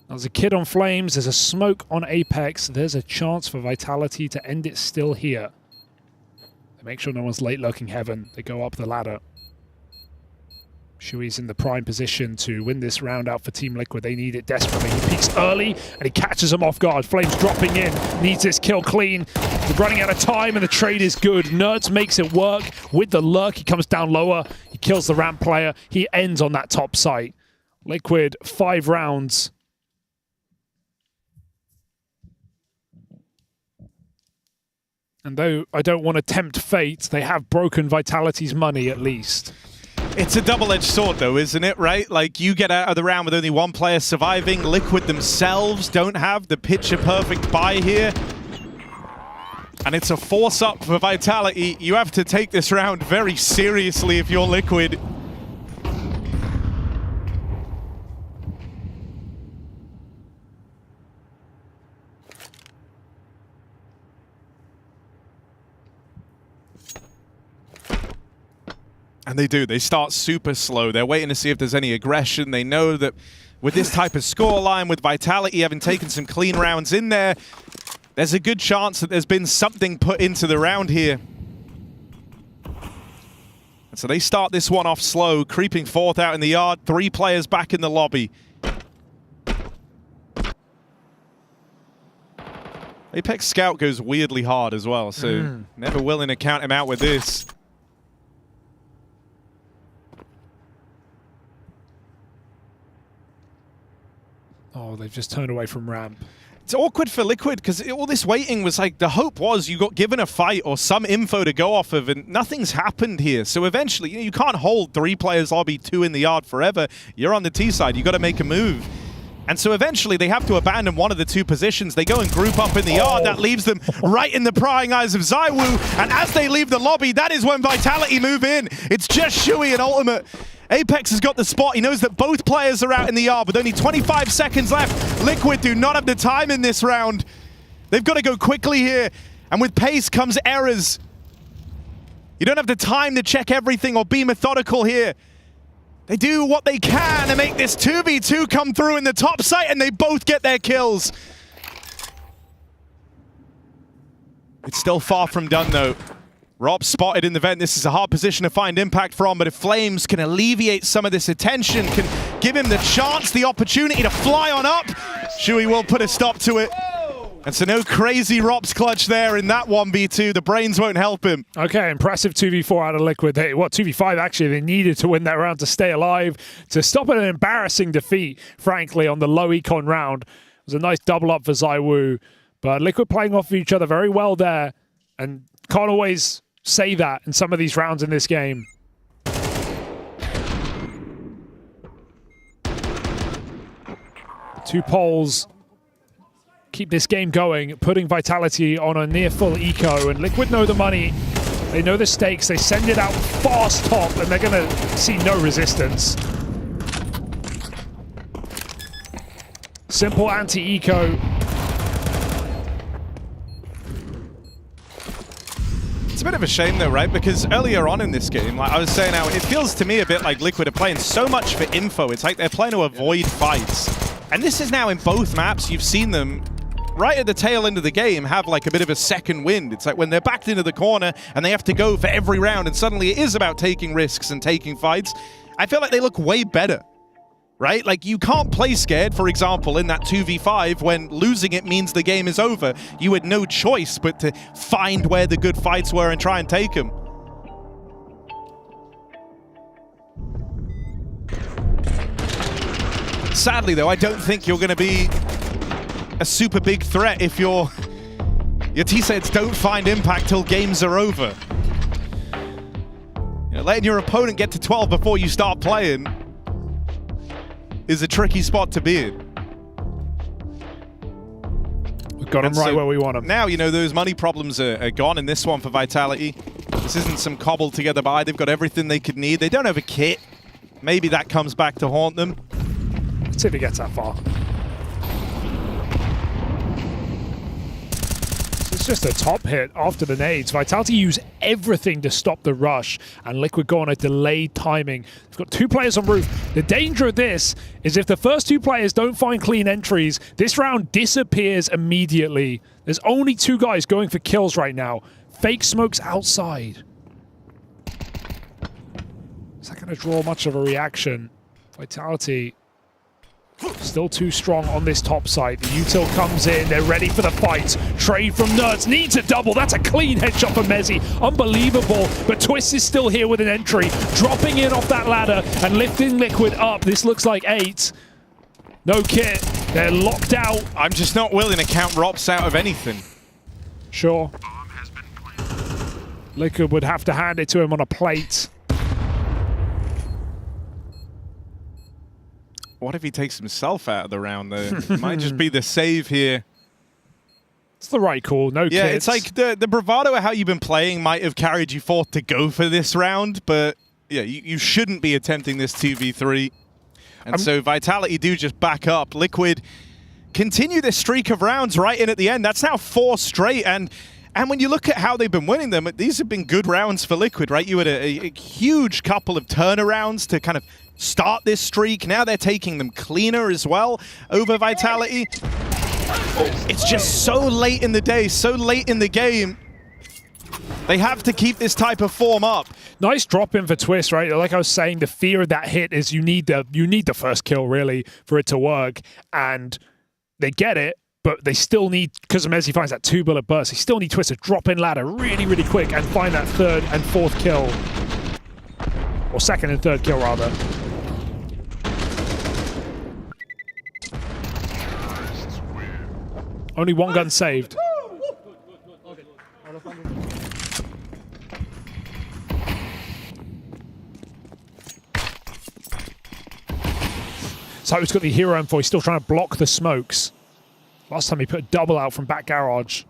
There's a kid on Flames. There's a smoke on Apex. There's a chance for Vitality to end it still here. They make sure no one's late lurking heaven. They go up the ladder. Shui's in the prime position to win this round out for Team Liquid. They need it desperately. He peeks early and he catches them off guard. Flames dropping in, needs this kill clean. They're running out of time and the trade is good. Nerds makes it work with the lurk. He comes down lower. He kills the ramp player. He ends on that top site. Liquid, 5 rounds. And though I don't want to tempt fate, they have broken Vitality's money at least. It's a double-edged sword, though, isn't it, right? Like, you get out of the round with only 1 player surviving. Liquid themselves don't have the picture-perfect buy here. And it's a force-up for Vitality. You have to take this round very seriously if you're Liquid. And they do. They start super slow. They're waiting to see if there's any aggression. They know that with this type of scoreline, with Vitality having taken some clean rounds in there, there's a good chance that there's been something put into the round here. And so they start this one off slow, creeping forth out in the yard. 3 players back in the lobby. Apex Scout goes weirdly hard as well, so never willing to count him out with this. Oh, they've just turned away from ramp. It's awkward for Liquid because all this waiting was like, the hope was you got given a fight or some info to go off of, and nothing's happened here. So eventually, you can't hold 3 players lobby, 2 in the yard forever. You're on the T side. You got to make a move. And so eventually they have to abandon one of the 2 positions. They go and group up in the yard. That leaves them right in the prying eyes of ZywOo. And as they leave the lobby, that is when Vitality move in. It's just Shui and Ultimate. Apex has got the spot. He knows that both players are out in the yard with only 25 seconds left. Liquid do not have the time in this round. They've got to go quickly here. And with pace comes errors. You don't have the time to check everything or be methodical here. They do what they can to make this 2v2 come through in the top site, and they both get their kills. It's still far from done, though. Rob spotted in the vent. This is a hard position to find impact from, but if Flames can alleviate some of this attention, can give him the chance, the opportunity to fly on up, Shui will put a stop to it. And so no crazy Rops clutch there in that 1v2. The brains won't help him. Okay, impressive 2v4 out of Liquid. 2v5 actually. They needed to win that round to stay alive, to stop an embarrassing defeat, frankly, on the low econ round. It was a nice double up for ZywOo, but Liquid playing off of each other very well there, and can't always say that in some of these rounds in this game. The 2 poles keep this game going, putting Vitality on a near full eco, and Liquid know the money. They know the stakes. They send it out fast top, and they're going to see no resistance. Simple anti-eco. It's a bit of a shame though, right? Because earlier on in this game, like I was saying now, it feels to me a bit like Liquid are playing so much for info. It's like they're playing to avoid fights. And this is now in both maps. You've seen them right at the tail end of the game have like a bit of a second wind. It's like when they're backed into the corner and they have to go for every round, and suddenly it is about taking risks and taking fights. I feel like they look way better, right? Like you can't play scared, for example, in that 2v5 when losing it means the game is over. You had no choice but to find where the good fights were and try and take them. Sadly, though, I don't think you're going to be a super big threat if your T-sets don't find impact till games are over. You know, letting your opponent get to 12 before you start playing, is a tricky spot to be in. We've got them right where we want them. Now, you know, those money problems are gone in this one for Vitality. This isn't some cobbled together buy. They've got everything they could need. They don't have a kit. Maybe that comes back to haunt them. Let's see if he gets that far. It's just a top hit after the nades. Vitality use everything to stop the rush, and Liquid go on a delayed timing. They've got 2 players on roof. The danger of this is if the first 2 players don't find clean entries, this round disappears immediately. There's only 2 guys going for kills right now. Fake smokes outside. Is that going to draw much of a reaction? Vitality still too strong on this top side. The util comes in. They're ready for the fight. Trade from Nerds. Needs a double. That's a clean headshot for Mezzi. Unbelievable. But Twist is still here with an entry. Dropping in off that ladder and lifting Liquid up. This looks like 8. No kit. They're locked out. I'm just not willing to count Rops out of anything. Sure. Liquid would have to hand it to him on a plate. What if he takes himself out of the round, though? It might just be the save here. It's the right call. No kits. Yeah, it's like the bravado of how you've been playing might have carried you forth to go for this round, but yeah, you shouldn't be attempting this 2v3. And so Vitality do just back up. Liquid continue this streak of rounds right in at the end. That's now 4 straight, and when you look at how they've been winning them, these have been good rounds for Liquid, right? You had a huge couple of turnarounds to kind of start this streak. Now they're taking them cleaner as well over Vitality. It's just so late in the day, so late in the game. They have to keep this type of form up. Nice drop in for Twist, right? Like I was saying, the fear of that hit is you need the first kill really for it to work, and they get it. But they still need, because Mezzi finds that 2-bullet burst, they still need Twist to drop in ladder really, really quick and find that 3rd and 4th kill. Or 2nd and 3rd kill, rather. Only 1 gun saved. So he's got the hero info, he's still trying to block the smokes. Last time he put a double out from back garage.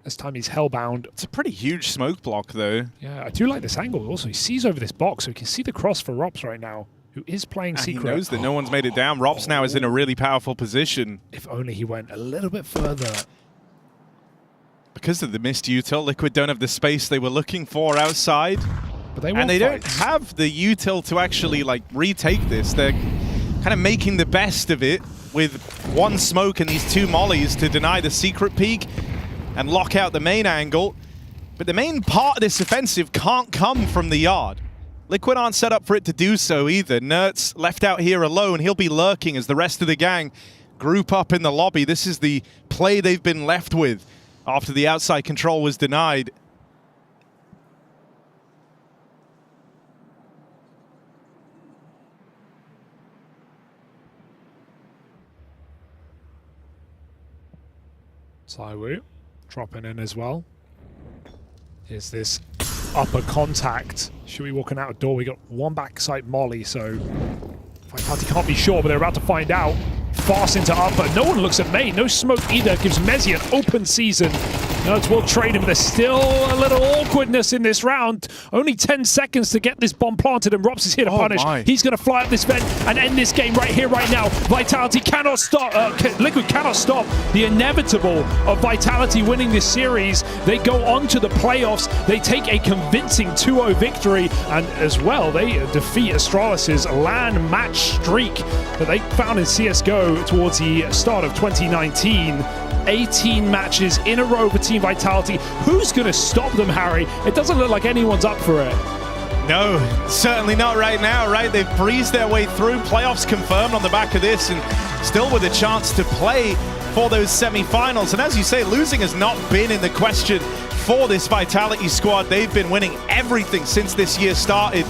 This time he's hellbound. It's a pretty huge smoke block, though. Yeah, I do like this angle. Also, he sees over this box, so he can see the cross for Rops right now, who is playing secret. He knows that no one's made it down. Rops now is in a really powerful position. If only he went a little bit further. Because of the missed util, Liquid don't have the space they were looking for outside. But they and they don't have the util to actually like retake this. They're kind of making the best of it with 1 smoke and these 2 mollies to deny the secret peek and lock out the main angle. But the main part of this offensive can't come from the yard. Liquid aren't set up for it to do so either. Nertz left out here alone. He'll be lurking as the rest of the gang group up in the lobby. This is the play they've been left with after the outside control was denied. Saiwu dropping in as well. Here's this upper contact. Should be walking out a door. We got 1 backside molly, so Vitality can't be sure, but they're about to find out. Fast into upper. No one looks at main. No smoke either. Gives Mezzi an open season. Nerds will trade him. There's still a little awkwardness in this round. Only 10 seconds to get this bomb planted, and Rops is here to punish. He's going to fly up this vent and end this game right here, right now. Vitality cannot stop. Liquid cannot stop the inevitable of Vitality winning this series. They go on to the playoffs. They take a convincing 2-0 victory, and as well, they defeat Astralis' LAN match streak that they found in CSGO towards the start of 2019. 18 matches in a row for Team Vitality. Who's going to stop them, Harry? It doesn't look like anyone's up for it. No, certainly not right now, right? They've breezed their way through. Playoffs confirmed on the back of this, and still with a chance to play for those semi-finals. And as you say, losing has not been in the question for this Vitality squad. They've been winning everything since this year started.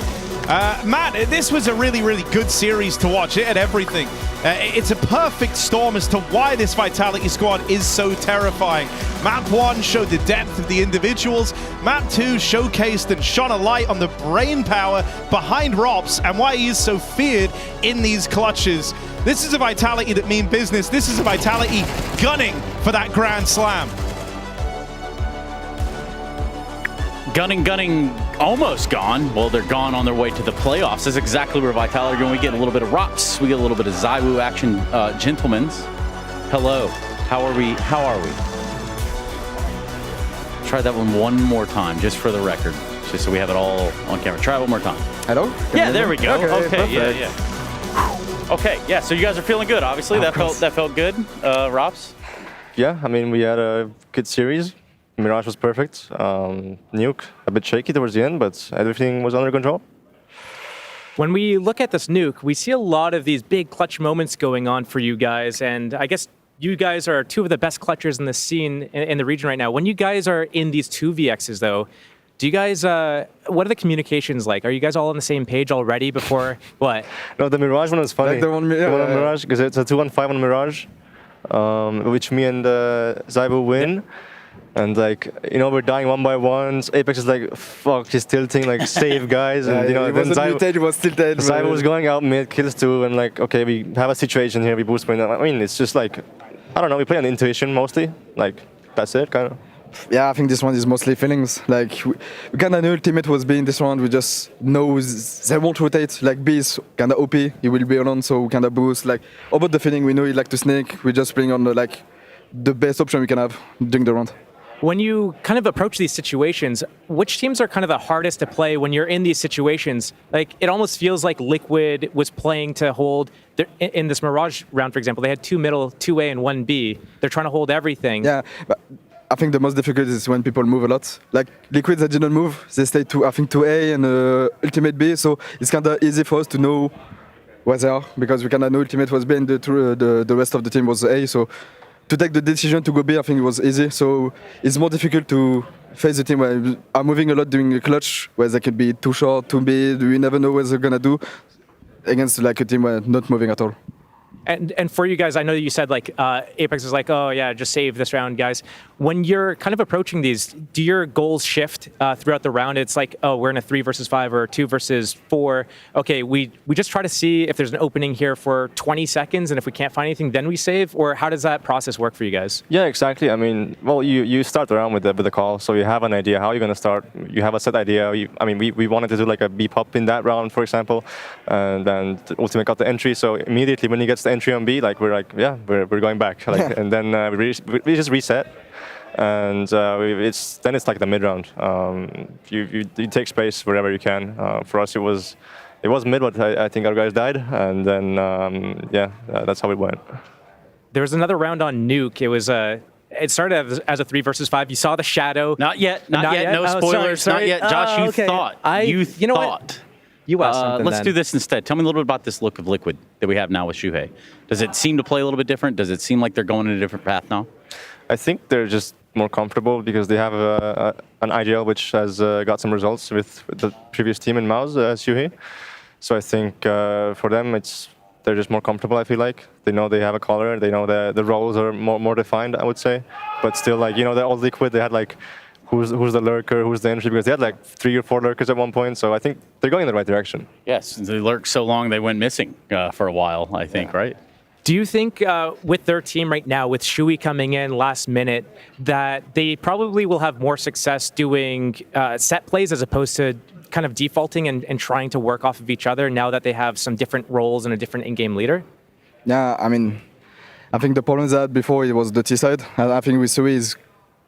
Matt, this was a really, really good series to watch. It had everything. It's a perfect storm as to why this Vitality squad is so terrifying. Map 1 showed the depth of the individuals. Map 2 showcased and shone a light on the brain power behind Rops and why he is so feared in these clutches. This is a Vitality that mean business. This is a Vitality gunning for that Grand Slam. Gunning, almost gone. Well, they're gone on their way to the playoffs. That's exactly where Vitality are going. We get a little bit of Rops. We get a little bit of Zywoo action. Gentlemen, hello. How are we? Try that one more time, just for the record. Just so we have it all on camera. Try it one more time. Hello? Yeah, there we go. Okay, perfect. yeah. Okay, yeah, so you guys are feeling good, obviously. That felt good. Rops? Yeah, I mean, we had a good series. Mirage was perfect. Nuke, a bit shaky towards the end, but everything was under control. When we look at this Nuke, we see a lot of these big clutch moments going on for you guys, and I guess you guys are two of the best clutchers in the scene in the region right now. When you guys are in these 2vx's, though, do you guys, what are the communications like? Are you guys all on the same page already before what? No, the Mirage one was funny. Like the one on Mirage, because it's a 2-on-5 on Mirage, which me and Zywoo win. And like, you know, we're dying one by one. Apex is like, fuck, he's tilting, like, save guys. And you know, then Zywoo was going out mid, kills 2, and like, okay, we have a situation here, we boost point. I mean, it's just like, I don't know, we play on intuition mostly. Like, that's it, kind of. Yeah, I think this one is mostly feelings. Like, we kind of knew ultimate was being this round. We just know they won't rotate. Like, B is kind of OP. He will be alone, so we kind of boost. Like, about the feeling, we know he like to snake. We're just playing on the best option we can have during the round. When you kind of approach these situations, which teams are kind of the hardest to play when you're in these situations? Like, it almost feels like Liquid was playing to hold, in this Mirage round, for example, they had 2 middle, 2A and 1B. They're trying to hold everything. Yeah, but I think the most difficult is when people move a lot. Like, Liquid, they didn't move. They stayed to, I think, 2A and Ultimate B, so it's kind of easy for us to know where they are, because we kind of know Ultimate was B and the rest of the team was A, so to take the decision to go B, I think it was easy. So it's more difficult to face the team where are moving a lot during a clutch, where they can be too short, too big. You never know what they're gonna do against like a team where not moving at all. And for you guys, I know that you said like Apex is like, oh yeah, just save this round, guys. When you're kind of approaching these, do your goals shift throughout the round? It's like, oh, we're in a 3 versus 5 or 2 versus 4. Okay, we just try to see if there's an opening here for 20 seconds, and if we can't find anything, then we save. Or how does that process work for you guys? Yeah, exactly. I mean, well, you start the round with the call, so you have an idea how you're gonna start. You have a set idea. I mean, we wanted to do like a B pop in that round, for example, and then Ultimate got the entry. So immediately when he gets the entry on B, like we're like, yeah, we're going back, like, and then we just reset, and it's like the mid round. You take space wherever you can. For us, it was mid, but I think our guys died, and then that's how it went. There was another round on Nuke. It was it started as a 3 versus 5. You saw the shadow. Not yet. No spoilers. Sorry. Not yet. Josh, you thought. You know what? You asked something Let's then. do this instead. Tell me a little bit about this look of Liquid that we have now with Shuhei. Does it seem to play a little bit different? Does it seem like they're going in a different path now? I think they're just more comfortable because they have an IGL which has got some results with the previous team in Maus, Shuhei. So I think for them, they're just more comfortable, I feel like. They know they have a caller. They know the roles are more defined, I would say. But still, like, you know, they're all Liquid. They had like, who's the lurker, who's the entry, because they had like 3 or 4 lurkers at one point, so I think they're going in the right direction. Yes, they lurked so long they went missing for a while, I think, right? Do you think with their team right now, with Shui coming in last minute, that they probably will have more success doing set plays as opposed to kind of defaulting and trying to work off of each other now that they have some different roles and a different in-game leader? Yeah, I mean, I think the problem is that before it was the T side, and I think with Sui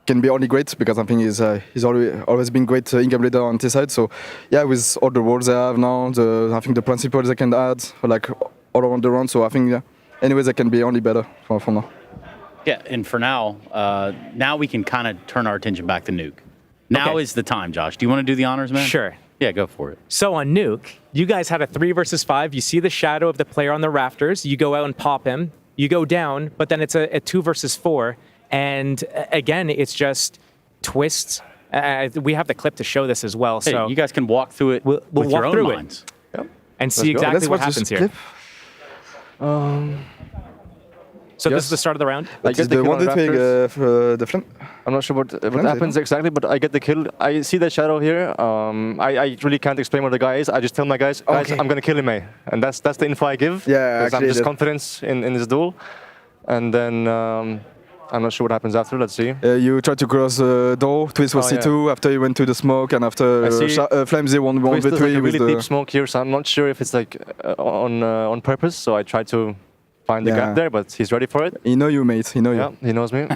can be only great because I think he's always been great in-game leader on T-side. So yeah, with all the roles they have now, I think the principles they can add like all around the round. So I think anyways they can be only better for now. Yeah, and for now, now we can kind of turn our attention back to Nuke. Now is the time, Josh. Do you want to do the honors, man? Sure. Yeah, go for it. So on Nuke, you guys had a 3 versus 5. You see the shadow of the player on the rafters. You go out and pop him. You go down, but then it's a 2 versus 4. And again, it's just twists We have the clip to show this as well. Hey, So you guys can walk through it we'll with your walk own through minds. it and see exactly what happens here. So this is the start of the round? I get the one thing for the flame. I'm not sure what happens exactly, but I get the kill. I see the shadow here. I really can't explain what the guy is. I just tell my guys, I'm gonna kill him, mate. And that's the info I give. Yeah, I'm just confidence in this duel. And then I'm not sure what happens after. Let's see. You try to cross the door. Twist was C2 after you went to the smoke, and after Flames they won 1v3 like a really with deep smoke here, so I'm not sure if it's like on purpose. So I try to find the gap there, but he's ready for it. He know you, mate. He know you. Yeah, he knows me.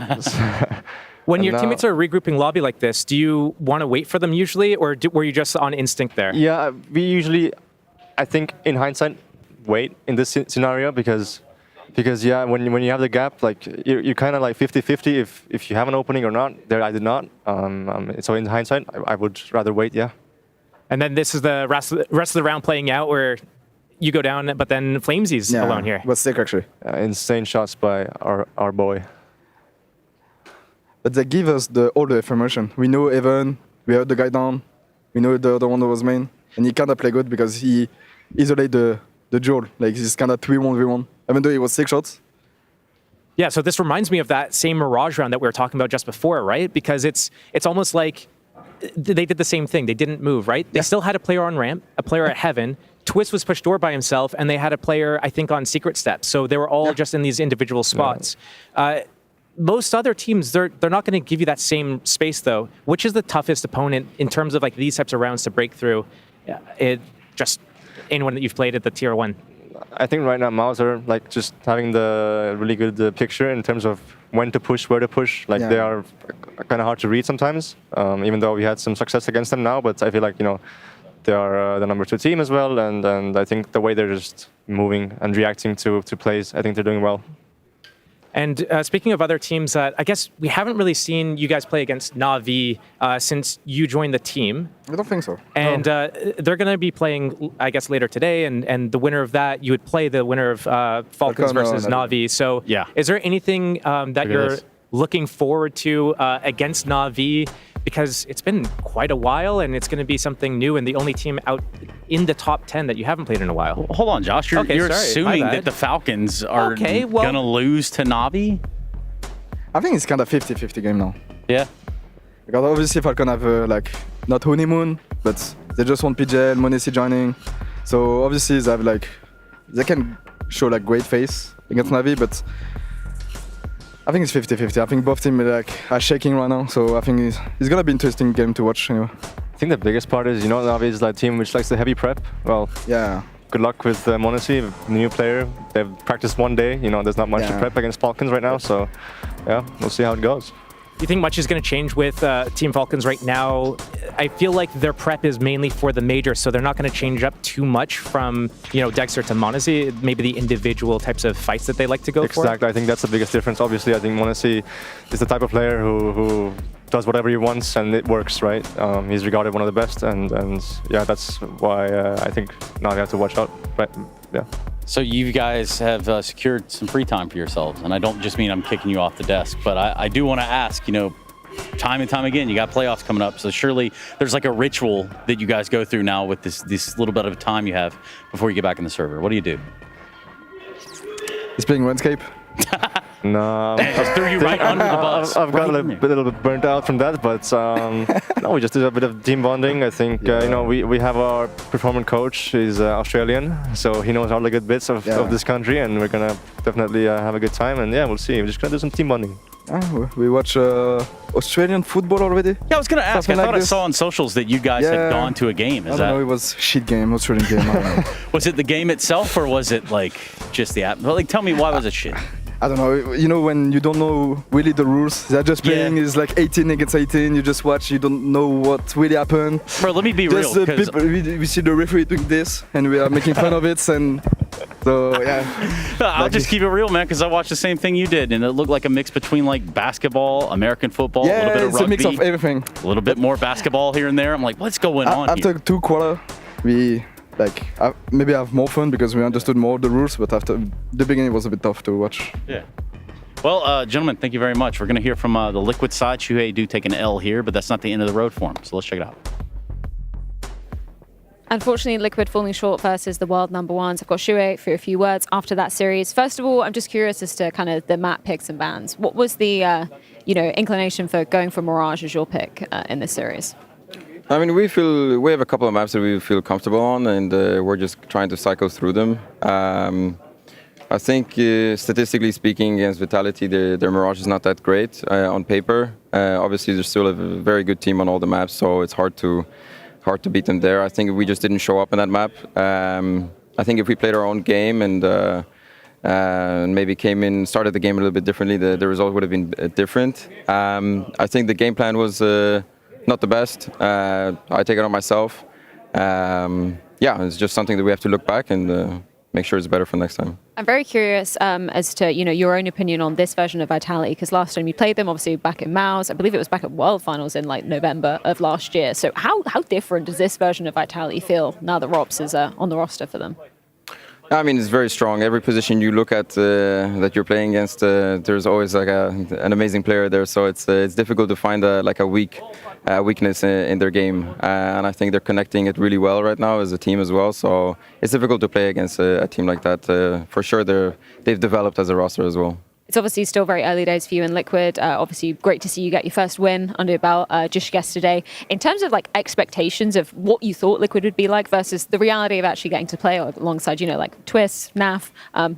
When your teammates are regrouping lobby like this, do you want to wait for them usually, or were you just on instinct there? Yeah, we usually, I think in hindsight, wait in this scenario because yeah, when you have the gap, like you're kind of like 50-50 if you have an opening or not. There I did not. So in hindsight, I would rather wait. Yeah. And then this is the rest of the round playing out where you go down, but then Flamesy's alone here. What's sick actually? Insane shots by our boy. But they give us all the information. We know Evan, we heard the guy down, we know the other one that was main, and he kind of play good because he isolated the duel. Like he's kind of 3-1v1, even though he was 6 shots. Yeah, so this reminds me of that same Mirage round that we were talking about just before, right? Because it's almost like they did the same thing. They didn't move, right? They still had a player on ramp, a player at heaven. Twist was pushed door by himself, and they had a player, I think, on secret steps. So they were all just in these individual spots. Most other teams, they're not going to give you that same space, though. Which is the toughest opponent in terms of like these types of rounds to break through? Just anyone that you've played at the tier 1. I think right now Mauser, like just having the really good picture in terms of when to push, where to push. Like they are kind of hard to read sometimes, even though we had some success against them now. But I feel like they are the number 2 team as well, and I think the way they're just moving and reacting to plays, I think they're doing well. And speaking of other teams, I guess we haven't really seen you guys play against Na'Vi since you joined the team. I don't think so. And they're going to be playing, I guess, later today. And the winner of that, you would play the winner of Falcons versus Na'Vi. So is there anything that you're looking forward to against Na'Vi? Because it's been quite a while, and it's going to be something new, and the only team out in the top 10 that you haven't played in a while. Hold on, Josh. You're assuming that the Falcons are going to lose to Na'Vi? I think it's kind of 50-50 game now. Yeah. Because obviously Falcon have not honeymoon, but they just want PJL, Monesi joining. So obviously they have they can show great face against Na'Vi, but I think it's 50-50. I think both teams are shaking right now, so I think it's gonna be an interesting game to watch anyway. I think the biggest part is, Na'Vi is a team which likes the heavy prep. Well, yeah. Good luck with Monesi, new player. They've practiced one day. There's not much to prep against Falcons right now, so yeah, we'll see how it goes. Do you think much is going to change with Team Falcons right now? I feel like their prep is mainly for the major, so they're not going to change up too much from, Dexter to Monesi, maybe the individual types of fights that they like to go for. Exactly, I think that's the biggest difference. Obviously, I think Monesi is the type of player who does whatever he wants and it works, right? He's regarded one of the best, and yeah, that's why I think now you have to watch out, right? Yeah. So you guys have secured some free time for yourselves, and I don't just mean I'm kicking you off the desk, but I do want to ask, time and time again, you got playoffs coming up, so surely there's a ritual that you guys go through now with this little bit of time you have before you get back in the server. What do you do? He's playing RuneScape. No, just threw you right under the bus. I've got a little bit burnt out from that, but no, we just did a bit of team bonding. I think we have our performance coach. He's Australian, so he knows all the good bits of this country, and we're gonna definitely have a good time. And yeah, we'll see. We're just gonna do some team bonding. We watch Australian football already. Yeah, I was gonna ask. Something I thought I saw on socials that you guys had gone to a game. I don't know, it was shit game, Australian game. Was it the game itself, or was it just the app? Tell me, why was it shit? I don't know. When you don't know really the rules, they're just playing. It's 18 against 18. You just watch. You don't know what really happened. Bro, let me be real. We see the referee doing this, and we are making fun of it, and so yeah. I'll just keep it real, man, because I watched the same thing you did, and it looked like a mix between basketball, American football, a little bit of rugby. It's a mix of everything. A little bit more basketball here and there. I'm like, what's going on after here? 2 quarters, we maybe have more fun because we understood more of the rules, but after the beginning it was a bit tough to watch. Yeah. Well, gentlemen, thank you very much. We're going to hear from the Liquid side. Shuhei do take an L here, but that's not the end of the road for him. So let's check it out. Unfortunately, Liquid falling short versus the world number ones. I've got Shuhei for a few words after that series. First of all, I'm just curious as to kind of the map picks and bans. What was the inclination for going for Mirage as your pick in this series? I mean, we have a couple of maps that we feel comfortable on, and we're just trying to cycle through them. I think statistically speaking, against Vitality, their Mirage is not that great on paper. Obviously, they're still a very good team on all the maps, so it's hard to beat them there. I think we just didn't show up in that map. I think if we played our own game and maybe started the game a little bit differently, the result would have been different. I think the game plan was not the best. I take it on myself. It's just something that we have to look back and make sure it's better for next time. I'm very curious as to your own opinion on this version of Vitality, because last time you played them, obviously back in MAUs, I believe it was back at World Finals in like November of last year. So how different does this version of Vitality feel now that Rops is on the roster for them? I mean, it's very strong. Every position you look at that you're playing against, there's always like an amazing player there. So it's difficult to find a weakness in their game. And I think they're connecting it really well right now as a team as well. So it's difficult to play against a team like that. For sure, they've developed as a roster as well. It's obviously still very early days for you in Liquid. Obviously, great to see you get your first win under your belt just yesterday. In terms of like expectations of what you thought Liquid would be like versus the reality of actually getting to play alongside, like Twist, NAF,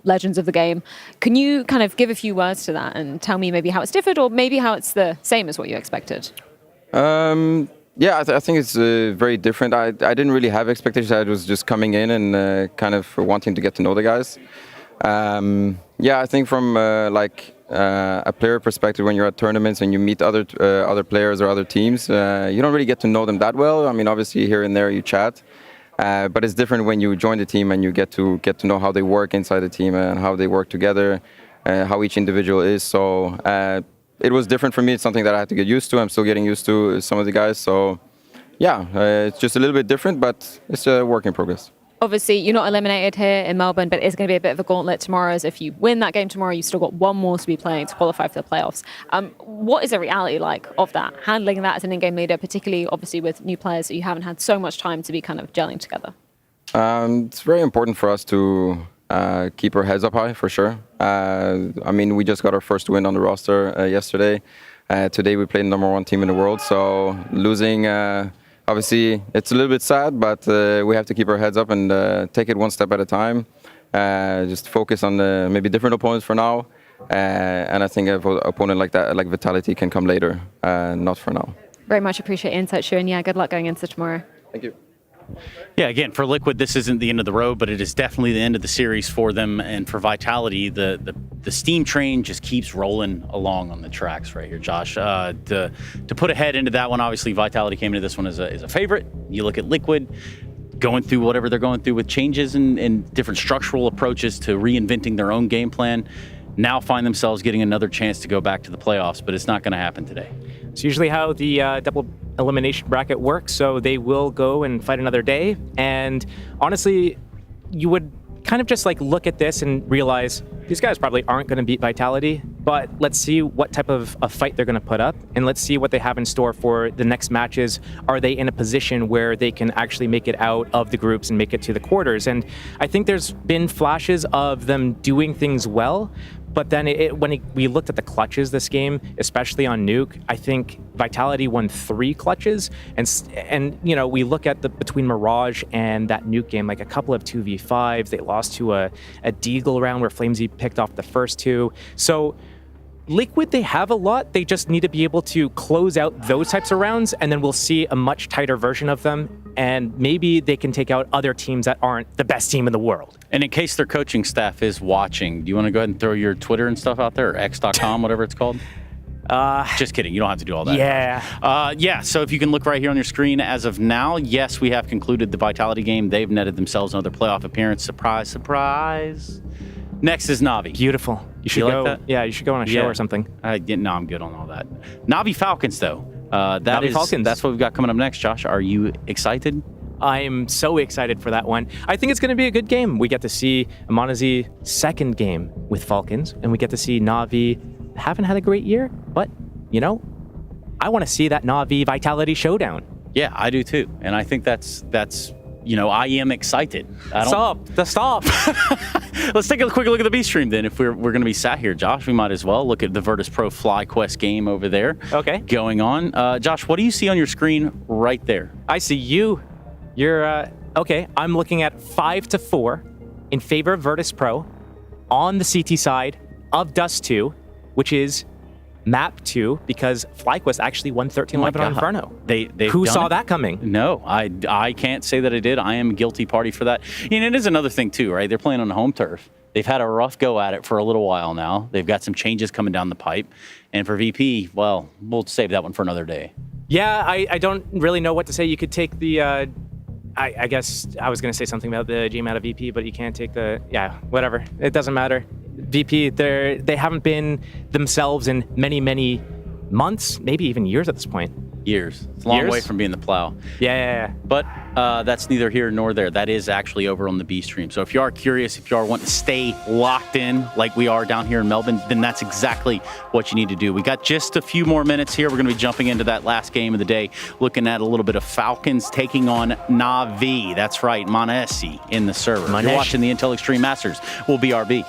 legends of the game, can you kind of give a few words to that and tell me maybe how it's different or maybe how it's the same as what you expected? I think it's very different. I didn't really have expectations. I was just coming in and kind of wanting to get to know the guys. I think from a player perspective, when you're at tournaments and you meet other players or other teams, you don't really get to know them that well. I mean, obviously here and there you chat, but it's different when you join the team and you get to know how they work inside the team and how they work together, how each individual is. So it was different for me. It's something that I had to get used to. I'm still getting used to some of the guys. So it's just a little bit different, but it's a work in progress. Obviously, you're not eliminated here in Melbourne, but it's going to be a bit of a gauntlet tomorrow, as if you win that game tomorrow, you've still got one more to be playing to qualify for the playoffs. What is the reality like of that, handling that as an in-game leader, particularly obviously with new players that you haven't had so much time to be kind of gelling together? It's very important for us to keep our heads up high, for sure. I mean, we just got our first win on the roster yesterday. Today we played the number one team in the world, so losing... Obviously, it's a little bit sad, but we have to keep our heads up and take it one step at a time. Just focus on maybe different opponents for now. And I think an opponent like that, like Vitality, can come later, not for now. Very much appreciate your insight, Shu, and good luck going into tomorrow. Thank you. Yeah, again, for Liquid, this isn't the end of the road, but it is definitely the end of the series for them. And for Vitality, the steam train just keeps rolling along on the tracks right here, Josh. To put a head into that one, obviously, Vitality came into this one as a favorite. You look at Liquid going through whatever they're going through with changes and different structural approaches to reinventing their own game plan. Now find themselves getting another chance to go back to the playoffs, but it's not going to happen today. It's usually how the double elimination bracket works, so they will go and fight another day. And honestly, you would kind of just like look at this and realize these guys probably aren't going to beat Vitality, but let's see what type of a fight they're going to put up, and let's see what they have in store for the next matches. Are they in a position where they can actually make it out of the groups and make it to the quarters? And I think there's been flashes of them doing things well, but then we looked at the clutches this game, especially on Nuke, I think Vitality won 3 clutches. And we look at between Mirage and that Nuke game, like a couple of 2v5s. They lost to a Deagle round where Flamesy picked off the first 2. So Liquid, they have a lot. They just need to be able to close out those types of rounds, and then we'll see a much tighter version of them. And maybe they can take out other teams that aren't the best team in the world. And in case their coaching staff is watching, do you want to go ahead and throw your Twitter and stuff out there, or x.com, whatever it's called? Just kidding. You don't have to do all that. Yeah. So if you can look right here on your screen, as of now, yes, we have concluded the Vitality game. They've netted themselves another playoff appearance. Surprise, surprise. Next is Navi. Beautiful. You should go. Like that? Yeah, you should go on a show or something. No, I'm good on all that. Navi Falcons, though. Falcons. That's what we've got coming up next, Josh. Are you excited? I'm so excited for that one. I think it's going to be a good game. We get to see Amanazi's second game with Falcons, and we get to see Navi haven't had a great year, but, I want to see that Na'Vi Vitality showdown. Yeah, I do too. And I think that's IEM excited. Stop. Let's take a quick look at the B stream then. If we're going to be sat here, Josh, we might as well look at the Virtus Pro FlyQuest game over there. Okay. Going on. Josh, what do you see on your screen right there? I see you. You're, okay, I'm looking at 5-4 in favor of Virtus Pro on the CT side of Dust 2, which is map 2, because FlyQuest actually won 13-11 on Inferno. Who saw that coming? No, I can't say that I did. I am guilty party for that. And it is another thing too, right? They're playing on the home turf. They've had a rough go at it for a little while now. They've got some changes coming down the pipe. And for VP, well, we'll save that one for another day. Yeah, I don't really know what to say. You could take the, I guess I was going to say something about the GM out of VP, but you can't take the, whatever. It doesn't matter. VP, they haven't been themselves in many, many months, maybe even years at this point. Years. It's a long way from being the plow. Yeah. But that's neither here nor there. That is actually over on the B stream. So if you are curious, if you are wanting to stay locked in like we are down here in Melbourne, then that's exactly what you need to do. We got just a few more minutes here. We're going to be jumping into that last game of the day, looking at a little bit of Falcons taking on Na'Vi. That's right, Manesi in the server. You're watching the Intel Extreme Masters. We'll BRB.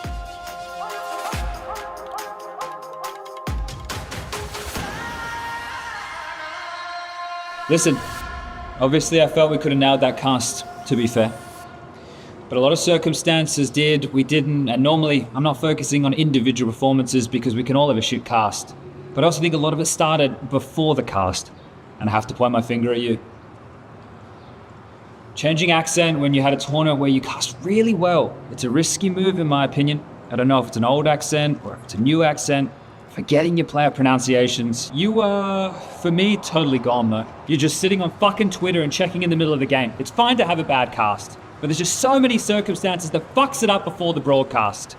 Listen, obviously I felt we could have nailed that cast, to be fair. But a lot of circumstances we didn't, and normally I'm not focusing on individual performances because we can all have a shit cast. But I also think a lot of it started before the cast, and I have to point my finger at you. Changing accent when you had a tournament where you cast really well, it's a risky move in my opinion. I don't know if it's an old accent or if it's a new accent. Forgetting your player pronunciations. You were, for me, totally gone though. You're just sitting on fucking Twitter and checking in the middle of the game. It's fine to have a bad cast, but there's just so many circumstances that fucks it up before the broadcast.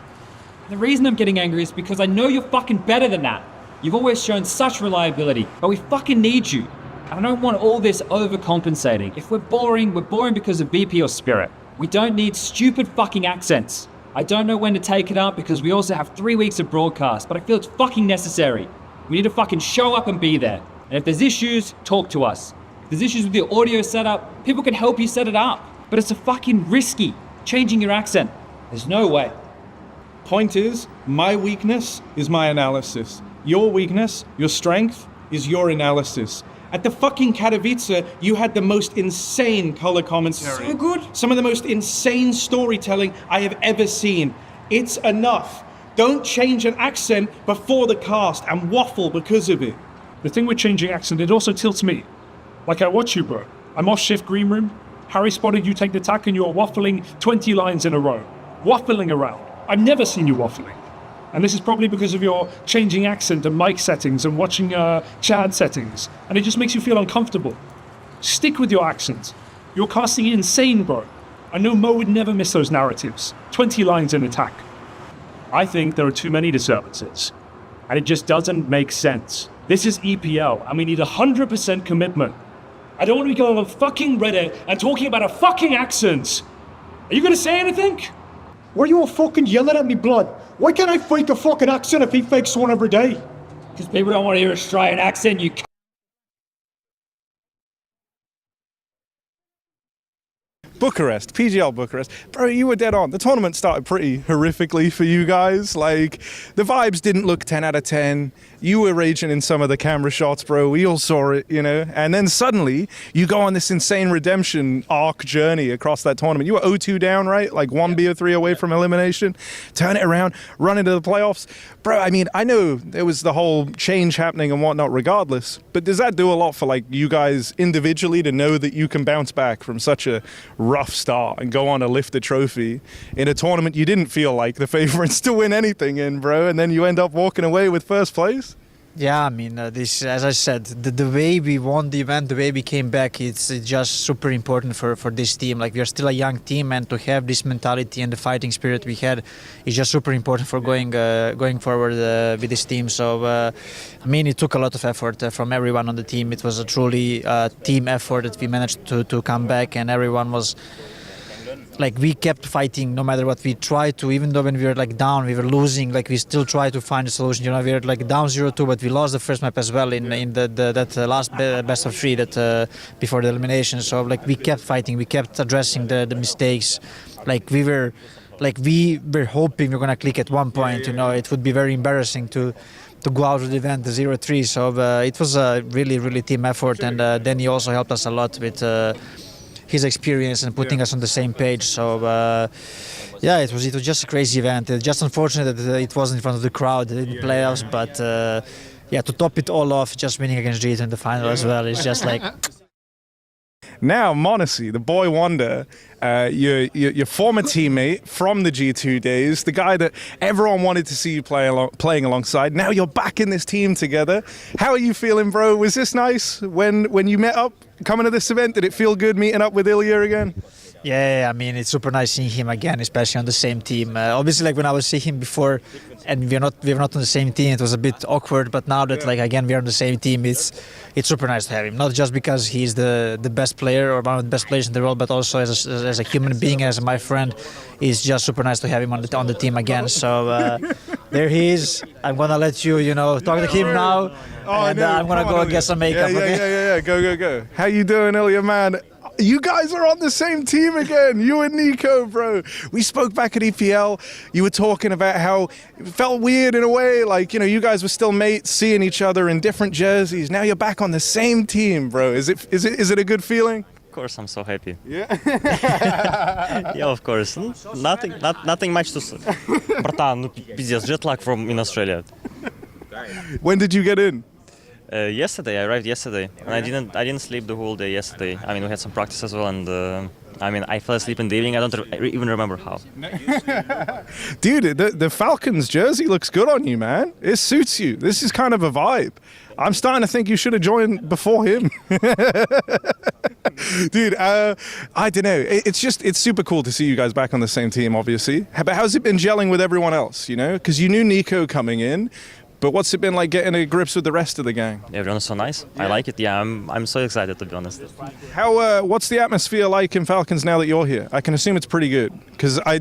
And the reason I'm getting angry is because I know you're fucking better than that. You've always shown such reliability, but we fucking need you. And I don't want all this overcompensating. If we're boring because of BP or Spirit. We don't need stupid fucking accents. I don't know when to take it up because we also have 3 weeks of broadcast, but I feel it's fucking necessary. We need to fucking show up and be there. And if there's issues, talk to us. If there's issues with your audio setup, people can help you set it up. But it's a fucking risky, changing your accent. There's no way. Point is, my weakness is my analysis. Your weakness, your strength, is your analysis. At the fucking Katowice, you had the most insane color commentary. So good. Some of the most insane storytelling I have ever seen. It's enough. Don't change an accent before the cast and waffle because of it. The thing with changing accent, it also tilts me. Like I watch you, bro. I'm off shift green room. Harry spotted you take the attack and you're waffling 20 lines in a row. Waffling around. I've never seen you waffling. And this is probably because of your changing accent and mic settings and watching Chad settings. And it just makes you feel uncomfortable. Stick with your accent. You're casting insane, bro. I know Mo would never miss those narratives. 20 lines in attack. I think there are too many disturbances. And it just doesn't make sense. This is EPL, and we need 100% commitment. I don't want to be going on fucking Reddit and talking about a fucking accent. Are you going to say anything? Why are you all fucking yelling at me, blood? Why can't I fake a fucking accent if he fakes one every day? Because people don't want to hear an Australian accent, you Bucharest, PGL Bucharest. Bro, you were dead on. The tournament started pretty horrifically for you guys. Like, the vibes didn't look 10 out of 10. You were raging in some of the camera shots, bro. We all saw it, you know? And then suddenly, you go on this insane redemption arc journey across that tournament. You were 0-2 down, right? Like 1 BO3 away from elimination. Turn it around, run into the playoffs. Bro, I mean, I know there was the whole change happening and whatnot regardless, but does that do a lot for, like, you guys individually to know that you can bounce back from such a rough start and go on to lift a trophy in a tournament you didn't feel like the favorites to win anything in, bro, and then you end up walking away with first place? Yeah, I mean, this, as I said, the way we won the event, the way we came back, it's just super important for this team. Like, we are still a young team, and to have this mentality and the fighting spirit we had is just super important for going forward with this team. So, I mean, it took a lot of effort from everyone on the team. It was a truly team effort that we managed to come back, and everyone was like we kept fighting no matter what. We tried to, even though when we were like down, we were losing, like we still tried to find a solution. You know, we were like down 0-2, but we lost the first map as well in that last best of 3 that before the elimination. So like we kept fighting, we kept addressing the mistakes. Like we were hoping we were gonna click at one point. You know, it would be very embarrassing to go out of the event 0-3. So it was a really team effort, and then he also helped us a lot with his experience and putting us on the same page. So yeah, it was just a crazy event. Just unfortunate that it wasn't in front of the crowd in the playoffs, but yeah, to top it all off, just winning against G2 in the final as well is just like. Now, Monacy, the boy wonder, your former teammate from the G2 days, the guy that everyone wanted to see you playing alongside. Now you're back in this team together. How are you feeling, bro? Was this nice when you met up coming to this event? Did it feel good meeting up with Ilya again? Yeah, I mean, it's super nice seeing him again, especially on the same team. Obviously, like when I was seeing him before, and we're not on the same team, it was a bit awkward. But now that like again we're on the same team, it's super nice to have him. Not just because he's the best player or one of the best players in the world, but also as a human being, as my friend. It's just super nice to have him on the team again. So there he is. I'm gonna let you talk to him now, and I'm gonna go and get some makeup. Yeah. Go. How you doing, Ilya, man? You guys are on the same team again, you and Nico, bro. We spoke back at EPL. You were talking about how it felt weird in a way, like, you guys were still mates, seeing each other in different jerseys. Now you're back on the same team, bro. Is it a good feeling? Of course, I'm so happy. Yeah. Yeah, of course. Nothing much to say. Братан, пиздец, jet lag from in Australia. When did you get in? Yesterday, I arrived yesterday, and I didn't sleep the whole day yesterday. I mean, we had some practice as well, and I fell asleep in the evening. I don't even remember how. Dude, the Falcons jersey looks good on you, man. It suits you. This is kind of a vibe. I'm starting to think you should have joined before him. Dude, I don't know. It's super cool to see you guys back on the same team, obviously. But how's it been gelling with everyone else, Because you knew Nico coming in. But what's it been like getting to grips with the rest of the gang? Everyone's so nice. Yeah. I like it. Yeah, I'm so excited, to be honest. What's the atmosphere like in Falcons now that you're here? I can assume it's pretty good, because I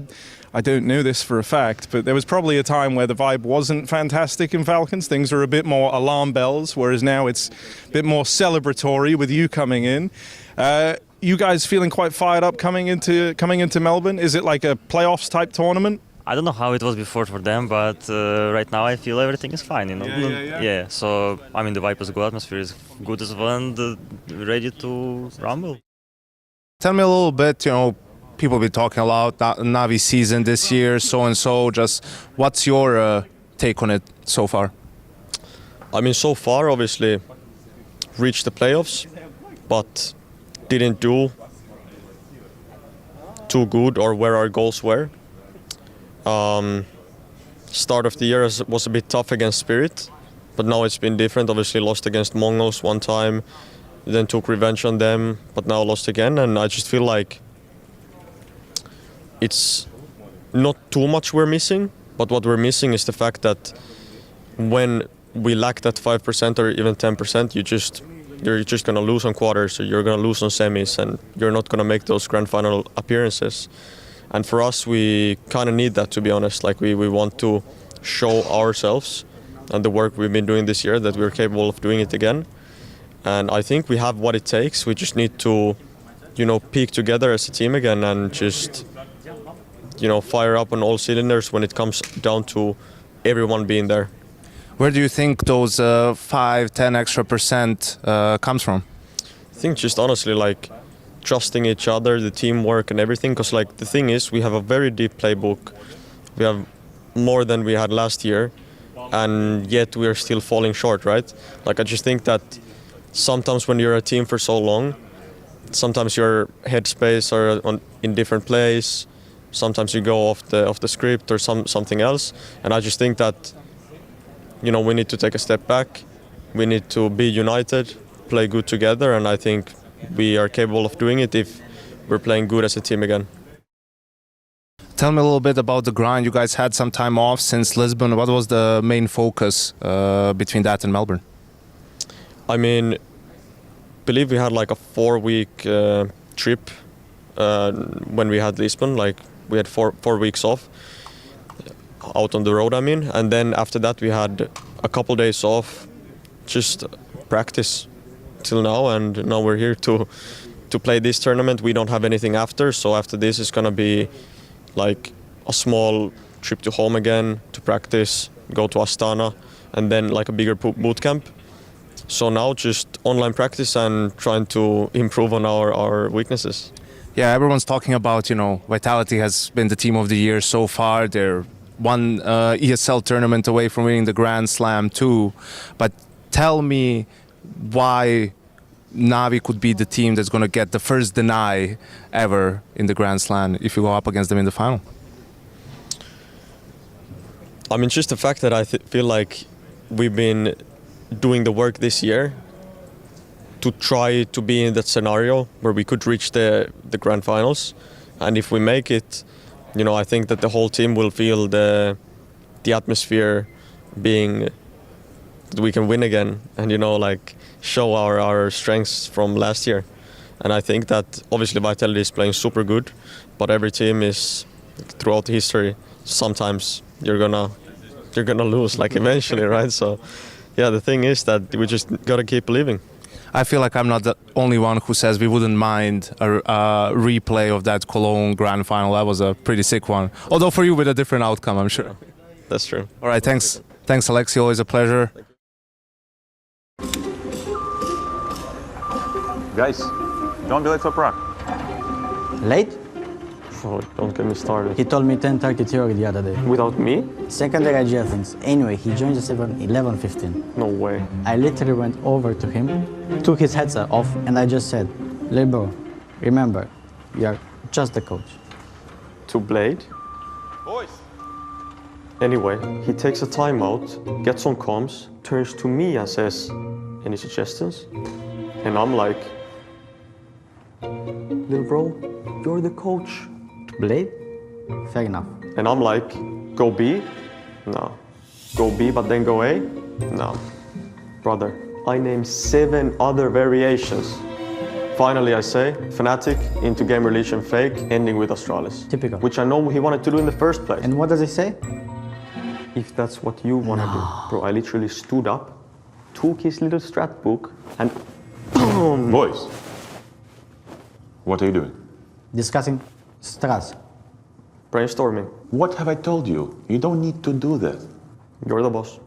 don't know this for a fact, but there was probably a time where the vibe wasn't fantastic in Falcons. Things were a bit more alarm bells, whereas now it's a bit more celebratory with you coming in. You guys feeling quite fired up coming into Melbourne? Is it like a playoffs type tournament? I don't know how it was before for them, but right now I feel everything is fine, Yeah, so, I mean, the vibe is good, atmosphere is good as well, and ready to rumble. Tell me a little bit, people be talking about Navi season this year, so. Just what's your take on it so far? I mean, so far, obviously, reached the playoffs, but didn't do too good or where our goals were. Start of the year was a bit tough against Spirit, but now it's been different. Obviously lost against Mongols one time, then took revenge on them, but now lost again, and I just feel like it's not too much we're missing, but what we're missing is the fact that when we lack that 5% or even 10%, you're just gonna lose on quarters, or you're gonna lose on semis, and you're not gonna make those grand final appearances. And for us, we kind of need that, to be honest. Like we want to show ourselves and the work we've been doing this year that we're capable of doing it again. And I think we have what it takes. We just need to, peak together as a team again and just, fire up on all cylinders when it comes down to everyone being there. Where do you think those 5-10 extra percent comes from? I think just honestly, trusting each other, the teamwork and everything, because the thing is, we have a very deep playbook. We have more than we had last year, and yet we are still falling short, right? I just think that sometimes when you're a team for so long, sometimes your headspace are in different place, sometimes you go off the script or something else, and I just think that we need to take a step back, we need to be united, play good together, and I think we are capable of doing it if we're playing good as a team again. Tell me a little bit about the grind. You guys had some time off since Lisbon. What was the main focus between that and Melbourne? I mean, believe we had a 4-week trip when we had Lisbon. Like we had four weeks off out on the road. I mean, and then after that we had a couple days off, just practice till now, and now we're here to play this tournament. We don't have anything after, so after this is gonna be like a small trip to home again to practice, go to Astana, and then like a bigger boot camp. So now just online practice and trying to improve on our weaknesses. Yeah, everyone's talking about, Vitality has been the team of the year so far. They're one ESL tournament away from winning the Grand Slam too. But tell me why Navi could be the team that's going to get the first deny ever in the Grand Slam if you go up against them in the final. I mean, just the fact that I feel like we've been doing the work this year to try to be in that scenario where we could reach the grand finals, and if we make it, I think that the whole team will feel the atmosphere being that we can win again, and like show our strengths from last year. And I think that obviously Vitality is playing super good, but every team is throughout history sometimes you're gonna lose like eventually, right? So yeah, the thing is that we just gotta keep believing. I feel like I'm not the only one who says we wouldn't mind a replay of that Cologne Grand Final. That was a pretty sick one. Although for you with a different outcome, I'm sure. That's true. All right, thanks. Thanks, Alexi. Always a pleasure. Guys, don't be late for Prague. Late? Oh, don't get me started. He told me 10:30 theory the other day. Without me? Secondary IG Athens. Anyway, he joined us at 11:15. No way. I literally went over to him, took his headset off, and I just said, "Little bro, remember, you're just the coach." To Blade? Boys! Anyway, he takes a timeout, gets on comms, turns to me and says, "Any suggestions?" And I'm like, "Little bro, you're the coach." Blade? Fair enough. And I'm like, "Go B? No. Go B but then go A? No. Brother, I named 7 other variations. Finally I say, Fnatic into game relation fake, ending with Astralis. Typical. Which I know he wanted to do in the first place. And what does he say? If that's what you want to do. Bro, I literally stood up, took his little strat book, and boom! Boys, what are you doing? Discussing strats. Brainstorming. What have I told you? You don't need to do that. You're the boss.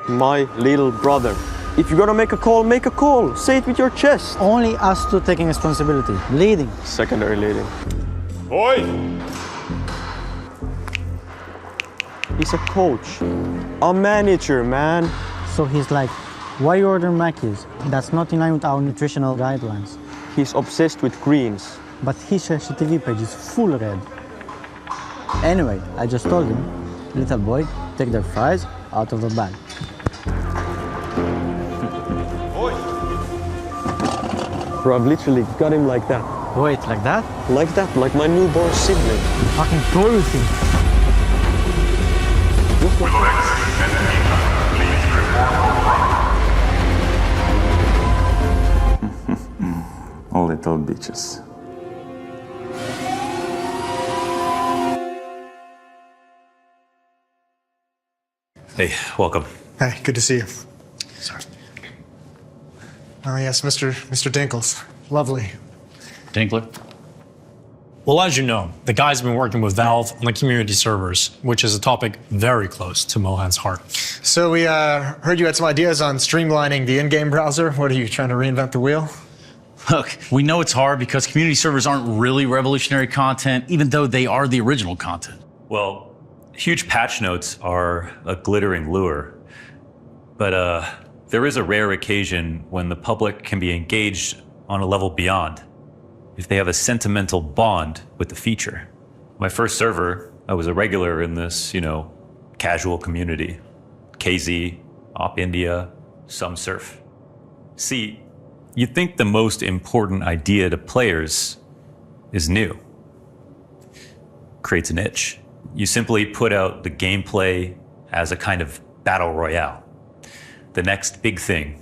My little brother. If you're gonna make a call, say it with your chest. Only us two taking responsibility. Leading. Secondary leading. Boy! He's a coach. A manager, man. So he's like, why you order Mackies? That's not in line with our nutritional guidelines. He's obsessed with greens. But his CCTV page is full red. Anyway, I just told him, little boy, take their fries out of the bag. Bro, I've literally got him like that. Wait, like that? Like that, like my newborn sibling. Fucking Dorothy. All little bitches. Hey, welcome. Hey, good to see you. Sorry. Oh yes, Mr. Dinkles. Lovely. Dinkler? Well, as you know, the guys have been working with Valve on the community servers, which is a topic very close to Mohan's heart. So we heard you had some ideas on streamlining the in-game browser. What are you trying to reinvent the wheel? Look, we know it's hard because community servers aren't really revolutionary content, even though they are the original content. Well, huge patch notes are a glittering lure. But there is a rare occasion when the public can be engaged on a level beyond, if they have a sentimental bond with the feature. My first server, I was a regular in this, casual community. KZ, Op India, some surf. See, you'd think the most important idea to players is new. Creates an itch. You simply put out the gameplay as a kind of battle royale. The next big thing.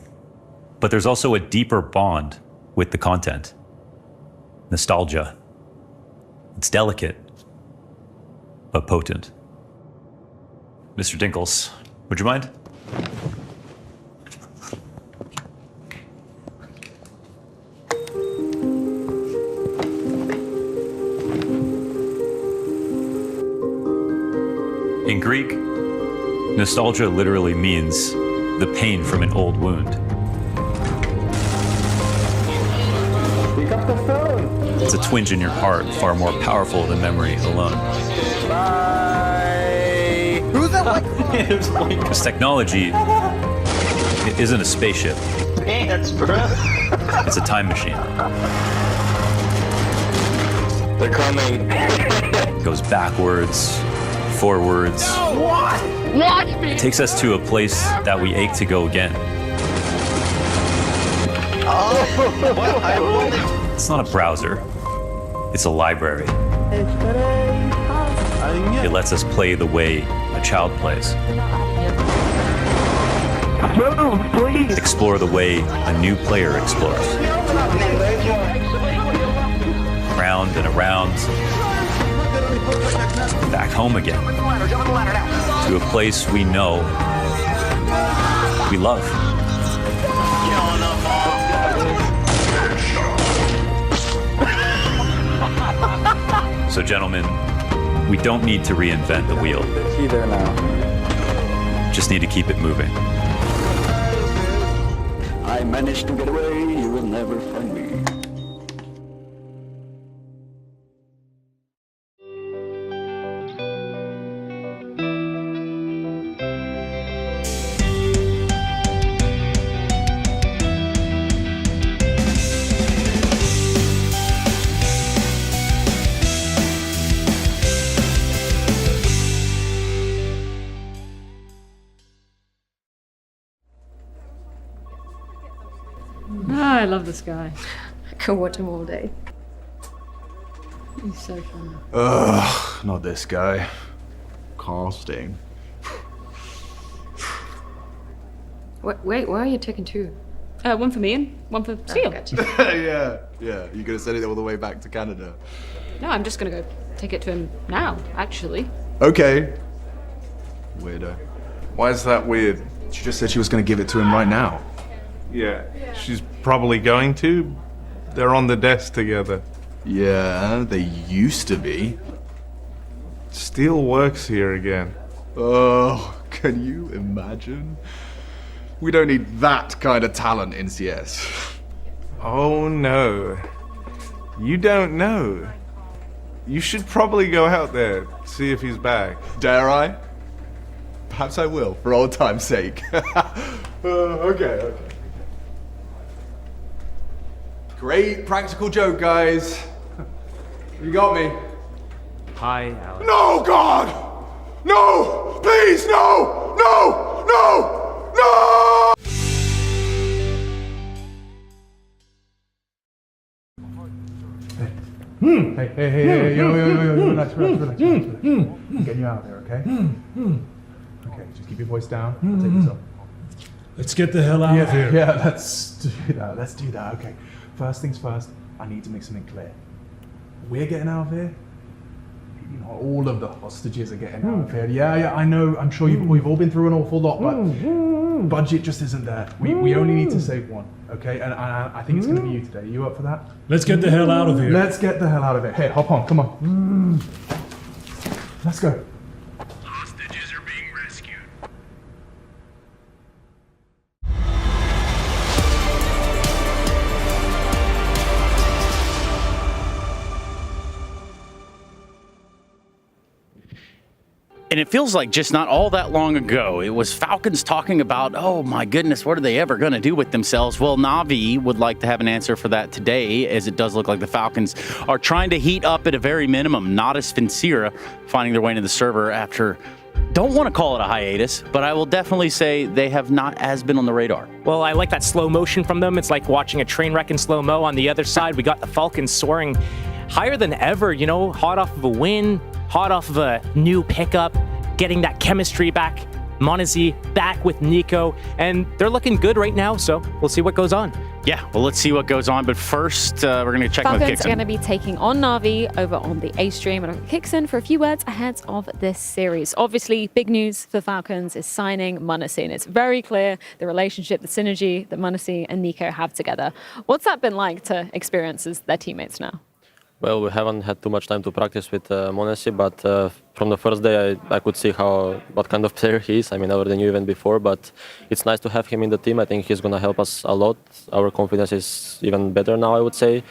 But there's also a deeper bond with the content. nostalgia. It's delicate, but potent. Mr. Dinkles, would you mind? In Greek, nostalgia literally means the pain from an old wound. Pick up the phone. It's a twinge in your heart, far more powerful than memory alone. Bye. Who's that? Because technology isn't a spaceship. Pants, bro. It's a time machine. They're coming. It goes backwards, forwards. No, what? Watch me. It takes us to a place that we ache to go again. Oh, It's not a browser. It's a library. It lets us play the way a child plays. Move, please. Explore the way a new player explores. Round and around. Back home again. To a place we know we love. So gentlemen, we don't need to reinvent the wheel. See there now. Just need to keep it moving. I managed to get away. You will never find me. I love this guy. I could watch him all day. He's so funny. Ugh, not this guy. Casting. Wait, why are you taking two? One for me and one for Seal. yeah. You gonna send it all the way back to Canada? No, I'm just gonna go take it to him now, actually. Okay. Weirdo. Why is that weird? She just said she was gonna give it to him right now. Yeah, she's probably going to. They're on the desk together. Yeah, they used to be. Steele works here again. Oh, can you imagine? We don't need that kind of talent in CS. Oh no. You don't know. You should probably go out there, see if he's back. Dare I? Perhaps I will, for old time's sake. Okay. Great practical joke, guys. You got me. Hi, Alex. No, God! No! Please, no! No! No! No! Hey, yo, relax. I'm getting you out of there, okay? Okay, just keep your voice down. I'll take this up. Let's get the hell out of here. Yeah, let's do that, okay. First things first, I need to make something clear. We're getting out of here. You know, all of the hostages are getting out of here. Yeah, I know. I'm sure we've all been through an awful lot, but budget just isn't there. We only need to save one, okay? And I think it's going to be you today. You up for that? Let's get the hell out of here. Let's get the hell out of here. Hey, hop on, come on. Let's go. Hostages are being rescued. And it feels like just not all that long ago, it was Falcons talking about, oh my goodness, what are they ever going to do with themselves? Well, Navi would like to have an answer for that today, as it does look like the Falcons are trying to heat up at a very minimum. Natus Vincera finding their way into the server after, don't want to call it a hiatus, but I will definitely say they have not as been on the radar. Well, I like that slow motion from them. It's like watching a train wreck in slow-mo. On the other side, we got the Falcons soaring higher than ever, you know, hot off of a win, hot off of a new pickup, getting that chemistry back. Monesi back with Nico, and they're looking good right now, so we'll see what goes on. Yeah, well, let's see what goes on. But first, we're going to check with Falcons are Kixon. going to be taking on Na'Vi over on the A stream. And Kixon for a few words ahead of this series. Obviously, big news for Falcons is signing Monesi, and it's very clear the relationship, the synergy that Monesi and Nico have together. What's that been like to experience as their teammates now? Well, we haven't had too much time to practice with Monesi, but from the first day I could see what kind of player he is. I mean, I already knew even before, but it's nice to have him in the team. I think he's going to help us a lot. Our confidence is even better now, I would say.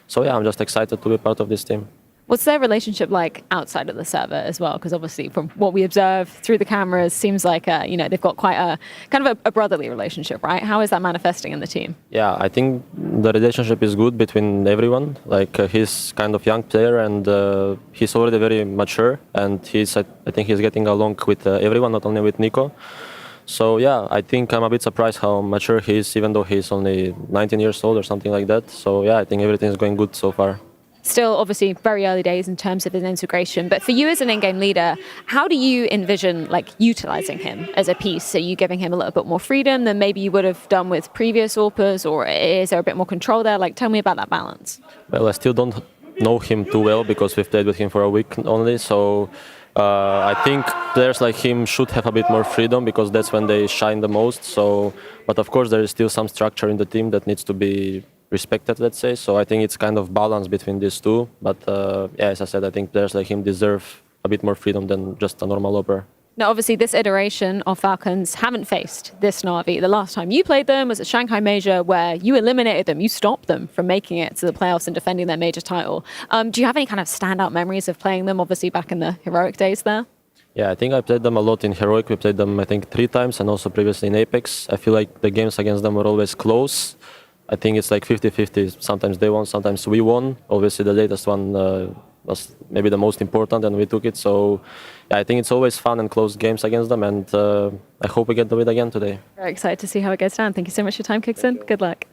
So yeah, I'm just excited to be part of this team. What's their relationship like outside of the server as well? Because obviously from what we observe through the cameras, seems like, they've got quite a kind of a brotherly relationship, right? How is that manifesting in the team? Yeah, I think the relationship is good between everyone. Like he's kind of young player and he's already very mature, and I think he's getting along with everyone, not only with Nico. So yeah, I think I'm a bit surprised how mature he is, even though he's only 19 years old or something like that. So yeah, I think everything is going good so far. Still, obviously, very early days in terms of his integration. But for you as an in-game leader, how do you envision utilizing him as a piece? Are you giving him a little bit more freedom than maybe you would have done with previous AWPers, or is there a bit more control there? Tell me about that balance. Well, I still don't know him too well because we've played with him for a week only. So I think players like him should have a bit more freedom because that's when they shine the most. So, but of course, there is still some structure in the team that needs to be respected, let's say. So I think it's kind of balance between these two. But as I said, I think players like him deserve a bit more freedom than just a normal AWPer. Now, obviously, this iteration of Falcons haven't faced this Na'Vi. The last time you played them was at Shanghai Major, where you eliminated them. You stopped them from making it to the playoffs and defending their major title. Do you have any kind of standout memories of playing them, obviously, back in the Heroic days there? Yeah, I think I played them a lot in Heroic. We played them, I think, 3 times, and also previously in Apex. I feel like the games against them were always close. I think it's like 50-50. Sometimes they won, sometimes we won. Obviously, the latest one was maybe the most important, and we took it. So yeah, I think it's always fun and close games against them, and I hope we get to it again today. Very excited to see how it goes down. Thank you so much for your time, Kixon. Good luck.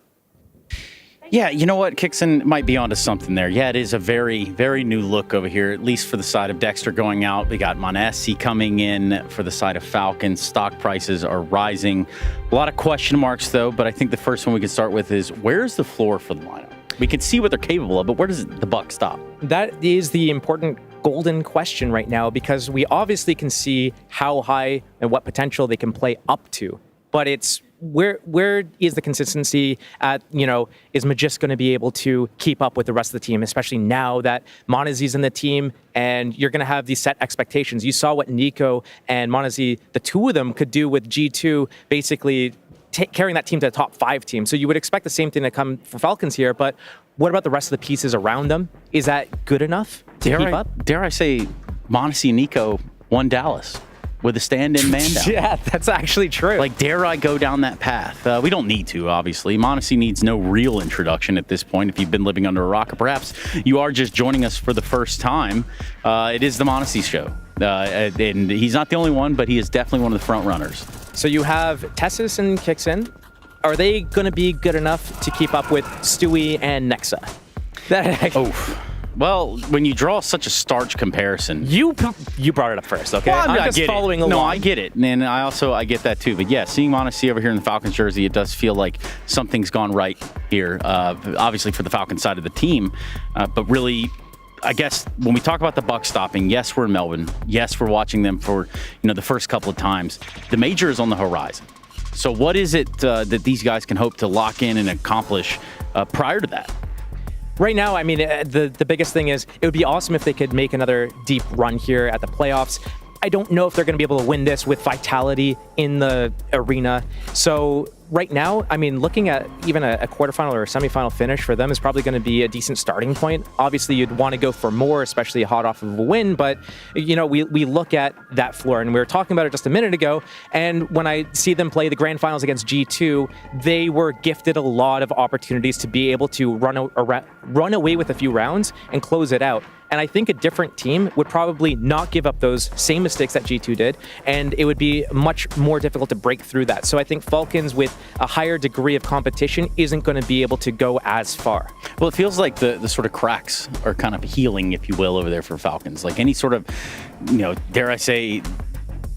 Yeah, you know what? Kixon might be onto something there. Yeah, it is a very, very new look over here, at least for the side of Dexter going out. We got Monesi coming in for the side of Falcons. Stock prices are rising. A lot of question marks, though, but I think the first one we can start with is, where's the floor for the lineup? We can see what they're capable of, but where does the buck stop? That is the important golden question right now, because we obviously can see how high and what potential they can play up to. But it's where is the consistency at, is Magist going to be able to keep up with the rest of the team, especially now that Monesi's in the team and you're going to have these set expectations. You saw what Nico and Monesi, the two of them, could do with G2, basically carrying that team to the top 5 team. So you would expect the same thing to come for Falcons here, but what about the rest of the pieces around them? Is that good enough to keep up? Dare I say, Monesi and Nico won Dallas with a stand-in man down. Yeah, that's actually true. Dare I go down that path? We don't need to, obviously. Monesi needs no real introduction at this point if you've been living under a rock, or perhaps you are just joining us for the first time. It is the Monesi show. And he's not the only one, but he is definitely one of the front runners. So you have Tessus and Kixon. Are they going to be good enough to keep up with Stewie and Nexa? Well, when you draw such a starch comparison, you brought it up first, okay? Well, I'm just following along. No, I get it, and I get that too. But yeah, seeing Monesi over here in the Falcons jersey, it does feel like something's gone right here. Obviously for the Falcons side of the team, but really, I guess when we talk about the buck stopping, yes, we're in Melbourne. Yes, we're watching them for the first couple of times. The major is on the horizon. So what is it that these guys can hope to lock in and accomplish prior to that? Right now, I mean, the biggest thing is it would be awesome if they could make another deep run here at the playoffs. I don't know if they're going to be able to win this with vitality in the arena. So right now, I mean, looking at even a quarterfinal or a semifinal finish for them is probably going to be a decent starting point. Obviously, you'd want to go for more, especially hot off of a win. But, we look at that floor, and we were talking about it just a minute ago. And when I see them play the grand finals against G2, they were gifted a lot of opportunities to be able to run away with a few rounds and close it out. And I think a different team would probably not give up those same mistakes that G2 did, and it would be much more difficult to break through that. So I think Falcons with a higher degree of competition isn't going to be able to go as far. Well, it feels like the sort of cracks are kind of healing, if you will, over there for Falcons. Like any sort of, dare I say,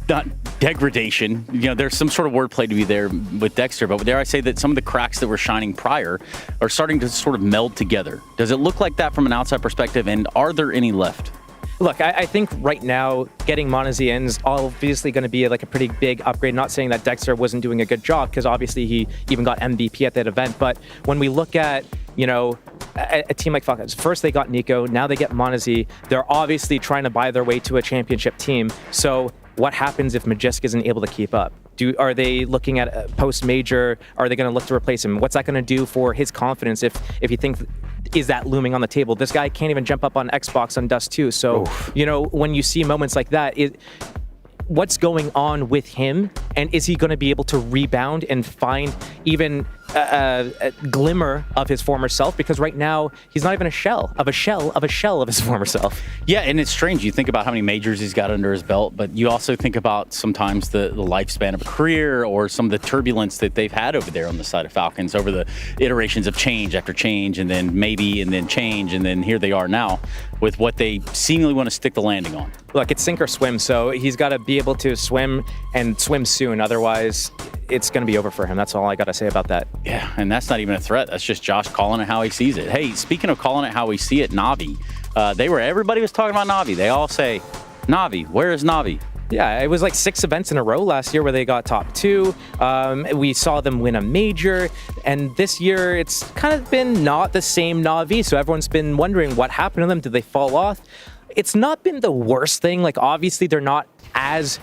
not degradation. There's some sort of wordplay to be there with Dexter, but dare I say that some of the cracks that were shining prior are starting to sort of meld together. Does it look like that from an outside perspective, and are there any left? Look, I think right now getting Monazzi in is obviously going to be like a pretty big upgrade. Not saying that Dexter wasn't doing a good job, because obviously he even got MVP at that event. But when we look at, a team like Falcons, first they got Nico, now they get Monazzi. They're obviously trying to buy their way to a championship team. So what happens if Majisk isn't able to keep up? Are they looking at a post-major? Are they going to look to replace him? What's that going to do for his confidence if he thinks, is that looming on the table? This guy can't even jump up on Xbox on Dust 2. So, when you see moments like that, what's going on with him? And is he going to be able to rebound and find even a glimmer of his former self? Because right now, he's not even a shell of his former self. Yeah, and it's strange. You think about how many majors he's got under his belt, but you also think about sometimes the lifespan of a career or some of the turbulence that they've had over there on the side of Falcons over the iterations of change after change, and then maybe, and then change, and then here they are now with what they seemingly want to stick the landing on. Look, it's sink or swim, so he's got to be able to swim and swim soon. Otherwise, it's going to be over for him. That's all I got to say about that. Yeah, and that's not even a threat. That's just Josh calling it how he sees it. Hey, speaking of calling it how we see it, Navi. Everybody was talking about Navi. They all say, Navi, where is Navi? Yeah, it was like 6 events in a row last year where they got top 2. We saw them win a major, and this year it's kind of been not the same Navi, so everyone's been wondering what happened to them. Did they fall off? It's not been the worst thing. Like, obviously, they're not as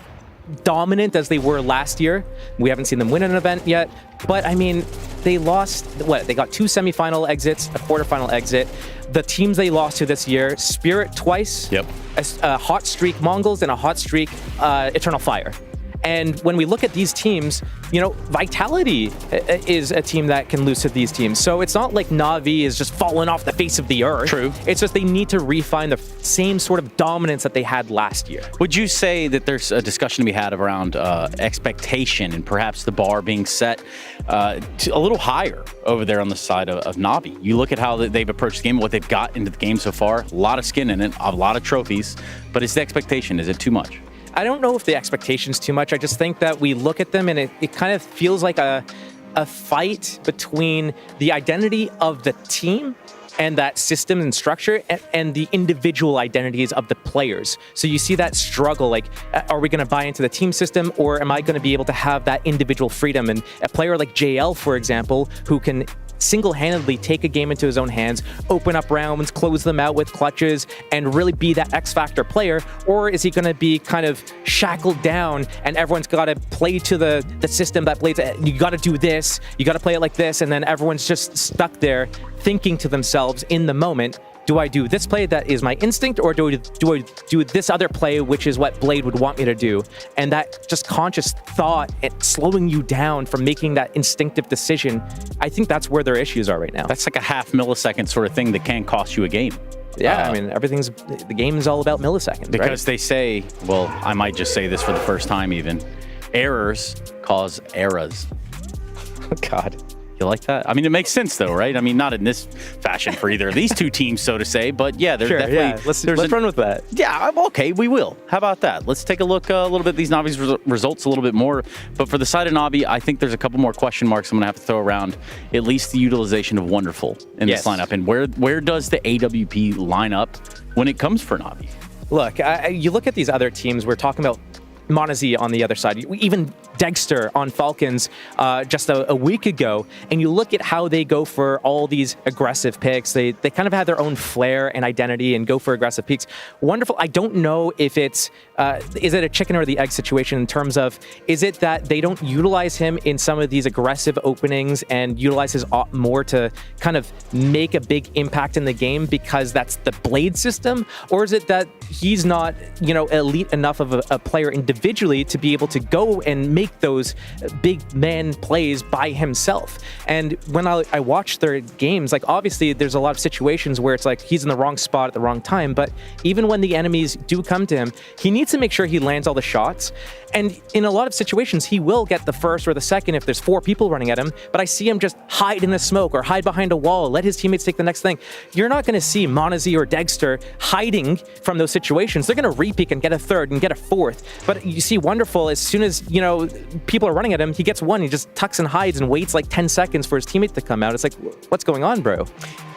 dominant as they were last year. We haven't seen them win an event yet, but I mean, they lost, they got 2 semifinal exits, a quarterfinal exit. The teams they lost to this year, Spirit twice, a hot streak Mongols, and a hot streak Eternal Fire. And when we look at these teams, Vitality is a team that can lose to these teams. So it's not like Na'Vi is just falling off the face of the earth. True. It's just they need to refine the same sort of dominance that they had last year. Would you say that there's a discussion to be had around expectation and perhaps the bar being set a little higher over there on the side of Na'Vi? You look at how they've approached the game, what they've got into the game so far, a lot of skin in it, a lot of trophies, but it's the expectation. Is it too much? I don't know if the expectation's too much. I just think that we look at them and it kind of feels like a fight between the identity of the team and that system and structure and the individual identities of the players. So you see that struggle, like, are we going to buy into the team system, or am I going to be able to have that individual freedom? And a player like JL, for example, who can single-handedly take a game into his own hands, open up rounds, close them out with clutches, and really be that X-Factor player? Or is he going to be kind of shackled down and everyone's got to play to the system that plays, you got to do this, you got to play it like this, and then everyone's just stuck there thinking to themselves in the moment, do I do this play that is my instinct, or do I do this other play, which is what Blade would want me to do? And that just conscious thought and slowing you down from making that instinctive decision, I think that's where their issues are right now. That's like a half millisecond sort of thing that can cost you a game. Yeah, I mean, the game is all about milliseconds, because right? they say, well, I might just say this for the first time even, errors cause eras. Oh, God. You like that? I mean, it makes sense, though, right? I mean, not in this fashion for either of these two teams, so to say, but yeah, there's definitely... Yeah. Let's run with that. Yeah, okay, we will. How about that? Let's take a look a little bit at these Navi's results a little bit more. But for the side of Navi, I think there's a couple more question marks I'm going to have to throw around at least the utilization of Wonderful in this lineup. And where does the AWP line up when it comes for Navi? Look, you look at these other teams, we're talking about Monazzi on the other side, even Dexter on Falcons just a week ago, and you look at how they go for all these aggressive picks. They kind of have their own flair and identity and go for aggressive picks. Wonderful. I don't know if it's is it a chicken or the egg situation in terms of, is it that they don't utilize him in some of these aggressive openings and utilize his op more to kind of make a big impact in the game because that's the Blade system, or is it that he's not, elite enough of a player individually to be able to go and make those big man plays by himself? And when I watch their games, like, obviously there's a lot of situations where it's like he's in the wrong spot at the wrong time, but even when the enemies do come to him, he needs to make sure he lands all the shots. And in a lot of situations, he will get the first or the second if there's 4 people running at him, but I see him just hide in the smoke or hide behind a wall, let his teammates take the next thing. You're not going to see Monazzi or Dexter hiding from those situations. They're going to repeat and get a third and get a fourth, but you see Wonderful, as soon as, people are running at him, he gets one, he just tucks and hides and waits like 10 seconds for his teammate to come out. It's like, what's going on, bro?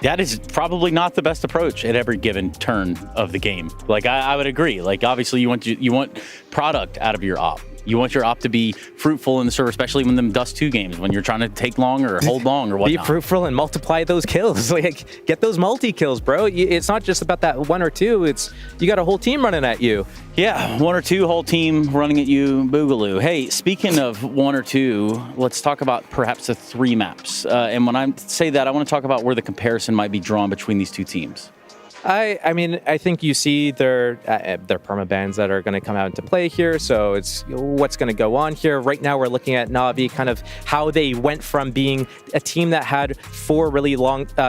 That is probably not the best approach at every given turn of the game. Like, I would agree. Like, obviously, you want product out of your op. You want your op to be fruitful in the server, especially when them Dust 2 games, when you're trying to take long or hold long or whatnot. Be fruitful and multiply those kills. Like, get those multi-kills, bro. It's not just about that one or two. It's you got a whole team running at you. Yeah, one or two, whole team running at you, boogaloo. Hey, speaking of one or two, let's talk about perhaps the 3 maps. And when I say that, I want to talk about where the comparison might be drawn between these two teams. I mean, I think you see their permabans that are going to come out into play here. So it's what's going to go on here. Right now, we're looking at Na'Vi, kind of how they went from being a team that had 4 really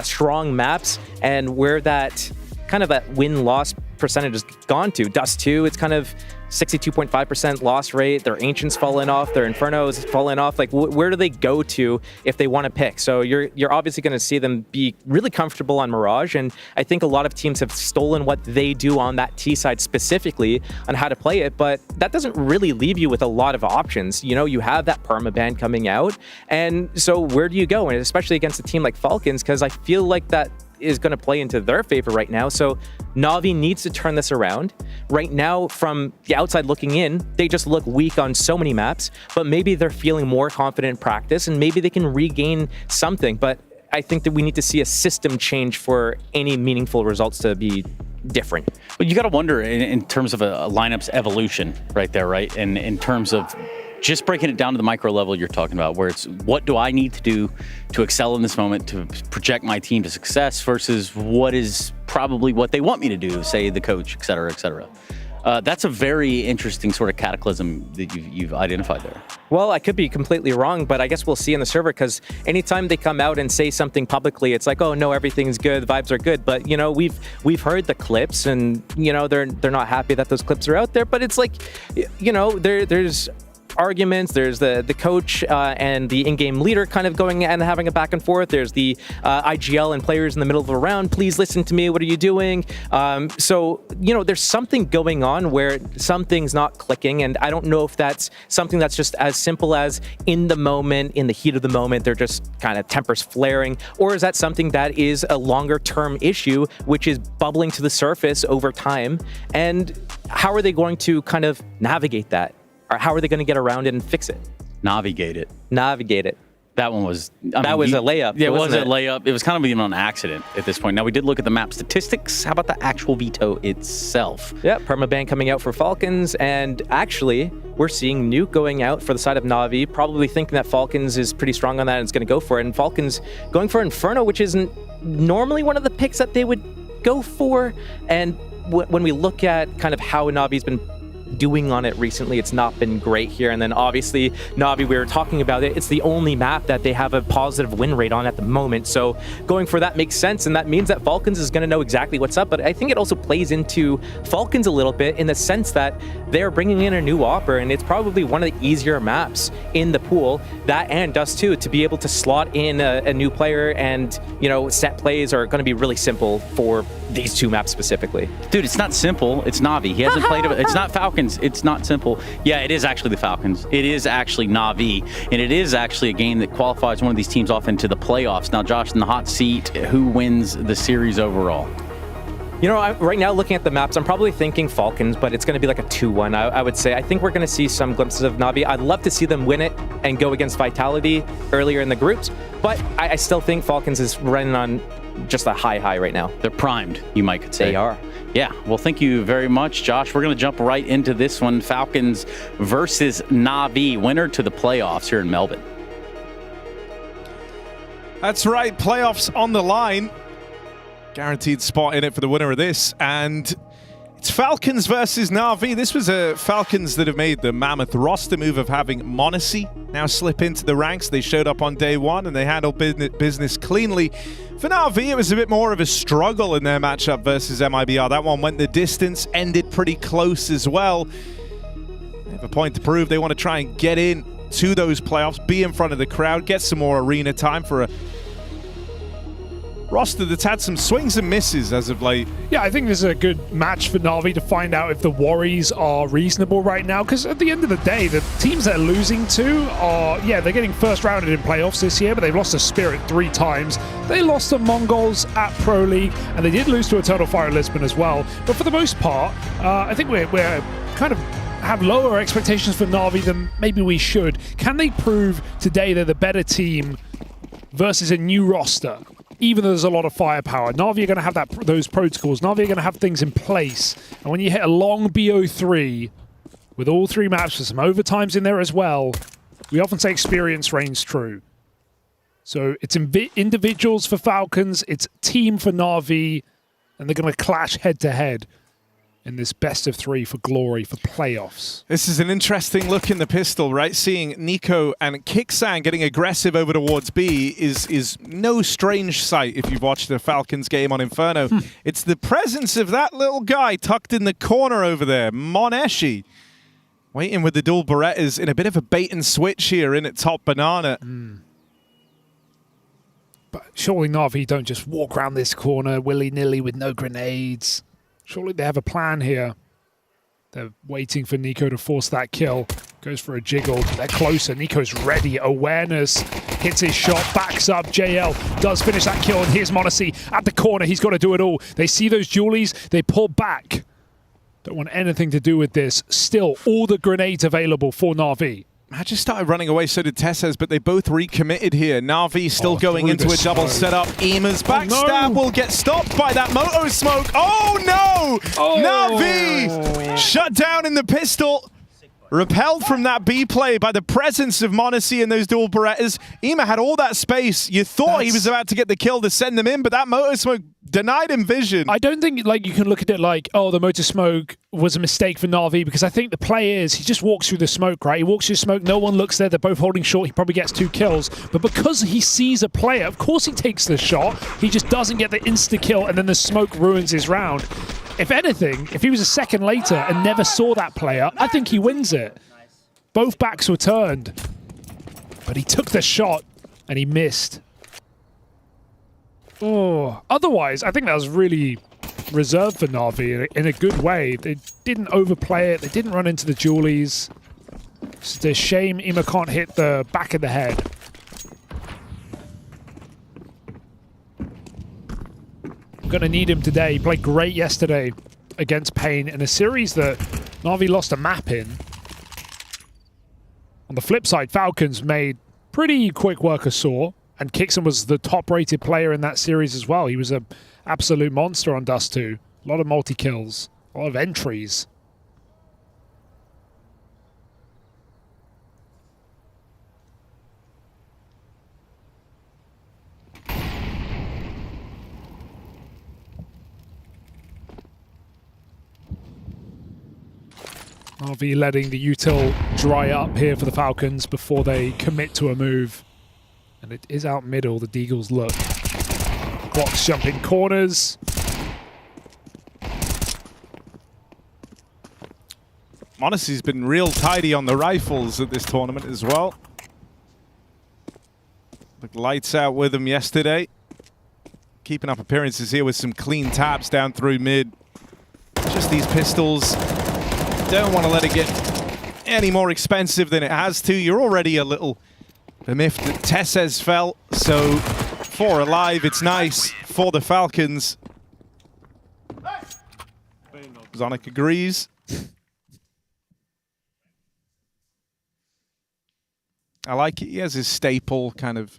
strong maps, and where that kind of that win-loss percentage has gone to. Dust 2, it's kind of 62.5% loss rate. Their Ancients fallen off. Their Infernos fallen off. Like, where do they go to if they want to pick? So you're obviously going to see them be really comfortable on Mirage, and I think a lot of teams have stolen what they do on that T side specifically on how to play it, but that doesn't really leave you with a lot of options. You have that permaban coming out, and so where do you go? And especially against a team like Falcons, because I feel like that is going to play into their favor right now. So Na'Vi needs to turn this around. Right now, from the outside looking in, they just look weak on so many maps, but maybe they're feeling more confident in practice, and maybe they can regain something. But I think that we need to see a system change for any meaningful results to be different. But you got to wonder in terms of a lineup's evolution right there, right? And in terms of just breaking it down to the micro level you're talking about, where it's what do I need to do to excel in this moment to project my team to success versus what is probably what they want me to do, say the coach, et cetera, et cetera. That's a very interesting sort of cataclysm that you've identified there. Well, I could be completely wrong, but I guess we'll see in the server, because anytime they come out and say something publicly, it's like, oh no, everything's good, the vibes are good. But we've heard the clips, and they're not happy that those clips are out there. But it's like, there's arguments. There's the coach and the in-game leader kind of going and having a back and forth. There's the IGL and players in the middle of the round. Please listen to me. What are you doing? So there's something going on where something's not clicking, and I don't know if that's something that's just as simple as in the moment, in the heat of the moment, they're just kind of tempers flaring, or is that something that is a longer term issue which is bubbling to the surface over time? And how are they going to kind of navigate that? Or how are they going to get around it and fix it? Navigate it. That one was... That was a layup. Yeah, it was a layup. It was kind of even an accident at this point. Now, we did look at the map statistics. How about the actual veto itself? Yeah, permaban coming out for Falcons. And actually, we're seeing Nuke going out for the side of Na'Vi, probably thinking that Falcons is pretty strong on that and is going to go for it. And Falcons going for Inferno, which isn't normally one of the picks that they would go for. And when we look at kind of how Na'Vi's been doing on it recently, it's not been great here. And then obviously Na'Vi, we were talking about it, it's the only map that they have a positive win rate on at the moment, so going for that makes sense, and that means that Falcons is going to know exactly what's up. But I think it also plays into Falcons a little bit in the sense that they're bringing in a new opera, and it's probably one of the easier maps in the pool, that and Dust 2, to be able to slot in a new player, and set plays are going to be really simple for these two maps specifically. Dude, it's not simple. It's Na'Vi. He hasn't played it. It's not Falcons. It's not simple. Yeah, it is actually the Falcons. It is actually Na'Vi. And it is actually a game that qualifies one of these teams off into the playoffs. Now, Josh, in the hot seat, who wins the series overall? Right now, looking at the maps, I'm probably thinking Falcons, but it's going to be like a 2-1, I would say. I think we're going to see some glimpses of Na'Vi. I'd love to see them win it and go against Vitality earlier in the groups, but I still think Falcons is running on just a high right now. They're primed, you might say. They are. Yeah, well, thank you very much, Josh. We're going to jump right into this one. Falcons versus Na'Vi, winner to the playoffs here in Melbourne. That's right, playoffs on the line. Guaranteed spot in it for the winner of this, and it's Falcons versus Na'Vi. This was a Falcons that have made the mammoth roster move of having Monacy now slip into the ranks. They showed up on day one and they handled business cleanly. For Na'Vi, it was a bit more of a struggle in their matchup versus MIBR. That one went the distance, ended pretty close as well. They have a point to prove. They want to try and get in to those playoffs, be in front of the crowd, get some more arena time for a roster that's had some swings and misses as of late. Yeah, I think this is a good match for Na'Vi to find out if the worries are reasonable right now, because at the end of the day, the teams they're losing to are, yeah, they're getting first rounded in playoffs this year, but they've lost to Spirit 3 times. They lost to Mongols at Pro League, and they did lose to Eternal Fire Lisbon as well. But for the most part, I think we're kind of have lower expectations for Na'Vi than maybe we should. Can they prove today they're the better team versus a new roster? Even though there's a lot of firepower, Na'Vi are going to have those protocols. Na'Vi are going to have things in place. And when you hit a long BO3 with all 3 maps with some overtimes in there as well, we often say experience reigns true. So it's individuals for Falcons, it's team for Na'Vi, and they're going to clash head-to-head in this best of 3 for glory for playoffs. This is an interesting look in the pistol, right? Seeing Nico and Kixan getting aggressive over towards B is no strange sight if you've watched the Falcons game on Inferno. It's the presence of that little guy tucked in the corner over there, Moneshi, waiting with the dual Berettas in a bit of a bait and switch here in at top banana. But surely Na'Vi don't just walk around this corner willy-nilly with no grenades. Surely they have a plan here. They're waiting for Nico to force that kill. Goes for a jiggle. They're closer. Nico's ready. Awareness. Hits his shot. Backs up. JL does finish that kill. And here's Monacy at the corner. He's got to do it all. They see those Julies. They pull back. Don't want anything to do with this. Still, all the grenades available for Na'Vi. I just started running away, so did Tessez, but they both recommitted here. Na'Vi still going into a double setup. Ema's backstab will get stopped by that Moto Smoke. Oh no! Na'Vi shut down in the pistol. Repelled from that B play by the presence of Monacy and those dual Berettas. Ema had all that space. You thought he was about to get the kill to send them in, but that Moto Smoke denied him vision. I don't think like you can look at it like, oh, the Motor Smoke was a mistake for Na'Vi, because I think the play is he just walks through the smoke, right? He walks through smoke, no one looks there, they're both holding short, he probably gets 2 kills. But because he sees a player, of course he takes the shot, he just doesn't get the insta-kill, and then the smoke ruins his round. If anything, if he was a second later and never saw that player, I think he wins it. Both backs were turned, but he took the shot and he missed. Oh, otherwise, I think that was really reserved for Na'Vi in a good way. They didn't overplay it. They didn't run into the Julies. It's a shame Ema can't hit the back of the head. Gonna need him today. He played great yesterday against Pain in a series that Na'Vi lost a map in. On the flip side, Falcons made pretty quick work of Saw, and Kixan was the top-rated player in that series as well. He was an absolute monster on Dust 2. A lot of multi-kills, a lot of entries. RV letting the util dry up here for the Falcons before they commit to a move. And it is out middle, the Deagles look. Box jumping corners. Monacy's been real tidy on the rifles at this tournament as well. Looked lights out with them yesterday. Keeping up appearances here with some clean taps down through mid. Just these pistols. Don't want to let it get any more expensive than it has to. You're already a little miffed that Tessez fell, so 4 alive. It's nice for the Falcons. Zonic agrees. I like it. He has his staple kind of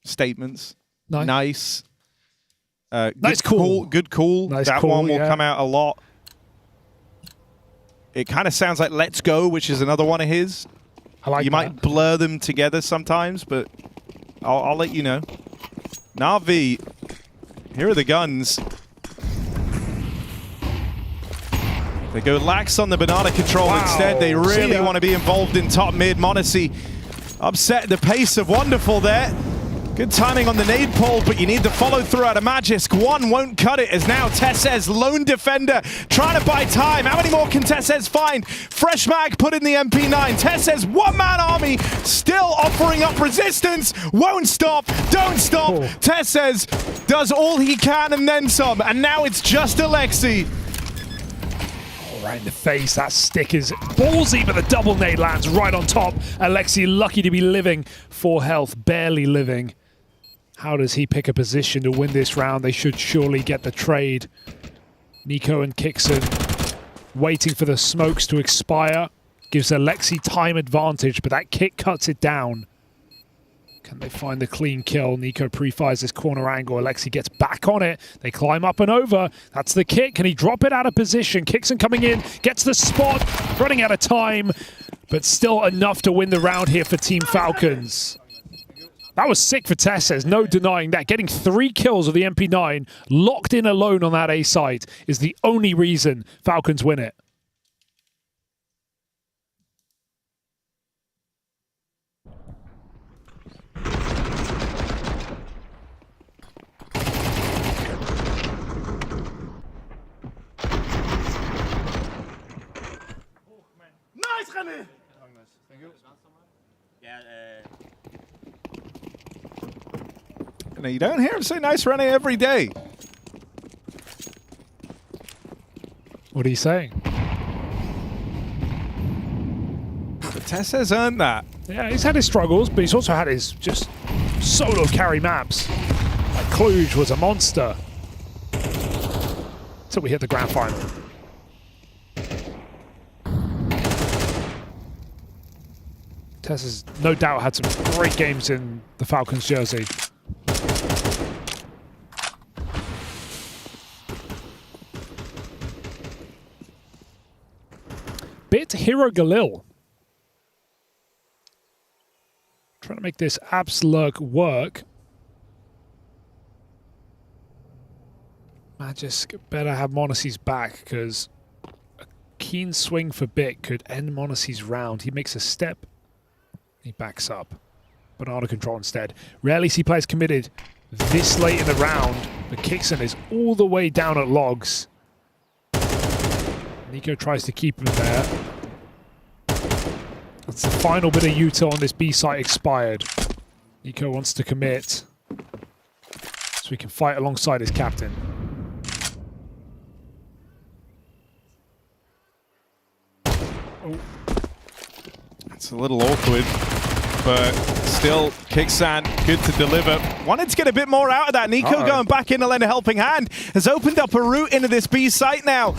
statements. Nice. Nice, cool. Good call. Nice, that cool, one will yeah. come out a lot. It kind of sounds like Let's Go, which is another one of his. I like You might blur them together sometimes, but I'll let you know. Na'Vi, here are the guns. They go lax on the banana control instead. They really want to be involved in top mid. Monacy upset the pace of Wonderful there. Good timing on the nade pull, but you need the follow through out of Magisk. One won't cut it, as now Tessez, lone defender, trying to buy time. How many more can Tessez find? Fresh mag put in the MP9. Tessez, one-man army, still offering up resistance. Won't stop, don't stop. Oh. Tessez does all he can and then some, and now it's just Alexi. Right in the face, that stick is ballsy, but the double nade lands right on top. Alexi lucky to be living, 4 health, barely living. How does he pick a position to win this round? They should surely get the trade. Nico and Kixon waiting for the smokes to expire. Gives Alexi time advantage, but that kick cuts it down. Can they find the clean kill? Nico pre-fires this corner angle. Alexi gets back on it. They climb up and over. That's the kick. Can he drop it out of position? Kixon coming in, gets the spot, running out of time, but still enough to win the round here for Team Falcons. That was sick for Tessez, no denying that. Getting 3 kills with the MP9, locked in alone on that A site, is the only reason Falcons win it. Nice, René! You don't hear him say nice René every day. What are you saying? But Tessez earned that. Yeah, he's had his struggles, but he's also had his just solo carry maps. Like Cluj was a monster. Till we hit the grand final. Tess has no doubt had some great games in the Falcons jersey. Bit Hero Galil. Trying to make this Abslurk work. Magisk better have Monacy's back, because a keen swing for Bit could end Monacy's round. He makes a step. He backs up. Banana control instead. Rarely see players committed this late in the round, but Kixon is all the way down at logs. Nico tries to keep him there. That's the final bit of util on this B site expired. Nico wants to commit so he can fight alongside his captain. Oh. It's a little awkward, but still Kixan good to deliver. Wanted to get a bit more out of that. Nico going back in to lend a helping hand. Has opened up a route into this B site now.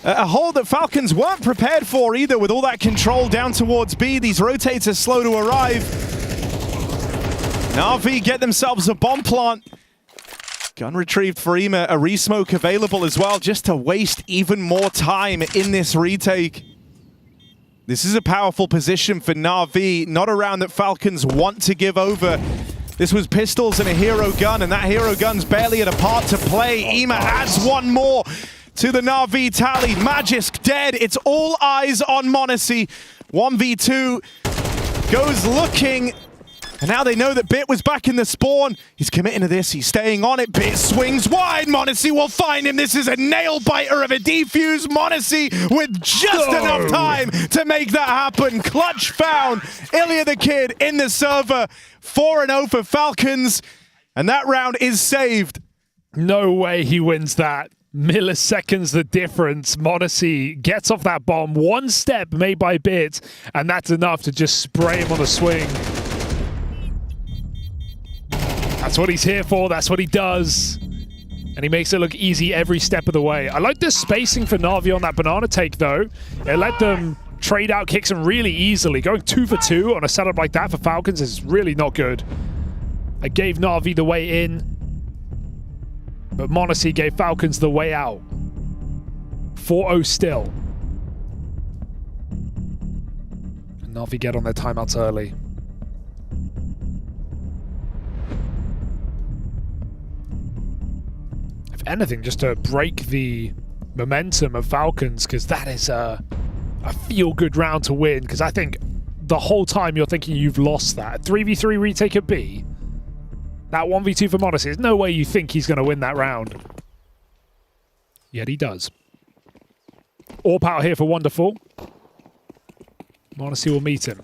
A hole that Falcons weren't prepared for either, with all that control down towards B. These rotators slow to arrive. Na'Vi get themselves a bomb plant. Gun retrieved for Ema, a resmoke available as well, just to waste even more time in this retake. This is a powerful position for Na'Vi, not a round that Falcons want to give over. This was pistols and a hero gun, and that hero gun's barely at a part to play. Ema adds one more to the Na'Vi tally. Magisk dead. It's all eyes on Monacy. 1v2 goes looking. And now they know that Bit was back in the spawn. He's committing to this. He's staying on it. Bit swings wide. Monacy will find him. This is a nail biter of a defuse. Monacy with just enough time to make that happen. Clutch found. Ilya the Kid in the server. 4-0 for Falcons. And that round is saved. No way he wins that. Milliseconds the difference. Monacy gets off that bomb. One step made by Bit, and that's enough to just spray him on the swing. That's what he's here for. That's what he does. And he makes it look easy every step of the way. I like the spacing for Na'Vi on that banana take, though. It let them trade out Kixon really easily. Going 2 for 2 on a setup like that for Falcons is really not good. I gave Na'Vi the way in, but Monacy gave Falcons the way out. 4-0 still. And Na'Vi get on their timeouts early. If anything, just to break the momentum of Falcons, because that is a feel-good round to win, because I think the whole time you're thinking you've lost that. 3v3 retake at B. That 1v2 for Modesty. There's no way you think he's going to win that round. Yet he does. All power here for Wonderful. Modesty will meet him.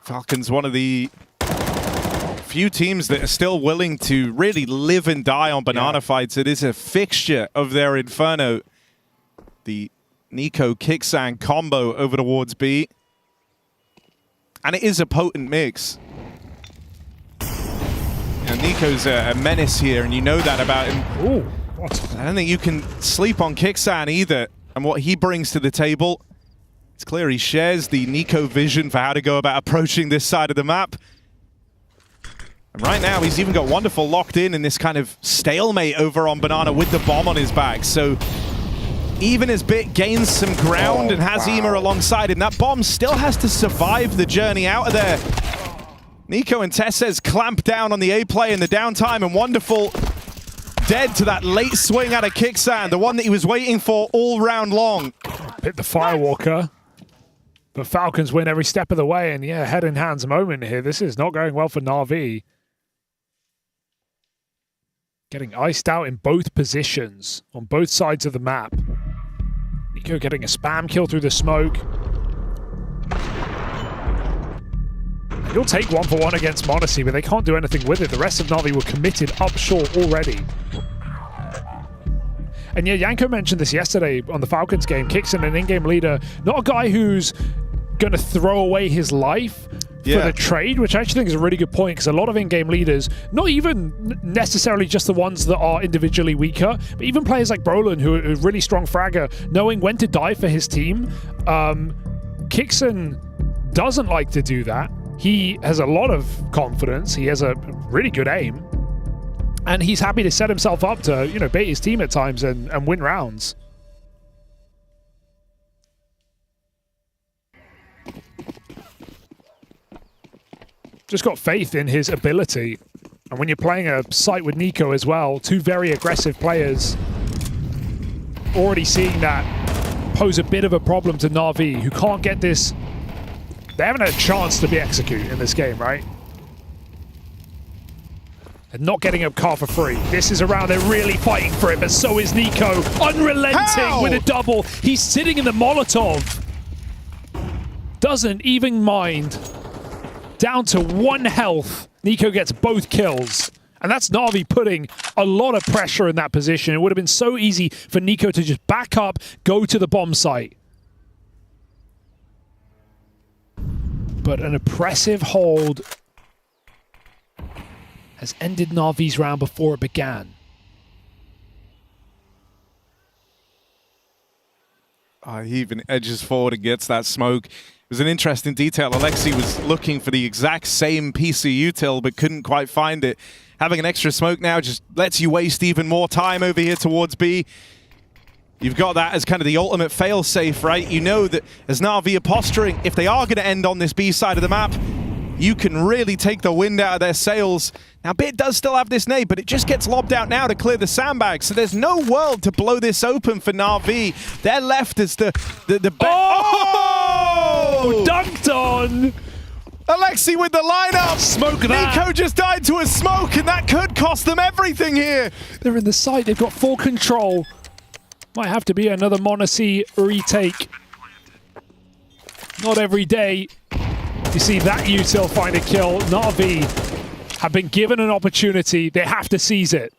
Falcons, one of the few teams that are still willing to really live and die on banana fights. It is a fixture of their Inferno. The Nico Kicksan combo over towards B. And it is a potent mix. You know, Nico's a menace here, and you know that about him. Ooh, what? I don't think you can sleep on Kicksan either, and what he brings to the table. It's clear he shares the Nico vision for how to go about approaching this side of the map. And right now, he's even got Wonderful locked in this kind of stalemate over on Banana with the bomb on his back. So even as Bit gains some ground and has Ema alongside him, that bomb still has to survive the journey out of there. Nico and Tessez clamp down on the A play in the downtime, and Wonderful dead to that late swing out of Kicksan, the one that he was waiting for all round long. Hit the Firewalker. But Falcons win every step of the way, and yeah, head in hands moment here. This is not going well for Na'Vi. Getting iced out in both positions, on both sides of the map. Nico getting a spam kill through the smoke. He'll take 1-for-1 against Modesty, but they can't do anything with it. The rest of Na'Vi were committed up short already. And yeah, Yanko mentioned this yesterday on the Falcons game. Kicksan, an in-game leader, not a guy who's going to throw away his life for the trade, which I actually think is a really good point, because a lot of in-game leaders, not even necessarily just the ones that are individually weaker, but even players like Brolin, who are a really strong fragger, knowing when to die for his team. Kicksan doesn't like to do that. He has a lot of confidence. He has a really good aim. And he's happy to set himself up to, you know, bait his team at times and win rounds. Just got faith in his ability. And when you're playing a site with Nico as well, two very aggressive players, already seeing that pose a bit of a problem to Na'Vi, who can't get this. They haven't had a chance to be executed in this game, right? And not getting up car for free. This is a round they're really fighting for it, but so is Nico. Unrelenting with a double. He's sitting in the Molotov. Doesn't even mind. Down to 1 health. Nico gets both kills. And that's Na'Vi putting a lot of pressure in that position. It would have been so easy for Nico to just back up, go to the bomb site. But an oppressive hold has ended Na'Vi's round before it began. He even edges forward and gets that smoke. It was an interesting detail. Alexi was looking for the exact same piece of util, but couldn't quite find it. Having an extra smoke now just lets you waste even more time over here towards B. You've got that as kind of the ultimate fail-safe, right? You know that as Na'Vi are posturing, if they are going to end on this B side of the map, you can really take the wind out of their sails. Now, Bit does still have this nade, but it just gets lobbed out now to clear the sandbag. So there's no world to blow this open for Na'Vi. They're left as the Oh! Dunked on! Alexi with the lineup! Smoke that! Nico just died to a smoke, and that could cost them everything here! They're in the site, they've got full control. Might have to be another Monacy retake. Not every day you see that util find a kill. Na'Vi have been given an opportunity. They have to seize it.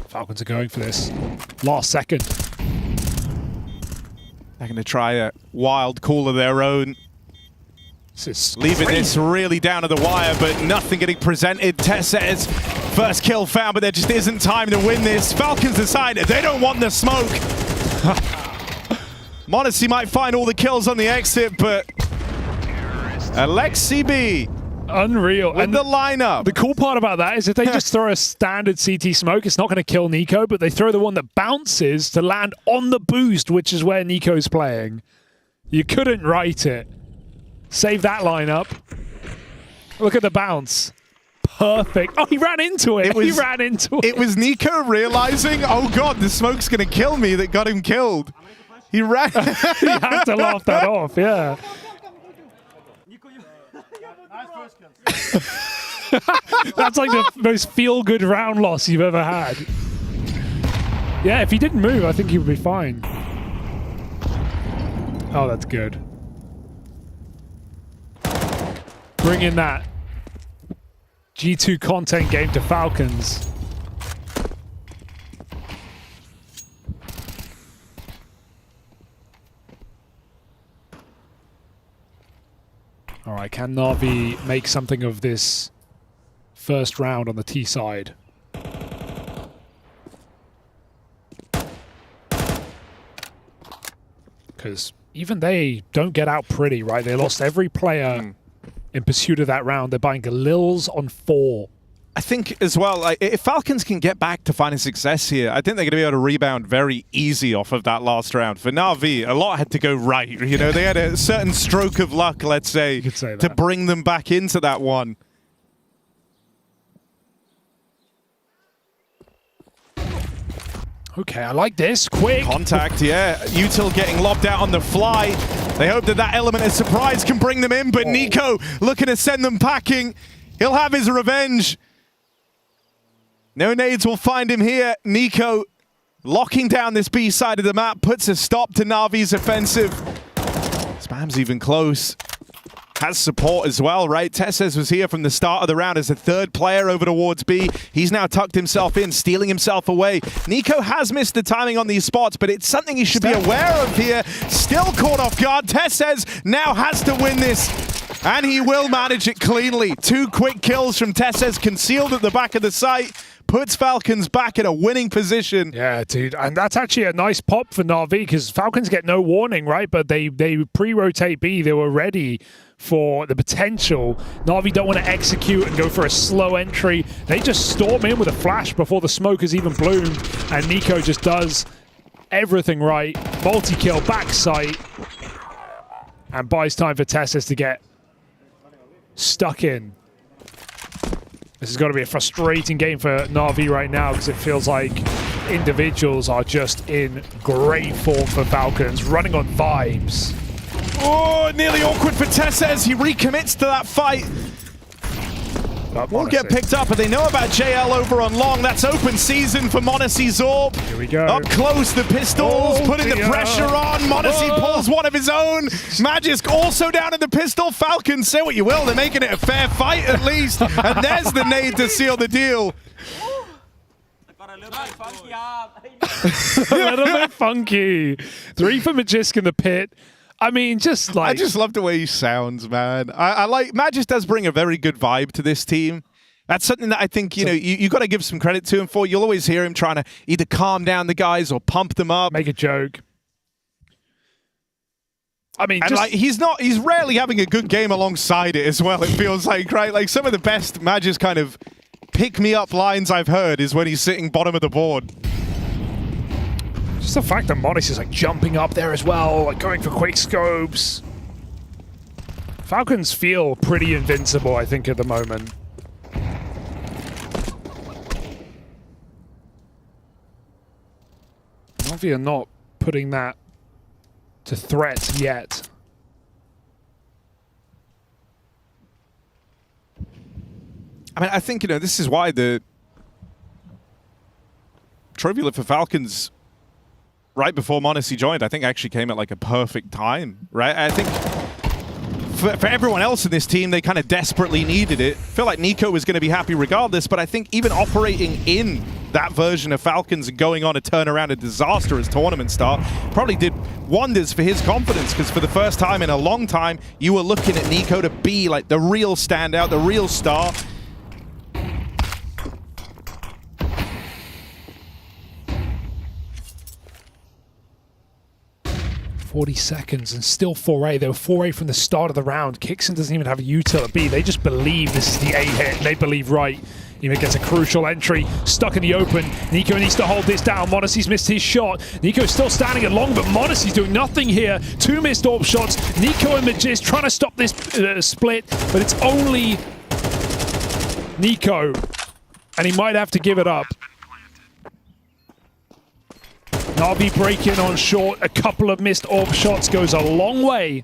Falcons are going for this. Last second. They're going to try a wild call of their own. Leaving this really down to the wire, but nothing getting presented. Tess says first kill found, but there just isn't time to win this. Falcons decided they don't want the smoke. Modesty might find all the kills on the exit, but Alexi B Unreal. With the lineup. The cool part about that is if they just throw a standard CT smoke, it's not going to kill Nico, but they throw the one that bounces to land on the boost, which is where Nico's playing. You couldn't write it. Save that lineup. Look at the bounce. Perfect. Oh, he ran into it. He ran into it. It was Nico realizing, oh god, the smoke's going to kill me, that got him killed. He ran. He had to laugh that off, yeah. That's like the most feel-good round loss you've ever had. Yeah, if he didn't move, I think he would be fine. Oh, that's good. Bring in that G2 content game to Falcons. All right, can Na'Vi make something of this first round on the T side? Because even they don't get out pretty, right? They lost every player in pursuit of that round. They're buying Galils on 4. I think as well, like, if Falcons can get back to finding success here, I think they're going to be able to rebound very easy off of that last round. For Na'Vi, a lot had to go right. You know, they had a certain stroke of luck, let's say to bring them back into that one. Okay, I like this. Quick. Contact, yeah. Util getting lobbed out on the fly. They hope that that element of surprise can bring them in, but Nico looking to send them packing. He'll have his revenge. No nades will find him here. Nico locking down this B side of the map, puts a stop to Na'Vi's offensive. Spam's even close. Has support as well, right? Tesses was here from the start of the round as a third player over towards B. He's now tucked himself in, stealing himself away. Nico has missed the timing on these spots, but it's something he should be aware of here. Still caught off guard. Tesses now has to win this, and he will manage it cleanly. 2 quick kills from Tesses, concealed at the back of the site. Puts Falcons back in a winning position. Yeah, dude. And that's actually a nice pop for Na'Vi because Falcons get no warning, right? But they pre-rotate B. They were ready for the potential. Na'Vi don't want to execute and go for a slow entry. They just storm in with a flash before the smoke has even bloomed. And Nico just does everything right. Multi-kill, backside. And buys time for Tessis to get stuck in. This has got to be a frustrating game for Na'Vi right now because it feels like individuals are just in great form for Falcons, running on vibes. Oh, nearly awkward for Tesses. He recommits to that fight. Will get picked up, but they know about JL over on long. That's open season for Monacy Zorb. Here we go. Up close, the pistols, putting the pressure on. Monacy pulls one of his own. Magisk also down in the pistol. Falcons, say what you will, they're making it a fair fight at least. And there's the nade to seal the deal. A little bit funky. 3 for Magisk in the pit. I mean, just like... I just love the way he sounds, man. I like... Magis does bring a very good vibe to this team. That's something that I think, you know, you got to give some credit to him for. You'll always hear him trying to either calm down the guys or pump them up. Make a joke. I mean, and like, he's rarely having a good game alongside it as well, it feels like, right? Like, some of the best Magis kind of pick-me-up lines I've heard is when he's sitting bottom of the board. Just the fact that Modis is like jumping up there as well, like going for quick scopes. Falcons feel pretty invincible, I think, at the moment. Na'Vi are not putting that to threat yet. I mean, I think, you know, this is why the trophy lift for Falcons right before Monacy joined, I think actually came at like a perfect time, right? I think for everyone else in this team, they kind of desperately needed it. I feel like Nico was going to be happy regardless, but I think even operating in that version of Falcons and going on a turnaround, a disastrous tournament start, probably did wonders for his confidence, because for the first time in a long time, you were looking at Nico to be like the real standout, the real star. 40 seconds and still 4A. They were 4A from the start of the round. Kixon doesn't even have a util at B. They just believe this is the A hit. They believe right. IEM gets a crucial entry, stuck in the open. Nico needs to hold this down. Monacy's missed his shot. Nico's still standing at long, but Monacy's doing nothing here. 2 missed AWP shots. Nico and Magist trying to stop this split, but it's only Nico, and he might have to give it up. Na'Vi breaking on short. A couple of missed AWP shots goes a long way.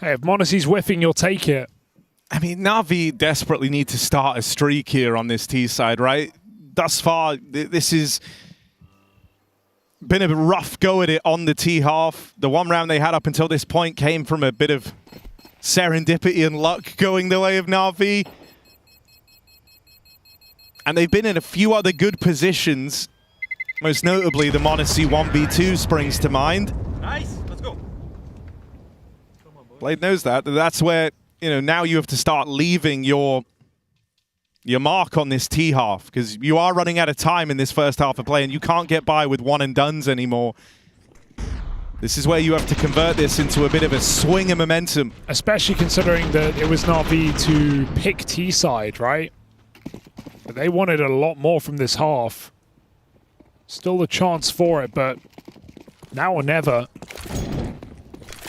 Hey, if Monacy's whiffing, you'll take it. I mean, Na'Vi desperately need to start a streak here on this T side, right? Thus far, this has been a rough go at it on the T half. The one round they had up until this point came from a bit of serendipity and luck going the way of Na'Vi. And they've been in a few other good positions. Most notably, the Monacy 1v2 springs to mind. Nice, let's go. Blade knows that. That's where, you know, now you have to start leaving your mark on this T half, because you are running out of time in this first half of play, and you can't get by with one and dones anymore. This is where you have to convert this into a bit of a swing of momentum. Especially considering that it was Na'Vi to pick T side, right? But they wanted a lot more from this half. Still a chance for it, but now or never.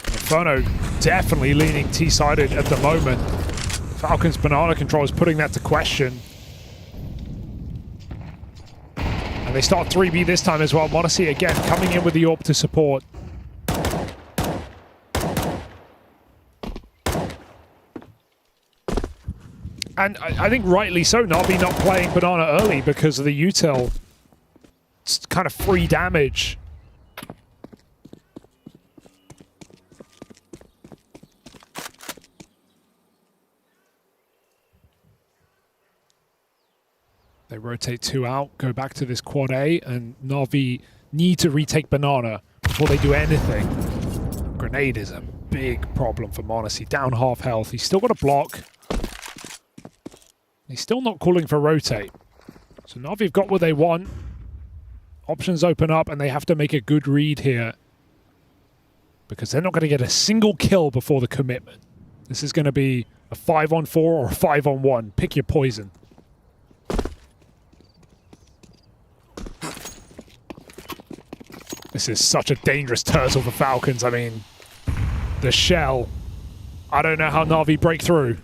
Inferno definitely leaning T-sided at the moment. Falcons banana control is putting that to question. And they start 3B this time as well. Monacy again coming in with the AWP to support. And I think rightly so, Na'Vi not playing banana early because of the util. It's kind of free damage. They rotate 2 out, go back to this quad A, and Na'Vi need to retake banana before they do anything. Grenade is a big problem for Monacy. Down half health. He's still got a block. He's still not calling for rotate. So Na'Vi have got what they want. Options open up, and they have to make a good read here, because they're not going to get a single kill before the commitment. This is going to be a 5-on-4 or a 5-on-1. Pick your poison. This is such a dangerous turtle for Falcons. I mean, the shell. I don't know how Na'Vi break through.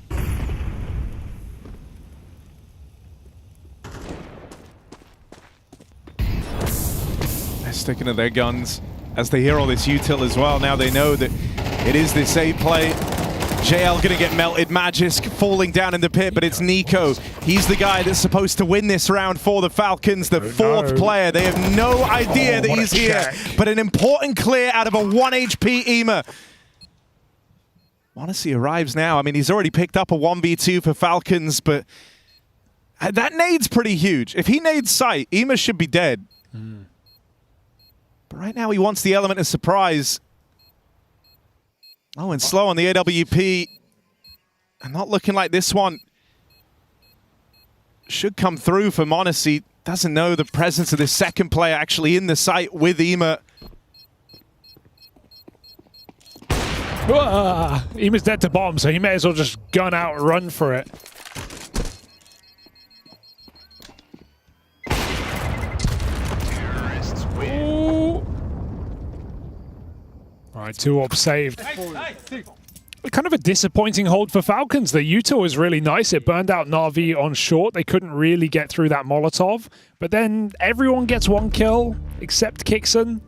They're sticking to their guns as they hear all this util as well. Now they know that it is this A play. JL gonna get melted. Magisk falling down in the pit, but it's Nico. He's the guy that's supposed to win this round for the Falcons, the fourth player. They have no idea that he's here, but an important clear out of a 1 HP IEM. Monacy arrives now. I mean, he's already picked up a 1v2 for Falcons, but that nade's pretty huge. If he nades sight, IEM should be dead. But right now he wants the element of surprise. Oh, and slow on the AWP. And not looking like this one should come through for Monacy. Doesn't know the presence of this second player actually in the site with IEM. IEM's dead to bomb, so he may as well just gun out and run for it. All right, 2 AWP saved. Kind of a disappointing hold for Falcons. The util was really nice. It burned out Na'Vi on short. They couldn't really get through that Molotov. But then everyone gets 1 kill except Kixon.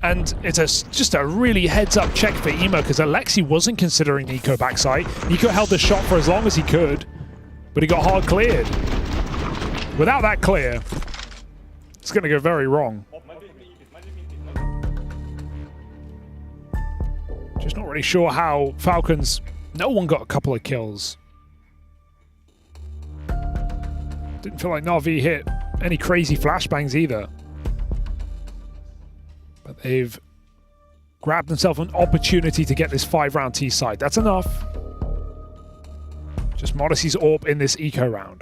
And it's just a really heads-up check for IEM, because Alexi wasn't considering Nico backside. Nico held the shot for as long as he could, but he got hard cleared. Without that clear, it's going to go very wrong. Just not really sure how Falcons... No one got a couple of kills. Didn't feel like Na'Vi hit any crazy flashbangs either. But they've grabbed themselves an opportunity to get this 5-round T side. That's enough. Just Monacy's AWP in this eco round.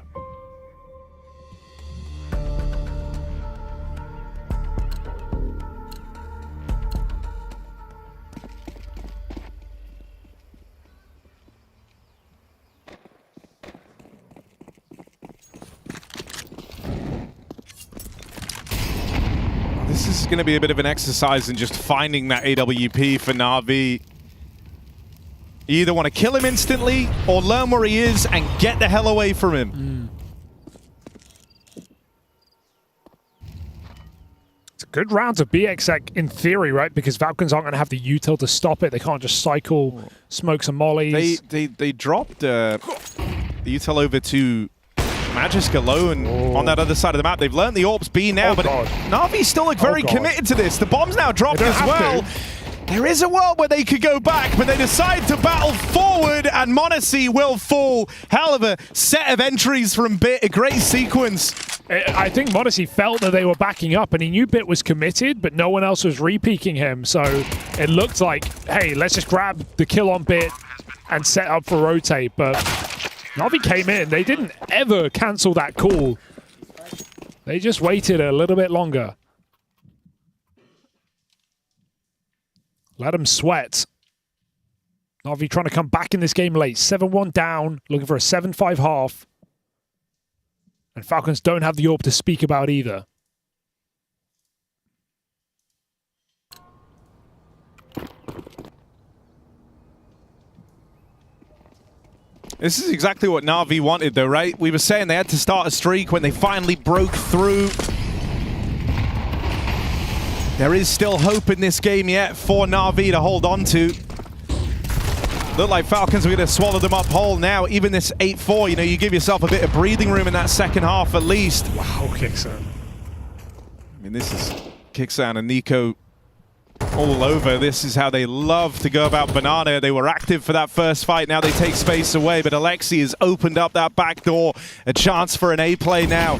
going to be a bit of an exercise in just finding that AWP for Na'Vi. You either want to kill him instantly or learn where he is and get the hell away from him. It's a good round of BXX in theory, right? Because Falcons aren't going to have the util to stop it. They can't just cycle smokes and mollies. They dropped the util over to Magisk alone on that other side of the map. They've learned the AWP's B now, but Na'Vi still look very committed to this. The bomb's now dropped as well. There is a world where they could go back, but they decide to battle forward, and m0NESY will fall. Hell of a set of entries from Bit, a great sequence. I think m0NESY felt that they were backing up, and he knew Bit was committed, but no one else was re-peeking him. So it looked like, hey, let's just grab the kill on Bit and set up for rotate. But Na'Vi came in. They didn't ever cancel that call. They just waited a little bit longer. Let them sweat. Na'Vi trying to come back in this game late. 7-1 down, looking for a 7-5 half. And Falcons don't have the AWP to speak about either. This is exactly what Na'Vi wanted though, right? We were saying they had to start a streak when they finally broke through. There is still hope in this game yet for Na'Vi to hold on to. Look like Falcons are going to swallow them up whole now. Even this 8-4, you know, you give yourself a bit of breathing room in that second half at least. Wow, Kixan. I mean, this is Kixan and Nico all over. This is how they love to go about Banana. They were active for that first fight. Now they take space away, but Alexi has opened up that back door. A chance for an A play now.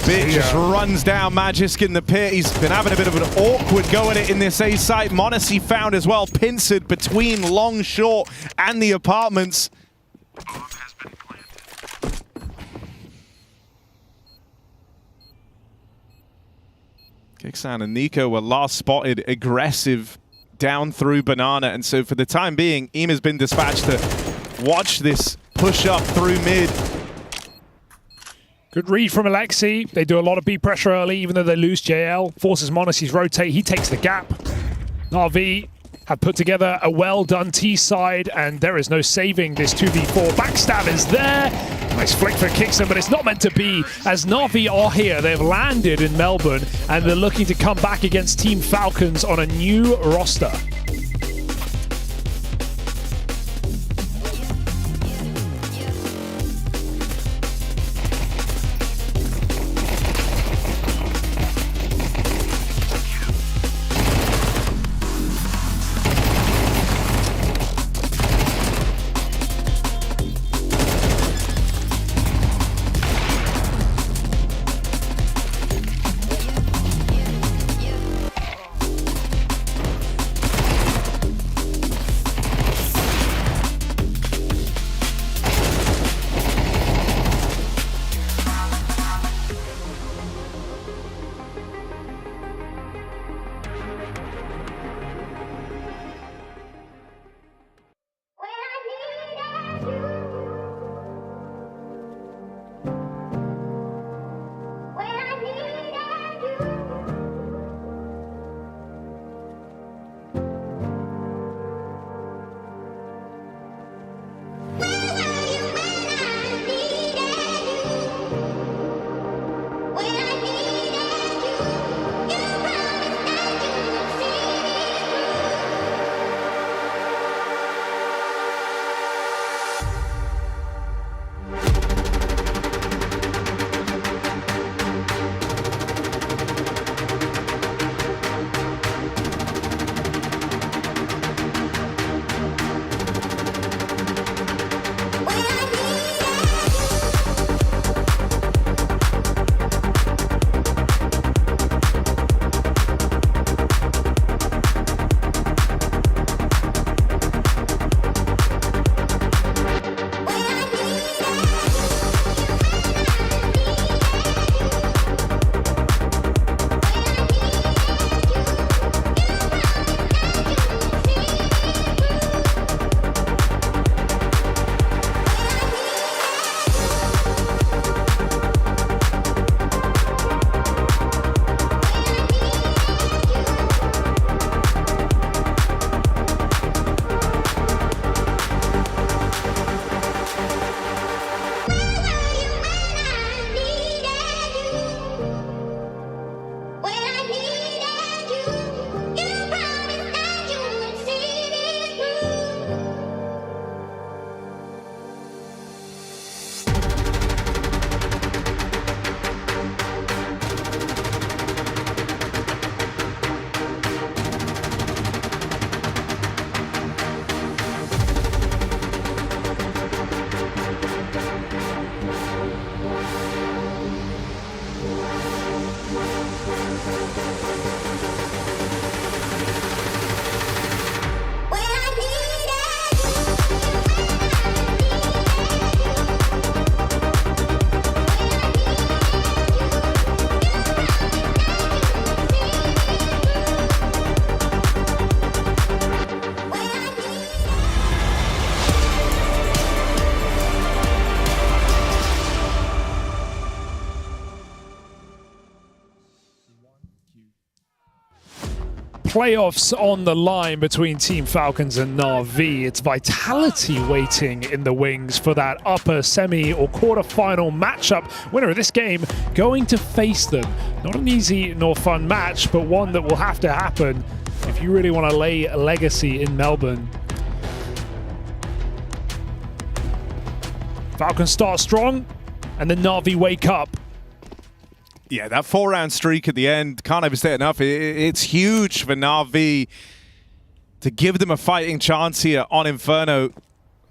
Bit just runs down Magisk in the pit. He's been having a bit of an awkward go at it in this A site. m0NESY found as well, pincered between long, short, and the apartments. Kixan and Nico were last spotted aggressive down through Banana, and so for the time being, IEM has been dispatched to watch this push up through mid. Good read from Alexi. They do a lot of B pressure early, even though they lose JL. Forces m0NESY's rotate. He takes the gap. Na'Vi have put together a well-done T side, and there is no saving this 2v4. Backstab is there. Nice flick for Kixan, but it's not meant to be, as Na'Vi are here. They've landed in Melbourne, and they're looking to come back against Team Falcons on a new roster. playoffs on the line between Team Falcons and Na'Vi. It's Vitality waiting in the wings for that upper semi or quarterfinal matchup. Winner of this game going to face them. Not an easy nor fun match, but one that will have to happen if you really want to lay a legacy in Melbourne. Falcons start strong, and then Na'Vi wake up. Yeah, that 4-round streak at the end, can't overstate enough. It's huge for Na'Vi to give them a fighting chance here on Inferno.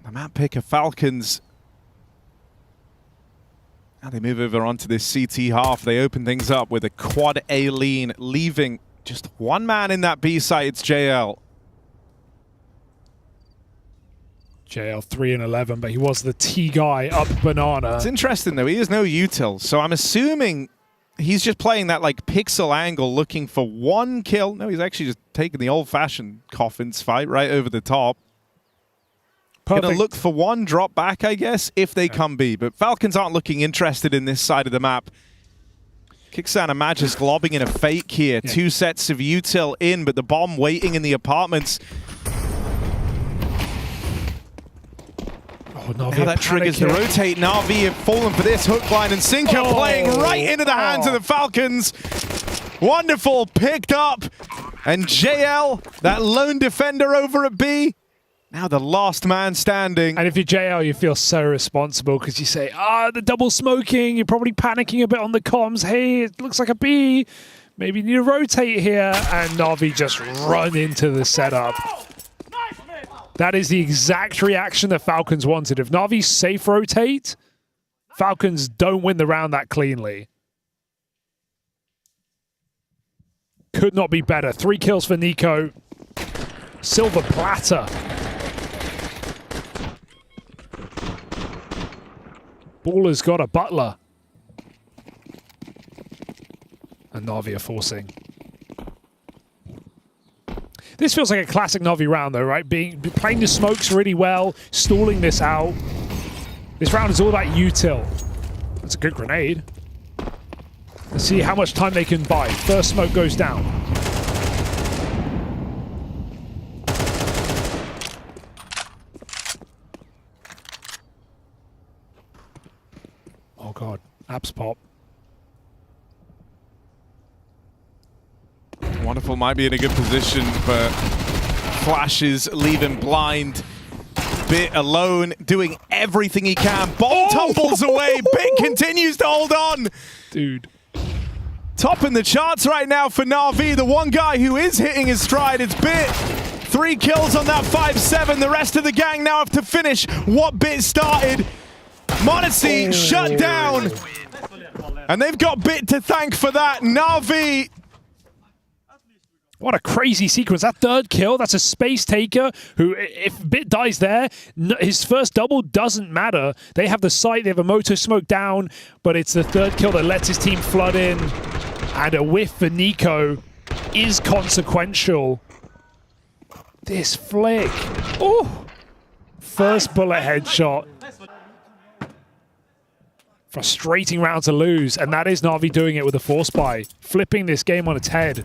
The map picker Falcons. Now they move over onto this CT half. They open things up with a quad A lean, leaving just one man in that B site. It's JL. JL 3 and 11, but he was the T guy up banana. It's interesting though, he has no util, so I'm assuming he's just playing that like pixel angle looking for one kill. No, he's actually just taking the old-fashioned coffins fight right over the top. Perfect. Gonna look for one drop back, I guess, if they come B, but Falcons aren't looking interested in this side of the map. Kixan and Magis lobbing in a fake here. Yeah. 2 sets of util in, but the bomb waiting in the apartments. Oh, now that triggers the rotate. Na'Vi have fallen for this. Hook, line, and sinker playing right into the hands of the Falcons. Wonderful, picked up. And JL, that lone defender over at B, now the last man standing. And if you're JL, you feel so responsible because you say, the double smoking. You're probably panicking a bit on the comms. Hey, it looks like a B. Maybe you need to rotate here. And Na'Vi just run into the setup. That is the exact reaction that Falcons wanted. If Na'Vi safe rotate, Falcons don't win the round that cleanly. Could not be better. 3 kills for Nico. Silver platter. Baller's got a butler. And Na'Vi are forcing. This feels like a classic Na'Vi round, though, right? Playing the smokes really well, stalling this out. This round is all about util. That's a good grenade. Let's see how much time they can buy. First smoke goes down. Oh, God. Apps pop. Wonderful might be in a good position, but flashes leave him blind. Bit alone, doing everything he can. Ball tumbles away. Bit continues to hold on. Dude. Topping the charts right now for Na'Vi. The one guy who is hitting his stride, it's Bit. 3 kills on that 5-7. The rest of the gang now have to finish what Bit started. Monacy shut down. And they've got Bit to thank for that. Na'Vi. What a crazy sequence. That 3rd kill, that's a space taker who, if Bit dies there, his first double doesn't matter. They have the site, they have a motor smoke down, but it's the 3rd kill that lets his team flood in. And a whiff for Nico is consequential. This flick. Oh! First bullet headshot. Frustrating round to lose, and that is Na'Vi doing it with a force buy, flipping this game on its head.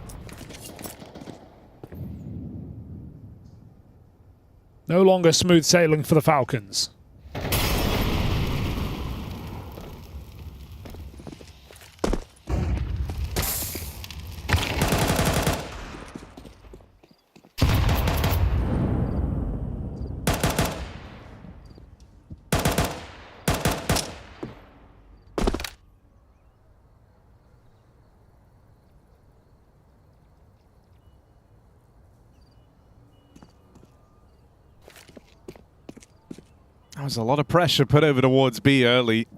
No longer smooth sailing for the Falcons. There was a lot of pressure put over towards B early.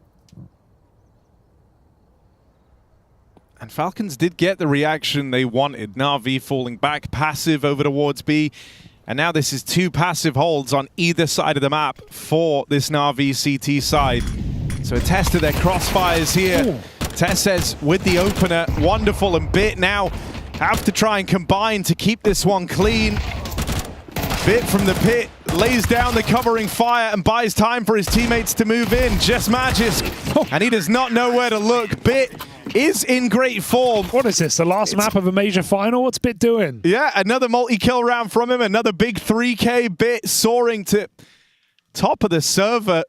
And Falcons did get the reaction they wanted. Na'Vi falling back, passive over towards B. And now this is 2 passive holds on either side of the map for this Na'Vi CT side. So a test of their crossfires here. Ooh. Tess says with the opener, wonderful, and Bit now have to try and combine to keep this one clean. Bit from the pit lays down the covering fire and buys time for his teammates to move in. Just Magisk, and he does not know where to look. Bit is in great form. What is this, the last map of a major final? What's Bit doing? Yeah, another multi-kill round from him, another big 3K. Bit soaring to top of the server.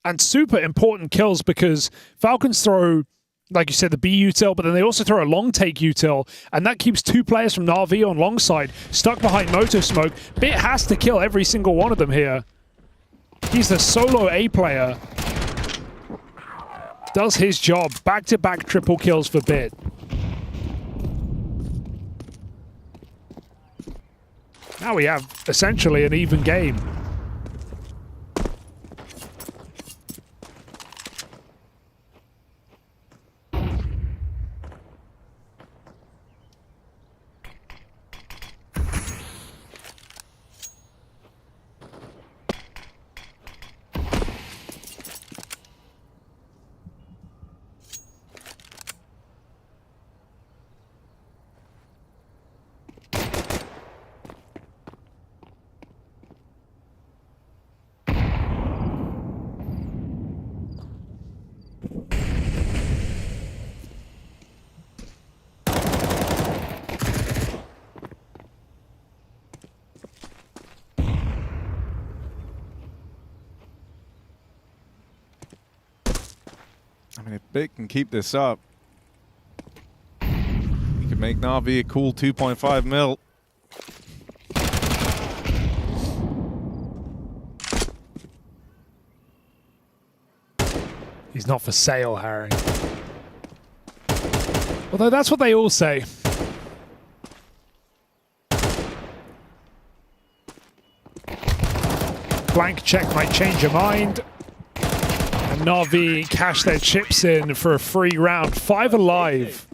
And super important kills because Falcons throw, like you said, the B util, but then they also throw a long take util, and that keeps 2 players from Na'Vi on long side stuck behind Moto Smoke. Bit has to kill every single one of them here. He's the solo A player. Does his job. Back-to-back triple kills for Bit. Now we have essentially an even game. I mean, if Bit can keep this up, he could make Na'Vi a cool 2.5 mil. He's not for sale, Harry. Although that's what they all say. Blank check might change your mind. And Na'Vi cash their chips in for a free round. 5 alive.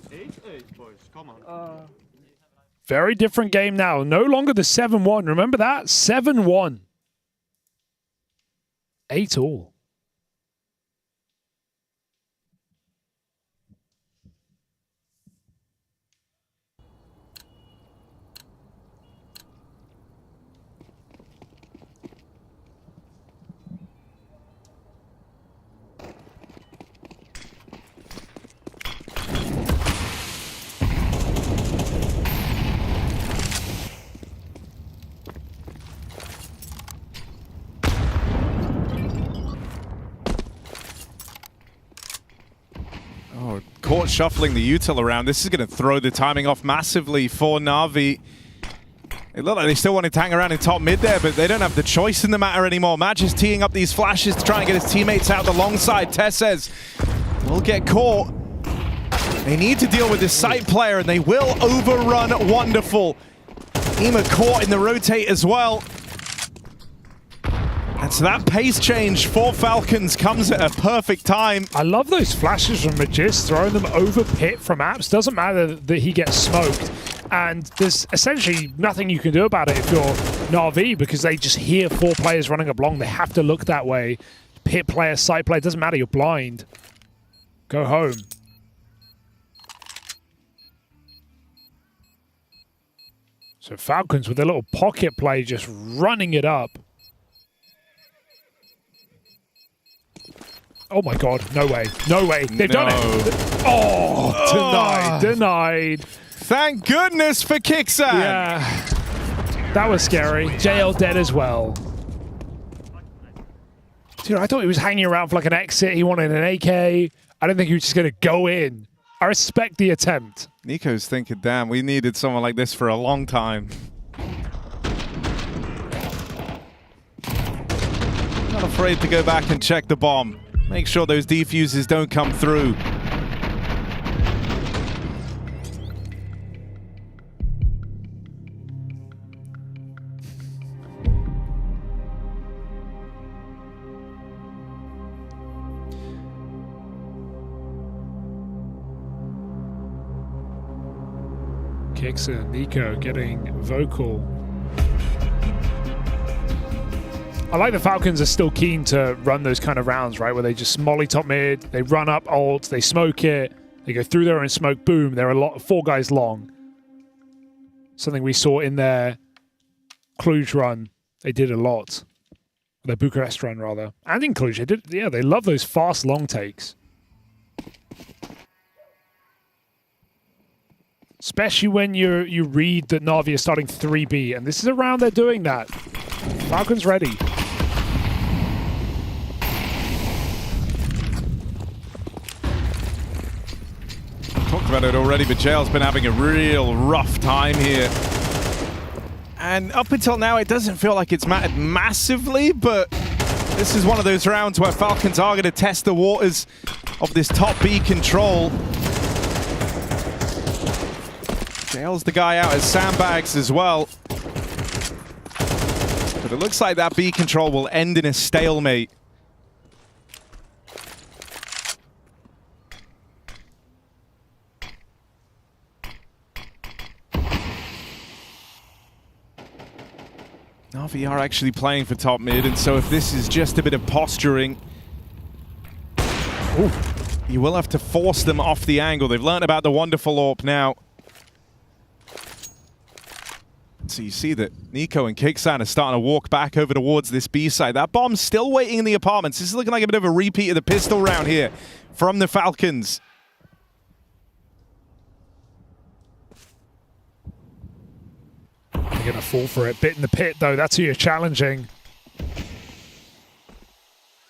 Very different game now. No longer the 7-1. Remember that? 7-1. 8 all. Caught shuffling the util around. This is going to throw the timing off massively for Na'Vi. It looked like they still wanted to hang around in top mid there, but they don't have the choice in the matter anymore. Match is teeing up these flashes to try and get his teammates out the long side. Tessez will get caught. They need to deal with this site player, and they will overrun Wonderful. Ema caught in the rotate as well. And so that pace change for Falcons comes at a perfect time. I love those flashes from Magis, throwing them over pit from Apps. Doesn't matter that he gets smoked. And there's essentially nothing you can do about it if you're Na'Vi, because they just hear 4 players running up long. They have to look that way. Pit player, side player, doesn't matter, you're blind. Go home. So Falcons with a little pocket play, just running it up. Oh my God, no way, no way. They've done it. Oh, denied. Thank goodness for Kixan. Yeah, that was scary. JL dead as well. Dude, I thought he was hanging around for like an exit. He wanted an AK. I didn't think he was just going to go in. I respect the attempt. Nico's thinking, damn, we needed someone like this for a long time. Not afraid to go back and check the bomb. Make sure those defuses don't come through. Kixer, Nico getting vocal. I like the Falcons are still keen to run those kind of rounds, right? Where they just molly top mid, they run up ult, they smoke it, they go through there and smoke, boom. They're 4 guys long. Something we saw in their Cluj run. They did a lot. Their Bucharest run, rather. And in Cluj, they love those fast long takes. Especially when you read that Na'Vi is starting 3B, and this is a round they're doing that. Falcons ready. Talked about it already, but JL's been having a real rough time here. And up until now, it doesn't feel like it's mattered massively, but this is one of those rounds where Falcons are going to test the waters of this top B control. JL's the guy out as sandbags as well. But it looks like that B control will end in a stalemate. Na'Vi are actually playing for top mid, and so if this is just a bit of posturing, you will have to force them off the angle. They've learned about the wonderful AWP now. So you see that Nico and Kicksan are starting to walk back over towards this B side. That bomb's still waiting in the apartments. This is looking like a bit of a repeat of the pistol round here from the Falcons. You're going to fall for it. Bit in the pit, though. That's who you're challenging.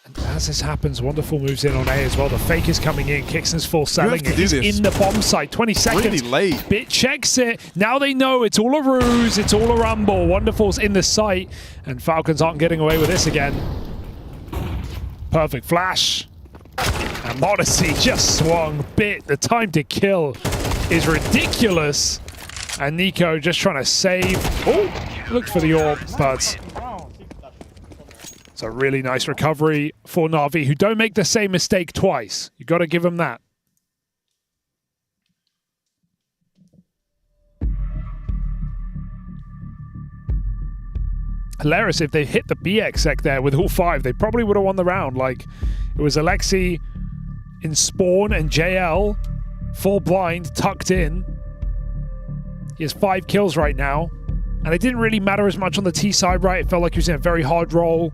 And as this happens, Wonderful moves in on A as well. The fake is coming in. Kixon's full selling it. He's in the bomb site. 20 seconds. Really late. Bit checks it. Now they know it's all a ruse. It's all a rumble. Wonderful's in the site. And Falcons aren't getting away with this again. Perfect flash. And Modesty just swung. Bit. The time to kill is ridiculous. And Nico just trying to save. Oh, looked for the AWP, but it's a really nice recovery for Na'Vi, who don't make the same mistake twice. You got to give them that. Hilarious if they hit the BX there with all 5, they probably would have won the round. Like, it was Alexi in spawn and JL full blind, tucked in. He has 5 kills right now, and it didn't really matter as much on the T side, right? It felt like he was in a very hard role.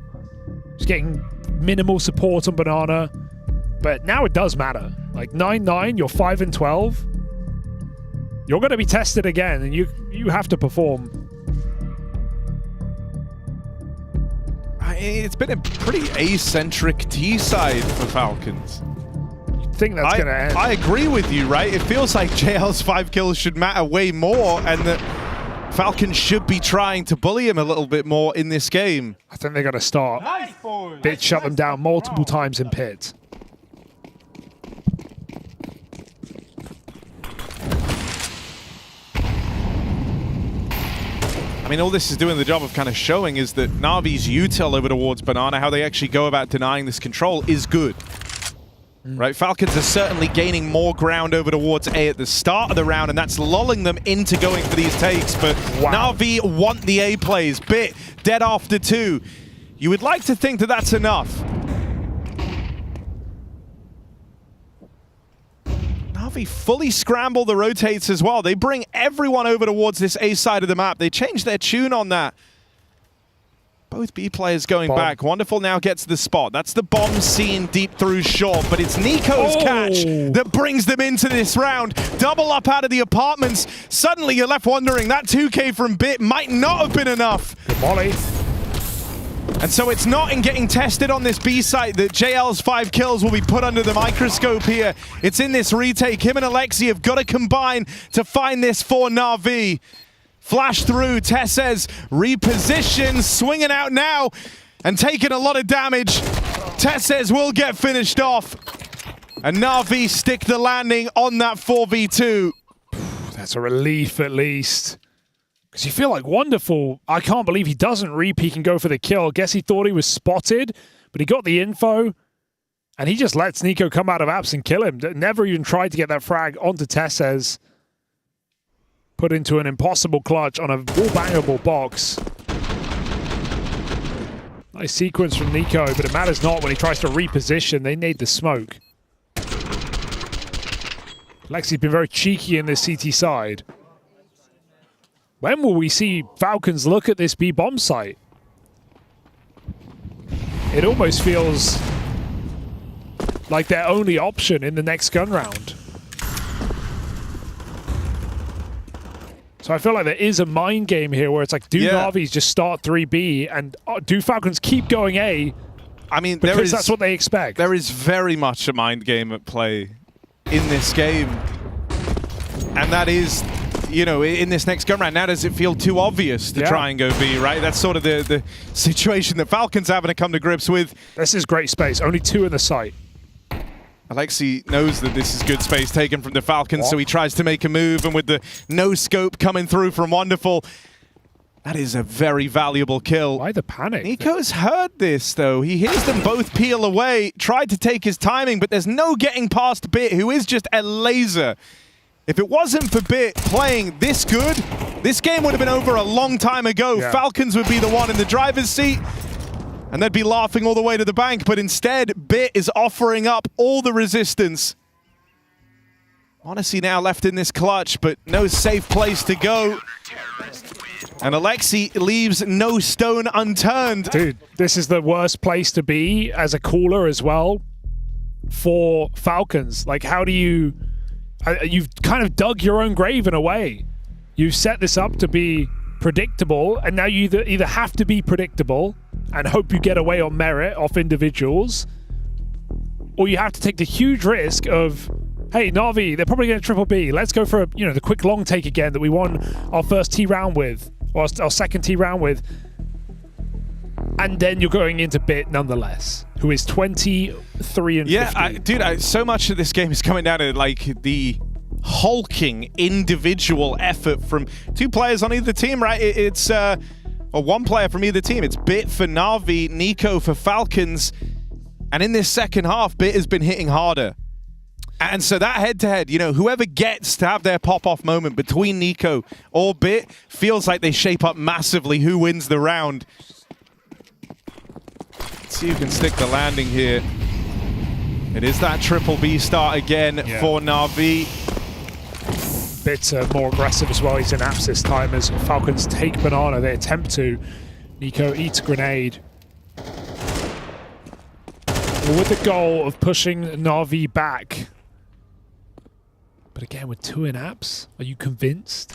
He's getting minimal support on Banana, but now it does matter. Like 9-9, you're 5 and 12. You're going to be tested again, and you have to perform. It's been a pretty A-centric T side for Falcons. Think that's going to end. I agree with you, right? It feels like JL's 5 kills should matter way more, and that Falcons should be trying to bully him a little bit more in this game. I think they're going to start. Bit shut them down multiple times in pit. I mean, all this is doing the job of kind of showing is that Na'Vi's util over towards Banana, how they actually go about denying this control, is good. Right, Falcons are certainly gaining more ground over towards A at the start of the round, and that's lulling them into going for these takes, but Na'Vi want the A plays. Bit dead after 2. You would like to think that that's enough. Na'Vi fully scramble the rotates as well. They bring everyone over towards this A side of the map. They change their tune on that. Both B players going back. Wonderful now gets the spot. That's the bomb seen deep through short, but it's Nico's catch that brings them into this round. Double up out of the apartments. Suddenly you're left wondering, that 2K from Bit might not have been enough. Good volley. And so it's not in getting tested on this B site that JL's 5 kills will be put under the microscope here. It's in this retake. Him and Alexi have got to combine to find this for Na'Vi. Flash through, Tessez repositions, swinging out now and taking a lot of damage. Tessez will get finished off. And Na'Vi stick the landing on that 4v2. That's a relief at least. Because you feel like Wonderful, I can't believe he doesn't re-peek and go for the kill. Guess he thought he was spotted, but he got the info. And he just lets Nico come out of apps and kill him. Never even tried to get that frag onto Tessez. Put into an impossible clutch on a wall-bangable box. Nice sequence from Nico, but it matters not when he tries to reposition. They need the smoke. Lexi's been very cheeky in this CT side. When will we see Falcons look at this B bomb site? It almost feels like their only option in the next gun round. So I feel like there is a mind game here where it's like, do Navis just start 3B and do Falcons keep going A? I mean, because that's what they expect. There is very much a mind game at play in this game. And that is, you know, in this next gun round, now does it feel too obvious to try and go B, right? That's sort of the situation that Falcons having to come to grips with. This is great space. Only 2 in the site. Alexi knows that this is good space taken from the Falcons, so he tries to make a move, and with the no scope coming through from Wonderful, that is a very valuable kill. Why the panic? Nico's heard this, though. He hears them both peel away, tried to take his timing, but there's no getting past Bit, who is just a laser. If it wasn't for Bit playing this good, this game would have been over a long time ago. Yeah. Falcons would be the one in the driver's seat, and they'd be laughing all the way to the bank, but instead, Bit is offering up all the resistance. Odyssey now left in this clutch, but no safe place to go. And Alexi leaves no stone unturned. Dude, this is the worst place to be as a cooler as well for Falcons. Like, how do you... You've kind of dug your own grave in a way. You've set this up to be predictable, and now you either have to be predictable and hope you get away on merit off individuals, or you have to take the huge risk of, hey, Na'Vi, they're probably going to triple B. Let's go for the quick long take again that we won our first T round with, or our second T round with. And then you're going into Bit nonetheless, who is 23 and 50. Yeah, so much of this game is coming down to like the hulking individual effort from 2 players on either team, right? It's or 1 player from either team. It's Bit for Na'Vi, Nico for Falcons. And in this second half, Bit has been hitting harder. And so that head-to-head, whoever gets to have their pop-off moment between Nico or Bit feels like they shape up massively who wins the round. Let's see who can stick the landing here. It is that triple B start again for Na'Vi. Bit more aggressive as well. He's in apps this time as Falcons take banana. They attempt to. Nico eats grenade. With the goal of pushing Na'Vi back. But again, with 2 in apps, are you convinced?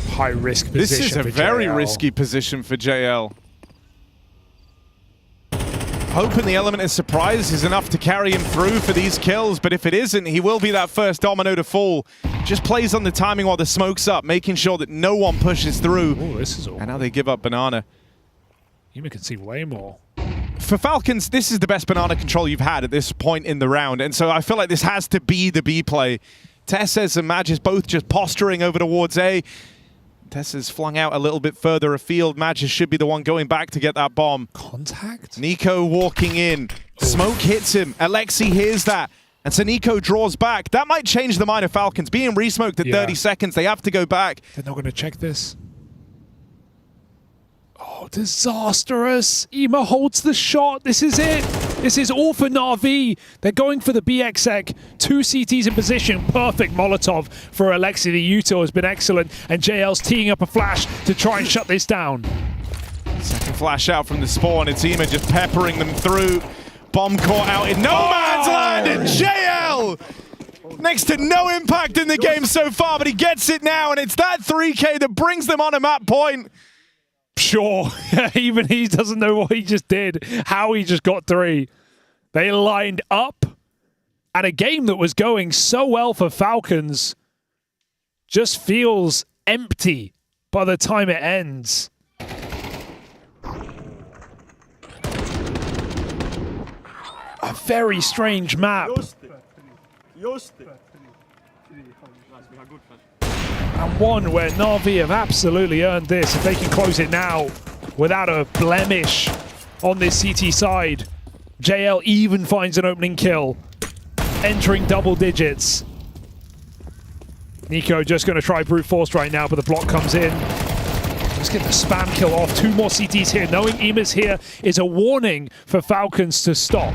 High risk position. This is a very JL. risky position for JL. Hoping the element of surprise is enough to carry him through for these kills, but if it isn't, he will be that first domino to fall. Just plays on the timing while the smoke's up, making sure that no one pushes through. Oh, this is all. And now they give up banana. You can see way more. For Falcons, this is the best banana control you've had at this point in the round, and so I feel like this has to be the B play. Tesses and Madge is both just posturing over towards A. Tessa's flung out a little bit further afield. Madge should be the one going back to get that bomb. Contact? Nico walking in. Smoke hits him. Alexi hears that. And so Nico draws back. That might change the mind of Falcons. Being re-smoked at 30 seconds, they have to go back. They're not going to check this. Oh, disastrous. Ema holds the shot. This is it. This is all for Na'Vi. They're going for the BXEC. 2 CTs in position. Perfect Molotov for Alexi. The util has been excellent. And JL's teeing up a flash to try and shut this down. Second flash out from the spawn. It's Ema just peppering them through. Bomb caught out in no man's land. And JL next to no impact in the game so far, but he gets it now. And it's that 3K that brings them on a map point. Sure, even he doesn't know what he just did, how he just got 3. They lined up, and a game that was going so well for Falcons just feels empty by the time it ends. A very strange map. And one where Na'Vi have absolutely earned this. If they can close it now without a blemish on this CT side. JL even finds an opening kill, entering double digits. Nico just going to try brute force right now, but the block comes in. Let's get the spam kill off. 2 more CTs here. Knowing Ema's here is a warning for Falcons to stop.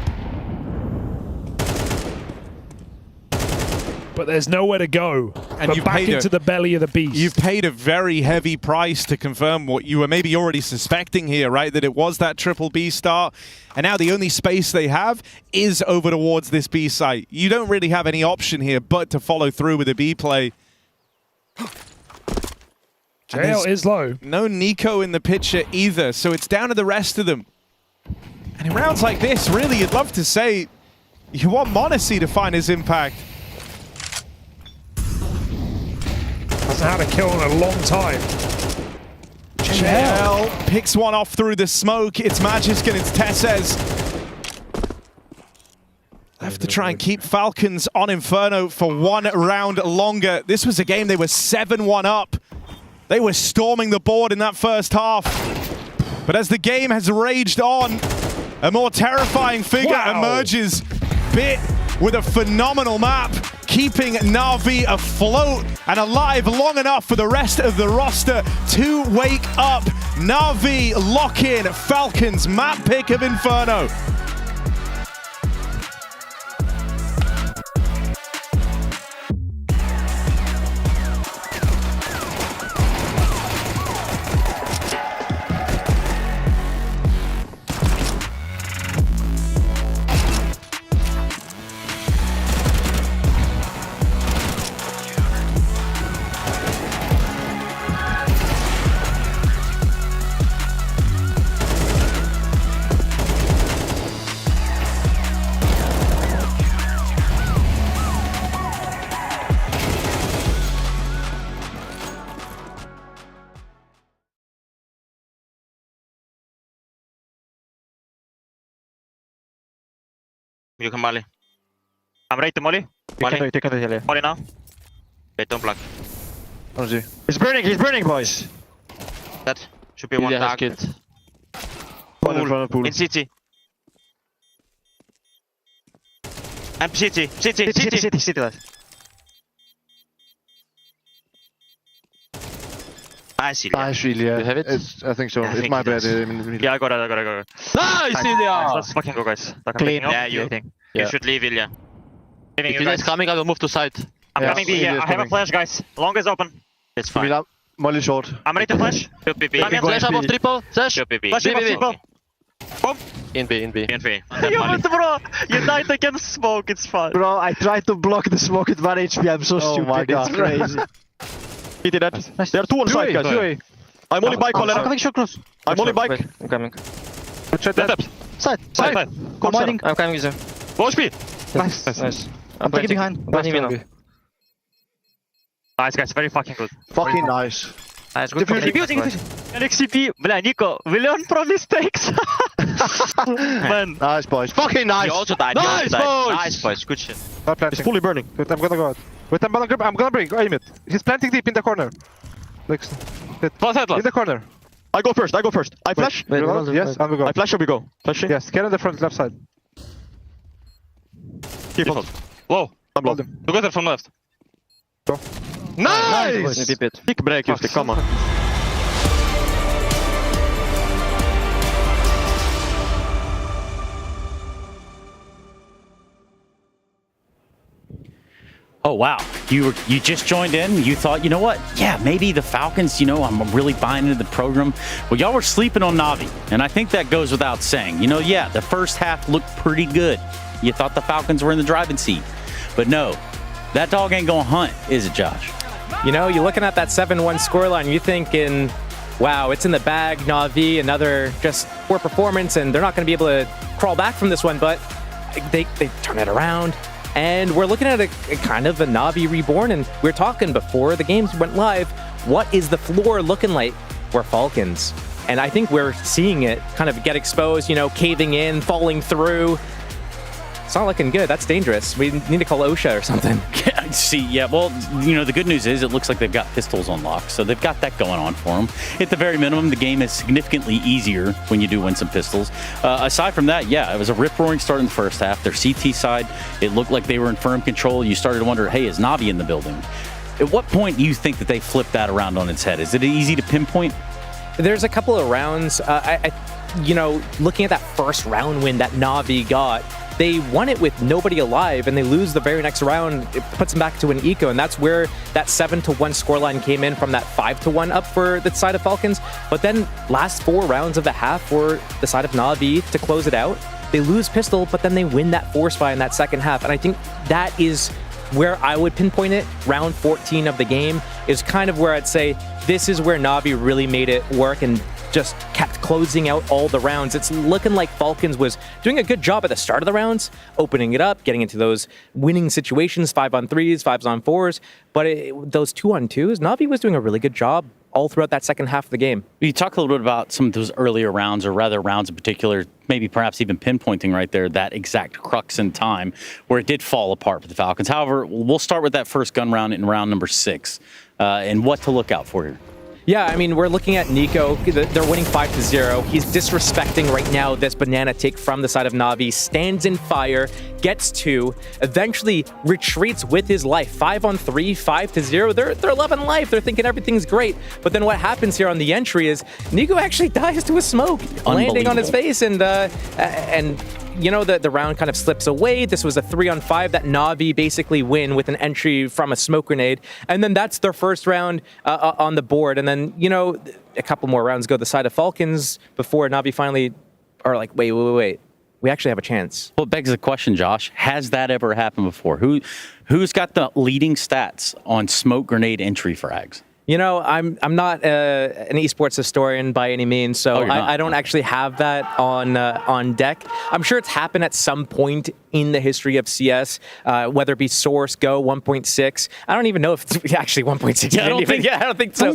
but there's nowhere to go. And but you've back paid into the belly of the beast. You've paid a very heavy price to confirm what you were maybe already suspecting here, right? That it was that triple B start. And now the only space they have is over towards this B site. You don't really have any option here but to follow through with a B play. JL is low. No Nico in the picture either, so it's down to the rest of them. And in rounds like this, really, you'd love to say you want m0NESY to find his impact. Hasn't had a kill in a long time. JL picks one off through the smoke. It's Magisk and it's Tessez. Left to try and keep Falcons on Inferno for one round longer. This was a game they were 7-1 up. They were storming the board in that first half. But as the game has raged on, a more terrifying figure emerges. Bit with a phenomenal map, keeping Na'Vi afloat and alive long enough for the rest of the roster to wake up. Na'Vi lock in Falcons map pick of Inferno. You can molly. I'm ready to molly. Molly. Molly now. Wait, don't block. He's burning, boys. That should be one target. Pool. In CT. And CT left. Nice, yeah. You have it? I think so. Yeah, it's my bad. Yeah, I got it. Nice, Ilya! Let's fucking go, guys. Clean. Yeah, you should leave, Ilya. If Ilya is coming, I will move to side. I'm coming B here. I have a flash, guys. Long is open. It's fine. Molly short. I'm ready to flash. Should be B. Flash up of triple. Flash. Should be B. Flash up of triple. Boom. In B. Bro, you died against smoke. It's fine. Bro, I tried to block the smoke at 1 HP. I'm so stupid. My God. It's crazy. Hit that. There are two on side, guys. I'm only bike, Colin. I'm coming so close. I'm only bike. I'm coming. Side. I'm mining. I'm coming with you. Low speed. Nice. I'm taking behind. Nice, guys. Very fucking good. Fucking nice. Nice, good. NXCP. Bля, Nico, we learn from mistakes. Man. Nice, boys. Fucking nice. You also died. Nice, boys. Nice, boys. Good shit. It's fully burning. Wait, I'm gonna go out. Wait, I'm gonna bring. Aim it. He's planting deep in the corner. Next. In the corner. I go first. I flash. Yes, and we go. I flash or we go? Flashing? Yes, get on the front left side. Keep hold. Low. I'm low. Together from left. Go. Nice! Big break, Justy, come on. Oh, wow. You just joined in. You thought, you know what? Yeah, maybe the Falcons, I'm really buying into the program. Well, y'all were sleeping on Na'Vi, and I think that goes without saying. Yeah, the first half looked pretty good. You thought the Falcons were in the driving seat. But no, that dog ain't going to hunt, is it, Josh? You're looking at that 7-1 scoreline, you're thinking, wow, it's in the bag, Na'Vi, another just poor performance, and they're not going to be able to crawl back from this one, but they turn it around. And we're looking at a kind of a Na'Vi reborn, and we were talking before the games went live, what is the floor looking like for Falcons? And I think we're seeing it kind of get exposed, caving in, falling through. It's not looking good. That's dangerous. We need to call OSHA or something. The good news is it looks like they've got pistols on lock, so they've got that going on for them. At the very minimum, the game is significantly easier when you do win some pistols. Aside from that, it was a rip-roaring start in the first half. Their CT side, it looked like they were in firm control. You started to wonder, hey, is Na'Vi in the building? At what point do you think that they flipped that around on its head? Is it easy to pinpoint? There's a couple of rounds. Looking at that first round win that Na'Vi got, they won it with nobody alive, and they lose the very next round. It puts them back to an eco, and that's where that 7-1 scoreline came in from that 5-1 up for the side of Falcons. But then last 4 rounds of the half for the side of Na'Vi to close it out. They lose pistol, but then they win that force buy in that second half. And I think that is where I would pinpoint it. Round 14 of the game is kind of where I'd say this is where Na'Vi really made it work and just kept closing out all the rounds. It's looking like Falcons was doing a good job at the start of the rounds, opening it up, getting into those winning situations, 5-on-3s, 5-on-4s. But those 2-on-2s, Na'Vi was doing a really good job all throughout that second half of the game. You talk a little bit about some of those earlier rounds, or rather rounds in particular, maybe perhaps even pinpointing right there that exact crux in time where it did fall apart for the Falcons. However, we'll start with that first gun round in round number 6 and what to look out for here. Yeah, I mean, we're looking at Nico. They're winning 5-0. He's disrespecting right now this banana take from the side of Na'Vi, stands in fire, gets 2, eventually retreats with his life. 5-on-3, 5-0. They're loving life. They're thinking everything's great. But then what happens here on the entry is Nico actually dies to a smoke, landing on his face, and you know, the round kind of slips away. This was a 3-on-5 that Na'Vi basically win with an entry from a smoke grenade. And then that's their first round on the board. And then, you know, a couple more rounds go the side of Falcons before Na'Vi finally are like, wait. We actually have a chance. Well, it begs the question, Josh, has that ever happened before? Who's got the leading stats on smoke grenade entry frags? You know, I'm not an esports historian by any means, so I don't actually have that on deck. I'm sure it's happened at some point in the history of CS, whether it be Source, Go, 1.6. I don't even know if it's actually 1.6. Yeah, I don't think so.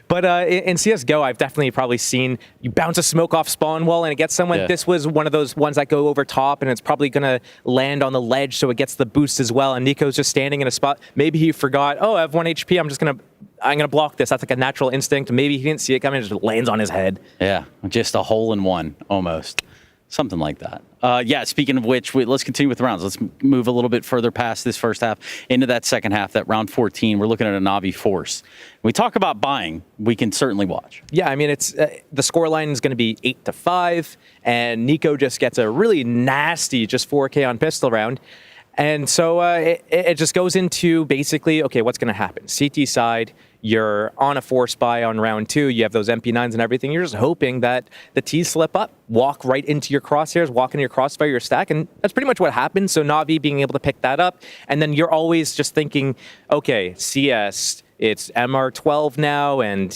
But in CSGO, I've definitely probably seen you bounce a smoke off spawn wall and it gets someone. Yeah. This was one of those ones that go over top and it's probably going to land on the ledge, so it gets the boost as well. And Nico's just standing in a spot. Maybe he forgot, I have 1 HP. I'm going to block this. That's like a natural instinct. Maybe he didn't see it coming. It just lands on his head. Yeah, just a hole in one almost. Something like that. Speaking of which, let's continue with the rounds. Let's move a little bit further past this first half into that second half, that round 14. We're looking at a Na'Vi force. When we talk about buying, we can certainly watch. Yeah, I mean, it's the scoreline is going to be 8-5, and Nico just gets a really nasty just 4K on pistol round. And so it just goes into basically, okay, what's going to happen? CT side, you're on a force buy on round 2. You have those MP9s and everything. You're just hoping that the T's slip up, walk right into your crosshairs, walk into your crossfire, your stack, and that's pretty much what happened. So Na'Vi being able to pick that up, and then you're always just thinking, okay, CS, it's MR12 now, and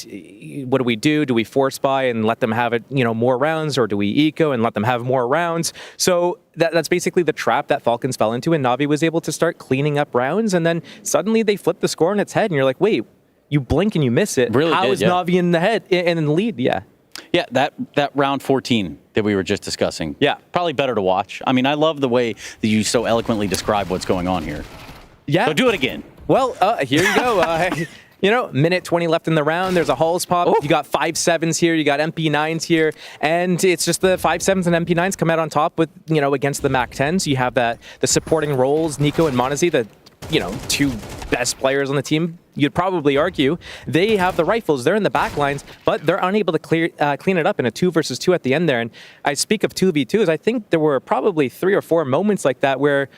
what do we do? Do we force buy and let them have it, more rounds, or do we eco and let them have more rounds? So that's basically the trap that Falcons fell into, and Na'Vi was able to start cleaning up rounds, and then suddenly they flip the score on its head, and you're like, wait, you blink and you miss it. Really How is Na'Vi in the head in the lead? Yeah. Yeah, that round 14 that we were just discussing. Yeah. Probably better to watch. I mean, I love the way that you so eloquently describe what's going on here. Yeah. So do it again. Well, here you go. Minute 20 left in the round. There's a Halls pop. You got 5.7s here. You got MP9s here. And it's just the 5.7s and MP9s come out on top with, against the MAC-10s. You have the supporting roles, Nico and Monazi, the, 2 best players on the team. You'd probably argue they have the rifles. They're in the back lines, but they're unable to clean it up in a 2 versus 2 at the end there. And I speak of 2v2s. I think there were probably 3 or 4 moments like that where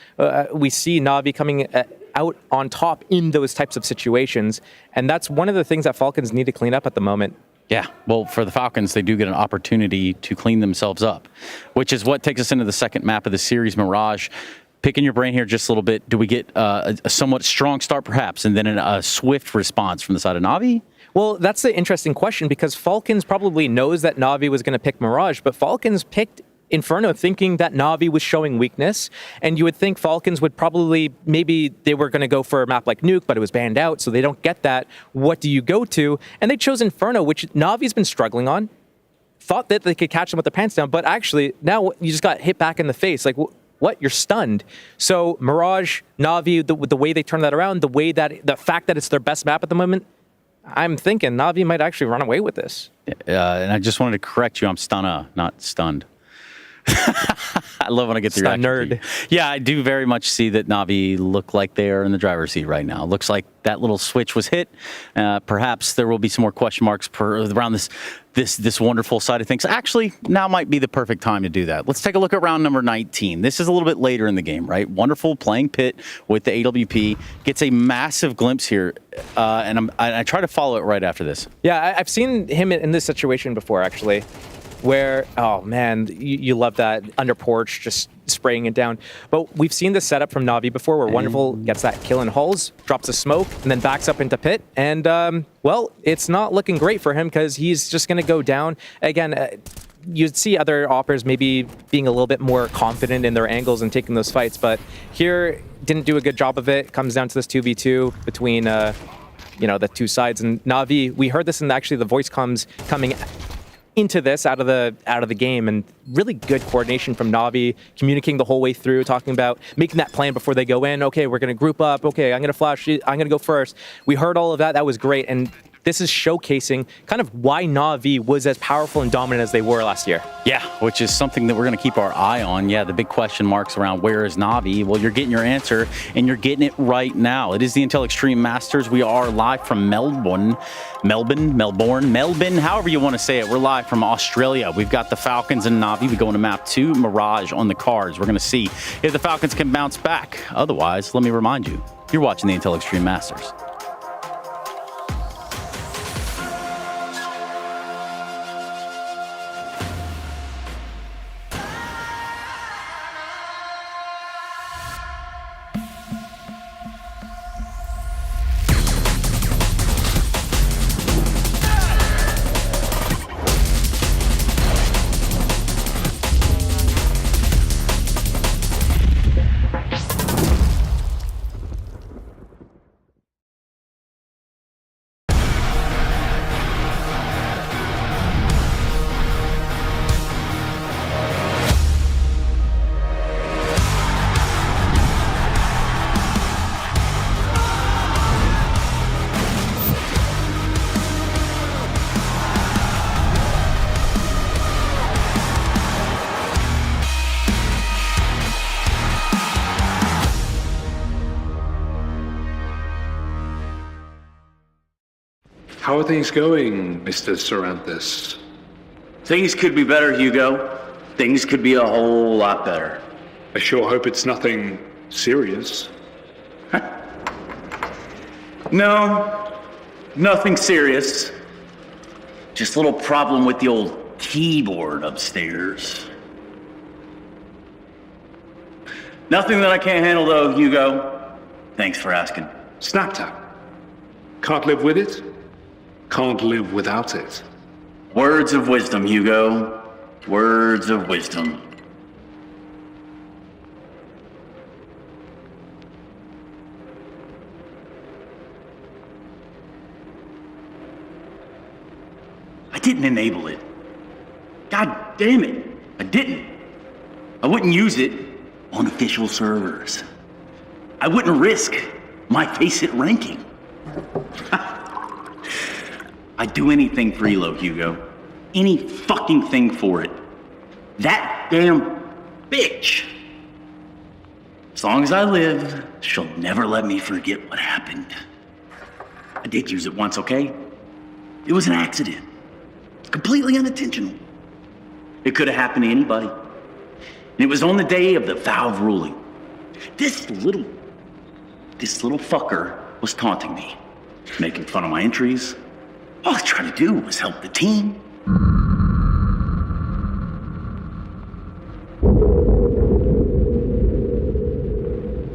we see Na'Vi coming out on top in those types of situations. And that's one of the things that Falcons need to clean up at the moment. Yeah, well, for the Falcons, they do get an opportunity to clean themselves up, which is what takes us into the second map of the series, Mirage. Picking your brain here just a little bit, do we get a somewhat strong start perhaps, and then a swift response from the side of Na'Vi? Well, that's the interesting question, because Falcons probably knows that Na'Vi was going to pick Mirage, but Falcons picked Inferno thinking that Na'Vi was showing weakness, and you would think Falcons would probably, maybe they were going to go for a map like Nuke, but it was banned out, so they don't get that. What do you go to? And they chose Inferno, which Na'Vi's been struggling on. Thought that they could catch them with their pants down, but actually, now you just got hit back in the face. Like, what? You're stunned. So Mirage, Na'Vi, the way they turn that around, the fact that it's their best map at the moment, I'm thinking Na'Vi might actually run away with this. And I just wanted to correct you. I'm stunna, not stunned. I love when I get the reaction. nerd. Yeah, I do very much see that Na'Vi look like they are in the driver's seat right now. Looks like that little switch was hit. Perhaps there will be some more question marks around this wonderful side of things. Actually, now might be the perfect time to do that. Let's take a look at round number 19. This is a little bit later in the game, right? Wonderful playing Pit with the AWP. Gets a massive glimpse here, and I try to follow it right after this. Yeah, I've seen him in this situation before, actually, where, oh man, you love that under porch, just spraying it down. But we've seen this setup from Na'Vi before, where Wonderful gets that kill in hulls, drops a smoke, and then backs up into Pit. And, well, it's not looking great for him because he's just going to go down. Again, you'd see other operators maybe being a little bit more confident in their angles and taking those fights. But here, didn't do a good job of it. Comes down to this 2v2 between, the two sides. And Na'Vi, we heard this, and actually the voice coming into this out of the game, and really good coordination from Na'Vi, communicating the whole way through, talking about making that plan before they go in. Okay, we're going to group up. Okay, I'm going to flash. I'm going to go first. We heard all of that. That was great. And this is showcasing kind of why Na'Vi was as powerful and dominant as they were last year. Yeah, which is something that we're going to keep our eye on. Yeah, the big question marks around where is Na'Vi? Well, you're getting your answer, and you're getting it right now. It is the Intel Extreme Masters. We are live from Melbourne, however you want to say it. We're live from Australia. We've got the Falcons and Na'Vi. We go into map 2, Mirage on the cards. We're going to see if the Falcons can bounce back. Otherwise, let me remind you, you're watching the Intel Extreme Masters. How are things going, Mr. Saranthus? Things could be better, Hugo. Things could be a whole lot better. I sure hope it's nothing serious. No, nothing serious. Just a little problem with the old keyboard upstairs. Nothing that I can't handle though, Hugo. Thanks for asking. Snaptap. Can't live with it? Can't live without it. Words of wisdom, Hugo. Words of wisdom. I didn't enable it. God damn it. I didn't. I wouldn't use it on official servers. I wouldn't risk my face-it ranking. I'd do anything for Elo, Hugo. Any fucking thing for it. That damn bitch. As long as I live, she'll never let me forget what happened. I did use it once, okay? It was an accident. Completely unintentional. It could have happened to anybody. And it was on the day of the Valve ruling. This little fucker was taunting me, making fun of my entries. All I tried to do was help the team.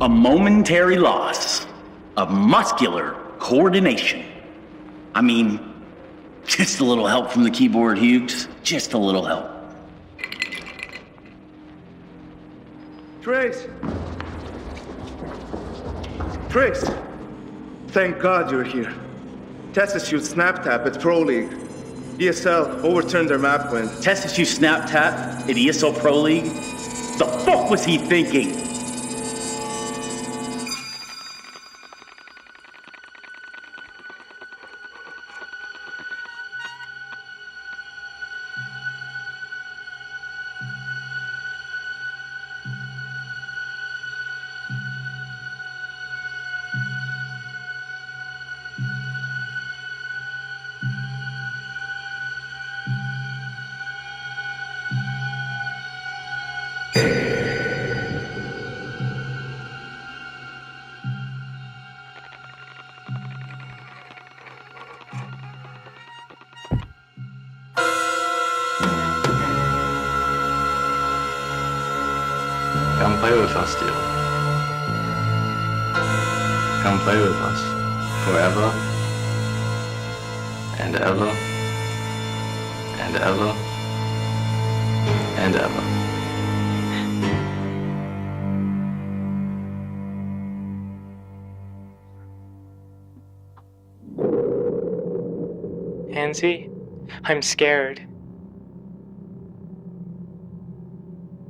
A momentary loss of muscular coordination. I mean, just a little help from the keyboard, Hughes. Just a little help. Trace! Trace! Thank God you're here. Tessus used SnapTap at Pro League. ESL overturned their map win. Tessus used SnapTap at ESL Pro League? The fuck was he thinking? play with us, dear. Come play with us. Forever. And ever. And ever. And ever. Pansy, I'm scared.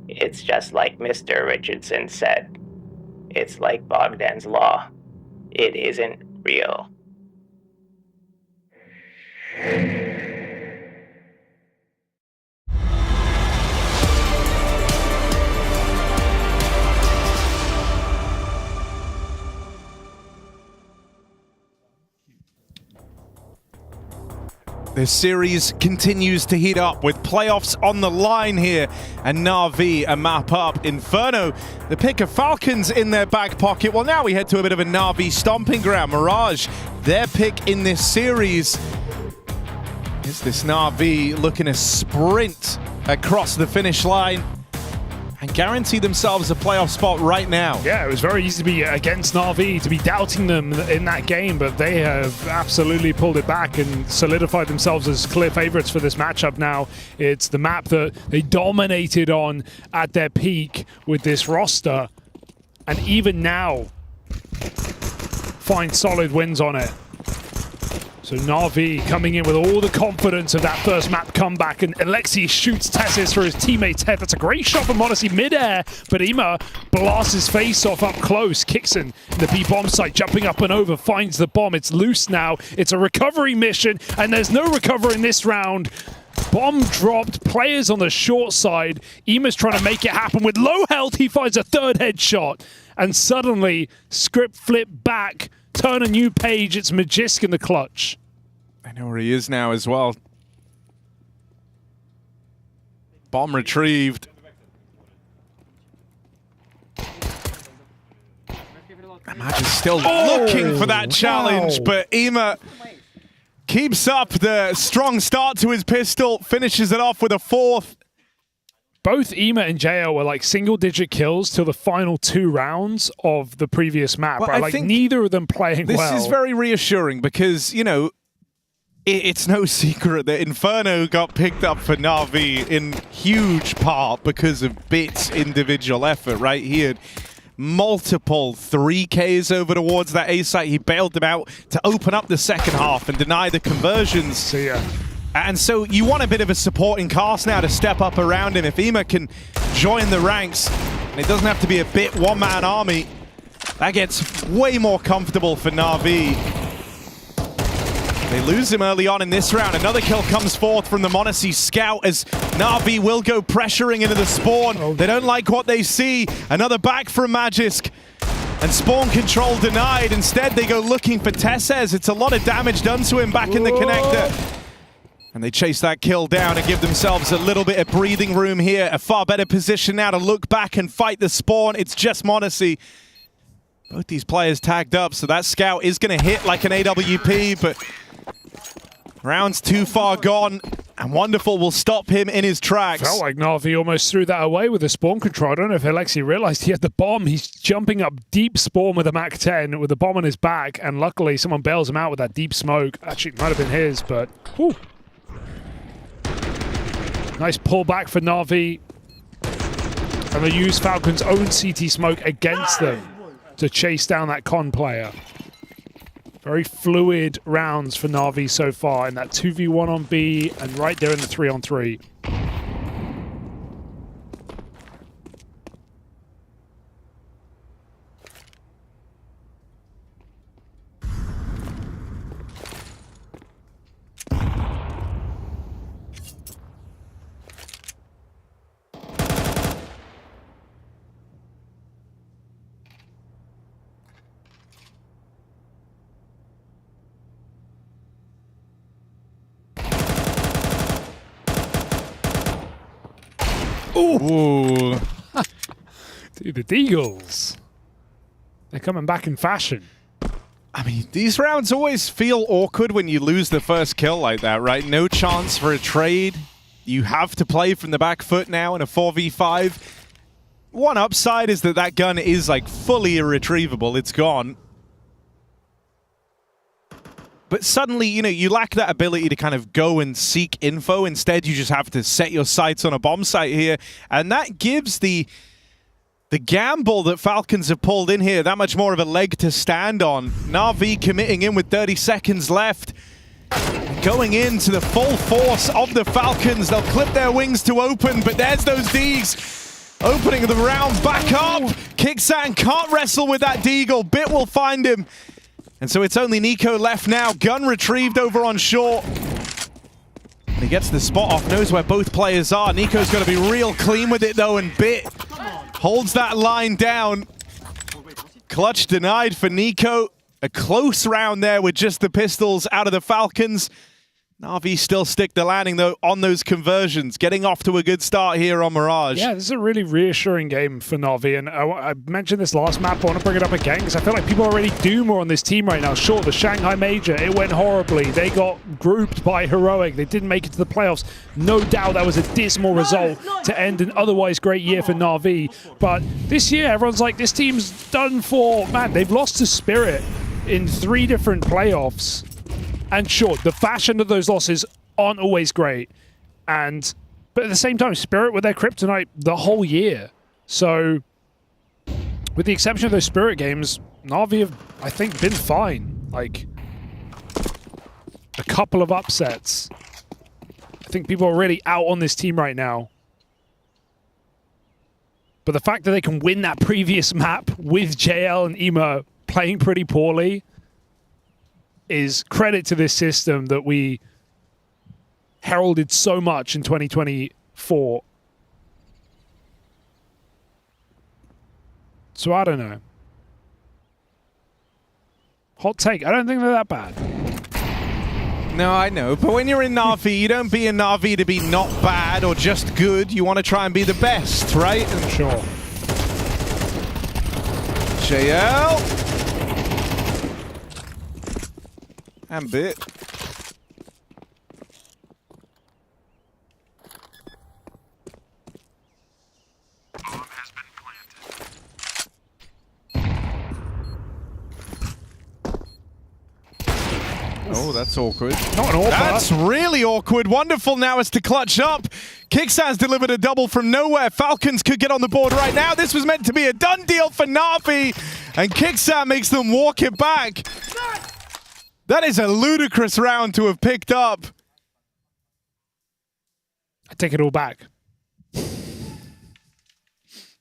It's just like Mr. Richardson said. It's like Bogdan's Law. It isn't real. This series continues to heat up with playoffs on the line here, and Na'Vi a map up. Inferno, the pick of Falcons in their back pocket. Well, now we head to a bit of a Na'Vi stomping ground. Mirage, their pick in this series. Is this Na'Vi looking to sprint across the finish line and guarantee themselves a playoff spot right now? Yeah, it was very easy to be against Na'Vi, to be doubting them in that game, but they have absolutely pulled it back and solidified themselves as clear favorites for this matchup now. It's the map that they dominated on at their peak with this roster, and even now find solid wins on it. So Na'Vi coming in with all the confidence of that first map comeback, and Alexi shoots Tessis for his teammate's head. That's a great shot from Modesty mid-air, but Ima blasts his face off up close. Kixon in the B-bomb site, jumping up and over, finds the bomb. It's loose now. It's a recovery mission, and there's no recovery in this round. Bomb dropped, players on the short side. Ima's trying to make it happen. With low health, he finds a third headshot, and suddenly, script flip back. Turn a new page, it's Magisk in the clutch. I know where he is now as well. Bomb retrieved. Magisk still looking for that challenge, but Ima keeps up the strong start to his pistol, finishes it off with a fourth. Both Ima and JL were like single-digit kills till the final 2 rounds of the previous map, well, right? Like neither of them playing well. This is very reassuring because, you know, it's no secret that Inferno got picked up for Na'Vi in huge part because of Bit's individual effort, right? He had multiple 3Ks over towards that A site. He bailed them out to open up the second half and deny the conversions. See ya. And so you want a bit of a supporting cast now to step up around him. If Ima can join the ranks, and it doesn't have to be a bit one-man army, that gets way more comfortable for Na'Vi. They lose him early on in this round. Another kill comes forth from the Monacy scout as Na'Vi will go pressuring into the spawn. They don't like what they see. Another back from Magisk. And spawn control denied. Instead, they go looking for Tesses. It's a lot of damage done to him back in the connector. And they chase that kill down and give themselves a little bit of breathing room here. A far better position now to look back and fight the spawn. It's just Monacy. Both these players tagged up, so that scout is going to hit like an AWP, but round's too far gone, and Wonderful will stop him in his tracks. Felt like Na'Vi almost threw that away with the spawn control. I don't know if Alexi realized he had the bomb. He's jumping up deep spawn with a MAC-10 with the bomb on his back, and luckily someone bails him out with that deep smoke. Actually, it might have been his, but whew. Nice pullback for Na'Vi. And they use Falcon's own CT smoke against them to chase down that con player. Very fluid rounds for Na'Vi so far in that 2v1 on B and right there in the 3-on-3. Ooh. Dude, the Deagles. They're coming back in fashion. I mean, these rounds always feel awkward when you lose the first kill like that, right? No chance for a trade. You have to play from the back foot now in a 4v5. one upside is that that gun is like fully irretrievable. It's gone. But suddenly, you know, you lack that ability to kind of go and seek info. Instead, you just have to set your sights on a bomb site here. And that gives the gamble that Falcons have pulled in here that much more of a leg to stand on. Na'Vi committing in with 30 seconds left. Going into the full force of the Falcons. They'll clip their wings to open, but there's those Deags. Opening the round back up. Kicksan can't wrestle with that Deagle. Bit will find him. And so it's only Nico left now. Gun retrieved over on short. And he gets the spot off, knows where both players are. Nico's got to be real clean with it though, and Bit holds that line down. Clutch denied for Nico. A close round there with just the pistols out of the Falcons. Na'Vi still stick the landing though on those conversions, getting off to a good start here on Mirage. Yeah, this is a really reassuring game for Na'Vi, and I mentioned this last map, I want to bring it up again because I feel like people already do more on this team right now. Sure, the Shanghai Major, it went horribly. They got grouped by Heroic. They didn't make it to the playoffs. No doubt that was a dismal result to end an otherwise great year for Na'Vi. But this year, everyone's like, this team's done for. Man, they've lost to Spirit in 3 different playoffs. And sure, the fashion of those losses aren't always great. But at the same time, Spirit were their kryptonite the whole year. So, with the exception of those Spirit games, Na'Vi have, I think, been fine. Like, a couple of upsets. I think people are really out on this team right now. But the fact that they can win that previous map with JL and Ema playing pretty poorly is credit to this system that we heralded so much in 2024. So I don't know. Hot take. I don't think they're that bad. No, I know. But when you're in Na'Vi, you don't be in Na'Vi to be not bad or just good. You want to try and be the best, right? And sure. JL. And Bit. Oh, that's awkward. Not an awkward. That's really awkward. Wonderful now is to clutch up. Kicksan's delivered a double from nowhere. Falcons could get on the board right now. This was meant to be a done deal for Na'Vi. And Kicksan makes them walk it back. That is a ludicrous round to have picked up. I take it all back.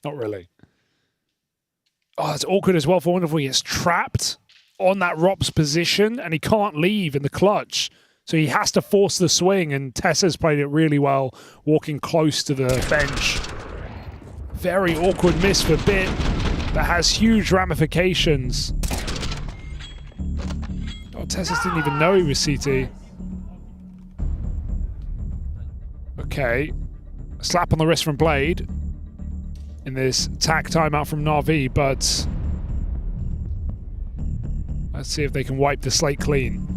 Not really. Oh, that's awkward as well for Wonderful. He gets trapped on that Rop's position and he can't leave in the clutch. So he has to force the swing, and Tessa's played it really well, walking close to the bench. Very awkward miss for Bit that has huge ramifications. Oh, Tessa's didn't even know he was CT. Okay. A slap on the wrist from Blade in this tack timeout from Na'Vi, but let's see if they can wipe the slate clean.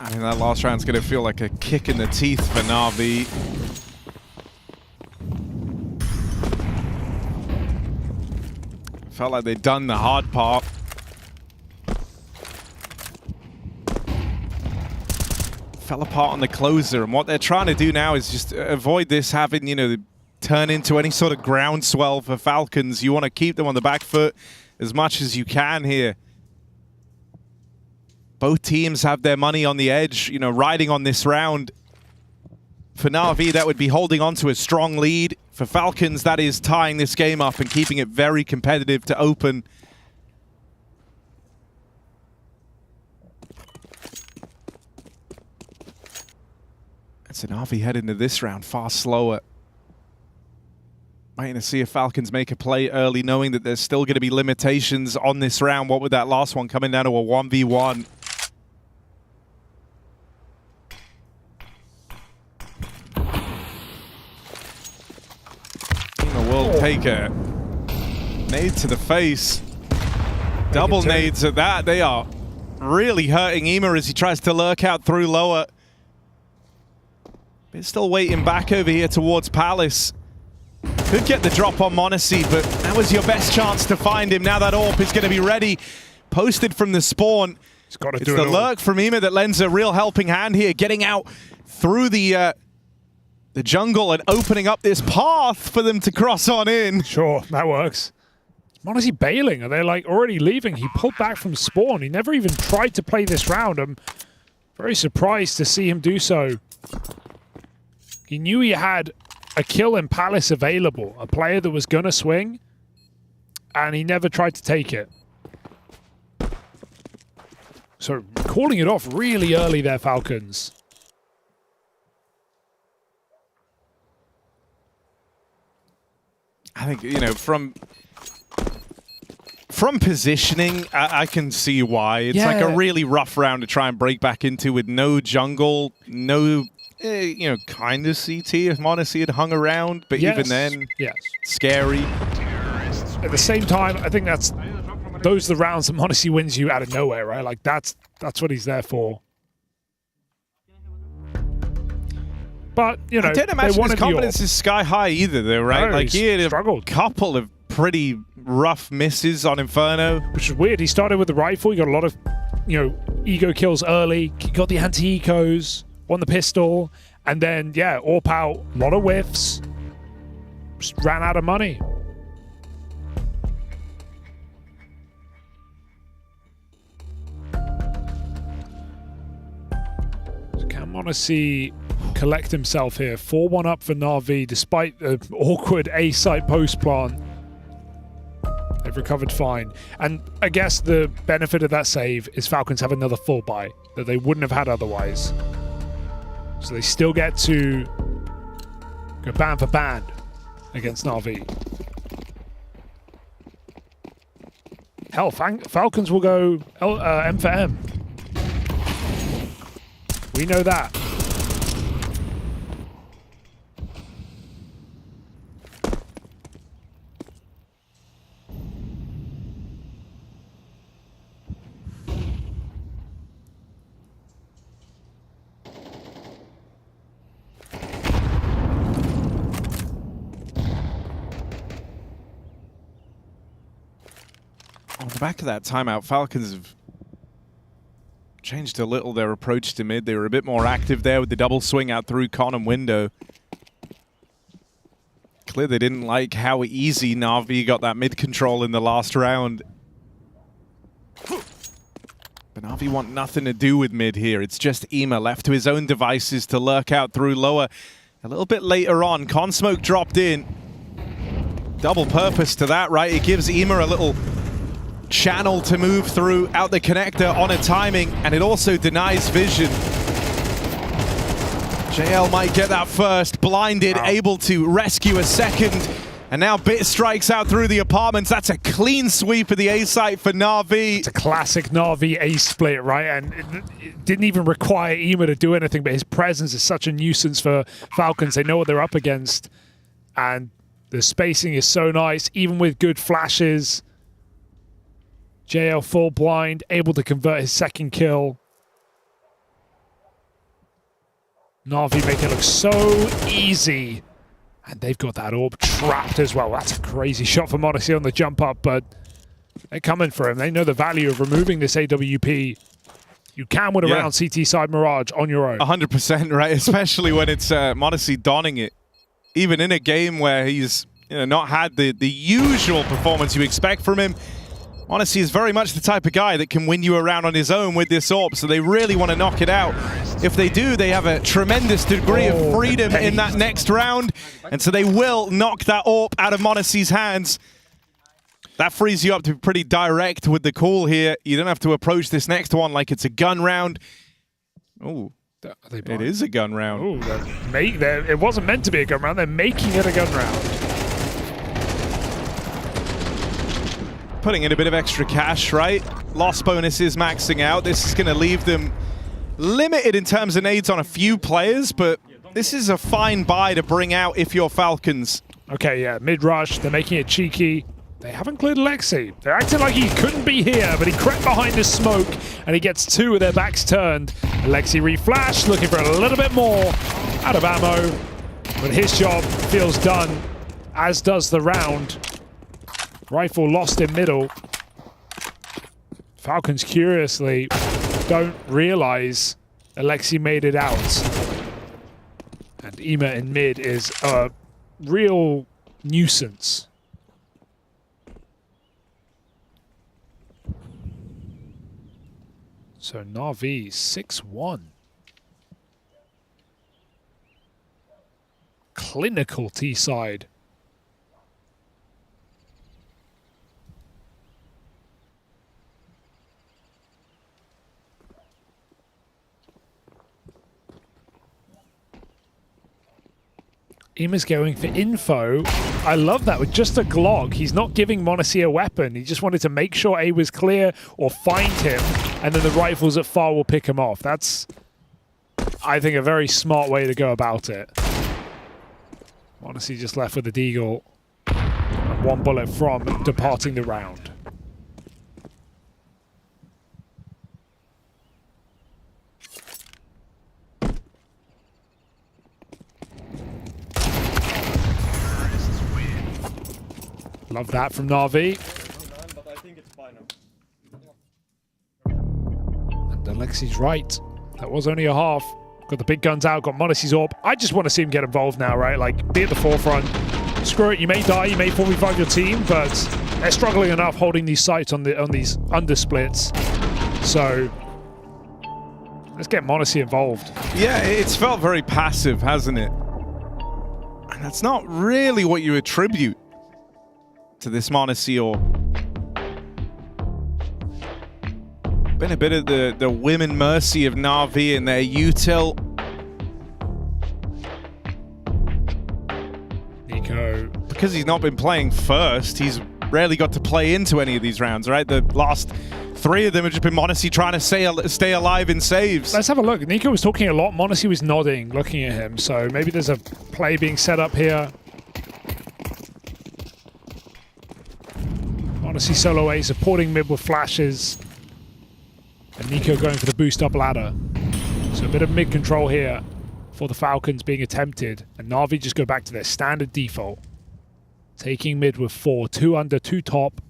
I mean, that last round's going to feel like a kick in the teeth for Na'Vi. Felt like they'd done the hard part. Fell apart on the closer, and what they're trying to do now is just avoid this having, you know, turn into any sort of groundswell for Falcons. You want to keep them on the back foot as much as you can here. Both teams have their money on the edge, you know, riding on this round. For Na'Vi, that would be holding on to a strong lead. For Falcons, that is tying this game up and keeping it very competitive to open. It's an Na'Vi head into this round far slower. Waiting to see if Falcons make a play early, knowing that there's still going to be limitations on this round. What with that last one coming down to a 1v1? Ema will take a nade to the face. Double nades at that. They are really hurting Ema as he tries to lurk out through lower. But still waiting back over here towards Palace. Could get the drop on Monacy, but that was your best chance to find him. Now that AWP is going to be ready. Posted from the spawn. It's the lurk from Ema that lends a real helping hand here, getting out through the jungle and opening up this path for them to cross on in. Sure, that works. Monacy bailing? Are they like already leaving? He pulled back from spawn. He never even tried to play this round. I'm very surprised to see him do so. He knew he had a kill in Palace available, a player that was going to swing, and he never tried to take it. So calling it off really early there, Falcons. I think, you know, from positioning, I can see why. It's like a really rough round to try and break back into with no jungle, no, you know, kind of CT if Monacy had hung around, but even then, scary. At the same time, I think those are the rounds that Monacy wins you out of nowhere, right? Like that's what he's there for. But, you know, I don't imagine his confidence is sky high either, though, right? No, like, he had struggled. A couple of pretty rough misses on Inferno. Which is weird. He started with the rifle. He got a lot of, you know, ego kills early. He got the anti-ecos, won the pistol, and then, yeah, AWP out, a lot of whiffs. Just ran out of money. So can Monacy collect himself here? 4-1 up for Na'Vi despite the awkward A-site post-plant. They've recovered fine. And I guess the benefit of that save is Falcons have another full buy that they wouldn't have had otherwise. So they still get to go band for band against Na'Vi. Hell, Falcons will go M for M. We know that. On the back of that timeout, Falcons have changed a little their approach to mid. They were a bit more active there with the double swing out through con and window. Clear they didn't like how easy Na'Vi got that mid control in the last round. But Na'Vi want nothing to do with mid here. It's just Ema left to his own devices to lurk out through lower. A little bit later on, Con Smoke dropped in. Double purpose to that, right? It gives Ema a little channel to move through out the connector on a timing, and it also denies vision. JL might get that first, blinded, able to rescue a second, and now Bit strikes out through the apartments. That's a clean sweep of the A site for Na'Vi. It's a classic Na'Vi A split, right? And it didn't even require Ema to do anything, but his presence is such a nuisance for Falcons. They know what they're up against, and the spacing is so nice, even with good flashes. JL full blind, able to convert his second kill. Na'Vi make it look so easy. And they've got that AWP trapped as well. That's a crazy shot for Monacy on the jump up, but they're coming for him. They know the value of removing this AWP. You can win around CT side Mirage on your own. 100%, right? Especially when it's Monacy donning it. Even in a game where he's not had the usual performance you expect from him. Monacy is very much the type of guy that can win you around on his own with this AWP, so they really want to knock it out. If they do, they have a tremendous degree of freedom in that next round, and so they will knock that AWP out of Monacy's hands. That frees you up to be pretty direct with the call here. You don't have to approach this next one like it's a gun round. Oh, It is a gun round. Oh, it wasn't meant to be a gun round. They're making it a gun round. Putting in a bit of extra cash, right? Loss bonuses maxing out. This is going to leave them limited in terms of nades on a few players, but this is a fine buy to bring out if you're Falcons. Okay, yeah, mid-rush. They're making it cheeky. They haven't cleared Alexi. They're acting like he couldn't be here, but he crept behind the smoke, and he gets two with their backs turned. Alexi reflash, looking for a little bit more out of ammo, but his job feels done, as does the round. Rifle lost in middle. Falcons, curiously, don't realize Alexi made it out. And Ema in mid is a real nuisance. So Na'Vi 6-1. Clinical T-side. Ema's going for info. I love that. With just a Glock, he's not giving m0NESY a weapon. He just wanted to make sure A was clear or find him, and then the rifles at far will pick him off. That's, I think, a very smart way to go about it. m0NESY just left with the Deagle. And one bullet from departing the round. Love that from Na'Vi. And Alexi's right. That was only a half. Got the big guns out, got m0NESY's AWP. I just want to see him get involved now, right? Like, be at the forefront. Screw it, you may die, you may 4v5 your team, but they're struggling enough holding these sites on these undersplits. So, let's get m0NESY involved. Yeah, it's felt very passive, hasn't it? And that's not really what you attribute to this m0NESY or been a bit of the women mercy of Na'Vi and their util. Nico. Because he's not been playing first, he's rarely got to play into any of these rounds, right? The last three of them have just been m0NESY trying to stay alive in saves. Let's have a look. Nico was talking a lot. m0NESY was nodding, looking at him. So maybe there's a play being set up here. m0NESY solo A supporting mid with flashes. And Nico going for the boost up ladder. So a bit of mid control here for the Falcons being attempted. And Na'Vi just go back to their standard default. Taking mid with 4. 2 under, 2 top.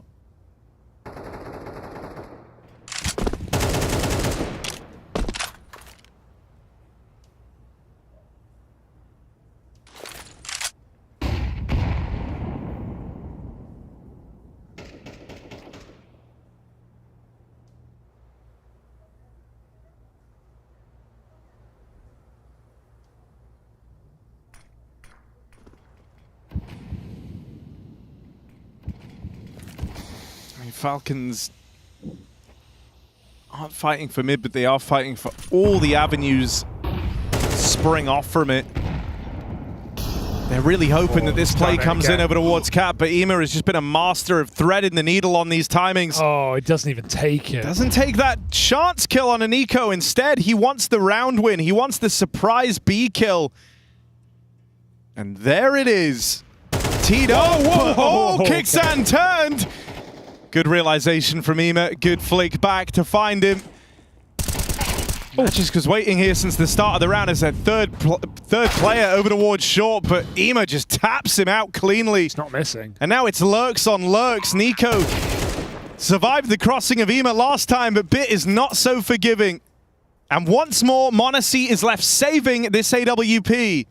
Falcons aren't fighting for mid, but they are fighting for all the avenues spring off from it. They're really hoping that this play comes in over towards Cap, but Ema has just been a master of threading the needle on these timings. Oh, it doesn't even take it. Doesn't take that chance kill on a Nico. Instead, he wants the round win. He wants the surprise B kill. And there it is. Teed up. Oh, kicks and turned. Good realization from Ema. Good flick back to find him. Just was waiting here since the start of the round as their third player over towards short, but Ema just taps him out cleanly. He's not missing. And now it's lurks on lurks. Nico survived the crossing of Ema last time, but Bit is not so forgiving. And once more, m0NESY is left saving this AWP.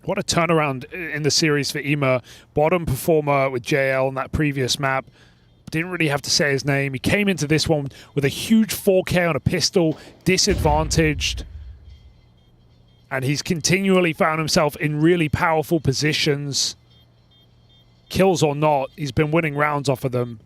What a turnaround in the series for Ema. Bottom performer with JL on that previous map. Didn't really have to say his name. He came into this one with a huge 4K on a pistol, disadvantaged. And he's continually found himself in really powerful positions. Kills or not, he's been winning rounds off of them.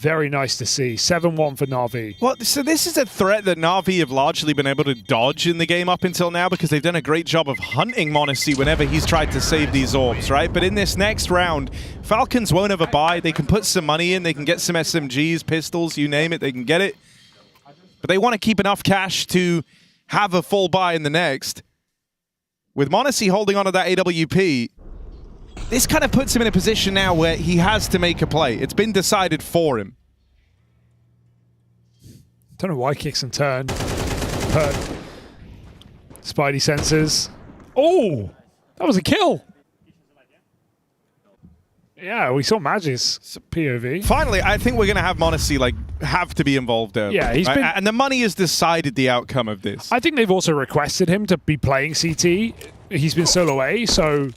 Very nice to see. 7-1 for Na'Vi. Well, so this is a threat that Na'Vi have largely been able to dodge in the game up until now because they've done a great job of hunting m0NESY whenever he's tried to save these orbs, right? But in this next round, Falcons won't ever buy. They can put some money in. They can get some SMGs, pistols, you name it. They can get it. But they want to keep enough cash to have a full buy in the next. With m0NESY holding on to that AWP, this kind of puts him in a position now where he has to make a play. It's been decided for him. Don't know why kicks and turn. But Spidey senses. Oh, that was a kill. Yeah, we saw Magic's POV. Finally, I think we're going to have m0NESY like have to be involved early. Yeah, he's right? been, and the money has decided the outcome of this. I think they've also requested him to be playing CT. He's been solo A, so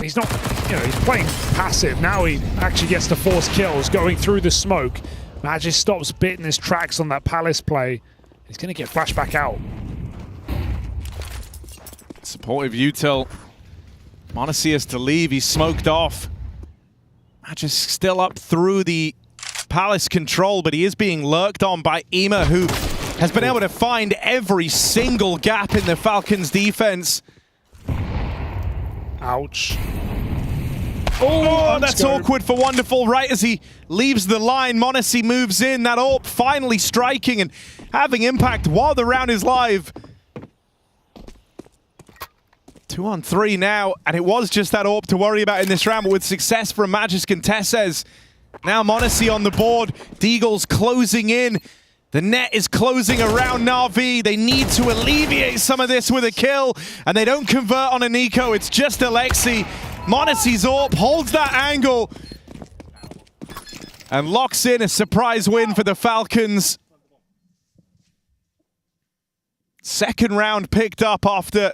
he's not, he's playing passive. Now he actually gets to force kills, going through the smoke. Magic stops bit in his tracks on that Palace play. He's going to get flashed back out. Supportive util. m0NESY has to leave. He's smoked off. Magic still up through the Palace control, but he is being lurked on by IEM, who has been able to find every single gap in the Falcons' defense. Ouch. Oh, that's awkward for Wonderful. Right as he leaves the line, m0NESY moves in. That AWP finally striking and having impact while the round is live. 2-on-3 now, and it was just that AWP to worry about in this round, but with success from Magisk and Tessez. Now m0NESY on the board. Deagle's closing in. The net is closing around Na'Vi. They need to alleviate some of this with a kill, and they don't convert on a Nico. It's just Alexi. m0NESY's AWP holds that angle and locks in a surprise win for the Falcons. Second round picked up after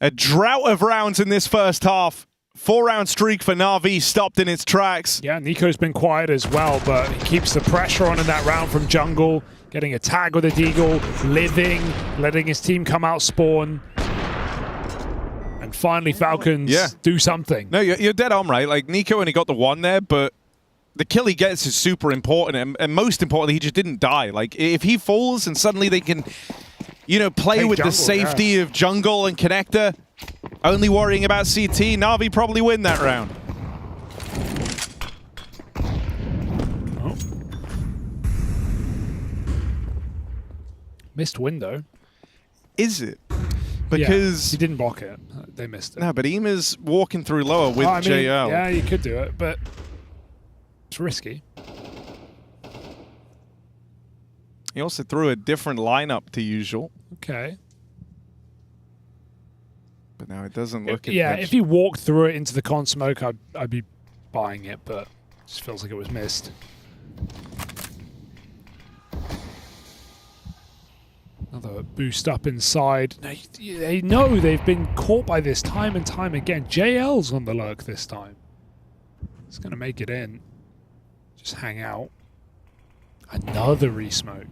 a drought of rounds in this first half. 4-round streak for Na'Vi stopped in its tracks. Yeah, Nico's been quiet as well, but he keeps the pressure on in that round from jungle, getting a tag with a Deagle, living, letting his team come out spawn. And finally, Falcons do something. No, you're dead on, right? Like, Nico only got the one there, but the kill he gets is super important, and most importantly, he just didn't die. Like, if he falls and suddenly they can, play with the safety of jungle and connector, only worrying about CT, Na'Vi probably win that round. Oh. Missed window. Is it? Because he didn't block it. They missed it. No, but IEM's walking through lower with JL. Yeah, you could do it, but it's risky. He also threw a different lineup to usual. Okay. But now it doesn't look. If he walked through it into the con smoke, I'd be buying it, but it just feels like it was missed. Another boost up inside. They know they've been caught by this time and time again. JL's on the lurk this time. It's going to make it in. Just hang out. Another re-smoke.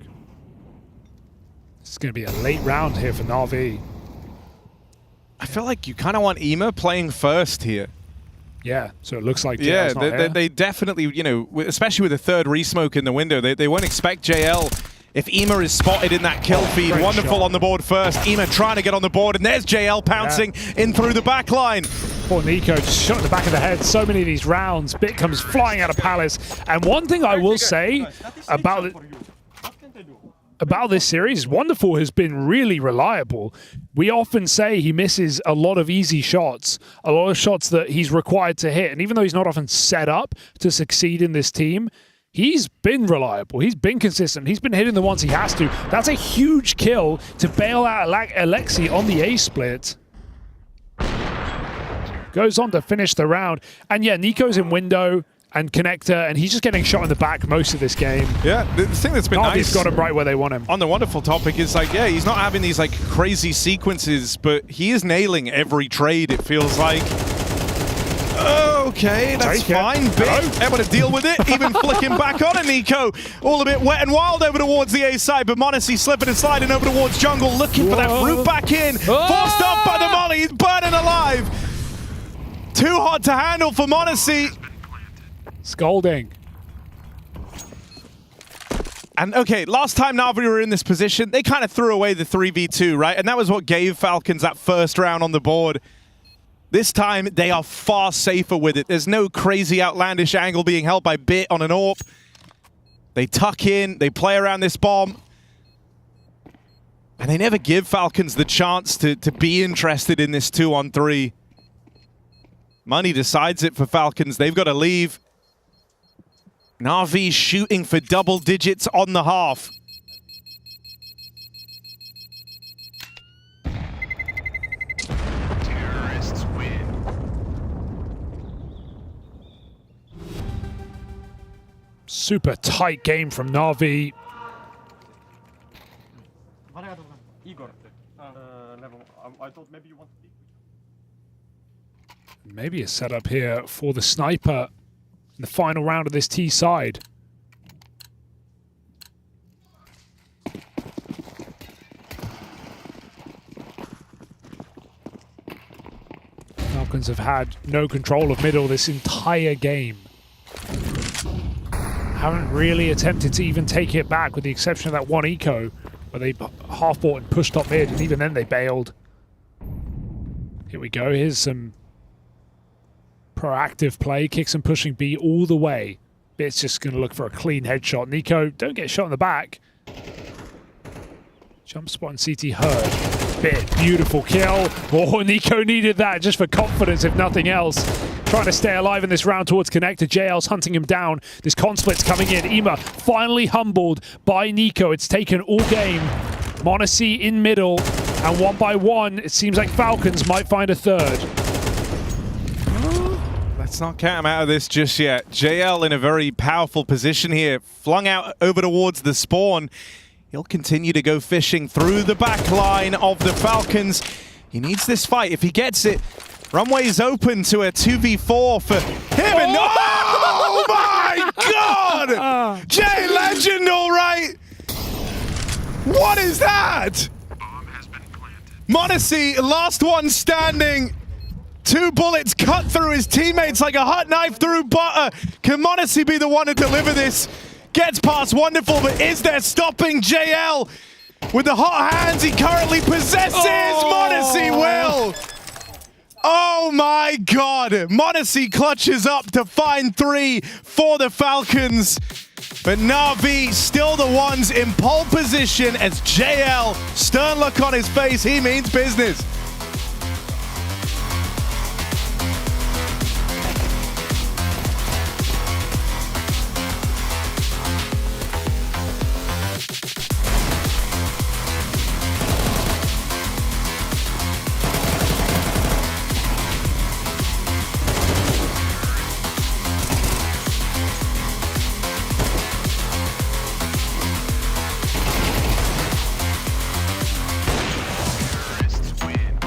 This is going to be a late round here for Na'Vi. I feel like you kind of want IEM playing first here. Yeah, so it looks like JL's yeah, not here. They definitely, especially with the third re-smoke in the window, they won't expect JL if IEM is spotted in that kill feed. Wonderful on the board first. IEM trying to get on the board, and there's JL pouncing in through the back line. Poor Nico just shot in the back of the head. So many of these rounds. Bit comes flying out of Palace. And one thing I will say about this series, Wonderful has been really reliable. We often say he misses a lot of easy shots, a lot of shots that he's required to hit. And even though he's not often set up to succeed in this team, he's been reliable. He's been consistent. He's been hitting the ones he has to. That's a huge kill to bail out Alexi on the A split. Goes on to finish the round. And yeah, Nico's in window and connector, and he's just getting shot in the back most of this game. Yeah, the thing that's been nice, he's got him right where they want him. On the Wonderful topic is like, yeah, he's not having these like crazy sequences, but he is nailing every trade, it feels like. Okay, that's fine. Big, able to deal with it, even flicking back on a Nico. All a bit wet and wild over towards the A side, but m0NESY slipping and sliding over towards jungle, looking for that route back in. Forced off by the molly, he's burning alive. Too hot to handle for m0NESY. Scolding. And okay, last time Na'Vi were in this position, they kind of threw away the 3v2, right? And that was what gave Falcons that first round on the board. This time, they are far safer with it. There's no crazy outlandish angle being held by Bit on an AWP. They tuck in, they play around this bomb. And they never give Falcons the chance to be interested in this 2-on-3. Money decides it for Falcons. They've got to leave. Na'Vi shooting for double digits on the half. Terrorists win. Super tight game from Na'Vi. Maybe a setup here for the sniper in the final round of this T side. Falcons have had no control of middle this entire game. Haven't really attempted to even take it back, with the exception of that one eco where they half bought and pushed up mid, and even then they bailed. Here we go. Here's some proactive play. Kicks and pushing B all the way. Bit's just going to look for a clean headshot. Nico, don't get shot in the back. Jump spot and CT heard. Bit, beautiful kill. Oh, Nico needed that just for confidence, if nothing else. Trying to stay alive in this round towards connector. JL's hunting him down. This con-split's coming in. Ema finally humbled by Nico. It's taken all game. Monacy in middle. And one by one, it seems like Falcons might find a third. Let's not count him out of this just yet. JL in a very powerful position here. Flung out over towards the spawn. He'll continue to go fishing through the back line of the Falcons. He needs this fight. If he gets it, runway is open to a 2v4 for him. And oh my God! Jay Legend, all right! What is that? Monacy, last one standing. 2 bullets cut through his teammates like a hot knife through butter. Can Monacy be the one to deliver this? Gets past Wonderful, but is there stopping JL with the hot hands he currently possesses? Monacy will. Oh my God. Monacy clutches up to find 3 for the Falcons. But Na'Vi still the ones in pole position as JL, stern look on his face, he means business. Terrorists win.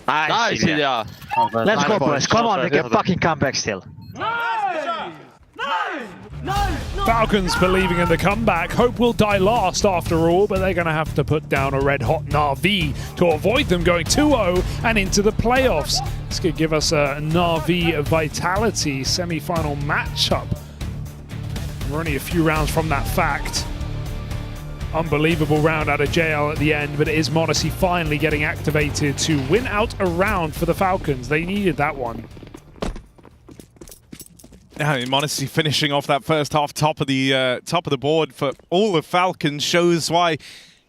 Nice, Ilya. Let's go, boys. Come on, we can fucking come back still. Falcons believing in the comeback. Hope will die last after all, but they're going to have to put down a red-hot Na'Vi to avoid them going 2-0 and into the playoffs. This could give us a Na'Vi Vitality semi-final matchup. We're only a few rounds from that fact. Unbelievable round out of JL at the end, but it is m0NESY finally getting activated to win out a round for the Falcons. They needed that one. m0NESY finishing off that first half top of the board for all the Falcons shows why,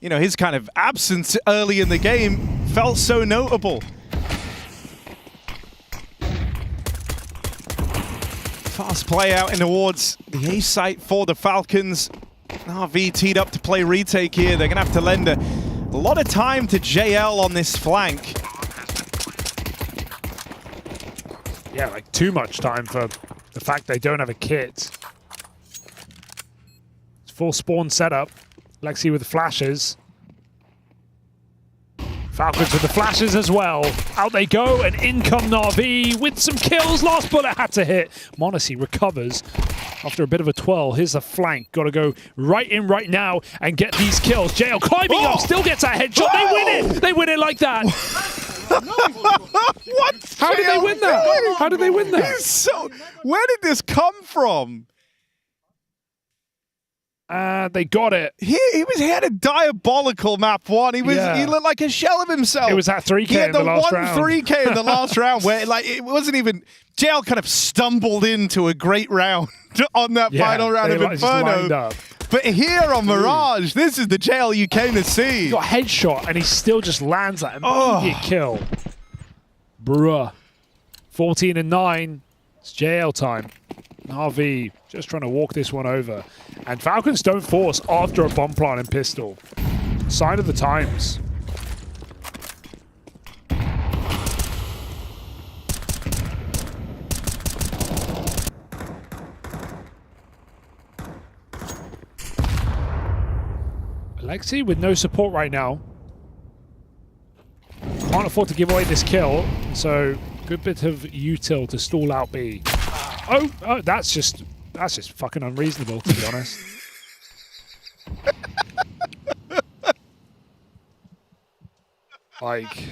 you know, his kind of absence early in the game felt so notable. Fast play out in towards the A site for the Falcons. Na'Vi teed up to play retake here. They're gonna have to lend a lot of time to JL on this flank. Yeah, like too much time for the fact they don't have a kit. It's full spawn setup. Lexi with the flashes. Falcons with the flashes as well. Out they go, and in come Na'Vi with some kills. Last bullet had to hit. m0NESY recovers after a bit of a twirl. Here's the flank. Got to go right in right now and get these kills. JL climbing up, still gets a headshot. They win it! They win it like that! What? How did they win that? How did they win that? Where did this come from? They got it. He had a diabolical map one. He looked like a shell of himself. It was that 3K he had in the last round. 3K in the last round where like it wasn't even JL kind of stumbled into a great round on that final round of Inferno. But here on Mirage, this is the JL you came to see. He got headshot and he still just lands that immediate kill. Bruh. 14 and 9. It's JL time. Na'Vi just trying to walk this one over. And Falcons don't force after a bomb plant and pistol. Sign of the times. Alexi with no support right now. Can't afford to give away this kill, so good bit of util to stall out B. Oh, that's just fucking unreasonable, to be honest. Like,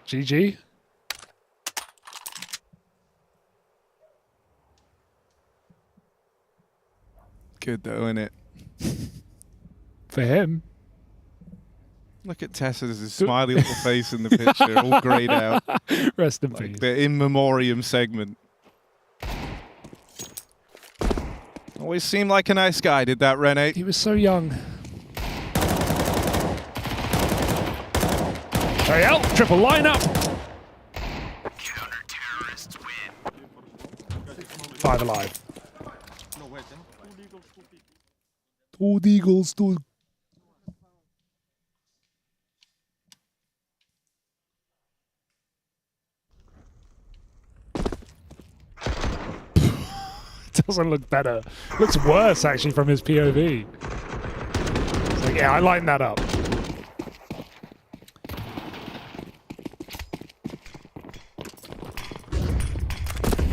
GG. Good though, innit? For him. Look at Tessa's smiley little face in the picture, all grayed out. Rest in peace. The in memoriam segment. Always seemed like a nice guy, did that, Rene? He was so young. Ariel, triple lineup. Counter-terrorists win. 5 alive. 2 Eagles, 2. Doesn't look better. Looks worse, actually, from his POV. It's like, yeah, I lined that up.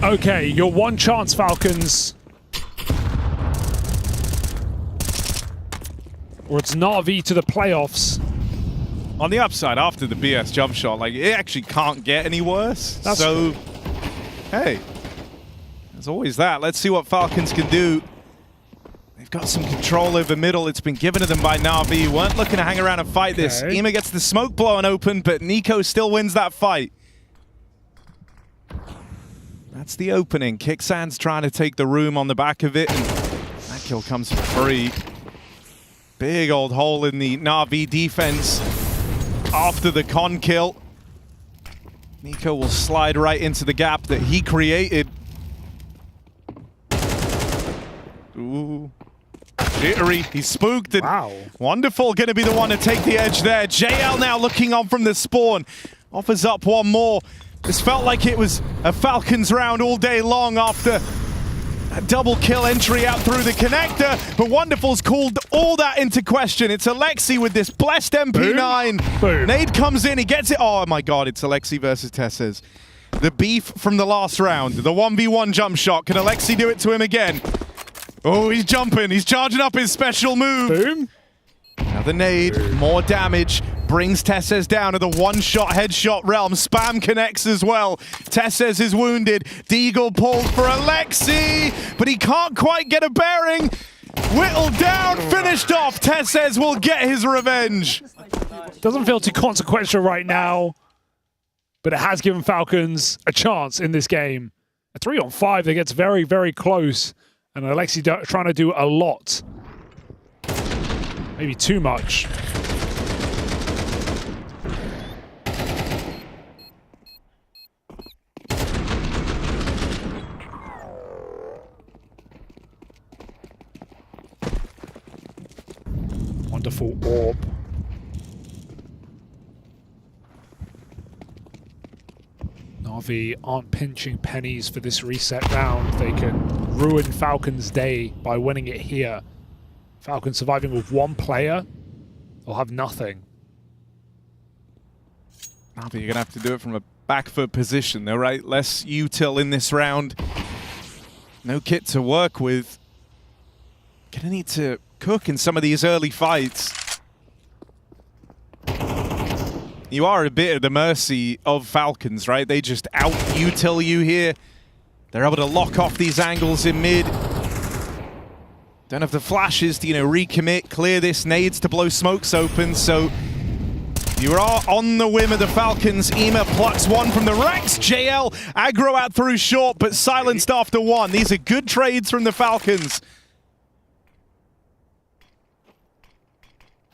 Okay, your one chance, Falcons. Or it's Na'Vi to the playoffs. On the upside, after the BS jump shot, like, it actually can't get any worse. So, hey. There's always that. Let's see what Falcons can do. They've got some control over middle. It's been given to them by Na'Vi. Weren't looking to hang around and fight this. Ema gets the smoke blowing open, but Nico still wins that fight. That's the opening. Kicksand's trying to take the room on the back of it, and that kill comes for free. Big old hole in the Na'Vi defense after the con kill. Nico will slide right into the gap that he created. Ooh. Jittery, he's spooked. And wow. Wonderful, gonna be the one to take the edge there. JL now looking on from the spawn. Offers up one more. This felt like it was a Falcons round all day long after A double kill entry out through the connector, but Wonderful's called all that into question. It's Alexi with this blessed MP9. Boom. Nade comes in, he gets it. Oh my god, it's Alexi versus Tesses. The beef from the last round, the 1v1 jump shot. Can Alexi do it to him again? Oh, he's jumping. He's charging up his special move. Boom. Another nade, more damage, brings Tesses down to the one-shot headshot realm. Spam connects as well. Tesses is wounded. Deagle pulled for Alexi, but he can't quite get a bearing. Whittled down, finished off. Tesses will get his revenge. Doesn't feel too consequential right now, but it has given Falcons a chance in this game. A 3-on-5 that gets very, very close, and Alexi trying to do a lot. Maybe too much. Wonderful orb. Na'Vi aren't pinching pennies for this reset round. They can ruin Falcons' day by winning it here. Falcons surviving with one player, they'll have nothing. Na'Vi, you're going to have to do it from a back foot position, though, right? Less util in this round. No kit to work with. Going to need to cook in some of these early fights. You are a bit at the mercy of Falcons, right? They just out-util you here. They're able to lock off these angles in mid. Don't have the flashes to, recommit, clear this. Nades to blow smokes open, so you are on the whim of the Falcons. Ema plucks one from the racks. JL aggro out through short, but silenced after one. These are good trades from the Falcons.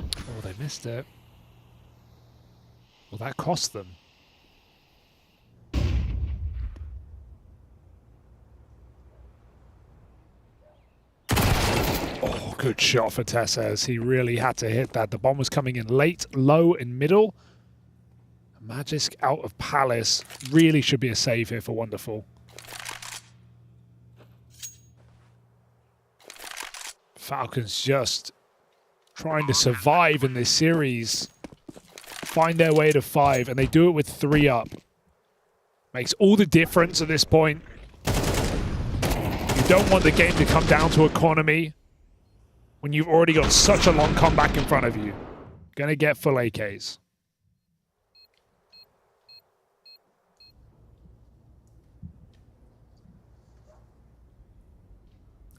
Oh, they missed it. Well, that cost them. Oh, good shot for Tesses. He really had to hit that. The bomb was coming in late, low, and middle. Magisk out of Palace. Really should be a save here for Wonderful. Falcons just trying to survive in this series. Find their way to 5, and they do it with 3 up. Makes all the difference at this point. You don't want the game to come down to economy when you've already got such a long comeback in front of you. Gonna get full AKs.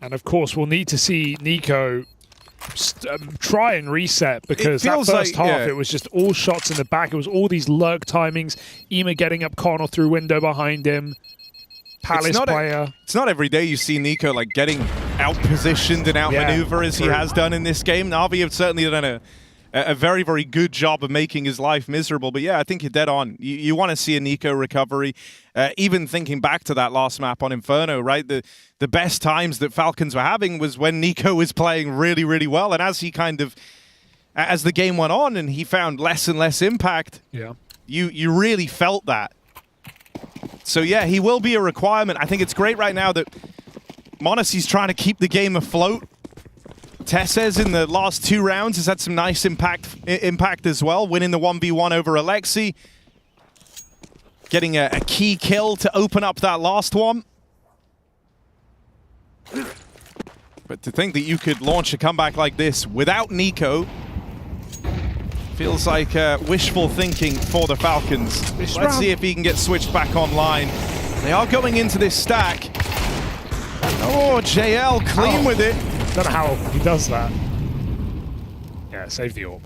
And of course, we'll need to see Nico try and reset, because that first half, it was just all shots in the back. It was all these lurk timings. Ema getting up corner through window behind him. Palace player. It's not every day you see Nico getting out-positioned and out-maneuver as he has done in this game. Na'Vi have certainly done a very, very good job of making his life miserable. But yeah, I think you're dead on. You want to see a Nico recovery. Even thinking back to that last map on Inferno, right? The best times that Falcons were having was when Nico was playing really, really well. And as the game went on and he found less and less impact, you really felt that. So yeah, he will be a requirement. I think it's great right now that m0NESY's trying to keep the game afloat. Tesses in the last 2 rounds has had some nice impact as well, winning the 1v1 over Alexi. Getting a key kill to open up that last one. But to think that you could launch a comeback like this without Nico feels like wishful thinking for the Falcons. Let's see if he can get switched back online. They are going into this stack. Oh, JL clean with it. Don't know how he does that. Yeah, save the orb.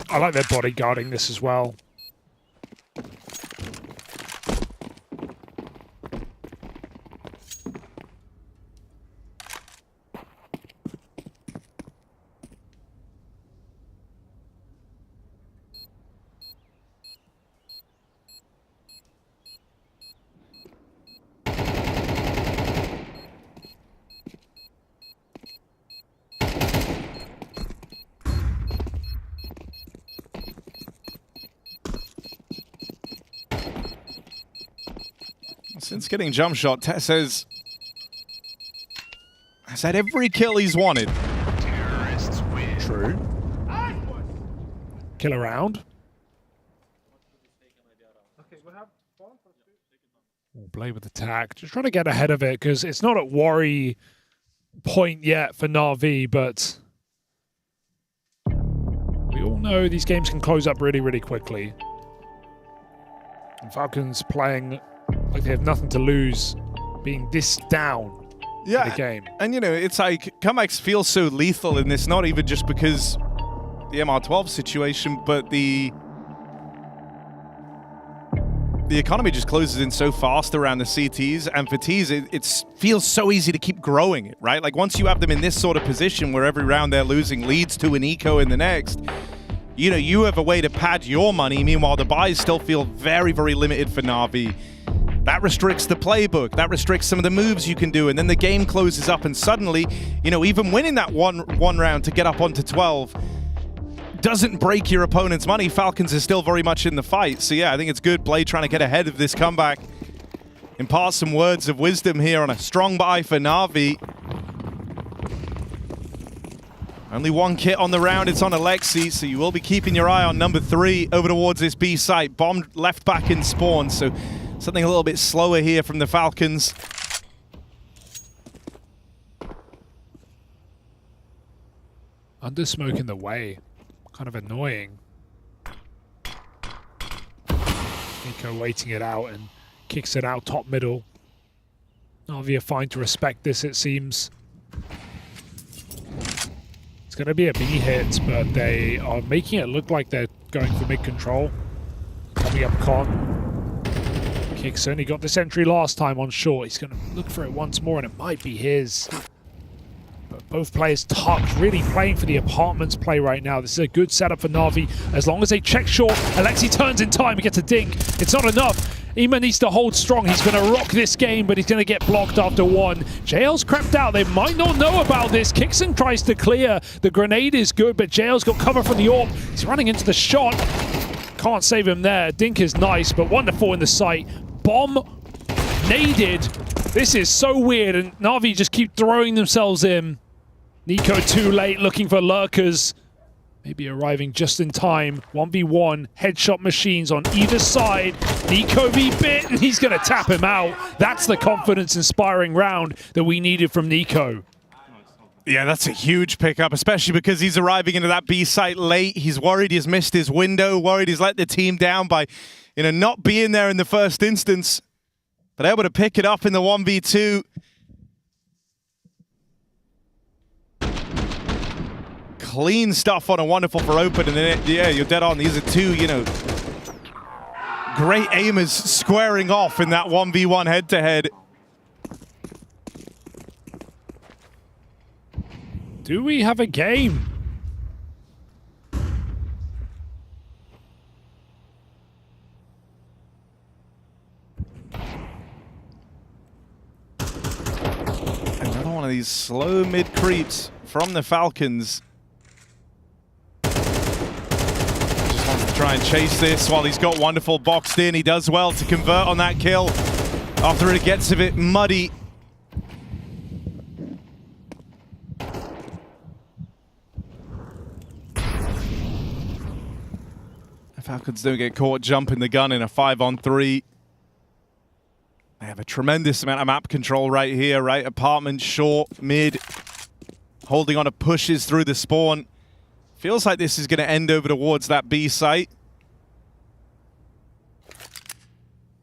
I like their bodyguarding this as well. Since getting jump shot, Tess has had every kill he's wanted. True. Kill around. Oh, play with attack. Just trying to get ahead of it because it's not at worry point yet for Na'Vi, but we all know these games can close up really, really quickly. And Falcons playing like they have nothing to lose, being this down in the game. And you know, it's like comebacks feel so lethal in this, not even just because the MR12 situation, but the economy just closes in so fast around the CTs, and for T's, it feels so easy to keep growing it, right? Like once you have them in this sort of position where every round they're losing leads to an eco in the next, you know, you have a way to pad your money. Meanwhile, the buys still feel very, very limited for Na'Vi. That restricts the playbook. That restricts some of the moves you can do, and then the game closes up, and suddenly, you know, even winning that one round to get up onto 12 doesn't break your opponent's money. Falcons are still very much in the fight. So yeah, I think it's good Blade trying to get ahead of this comeback. Impart some words of wisdom here on a strong buy for Na'Vi. Only one kit on the round, it's on Alexi, so you will be keeping your eye on number 3 over towards this B site. Bomb left back in spawn, so something a little bit slower here from the Falcons. Under smoke in the way. Kind of annoying. Nico waiting it out and kicks it out top middle. Na'Vi are fine to respect this, it seems. It's going to be a B hit, but they are making it look like they're going for mid-control. Coming up con. Kicks in. He got this entry last time on short. He's going to look for it once more, and it might be his. But both players tucked, really playing for the apartments play right now. This is a good setup for Na'Vi. As long as they check short, Alexi turns in time and gets a dink. It's not enough. Ema needs to hold strong. He's going to rock this game, but he's going to get blocked after one. JL's crept out. They might not know about this. Kixon tries to clear. The grenade is good, but JL's got cover from the AWP. He's running into the shot. Can't save him there. Dink is nice, but wonderful in the sight. Bomb naded. This is so weird, and Na'Vi just keep throwing themselves in. Nico too late, looking for lurkers. Maybe arriving just in time. 1v1, headshot machines on either side. Nico be bit, and he's going to tap him out. That's the confidence-inspiring round that we needed from Nico. Yeah, that's a huge pickup, especially because he's arriving into that B site late. He's worried he's missed his window, worried he's let the team down by, you know, not being there in the first instance. But able to pick it up in the 1v2. Clean stuff on a wonderful for open, and then, yeah, you're dead on. These are two, you know, great aimers squaring off in that 1v1 head-to-head. Do we have a game? Another one of these slow mid creeps from the Falcons. Try and chase this while he's got wonderful boxed in. He does well to convert on that kill after it gets a bit muddy. The Falcons don't get caught jumping the gun in a 5-on-3. They have a tremendous amount of map control right here, right? Apartment, short, mid, holding on to pushes through the spawn. Feels like this is going to end over towards that B site.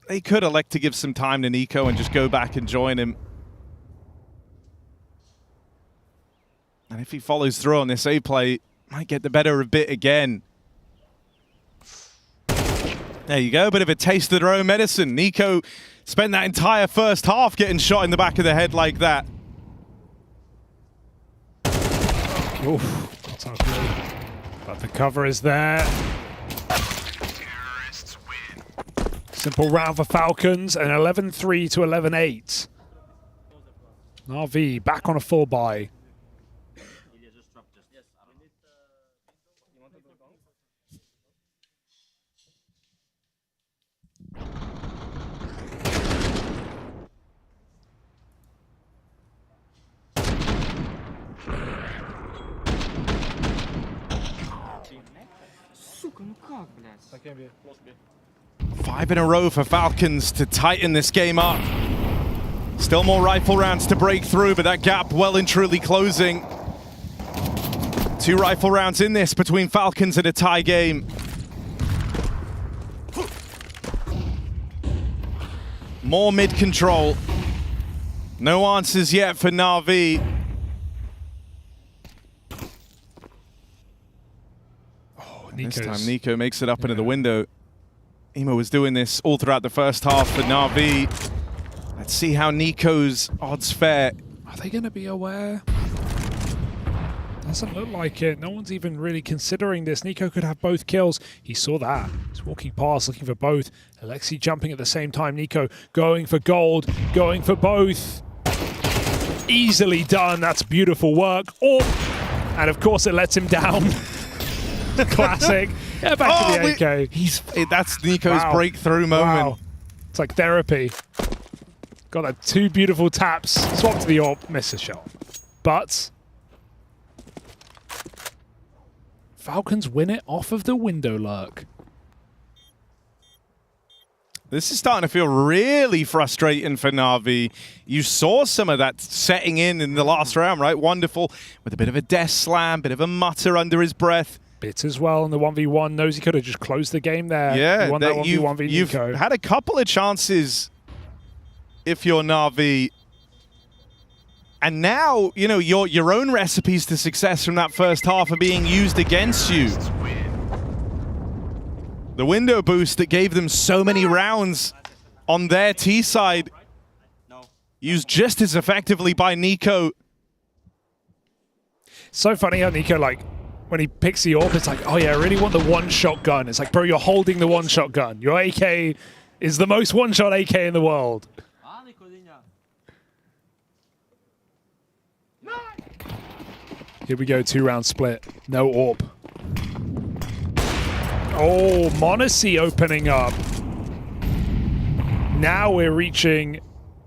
They could elect to give some time to Nico and just go back and join him. And if he follows through on this A play, might get the better of a bit again. There you go, bit of a taste of their own medicine. Nico spent that entire first half getting shot in the back of the head like that. Oof, that's not good. But the cover is there. Simple round for Falcons, and 11-3 to 11-8. Na'Vi back on a full buy. 5 in a row for Falcons to tighten this game up. Still more rifle rounds to break through, but that gap well and truly closing. 2 rifle rounds in this between Falcons and a tie game. More mid control. No answers yet for Na'Vi. This time Nico makes it up into the window. Emo was doing this all throughout the first half for Na'Vi. Let's see how Nico's odds fare. Are they going to be aware? Doesn't look like it. No one's even really considering this. Nico could have both kills. He saw that. He's walking past, looking for both. Alexi jumping at the same time. Nico going for gold, going for both. Easily done. That's beautiful work. Oh, and of course it lets him down. Classic. Yeah, back to the AK. That's Nico's breakthrough moment. Wow. It's like therapy. Got that 2 beautiful taps. Swap to the AWP. Miss a shot. But Falcons win it off of the window lurk. This is starting to feel really frustrating for Na'Vi. You saw some of that setting in the last round, right? Wonderful. With a bit of a death slam, bit of a mutter under his breath. Bit as well in the 1v1. Knows he could have just closed the game there. Yeah, he won that 1v1 v you've Nico. had a couple of chances if you're Na'Vi. And now, you know, your own recipes to success from that first half are being used against you. The window boost that gave them so many rounds on their T side used just as effectively by Nico. So funny how Nico, like, when he picks the AWP, it's like, oh yeah, I really want the one-shot gun. It's like, bro, you're holding the one-shot gun. Your AK is the most one-shot AK in the world. Here we go, 2-round split. No AWP. Oh, Monacy opening up. Now we're reaching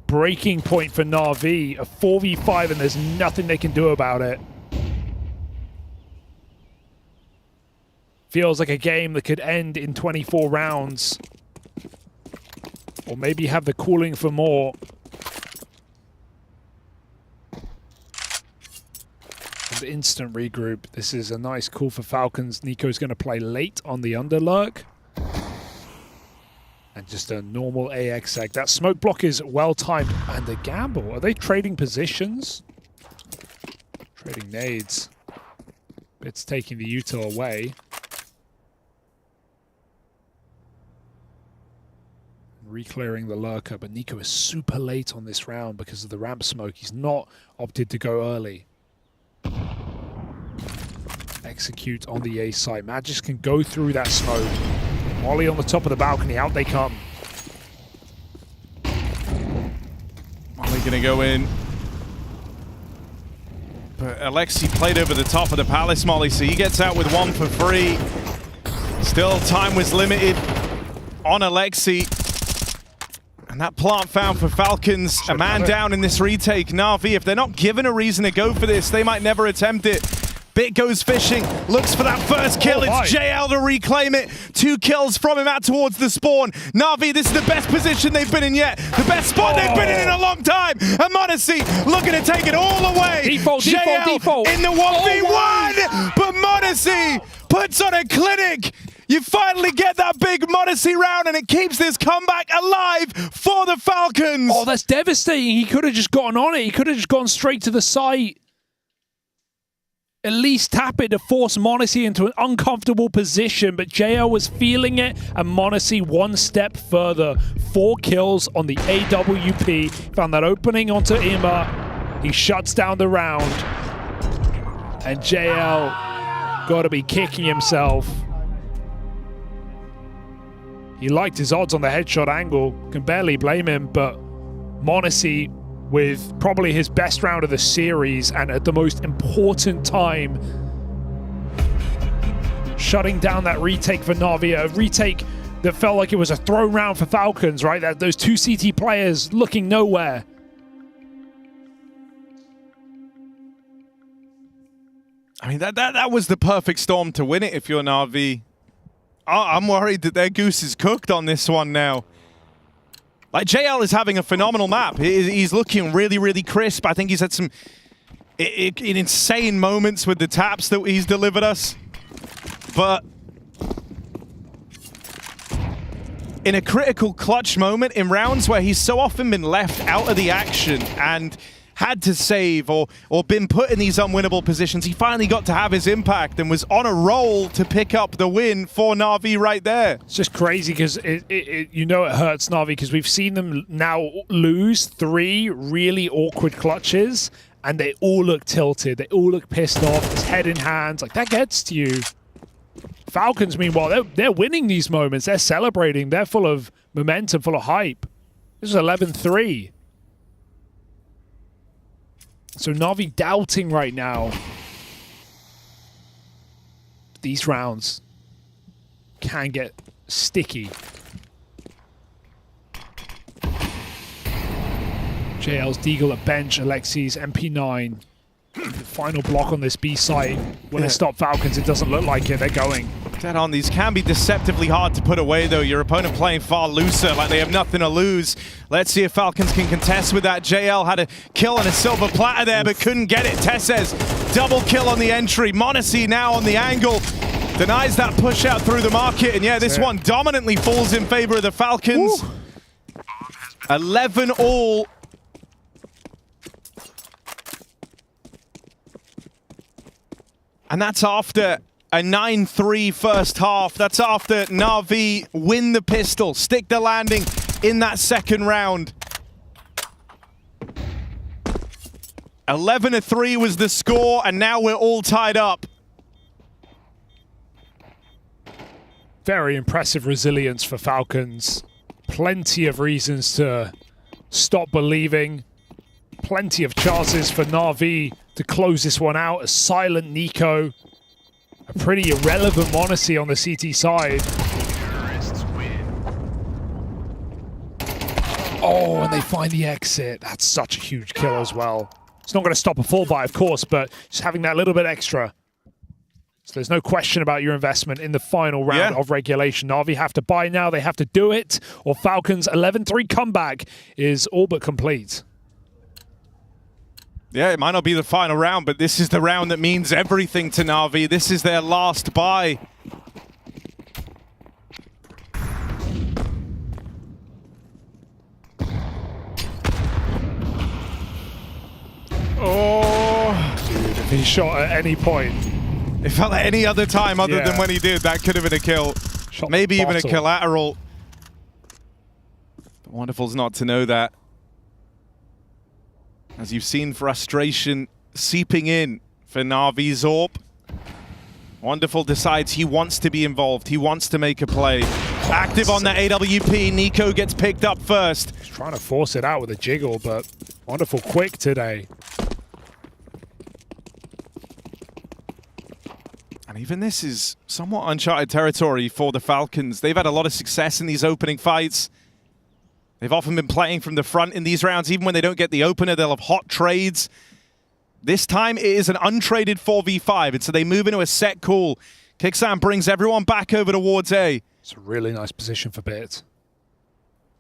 breaking point for Na'Vi. A 4v5 and there's nothing they can do about it. Feels like a game that could end in 24 rounds. Or maybe have the cooling for more. And instant regroup. This is a nice call for Falcons. Nico's going to play late on the underlurk. And just a normal AX egg. That smoke block is well timed. And a gamble. Are they trading positions? Trading nades. It's taking the util away. Reclearing the lurker, but Nico is super late on this round because of the ramp smoke. He's not opted to go early. Execute on the A side. Magis can go through that smoke. Molly on the top of the balcony. Out they come. Molly gonna go in. But Alexi played over the top of the Palace Molly, so he gets out with 1 for free. Still, time was limited on Alexi. And that plant found for Falcons, a man down in this retake. Na'Vi, if they're not given a reason to go for this, they might never attempt it. Bit goes fishing, looks for that first kill. It's JL to reclaim it. 2 kills from him out towards the spawn. Na'Vi, this is the best position they've been in yet. The best spot they've been in a long time. And Monacy looking to take it all away. Default in the 1v1. But Monacy puts on a clinic. You finally get that big Monacy round and it keeps this comeback alive for the Falcons. Oh, that's devastating. He could have just gotten on it. He could have just gone straight to the site. At least tap it to force Monacy into an uncomfortable position, but JL was feeling it, and Monacy 1 step further. 4 kills on the AWP. Found that opening onto Ima. He shuts down the round. And JL got to be kicking himself. He liked his odds on the headshot angle. Can barely blame him, but Monacy with probably his best round of the series and at the most important time, shutting down that retake for Na'Vi. A retake that felt like it was a throw round for Falcons, right? Those 2 CT players looking nowhere. I mean, that was the perfect storm to win it if you're Na'Vi. I'm worried that their goose is cooked on this one now. Like, JL is having a phenomenal map. He's looking really, really crisp. I think he's had some insane moments with the taps that he's delivered us. But in a critical clutch moment in rounds where he's so often been left out of the action and had to save or been put in these unwinnable positions, he finally got to have his impact and was on a roll to pick up the win for Na'Vi right there. It's just crazy because you know it hurts Na'Vi because we've seen them now lose 3 really awkward clutches and they all look tilted. They all look pissed off. It's head in hands. Like, that gets to you. Falcons, meanwhile, they're winning these moments. They're celebrating. They're full of momentum, full of hype. This is 11-3. So Na'Vi doubting right now. These rounds can get sticky. JL's Deagle at bench, Alexi's MP9. The final block on this B site. When they stop Falcons, it doesn't look like it. They're going. Dead on. These can be deceptively hard to put away, though. Your opponent playing far looser, like they have nothing to lose. Let's see if Falcons can contest with that. JL had a kill on a silver platter there, but couldn't get it. Tessez, double kill on the entry. Monacy now on the angle. Denies that push out through the market. And yeah, this one dominantly falls in favor of the Falcons. 11 all. And that's after a 9-3 first half. That's after Na'Vi win the pistol, stick the landing in that second round. 11-3 was the score, and now we're all tied up. Very impressive resilience for Falcons. Plenty of reasons to stop believing. Plenty of chances for Na'Vi to close this one out. A silent Nico. A pretty irrelevant Monacy on the CT side. Oh, and they find the exit. That's such a huge kill as well. It's not going to stop a fall buy, of course, but just having that little bit extra. So there's no question about your investment in the final round of regulation. Na'Vi have to buy now. They have to do it, or Falcons' 11-3 comeback is all but complete. Yeah, it might not be the final round, but this is the round that means everything to Na'Vi. This is their last buy. Oh, dude, if he shot at any point. It felt like any other time other than when he did. That could have been a kill. Maybe even a collateral. But Wonderful's not to know that. As you've seen frustration seeping in for Na'Vi Zorp. Wonderful decides he wants to be involved. He wants to make a play. Active on the AWP. Nico gets picked up first. He's trying to force it out with a jiggle, but Wonderful quick today. And even this is somewhat uncharted territory for the Falcons. They've had a lot of success in these opening fights. They've often been playing from the front in these rounds. Even when they don't get the opener, they'll have hot trades. This time it is an untraded 4v5, and so they move into a set call. Kicksan brings everyone back over towards A. It's a really nice position for Bit.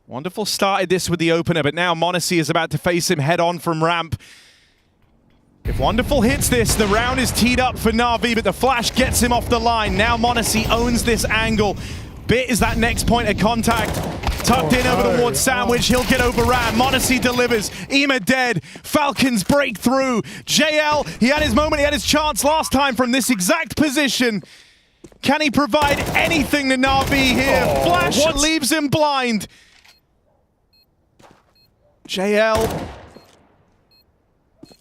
Wonderful started this with the opener, but now Monacy is about to face him head-on from ramp. If Wonderful hits this, the round is teed up for Na'Vi, but the flash gets him off the line. Now Monacy owns this angle. Bit is that next point of contact. Tucked in over towards Sandwich. He'll get overran. Monacy delivers. Ema dead. Falcons break through. JL, he had his moment. He had his chance last time from this exact position. Can he provide anything to Na'Vi here? Flash leaves him blind. JL.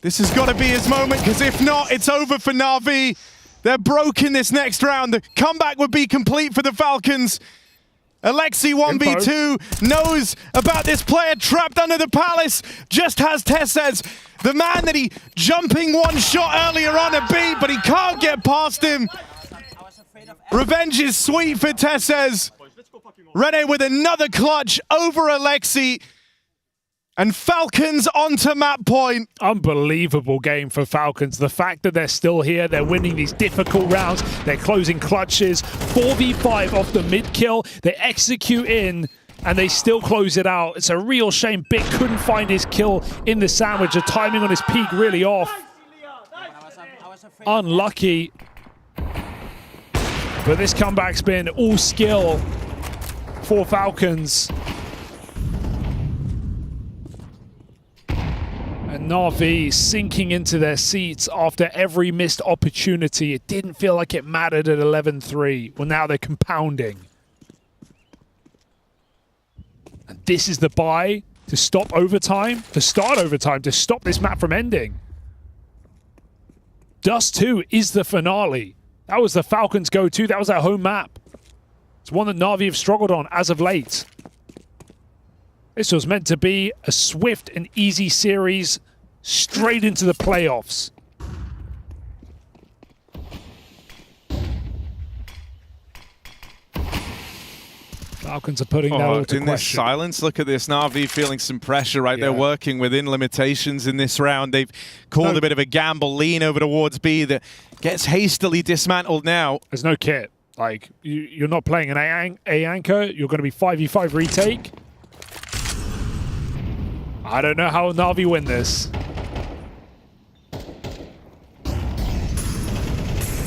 This has got to be his moment, because if not, it's over for Na'Vi. They're broken this next round. The comeback would be complete for the Falcons. Alexi 1v2 knows about this player trapped under the palace. Just has Tessez, the man that he jumping one shot earlier on a beat, but he can't get past him. Revenge is sweet for Tessez. Rene with another clutch over Alexi. And Falcons onto map point. Unbelievable game for Falcons. The fact that they're still here, they're winning these difficult rounds, they're closing clutches, 4v5 off the mid kill, they execute in, and they still close it out. It's a real shame Bit couldn't find his kill in the sandwich. The timing on his peak really off. Unlucky. But this comeback's been all skill for Falcons. And Na'Vi sinking into their seats after every missed opportunity. It didn't feel like it mattered at 11-3. Well, now they're compounding. And this is the buy to stop overtime, to start overtime, to stop this map from ending. Dust 2 is the finale. That was the Falcons' go-to. That was their home map. It's one that Na'Vi have struggled on as of late. This was meant to be a swift and easy series straight into the playoffs. Falcons are putting that all to in this question. silence, look at this. Na'Vi feeling some pressure, right? They're working within limitations in this round. They've called a bit of a gamble, lean over towards B that gets hastily dismantled now. There's no kit. Like, you're not playing an A anchor. You're going to be 5v5 retake. I don't know how Na'Vi win this.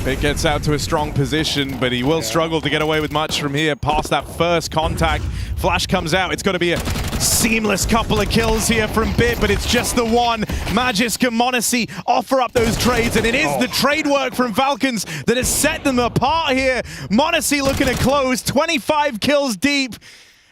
It gets out to a strong position, but he will struggle to get away with much from here past that first contact. Flash comes out. It's got to be a seamless couple of kills here from Bit, but it's just the one. Magisk and m0NESY offer up those trades, and it is the trade work from Falcons that has set them apart here. m0NESY looking to close, 25 kills deep.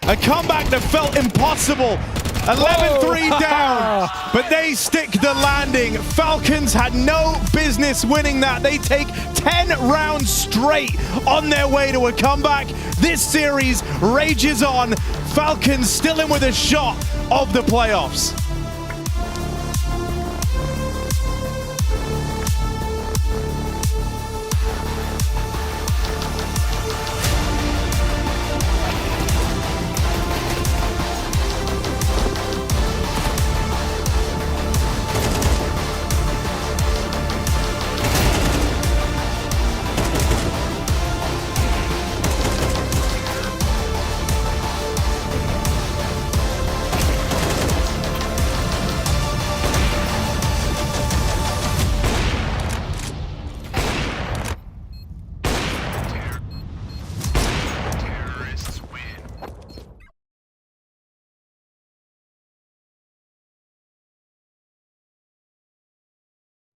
A comeback that felt impossible. 11-3 down, but they stick the landing. Falcons had no business winning that. They take 10 rounds straight on their way to a comeback. This series rages on. Falcons still in with a shot of the playoffs.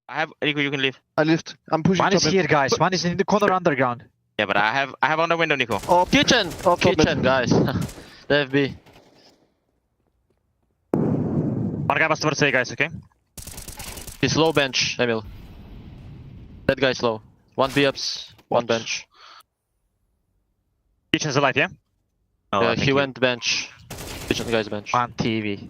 I have Nico, you can leave. I lift. I'm pushing. One is here, guys. One is in the corner underground. Yeah, but I have on the window, Nico. Oh, kitchen, kitchen, guys. The FB. One guy must have say, guys. Okay. He's low bench, Emil. That guy's low. One B-ups, one bench. Kitchen's alive, yeah? Yeah, he went bench. Kitchen guy's bench. On TV.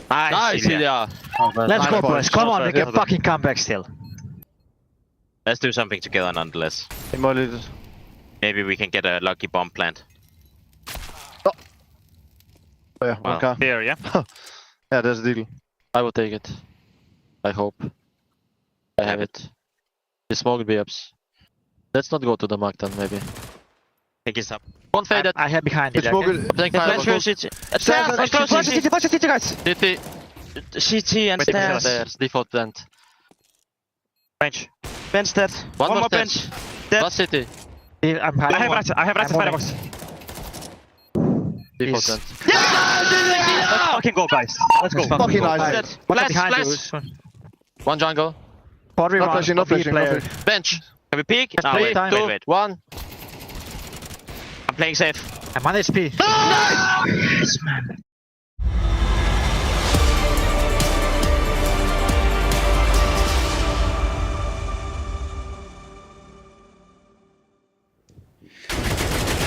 Nice, yeah. Let's go, boys. Come on, we can fucking come back still. Let's do something together nonetheless. Maybe we can get a lucky bomb plant. Oh yeah, well, okay. Here, yeah? Yeah, that's the deal. I will take it. I hope. I have it. The smoke B-ups. Let's not go to the mark then, maybe. Take it up. One faded. I have behind it. CT and stairs. Default plant. Bench. Bench dead. One more bench. Last city. I have right firebox. Default plant. Let's fucking go, guys. Let's go. Fucking nice. Flash. One jungle. No flashing. Bench. Can we peek? No, wait. 1. I'm playing safe. I'm on HP. Yes, man.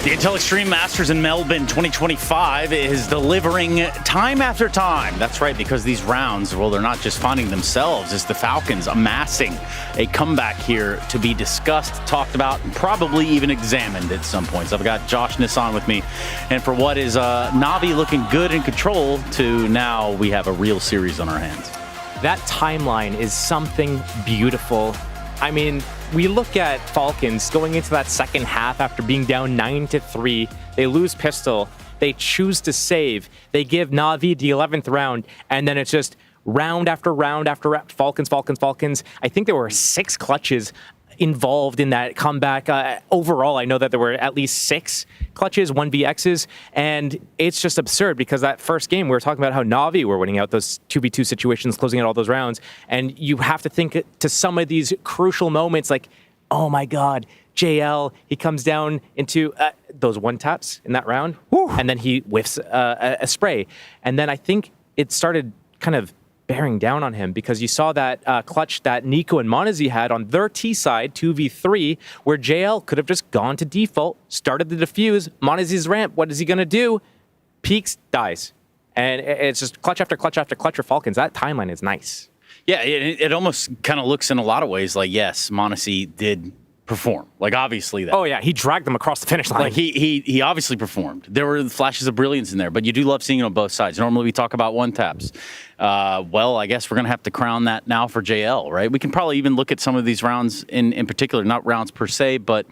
The Intel Extreme Masters in Melbourne 2025 is delivering time after time. That's right, because these rounds, well, they're not just finding themselves. It's the Falcons amassing a comeback here to be discussed, talked about, and probably even examined at some points. I've got Josh Nissan with me. And for what is Na'Vi looking good in control to now we have a real series on our hands. That timeline is something beautiful. I mean, we look at Falcons going into that second half after being down 9-3. They lose pistol. They choose to save. They give Na'Vi the 11th round, and then it's just round after round after round. Falcons. I think there were 6 clutches involved in that comeback. Overall, I know that there were at least 6 clutches, 1vx's, and it's just absurd because that first game, we were talking about how Na'Vi were winning out those 2v2 situations, closing out all those rounds, and you have to think to some of these crucial moments like, oh my God, JL, he comes down into those one taps in that round, and then he whiffs a spray. And then I think it started kind of bearing down on him because you saw that clutch that Nico and Monazi had on their T side, 2v3, where JL could have just gone to default, started the defuse, Monazi's ramp, what is he going to do? Peaks, dies. And it's just clutch after clutch after clutch for Falcons. That timeline is nice. Yeah, it almost kind of looks in a lot of ways like, yes, Monazi did perform. Like, obviously that. Oh, yeah, he dragged them across the finish line. Like, he obviously performed. There were flashes of brilliance in there, but you do love seeing it on both sides. Normally we talk about one taps. Well, I guess we're going to have to crown that now for JL, right? We can probably even look at some of these rounds in particular, not rounds per se, but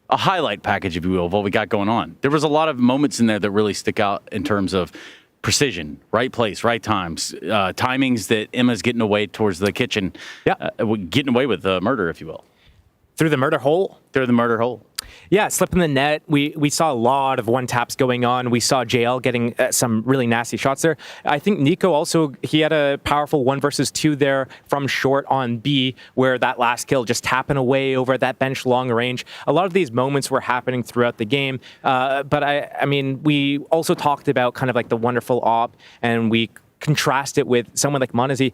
a highlight package, if you will, of what we got going on. There was a lot of moments in there that really stick out in terms of precision, right place, right times, timings that Emma's getting away towards the kitchen, getting away with murder, if you will. Through the murder hole? Through the murder hole. Yeah, slip in the net. We saw a lot of one taps going on. We saw JL getting some really nasty shots there. I think Nico also, he had a powerful 1 versus 2 there from short on B, where that last kill just tapping away over that bench long range. A lot of these moments were happening throughout the game. But I mean, we also talked about kind of like the wonderful op, and we contrast it with someone like Monazi.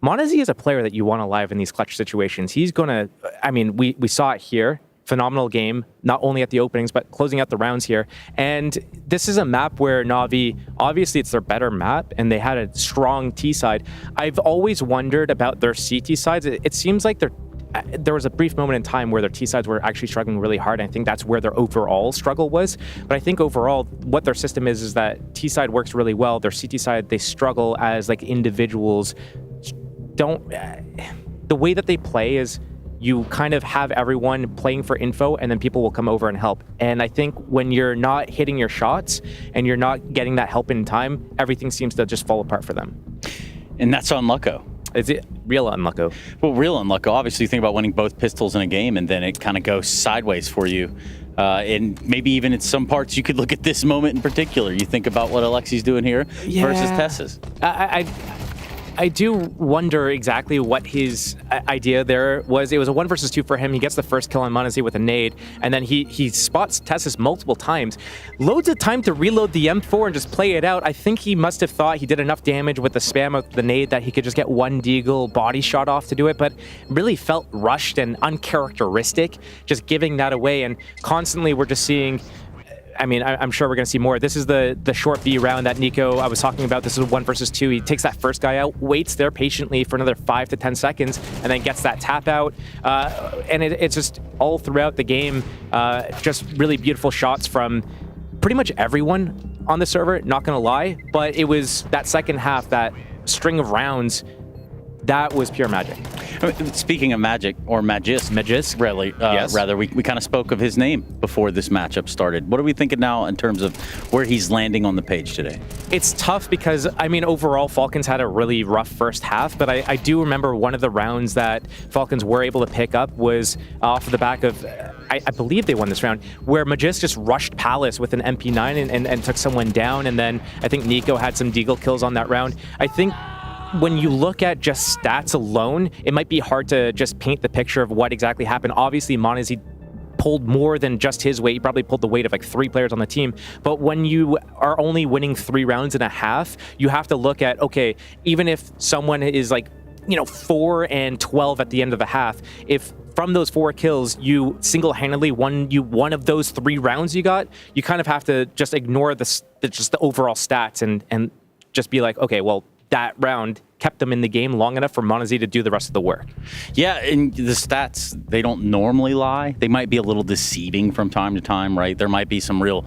Monazi is a player that you want alive in these clutch situations. He's going to, I mean, we saw it here. Phenomenal game, not only at the openings, but closing out the rounds here. And this is a map where Na'Vi, obviously it's their better map, and they had a strong T side. I've always wondered about their CT sides. It seems like there was a brief moment in time where their T sides were actually struggling really hard. And I think that's where their overall struggle was. But I think overall, what their system is that T side works really well. Their CT side, they struggle as like individuals. The way that they play is you kind of have everyone playing for info, and then people will come over and help. And I think when you're not hitting your shots and you're not getting that help in time, everything seems to just fall apart for them. And that's on Lucko. Is it real Unlucko? Well, real Unlucko. Obviously, you think about winning both pistols in a game, and then it kind of goes sideways for you. And maybe even in some parts, you could look at this moment in particular. You think about what Alexi's doing here versus Tessa's. I do wonder exactly what his idea there was. It was a 1 versus 2 for him. He gets the first kill on Monazi with a nade, and then he spots Tessus multiple times. Loads of time to reload the M4 and just play it out. I think he must have thought he did enough damage with the spam of the nade that he could just get one deagle body shot off to do it, but really felt rushed and uncharacteristic, just giving that away. And constantly we're just seeing, I mean, I'm sure we're going to see more. This is the short B round that Nico I was talking about. This is 1 versus 2. He takes that first guy out, waits there patiently for another 5 to 10 seconds, and then gets that tap out. And it's just all throughout the game, just really beautiful shots from pretty much everyone on the server, not going to lie. But it was that second half, that string of rounds, that was pure magic. Speaking of magic, or Magis, really, yes. Rather, we kind of spoke of his name before this matchup started. What are we thinking now in terms of where he's landing on the page today? It's tough because, I mean, overall, Falcons had a really rough first half, but I do remember one of the rounds that Falcons were able to pick up was off the back of, I believe they won this round, where Magis just rushed Palace with an MP9 and took someone down, and then I think Nico had some deagle kills on that round. I think when you look at just stats alone, it might be hard to just paint the picture of what exactly happened. Obviously, Monazi pulled more than just his weight. He probably pulled the weight of like 3 players on the team. But when you are only winning 3 rounds and a half, you have to look at, okay, even if someone is like 4 and 12 at the end of the half. If from those 4 kills, you single-handedly won one of those 3 rounds you got, you kind of have to just ignore just the overall stats and just be like, okay, well, that round kept them in the game long enough for monazi to do the rest of the work. Yeah, and the stats, they don't normally lie. They might be a little deceiving from time to time, right? There might be some real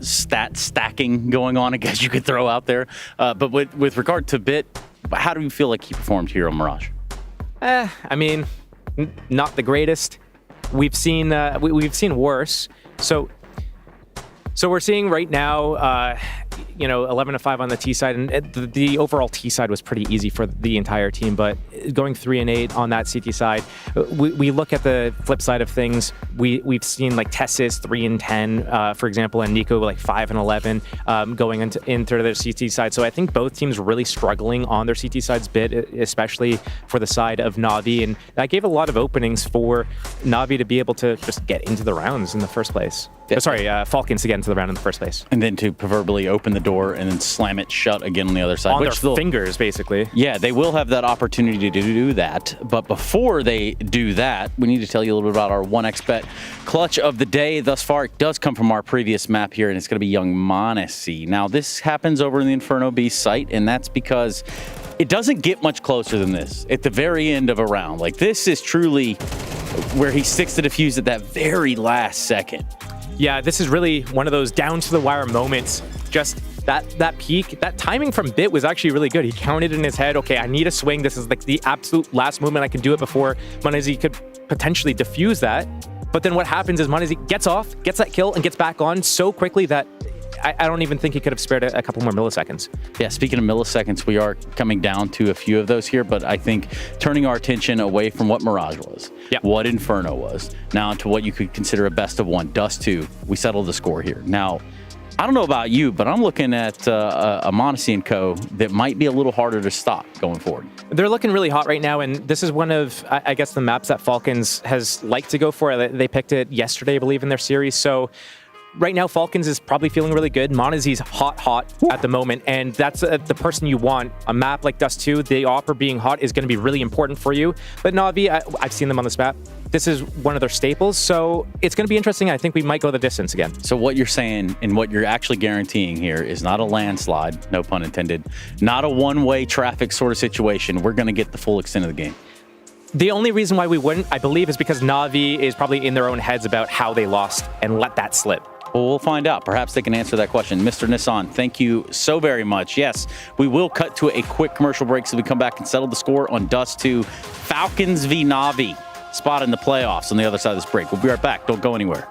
stat stacking going on, I guess you could throw out there. But with regard to Bit, how do you feel like he performed here on Mirage? I mean, not the greatest. We've seen worse. So we're seeing right now, 11-5 on the T side, and the overall T side was pretty easy for the entire team. But going 3-8 on that CT side, we look at the flip side of things. We've seen like Tessis 3-10, for example, and Nico like 5-11 going into their CT side. So I think both teams really struggling on their CT sides bit, especially for the side of Na'Vi, and that gave a lot of openings for Na'Vi to be able to just get into the rounds in the first place. Falcons to get into the round in the first place. And then to proverbially open the door and then slam it shut again on the other side. On their fingers, basically. Yeah, they will have that opportunity to do that. But before they do that, we need to tell you a little bit about our 1xBet clutch of the day. Thus far, it does come from our previous map here, and it's going to be Young Monesi. Now, this happens over in the Inferno B site, and that's because it doesn't get much closer than this at the very end of a round. Like, this is truly where he sticks to defuse at that very last second. Yeah, this is really one of those down-to-the-wire moments. Just that peak, that timing from Bit was actually really good. He counted in his head, okay, I need a swing. This is like the absolute last movement I can do it before monazi could potentially defuse that. But then what happens is monazi gets off, gets that kill, and gets back on so quickly that I don't even think he could have spared a couple more milliseconds. Yeah, speaking of milliseconds, we are coming down to a few of those here, but I think turning our attention away from what Mirage was, what Inferno was, now to what you could consider a best of 1, Dust 2. We settled the score here. Now, I don't know about you, but I'm looking at a Monesi & Co. that might be a little harder to stop going forward. They're looking really hot right now, and this is one of, I guess, the maps that Falcons has liked to go for. They picked it yesterday, I believe, in their series, so right now, Falcons is probably feeling really good. Monazi's hot at the moment, and that's the person you want. A map like Dust 2, the Opera being hot is going to be really important for you. But Na'Vi, I've seen them on this map. This is one of their staples, so it's going to be interesting. I think we might go the distance again. So what you're saying and what you're actually guaranteeing here is not a landslide, no pun intended, not a one-way traffic sort of situation. We're going to get the full extent of the game. The only reason why we wouldn't, I believe, is because Na'Vi is probably in their own heads about how they lost and let that slip. Well, we'll find out. Perhaps they can answer that question. Mr. Nissan, thank you so very much. Yes, we will cut to a quick commercial break so we come back and settle the score on Dust 2. Falcons v Na'Vi, spot in the playoffs on the other side of this break. We'll be right back. Don't go anywhere.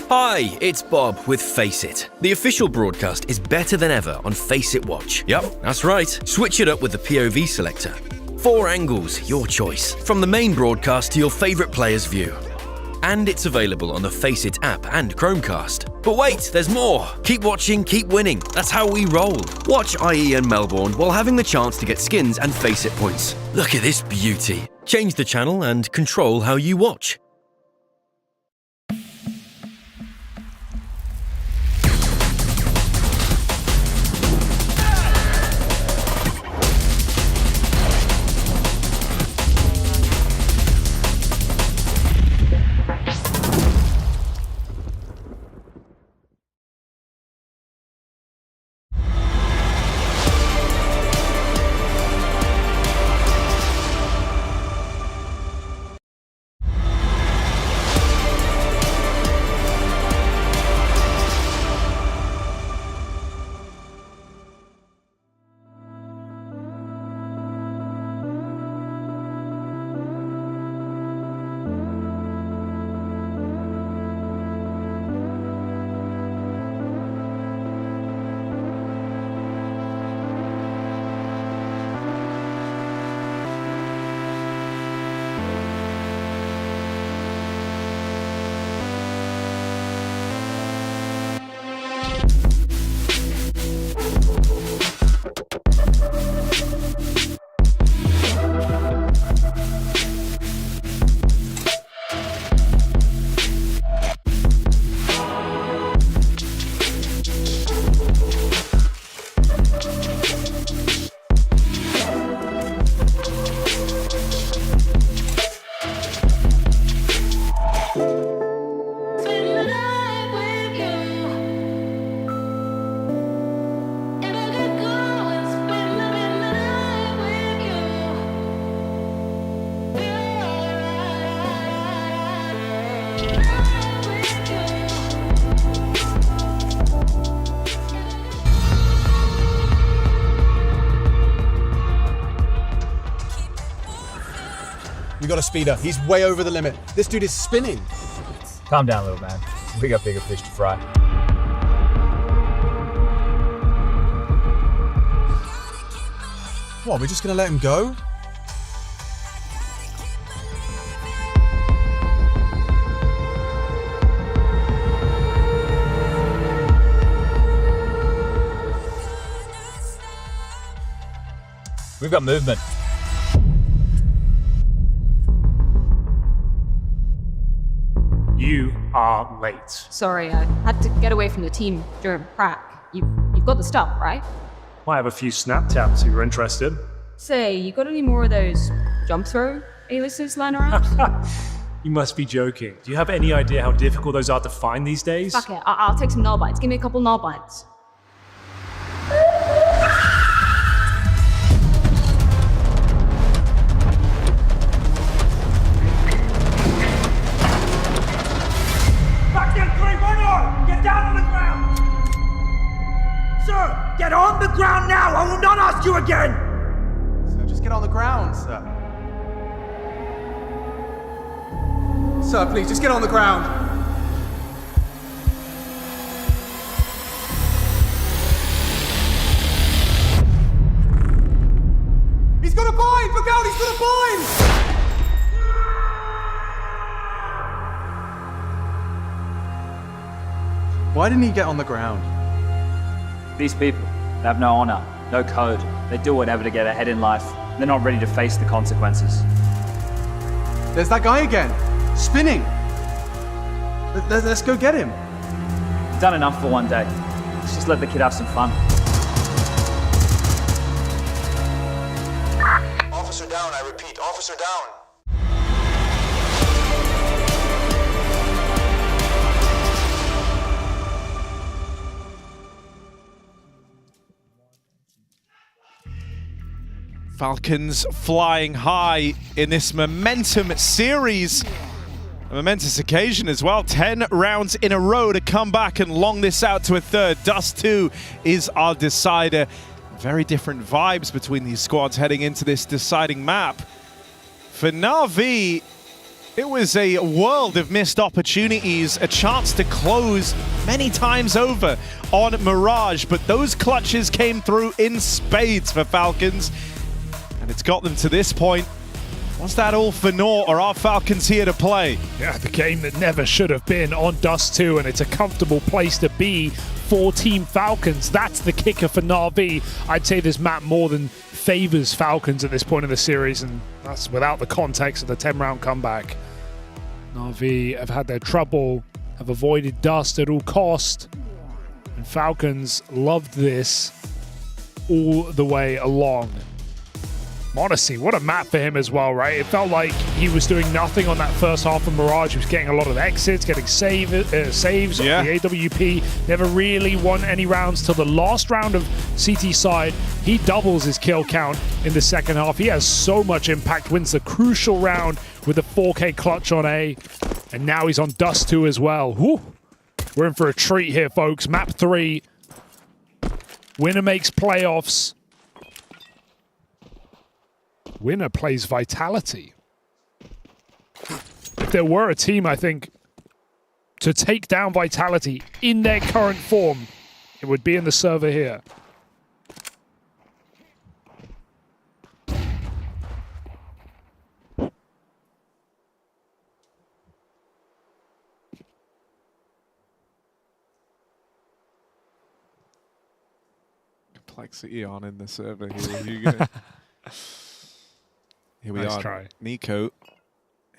Hi, it's Bob with Face It. The official broadcast is better than ever on Face It Watch. Yep, that's right. Switch it up with the POV selector. 4 angles, your choice. From the main broadcast to your favourite player's view. And it's available on the Face It app and Chromecast. But wait, there's more. Keep watching, keep winning. That's how we roll. Watch IEM Melbourne while having the chance to get skins and Face It points. Look at this beauty. Change the channel and control how you watch. We got a speeder. He's way over the limit. This dude is spinning. Calm down, little man. We got bigger fish to fry. What, we're just gonna let him go? We've got movement. You are late. Sorry, I had to get away from the team during prac. You've got the stuff, right? Might have a few snap taps if you're interested. Say, you got any more of those jump throw A-listers lying around? You must be joking. Do you have any idea how difficult those are to find these days? Fuck it, I'll take some null bites. Give me a couple null bites. Get down on the ground! Sir, get on the ground now! I will not ask you again! Sir, just get on the ground, sir. Sir, please, just get on the ground. He's got a bind! Look out, he's got a bind! Why didn't he get on the ground? These people, they have no honor, no code. They do whatever to get ahead in life. They're not ready to face the consequences. There's that guy again, spinning. Let's go get him. You've done enough for one day. Let's just let the kid have some fun. Officer down, I repeat, officer down. Falcons flying high in this momentum series. A momentous occasion as well. 10 rounds in a row to come back and long this out to a third. Dust 2 is our decider. Very different vibes between these squads heading into this deciding map. For Na'Vi, it was a world of missed opportunities, a chance to close many times over on Mirage, but those clutches came through in spades for Falcons. And it's got them to this point. Was that all for naught, or are Falcons here to play? Yeah, the game that never should have been on Dust 2, and it's a comfortable place to be for Team Falcons. That's the kicker for Na'Vi. I'd say this map more than favors Falcons at this point in the series, and that's without the context of the 10-round comeback. Na'Vi have had their trouble, have avoided Dust at all cost, and Falcons loved this all the way along. Honestly, what a map for him as well, right? It felt like he was doing nothing on that first half of Mirage. He was getting a lot of exits, getting saves yeah. on the AWP. Never really won any rounds till the last round of CT side. He doubles his kill count in the second half. He has so much impact, wins the crucial round with a 4K clutch on A. And now he's on Dust 2 as well. Whew. We're in for a treat here, folks. Map 3. Winner makes playoffs. Winner plays Vitality. If there were a team, I think, to take down Vitality in their current form, it would be in the server here. Complexity on in the server here, Hugo. Here we nice are. Try. Nico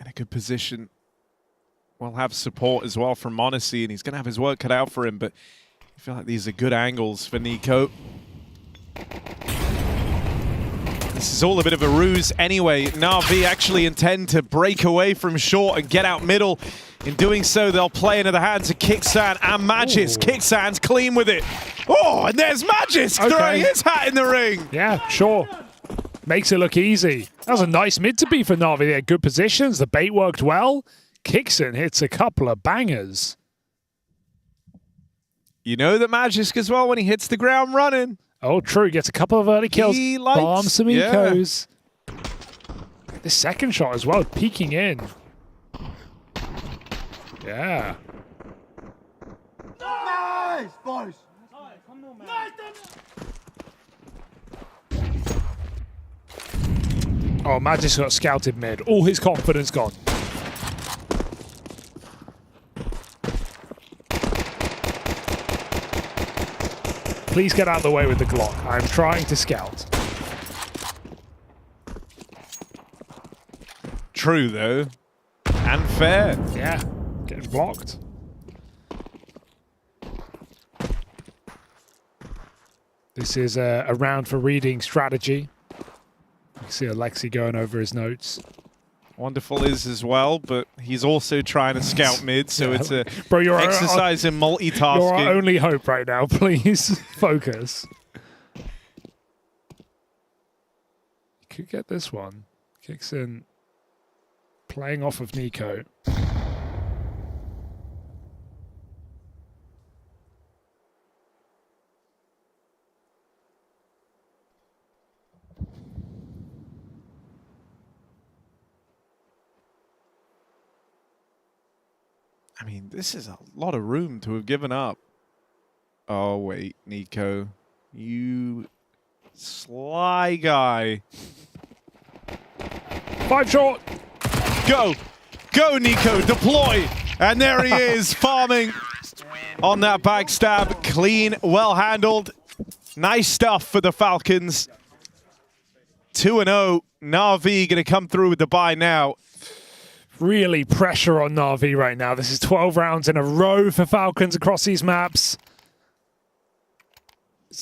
in a good position. We'll have support as well from Monacy, and he's going to have his work cut out for him, but I feel like these are good angles for Nico. This is all a bit of a ruse anyway. Na'Vi actually intend to break away from short and get out middle. In doing so, they'll play into the hands of Kicksan and Magis. Kicksan's clean with it. Oh, and there's Magis throwing his hat in the ring. Yeah, sure. Makes it look easy. That was a nice mid to be for Na'Vi. They had good positions. The bait worked well. Kixon hits a couple of bangers. You know that Magisk as well when he hits the ground running. Oh, true. Gets a couple of early kills. He likes, Bombs some ecos. The second shot as well, peeking in. Yeah. Nice, boys. Oh, Magisk got scouted mid. All his confidence gone. Please get out of the way with the Glock. I'm trying to scout. True, though. And fair. Yeah. Getting blocked. This is a round for reading strategy. You can see Alexi going over his notes. Wonderful is as well, but he's also trying to scout mid, so Yeah. it's a Bro, you're exercise in multitasking. You're our only hope right now. Please focus. You could get this one. Kicks in. Playing off of Nico. I mean, this is a lot of room to have given up. Oh, wait, Nico. You sly guy. 5 short. Go. Go, Nico. Deploy. And there he is, farming on that backstab. Clean, well handled. Nice stuff for the Falcons. 2-0. Na'Vi going to come through with the bye now. Really pressure on Na'Vi right now. This is 12 rounds in a row for Falcons across these maps.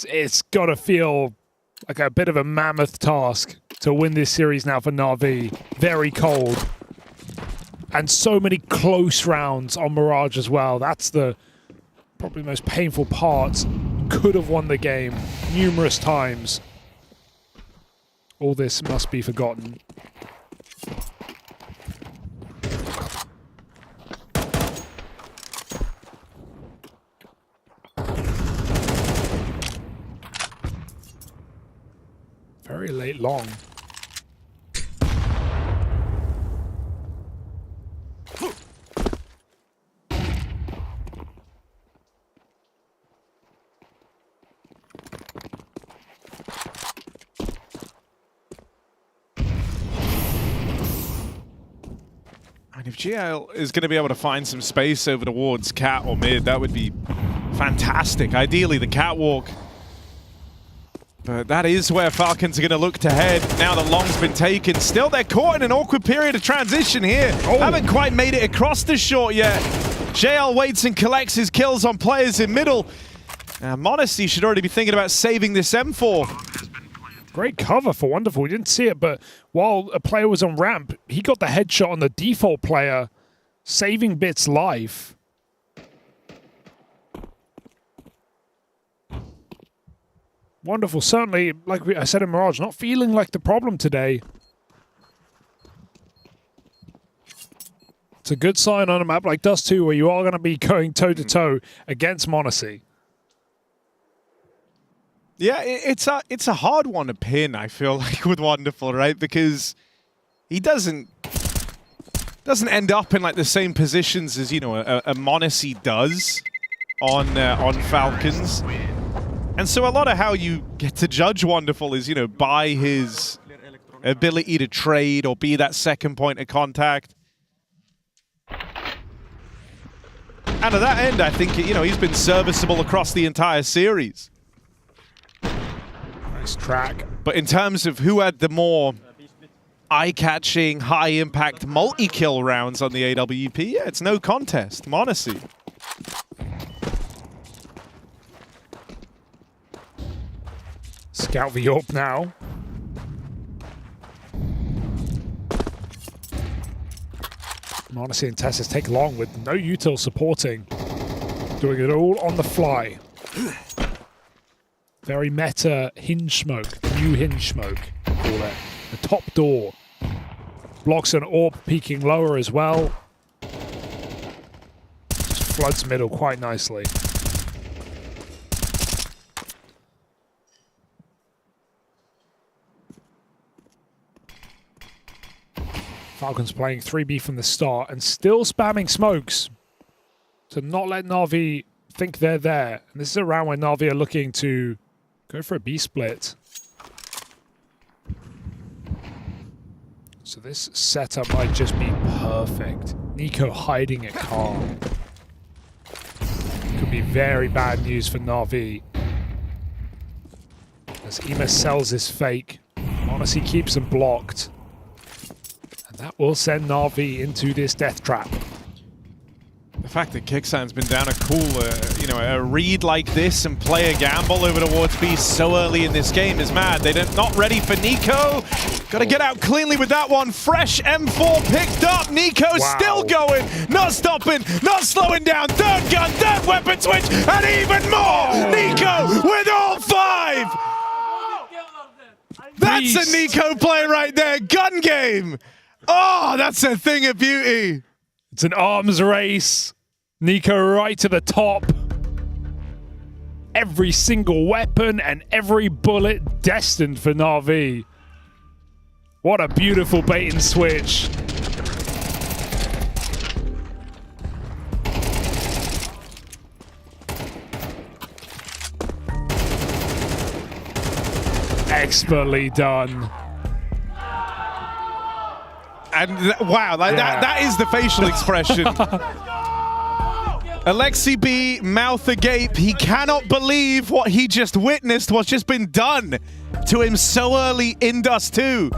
It's got to feel like a bit of a mammoth task to win this series now for Na'Vi. Very cold. And so many close rounds on Mirage as well. That's the probably the most painful part. Could have won the game numerous times. All this must be forgotten. Very late long. I mean, if GL is going to be able to find some space over towards cat or mid, that would be fantastic. Ideally, the catwalk. But that is where Falcons are going to look to head. Now the long's been taken. Still, they're caught in an awkward period of transition here. Haven't quite made it across the short yet. JL waits and collects his kills on players in middle. Modesty should already be thinking about saving this M4. Great cover for Wonderful. We didn't see it, but while a player was on ramp, he got the headshot on the default player, saving Bit's life. Wonderful. Certainly, like I said in Mirage, not feeling like the problem today. It's a good sign on a map like Dust 2 where you are going to be going toe-to-toe against Monacy. Yeah, it's a hard one to pin, I feel like, with Wonderful, right? Because he doesn't end up in like the same positions as, you know, a Monacy does on Falcons. And so a lot of how you get to judge Wonderful is, you know, by his ability to trade or be that second point of contact. And to that end, I think, you know, he's been serviceable across the entire series. Nice track. But in terms of who had the more eye-catching, high-impact multi-kill rounds on the AWP, yeah, it's no contest. Monacy. Scout the AWP now. Monacy and Tessus take long with no util supporting. Doing it all on the fly. Very meta hinge smoke. New hinge smoke. Call it. The top door. Blocks an AWP peeking lower as well. floods middle quite nicely. Falcons playing 3B from the start and still spamming smokes to not let Na'Vi think they're there. And this is a round where Na'Vi are looking to go for a B split. So this setup might just be perfect. Nico hiding at car. Could be very bad news for Na'Vi. As Ema sells his fake, Honestly keeps them blocked. And that will send Na'Vi into this death trap. The fact that Kicksan's been down a cool, a read like this and play a gamble over towards B so early in this game is mad. They're not ready for Nico. Got to get out cleanly with that one. Fresh M4 picked up. Nico still going, not stopping, not slowing down. Third gun, third weapon switch, and even more. Nico with all 5. That's a Nico play right there. Gun game. Oh, that's a thing of beauty. It's an arms race. Nico right to the top. Every single weapon and every bullet destined for Na'Vi. What a beautiful bait and switch. Expertly done. And wow, that is the facial expression. Alexi B, mouth agape. He cannot believe what he just witnessed, what's just been done to him so early in Dust 2.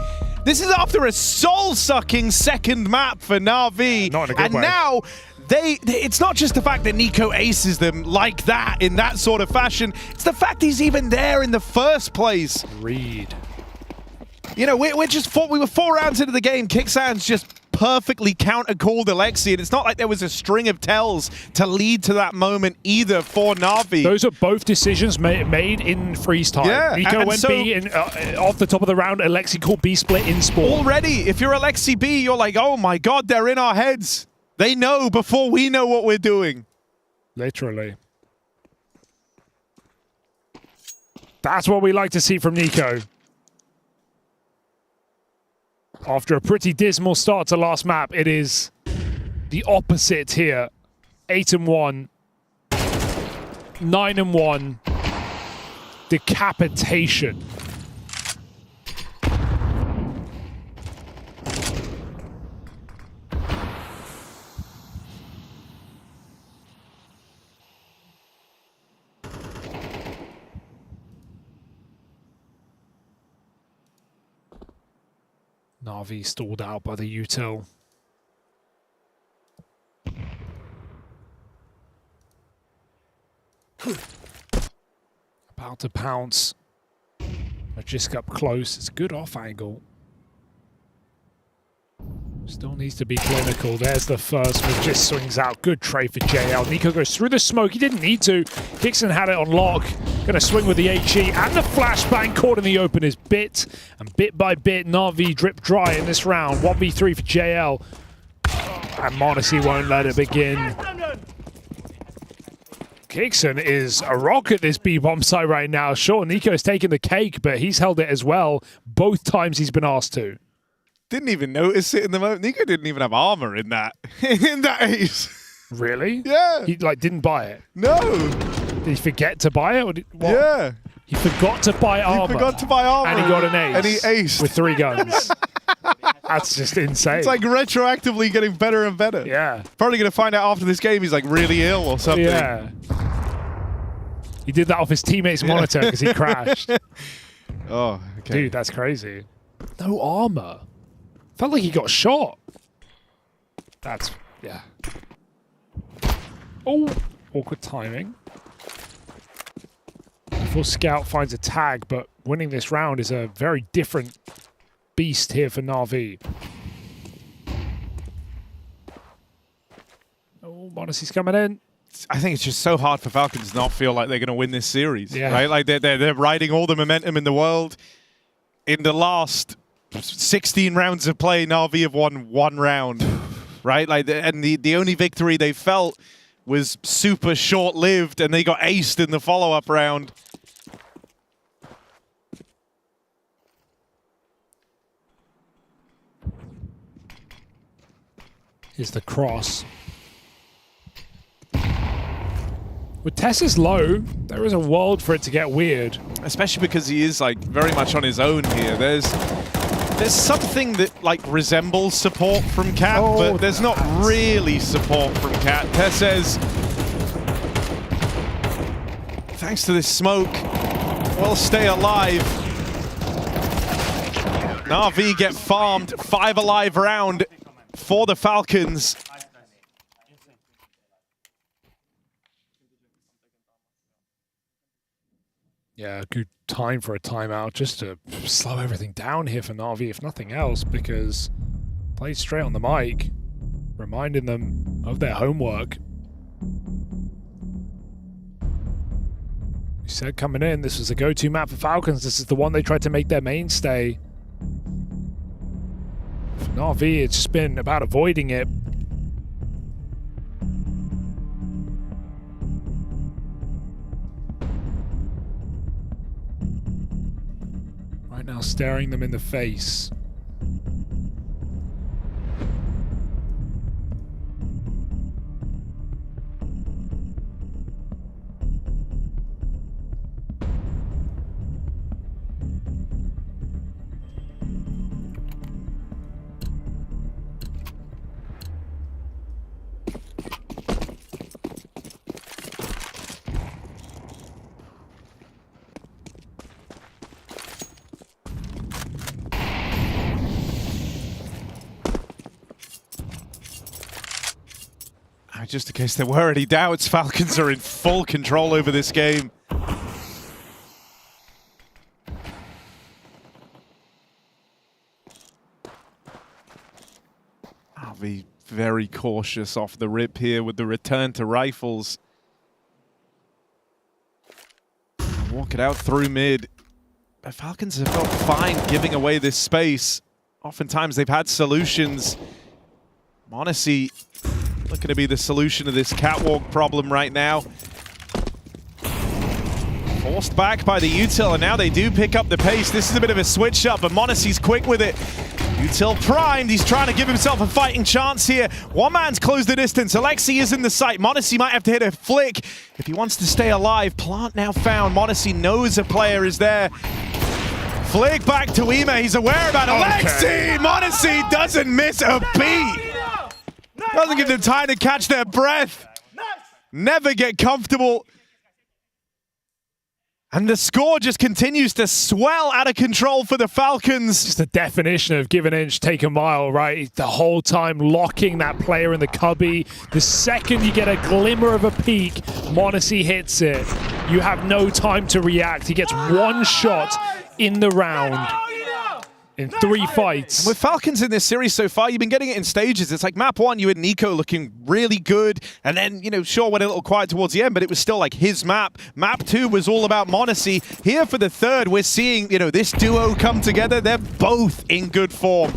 This is after a soul-sucking second map for Na'Vi. Not in a good and way. now, it's not just the fact that Nico aces them like that, in that sort of fashion. It's the fact he's even there in the first place. Read. You know, we were 4 rounds into the game. Kicksan's just perfectly counter-called Alexi, and it's not like there was a string of tells to lead to that moment either for Na'Vi. Those are both decisions made in freeze time. Yeah, Nico and went so, B off the top of the round. Alexi called B split in spawn. Already, if you're Alexi B, you're like, oh my god, they're in our heads. They know before we know what we're doing. Literally. That's what we like to see from Nico. After a pretty dismal start to last map, it is the opposite here. 8-1, 9-1, decapitation. Na'Vi stalled out by the util. About to pounce. Magisk up close. It's a good off angle. Still needs to be clinical. There's the first. Magisk swings out. Good trade for JL. Nico goes through the smoke. He didn't need to. Kicksan had it on lock. Gonna swing with the HE, and the flashbang caught in the open is bit. And bit by bit, Na'Vi drip dry in this round. 1v3 for JL. And Monacy won't let it begin. Kicksan is a rock at this B-bomb site right now. Sure, Nico's taking the cake, but he's held it as well both times he's been asked to. Didn't even notice it in the moment. Nico didn't even have armor in that ace. Really? Yeah. He didn't buy it? No. Did he forget to buy it? Or what? Yeah. He forgot to buy armor. He forgot to buy armor. And he got an ace. And he aced. With 3 guns. That's just insane. It's like retroactively getting better and better. Yeah. Probably going to find out after this game he's like really ill or something. Yeah. He did that off his teammate's monitor because he crashed. Oh, okay. Dude, that's crazy. No armor. Felt like he got shot. That's, yeah. Oh, awkward timing. Before Scout finds a tag, but winning this round is a very different beast here for Na'Vi. Oh, Monacy's coming in. I think it's just so hard for Falcons to not feel like they're going to win this series. Yeah. Right? Like they're riding all the momentum in the world. In the last 16 rounds of play, Na'Vi have won 1 round. Right? Like, and the only victory they felt was super short-lived and they got aced in the follow-up round. Here's the cross. With Tessa's low, there is a world for it to get weird. Especially because he is like very much on his own here. There's something that like resembles support from Cat, but there's not really support from Cat. Tess says, thanks to this smoke, we'll stay alive. Na'Vi get farmed, 5 alive round for the Falcons. Yeah, good time for a timeout just to slow everything down here for Na'Vi, if nothing else, because played straight on the mic, reminding them of their homework. We said coming in, this was the go-to map for Falcons. This is the one they tried to make their mainstay. For Na'Vi, it's just been about avoiding it. Right now, staring them in the face. Just in case there were any doubts, Falcons are in full control over this game. I'll be very cautious off the rip here with the return to rifles. Walk it out through mid. But Falcons have felt fine giving away this space. Oftentimes they've had solutions. Monacy looking to be the solution to this catwalk problem right now. Forced back by the Util, and now they do pick up the pace. This is a bit of a switch up, but Monacy's quick with it. Util primed. He's trying to give himself a fighting chance here. One man's closed the distance. Alexi is in the sight. Monacy might have to hit a flick if he wants to stay alive. Plant now found. Monacy knows a player is there. Flick back to Ime. He's aware about Alexi. Monacy doesn't miss a beat. Doesn't give them time to catch their breath. Never get comfortable. And the score just continues to swell out of control for the Falcons. Just the definition of give an inch, take a mile, right? The whole time locking that player in the cubby. The second you get a glimmer of a peek, Monacy hits it. You have no time to react. He gets one shot in the round. In 3 fights. And with Falcons in this series so far, you've been getting it in stages. It's like map 1, you had Nico looking really good, and then, you know, sure, went a little quiet towards the end, but it was still like his map. Map 2 was all about Monacy. Here for the third, we're seeing, you know, this duo come together. They're both in good form.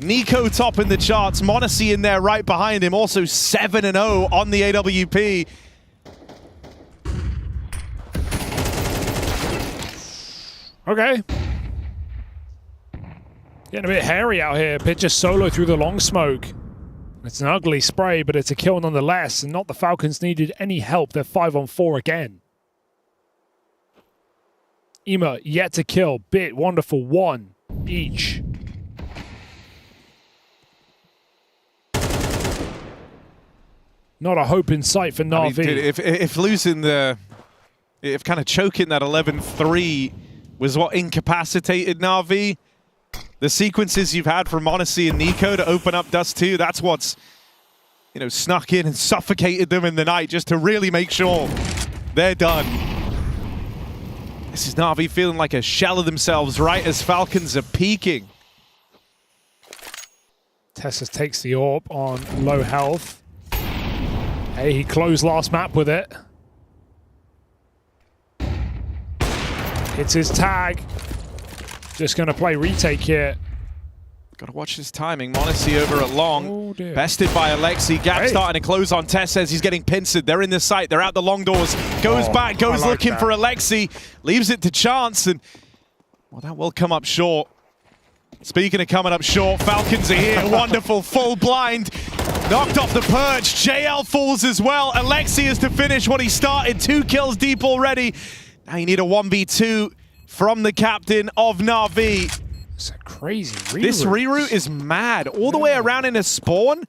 Nico top in the charts, Monacy in there right behind him, also 7-0 on the AWP. Okay. Getting a bit hairy out here. Pitcher solo through the long smoke. It's an ugly spray, but it's a kill nonetheless, and not the Falcons needed any help. They're 5-on-4 again. Ema yet to kill. Bit wonderful 1 each. Not a hope in sight for Na'Vi. I mean, if losing the... If kind of choking that 11-3 was what incapacitated Na'Vi, the sequences you've had from Monacy and Nico to open up Dust 2, that's what's, you know, snuck in and suffocated them in the night just to really make sure they're done. This is Na'Vi feeling like a shell of themselves right as Falcons are peaking. Tessa takes the AWP on low health. Hey, he closed last map with it. Hits his tag. Just going to play retake here. Gotta watch his timing. m0NESY over at long. Oh, dear. Bested by Alexi. Gap starting to close on. Tess says he's getting pincered. They're in the site. They're out the long doors. Goes back, goes looking for Alexi. Leaves it to chance, and well, that will come up short. Speaking of coming up short, Falcons are here. Wonderful, full blind. Knocked off the perch. JL falls as well. Alexi is to finish what he started. 2 kills deep already. Now you need a 1v2 from the captain of Na'Vi. It's a crazy reroute. This reroute is mad. All the way around in a spawn.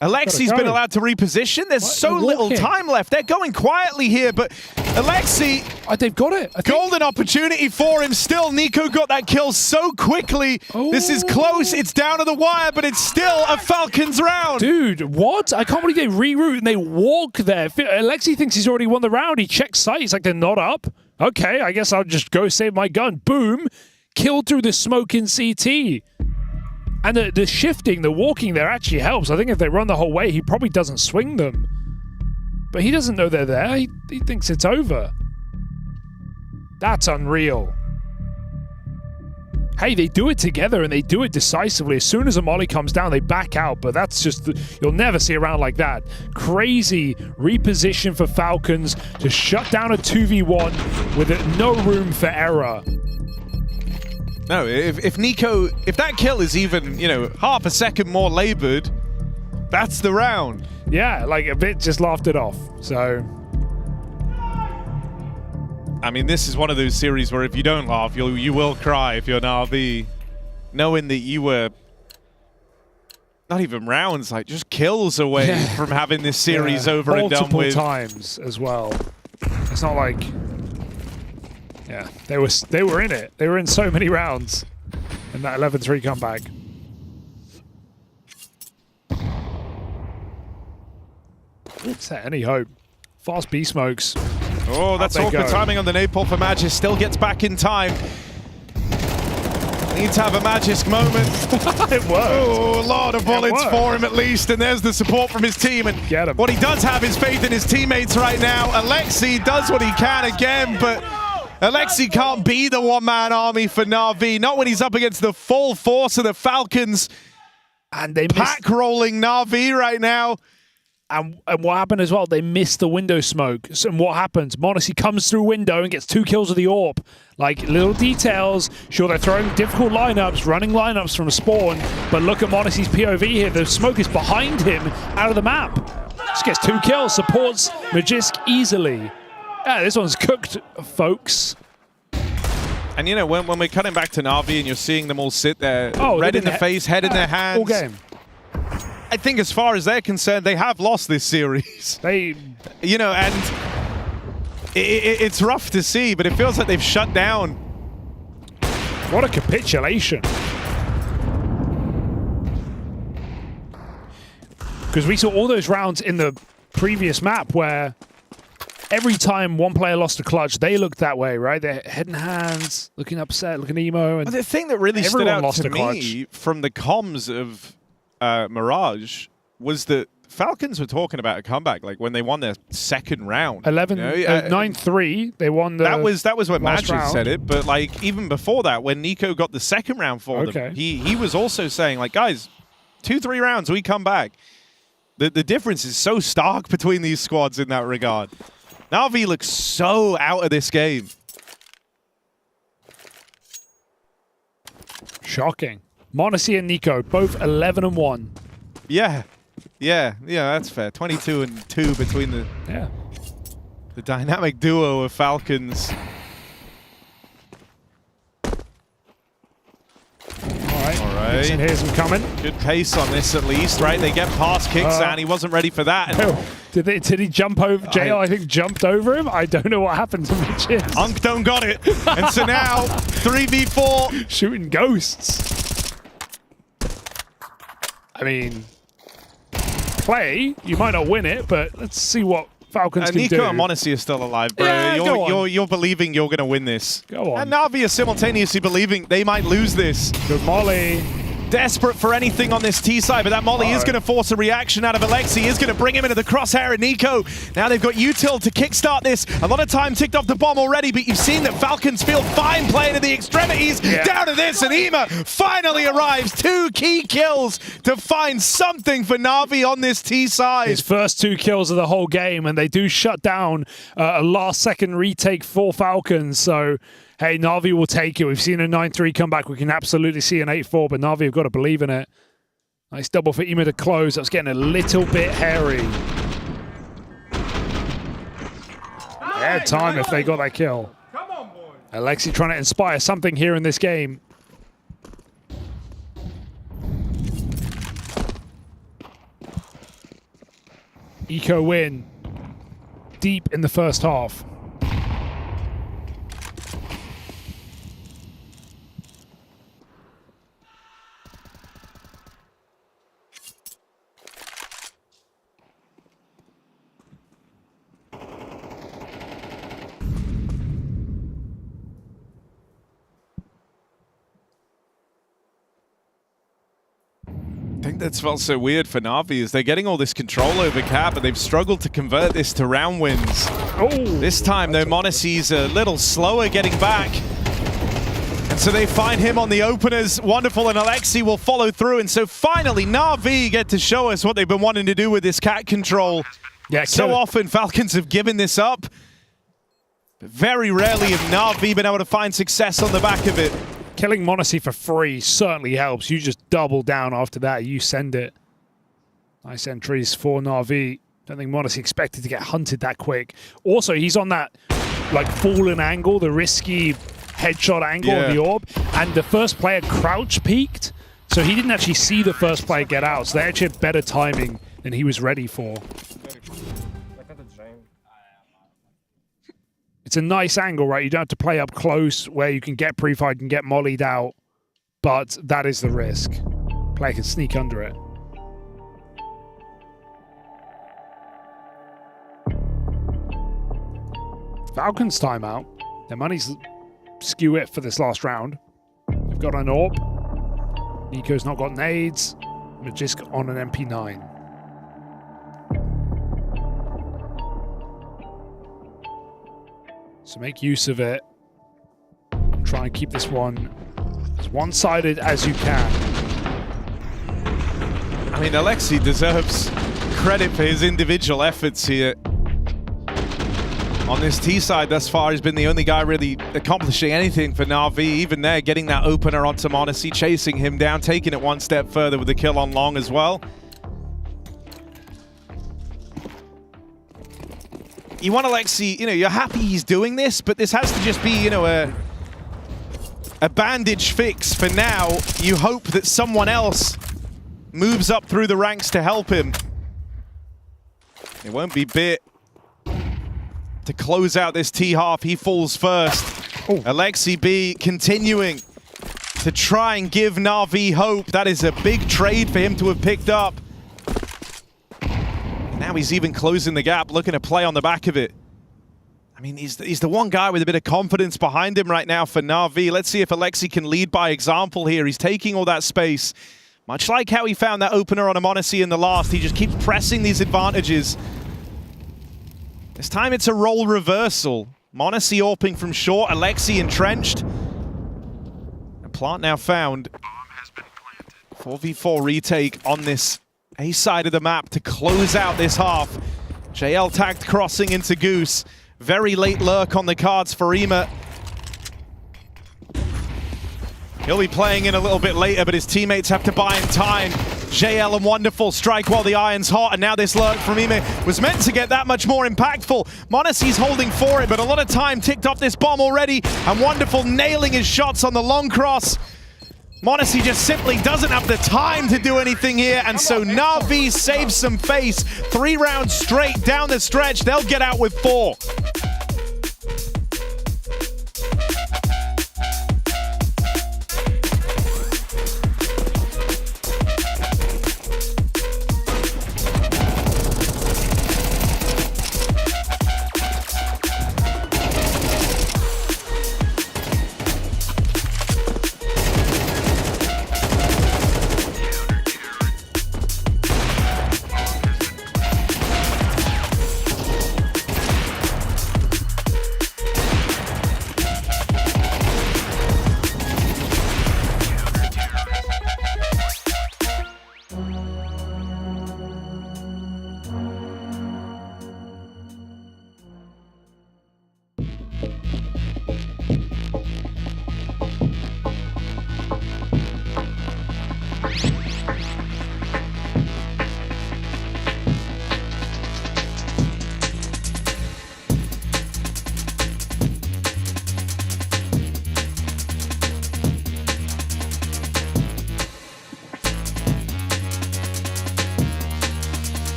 Alexi's been allowed to reposition. There's so little time left. They're going quietly here, but Alexi... they've got it. Golden opportunity for him still. Nico got that kill so quickly. This is close. It's down to the wire, but it's still a Falcons round. Dude, what? I can't believe they reroute and they walk there. Alexi thinks he's already won the round. He checks sight. He's like, they're not up. Okay, I guess I'll just go save my gun. Boom. Killed through the smoke in CT. And the shifting, the walking there actually helps. I think if they run the whole way, he probably doesn't swing them. But he doesn't know they're there. He thinks it's over. That's unreal. Hey, they do it together and they do it decisively. As soon as a molly comes down, they back out. But that's just... you'll never see a round like that. Crazy reposition for Falcons to shut down a 2v1 with no room for error. No, if Nico, if that kill is even, you know, half a second more labored, that's the round. Yeah, like a bit just laughed it off. So, I mean, this is one of those series where if you don't laugh, you will cry if you're Na'Vi, knowing that you were not even rounds, like just kills away from having this series over and done with. Multiple times as well. It's not like... Yeah, they were in it. They were in so many rounds in that 11-3 comeback. Is there any hope? Fast B smokes. Oh, that's awkward timing on the napalm for Magisk. Still gets back in time. Needs to have a Magisk moment. It worked. Oh, a lot of bullets for him at least, and there's the support from his team. And get him. What he does have is faith in his teammates right now. Alexi does what he can again, but Alexi can't be the one-man army for Na'Vi, not when he's up against the full force of the Falcons. And they pack-rolling Na'Vi right now. And what happened as well, they missed the window smoke. So, and what happens? m0NESY comes through window and gets 2 kills with the AWP. Like, little details. Sure, they're throwing difficult lineups, running lineups from spawn, but look at m0NESY's POV here. The smoke is behind him, out of the map. Just gets 2 kills, supports Magisk easily. Yeah, this one's cooked, folks. And you know, when we're cutting back to Na'Vi and you're seeing them all sit there, red in the face, head in their hands. All game. I think as far as they're concerned, they have lost this series. You know, and it's rough to see, but it feels like they've shut down. What a capitulation. Because we saw all those rounds in the previous map where every time one player lost a clutch, they looked that way, right? Their head and hands, looking upset, looking emo. And the thing that really stood out lost to a clutch. me from the comms of Mirage was that Falcons were talking about a comeback, like when they won their second round. 9-3, they won the That was when last Magic round. said it, but like even before that, when Nico got the second round for them, he was also saying like, guys, 2-3 rounds, we come back. The difference is so stark between these squads in that regard. Na'Vi looks so out of this game. Shocking. m0NESY and Nico, both 11-1. Yeah, that's fair. 22-2 between the dynamic duo of Falcons. All right. Here's him coming. Good pace on this at least, right? They get past Kicksan. He wasn't ready for that. No. Did he jump over? JL, I think, jumped over him. I don't know what happened to Mitch. Unk don't got it. And so now, 3v4. Shooting ghosts. I mean, play. You might not win it, but let's see what Falcons can do. Nico and m0NESY are still alive, bro. Yeah, you're believing you're going to win this. Go on. And Na'Vi are simultaneously believing they might lose this. Good molly. Desperate for anything on this T side, but that molly is going to force a reaction out of Alexi, is going to bring him into the crosshair of Nico. Now they've got util to kickstart this. A lot of time ticked off the bomb already, but you've seen that Falcons feel fine playing at the extremities. Down to this, and Ema finally arrives. 2 key kills to find something for Na'Vi on this T side. His first 2 kills of the whole game, and they do shut down a last-second retake for Falcons, so hey, Na'Vi will take it. We've seen a 9-3 comeback. We can absolutely see an 8-4, but Na'Vi have got to believe in it. Nice double for Ema to close. That was getting a little bit hairy. They had time if they got that kill. Alexi trying to inspire something here in this game. Eco win deep in the first half. I think that's felt so weird for Na'Vi is they're getting all this control over Cap, but they've struggled to convert this to round wins. This time, though, Monacy's a little slower getting back. And so they find him on the openers. Wonderful, and Alexi will follow through. And so finally, Na'Vi get to show us what they've been wanting to do with this cat control. Yeah, so often Falcons have given this up. But very rarely have Na'Vi been able to find success on the back of it. Killing Monacy for free certainly helps. You just double down after that. You send it. Nice entries for Na'Vi. Don't think Monacy expected to get hunted that quick. Also, he's on that like fallen angle, the risky headshot angle of the orb. And the first player crouch peeked. So he didn't actually see the first player get out. So they actually had better timing than he was ready for. It's a nice angle, right? You don't have to play up close where you can get pre-fired and get mollied out, but that is the risk. Player can sneak under it. Falcons timeout. Their money's skew it for this last round. They've got an orb. Nico's not got nades. Magisk on an MP9. So make use of it. Try and keep this one as one-sided as you can. I mean, Alexi deserves credit for his individual efforts here. On this T side thus far, he's been the only guy really accomplishing anything for Na'Vi. Even there, getting that opener onto Monacy, chasing him down, taking it one step further with the kill on Long as well. You want Alexi, you're happy he's doing this, but this has to just be, a bandage fix for now. You hope that someone else moves up through the ranks to help him. It won't be Bit to close out this T half. He falls first. Alexi B continuing to try and give Na'Vi hope. That is a big trade for him to have picked up. Now he's even closing the gap, looking to play on the back of it. I mean, he's the one guy with a bit of confidence behind him right now for Na'Vi. Let's see if Alexi can lead by example here. He's taking all that space. Much like how he found that opener on a Monacy in the last, he just keeps pressing these advantages. This time it's a role reversal. Monacy AWPing from short, Alexi entrenched. A plant now found. 4v4 retake on this A side of the map to close out this half. JL tagged crossing into Goose. Very late lurk on the cards for Ema. He'll be playing in a little bit later, but his teammates have to buy him time. JL and Wonderful strike while the iron's hot, and now this lurk from Ema was meant to get that much more impactful. Monacy's holding for it, but a lot of time ticked off this bomb already, and Wonderful nailing his shots on the long cross. Monacy just simply doesn't have the time to do anything here, and so Na'Vi saves some face. 3 rounds straight down the stretch. They'll get out with 4.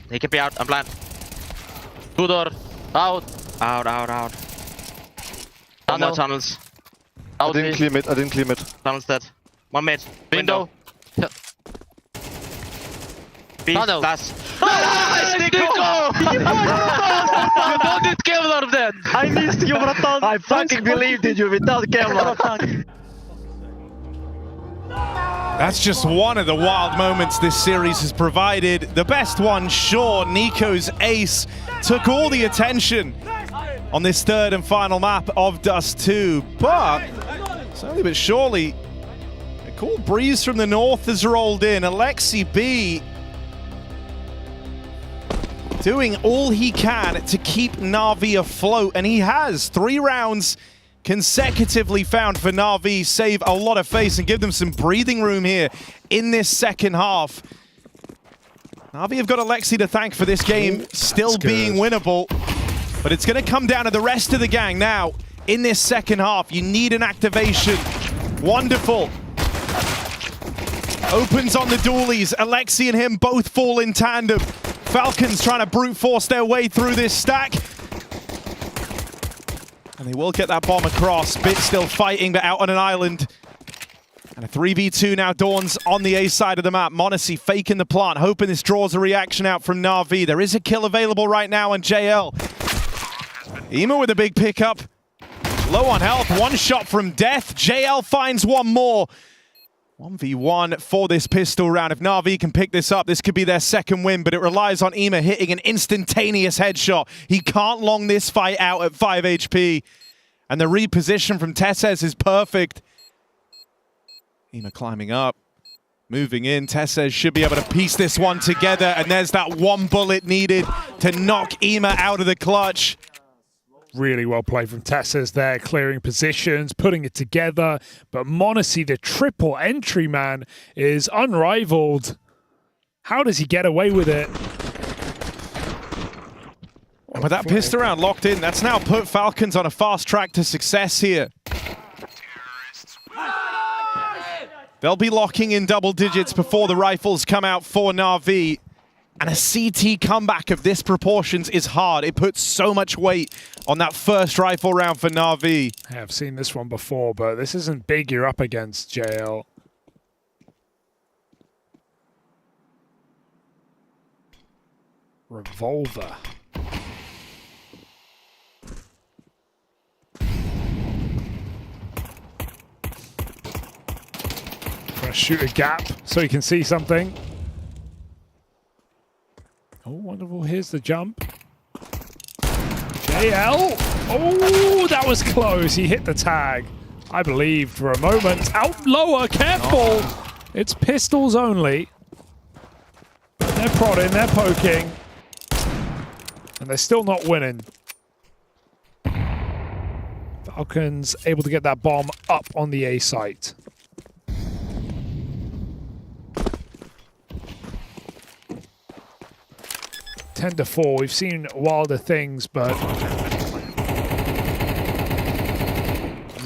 He can be out. I'm blind. Two door. Out. Out. Tunnel. More tunnels. Out. I didn't clear mid. Tunnel's dead. One mid. Window. Tunnel. Last. Nice, Nico! You don't need Kevlar then! I missed you, bratan! I fucking believed in you without Kevlar! That's just one of the wild moments this series has provided. The best one, sure, Nico's ace took all the attention on this third and final map of Dust 2, but slowly but surely, a cool breeze from the north has rolled in. Alexi B doing all he can to keep Na'Vi afloat, and he has. 3 rounds consecutively found for Na'Vi, save a lot of face and give them some breathing room here in this second half. Na'Vi have got Alexi to thank for this game still being winnable, but it's going to come down to the rest of the gang now in this second half. You need an activation. Wonderful. Opens on the dualies. Alexi and him both fall in tandem. Falcons trying to brute force their way through this stack. And they will get that bomb across. Bit still fighting, but out on an island. And a 3v2 now dawns on the A side of the map. m0NESY faking the plant, hoping this draws a reaction out from Na'Vi. There is a kill available right now on JL. IEM with a big pickup. Low on health, one shot from death. JL finds one more. 1v1 for this pistol round. If Na'Vi can pick this up, this could be their second win, but it relies on IEM hitting an instantaneous headshot. He can't long this fight out at 5 HP. And the reposition from Tesses is perfect. IEM climbing up, moving in. Tesses should be able to piece this one together, and there's that one bullet needed to knock IEM out of the clutch. Really well played from Tesses there, clearing positions, putting it together. But m0NESY, the triple entry man, is unrivaled. How does he get away with it? And with that pistol round locked in, that's now put Falcons on a fast track to success here. They'll be locking in double digits before the rifles come out for Na'Vi. And a CT comeback of this proportions is hard. It puts so much weight on that first rifle round for Na'Vi. Yeah, I've seen this one before, but this isn't big you're up against, JL. Revolver. Gonna shoot a gap so you can see something. Oh, wonderful. Here's the jump. JL. Oh, that was close. He hit the tag. I believed for a moment. Out lower. Careful. It's pistols only. They're prodding. They're poking. And they're still not winning. Falcons able to get that bomb up on the A site. 10-4. We've seen wilder things, but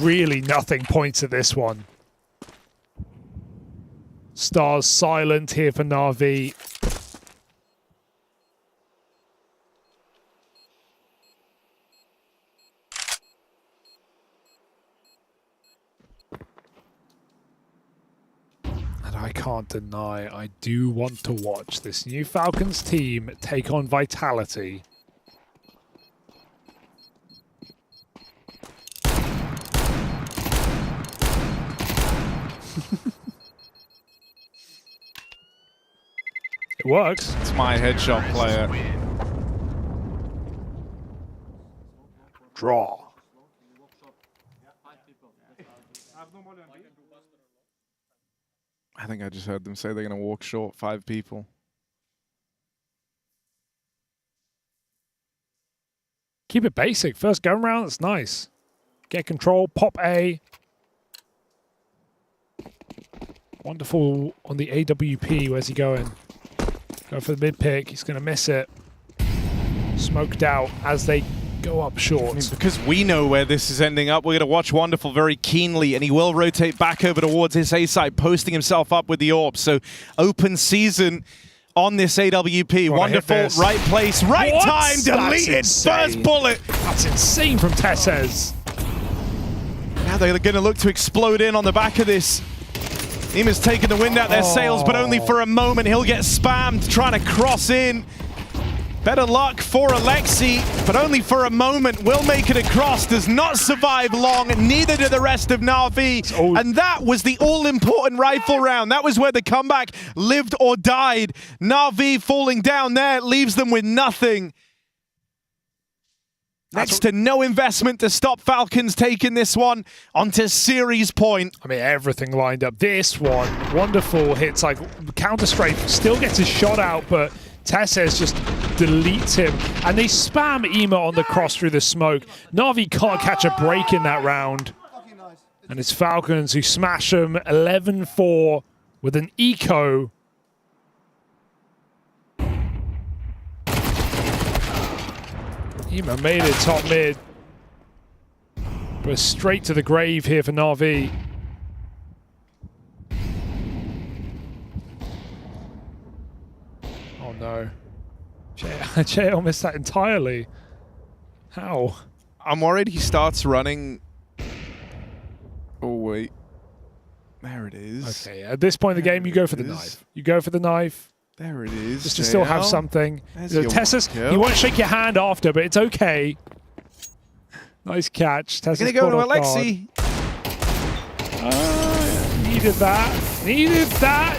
really nothing points at this one. Stars silent here for Na'Vi. I can't deny, I do want to watch this new Falcons team take on Vitality. It works. It's my headshot player. Draw. I think I just heard them say they're going to walk short 5 people. Keep it basic. First gun round, that's nice. Get control, pop A. Wonderful on the AWP. Where's he going? Go for the mid pick. He's going to miss it. Smoked out as they go up short. I mean, because we know where this is ending up, we're going to watch Wonderful very keenly, and he will rotate back over towards his A side, posting himself up with the AWP. So open season on this AWP. Wonderful, right place, right time, deleted, first bullet. That's insane from Tesses. Now they're going to look to explode in on the back of this. Ima's taking the wind out their sails, but only for a moment. He'll get spammed, trying to cross in. Better luck for Alexi, but only for a moment. Will make it across, does not survive long, neither do the rest of Na'Vi. And that was the all-important rifle round. That was where the comeback lived or died. Na'Vi falling down there leaves them with nothing. Next to no investment to stop Falcons taking this one onto series point. I mean, everything lined up. This one, wonderful hits. Like, Counter-Strafe still gets his shot out, but Tesses just deletes him. And they spam Ema on the cross through the smoke. Na'Vi can't catch a break in that round. And it's Falcons who smash them 11-4 with an eco. Ema made it top mid. But straight to the grave here for Na'Vi. Oh no. JL missed that entirely. How? I'm worried he starts running. Oh wait. There it is. Okay, at this point in the game, you go for the knife. You go for the knife. There it is. Just to still have something. Tessus, kill. he won't shake your hand after, but it's okay. Nice catch. Tessus Gonna go to Alexi. Needed that. Needed that.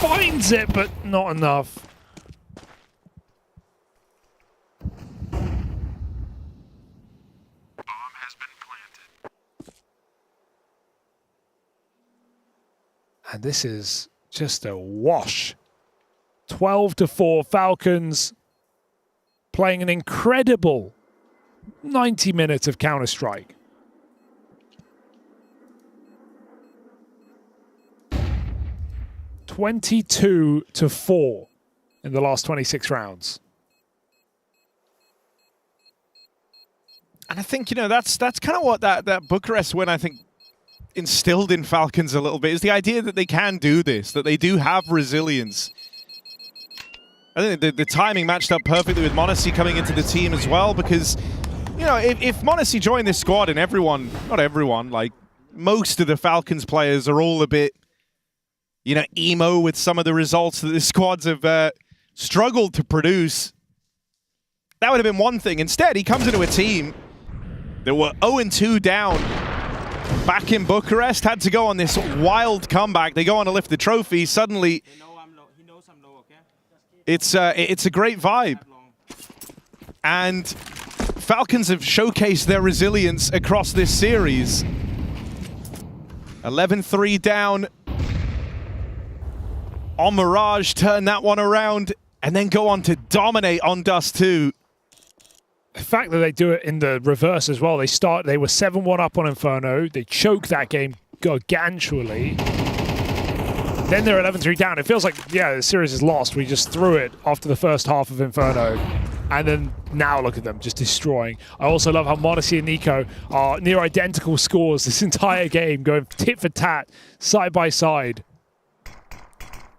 Finds it, but not enough. And this is just a wash. 12-4 Falcons playing an incredible 90 minutes of Counter-Strike. (22-4) in the last 26 rounds. And I think, you know, that's kind of what that Bucharest win, I think, instilled in Falcons a little bit, is the idea that they can do this, that they do have resilience. I think the timing matched up perfectly with m0NESY coming into the team as well, because, you know, if m0NESY joined this squad and everyone, not everyone, like most of the Falcons players are all a bit, you know, emo with some of the results that the squads have struggled to produce, that would have been one thing. Instead, he comes into a team that were 0-2 down back in Bucharest, had to go on this wild comeback. They go on to lift the trophy. Suddenly, it's a great vibe. And Falcons have showcased their resilience across this series. 11-3 down on Mirage, turn that one around, and then go on to dominate on Dust 2. The fact that they do it in the reverse as well. They were 7-1 up on Inferno. They choke that game gargantually. Then they're 11-3 down. It feels like, yeah, the series is lost. We just threw it after the first half of Inferno. And then now look at them, just destroying. I also love how m0NESY and Nico are near identical scores this entire game, going tit for tat, side by side.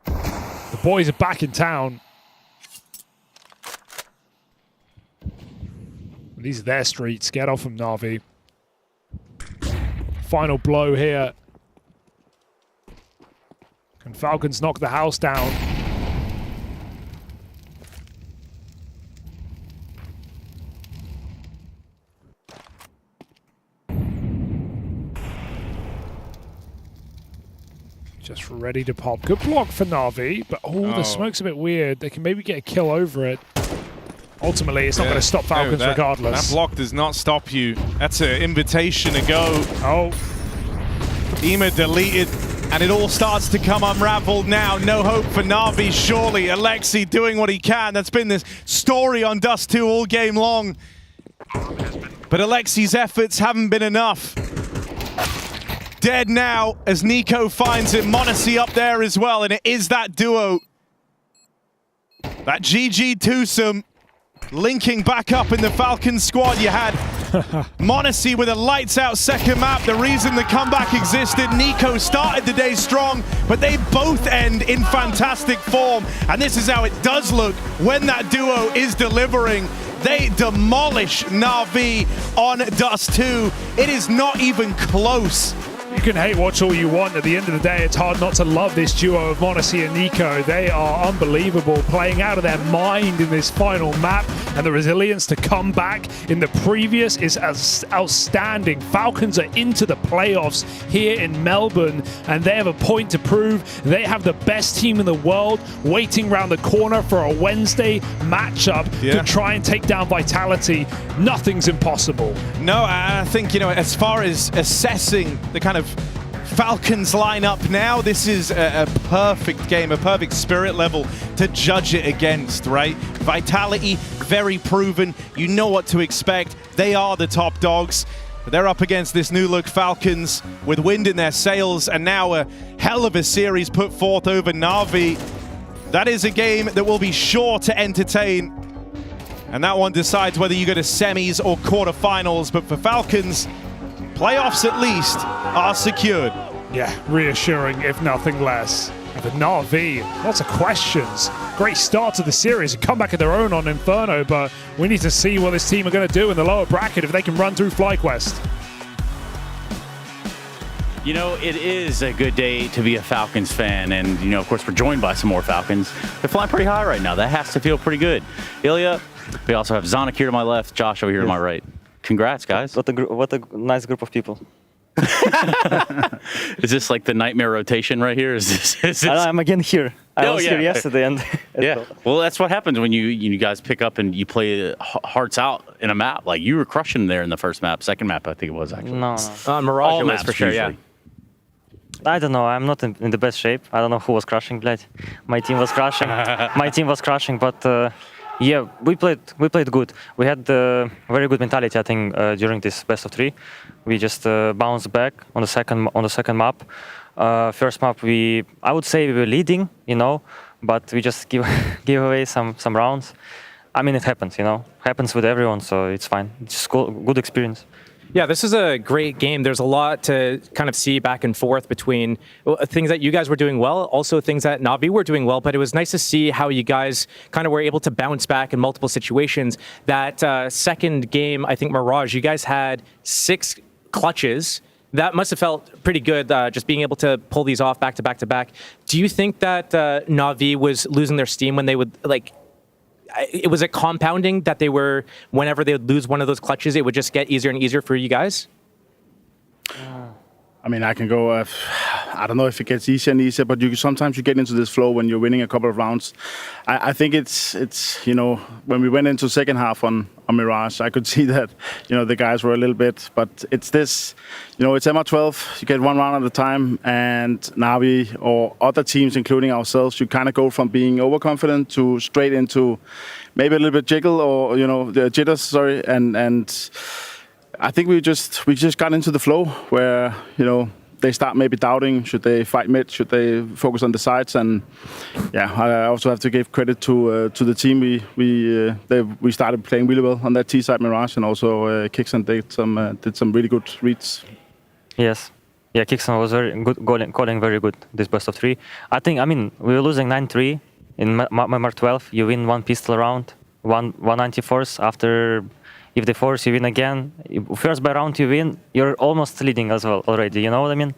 The boys are back in town. These are their streets. Get off them, Na'Vi. Final blow here. Can Falcons knock the house down? Just ready to pop. Good block for Na'Vi, but the smoke's a bit weird. They can maybe get a kill over it. Ultimately, it's not going to stop Falcons regardless. That block does not stop you. That's an invitation to go. Oh. Ema deleted, and it all starts to come unraveled now. No hope for Na'Vi, surely. Alexi doing what he can. That's been this story on Dust 2 all game long. But Alexi's efforts haven't been enough. Dead now as Nico finds it. m0NESY up there as well, and it is that duo. That GG twosome linking back up in the Falcons squad. You had Monacy with a lights-out second map. The reason the comeback existed, Nico started the day strong, but they both end in fantastic form. And this is how it does look when that duo is delivering. They demolish Na'Vi on Dust 2. It is not even close. You can hate watch all you want. At the end of the day, it's hard not to love this duo of Monacy and Nico. They are unbelievable, playing out of their mind in this final map, and the resilience to come back in the previous is outstanding. Falcons are into the playoffs here in Melbourne, and they have a point to prove. They have the best team in the world waiting around the corner for a Wednesday matchup to try and take down Vitality. Nothing's impossible. No, I think, as far as assessing the kind of Falcons lineup now, this is a perfect game, a perfect spirit level to judge it against, right? Vitality, very proven. You know what to expect. They are the top dogs. They're up against this new look Falcons with wind in their sails, and now a hell of a series put forth over Na'Vi. That is a game that will be sure to entertain, and that one decides whether you go to semis or quarterfinals. But for Falcons, playoffs at least are secured. Yeah, reassuring if nothing less. And for Na'Vi, lots of questions. Great start to the series, a comeback of their own on Inferno, but we need to see what this team are going to do in the lower bracket if they can run through FlyQuest. It is a good day to be a Falcons fan, and, of course, we're joined by some more Falcons. They're flying pretty high right now. That has to feel pretty good. Ilya, we also have Zonik here to my left, Josh over here to my right. Congrats, guys. What a nice group of people. Is this like the nightmare rotation right here? Is this... I'm again here. I was here yesterday. And yeah. Well, that's what happens when you guys pick up and you play hearts out in a map. Like, you were crushing there in the first map. Second map, I think it was, actually. No. Mirage all was maps for sure, usually. Yeah. I don't know. I'm not in the best shape. I don't know who was crushing, blade. My team was crushing. But yeah, we played good. We had very good mentality, I think, during this best of 3. We just bounced back on the second map. First map, I would say we were leading, but we just give away some rounds. I mean, it happens, happens with everyone, so it's fine. It's just good experience. Yeah, this is a great game. There's a lot to kind of see back and forth between things that you guys were doing well, also things that Na'Vi were doing well, but it was nice to see how you guys kind of were able to bounce back in multiple situations. That second game, I think Mirage, you guys had 6 clutches. That must have felt pretty good, just being able to pull these off back to back to back. Do you think that Na'Vi was losing their steam when they would, was it compounding that they were, whenever they would lose one of those clutches, it would just get easier and easier for you guys? I mean, I can go, I don't know if it gets easier and easier, but sometimes you get into this flow when you're winning a couple of rounds. I think it's when we went into second half on Mirage, I could see that, the guys were a little bit, but it's this, it's MR12, you get one round at a time, and Na'Vi or other teams, including ourselves, you kind of go from being overconfident to straight into maybe a little bit jiggle or, the jitters, sorry, and I think we just got into the flow where, they start maybe doubting, should they fight mid, should they focus on the sides, and yeah, I also have to give credit to the team. We started playing really well on that T side Mirage, and also Kixon did some really good reads. Yes, yeah, Kixon was very good, calling very good this best of 3. I mean, we were losing 9-3 in Mar 12. You win 1 pistol round, 194s after. If they force, you win again. First by round you win, you're almost leading as well already. You know what I mean?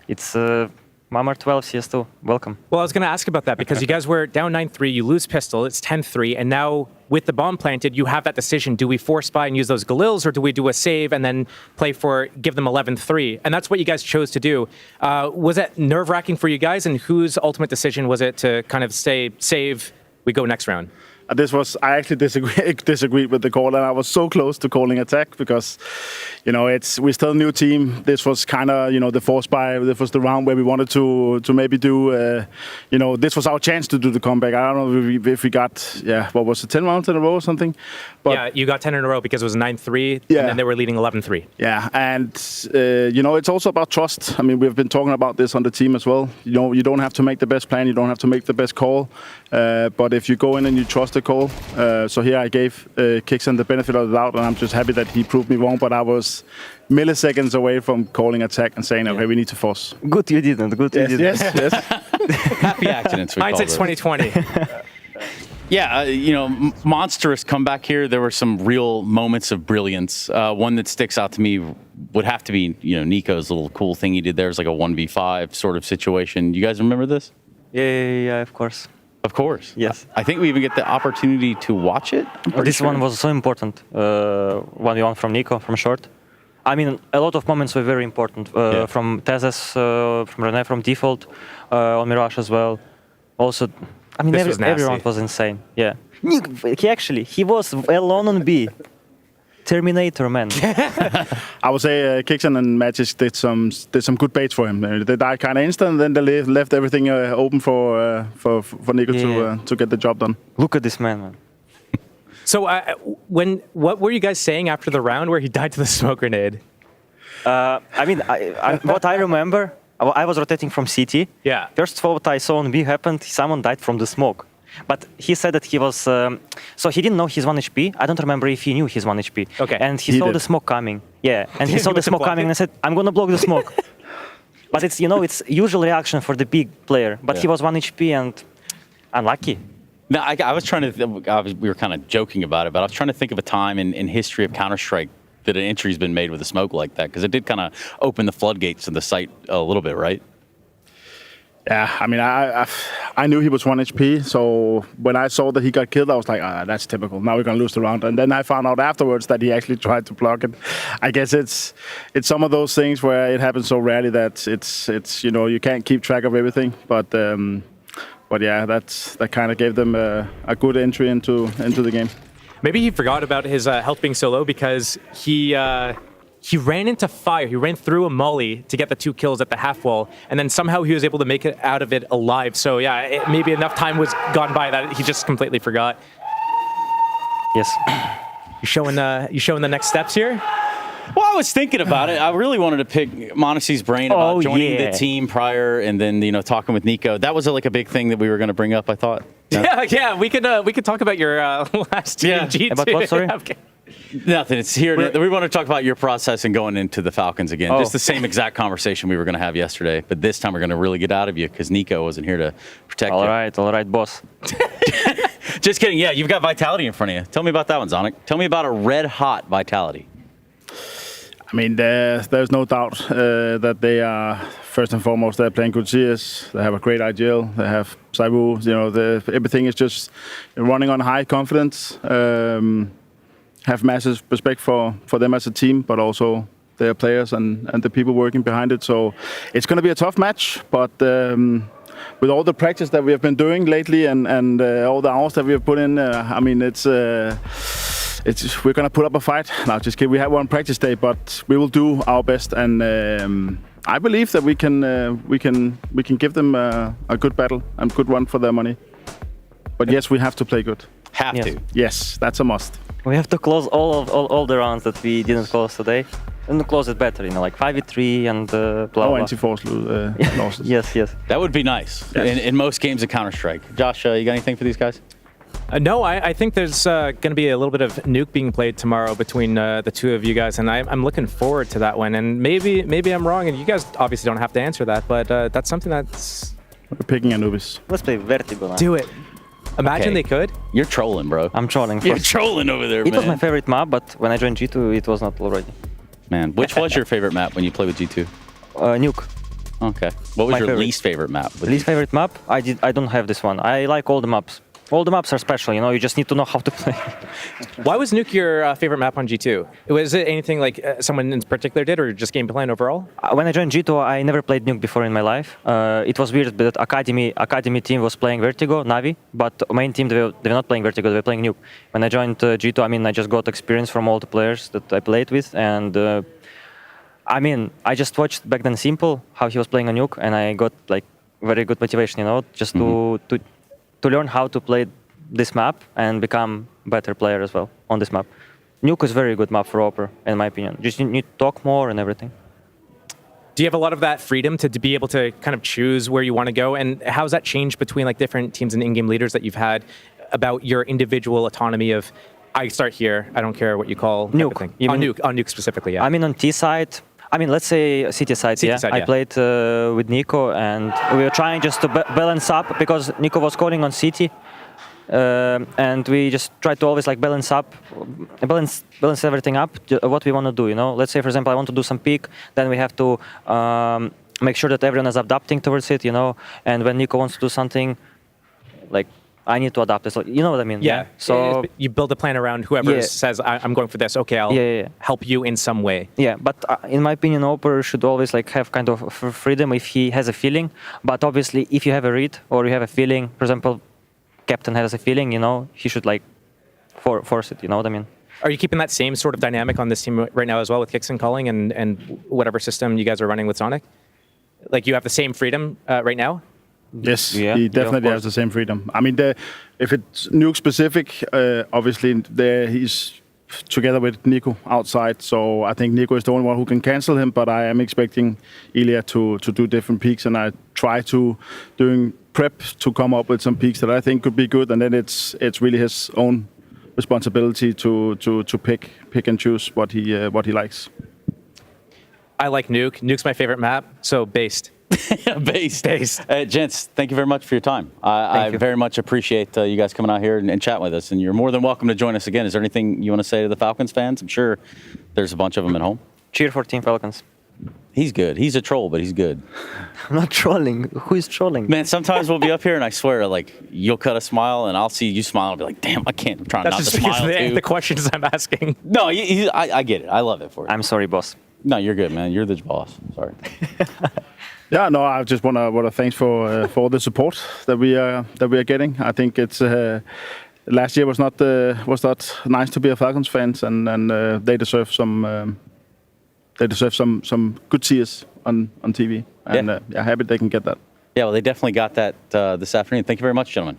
It's Mar 12 CS2. Welcome. Well, I was going to ask about that because you guys were down 9-3, you lose pistol, it's 10-3, and now with the bomb planted, you have that decision. Do we force buy and use those Galils, or do we do a save and then give them 11-3? And that's what you guys chose to do. Was it nerve-wracking for you guys, and whose ultimate decision was it to kind of say, save, we go next round? I actually disagreed with the call, and I was so close to calling attack because, we're still a new team. This was kind of, the force buy. This was the round where we wanted to maybe do, this was our chance to do the comeback. I don't know if we got, what was it, 10 rounds in a row or something? But, yeah, you got 10 in a row because it was 9-3, and then they were leading 11-3. Yeah, and, it's also about trust. I mean, we've been talking about this on the team as well. You don't have to make the best plan. You don't have to make the best call. But if you go in and you trust the call. So here I gave Kixon the benefit of the doubt, and I'm just happy that he proved me wrong. But I was milliseconds away from calling attack and saying, okay, we need to force. Good you didn't. Good you didn't. Yes. Happy accidents. Hindsight's 2020. Yeah, monstrous comeback here. There were some real moments of brilliance. One that sticks out to me would have to be, Nico's little cool thing he did there. It was like a 1v5 sort of situation. You guys remember this? Yeah, of course. Of course. Yes. I think we even get the opportunity to watch it. This one was so important. 1v1 from Nico, from short. I mean, a lot of moments were very important. From Tezes, from René, from Default, on Mirage as well. Also, I mean, everyone was insane. Yeah. He was alone on B. Terminator, man. I would say Kixon and Magic did some good baits for him. They died kind of instant, and then they left everything open for Nico to get the job done. Look at this man. So, what were you guys saying after the round where he died to the smoke grenade? I mean, what I remember, I was rotating from CT. Yeah. First of all, what I saw on B happened, someone died from the smoke. But he said that he was... so he didn't know he's 1 HP. I don't remember if he knew he's 1 HP. Okay. And he saw the smoke coming. Yeah, and he saw the smoke coming and I said, I'm going to block the smoke. But it's, it's usual reaction for the big player. But he was 1 HP and unlucky. No, I was trying to... we were kind of joking about it, but I was trying to think of a time in history of Counter-Strike that an entry's been made with a smoke like that, because it did kind of open the floodgates of the site a little bit, right? Yeah, I mean, I knew he was 1 HP, so when I saw that he got killed, I was like, that's typical. Now we're going to lose the round. And then I found out afterwards that he actually tried to block it. I guess it's some of those things where it happens so rarely that it's you can't keep track of everything. But yeah, that kind of gave them a good entry into the game. Maybe he forgot about his health being so low because he ran into fire. He ran through a molly to get the 2 kills at the half wall, and then somehow he was able to make it out of it alive. So yeah, maybe enough time was gone by that he just completely forgot. Yes. You showing the next steps here? Well, I was thinking about it. I really wanted to pick Monacy's brain about joining the team prior, and then talking with Nico. That was like a big thing that we were going to bring up, I thought. Yeah. We could talk about your last team G2. About what, sorry? Okay. Nothing. It's here. We want to talk about your process and going into the Falcons again. Just the same exact conversation we were going to have yesterday, but this time we're going to really get out of you because Nico wasn't here to protect you. All right, boss. Just kidding. Yeah, you've got Vitality in front of you. Tell me about that one, Zonic. Tell me about a red-hot Vitality. I mean, there's no doubt that they are, first and foremost, they're playing good CS. They have a great IGL. They have Saibu. Everything is just running on high confidence. Have massive respect for them as a team, but also their players and the people working behind it. So it's going to be a tough match, but with all the practice that we have been doing lately and all the hours that we have put in, I mean, we're going to put up a fight. No, just kidding. We have one practice day, but we will do our best, and I believe that we can give them a good battle and good run for their money. But yes, we have to play good. Have to. Yes, that's a must. We have to close all the rounds that we didn't close today, and close it better. like 5v3 and blah blah. Anti-force losses. Yes. That would be nice. In most games of Counter-Strike. Josh, you got anything for these guys? No, I think there's going to be a little bit of nuke being played tomorrow between the two of you guys, and I'm looking forward to that one. And maybe I'm wrong, and you guys obviously don't have to answer that, but that's something that's... We're picking Anubis. Let's play Vertigo now. Do it. Imagine they could. You're trolling, bro. I'm trolling. You're trolling over there, man. It was my favorite map, but when I joined G2, it was not already. Man, which was your favorite map when you played with G2? Nuke. Okay. What was your least favorite map? Least favorite map? I don't have this one. I like all the maps. All the maps are special, you just need to know how to play. Why was Nuke your favorite map on G2? Was it anything like someone in particular did, or just game plan overall? When I joined G2, I never played Nuke before in my life. It was weird that Academy team was playing Vertigo, Navi, but main team, they were not playing Vertigo, they were playing Nuke. When I joined G2, I just got experience from all the players that I played with, and I just watched back then Simple, how he was playing on Nuke, and I got very good motivation, just to learn how to play this map and become better player as well on this map. Nuke is very good map for Opera, in my opinion. Just you need to talk more and everything. Do you have a lot of that freedom to be able to kind of choose where you want to go? And how's that changed between different teams and in-game leaders that you've had? about your individual autonomy of, I start here, I don't care what you call Nuke. everything. On Nuke specifically, yeah. I mean, on T side, I mean, let's say CT side, yeah. side, I yeah. played with Nico, and we were trying just to balance up because Nico was calling on CT. And we just try to always like balance everything up, what we want to do, you know. Let's say, for example, I want to do some peak, then we have to make sure that everyone is adapting towards it, you know. And when Nico wants to do something, like, I need to adapt it. So, you know what I mean? Yeah. So you build a plan around whoever says, I'm going for this. Okay, I'll help you in some way. Yeah, but in my opinion, Oper should always like have kind of freedom if he has a feeling. But obviously, if you have a read or you have a feeling, for example, captain has a feeling, you know, he should like force it. You know what I mean? Are you keeping that same sort of dynamic on this team right now as well with Kixon calling and whatever system you guys are running with Sonic? Like you have the same freedom right now? Yes, he definitely has the same freedom. I mean, if it's Nuke specific, obviously he's together with Nico outside, so I think Nico is the only one who can cancel him, but I am expecting Ilya to do different peaks, and I try to, during prep, to come up with some peaks that I think could be good, and then it's really his own responsibility to pick and choose what he likes. I like Nuke. Nuke's my favorite map, so based. Based. Gents, thank you very much for your time. I very much appreciate you guys coming out here and chatting with us, and you're more than welcome to join us again. Is there anything you want to say to the Falcons fans? I'm sure there's a bunch of them at home. Cheer for Team Falcons. He's good. He's a troll, but he's good. I'm not trolling. Who is trolling? Man, sometimes we'll be up here and I swear, like, you'll cut a smile and I'll see you smile and be like, damn, I can't. I'm trying not to smile too. The questions I'm asking. No, I get it. I love it for you. I'm sorry, boss. No, you're good, man. You're the boss. Sorry. Yeah, no, I just want to thanks for all the support that we are getting. I think it's last year was not nice to be a Falcons fans, and they deserve some good cheers on TV, and happy they can get that. Yeah, well, they definitely got that this afternoon. Thank you very much, gentlemen.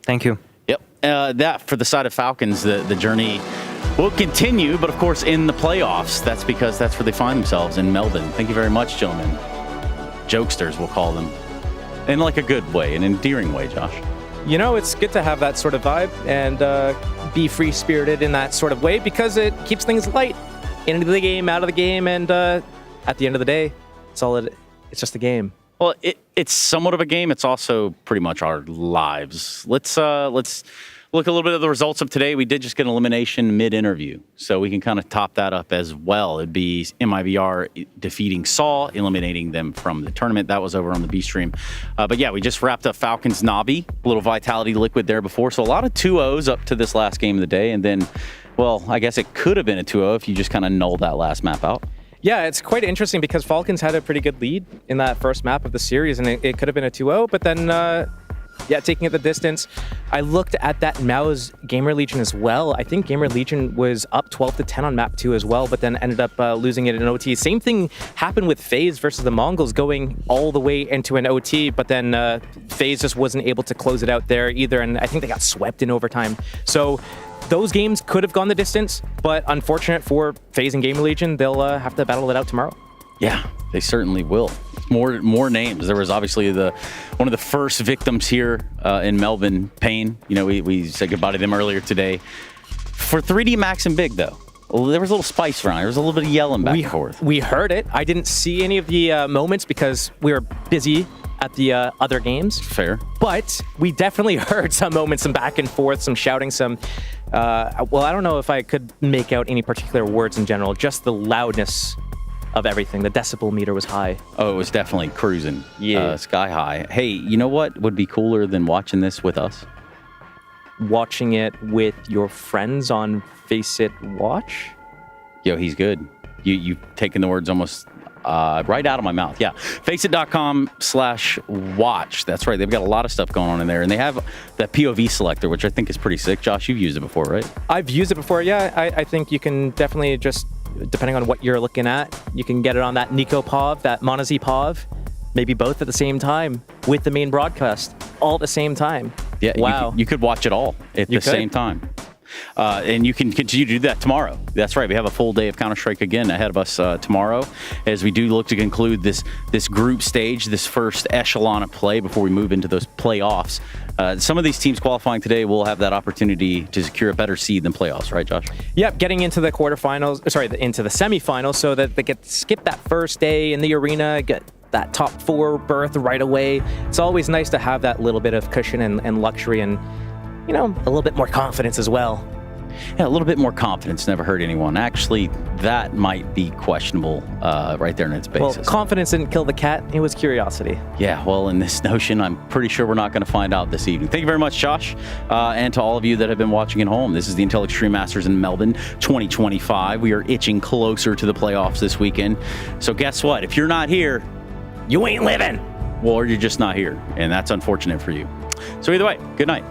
Thank you. Yep. That for the side of Falcons, the journey will continue, but of course in the playoffs. That's because that's where they find themselves in Melbourne. Thank you very much, gentlemen. Jokesters, we'll call them, in like a good way, an endearing way, Josh. You know, it's good to have that sort of vibe and be free-spirited in that sort of way because it keeps things light. Into the game, out of the game, and at the end of the day, it's just a game. Well, it's somewhat of a game. It's also pretty much our lives. Let's look a little bit at the results of today. We did just get an elimination mid-interview, so we can kind of top that up as well. It'd be MIVR defeating Saw, eliminating them from the tournament. That was over on the B stream. But yeah, we just wrapped up Falcons Navi, a little Vitality Liquid there before. So a lot of 2-0s up to this last game of the day, and then, well, I guess it could have been a 2-0 if you just kind of nulled that last map out. Yeah, it's quite interesting because Falcons had a pretty good lead in that first map of the series, and it could have been a 2-0, but then taking it the distance. I looked at that Mao's Gamer Legion as well. I think Gamer Legion was up 12-10 on map 2 as well, but then ended up losing it in OT. Same thing happened with FaZe versus the Mongols, going all the way into an OT, but then FaZe just wasn't able to close it out there either, and I think they got swept in overtime. So those games could have gone the distance, but unfortunate for FaZe and Gamer Legion, they'll have to battle it out tomorrow. Yeah, they certainly will. More names. There was obviously one of the first victims here in Melbourne, Payne. You know, we said goodbye to them earlier today. For 3D Max and Big, though, there was a little spice around. There was a little bit of yelling back and forth. We heard it. I didn't see any of the moments because we were busy at the other games. Fair. But we definitely heard some moments, some back and forth, some shouting, some... well, I don't know if I could make out any particular words in general, just the loudness of everything. The decibel meter was high. Oh, it was definitely cruising. Yeah. Sky high. Hey, you know what would be cooler than watching this with us? Watching it with your friends on Face It Watch? Yo, he's good. You've taken the words almost right out of my mouth. Yeah. Faceit.com/watch. That's right. They've got a lot of stuff going on in there. And they have that POV selector, which I think is pretty sick. Josh, you've used it before, right? I've used it before, yeah. I think you can definitely just, depending on what you're looking at, you can get it on that Nico POV, that Monazi POV, maybe both at the same time with the main broadcast, all at the same time. Yeah. Wow. You could watch it all at the same time. And you can continue to do that tomorrow. That's right. We have a full day of Counter-Strike again ahead of us tomorrow as we do look to conclude this group stage, this first echelon of play before we move into those playoffs. Some of these teams qualifying today will have that opportunity to secure a better seed than playoffs, right, Josh? Yep, getting into the quarterfinals, into the semifinals so that they get to skip that first day in the arena, get that top 4 berth right away. It's always nice to have that little bit of cushion and luxury and, you know, a little bit more confidence as well. Yeah, a little bit more confidence never hurt anyone. Actually, that might be questionable right there in its basis. Well, confidence didn't kill the cat. It was curiosity. Yeah, well, in this notion, I'm pretty sure we're not going to find out this evening. Thank you very much, Josh. And to all of you that have been watching at home, this is the Intel Extreme Masters in Melbourne 2025. We are itching closer to the playoffs this weekend. So guess what? If you're not here, you ain't living. Well, or you're just not here. And that's unfortunate for you. So either way, good night.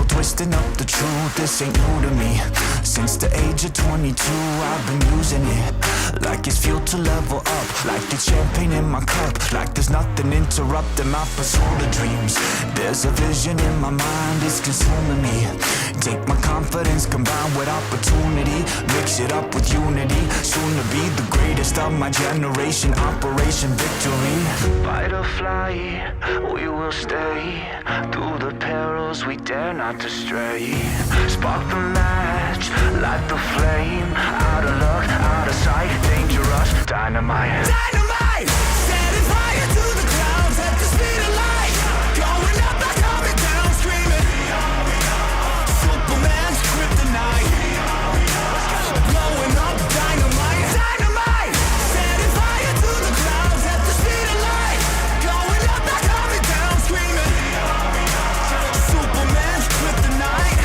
Twisting up the truth, this ain't new to me. Since the age of 22, I've been using it like it's fuel to level up, like it's champagne in my cup, like there's nothing interrupting my pursuit of dreams. There's a vision in my mind, it's consuming me. Take my confidence combined with opportunity, mix it up with unity, soon to be the greatest of my generation. Operation Victory. Fight or fly, we will stay through the perils we dare not to stray. Spark the match, light the flame. Out of luck, out of sight, dangerous, dynamite. Dynamite! Setting fire to the clouds at the speed of light. Going up, not coming down, screaming. Superman's kryptonite. Blowing up dynamite. Dynamite! Setting fire to the clouds at the speed of light. Going up, not coming down, screaming. Superman's kryptonite.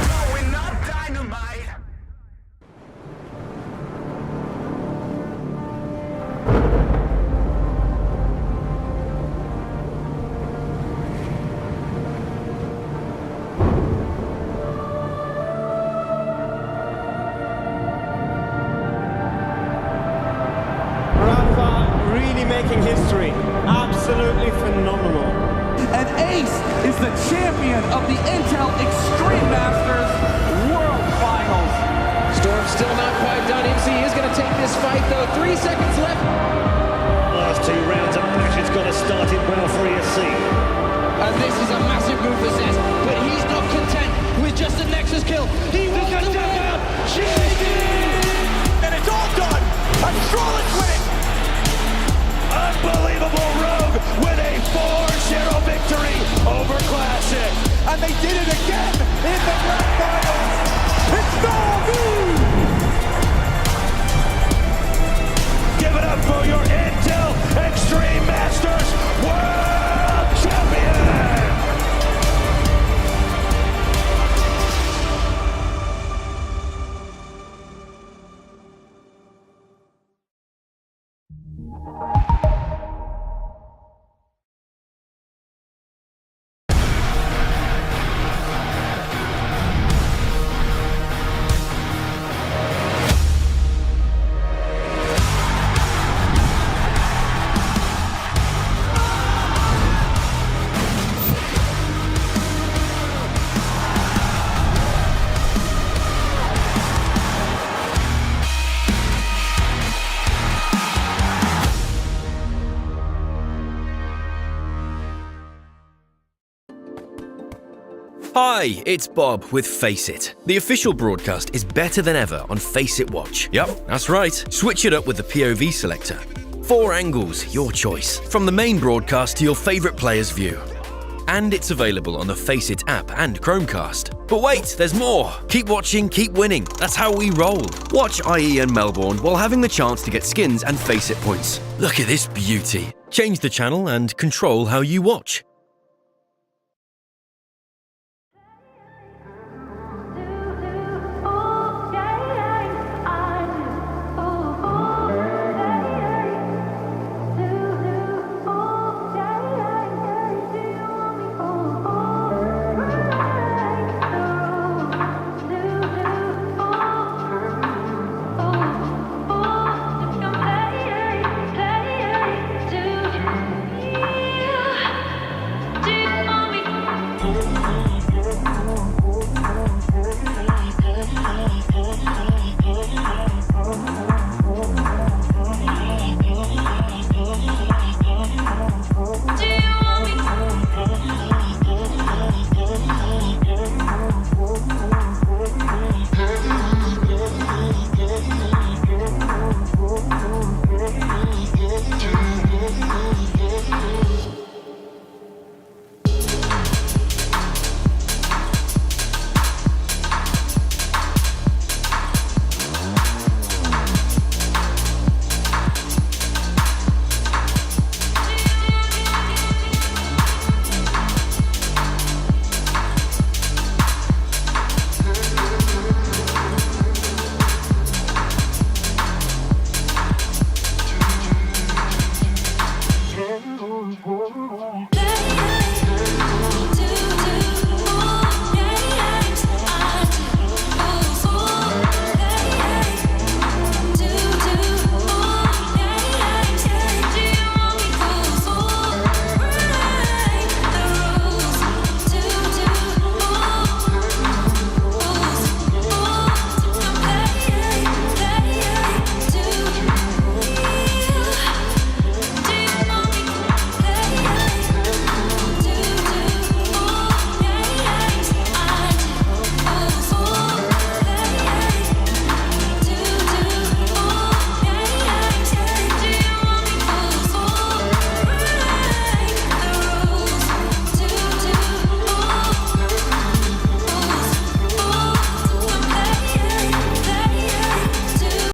Blowing up dynamite. Really making history. Absolutely phenomenal. And Ace is the champion of the Intel Extreme Masters World Finals. Storm's still not quite done. MC is going to take this fight, though. 3 seconds left. Last 2 rounds of matches got us started well for ESC. And this is a massive move for Zez, but he's not content with just a Nexus kill. He wants to win. And it's all done. And Strollin's winning. Unbelievable Rogue with a 4-0 victory over Classic. And they did it again in the grand finals. It's Norby! Give it up for your Intel Extreme Masters World Champion! Hi, it's Bob with Face It. The official broadcast is better than ever on Face It Watch. Yep, that's right. Switch it up with the POV selector. 4 angles, your choice. From the main broadcast to your favourite player's view. And it's available on the Face It app and Chromecast. But wait, there's more. Keep watching, keep winning. That's how we roll. Watch IEM Melbourne while having the chance to get skins and Face It points. Look at this beauty. Change the channel and control how you watch.